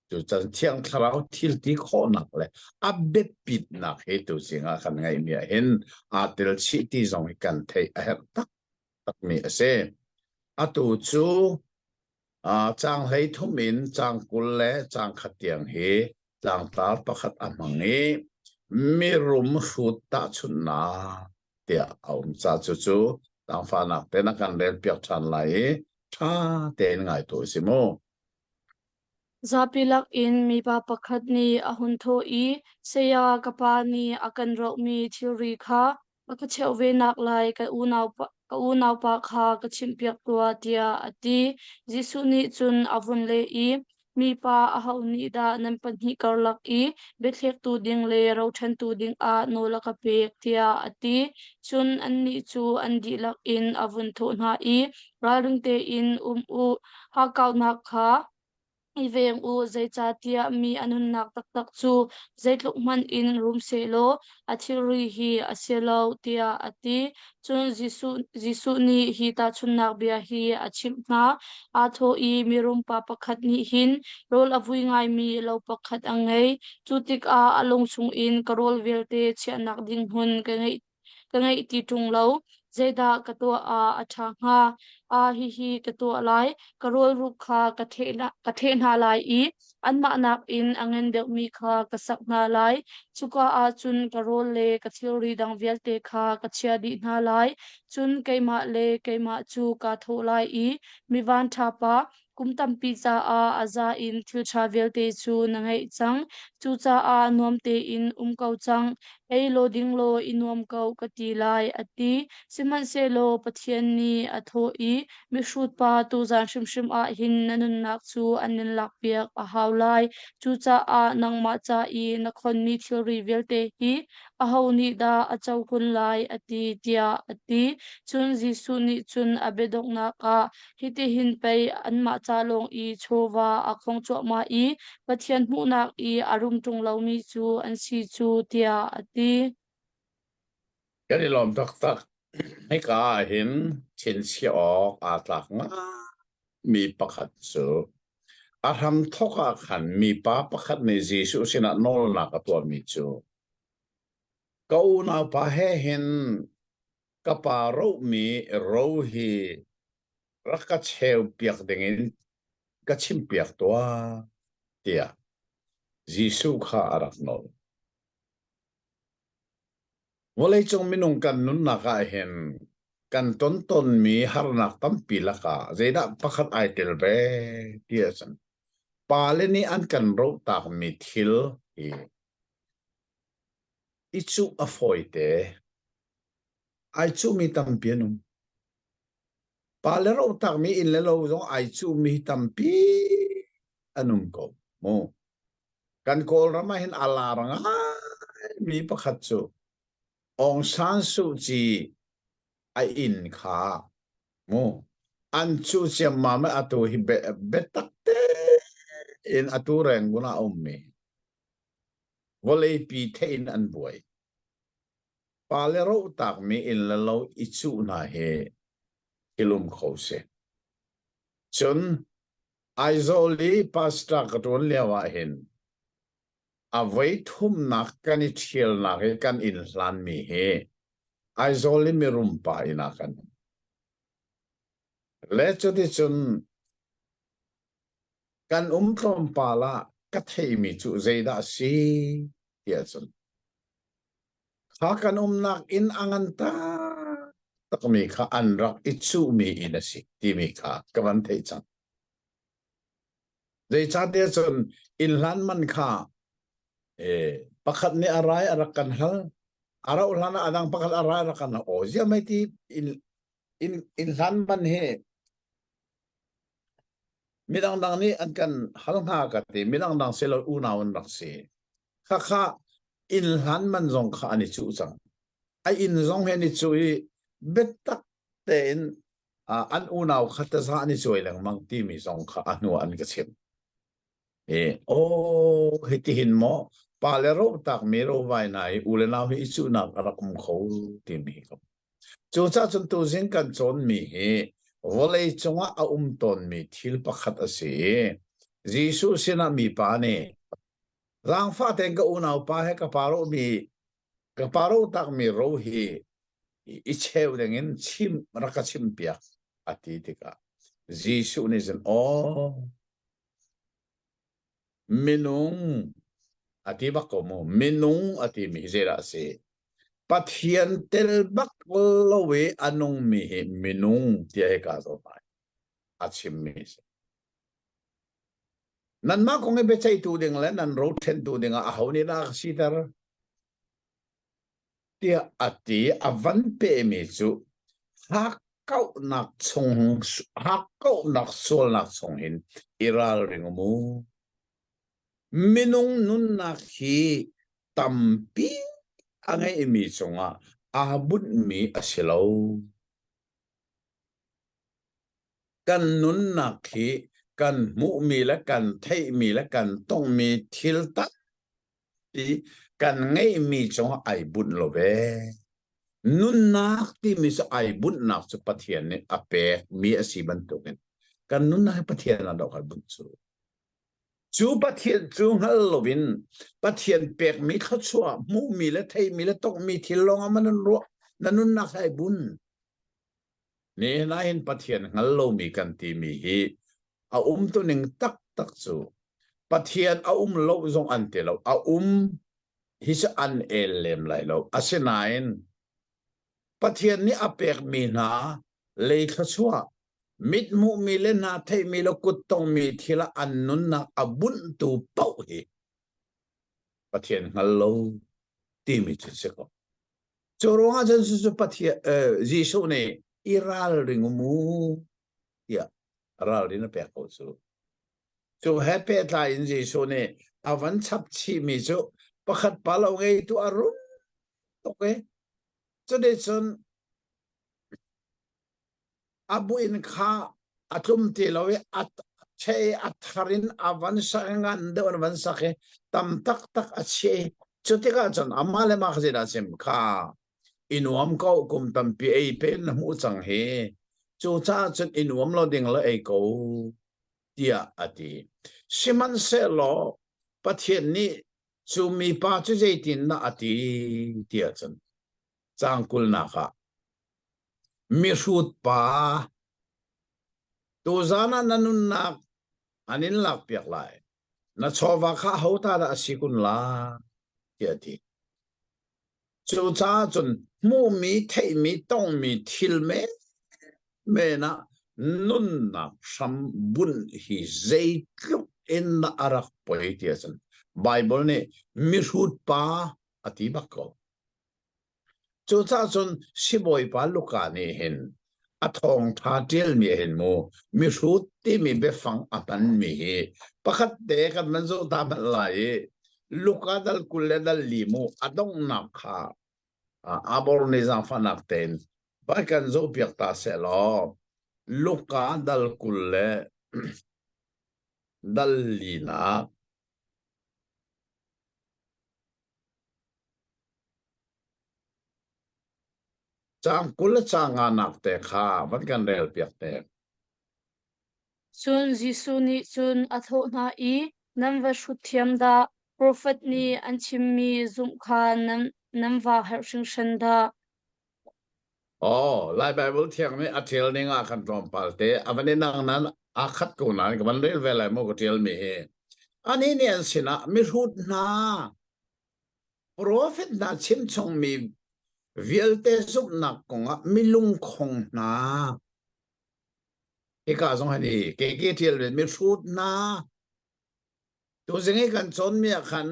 Tu chan tiang tharau til ti kho nak le. Abet pit nak he tu si nga kan ngay mi hin. Atil chi ti zong ikan te aher tak. Tak mi ase. Atu chu, chang hei thumin, chang kul le, chang khatiang he, chang tar pakat amangi. Mi rum hut ta chun na tia aum cha chu chu tang fa nak te na kan rel piak chan lai tha te ngai to si mo Zapilak in mi pa pakhat ni ahun tho I seya kapa ni akan ro mi theory kha ka cheu ve nak lai ka unau pa kha ka chimpiak tua tia ati jisu ni chun avun le I mi pa ahau ni da nan panhi karlak I bethlek tu ding le ro than tu ding a no la ka pek tia ati chun an ni chu an di lak in avun tho na I ralung te in u ha kau nak kha iveng u zai cha tia mi anun nak tak tak chu zaitluk man in room se lo athiri hi aselo tia ati chun jisu ni hi ta chun nak bia hi achim na a tho I mi room pa pakhat ni hin rol avui ngai mi lo pakhat angai chutik a along chung in karol velte chianak ding hun ka ngai ti tung lo zeda kato a athanga a hi kato lai karol rukha kathe na lai I anma nak in angen deuh mi kha kasak na lai chuka a chun karol le kathilri dang velte kha kachia di na lai chun keima le keima chu ka tho lai I miwan thapa kumtam pi cha a aza in thilcha velte chu nangai chang chu cha a nuam te in kau chang ei lo ding lo inuam kau kati lai ati siman se lo pathian ni atho I mi shrut pa tu zan shim shim a hin nanun nak chu anin lak piak a haulai chu cha a nangma cha I nakhon mi theory velte hi a ho ni da a chau kun lai ati tia ati chun jisu ni chun abedok na ka hiti hin pei anma cha long I chowa a khong cho ma I pathian mu nak I arum tung lo mi chu an si chu tia ati kani lom tak tak hai ka hin chin si ok a tak nga mi pakhat chu a ram thoka khan mi pa pakhat ni Jisu sina nol na ka to mi chu kau na pa he hin ka pa ro mi ro hi raka cheu piak dingin ka chim piak to tia Jisu kha arak nol Walay chong minung kan nun naka hen kan ton mi harnak tampi laka zeda pakhat ay tilbe tiyasan pale ni an kan ro tak mi thil I ichu afoite ay chu mi tampi num pale ro tak mi in lelo zong ay chu mi tampi anum ko mo kan kol rama hin alarang mi pakhat chu Aung San Suu Kyi ai in kha mo an chu siam mama atu hi betak te in atu reng guna ommi volei pi the in an buai palero tak mi in lalo ichu na he ilum khose chun aizoli pasta katun lewa hin à với thum nạc can i thiel nạc he can in lan mi he ai zoli mi rumpa ina kan le cho di chun kan tom pala ka thei mi chu zeida si tia chun kha kan nak in anganta tak mi kha an rak ichu mi ina si ti mi kha kawan thei chan zai cha dia chun in lan man kha pakhat ni arai arakan hal ara ulana adang pakhat arai arakan o zia mai ti in lan man he midang dang ni an kan hal na ka ti midang dang selo unawan rak si kha kha in lan man zong kha ani chu chang ai in zong he ni chu i bet tak ten an unaw khata sa ani chu lang mang ti mi zong kha anu an ka chem o hiti hin mo palero tak mero vai nai ulenaw hi chu na rakum kho ti mi ko chu cha chun tu jing kan chon mi he volei chunga a ton mi thil pakhat ase jisu sina mi pa ne rang fa ten ka unaw pa he ka paro mi ka paro tak mi ro hi i cheu dengin chim raka chim pia ati tika jisu ni zen o minung ati ba ko mo minung ati mi zera se pathian tel bak lowe anong mi minung tia he ka so pai achim mi nan ma kong be chai tu ding le nan ro ten tu ding a hau ni na si tar tia ati avan pe mi chu ha kau nak chung ha kau nak sol nak chung hin iral ring mu minung nun nak hi tampi angai mi chunga abun mi asilo kan nun nak hi kan mu mi la kan thai mi la kan tong mi thil ta ti kan ngai mi chunga ai bun lo ve nun nak ti mi sa ai bun nak su pathian ne ape mi asi ban to kan nun nak pathian na do kal bun chu pathian chu hal lovin pathian pek mi kha chua mu mi la thai mi la tok mi thil long aman ro nanun nak ai bun ne na hin pathian ngal lo mi kan ti mi hi a to ning tak tak chu pathian a lo zong an te lo a hi sa an elem lai lo asinain pathian ni apek mi na le kha chua mit mu mi le na thai mi lo kut tong mi thila an nun na abun tu pau hi pathian hello ti mi chu se ko choronga jan su pathian jisu ne iral ring mu ya ral rin pe ko su chu happy ta in jisu ne avan chap chi mi chu pakhat palo ngei tu arun to ke chu de chun abu in kha atum te lowe at che atharin avan sangan de avan sakhe tam tak tak ache chote ka chan amale ma khajira sem kha inuam ko kum tam pi ei pen mu chang he chu cha chun inuam lo ding la ei ko tia ati siman se lo pathian ni chu mi pa chu jei tin na ati tia chan chang kul na kha mi shut pa tu zana nanun nak anin lak piak lai na chowa kha hota da asikun la ti chu cha chun mu mi thei mi tong mi thil me na nun na sam bun hi zai tluk in na arak poi ti asan bible ne mi hut pa ati bakko chu cha chun siboi pa luka ne hen athong tha tel mi hen mo mi hut ti mi be fang apan mi he pakhat de kan man zo ta ban lai luka dal kulle dal limu adong na kha abor ne za fanak ten ba kan zo piak ta se lo luka dal kulle dal lina chang kulle chang anak te kha ban kan rel piak te chun jisu ni chun atho na i nam va shu thiam da prophet ni an chim mi zum kha nam wa har sing shanda lai Bible thiang mi atil ni nga khan tom palte avani nang nan akhat ko nan kaman rel vela mo ko tel mi he ani ni an sina mi hut na prophet na chim chong mi vielte sup nak ko nga mi lung khong na e ka zong hani ke tel mi hut na tu zingi kan chon mi khan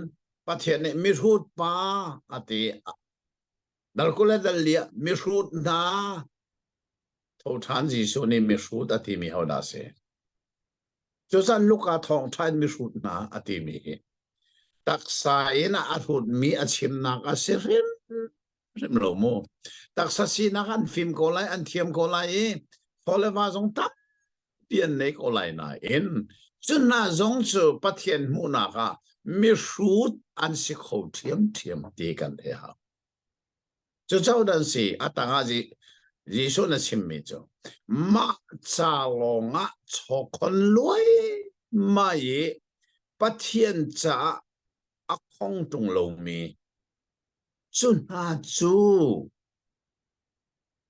pathian ni mi hut pa ati dal kula dal lia mi hut na thâu than gì số này mi sút à thì mi hao đa se cho san lúc à thong than mi sút na à thì mi tak sa ina à hút mi à chim na à se rim lo mo tak sa si na kan phim ko lai an thiam ko lai phole wa zong tap pian nei ko lai na in chun na zong chu pathian mu na ka mi sút an si kho thiam ti kan the ha cho chau dan si atanga ji Giêsu là chim mi cho ma cha longa chokon loi ma ye pathian cha a khong tung lo mi chun ha chu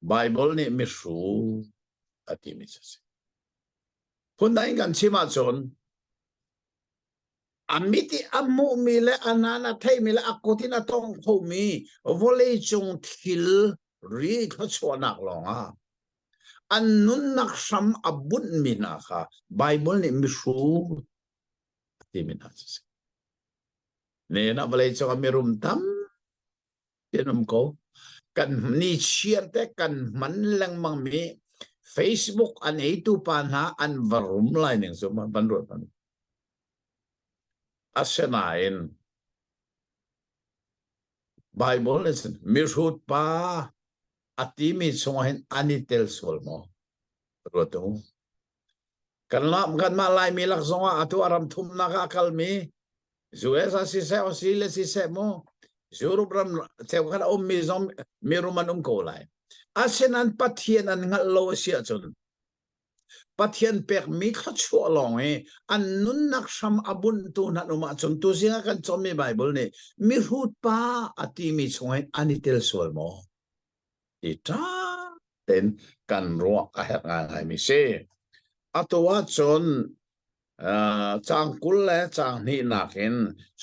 Bible ni mi su ati mi cha se hun dai gan chima chon amiti amu mi le anana thai mi le akotina tong ho mi vole chung thil ri kho chuanak longa an nun nak sam abun mina kha Bible ni mi su ti mina se ne na vale cho mi rum tam tenum ko kan ni chian te kan man lang mang mi Facebook an ei tu pan ha an varum lai ning so man ban ro pan asenain Bible lesson mi rut pa ati mi songahin anitel sol mo roto kan ma lai mi lak zonga atu aram thum na ka kal mi zuesa si se o si le si se mo zuru bram te kan mi zom mi ruman ko lai asenan pathian an ngal lo sia chun pathian pek mi kha chu long e an nun nak sam abun tu na no ma chun tu singa kan chom mi Bible ne mi hut pa ati mi songai anitel sol mo ita ten kan ro a ha ngai mi se atwa chon chang kul le chang ni nakin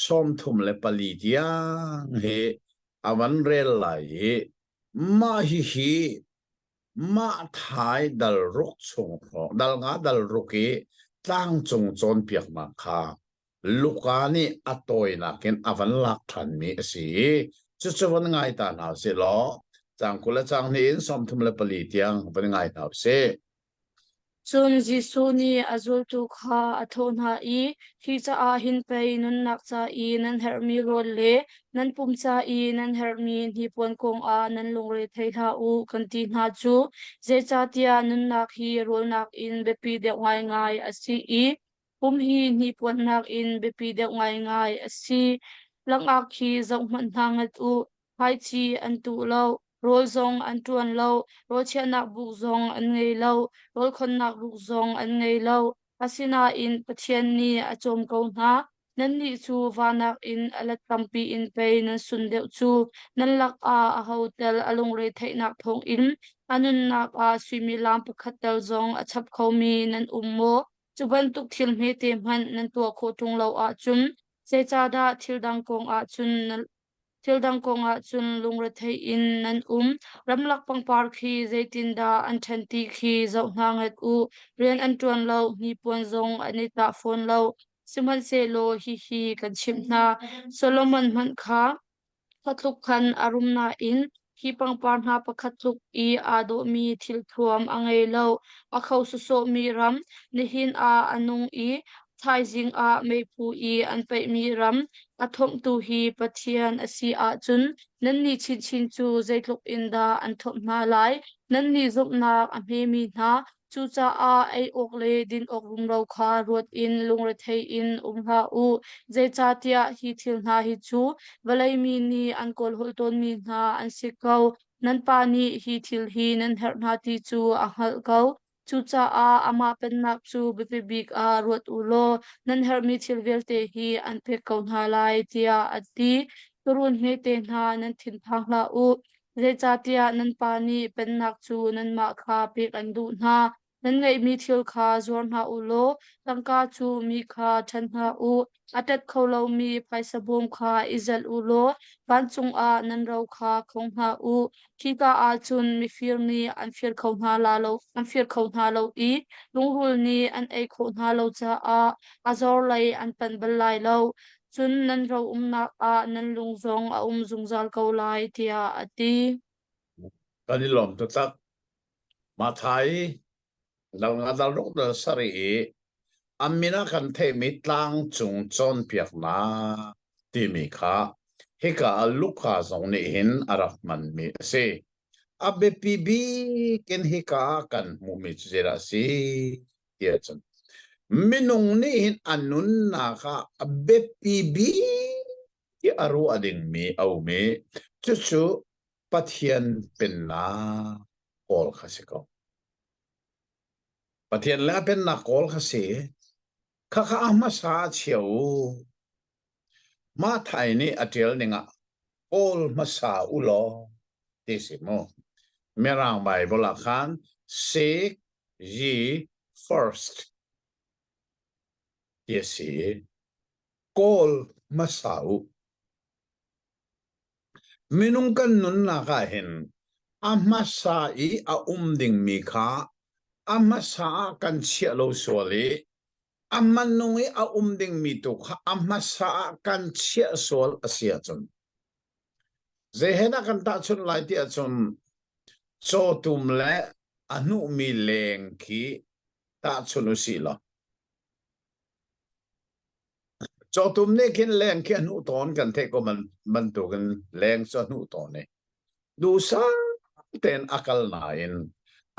som thum le pali dia he avan rel lai ma hi ma thai dal ruk chung ro dal nga dal ruki tang chung chon piak ma kha lukani atoi na ken avan lak than mi si chu chu wan ngai ta na se lo chang kula chang ni in som thum le pali tiang wan ngai ta se chun Giêsu ni azul tu kha athon ha I hi cha a hin pei nun nak cha I nan her mi rol le nan pum cha I nan her mi hi pon kong a nan lung re thei tha u kan ti na chu je cha tia nun nak hi rol nak in be pi de ngai ngai a si I pum hi ni pon nak in be pi de ngai ngai a si lang ak hi zong man hang at u hai chi an tu lo rol zong an tuan lo rol chia nak bu zong an ngei lo rol khon nak bu zong an ngei lo asina in pathian ni achom ko na nan ni chu wanak in alat kampi in pe nan sun deuh chu nan lak a hotel alung re thei nak thong in anun nak a swimi lam pakhat tel zong achap khomi nan ummo chuban tuk thil me te man nan to kho tung lo a chum se cha da thil dang kong a chun Tildang konga chun lungra thei in nan ramlak pangpar khi zaitin da an thanti khi zau ngangat u rian an tuan lo ni pon zong anita phone lo siman se lo hi kan chimna Solomon man kha khatluk khan arumna in hi pangpar na pakhatluk I ado mi thil thuam angai lo akhau su so mi ram nihin a anung I thai jing a meipu I an pe mi ram athom tu hi pathian asi a chun nan ni chin chu zaitluk inda an thom na lai nan ni zop na a me mi na chu cha a ai ok le din ok rum ro kha ruat in lung re thei in ha u zai cha tia hi thil na hi chu valai mi ni an kol hol ton mi na an sikau nan pa ni hi thil hi nan her na ti chu a hal kau chu cha a ama pen nak chu bibik a ruat ulo nan hermi thilvel te hi an pe kaun halai tia ati turun he te na nan thin phang la u le cha tia nan pani pen nak chu nan ma kha pe kan du na nan ngai mi thil kha zor na ulo tangka chu mi kha than na u atat kholo mi paisa bom kha izal ulo ban chung a nan ro kha khong na u Kika a chun mi fir ni an fir khâu na la lo an fir khâu na lo I lunghul ni an ei khâu na lo cha a azor lai an pan bal lai lo chun nan ro na a nan lung zong a zung zal ko lai tia ati Kani lom tu tak ma thai dal nga dal rok da sari amina kan the mi tlang chung chon piak na ti mi kha hika alukha zong ni hin arak man mi se abe pibi ken hika kan mu mi zera si tia chon minung ni hin anun na kha abe pibi ki aru ading mi au mi chu chu pathian pen na kol khasiko pathian la pen na kol khase kha kha ama sa chiao ma thai ni atel ninga kol ma sa ulo tisimo merang bible khan seek ye first yesi kol ma sa u minung kan nun na ka hin ama sa I a ding mi kha ama sa kan chia lo soli ama nungi a ding mi tu kha ama sa kan chia sol asia chun zehena kan ta chun lai ti chun cho tum le anu mi leng ki ta chun si lo cho tum ne kin leng ki anu ton kan the ko man tu kan leng so anu ton ne du sa ten akal na in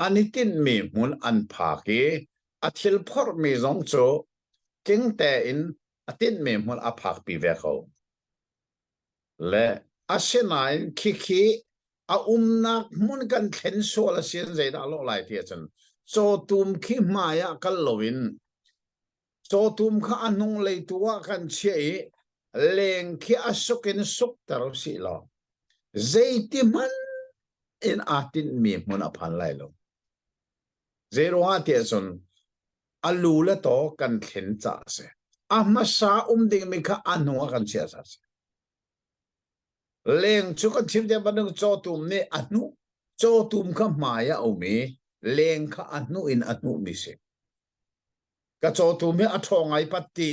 anitin mi mun an pha ki athil phor mi zong cho king te in atin mi mun a phak pi ve kho le asenain kiki a nak mun kan thlen so la sian zai da lo lai ti chan cho tum khi maya kal loin cho tum kha anung lei tuwa kan che leng khi asukin suk tar si lo zai ti man in atin mi mun a phan lai lo zero a ti chon alu la to kan thlen cha se ama sa ding mi kha anu kan chia sa se leng chu kan thim de banung cho tum ne anu cho tum kha maya o me leng kha anu in anu mi se ka cho tum me athong ai patti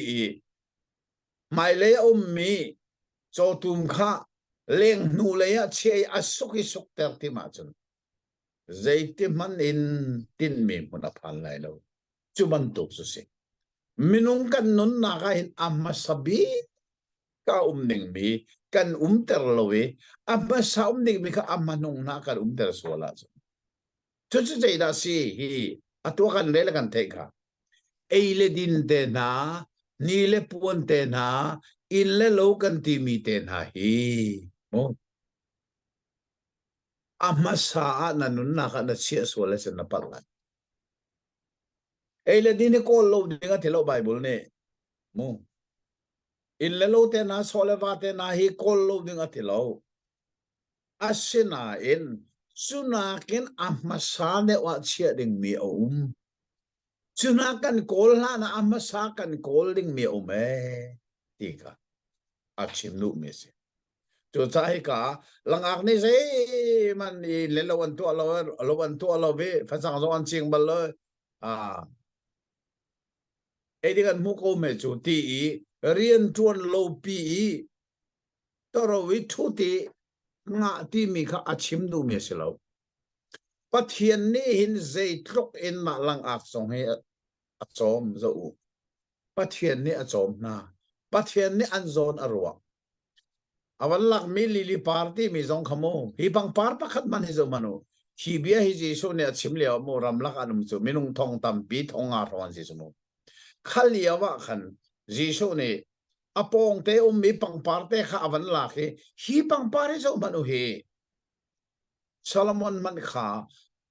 mai le o mi cho tum kha leng nu le ya che asuki suk ter ti ma chun zai ti man in tin mi mun a phan lai lo chu man tu su se minung kan nun na ka hin amma sabi ka ning mi kan ter lowe amma sa ning mi ka amma nung na kan ter so la chu chu zai da si hi atwa kan le kan the kha eile din te na ni le puan te na in le lo kan ti mi te na hi mo amma sa na nun na ka na sia so la sen na pala eile din ko lo dinga te lo bible ne mo in le lo te na so le va te na hi ko lo dinga te lo asina in suna ken amma sa ne wa chia ding mi Chuna kan kol la na amma sa kan kol ding mi ome tika achim nu mi se cho chai ka langak ni se man ni le lawan to alo be fa sang zo an ching bal lo e di kan mu ko me chu ti rian tuan lo pi toro wi thu ti nga ti mi kha achim nu mi se lo pathian ni hin zai trok in ma lang ak song he achom zo u pathian ni achom na pathian ni anzon arwa awan lak mi lili party mi zong khamo hi bang par pakhat man hi zo manu hi bia hi ji so ne achim le mo ram lak anum chu minung thong tam pi thong a ron si sumo khalia wa khan ji so ne apong te mi pang par te kha awan lak hi pang par zo manu hi Solomon man kha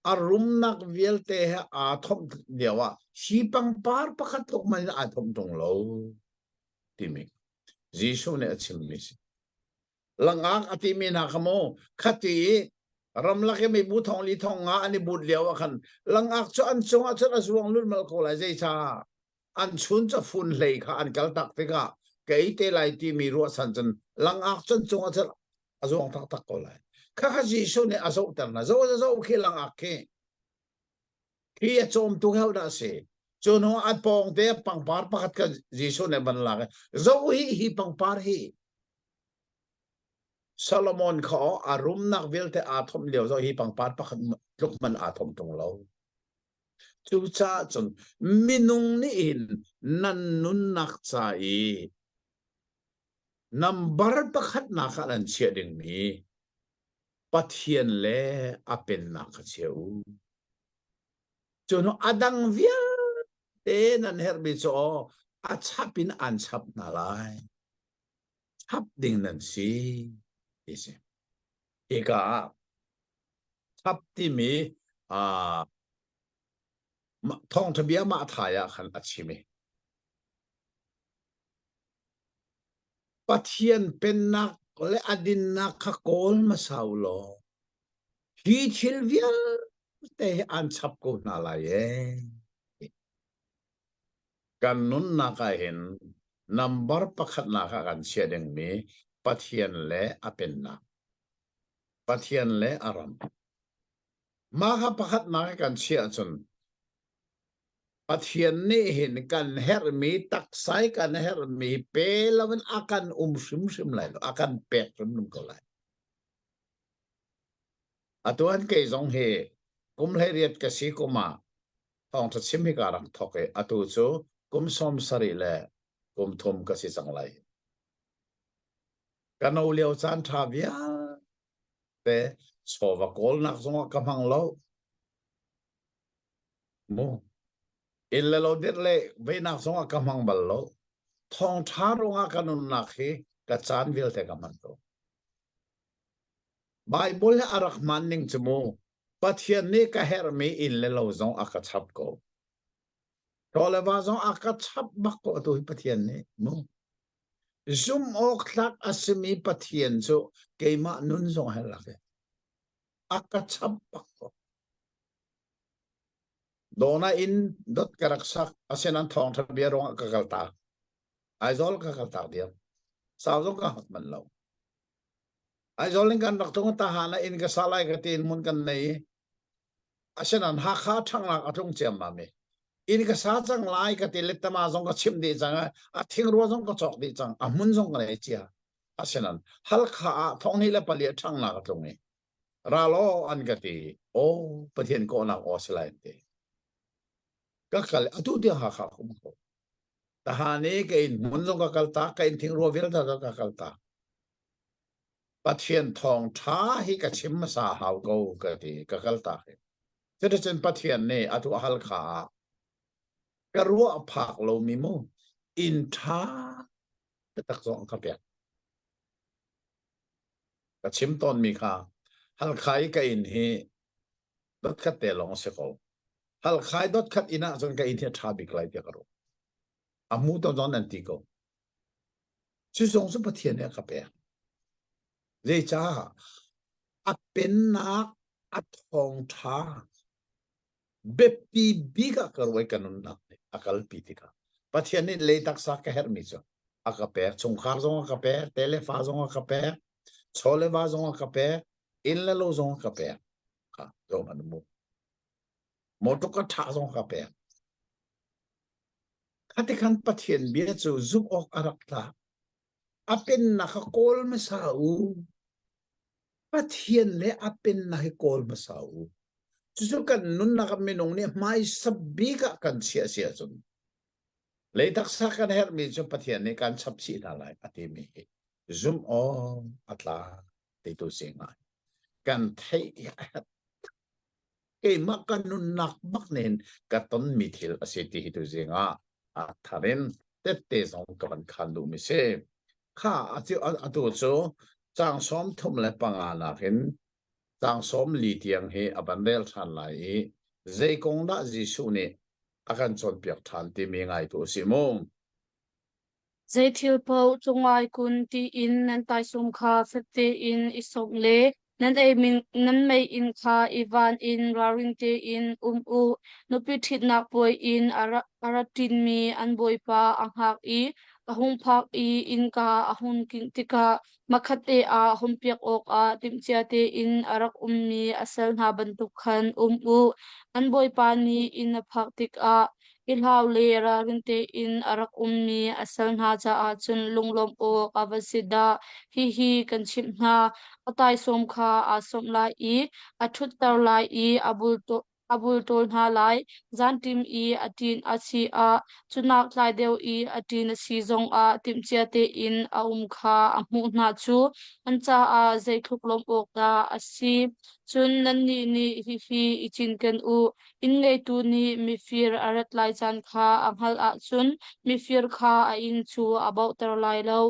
arum nak vial te a thom dewa sipang par pakhat tok man a thom tong lo timi jisu ne achim mi langak atimi na kamo khati ramlake mi bu thong li thong nga ani bud lewa khan langak chu an chunga chu azuang lul mal ko la jai cha an chun cha fun lei kha an kal tak te ka kei te lai ti mi ro san chen langak chun chunga chu azuang tak tak ko lai kha kha jisu ne azo tar na zo zo khi langak ke khi a chom tu hau da se chun ho at pong te pang par pakhat ka jisu ne ban la zo hi pang par hi Solomon kho arum nak vilte athom leo zo hi pang par pakhat lukman athom tong lo chu cha chun minung ni in nan nun nak cha i number pakhat na kha an chia ding mi pathian le apen na kha cheu chun adang vial te nan her bi cho a chapin an chap na lai chap ding nan si ise eka chap ti mi a thong thabia ma thaya khan achimi pathian pennak le adin na khakol masaulo hi thilvia te an chap ko na la ye kan nun na ka hin number pakhat na ka kan shedeng mi pathian le apenna pathian le aram ma ha pakhat na ka kan sia chun pathian ni hin kan her mi tak sai kan her mi pe lawan akan sim lai akan pek rum ko lai atuan ke zong he kum le riat ka si kuma thong tha sim hi ka ram thoke atu chu kum som sari le kum thum ka si sang lai kano leo chan tha bia te chova kol nak zong ka mang lo mo illa lo dit le ve nak zong ka mang bal lo thong tha ro nga kanun nak hi ka chan vil te ka man to Bible arak manning chmo pathian ne ka her me in le lo zong aka chap ko to le wa zong aka chap bak ko to pathian ne mo zum ok thak asmi pathian so keima nun zong hel la aka chap bak ko dona in dot karak sak asenan thong tha bia rong ka kalta aizol ka kalta dia sao zong ka hat man lo aizol kan rak tong ta hana in ka salai ka tin mun kan nei asenan ha kha thang la atung chem ma me in ka sa chang lai ka ti let ma zong ka chim di chang a thing ro zong ka chok di chang a mun zong ka nei chia asenan hal kha thong ni la pali thang la ka tung ni ra lo an ka ti o pathian ko na o slai te ka kal atu dia ha kha khum ko ta ha ne ke in mun zong ka kalta ka in thing ro vel ta ka kalta pathian thong tha hi ka chim ma sa hau ko ka ti ka kalta he te chen pathian ne atu hal kha ka ru a phak lo mi mo in tha ta tak zong ka pek ka chim ton mi kha hal khai ka in hi dot khat te long se ko hal khai dot khat ina zong ka in hi tha bik lai te ka ro amu to zon an ti ko chu zong su pathian ne ka pek le cha a pen na a thong tha bepi biga karwai kanun na akal pitika pathian ni le tak sa ka her mi cho aka pe chung khar zong ka pe tele fa zong ka pe chole ba zong ka pe in le lo zong ka pe ka do man mu mo to ka tha zong ka pe khati khan pathian bi chu zuk ok arak ta apen na ka kol ma sa u pathian le apen na hi kol ma sa u chu kan nun na kam minong ni mai sabbi ka kan sia sia chun le tak sa kan her mi chu pathian ni kan chap si na lai ati mi zoom on atla te tu singa kan thei ke ma kan nun nak bak nen ka ton mi thil asiti hi tu zinga a tharen te te zong kan khan du mi se kha ati atu chu chang som thum le panga na hin tang som li tiang he abandel than lai zai kong da Jisu ne akan chon piak than ti mi ngai tu simong Zai thil po chungai kun ti in nan tai sum kha fete in isok le nan ei min nan mei in kha ivan in raring te in u nupi thit nak poi in aratin mi an boi pa ang hak i ahung phak i in ka ahun king tika makhat e a hum piak ok a timchia te in arak mi asal na bantuk khan u an boi pa ni in a phak tik a ilhau le ra rinte in arak mi asal na cha a chun lunglom o avasida hi kan chim na atai som kha a som lai i athut tar lai i abul tol na lai zan tim i atin achi a chunak tlai deu i atin si zong a timchia te in a kha a mu na chu an cha a zai thuk lom ok da asi chun nan ni hi ichin kan u in ngei tu ni mi fir arat lai chan kha anghal a chun mi fir kha a in chu about tar lai lo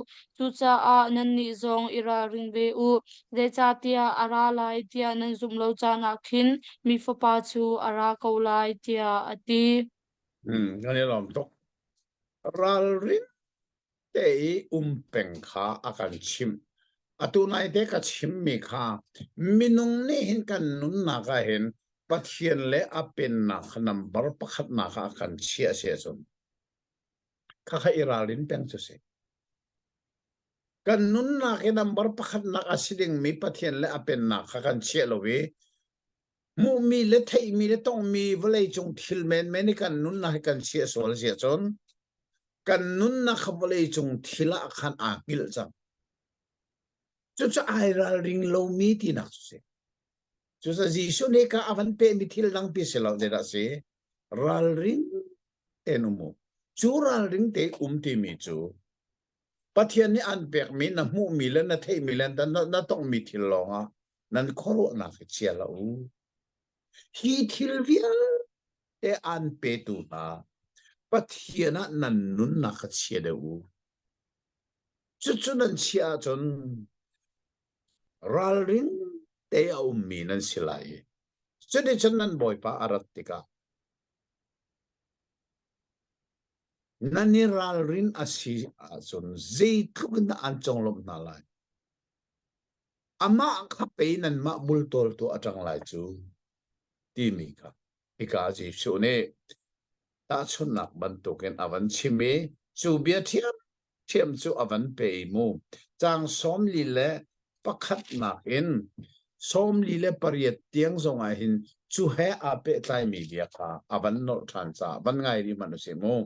chu cha a nan ni zong ira ring ve u re cha tia ara lai tia nan zum lo cha na khin mi fa pa chu ara ko lai tia ati ngani lom tok ral rin te peng kha akan chim atu nai te ka chim mi kha minung ne hin kan nun na ka hen pathian le apen na khanam bar pakhat na kha kan chia se chon kha iralin peng chu se kan nun na ke number pakhat na asiding mi pathian le apen na kha kan chia lo we mu mi le thei mi le tong mi vlei chung thil men meni kan nun na kan chia sol sia chon kan nun na kha vlei chung thila khan a gil chang chu cha ai ral ring lo mi ti na se chu sa Jisu ne ka avan pe mi thil lang pi se lo de da se ral ring enumo chu ral ring te ti mi chu pathian ni an pek mi na mu mi le na thei mi le na tong mi thil longa nan khoro na ke chia la u hi thil vial e an pe tu na pathian na nan nun na ka chia de u chu chu nan chia chon ral ring te a mi nan silai chu de chan nan boy pa aratika nani ral rin asi chon zai thuk na an chong lom na lai ama kha pe nan ma bul tol tu atang lai chu ti mi ka ika ji su ne ta chun nak ban to ken avan chime chu bia thiam chu avan pe mu chang som li le pakhat nak in som li le pariat tiang zong a hin chu he a pe tlai mi dia kha avan no than cha ban ngai ri man se mu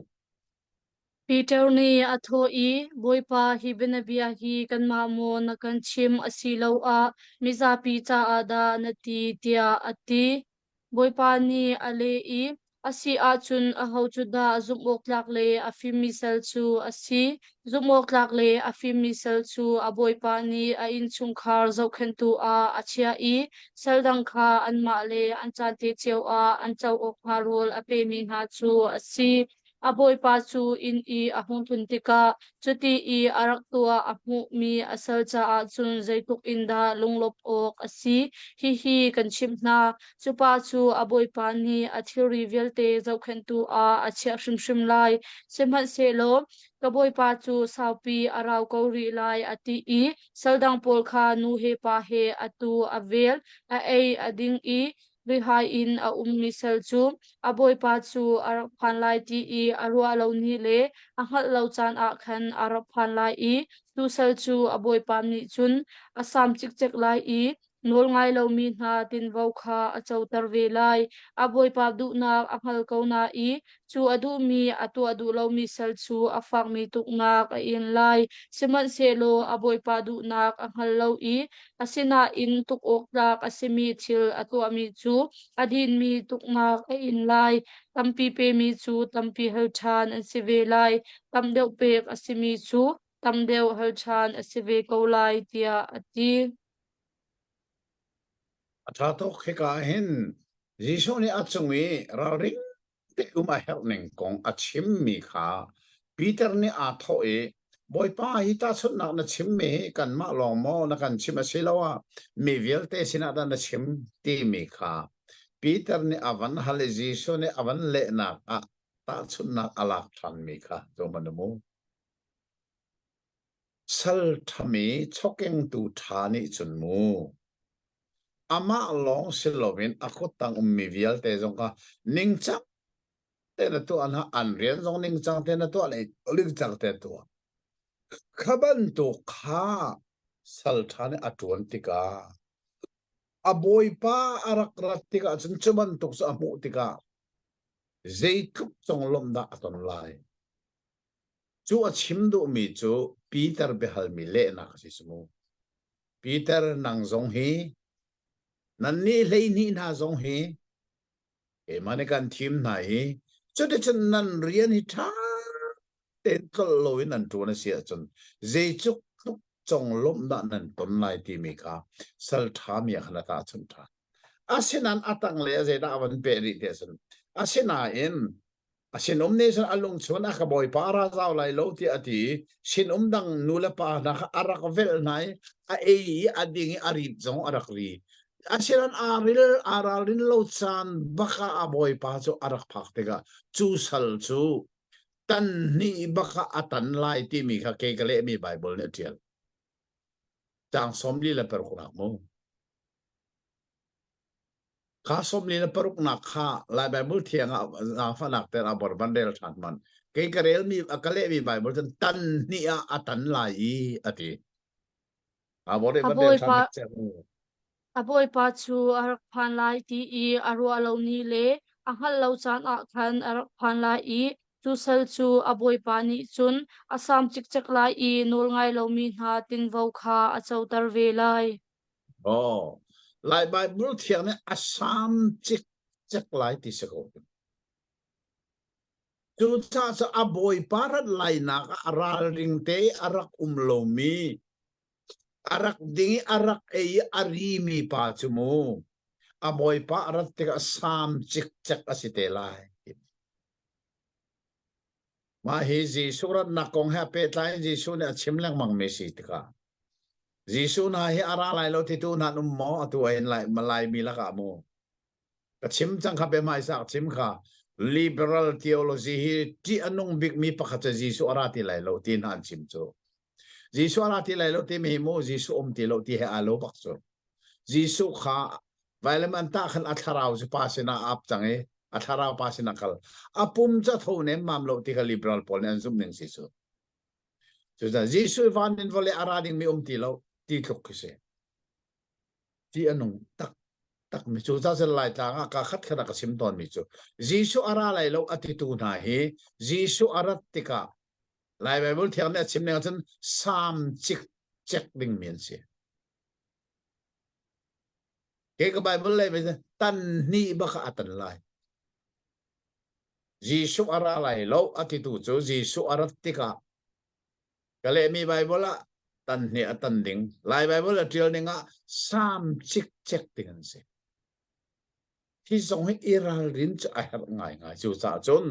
Peter ni atho i boipa hi benabia hi kan ma mo na kan chim asilo a miza pi cha ada na ti tia ati boipa ni ale i asi a chun a ho chu da zum ok lak le a fi misal chu asi zum ok lak le a fi misal chu a boipa ni a in chung khar zo khen tu a achia i saldang kha an ma le an chan te cheu a an chau ok harol a pe mi ha chu asi aboi pa chu in I ahung thuntika chuti I arak tua amu mi asal cha a chun zaituk inda lunglop ok asi hi kan chimna chupa chu aboi pa ni a theory velte zau khan tu a achia shrim lai semhan se lo kaboi pa chu saupi arau ko ri lai ati I saldang pol kha nu he pa he atu avel a ei ading I rihai in a misal chu aboi pa chu arak phan lai ti I arua lo ni le anghal lo chan a khan arak phan lai I tu sal chu aboi pa ni chun asam chik chek lai I nol ngai lo mi na tin vau kha a chau tar ve lai aboi pa du na anghal ko na I chu adu mi atu adu lo mi sal chu afak mi tuk na ka in lai siman se lo aboi pa du na anghal lo I asina in tuk ok lak asimi thil atu ami chu adin mi tuk na ka in lai tampi pe mi chu tampi hal than an se ve lai tam deuh pek asimi chu tam deuh hal than ase ve ko lai tia ati atha to khe ka hin Jisu ni achungi ral ring te hel neng kong achim mi kha Peter ni a tho e boy pa hi ta chut nak na chim mi kan ma long mo na kan chim a silawa mi vial te sina da na chim ti mi kha Peter ni avan hale Jisu ni avan le na a ta chut nak alak than mi kha to man mo sal thami chokeng tu thani chun mu ama long silovin akot tang mi vial te jong ka ning chak te na tu an an rian jong ning chang te na tu le ling chang te tu khaban tu kha sal thani atun tika aboy pa arak rat tika chun chuman tuk sa amu tika zai thup chong lom da aton lai chu a chim du mi chu Peter behal mi le na si sumu Peter nang zong hi nan ni lei ni na zong hi e mane kan thim na hi chu de chen nan rian hi tha te tol loin an tu na sia chun zai chuk thup chong lom da nan ton lai ti mi kha sal tha mi khana ta chun tha asinan atang le zai da awan pe ri te sun asina in asin ne san alung chun aka boy para zaw lai lo ti ati sin dang nula pa na arak vel nai a e ading arip zong arak ri asiran aralin lo chan baka aboy pa chu arak phak tega chu sal chu tan ni baka atan lai ti mi kha ke kale mi bible ne tial tang som li la per khuna mo kha som li la peruk na kha lai bible thiang a fa nak ter abor bandel chan man ke karel mi akale mi bible tan ni a atan lai ati abor bandel Aboy chan pa mi che aboy pa chu arak phan lai ti I aru alo ni le ahal lo chan a khan arak phan lai I chu sal chu aboy pa ni chun asam chik chak lai I nol ngai lo mi na tin vo kha a chau tar ve lai oh lai bible thiang ne asam chik chak lai ti se ko chu cha sa aboy parat lai na ka aral ring te arak lo mi arak dingi arak e arimi pa chumo aboy pa arat te asam chik chak asite lai ma hi Jisu rat na kong ha pe tlai Jisu ne achim lang mang me si tika Jisu na hi ara lai lo ti tu na num mo atu en lai malai mi la ka mo ka chim chang kha pe mai sa chim kha liberal theology hi ti anung big mi pakha cha Jisu ara ti lai lo tin han chim cho Jisu ara ti lai lo ti mi mo Jisu ti lo ti he alo bak cho Jisu kha vailam ta khan atharau se pa se na ap chang e atharau pa se na kal apum cha tho ne mam lo ti ka liberal pol ne zum ning si so so da Jisu van den vole ara ding mi ti lo ti thok ke se ti anung tak tak mi chu cha se lai ta ka khat khana ka sim ton mi chu Jisu ara lai lo ati tu na he Jisu arat tika lai bible thiang ne chim ne chen sam chik chek ding min se ke ka bible lai me tan ni ba ka atan lai Jisu ara lai lo ati tu chu Jisu arat tika kale mi bible tan ni atan ding lai bible trial ninga sam chik chek ding se thi song iral rin cha har ngai ngai chu cha chun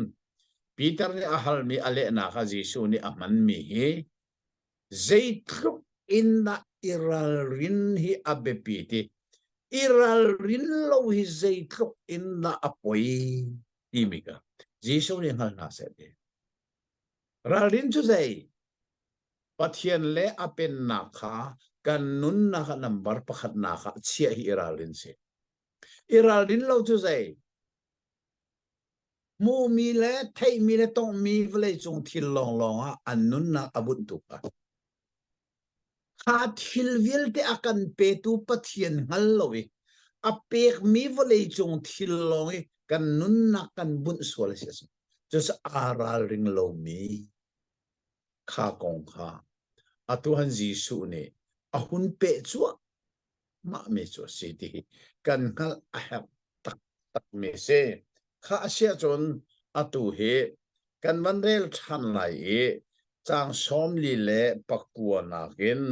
Peter ni ahal mi ale na ka Jisu ni aman mi hi zaitruk in na iral rin hi abepiti iral rin lo hi zaitruk in na apoi imiga Jisu ni ngal na se de ral rin chu zai pathian le apen na kha kan nun na ka number pakhat na kha chia hi iral rin se iral rin lo chu zai mu mi le thei mi le tong mi vle chung thil long long a an nun na abun tu pa kha thil vil te akan pe tu pathian ngal lowi a pek mi vle chung thil long kan nun na kan bun sol se just aral ring lo mi kha kong kha atuhan Jisu ne ahun pe chu ma me chu si ti kan ngal a hak tak tak me se kha sia chon atu he kan manrel than lai e chang som li le pakua na kin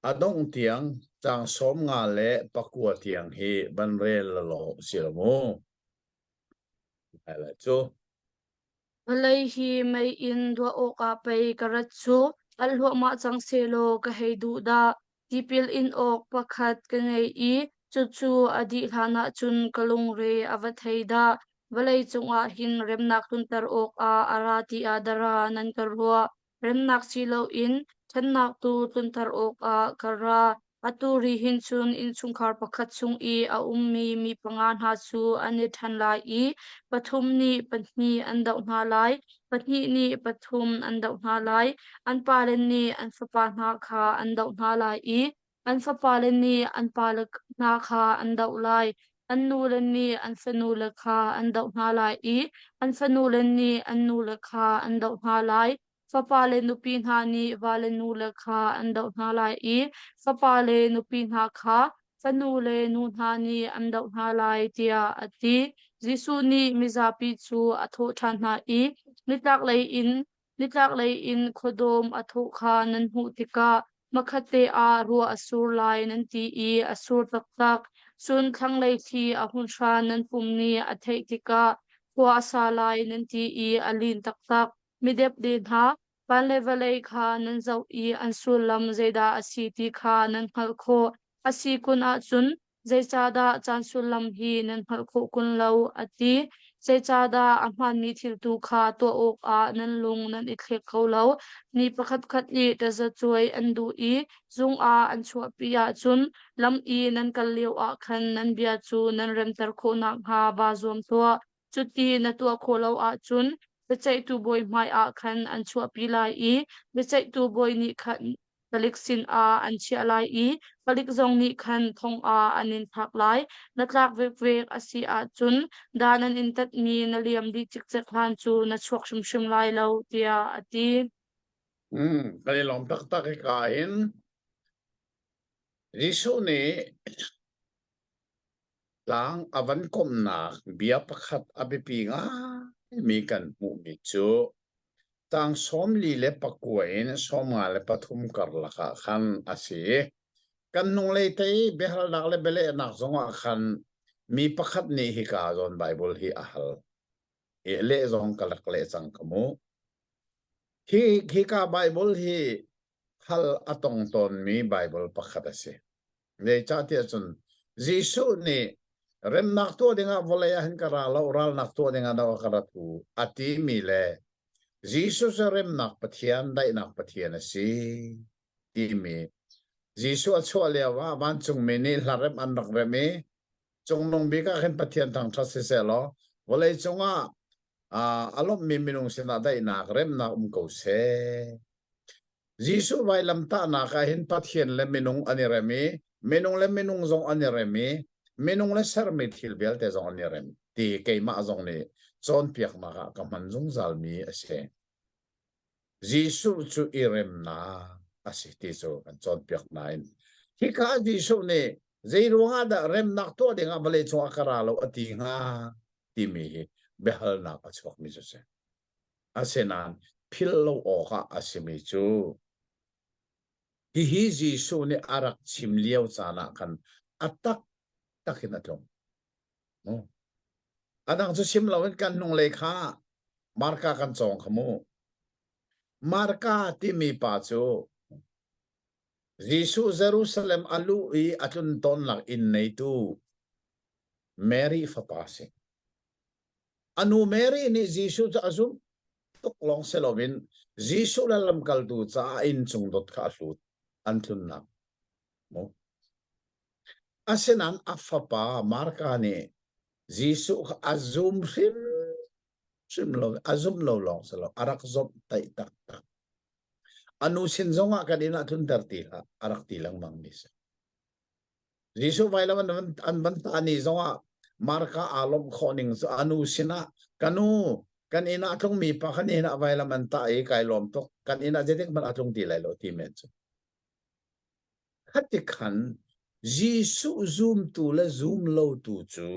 adong tiang chang som nga le pakua tiang he banrel lo silmo ala chu Alay hi may in dua o ka pay karatsu alhuwa ma chang selo ka hei du da tipil in ok pakhat ka ngay I chu adi hlana chun kalung re avathai da valai chunga hin remnak tun tar ok a arati adara nan karwa remnak silo in channak tu tun tar ok a kara aturi hin chun in chungkhar pakhat chung I a mi pangan ha chu ani than lai I pathum ni pahni an deuh hna lai pahnih ni pathum an deuh hna lai an palen ni an fapa hna kha an deuh hna lai I an fapa len ni an pala hna kha an deuh lai an nu len ni an fanu le kha an deuh hna lai I an fanu len ni an nu le kha an deuh hna lai fapa le nupi hna ni vale nu le kha an deuh hna lai I fapa le nupi hna kha fanu le nu hna ni an deuh hna lai tia ati Jisu ni mizapi chu atho than hna I nitlak lei in khodom atho kha nan hu tika makhate a ruwa asur lai nan ti I asur tak tak sun thang lei thi a hun sha nan pum ni a thei tika khwa sa lai nan ti I alin tak tak midep de tha pan levelei kha nan zau I an sul lam zeda asi ti kha nan hal kho asi kun a chun zaichada chansul lam hi nan hal kho kun lo ati zaichada amhan mi thil tu kha to ok a nan lung nan ithlek kho lo ni pakhat khat I ta za chuai an du I zung a an chua pia chun lam I nan kal leu a khan nan bia chu nan rem tar kho nak ha ba zom to chuti na to kho lo a chun bechai tu boy mai a khan an chua pi lai I bechai tu boy ni khan kalik sin a an chia lai I kalik zong ni khan thong a anin thak lai natlak vek asi a chun danan in tat mi na liam di chik chak han chu na chuak shum lai lo tia ati Kali lom tak tak kain Jisu ni lang avan kom nak bia pakhat abipi nga mi kan mu mi chu tang som li le pakuain som nga le pathum kar laka khan asi kan nung le tei behal nak le bele nak zonga khan mi pakhat ni hi ka zon bible hi ahal e le zong kalak le chang kamu hi ka bible hi hal atong ton mi bible pakhat ase le cha ti chun Jisu ni rem nak to dinga volaya hin kara lo ral nak to dinga da kara tu ati mi le Jisu sa rem nak pathian dai nak pathian ase ti mi Jisu achho le wa ban chung me ni larem an nak reme chung nong bi ka khen pathian thang thas se lo volai chunga alom mi minung sina dai nak rem nak ko se Jisu vai lam ta na ka hin pathian le minung ani reme menung le menung zong ani remi menung le ser me thil bel te zong ani rem ti ke ma zong ni chon piak ma ka man zong zal mi ase Jisu chu irem na ase ti so kan chon piak na in hi ka Jisu ne zeirunga da rem nak to de nga bale chu akara lo ati nga ti mi behal na ka chok mi se ase nan phil lo o ka ase mi chu hi Jisu ni arak chim liao chana kan atak takin atong no adang chu sim lawin kan nung le kha marka kan chong khamu marka ti mi pa chu Jisu Jerusalem alu I atun ton lak in nei tu Mary fa pa se anu Mary ni Jisu cha azum tok long selowin Jisu lalam kal tu cha in chung dot kha lut antun na mo asenan afapa marka ni Jisu azum sim lo azum lo long selo arak zop tai tak tak anu sin zonga kadina tun tertila arak tilang mang misa Jisu vai lawan an banta ani zonga marka alom khoning so anu sina kanu kan ina atong mi pa kan ina vai laman ta e kai lom tok kan ina jedek man atong tilai lo ti met khatikan Jisu zoom tu la zoom lo tu chu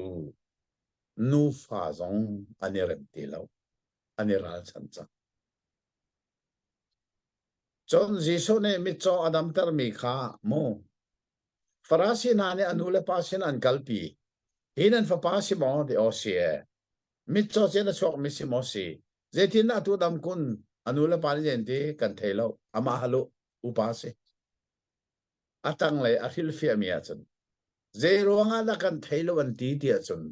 nu fa zong ani rem tilaw ani ral chancha John Jisu ne mitso adam ter mi kha mo farasi na ne anule pasin an kalpi hinan fa pasi mo de osie mitso chena sok misi mosi zetin atu dam kun anula pani jenti kan thelo ama halu upase atang le akhil fi amia chun zero nga da kan thelo an ti ti chun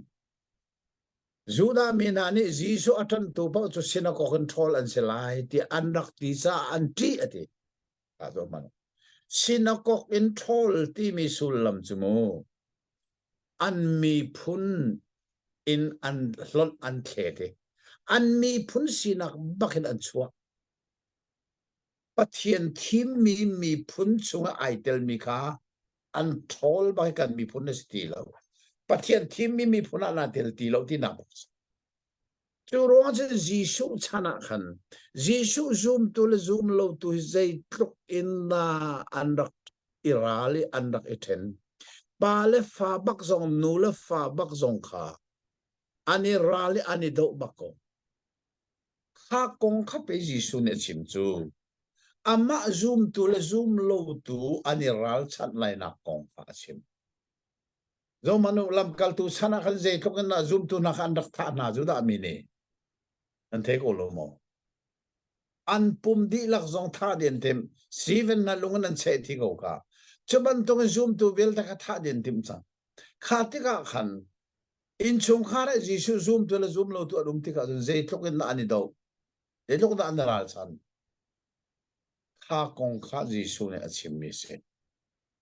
Juda minani Jisu atan tu pa chu sina ko control an selai ti anak ti sa an ti ati ato man sina ko control ti mi sulam chumo an mi phun in an hlon an thete an mi phun sinak bakin an chua pathian thim mi phun chunga aitel mi kha an thol ba kan mi phun sti lo pathian thim mi phun ana tel ti lo ti na chu ro che Jisu chana khan Jisu zoom to le zoom lo tu zai tluk in na andak irali andak eten ba le fa bak zong nu le fa bak zong kha ani rali ani do bako kha kong kha pe Jisu ne chim chu ama zoom to le zoom lo tu ani ral chat lai na kong kha chim zo manu lam kal tu sana khan zai tluk na zoom tu na khan dak tha na ju da mi ne an thế ko lo mo an pum di lak zong tha den tem Steven na lungan an che thi ko ka chuban tong zoom tu bel ta ka tha den tim cha kha ti ka khan in chung kha ra Jisu zoom tu la zoom lo tu adum ti ka zai tlok in na ani do le tlok da an ral chan kha kong kha Jisu ne achim mi se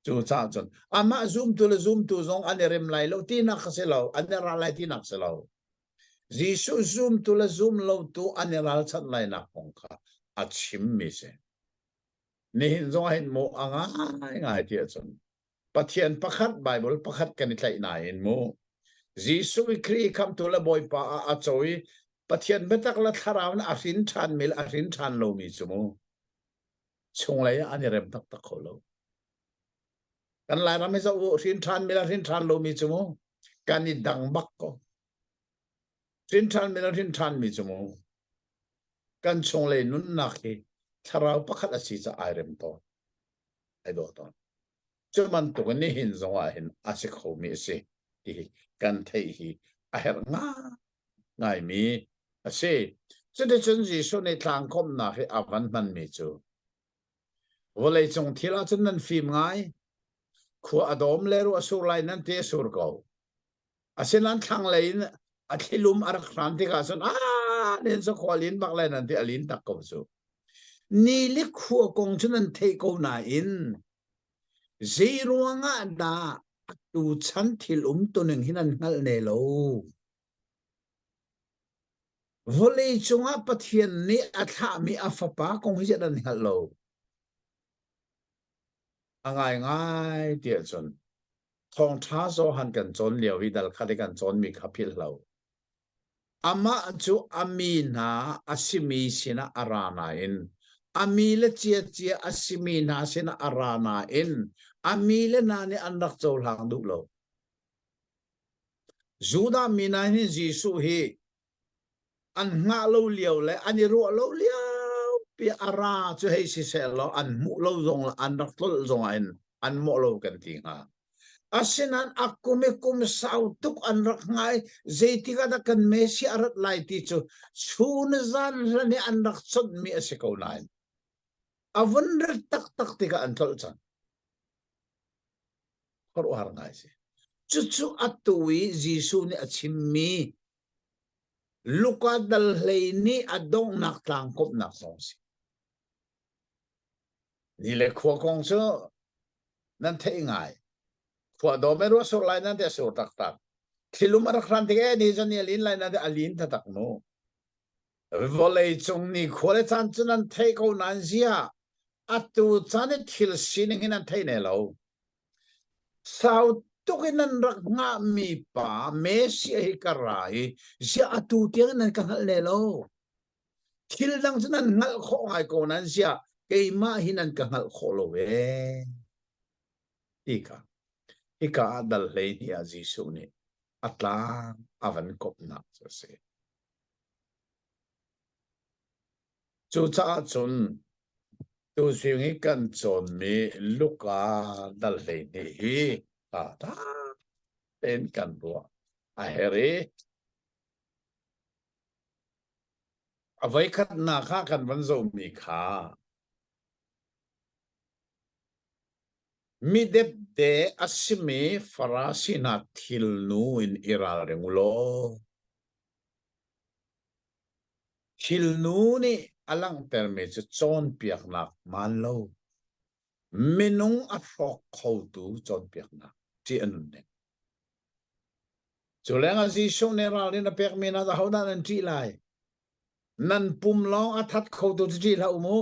chu cha chon ama zoom tu la zoom tu zong an rem lai lo ti na kha se lo an ra lai ti na se lo Jisu zoom tu la zoom lo tu an ral chat lai na kong kha achim mi se ni hin zong hin mo anga ngai ti chon pathian pakhat bible pakhat kan tlai na in mo Jisu kri kam tu la boy pa a choi pathian betak la tharawn a rin than mil a rin than lo mi chu mo chung lai ani rem tak tak kholo kan lai ram zo rin than mil a rin than lo mi chu mo kan ni dang bak ko rin than mil a rin than mi chu mo kan chung lai nun na khi tharaw pakhat a si cha ai rem to ai do to chu man tu ni hin zong a hin a se kho mi se ti kan thei hi a her nga ngai mi a se chu de chen ji so ne tlang khom na he avan man mi chu wo lei chong thila chen nan phim ngai khu adom le ru asur lai nan te sur ko a se nan thang lein a thilum ar khran ti ka son a nen so kholin bak lai nan te alin tak ko chu ni li khu kong chen nan thei ko na in Ziruanga da tu chan thil tu ning hinan ngal ne lo volei chunga pathian ni atha mi afapa kong hi dan ngal lo angai ngai tia chon thong tha so han kan chon liao hi dal khali kan chon mi khapil lo ama chu amina asimi sina arana in amile chia chia asimi na sina arana in amile na ni anak chol hang du lo Juda mina ni Jisu hi an nga lo liao le ani ro lo liao pi ara chu hei si se lo an mu lo zong an dak tol zong an mo lo kan ti nga asinan akume kum sau tuk an rak ngai zeiti ga da kan mesi arat lai ti chu chun zan ni an rak chot mi ase ko nai avun tak tak ti ka an tol chan kor war ngai se chu atui Jisu ni achimmi luka dal hlei ni adong nak tlang kop nak song si ni le khwa kong cho nan thei ngai khwa do me ro so lai nan te so tak tak thilum ar khran te ni jan ni alin lai na de alin ta tak no volei chung ni khole chan chun an thei ko nan zia atu chan thil sin hin an thei ne lo sau tukinan rak nga mi pa Messi hi karai sia atu tiang nan ka hal lo thil dang chunan ngal kho ngai ko nan sia ke ma hinan ka ngal kho lo we ika dal hlei ni a Jisu ni atlang avan kop na so se chu cha chun tu swing kan chon mi luka dal hlei ni hi ta tên kan bua a heri vậy khát na khá cần vẫn dầu mi khá mi đẹp de asimi farasina thil nu in iral rengulo thil nu ni alang terme chu chon piak nak man lo minung a phok khâu tu chon piak nak ti anun ne chu lenga ji shong ne ral in a pek mi na da hau nan ti lai nan pum long a that khâu tu ti la umo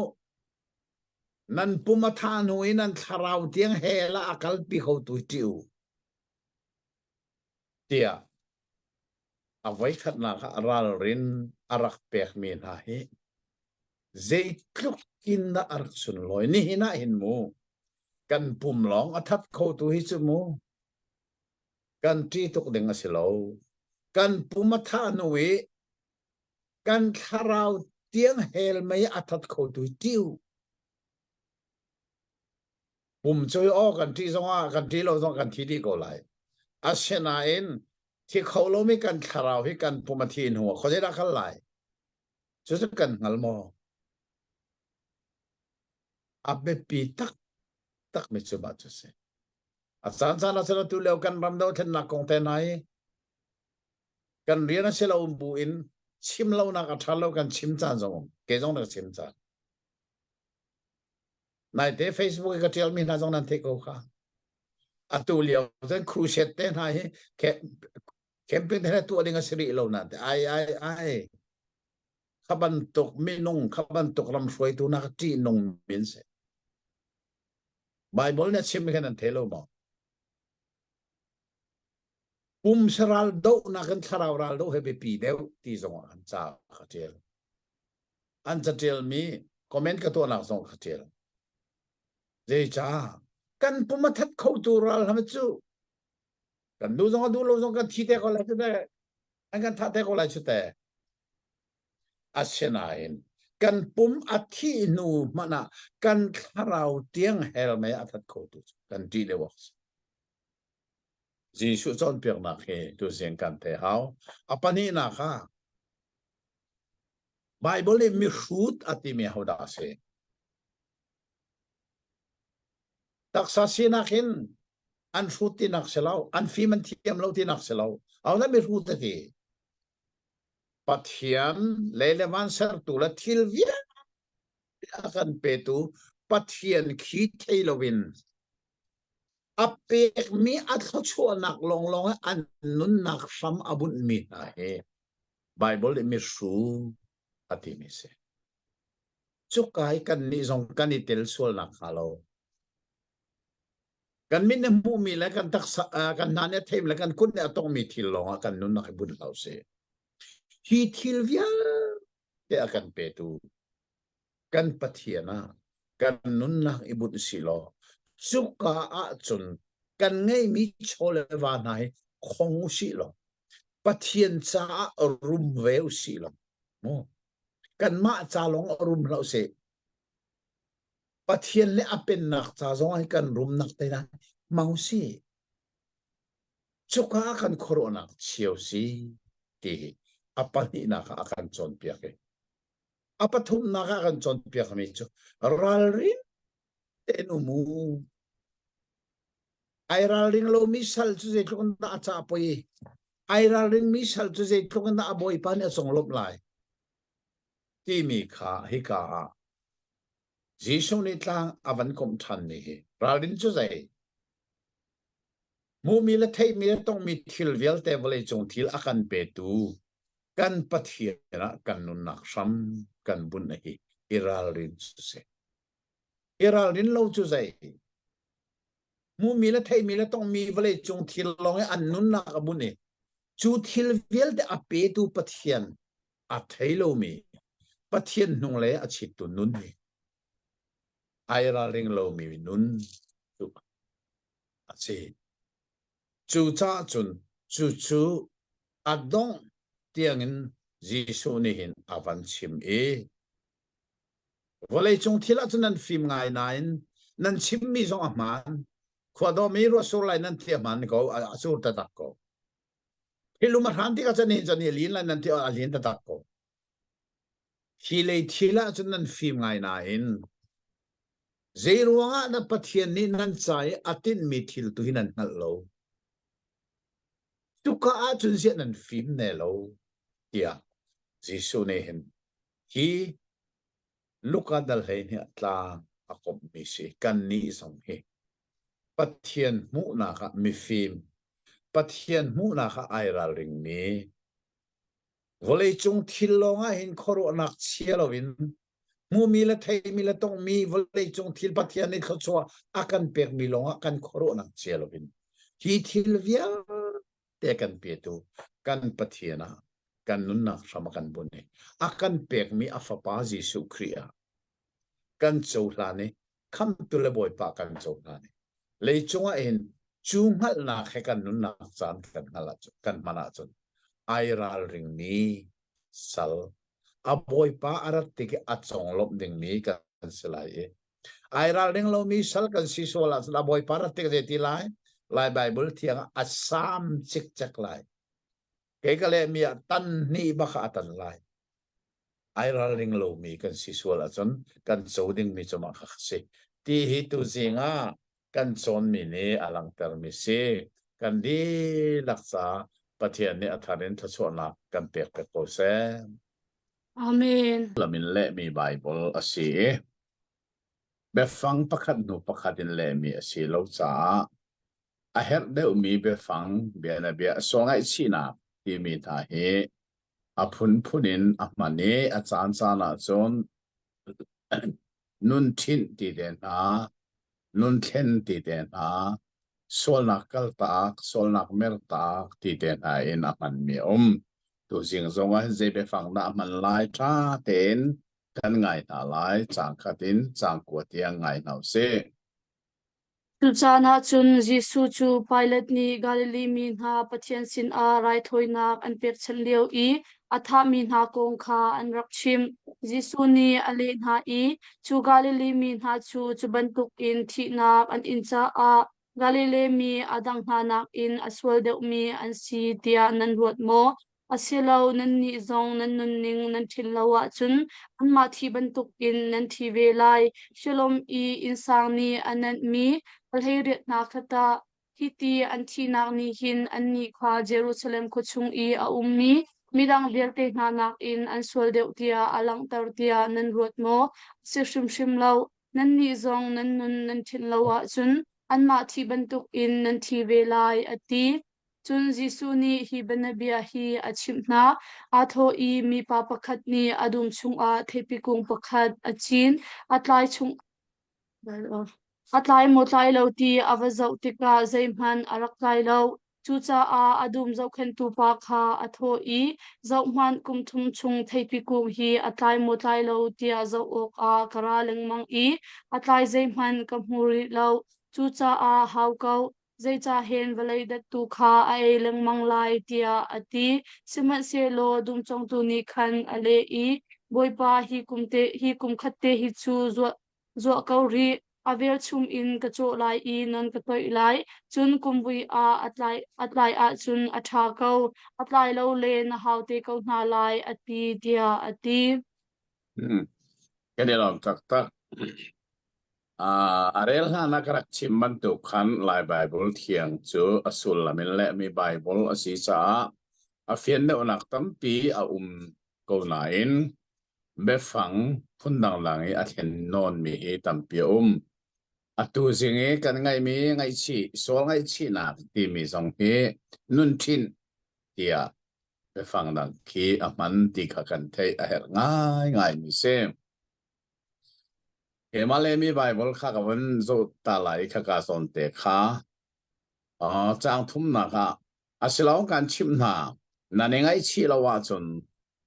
nan pum a tha nu in an tharau tiang he la akal pi khâu tu tiu tia avai khat na kha ral rin arak pek mi na he zei kluk kin na arak sun loi ni hina hin mu kan pum long a that khâu tu hi chu mu kan ti tok ding a silo kan pum a tha nu we kan tharau tiang hel mai a that khâu tu tiu pum choi o kan ti zonga kan ti lo zong kan ti di ko lai a sena inที่เขาเราไม่กันคาราวให้กันพุมาทีนหัวเขาได้รักกันหลายจะจะกันงัลโมอับเบปีตักไม่จะบาดจะเสียอาจารย์อาจารย์ตุเลียวกันรำดาวเทนนักคงเทนไหนกันเรียนเสลาอุบุอินชิมเล่านักอัฐาเล่ากันชิมจานจงเกจงนักชิมจานในเทเฟซบุ๊กก็เที่ยวมีน่าจงนั้นเทโกค่ะอัตุเลียวจนครูเชตเต้นให้แค่camping dah tu dengan seri lau nanti ai kabantuk minung kabantuk ram suai tu nak ti nong min se Bible nya sim kan thelo mo seral do nak kan tharal do hebe pi deu ti zong an cha khatel an chatel mi comment ka to nak zong khatel je cha kan pum that khau tu ral ham chu kan du zong kan thi te ko la chu te an kan tha te ko la chu te asenain kan pum athi nu mana kan kharau tiang hel mai athat ko tu kan ti le wax ji su chon pek na khe tu zen kan te hau apani na kha bible mi shoot ati me hoda se taksa sinakin an shoot tinak selau an fi man thiam lo tinak selau au na mi shoot ati pathian lelevan ser tu la thil via akan petu pathian khi theilovin apek mi at khachu nak long an nun nak sam abun mi na he bible mi su ati mi se chukai kan ni zong kan itel sul nak halo kan min mu mi la kan tak kan nane them la kan kun atong mi thil long kan nun nak bun lau se hi thil via te akan petu kan pathiana kan nun nak ibut silo chuka a chun kan ngei mi chole wa nai khong silo pathian cha rum veu silo mo kan ma cha long rum lo se pathian le apen nak cha zong ai kan rum nak te na mau si chuka kan corona chiu si ti apani na ka akan chon pia ke apathum na ka akan chon pia kami chu ral rin tenumu ai ral ring lo misal chu je tlong na cha poi ai ral ring misal chu je tlong na aboi pan a song lop lai ti mi kha hi ka jisu ni tlang avan kom than ni ral rin chu zai mu mi la thei mi tong mi thil vel te vole chung thil akan pe tu kan pathiana kan nun nak sam kan bun hi iral rin chu se iral rin lo chu zai mu mi la thei mi la tong mi vole chung thil long an nun nak abun ni chu thil vel te ape tu pathian a thei lo mi pathian nung le a chit tu nun ni iral ring lo mi nun tu a che chu cha chun chu adong tiangin jisu ni hin avan chim e vole chung thila chunan phim ngai nain nan chim mi zong aman khwado mi ro so lai nan thia man ko asur ta tak ko hiluma han ti ka chani lin lai nan ti a lin ta tak ko thi lei thila chun nan phim ngai na in zeiruanga na pathian ni nan chai atin mi thil tu hinan ngal lo tuka a chun sia nan phim ne lo tia jisu ne hin hi luka dal he ni atla akom mi si kan ni song he pathian mu na ka mi phim pathian mu na ka aira ring ni volei chung thil longa hin khoro nak chialovin mu mi la thei mi la tong mi volei chung thil pathian ni khachwa akan pek mi longa kan khoro nak chialovin hi thil vial te kan pe tu kan pathiana kan nun nak sama kan bune akan pek mi afapa Jesu Kria kan chouhlani kham tu le boy pa kan chouhlani lei chunga in chungal na khe kan nun nak chan kan hala kan mana chun airal ring ni sal aboy pa arat tike achong lop ding mi kan selai e airal ring lo mi sal kan si sola la boy pa arat tike ti lai lai bible thiang asam chik chak lai ke kale mi tan ni ba kha tan lai airal ring lo mi kan si sola chon kan choding mi choma kha se ti hi tu zinga kan chon mi ne alang ter mi se kan di laksa pathian ni atharin thachona kan pek pek ko se Amen. lamin le mi bible asi be fang pakhat nu pakhatin le mi asi lo cha a her de mi be fang be na be songai china ti mi tha he a phun phunin a mane a chan chana chon nun thin ti den a nun thlen ti den a solnak kal tak solnak mer tak ti den a in a man mi tu jing zonga je be fang na man lai tha ten kan ngai ta lai chang khatin chang ko tiang ngai nau se Tu chana chun Jisu chu Pilate ni Galilee mi na pathian sin a rai thoi nak an pek chan leo i atha mi na kong kha an rak chim Jisu ni ale na i chu Galilee mi na chu bantuk in thi nak an in cha a Galilee mi adang na nak in aswal deuh mi an si tia nan ruat mo asilo nan ni zong nan nun ning nan thil lawa chun an ma thi bantuk in nan thi ve lai shalom i insang ni anan mi alheiret na khata hiti an thi nak ni hin an ni kha Jerusalem ko chung i a ummi midang vialte na nak in an sual deuh tia alang tar tia nan ruat mo se shim shim lo nan ni zong nan nun nan thin lawa chun an ma thi bantuk in nan thi ve lai ati chun Jisu ni hi banabia hi achimna atho i mi pa pakhat ni adum chung a thepikung pakhat achin atlai chung atlai motlai lo ti avazau tika zaimhan araklai lo chu cha a adum zau khen tu pa kha atho i zau man kum thum chung theipi kum hi atlai motlai lo tia zau ok a kara lengmang i atlai zaimhan kamhuri lo chu cha a hau kau zai cha hen valai dat tu kha a e lengmang lai tia ati simat se lo dum chong tu ni khan ale i boipa hi kum khatte hi chu zo kau ri avel chum in ka cho lai i non ka toi lai chun kumbui a atlai a chun atha ko atlai lo le na haute ko na lai ati dia ati cái điều làm chắc chắc arel ha nakarak chimman tu khan lai bible thiang chu asul lamin le mi bible asi cha a fian ne onak tampi a ko na in be fang phundang langi a then non mi he tampi atu zinge kan ngai mi ngai chi so ngai chi na ti mi song he nun thin tia be fang dang ki a man ti kha kan thei a her ngai ngai mi se he male mi bible kha ka wan zo ta lai kha ka son te kha chang thum na kha asilaw kan chim na na ne ngai chi lo wa chun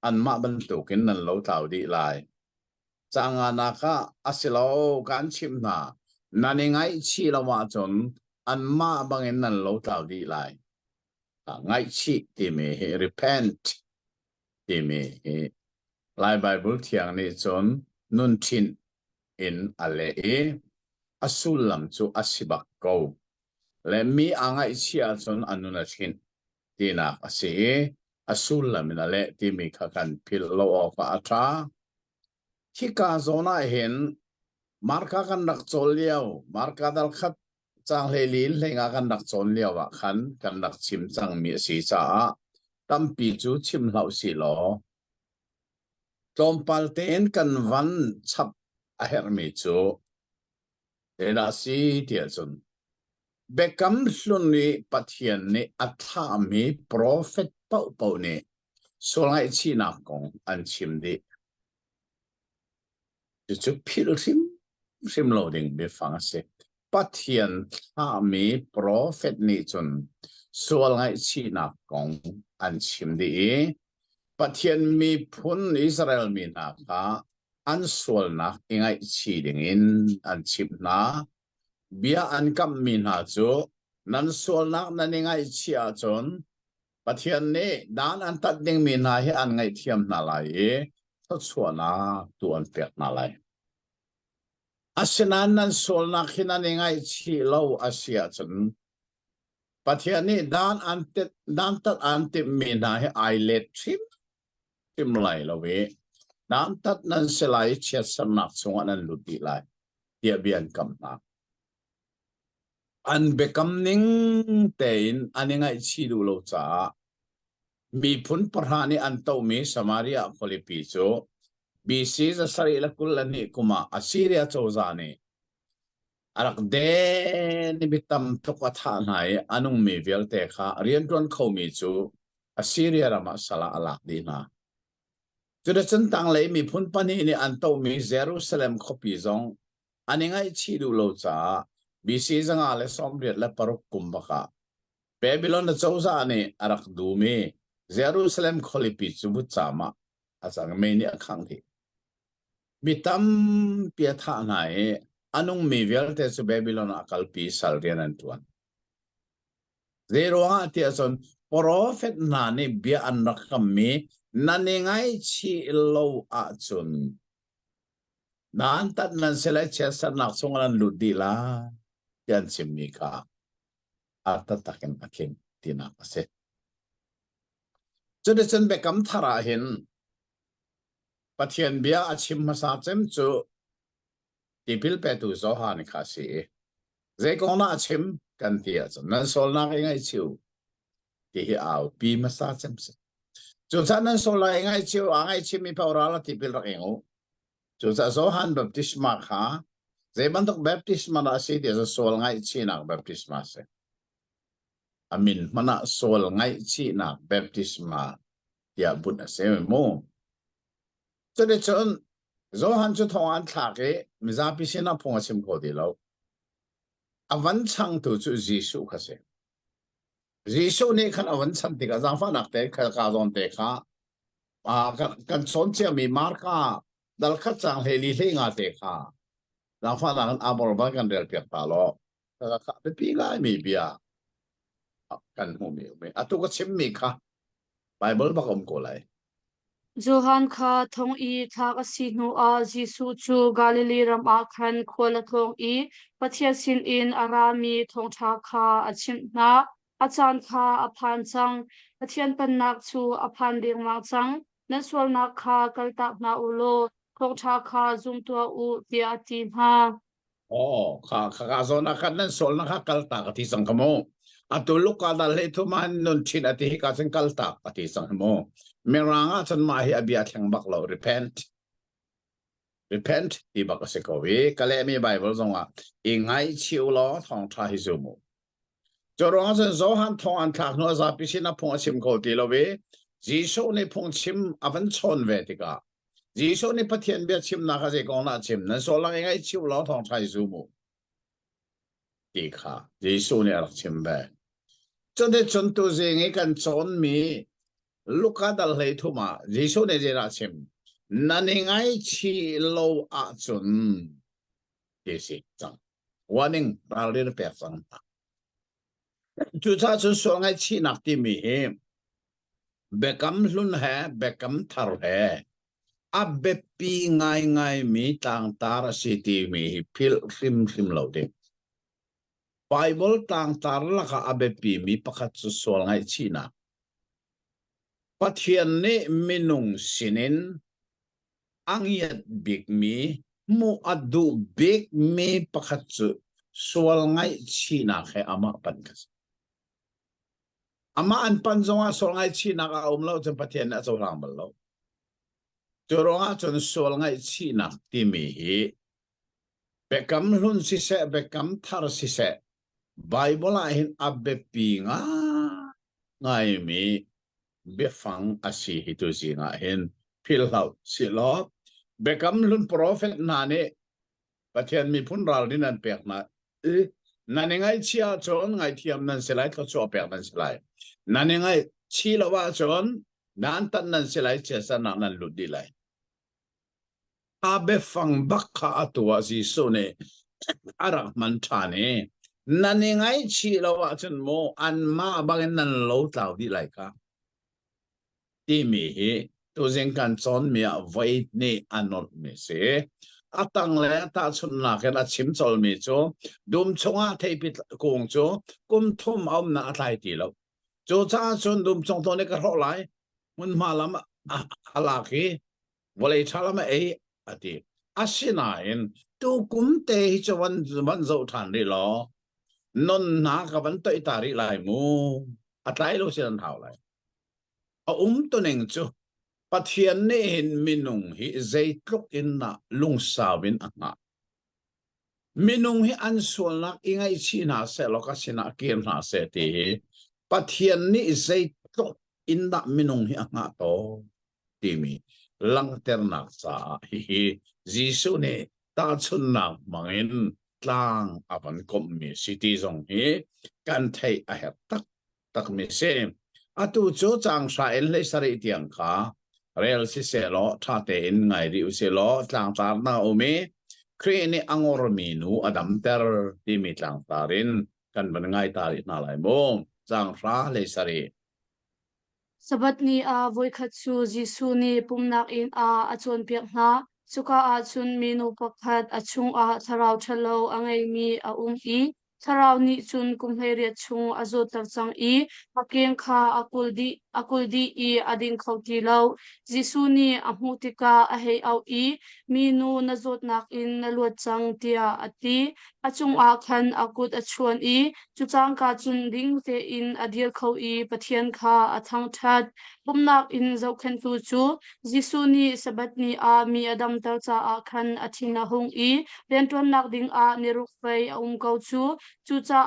an ma ban tu kin nan lo tau di lai chang na kha asilaw kan chim na na ne ngai chi lo wa chun an ma bang in nan lo tau di lai ngai chi ti me repent ti me lai bible thiang ni chun nun thin in ale e asulam chu asibak ko le mi angai chia chon anuna thin tina ase asulam in ale ti mi kha kan phil lo of atra khi cả zona hiện marka kan dak chol liao marka dal khat chang le lin lenga kan dak chol liao wa khan kan dak chim chang mi si cha tampi chu chim hlau si lo tom palten kan van chap a her mi chu ela si tia chun bekam hlun ni pathian ni atha mi prophet pau pau ni solai chi na kong an chim di chu phil sim lo ding be fang se pathian tha mi prophet ni chun solai chi na kong an chim di pathian mi phun Israel mi na ka an sol na ingai chi ding in an chim na bia an kam mi na chu nan sol na nan ingai chi a chon pathian ne dan an tat ding mi na he an ngai thiam na lai e thot chua na tu an pek na lai asinan nan sol na khinan ingai chi lo asia chon pathian ne dan tat an te mi na he ai let tim lai lo we dan tat nan selai chia sanak chung an lu ti lai dia bian kam na an bekam ning tein aningai chi du lo cha mi phun parhani an to mi Samaria pholipi cho BC za sari la kulani kuma Assyria cho zani arak de ni bitam thokatha nai anung mi vel te kha rian ton kho mi chu Assyria rama sala alak dina chuda chen tang lei mi phun pani ni an to mi Jerusalem khopi zong aningai chi du lo cha BC zanga le somriat la parok kumbaka Babylon na chawza ani arak du mi Jerusalem kholipi chubu chama asang me ni akhang thi mitam pia tha nai anung mi vel te chu Babylon akalpi salrian an tuan zero ati ason prophet na ni bia an rakam mi naningai chi lo a chun nan tat nan sela chesa nak songan ludila yan simika ata takin akin tina ase Judison bekam thara hin pathian bia achim masa chem chu tipil pe tu zo han khasi ze kona achim kan tia chu nan sol na ngai chu ti hi au pi masa chem se chu cha nan sol la ngai chu angai chim mi paura la tipil ra engo chu cha zo han baptisma kha ze bandok baptisma na si ti zo sol ngai chi na baptisma se amin mana sol ngai chi na baptisma ya bun ase mo cho nên chọn do han cho thong an thả cái mình ra bị xin phong chim cổ đi lâu à vẫn chẳng tu chu Giêsu khá sẽ Giêsu này khăn à vẫn chẳng thì cái giang pha nạc tế khá cả dọn tế khá à cần chọn chia mi marka dal khát chẳng hề lý thế ngã tế khá giang pha nạc à bor ba cần rèn piệt ta lo cái khá bị pi gai mi bia cần hồ mi à tu có chim mi khá Bible bác ông cổ lại Johan kha thong i thak asi nu a Jisu chu Galilee ram a khan khola thong i pathia sin in arami thong tha kha achim na achan kha aphan chang pathian pan nak chu aphan ding ma chang na swal na kha kalta na ulo thong tha kha zum to u tia ti ha oh khá zona khát nên sol na khá kalta cái thi sang kamo atuluk ka dal he thuman nun chin ati hi ka sang kalta ati sang mo meranga chan ma hi abia thang bak lo repent ti bak se ko we kale mi bible zonga ingai chiu lo thong tha hi zumu jorong san zo han thong an thak no za pi sin a phong chim ko ti lo we jisu ne phong chim avan chon ve ti ka jisu ne pathian bia chim na ka je ko na chim na so la ingai chiu lo thong tha hi zumu ti kha jisu ne ar chim ve cho nên chọn tu gì ngay cần chọn mi lúc cả dal hay thu mà Giêsu này ra xem nên ngay chỉ lâu à chọn cái gì chẳng warning bảo lên bẹt chẳng chú cha chú số ngay chỉ nạp đi mi bekam lun hai bekam thar hai abbe pi ngay mi tang tar si ti mi phil rim lâu đi Bible tang tar la ka abepi mi pakhat chu sol ngai china pathian ne minung sinin angiat big mi mu adu big mi pakatsu sual ngai china khe ama pankas ama an panzonga sual ngai china ka umlo chen pathian na zo ram lo choronga chon sual ngai china ti mi hi bekam hun si se bekam thar si se bible a hin abbe pinga ngai mi befang asi hitu zinga hin philhau silo bekam lun prophet nane pathian mi phun ral din an pek na nane ngai chia chon ngai thiam nan selai tho cho pek nan selai nane ngai chi lawa chon nan tan nan selai che sa nan lu di lai a befang bakha atwa si sone arak man thane nane ngai chi lawa chon mo an ma bangin nan lo tlaw di lai ka ti mi hi tu zeng kan chon mi a voi ni anot mi se atang le ta chun na ke la chim chol mi chu dum chonga thei pit kong chu kum thum om na atlai ti lo chu cha chun dum chong to ne ka ro lai mun ma lam ala ki volei chala ma e ati asina in tu kum te hi chawan man zo than ri lo non na ka ban toi ta ri lai mu atlai lo sian thau lai a to neng chu pathian ne hin minung hi zeitluk in na lung sawin anga minung hi an sual nak ingai china se lokasina kiem na se ti pathian ni zeitluk in na minung hi anga to timi lang ter nak sa hi jisu ne ta chun nak mangin tlang apan kom mi city zong hi kan thei a het tak mi se atu cho chang sa en le sari tiang kha rel si se lo tha te in ngai ri u se lo tlang tar na o me kre ni angor mi nu adam ter ti mi tlang tarin kan ban ngai ta ri na lai mo chang sa le sari Sabat ni a voi khatsu jisu ni pumnak in a achon piak na suka a chun minu pakhat achung a tharau thalo angai mi a i tharau ni chun kumheri chung azo tar chang I pakeng kha akuldi I ading khauti lo jisu ni amutika a hei au I minu nazot nak in naluat chang tia ati achung a khan akut achuan I chuchang ka chun ding te in adir khau I pathian kha athang that pumnak in zo khan tu chu jisu ni sabat ni a mi adam tar cha a khan athina hong I lenton nak ding a niruk fai a kau chu chucha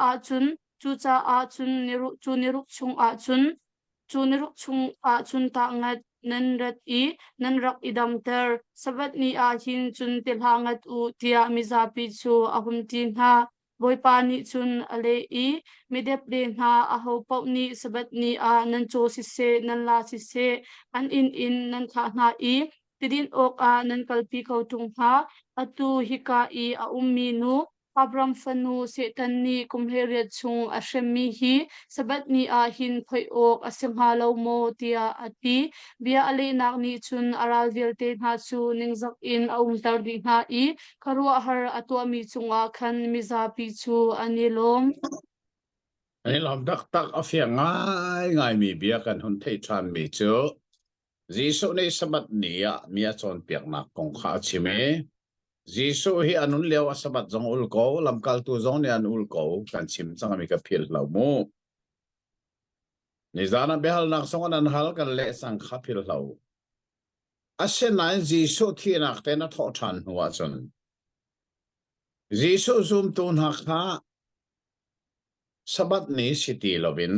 a chun niruk chung a chun ta ngat nan rat I nan rak idam ter sabat ni a hin chun tilhangat u tia mizapi chu ahum tin ha boipa ni chun ale I midep de na aho pau ni sabat ni a nan cho si se nan la si se an in nan kha na I tidin ok a nan kalpi kau tung ha atu hika I a ummi nu Abram fanu se tan ni kumheriat chung ashemi hi sabat ni a hin phoi ok asimha lo mo tia ati bia ale nak ni chun aral velte na chu ningzak in aum tar di na I karua har atwa mi chunga khan miza pi chu anilom ani lam tak afia ngai mi bia kan hun thei than mi chu jisu nei sabat ni a mi a chon piak na kong kha chime jisu hi anun lewa sabat jong ul ko lam kal tu jong ne an ul ko kan chim chang mi ka phil lau mu ni zana behal nak song an hal kan le sang kha phil lau asen nan jisu thi nak te na tho than huwa chon jisu zum tu na kha sabat ni city lovin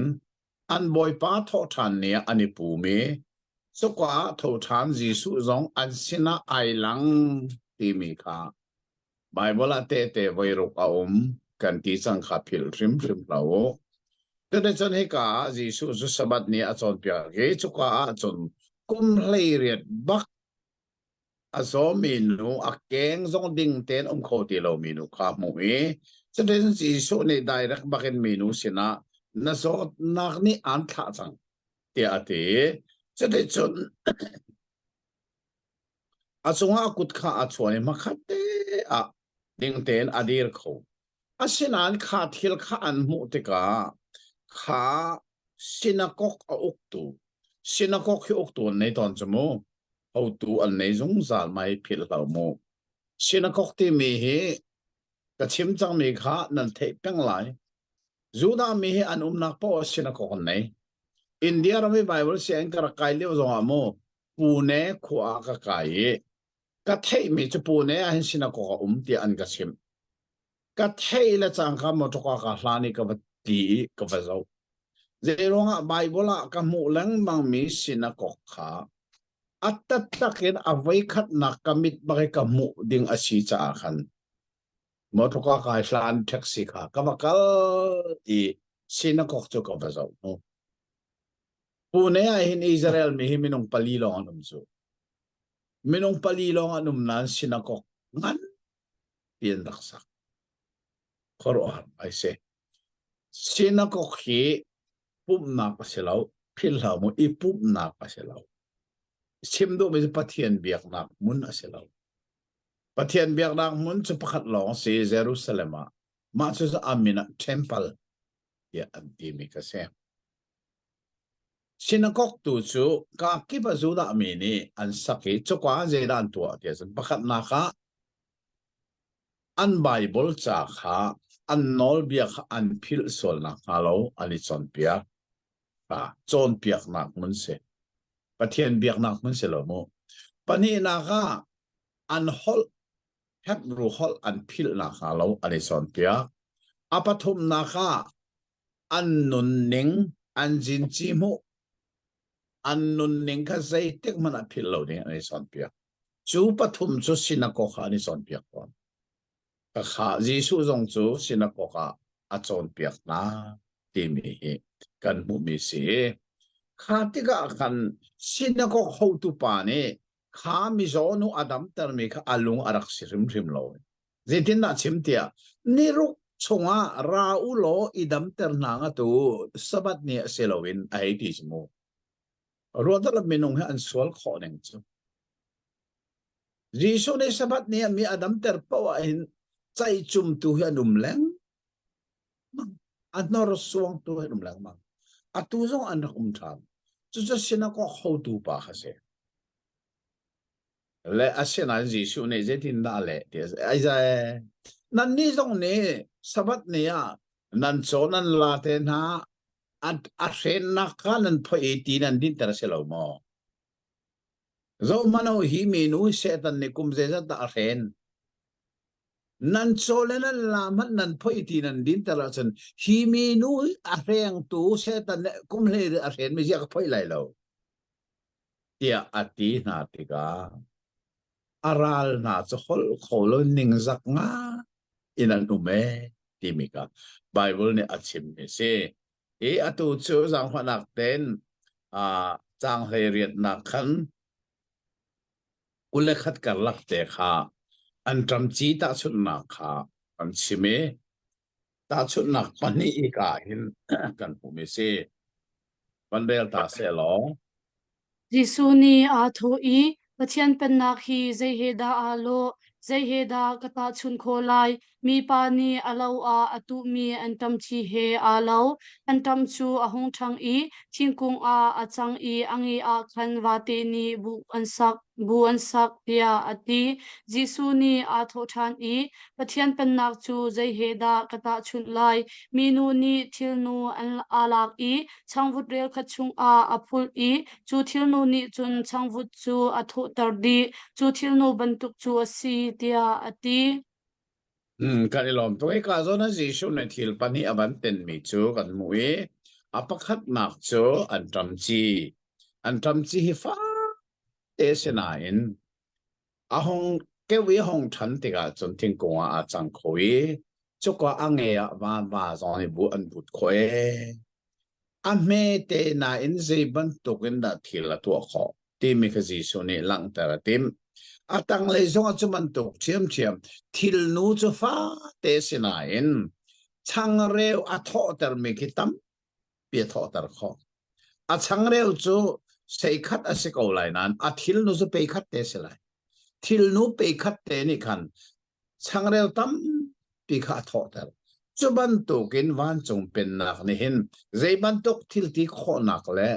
an boy pa tho than ne ani pu me so kwa tho than jisu jong an sina ai lang ti mi kha bible te voi ro a kan ti sang kha phil rim lawo te de chon he ka jisu su sabat ni a chon pya ge chu ka a chon kum hlei riat bak a zo minu a keng zong ding ten kho ti lo minu kha mu e cho nên jisu ni direct bakin minu sina na zo nak ni an tha chang ti ate cho nên chon a chunga kut kha a chone makhate a ding ten adir kho asinan kha thil kha an mu te ka kha sinakok a uktu sinakok hi uktu nei ton chamo hậu tu an nei zung zal mai phil lau mo synagogue ti mi hi ka chim chang mi kha nan thei peng lai Juda mi hi an nak po synagogue nei India rami Bible siang kar kai leo zong amo Pune khua ka kai ka thei mi chu Pune a hin synagogue ti an ka chim ka thei la chang ka mo to ka hlani ka ti ka va zo zeronga Bible a ka mu lang mang mi synagogue kha atat takin avai khat nak kamit bagi ka mu ding asi cha khan mo to ka hlan taxi kha ka bakal I synagogue chu ka va zo no Pune a hin Israel mi hi minung palilong anum chu minung palilong anum nan synagogue ngan pian daksak Quran I say synagogue hi pup na pa silaw philhaw mo ipup na pa silaw simdo mi pathian biak nak mun asilaw pathian biak nak mun chu pakhat long si Jerusalem ma chu amina temple ya anti mi ka se synagogue tu chu ka ki ba zu da mi ni an saki chu kwa je dan tu tia san pakhat na kha an Bible cha kha an nol biak an phil sol na halo ani chon biak pa chon biak nak mun se pathian biak nak mun se lo mo pani na kha an hol Hebrew hol an phil na halo ani chon biak apathum na kha an nun ning an jin chi mu an nun ning kha zai tek mana phil lo ni ani chon biak chu pathum chu synagogue ani chon biak kon ka kha Jesu zong chu synagogue a chon biak na ti mi kan mu mi si kha ti ga kan synagogue ho tu pa ni kha mi zo nu adam tar mi kha alung arak sirim rim lo zetin na chim tia ni ru chunga ra u lo idam ter na nga tu sabat ni selowin ai ti mo ro da la minung ha an sol kho neng chu Jesu ne sabat ni mi adam ter pa wa in chai chum tu hian leng an nor suang tu hian leng mang atu zong an tham chu chu synagogue ho tu pa kha se le asena Jesu ne zetin da le ai za nan ni zong ne sabat ne ya nan chonan la te na a sen na kanan phoi ti nan din tar se lo mo zo mano hi menu setan ne kum ze za ta sen nan cholen la man nan phoi ti nan din tar chen hi menu a reng tu setan ne kum le a sen mi ja phoi lai lo tia ati na ti ka aral na cho hol kholo ning zak nga inan ume timika Bible ne achim ne se e atu chu jang phanak ten a chang hle riat na khan ule khat kar lak te kha an tram chi ta chut na kha an chime ta chut na pani e ka hin kan pu me se bandel ta se lo Jesu ni a tho I pathian pen nak hi zai he da a lo zai he da kata chun kho lai mi pa ni alo a atu mi an tam chi he a lo an tam chu a hong thang I thingkung a achang I angi a khan wa te ni bu an sak pia ati Jesu ni a tho than I pathian pen nak chu zai he da kata chun lai mi nu ni thil nu an alak I changvut rel khachung a aphul I chu thil nu ni chun changvut chu a tho tar di chu thil nu bantuk chu a si tia ati kan ilom to e ka zo na Jesu ne thil pani aban ten mi chu kan mu e apakhat nak chu an tam chi hi fa te se na in a hong ke wi hong than te ga chon ting ko a chang khoi chu ko ange a ba zo ni bu an but khoi a me te na in ze ban to ken da thil la to kho ti mi kha Jesu ne lang ta tim atang le zong a chuman tok chiam thil nu chu fa te sina in chang reu a tho tar me ki tam pi tho tar kho a chang reu chu sei khat a se ko lai nan a thil nu chu pe khat te se lai thil nu pe khat te ni khan chang reu tam pi kha tho tar chuban to kin wan chung pen nak ni hin zei ban tok thil ti kho nak le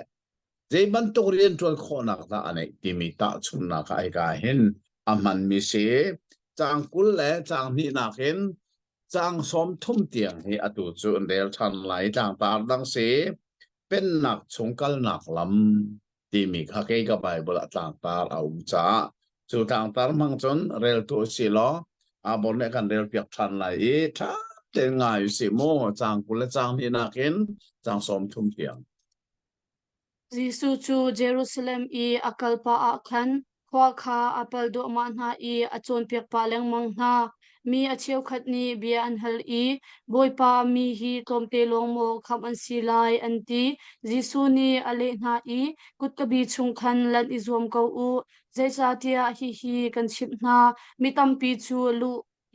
dây ban tục riêng chuột khó nạc ta anh ấy tìm mi ta chung nạc ai cả hin aman mi se chang kul le chang ni nạc hin chang som thum tiang hi atu chu del than lai chang tar dang se pen nạc chung kal nạc lam tìm mi kha ke ka bible chang tar au cha chu chang tar mang chon rel tu si lo a bon ne kan rel piak than lai e tha te ngai si mo chang kul le chang ni nạc hin chang som thum tiang Jisu chu Jerusalem i akalpa a khan khwa kha apal do ma na i achon pek pa leng mang na mi acheu khat ni bia an hal i boipa mi hi tomte long mo kham an silai anti Jisu ni ale na i kut ka bi chung khan lan i zom ko u zaisa tia hi kan chip na mi tampi chu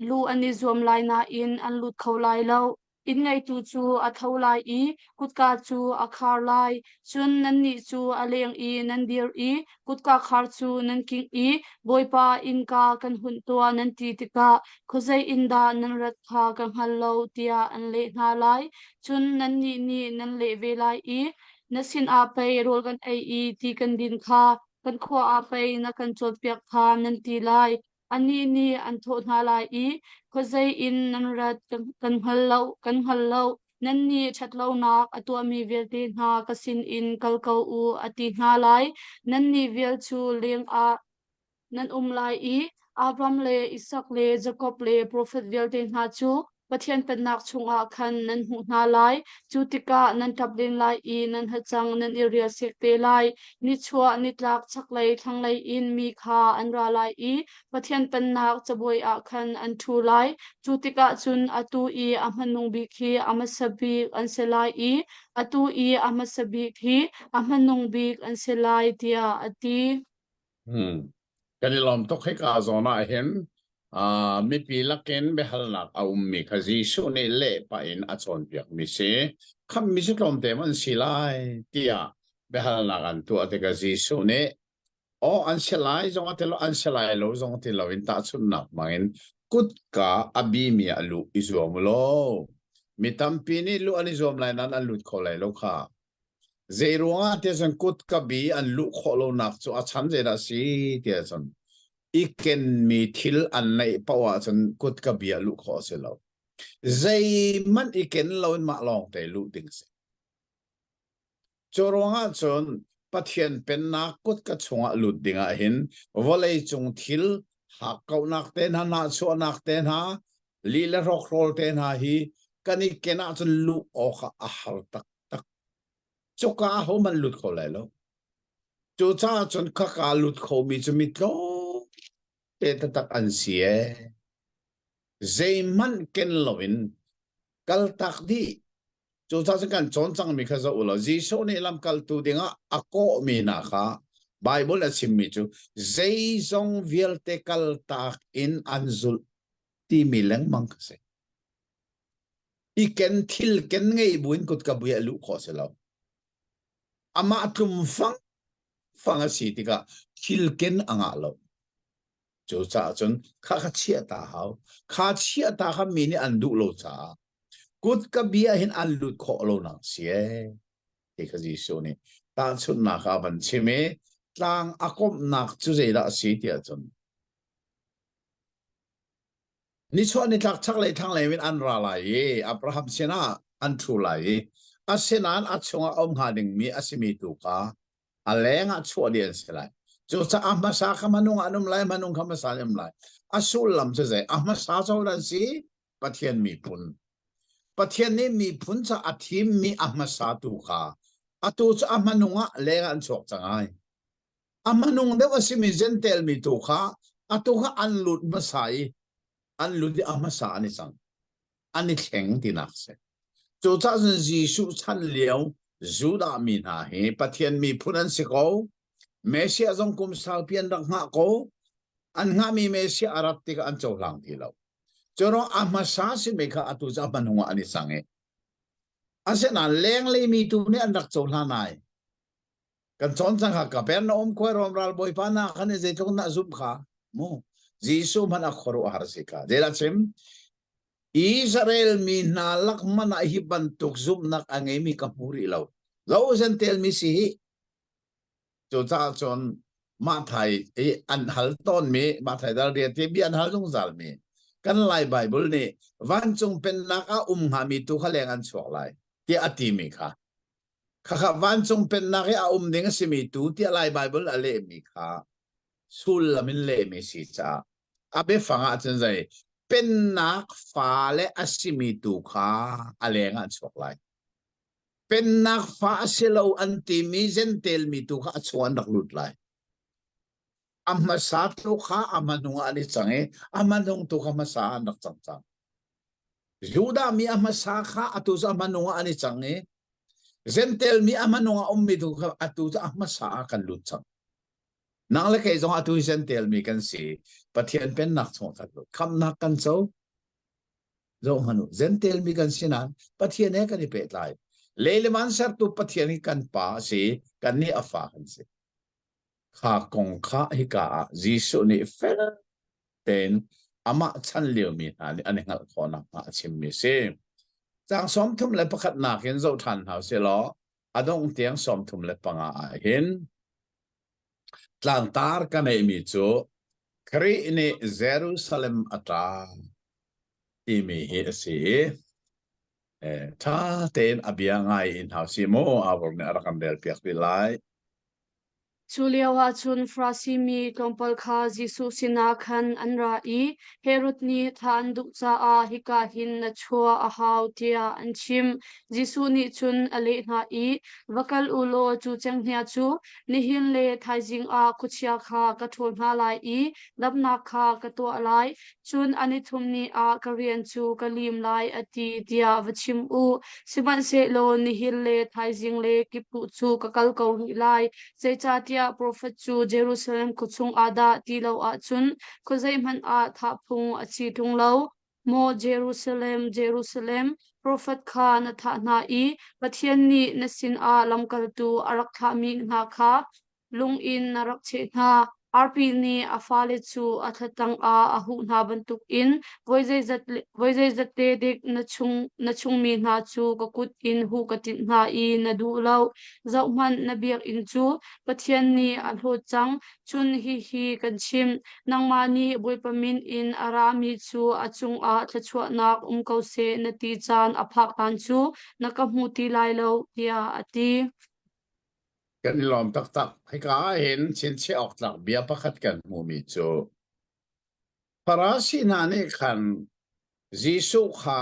lu ani zom lai na in an lut khawlai lo in ngai tu chu a tholai i kutka chu a khar lai chun nan ni chu aleng i nan dir i kutka khar chu nan king i boipa in ka kan hun to nan ti tika khozai inda nan rat kha kan hallo tia an le na lai chun nan ni nan le ve lai i nasin a pai rol kan ai i ti kan din kha kan khwa a pai na kan chot pek kha nan ti lai ani ni an tho na lai i khozai in nan rat kan hallo nan ni thatlo nak atua mi velte na kasin in kalkau u ati na lai nan ni vel chu leng a nan lai i Abraham le Isaac le Jacob le prophet velte na chu pathian penak chunga khan nan hu na lai chu tika nan tablin lai i nan hachang nan area sekte lai ni chua ni tlak chak lai thang lai in mi kha an ra lai i pathian penak chaboi a khan an thu lai chu tika chun atu i amanung bi khi amasabi an selai i atu i amasabi khi amanung bi an selai tia ati cái này làm tốt hết cả rồi na hiện mi pi la ken be hal nak mi khazi su ne le pa in a chon piak mi se kham mi se tlom te man silai tia be hal nak an tu ate ka ji su ne o an silai zong ate lo an silai lo zong ate lo in ta chun nak mangin kut ka abi mi alu izom lo mi tampi ni lu ani zom lai nan alut kho lai lo kha zeruanga te san kut ka bi an lu kho lo nak chu a chan je da si te san iken mi thil an nei pawa chan kut ka bi a lu kho se lo zai man iken lo ma long te lu ding se choronga chon pathian pen na kut ka chunga lu dinga hin volei chung thil ha kau nak te na na chu nak te na li la rok rol te na hi kani kena chun lu o kha a har tak cho cả hôm mình lụt khổ lại lo cho cha chọn cả lụt khổ mi cho mi lo để ta tak ăn xỉa dây man ken lovin kal tak đi cho cha sẽ cần chọn chẳng mi khá sao lo gì số này làm kal tu đi ngã ako mi na kha Bible là sim mi chu dây zong viel te kal tak in anzul ti mi lang mang kase iken thil ken ngei buin kut ka buya lu kho se lo ama tum fang a si tika kilken anga lo cho cha chon kha chia ta hao kha chia ta kha mi ni an du lo cha kut ka bia hin an lut kho lo na sie e kha ji so ni ta chun na kha ban che me tlang akom nak chu ze da si tia chon ni chwa ni tak chak lai thang lai win an ra lai e Abraham sena an thu lai asenan achunga om hading mi asimi tu ka alenga chua dian selai cho cha amasa ka manung anum lai manung ka masalem lai asul lam che zai amasa zo lan si pathian mi pun pathian ni mi pun cha athim mi amasa tu ka atu cha amanunga lenga an chok changai amanung de asimi gentle mi tu ka atu ka anlut masai anlut di amasa ani sang ani theng tinak se cho cha dân gì su chan liao zu da min ha he pathian mi phunan se ko mesia jong kum sal pian dang ha ko an nga mi mesia arat ti ka an chaw lang thi lo choro amasa si me kha atu za banunga ani sange ase na leng le mi tu ne an dak chaw la nai kan chon chang ha ka pen om ko rom ral boy pa na khan je chong na zup kha mo jisu man a khoro har se ka de la chem Israel mi na lak man a hiban tuk zum nak angay mi kapuri law. Law zen tel mi sihi. chỗ cha chọn mà thầy ấy ăn hal ton mi mà thầy đã riêng thì bi ăn hal trong zal mi kan lai Bible ni van chung pen naka ha mi tu kha leng an chuak lai ti ati mi kha kha van chung pen naka ding si mi tu ti lai Bible ale mi kha sul lamin le mi si cha abe fanga chen zai pen nak fa le asimi tu kha ale nga chuak lai pen nak fa silo anti mi zen tel mi tu kha chuan dak lut lai amma sa tu kha amanung ani change amanung tu kha ma sa nak chang chang Juda mi amma sa kha atu sa amanung ani change zentel mi amanung ummi tu kha atu sa amma sa kan lut chang nang le kai zong atu zentel mi kan si pathian pen nak chong khat lut kham nak kan so zong hanu zentel mi kan sinan pathian e kan pe lai leile man sar tu pathian kan pa si kan ni afa kan si kha kong kha hi ka jisu ni fel ten ama chan liu mi ani ani ngal khona ma chim mi se chang som thum le pakhat na ken zo than hau se lo adong tiang som thum le panga a hin tlang tar ka nei mi chu kri ni Jerusalem ata ti mi hi si tha ten abia ngai in hau si mo awor ne arakam del piak bi lai Julia wa chun frasimi kompal kha jisu sina khan anra I Herod ni than du cha a hika hin na chua a hau tia anchim jisu ni chun ale na I vakal ulo chu chang hnia chu ni hin le thaijing a kuchia kha ka thol na lai I labna kha ka to lai chun ani thum ni a korean chu kalim lai ati dia vachim u siman se lo ni hin le thaijing le kipu chu ka kal ko hi lai Zaicha tia prophet chu Jerusalem kuchung ada tilo a chun khuzai man a tha phung a chi tung lo mo Jerusalem Jerusalem prophet kha na tha na I pathian ni na sin a lamkal tu arak tha mi na kha lung in narak che na RP ni afale chu athatang a ahu na bantuk in voizai zat le dik na chung mi na chu ka kut in hu ka tin na I na du lo zau man na biak in chu pathian ni a hlo chang chun hi kan chim nangmani boipamin in arami chu achung a thachua nak ko se na ti chan aphak tan chu nakamu ti lai lo tia ati kan lom tak tak hi ka hin chin che ok tak bia pakhat kan mu mi chu parasi na ni khan jisu kha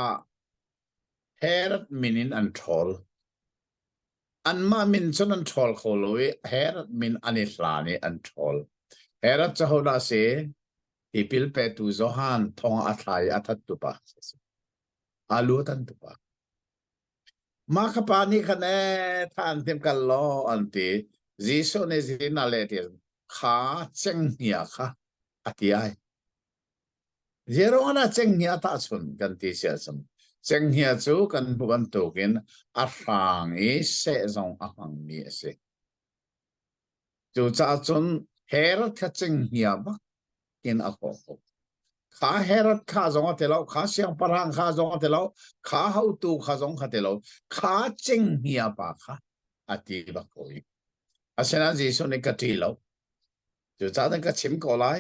Herod minin an thol an ma min chon an thol kholoi Herod min ani hlani an thol Herod chahoda se ipil pe tu zohan thong athai athat tu pa alu tan tu pa ma khapani khane than tem kal lo anti jisu ne zina le ti kha cheng nia kha atiai zero ana cheng nia ta chun kan ti sia sam cheng nia chu kan bukan tokin a rang e se zong a hang mi se chu cha chun her kha cheng nia ba kin a ko kha herat kha zong a te lo kha siang parang kha zong a te lo kha hau tu kha zong kha te lo kha cheng nia ba kha ati ba ko i asena jisu ne ka ti lo chu cha den ka chim ko lai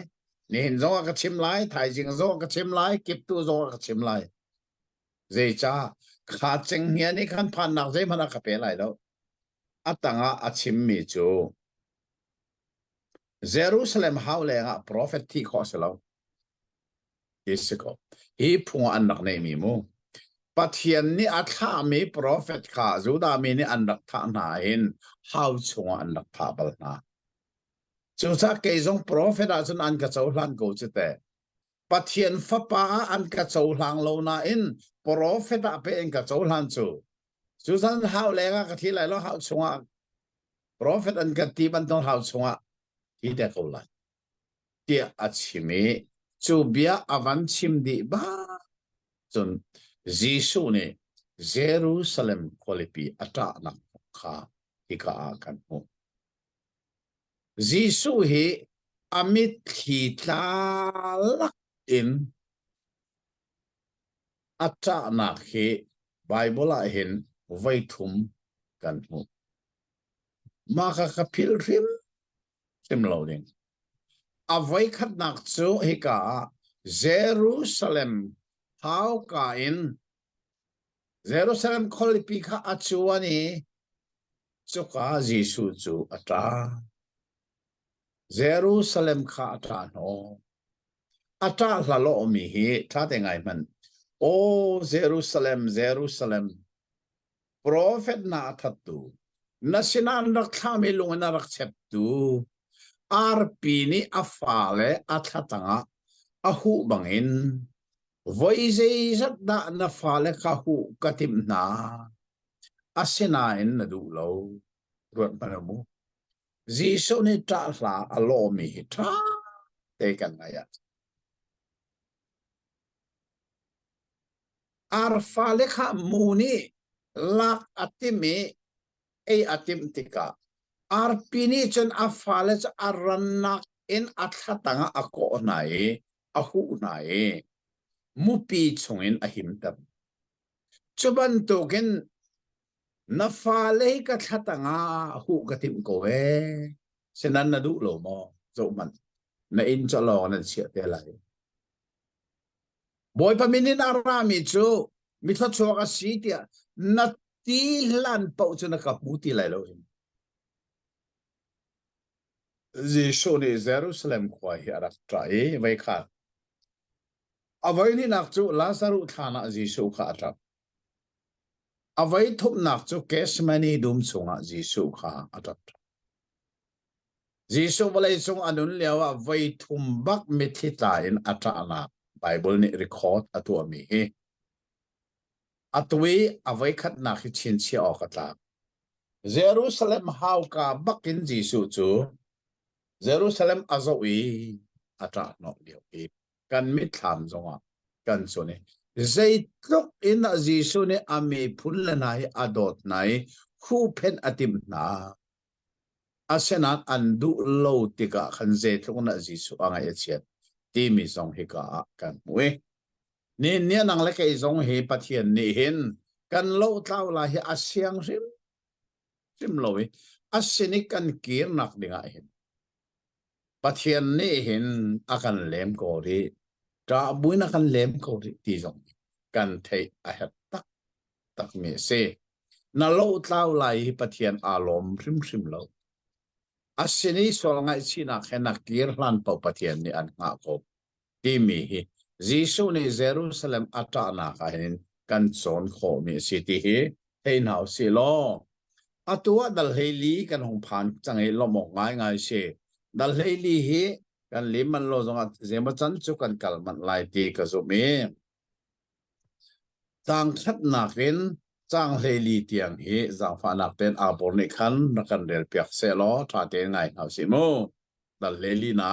ni hin zong ka chim lai thai jing zong ka chim lai kip tu zong ka chim lai zai cha kha cheng nia ni khan phan nak zai mana ka pe lai lo atanga achim mi chu Jerusalem haule nga prophet ti kho selo isiko hi phung an nak nei mi mu pathian ni atha mi prophet kha juda mi ni an rak tha na in how chung an rak tha bal na chu cha ke jong prophet a chun an ka chau hlan ko chete pathian fa pa an ka chau hlang lo na in prophet a pe en ka chau hlan chu chu san how le nga ka thi lai lo how chunga prophet an ka ti ban ton how chunga hi de ko la tia achimi chu bia avan chim di ba chun jisu ne Jerusalem qualipi ata na kha ika kan mo jisu hi amit khitlak in ata na khi bible a hin vai thum kan mo ma ka pilgrim sim lo ding avai khat nak chu hi ka Jerusalem how ka in Jerusalem kholipi kha achuani chu ka Jisu chu ata Jerusalem kha ata no ata hlalo mi hi tha te ngai man o Jerusalem Jerusalem prophet na thatu nasinan rak thami lungna rak chep tu arpi ni afale athatanga ahu bangin voice zat da na fale kahu katim na asina in na du lo ruat panamu Jisu ni ta la alo mi ta te kan ngaya ar fale kha muni lak atimi ei atim tika ar pini chen afale cha aranak in athatanga ako nai ahu nai mupi chungin ahim tam chuban token na fale ka thatanga hu katim ko e senan na du lo mo zo man na in cha lo na chia te lai boy pa minin arami chu mi tha chu ka si tia na ti lan pau chu na kaputi lai lo Jisu ni Jerusalem khwa hi arak trai vai kha avai ni nak chu Lazaru thana Jisu kha atra avai thup nak chu Kesmani dum chunga Jisu kha atra Jisu balai chung anun lewa vai thum bak mithita in atra na Bible ni record atu mi hi atui avai khat na khi chin chi okata Jerusalem how ka bakin Jisu chu Jerusalem azoi atra no dio hi kan mit tham zonga kan sone zaitluk in Jisu ni ami phullanai adot nai khu phen atim na asenat andu lo tika khan zaitluk na Jisu anga echiat ti mi zong hi ka kan mue ni nia nang le kai zong hi pathian ni hin kan lo tlaw la hi asyang sim lo hi asini kan kir nak dinga hin pathian ni hin akan lem ko ri tra buin akan lem ko ri ti zong kan thei a het tak me se na lo tlaw lai hi pathian alom rim lo asini sol ngai china khena kir hlan pau pathian ni an nga ko ti mi hi Jisu ni Jerusalem ata na ka hin kan chon kho mi si ti hi hei nau si lo atua dal heli kan hong phan changai lo mo ngai se dal heli hi kan liman lo zonga zema chan chu kan kalman lai ti ka zo me tang khat nakin chang heli tiang hi zang fa nak ten a bor ni khan na kan rel piak se lo tha te ngai hau si mo dal heli na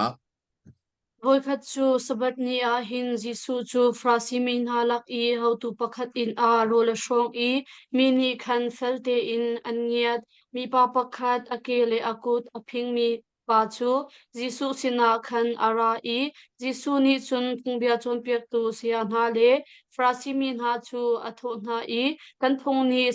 Voi khat chu sabat ni a hin Jisu chu frasi min halak I how tu pakhat in a rola shong I mini khan felte in aniat mi pa pakhat akele akut aphing mi pa chu Jisu sina khan ara I Jisu ni chun pungbia chon piak tu sia na le frasi min ha chu atho na I kan thong ni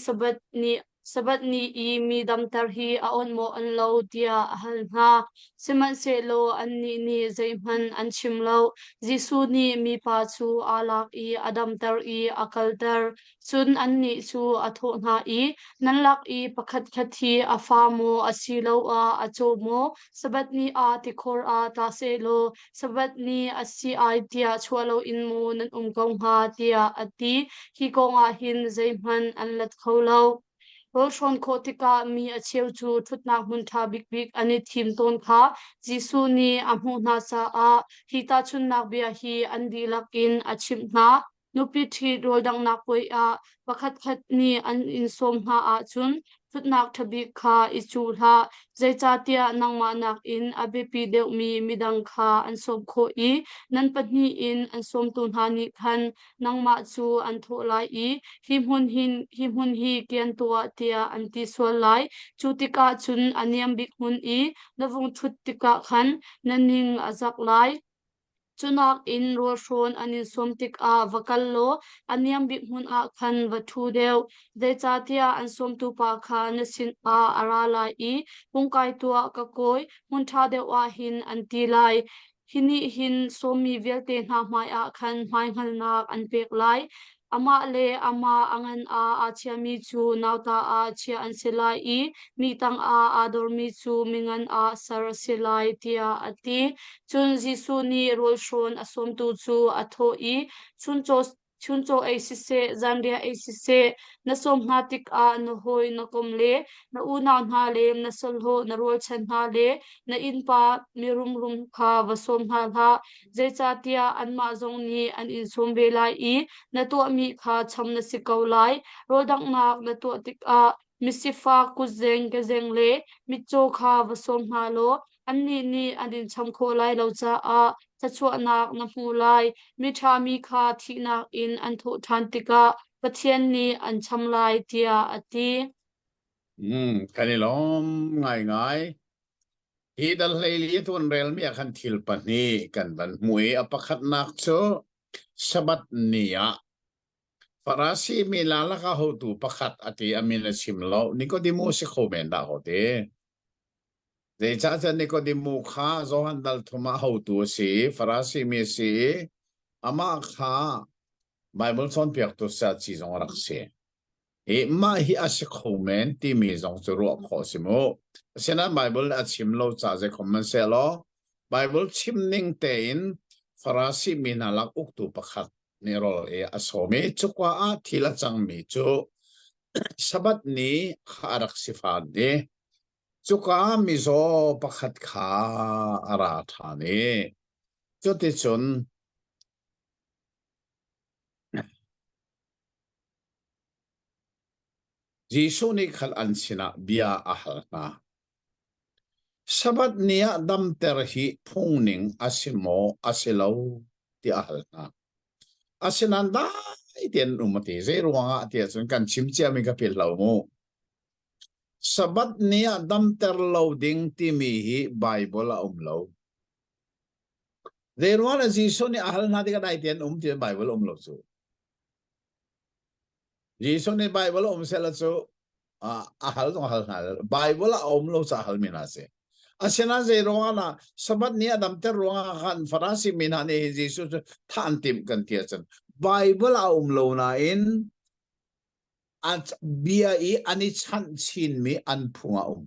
sabat ni I mi dam tar hi a on mo an lo dia hal na siman se lo an ni zaiman an chim lo Jisu ni mi pa chu alak I adam tar I akal tar chun an ni chu atho na I nan lak I pakhat khathi afa mo asilo a acho mo sabat ni a tikhor a ta se lo sabat ni asi ai tia chwalo in mo nan kong ha tia ati hi konga hin zaiman an lat kholo Roshon kotika mi acheu chu thutna hun tha big ani thim ton kha Jisu ni amu na sa a hita chun nak bia hi andi lakin achim na nupi thi rol dang nak poi a pakhat khat ni an in som ha a chun thutnak thabi kha ichu ha zaicha tia nangma nak in abepi deu mi midang kha an som kho I nan patni in an som tun ha ni khan nangma chu an tho lai I him hun hi kian tua tia anti sol lai chutika chun aniam bik hun I navung thut tika khan naning azak lai chunak in rol shon anin somtik a vakallo aniam bi mun a khan vathu deu de chatia an som tu pa kha na sin a arala I pungkai tua kakoi mun tha deu a hin anti lai hini hin somi velte na mai a khan mai hal nak an pek lai ama le ama angan a chia mi chu nauta a chia an selai I mi tang a ador mi chu mingan a sar selai tia ati chun jisu ni rol shon asom tu chu atho I chun cho ai si se zandia ai si se na som na tik a no hoi na kom le na u na na le na sol ho na rol chan na le na in pa mi rum kha va som ha ha je cha tia an ma zong ni an in som ve lai I na to mi kha cham na si ko lai rol dang na na to tik a misifa ku zeng ke zeng le mi cho kha va som ha lo an ni adin cham kho lai lo cha a chachua nak na mu lai mi tha mi kha thi nak in an tho than tika pathian ni an cham lai tia ati kanilom ngai hi dal hlei tun rel mi khan thil pani kan ban mui apakhat nak cho sabat nia farasi mi lala ka ho tu pakhat ati amina simlo Nicodemus se khomen da hote de cha cha Nicodemus kha zohan dal thuma ho tu si farasi mi si ama kha Bible son piak tu sa chi zong rak se e ma hi ase khomen ti mi zong chu ro kho simo sena Bible a chim lo cha je khomman se lo Bible chim ning te in farasi mi na lak uk tu pakhat ni rol e asome chukwa a thila chang mi chu sabat ni kharak sifa de chuka mi zo pakhat kha ara thani chote chon Jisu ni khal ansina bia ahalna sabat nia dam terhi phungning asimo asilo ti ahalna asinanda iten umati zeruanga ti chun kan chimchia mi ka pil mo sabat nia dam ter loading ti mi hi Bible a umlo zeruanga Jisu ni ahalna ti ka iten ti Bible umlo chu Jisu ni Bible umsela chu ahal tong hal na Bible a umlo sa hal minase asena zeruanga sabat nia dam ter ruanga kan farasi minane Jisu than tim kan tia chan Bible a umlo na in at bia I ani chan chin mi an phunga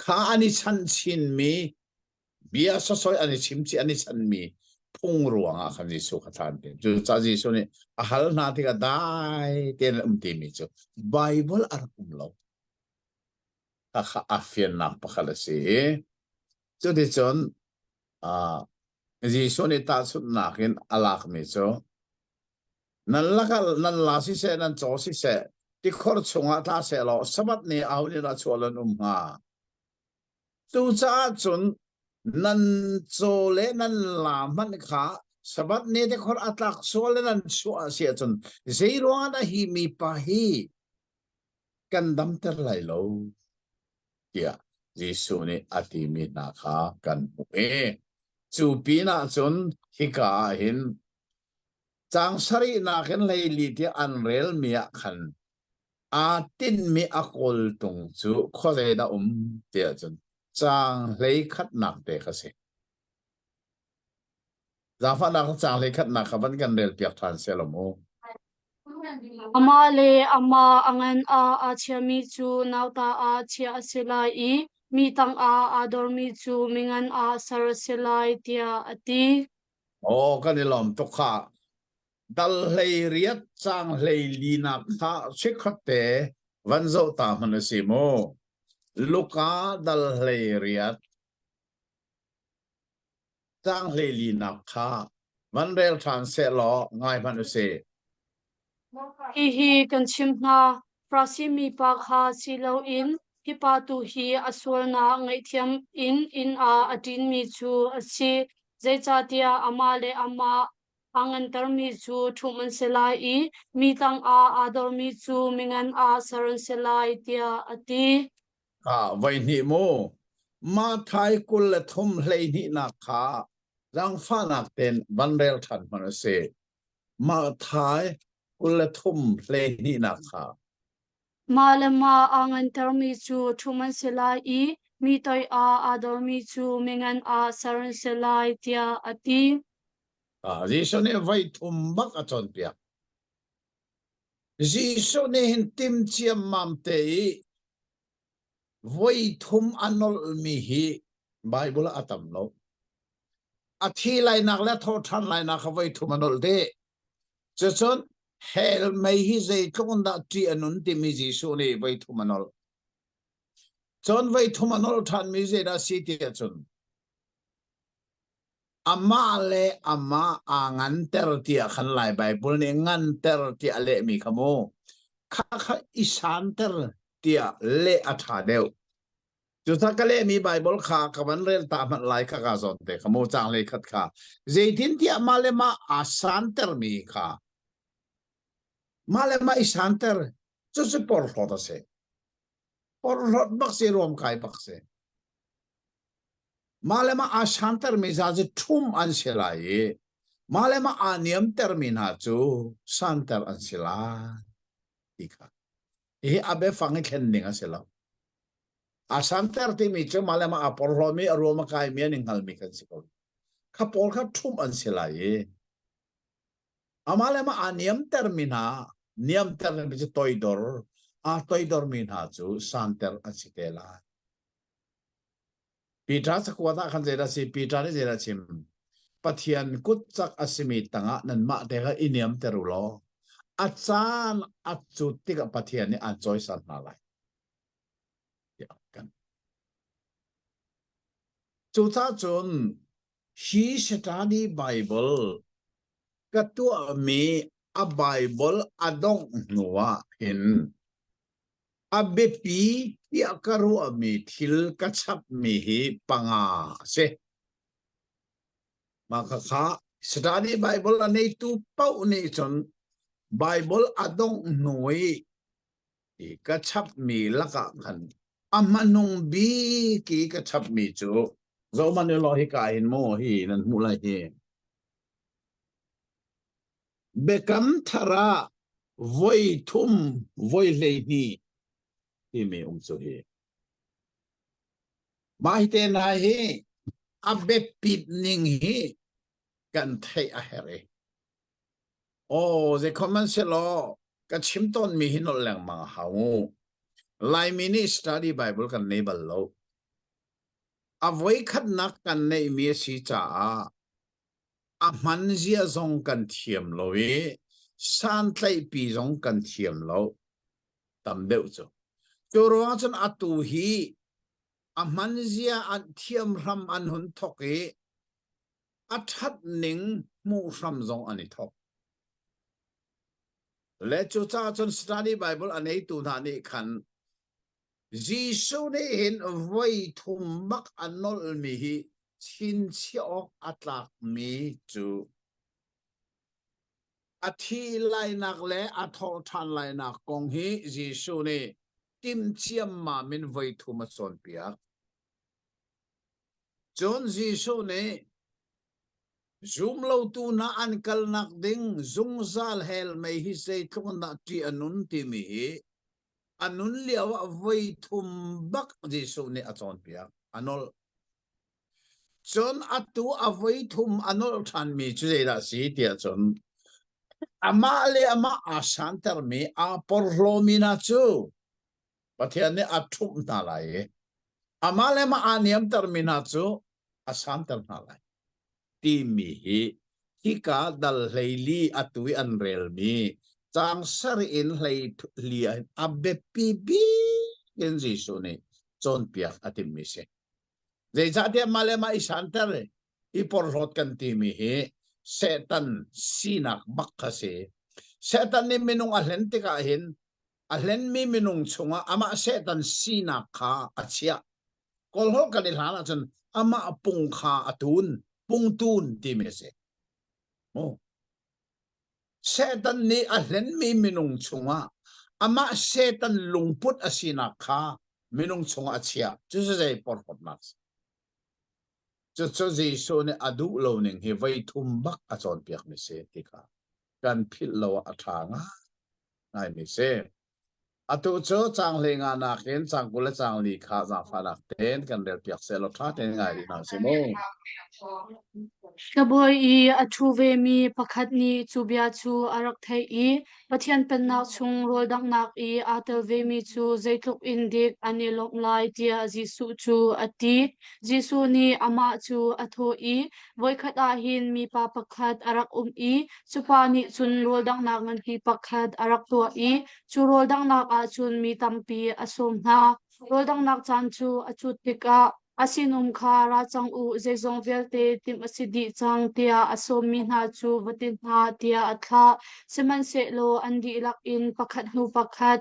kha ani chan chin mi bia so soi ani chimchi ani chan mi phung ruanga khan Jisu khathan te ju cha Jisu ni ahal na ti ka dai ten ti mi chu Bible ar umlo kha afian na pakhala se chu de chon Jisu ni ta sut na kin alak mi chu nan la si se nan cho si se ti khor chunga ta se lo sabat ni au ni la cholan ha tu cha chun nan cho le nan la man kha sabat ni te khor atlak sol nan chua se chun zeiro na hi mi pa hi kan dam ter lai lo ya Jisu ni ati mi na kha kan chu pi na chun hi ka hin chang sari na khen lei li ti an rel mi a khan a tin mi a kol tung chu kho le da te chun chang lei khat nak te kha se za fa na chang lei khat nak khaban kan rel piak than se lo mo ama le ama angan a chia mi chu nauta a chia aselai I mi tang a ador mi chu mingan a sar selai tia ati kan ilom to kha dal lei riat chang lei li na kha sikhate van zo ta man se mo luka dal lei riat chang lei li na kha van rel than se lo ngai man se hi kan chim na prasi mi pa kha silo in hi pa tu hi asol na ngai thiam in a atin mi chu asi zai cha tia ama le ama angan tar mi chu thuman selai I mi tang a ador mi chu mingan a saran selai tia ati vai ni mo ma thai kul le thum hlei ni na kha rang fa nak ten banrel than man se ma thai kul le thum hlei ni na kha Malama angan termi chu thuman selai I mi toy a adormi chu mengan a saran selai tia ati Jisu ne vai thum bak a chon pia Jisu ne hin tim chiam mam te voi thum anol mi hi Bible atam no athi lai nak le tho than lai nak vai thum anol de chon hel mai hi zai tlong da ti anun ti mi Jisu ne vai thum anol chon vai thum anol than mi zai da si ti chon ama le ama angan ter ti khan lai Bible ne ngan ter ti ale mi khamo kha isan ter ti le atha deuจุดทักก็เลยมีไบเบิลข่ากับวันเรียนตามมันไล่ข้ากาซอนเตะขโมจางเลยขัดข่าเจดินที่มาเลมาอาสันเตอร์มีข่ามาเลมาอิสันเตอร์จุดสิปอร์ลอดเสปอร์ลอดบักเสรวมกายบักเสมาเลมาอาสันเตอร์มีจะจะทุ่มอันเชลัยมาเลมาอานิยมเตอร์มีนาจูสันเตอร์อันเชลาอีกค่ะอาเบฟังให้เข็นหนึ่งอันเชลาAsanter ti mi che malama aporlomi aroma kai mi ningal mi kan sikol kapol ka thum an silai amalama aniam termina niam termina che toidor mina chu santer asitela pitra sakwata khan jera si pitra ne jera chim pathian kutchak asimi tanga nan ma de ga iniam terulo achan achuti ka pathian ni anchoi san halai chú ta chun hi study Bible katua mi a Bible adong nuwa in a bepi ya karu mi thil kachap mi hi panga se maka kha study Bible anei tu pau nei chun Bible adong nuwi kachap mi laka khan amanung bi ki kachap mi chu zo man lo hi ka hin mo hi nan mu lai hi bekam thara voi thum voi le ni hi me so hi mai te na hi abe pit ning hi kan thai a here o ze common se lo ka chim ton mi hin ol lang ma hau lai mini study Bible kan nei bal lo avoi khat nak kan nei mi si cha a man zia zong kan thiam lo e san tlai pi zong kan thiam lo tam deu cho cho ro chan atu hi a man zia an thiam ram an hun thok e a that ning mu ram zong ani thok le chu cha chon study Bible anei tu na ni khan Jisu ne hin voi thum mak anol mi hi chin chiok atlak mi chu athi lai nak le atho than lai nak kong hi Jisu ne tim chiam ma min voi thum a son pia John Jisu ne zoom lo tu na an kal nak ding zung zal hel mai hi sei thung na ti anun ti mi hi anun liawa voi thum bak Jisu ne achon pia anol John atu avoi thum anol than mi chu da si tia chon ama le ama asanter mi a porlomina chu pathian ne athum na lai ama le ma aniam termina chu asanter na lai ti mi hi ka dal leili atui an rel mi chang sar in hlei lia abbe pi bi en Jisu ne chon pia atim mi se Zai dia malema isanter I porlot kan ti mi hi setan sinak bakkase setan ni minung ahlen ti ka hin ahlen mi minung chunga ama setan sinak kha achia kolhol kan ilhana chan ama pung kha atun pung tun ti me se mo setan ni ahlen mi minung chunga ama setan lungput asinak kha minung chung achia chu zai por hop nak chu Giêsu ne adu lo ning hi vai thum bak a chon piak mi se tika kan phil lo a tha nga ngai mi se atu cho chang le nga na khen chang kula chang li kha za fa nak ten kan del piak se lo tha ten ngai ri na se mo Kaboi I athuve mi pakhat ni chubia chu arak thai I pathian pennak chung rol dak nak I atalve mi chu zaitluk indik ani lok lai tia Jisu chu ati Jisu ni ama chu atho I voi khat a hin mi pa pakhat arak I chupa ni chun rol dak nak ngan hi pakhat arak to I chu rol dak nak a chun mi tampi asom na rol dak nak chan chu achut tika asinum kha ra chang u zezong velte tim asidi chang tia asomi na chu vatin na tia atha seman se lo andi lak in pakhat nu pakhat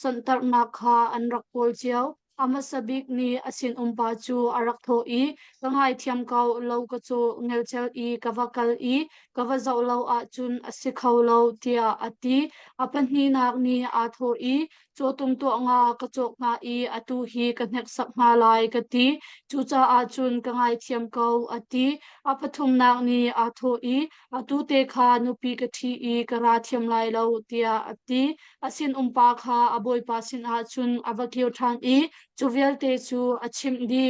santar na kha anrak pol chiao ama sabik ni asin umpa chu arak tho I kangai thiam kau lo ka chu ngel chel I kavakal I kavazau lo a chun asikhau lo tia ati apan ni nak ni a tho I chotung to nga kachok nga I atu hi kanek sak nga lai kati chu cha a chun ka ngai thiam ko ati apathum nak ni a tho I atu te kha nupi ka thi I ka ra thiam lai lo tia ati asin umpa kha aboi pa sin a chun avakio than I chuvel te chu achim di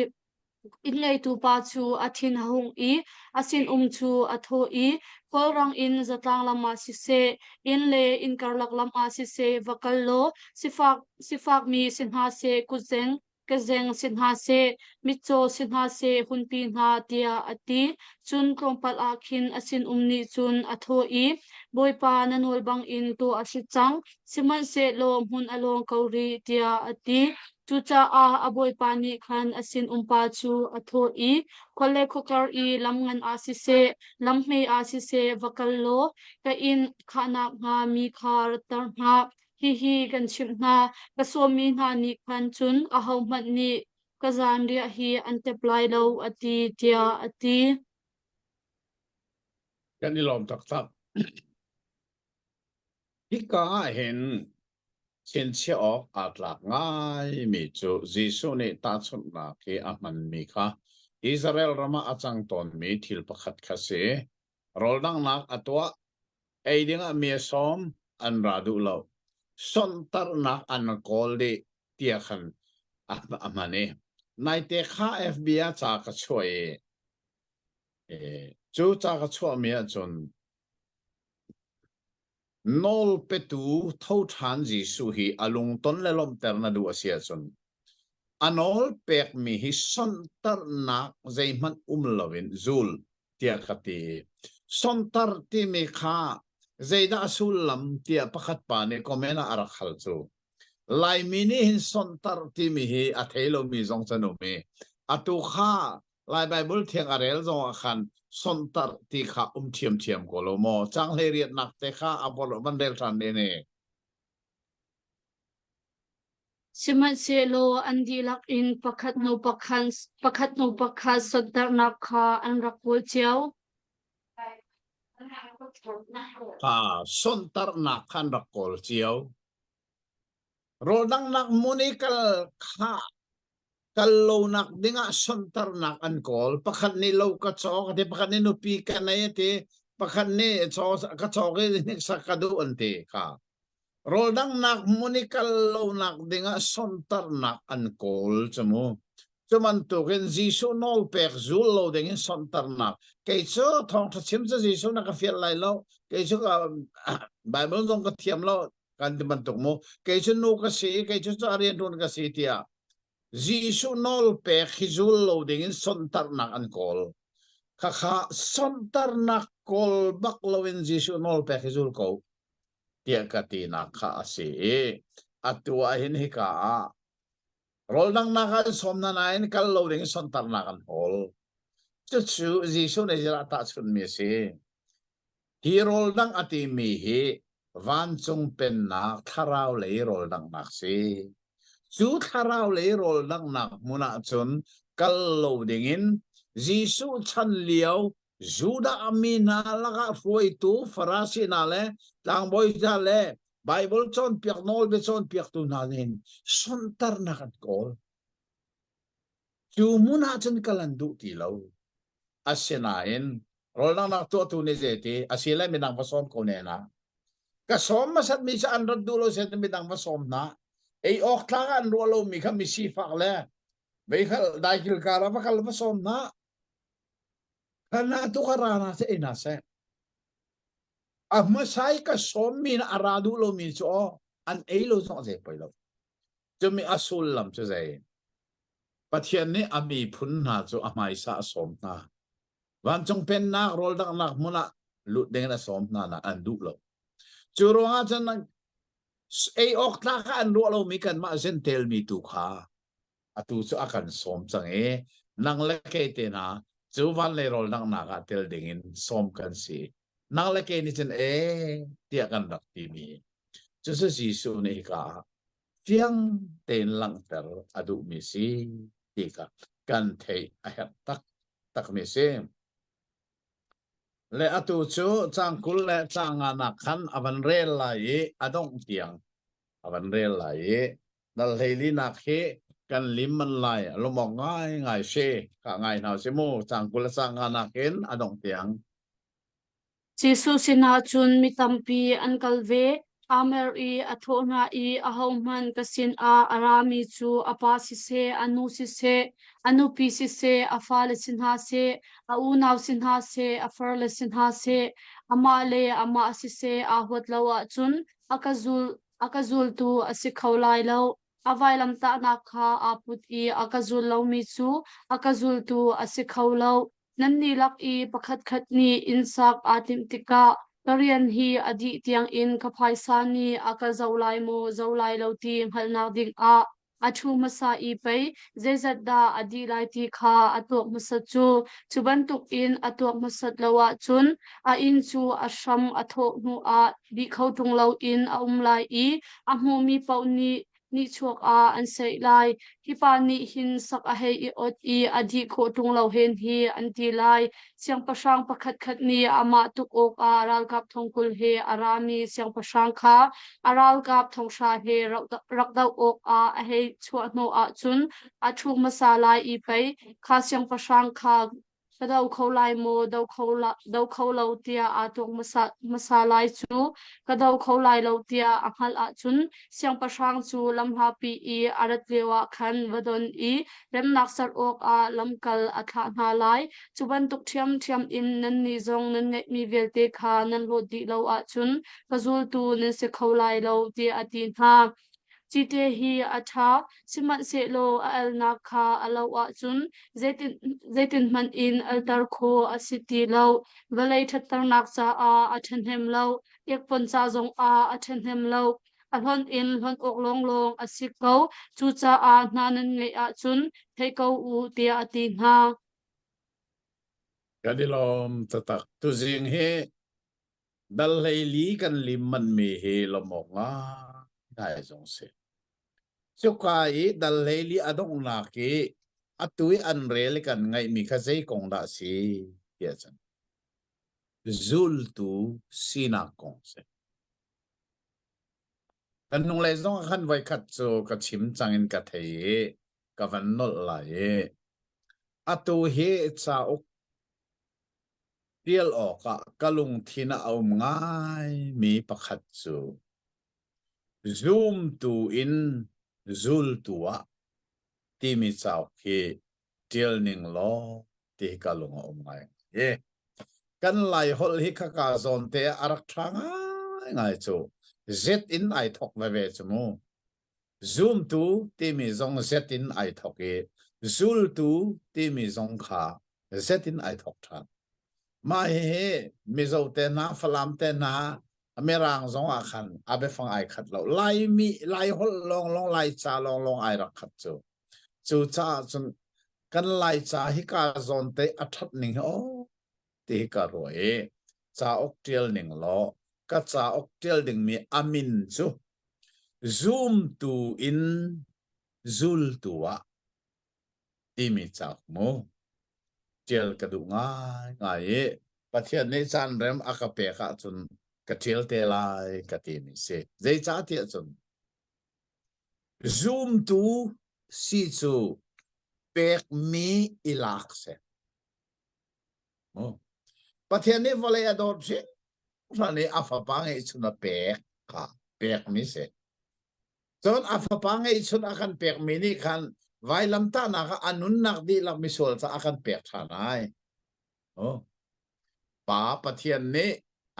in ngai tu pa chu athin hung I asin chu atho I kol rang in zatlang lama si se in le in karlak lama si se vakal lo sifak mi sinha se kuzeng kazeng sinha se micho sinha se hunpi na tia ati chun krompal akhin asin ni chun atho I boipa nanol bang in tu asichang siman se lo mun along kauri tia ati chucha a aboi pani khan asin umpa chu atho I khole khokar I lamngan asise lamhme asise vakallo ka in khana nga mi khar tar nga hi kan chim na kasomi na ni khan chun a haumat ni kazan ria hi anteply lo ati tia ati kan ni lom tak tak hi ka hen chen che ok atlak ngai mi chu Giêsu ne ta chun na ke aman mi kha Israel rama achang ton mi thil pakhat kha se roldang nak atwa eidinga mi som an radu lo son tar nak an kol de tia khan amane nai te kha FBI cha ka choi chu cha ka chua mi a chun nol petu thau than Giêsu hi alung ton le lom ter na du asia chun anol pek mi hi son tar nak zeiman lovin zul tia khati son tar ti mi kha zeida asul lam tia pakhat pa ne komena ara khal chu lai mini hin son tar ti mi hi athelo mi zong chanu me atu kha lai bible thiang arel zong khan son tar ti kha thiam thiam ko lo mo chang le riat nak te kha apol ban del tran de ne siman se lo andi lak in pakhat no pakhat sadar na kha an rakpol chiao son tar nak khan rakol chiao rodang nak munikal kha kalau nak dinga son tar nak an kol pakhat ni lo ka chok te pakhat ni nupi ka na te pakhat ni cho ka chok ni sakadu ante ka roldang nak munikal lo nak dinga son tar nak an kol chamo chuman to gen Giêsu nol pek zul lo ding son tar nak ke cho thong tha chim cha Giêsu na ka fiel lai lo ke cho ka Bible dong ka thiam lo kan ti man tok mo ke cho nu ka si ke cho arian don ka si tia Giêsu nol pek hizul lo ding son tar nak an kol kha son tar nak kol bak lo in Giêsu nol pek hizul ko tia ka ti na kha si atua hin hi ka rol nang nakan som na nain kal lo ding son tar nakan hol chu Giêsu ne jara ta chun mi si hi rol nang ati mi hi van chung pen na tharau le rol nang nak si chu tharau le rol nang nak muna chun kal lo ding in Giêsu chan liao Juda amina laka foi tu farasi na le tang boy ja le Bible chon piak nol be chon piak tu nanin sontar nakat kol. Cumuna chon kalandu tilaw. Asinain rol nang nakto tu ni zeti asila minang pasom ko nena. Kasom masat mi sa andrat dulo sa minang pasom na. Ok tlakan dulo mi kami sifak le. Bekal dahil kara bakal pasom na. Kana tu karana sa inase. Masay kasom mi na aradulo mi so an elo sa kasi pala. Jumi asul lam sa zay. Patyan ni ami pun na so amay sa asom na. Wan chong pen na rol dak nak muna lut dengan asom na andu lo. Churo nga chan nang ok tlaka andu lo mi kan ma sen tell me tu ka. Atu so akan som chang nang leke te na chu van le rol nang naka tel dingin som kan si. Nang leke ni chen dia kan dak ti mi. Chu so si su ni ka. Tiang ten lang ter adu mi si tika kan thei ayat tak mi si. Le atu chu chang kul le chang anak kan avan rel lai adong tiang avan rel lai dal heili nak he kan limman lai lomong ngai she ka ngai nào se mo chang kul chang anak ken adong tiang Jesu sina chun mitampi an kalve amer I athona I ahauman kasin a arami chu apa si se anu si se anu pi si se afale sinha se aunaw sinha se afarle sinha se amale ama si se ahot lawa chun akazul tu asikhaulai lo availam ta na kha aput I akazul lo mi chu akazul tu asikhaulo nan nilak I pakhat khat ni insak atim tika Karian hi adi tiang in kaphaisa ni aka zaulai mo zaulai lo ti halna ding a athu masa I pai zezat da adi lai ti kha atok masa chu chubantuk in atok masat lawa chun a in chu asham athok nu a di khautung lo in a umlai I a hmu mi pau ni chuak a an sei lai hi pa ni hin sak a hei I ot I adi kho tung lo hen hi an ti lai siang pasang pakhat khat ni ama tuk ok a aral kap thong kul he arami siang pasang kha aral kap thong sha he rakdau ok a hei chua no a chun a thu masala I pai kha siang pasang kha kadau kholai mo dau kholo tia a tok masalai chu kadau kholai lo tia anghal a chun siang pasang chu lamha pi I arat lewa khan vadon I rem naksar ok a lamkal atha na lai chuban tuk thiam in nan ni zong nan ngai mi velte kha nan lo di lo a chun kazul tu nan se kholai lo ti ati na chite hi atha simat se lo al na kha alo a chun zaitin man in altar kho asiti lo valai thattar nak cha a athan hem lo ek pon cha zong a athan hem lo alhon in hon ok long long asiko chu cha a nanan ngai a chun theiko u ti ati na kadilom tatak tu zing he dal heili kan limman mi he lomonga dai zong se sukai dal heili adong na ki atui an rel kan ngai mi kha sei kong da si ya chan zul tu sina kong se kan nung lai zong khan vai khat cho ka chim changin ka thei ka van nol lai atu he cha ok riel oka kalung thina aum ngai mi pakhat chu zoom tu in zul tua ti mi chau ki tiel ning lo ti kalung om ngai ye kan lai hol hi kha ka zon te arak thanga ngai chu zet in ai thok ve chu mu zoom tu ti mi zong zet in ai thok e zul tu ti mi zong kha zet in ai thok than ma he mi zo te na falam te na amerang zong a khan abe fang ai khat lo lai mi lai hol long long lai cha long long ai rak khat chu chu cha chun kan lai cha hi ka zon te athat ning o ti ka ro e cha ok tiel ning lo ka cha ok tiel ding mi amin chu zoom tu in zul tua ti mi chak mo tiel ka du ngai ngai e pathian nei chan rem akape ka chun ka til te lai ka ti mi se zai cha ti chun zoom tu si chu pek mi ilak se pathian ni vale ador se rani afa pa ngai chuna pek ka pek mi se chon afa pa ngai chuna kan pek mi ni kan vai lam ta na ka anun nak di lak mi sol cha akan pek thanai pa pathian ni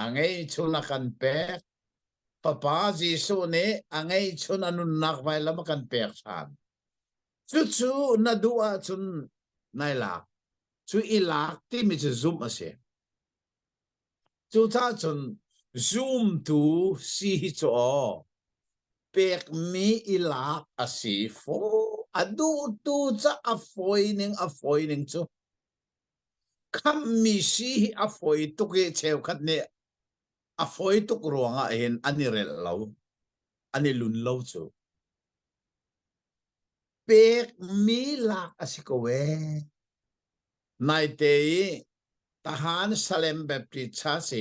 angai chuna kan pek papa Jisu ne angai chun anun nak vai lam kan pek than chu na dua chun nai lak chu ilak ti mi chu zoom ase chu ta chun zoom tu si cho pek mi ilak asi fo adu tu cha afoi ning chu kham mi si afoi tu ke cheu khat ne afoi tu ruanga hen ani rel lo ani lun lo chu pek mi lak asi ko we nai te tahan Salem Baptist Church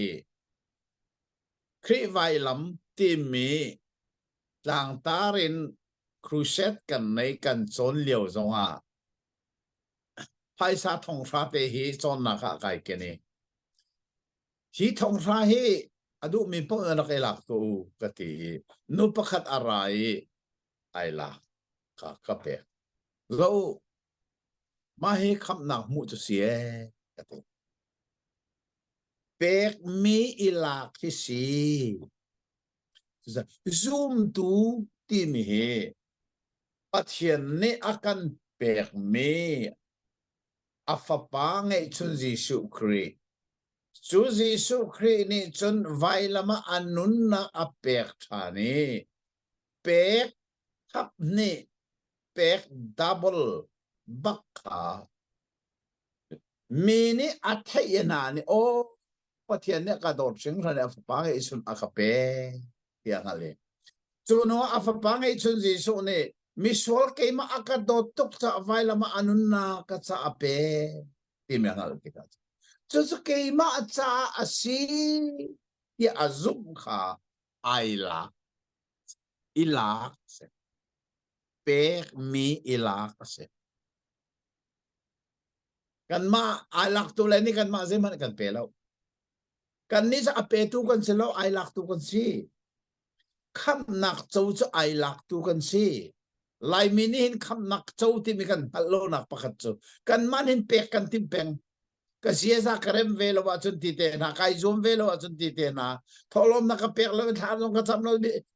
kri vai lam ti mi lang tarin crusade kan nei kan chon liao zonga phai sa thong ra te hi chon na kha kai ke ni hi thong ra hi adu mi po na kai lak tu ka ti nu pakhat arai ai la ka pe lo ma hi kham nak mu chu sie ka ti pek mi ilak hi si zoom tu ti mi he pathian ni akan pek mi afapa ngai chun Jisu Christ chu Jisu Christ ni chun vai lama anun na apek thani pek khap ni pek double bakha mi ni athai na ni o pathian ne ka dor ching thani afapa ngai chun akape ya ngale chu no afapa ngai chun Jisu ni misol keima akadot tuk sa vai lama anun na ka sa ape ti mi ngal kita chu keima cha asi ya azum kha aila ila se pek mi ila se kan ma alak tu le ni kan ma ze man kan pelo kan ni sa ape tu kan selo ailak tu kan si kham nak chau chu ailak tu kan si lai minin kham nak chau ti mi kan halo nak pakhat chu kan manin pek kan tim peng ka siasa karem velo wa chun ti te na kai zoom velo wa chun ti te na tholom na ka pek lo tha no ka cham no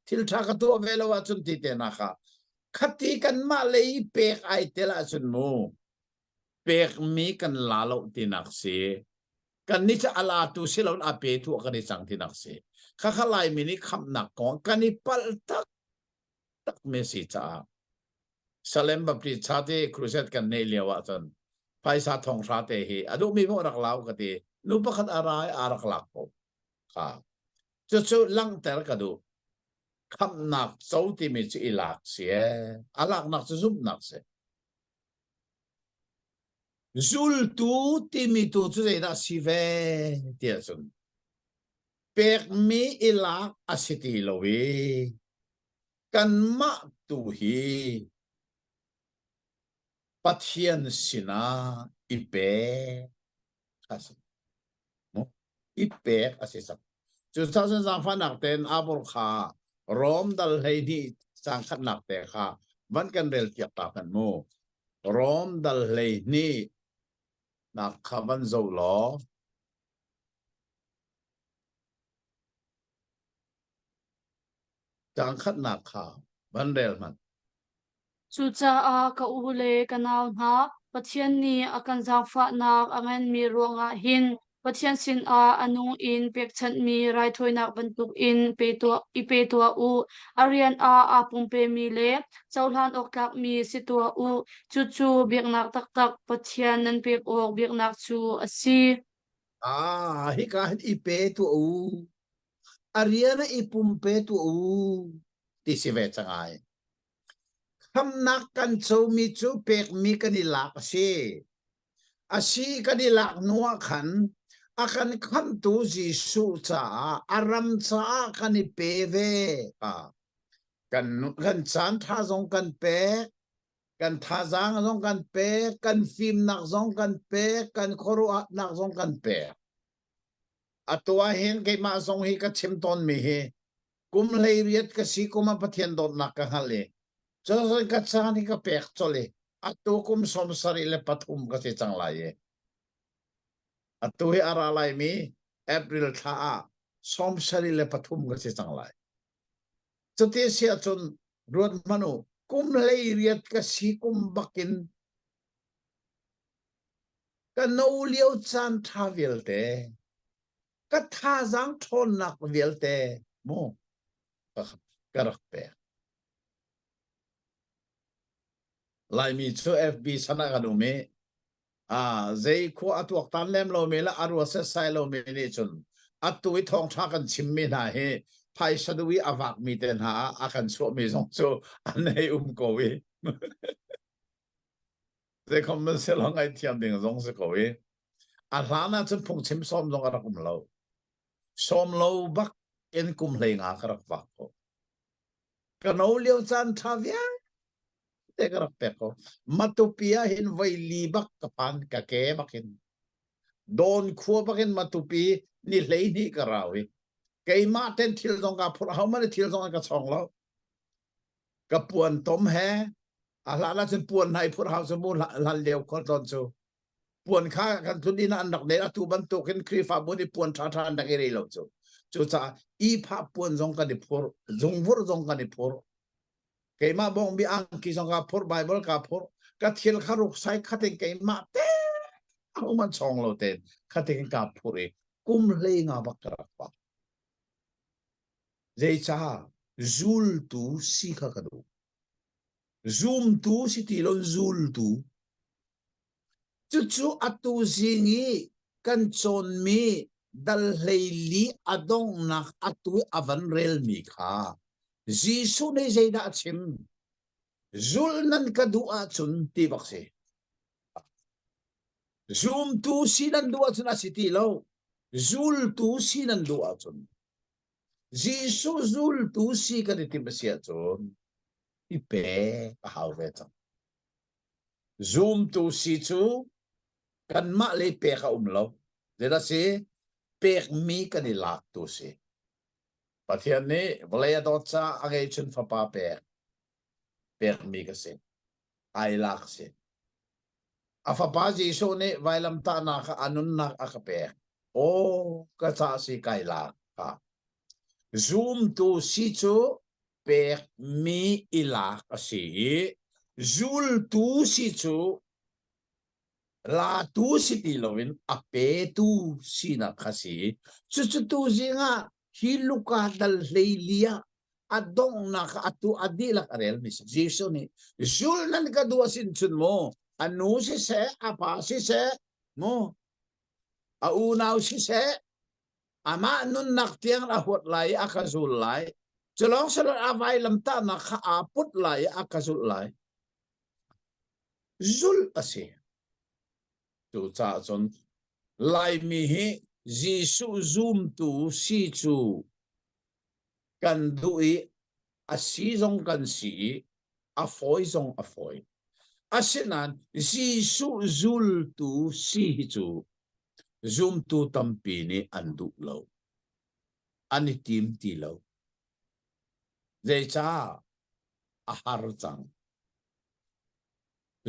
thil tha ka tu velo wa chun ti te na kha khati kan ma lei pek ai te la chun mo pek mi kan la lo ti nak se kan ni cha ala tu se lo a pe tu ka ni chang ti nak se kha kha lai mini kham nak ko kan ni pal tak me si cha Salem Baptist Church crusade kan nei lewa chon phai sa thong ra te hi adu mi mo rak lau ka ti nu pakhat arai arak lak ko kha chu lang ter ka du kham nak chau ti mi chi ilak se alak nak chu zum nak se zul tu ti mi tu chu da si ve ti chun pek mi ilak asiti lowi kan ma tu hi pathian sina ipe as no ipe asisa chu sa sang fa nak ten abor kha rom dal hei ni sang khat nak te kha van kan rel tiak ta kan mo rom dal hei ni nak khavan zo lo sang khat nak kha van rel man chu cha a ka ule kanal na pathian ni akan zangfa nak angan mi ronga hin pathian sin a anung in pek chan mi rai thoi nak bantuk in pe to u arian a pumpe mi le chaulan ok kak mi situa u chu biak nak tak tak pathian nan pek ok biak nak chu asi hi ka ipe tu u ariana ipumpe tu u ti si ve changai kham nak kan chou mi chu pek mi kan ilak si asi kan ilak nuwa khan akan kham tu Giêsu cha aram cha kan i pe ve kan chan tha zong kan pe kan tha zang zong kan pe kan phim nak zong kan pe kan khoru nak zong kan pe atua hin ke ma zong hi ka chim ton mi hi kum lei riat ka si kuma pathian dot nak ka hale cho ka cha ni ka pek chole atu kum som sari le pathum ka se chang lai ye atu hi ara lai mi April tha som sari le pathum ka se chang lai cho te sia chon ruat manu kum lei riat ka si kum bakin ka no liu chan tha vil te ka tha zang thon nak vil te mo ka rak pe lai mi chu FB sana ka du me zai ko atuak tan lem lo me la arwa se sai lo me ni chun atui thong tha kan chim mi na he phai sadui awak mi ten ha akan so mi zong so anei ko wi zai kom men se long ai tiam ding zong se ko wi a hlana chun phung chim som zong ara kum lo som lo bak en kum hlei nga karak wak ko ka no liu chan tha viang te karak pe ko matupia hin vai li bak ka pan ka ke bakin don khua bakin matupi ni hlei ni karawi cái ma tên thiel dong ka phur how many thiel dong ka chong lo ka puan tom he a la la chen puan nai phur how se mu la leo ko ton chu puan kha kan tu din an dak de atu ban to ken kri fa bu ni puan tha tha an dak ere lo chu chu cha i pha puan dong ka ni phur zong vur dong ka ni phur cái ma bong bi ang ki dong ka phur bible ka phur ka thiel kha ruk sai kha te cái ma te how man chong lo te kha te ka phur e kum le nga bak ra pa dei cha zul tu si kha ka du zoom tu si ti lon zul tu chu chu atu zingi kan chon mi dal leili adong nak atu avan rel mi kha jisu ne zeida chim zul nan ka du a chun ti bak se zoom tu si nan du a chun a si ti lo zul tu si nan du a chun jisu zul tu si ka ti ba sia chun i pe a hau ve chang zoom tu si chu kan ma le pe ka lo le da se pe mi kan ni lak tu se pathian ni vlaya dot cha angai chun fa pa pe mi ka se ai lak se a fa pa ji so ne vailam ta na ka anun na a ka pe o ka cha si kai lak ka zoom tu si chu pe mi ilak a si zul tu si chu la tu si ti lovin a pe tu si na khasi chu chu tu zinga hi luka dal leilia adong na ka atu adila karel mis jiso ni zul nan ka duwa sin chun mo anu si se apa si se mo a unaw si se ama nun nak tiang a hot lai akazul lai chalong sa avai lam ta na kha aput lai akazul lai zul ase tu cha chon lai mi hi jisu zoom tu si chu kan dui a si zong kan si a foi zong a foi asinan jisu zul tu si chu zoom tu tampi ni andu lo ani tim ti lo zai cha a har chang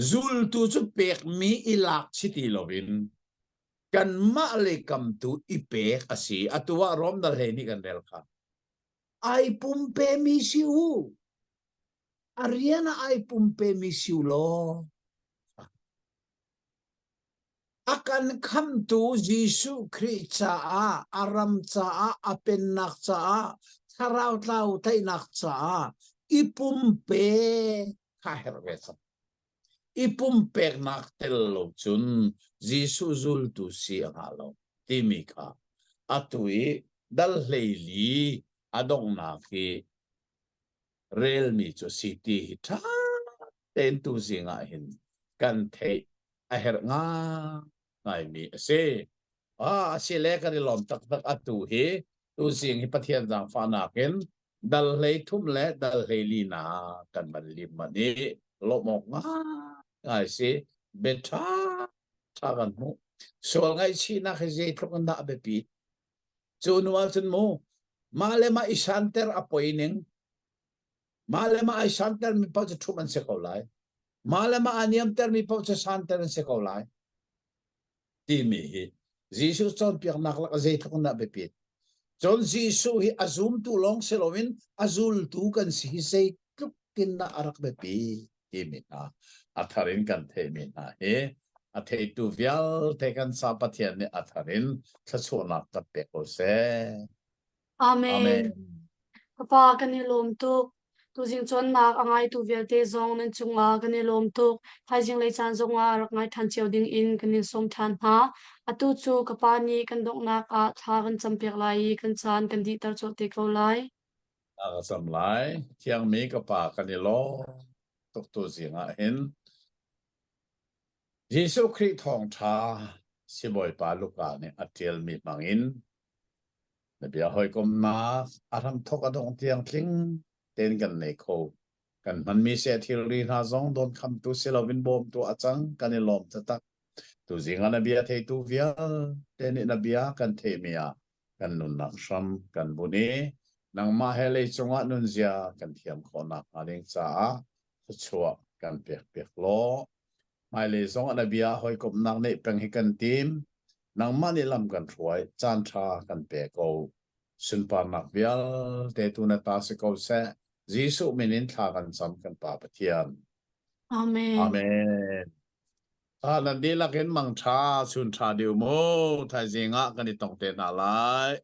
zul tu chu pek mi ilak chiti lovin kan ma le kam tu ipe asi atua rom dal he ni kan del kha ai pumpe mi siu ariana ai pumpe mi siu lo akan kham tu Jisu Christ cha aram cha apen nak cha tharau tau tai nak cha ipumpe kha herwesa ipumpe nak tel lo chun Jisu zul tu si angalo timika atui dal leili adong na ki rel mi cho city tha ten tu zinga hin kan the a her nga ngai mi se si le ka ri lom tak tak atu hi tu sing hi pathian jang fa na ken dal hlei thum le dal hlei li na kan ban lim ma ni lo mok nga ngai si beta ta kan mu sol ngai chi na khe je thok na be pi chu nual chen mu male ma isanter apoining male ma isanter mi pa chu man se ko lai male ma aniam ter mi pa chu santer se ko lai ti mi hi Jesus chon piak nak la je thok na be pi John Jisu hi azum tu long selovin azul tu kan si sei tuk kin na arak be pi imi na atharin kan the mi na he a the tu vial te kan sa pathian ne atharin thachona ta pe ko se amen Amen. Kapa kanilom tu jing chon nak angai tu velte zong nan chunga kanilom tu thai jing lei chan zonga rak ngai than cheu ding in kanin som than ha atu chu kapa ni kan dok nak a tha kan champek lai kan chan kan di tar cho te ko lai a sam lai thiang mi ka pa kan lo tok tu zinga hen Jesu Christ thong tha si boy pa luka ne atiel mi mangin na bia hoi kom na aram thok adong tiang tling ten kan nei ko kan man mi se thil ri na zong don kham tu selovin bom tu achang kan ni lom ta tak tu zinga na bia thei tu via ten ni na bia kan thei mia kan nun nak sham kan buni nang ma hele chunga nun zia kan thiam kho na aling cha chua kan pek pek lo mai le zong na bia hoi kom nak nei peng hi kan tim nang mani lam kan thuai chan tha kan pe ko sun pa nak vial te tu na ta se ko se Jisu minin tha kan sam kan pa pathian Amen. amen nan di lakin mang tha sun tha diu mo thai zinga kan ni tong te na lai